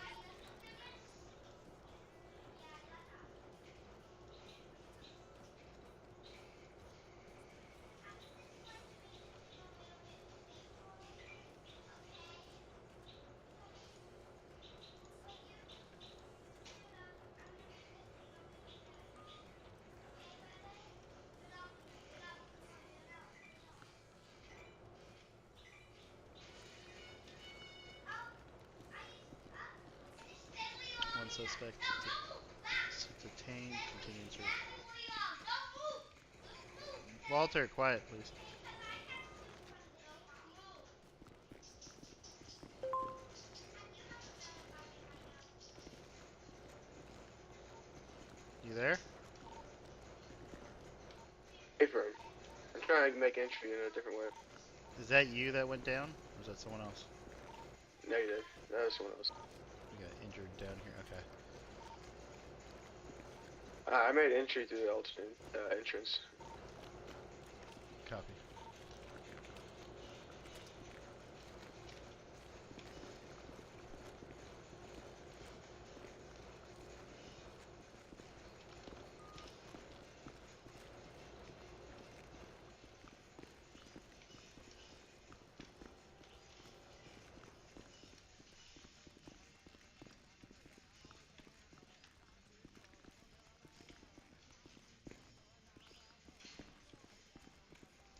Speaker 2: One suspect detained. Continuing search. Walter, quiet, please. You there?
Speaker 8: Hey, Fern. I'm trying to make entry in a different way.
Speaker 2: Is that you that went down? Or is that someone else?
Speaker 8: Negative. That was someone else.
Speaker 2: You got injured down here. Okay.
Speaker 8: I made entry through the alternate entrance.
Speaker 2: Copy.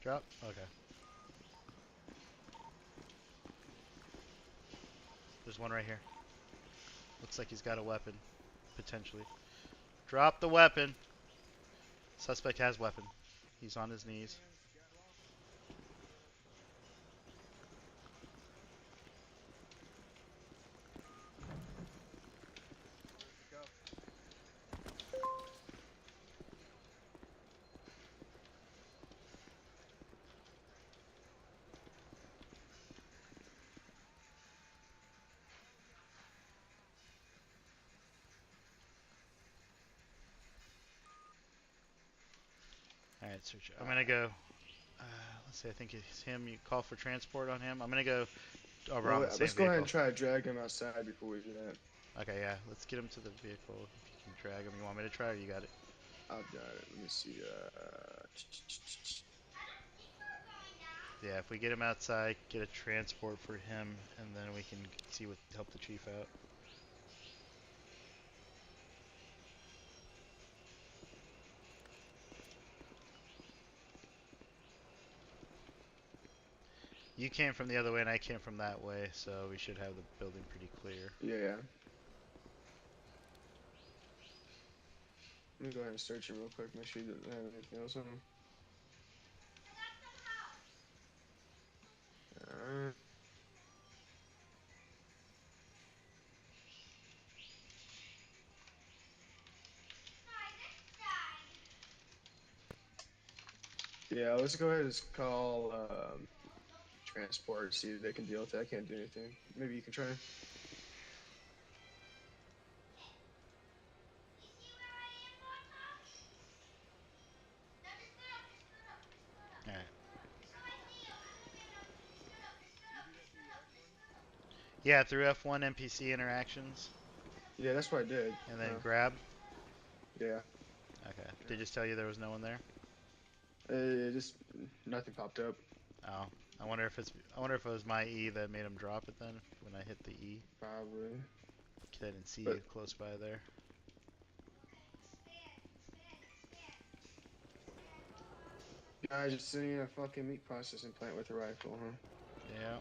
Speaker 2: Drop? Okay. There's one right here. Looks like he's got a weapon, potentially. Drop the weapon. Suspect has weapon. He's on his knees. Alright, search. I'm gonna go. Let's see, I think it's him. You call for transport on him. I'm gonna go over on the same
Speaker 11: Let's go
Speaker 2: vehicle.
Speaker 11: ahead and try to drag him outside before we do that.
Speaker 2: Okay, yeah. Let's get him to the vehicle. If you can drag him. You want me to try or you got it?
Speaker 11: I've got it. Let me see.
Speaker 2: Yeah, if we get him outside, get a transport for him, and then we can see what help the chief out. You came from the other way and I came from that way, so we should have the building pretty clear.
Speaker 11: Yeah. Let me go ahead and search it real quick. Make sure you don't have anything else on him. Alright. Yeah, let's go ahead and just call transport, see if they can deal with it. I can't do anything. Maybe you can try.
Speaker 2: Alright.
Speaker 10: You do that through F1?
Speaker 2: Yeah, through F1 NPC interactions,
Speaker 11: Yeah, that's what I did.
Speaker 2: and then grab.
Speaker 11: Yeah.
Speaker 2: Okay. Did it just tell you there was no one there?
Speaker 11: Just nothing popped up.
Speaker 2: Oh. I wonder if it was my E that made him drop it then when I hit the E.
Speaker 11: Probably.
Speaker 2: 'Cause I didn't see
Speaker 11: But
Speaker 2: you close by there.
Speaker 11: guys just sitting in a fucking meat processing plant with a rifle, huh?
Speaker 2: Yeah.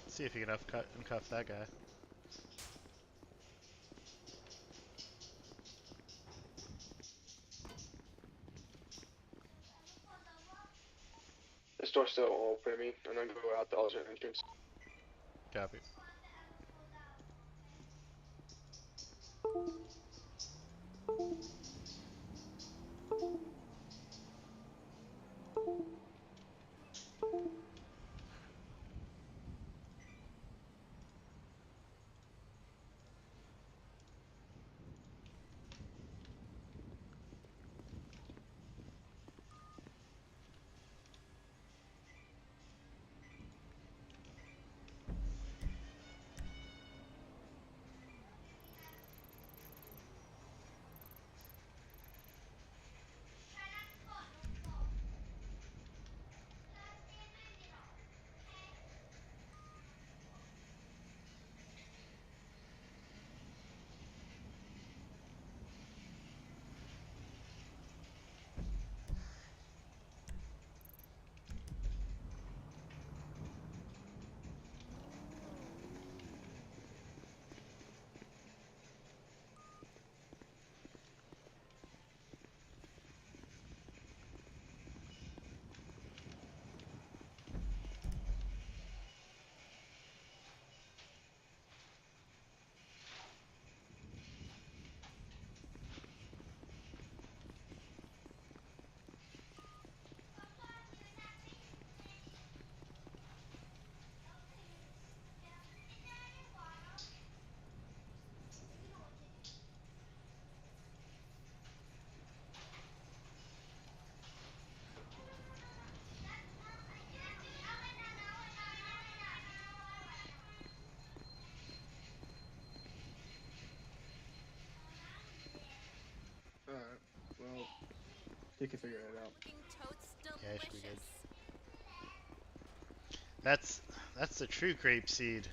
Speaker 2: See if you can uncuff that guy.
Speaker 11: This door's still open, and then go out the alternate entrance.
Speaker 2: Copy.
Speaker 11: Alright. Well, you can figure it out.
Speaker 2: Yeah, it should be good. That's the true grape seed.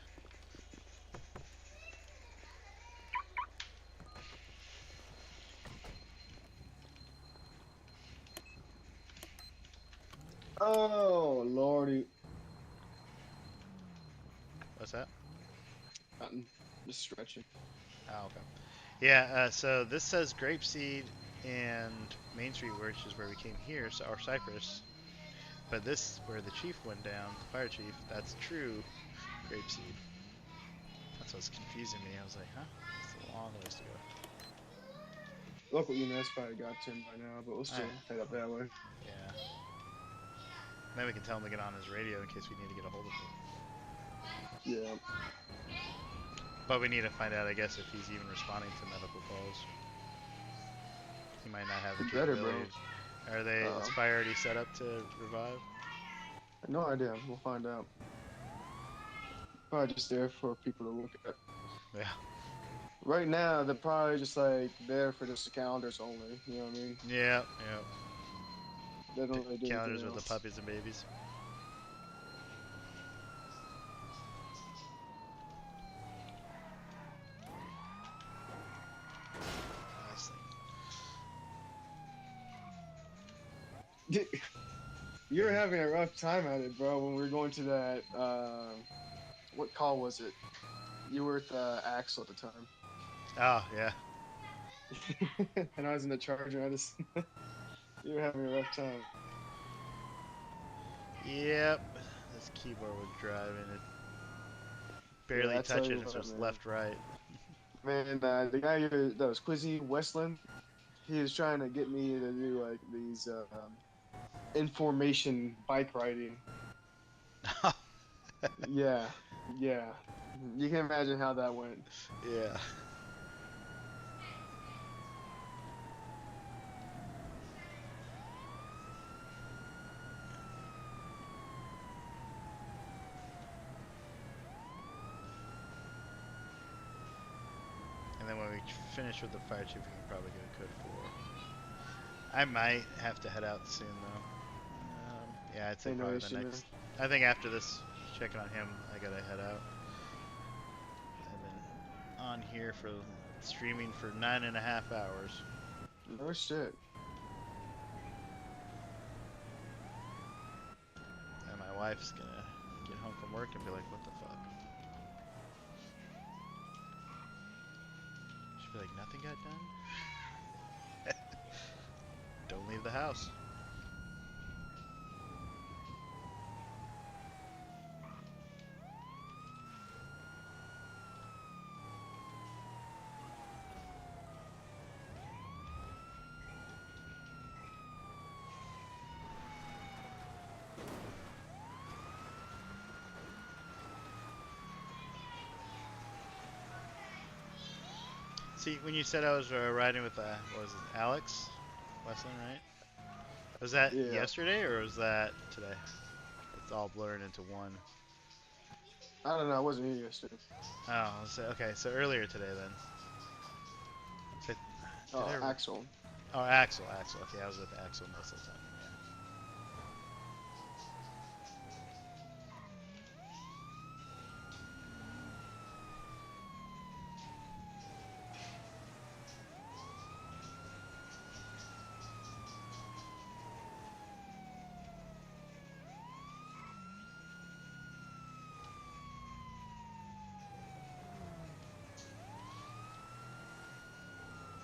Speaker 11: Oh, lordy.
Speaker 2: What's that?
Speaker 11: Nothing. Just stretching.
Speaker 2: Oh, okay. Yeah, so this says grapeseed and Main Street, which is where we came here, so, or Cypress. But this, where the chief went down, the fire chief, that's true grapeseed. That's what's confusing me. I was like, huh? It's a long ways to go.
Speaker 11: Local EMS probably got to him by now, but we'll still head up that way.
Speaker 2: Yeah. Then we can tell him to get on his radio in case we need to get a hold of him.
Speaker 11: Yeah.
Speaker 2: But we need to find out, I guess, if he's even responding to medical calls. He might not have the capabilities. Are they? Is fire already set up to revive?
Speaker 11: No idea. We'll find out. Probably just there for people to look at.
Speaker 2: Yeah.
Speaker 11: Right now, they're probably just like there for just the calendars only. You know what I mean?
Speaker 2: Yeah.
Speaker 11: They don't really do
Speaker 2: calendars
Speaker 11: anything
Speaker 2: with
Speaker 11: else.
Speaker 2: the puppies and babies.
Speaker 8: You were having a rough time at it, bro. When we were going to that, what call was it? You were with Axel at the time,
Speaker 2: Oh yeah.
Speaker 8: and I was in the Charger. I just, you were having a rough time.
Speaker 2: Yep. This keyboard was driving. It barely
Speaker 8: I tell
Speaker 2: touches.
Speaker 8: you
Speaker 2: It's
Speaker 8: what,
Speaker 2: just
Speaker 8: man.
Speaker 2: left, right.
Speaker 8: Man, the guy that was Quizzy Westland, he was trying to get me to do like these information bike riding. Yeah, yeah. You can imagine how that went.
Speaker 2: Yeah. And then when we finish with the fire chief, we can probably get a code 4. I might have to head out soon though. Yeah, I'd say
Speaker 8: Hey, no
Speaker 2: probably
Speaker 8: issue,
Speaker 2: the
Speaker 8: man.
Speaker 2: next. I think after this, checking on him, I gotta head out. I've been on here for streaming for 9.5 hours.
Speaker 8: No shit.
Speaker 2: And my wife's gonna get home from work and be like, what the fuck? She'll be like, nothing got done? Don't leave the house. See, when you said I was riding with, what was it, Alex Westland, right? Was that yesterday or was that today? It's all blurring into one.
Speaker 8: I don't know. I wasn't here yesterday.
Speaker 2: Oh, so, okay, so earlier today then. So,
Speaker 8: Axel.
Speaker 2: Oh, Axel. Okay, I was with Axel most of the time.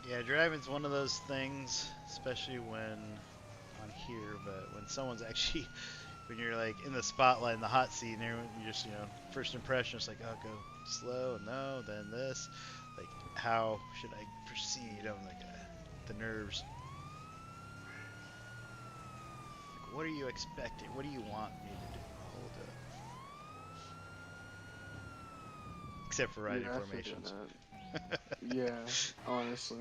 Speaker 2: Yeah, driving's one of those things, especially when on here, but when someone's actually, when you're like in the spotlight in the hot seat and everyone, you just, first impression is like, oh, go slow, no, then this, like, how should I proceed? I'm like, the nerves. Like, what are you expecting? What do you want me to do? Hold up. Except for riding formations.
Speaker 8: Yeah, honestly.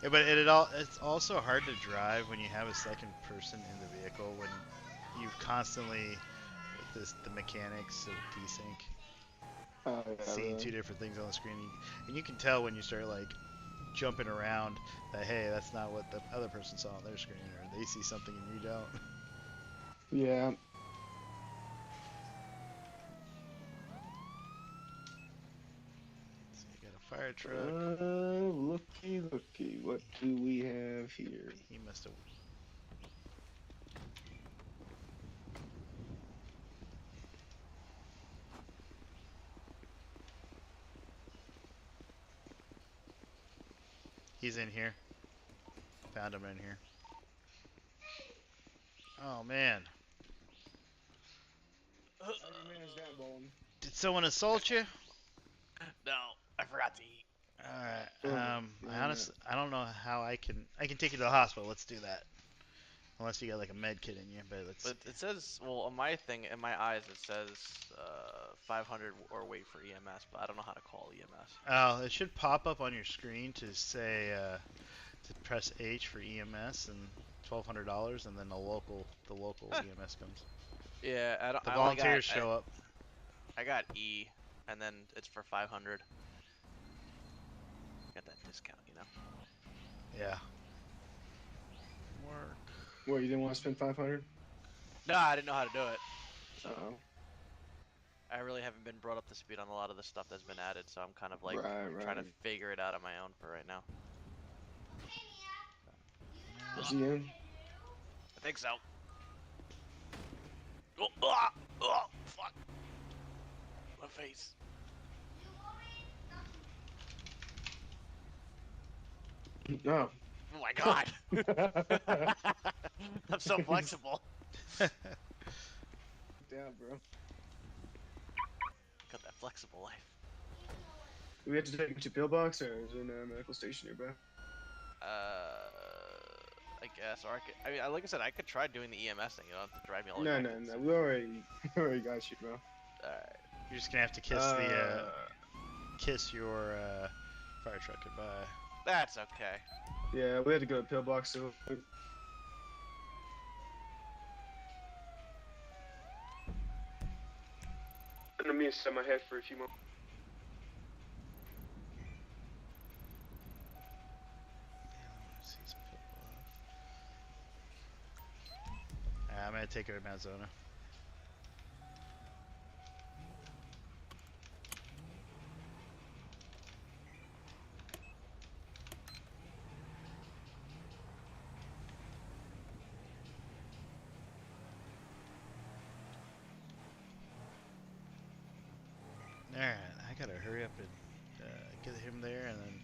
Speaker 2: Yeah, but it's also hard to drive when you have a second person in the vehicle when you constantly with the mechanics of desync seeing two different things on the screen, and you can tell when you start like jumping around that hey, that's not what the other person saw on their screen, or they see something and you don't.
Speaker 8: Yeah.
Speaker 2: So you got a fire truck.
Speaker 8: Looky. What do we have here?
Speaker 2: He must have. He's in here. Found him in here. Oh man.
Speaker 8: How do you manage that, Bolton?
Speaker 2: Did someone assault you?
Speaker 14: No, I forgot to eat.
Speaker 2: Alright, I don't know how I can take you to the hospital. Let's do that. Unless you got like a med kit in you, but let's.
Speaker 14: But it says, well, on my thing, in my eyes, it says 500 or wait for EMS, but I don't know how to call EMS.
Speaker 2: Oh, it should pop up on your screen to say to press H for EMS and $1,200, and then the local EMS comes.
Speaker 14: Yeah,
Speaker 2: The volunteers show up.
Speaker 14: I got E, and then it's for 500. Got that discount,
Speaker 2: Yeah. Work.
Speaker 8: What, you didn't want to spend 500?
Speaker 14: No, I didn't know how to do it. So
Speaker 8: Uh-oh.
Speaker 14: I really haven't been brought up to speed on a lot of the stuff that's been added, so I'm kind of like trying to
Speaker 8: Right.
Speaker 14: figure it out on my own for right now.
Speaker 8: Is he in?
Speaker 14: I think so. Oh, fuck. My face.
Speaker 11: Oh.
Speaker 14: Oh my god. I'm so flexible.
Speaker 11: Damn, bro.
Speaker 14: Got that flexible life.
Speaker 11: Do we have to take him to pillbox or is there a medical station nearby?
Speaker 14: I guess, or I could. I mean, like I said, I could try doing the EMS thing. You don't have to drive me all the way
Speaker 11: No,
Speaker 14: back.
Speaker 11: no, no. We already got you, bro.
Speaker 14: Alright.
Speaker 2: You're just gonna have to kiss your fire truck goodbye.
Speaker 14: That's okay.
Speaker 11: Yeah, we had to go to pillbox. So. Let me set my head for a few moments.
Speaker 2: I'm gonna take her to Mount Zona. Alright, I gotta hurry up and get him there and then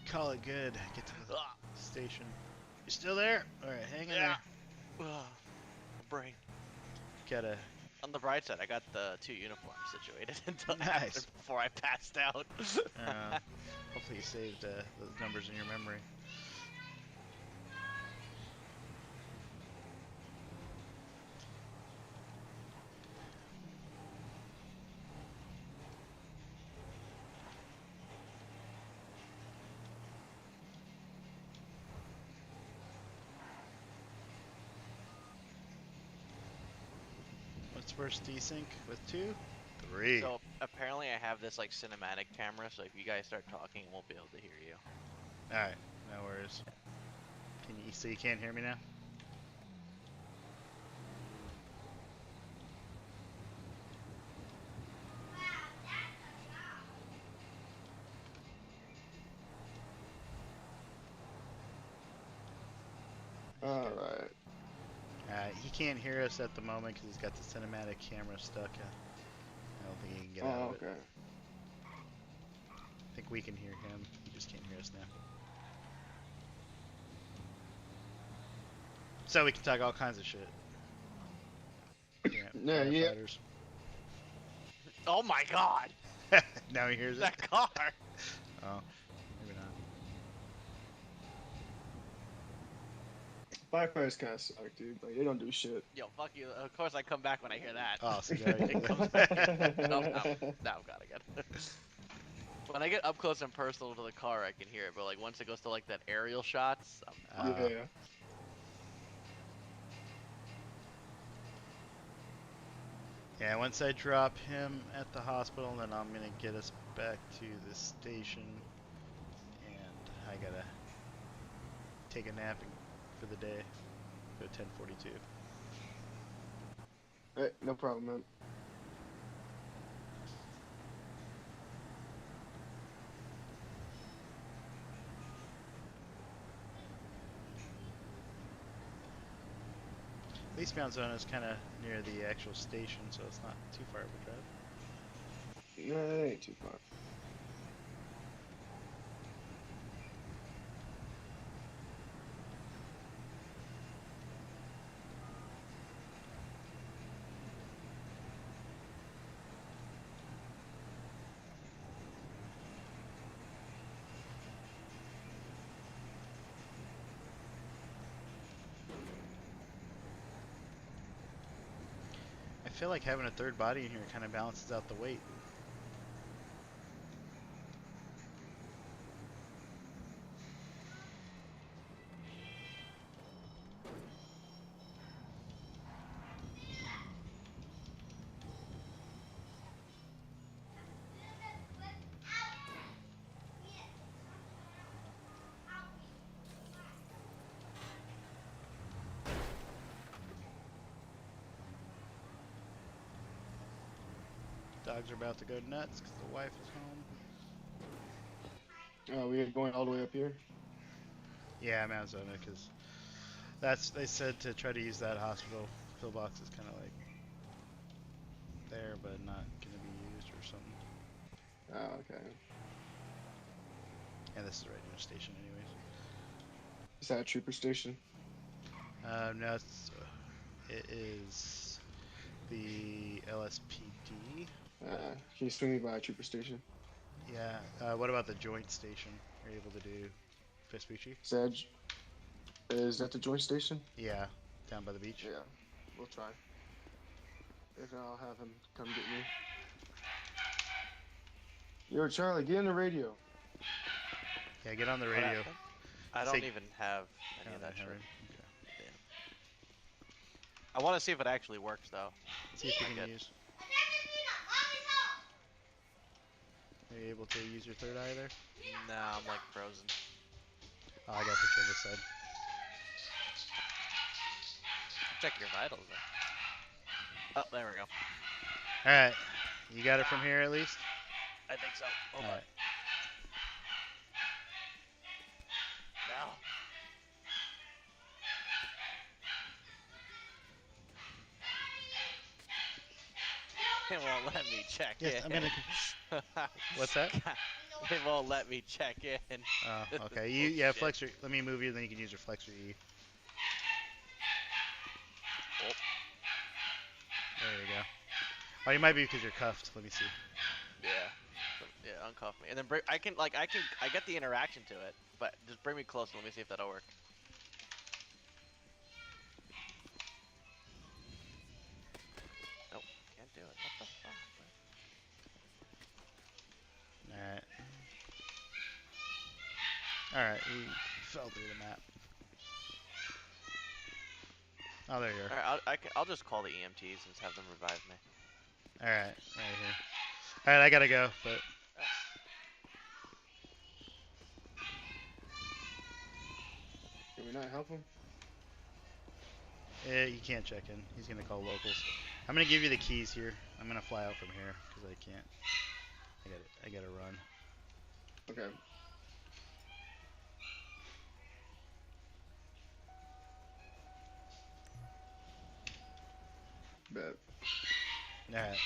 Speaker 2: call it good. Get to the station. You still there? Alright, hang in there.
Speaker 14: My brain.
Speaker 2: Gotta.
Speaker 14: On the bright side, I got the 2 uniforms situated until
Speaker 2: Nice.
Speaker 14: after, before I passed out.
Speaker 2: Hopefully you saved those numbers in your memory. What's first desync with 2? 3.
Speaker 14: So apparently I have this like cinematic camera, so if you guys start talking, I won't be able to hear you.
Speaker 2: Alright, no worries. Can you so you can't hear me now?
Speaker 11: Alright.
Speaker 2: He can't hear us at the moment because he's got the cinematic camera stuck. I don't think he can get out of it.
Speaker 11: Okay.
Speaker 2: I think we can hear him. He just can't hear us now. So we can talk all kinds of shit.
Speaker 11: Yeah.
Speaker 2: Firefighters.
Speaker 14: Oh my god!
Speaker 2: Now he hears
Speaker 14: that
Speaker 2: it?
Speaker 14: car!
Speaker 2: Oh, maybe not.
Speaker 11: Firefighters kind of suck, dude. Like, they don't do shit.
Speaker 14: Yo, fuck you. Of course I come back when I hear that.
Speaker 2: Oh, so now you
Speaker 14: It comes back. No, I'm got it. When I get up close and personal to the car, I can hear it, but like once it goes to like that aerial shots,
Speaker 11: yeah.
Speaker 2: Yeah, once I drop him at the hospital, then I'm gonna get us back to the station, and I gotta take a nap for the day. Go 10:42.
Speaker 11: Hey, no problem, man.
Speaker 2: At least Mount Zona is kind of near the actual station, so it's not too far of a drive.
Speaker 11: No, it ain't too far.
Speaker 2: I feel like having a third body in here kind of balances out the weight. Dogs are about to go nuts because the wife is home.
Speaker 11: Oh, we are going all the way up here?
Speaker 2: Yeah, Mount Zona, because they said to try to use that hospital pillbox is kind of like there, but not gonna be used or something.
Speaker 11: Oh, okay.
Speaker 2: And this is right near the station, anyways.
Speaker 11: Is that a trooper station?
Speaker 2: No, it is the LSPD.
Speaker 11: Can you swing me by a trooper station?
Speaker 2: Yeah. What about the joint station? Are you able to do Vespucci?
Speaker 11: Is that the joint station?
Speaker 2: Yeah, down by the beach.
Speaker 11: Yeah, we'll try. If not, I'll have him come get me. Yo, Charlie, get in the radio.
Speaker 2: Yeah, get on the
Speaker 14: What
Speaker 2: radio.
Speaker 14: happened? I don't even have any of that shit.
Speaker 2: Okay.
Speaker 14: Damn. I want to see if it actually works though.
Speaker 2: See if you can use. Are you able to use your third eye there?
Speaker 14: Nah, I'm like frozen.
Speaker 2: Oh, I got to picture this side.
Speaker 14: Check your vitals though. Oh, there we go.
Speaker 2: Alright. You got it from here at least?
Speaker 14: I think so. Hold on.
Speaker 2: Alright.
Speaker 14: Now. It won't let me check
Speaker 2: Yes,
Speaker 14: in.
Speaker 2: I'm gonna. What's that?
Speaker 14: It won't let me check in.
Speaker 2: Oh, okay. Yeah, flex your. Let me move you, then you can use your flex your E.
Speaker 14: Oh.
Speaker 2: There you go. Oh, you might be because you're cuffed. Let me see.
Speaker 14: Yeah, uncuff me, and then I get the interaction to it, but just bring me closer. Let me see if that'll work. Nope, can't do it. What the fuck?
Speaker 2: Alright. Alright, you fell through the map. Oh, there you are.
Speaker 14: Alright, I'll just call the EMTs and have them revive me.
Speaker 2: Alright, right here. Alright, I gotta go, but.
Speaker 11: Can we not help him?
Speaker 2: He can't check in. He's gonna call locals. I'm gonna give you the keys here. I'm gonna fly out from here because I can't. I gotta run.
Speaker 11: Okay. Bet.
Speaker 2: Alright.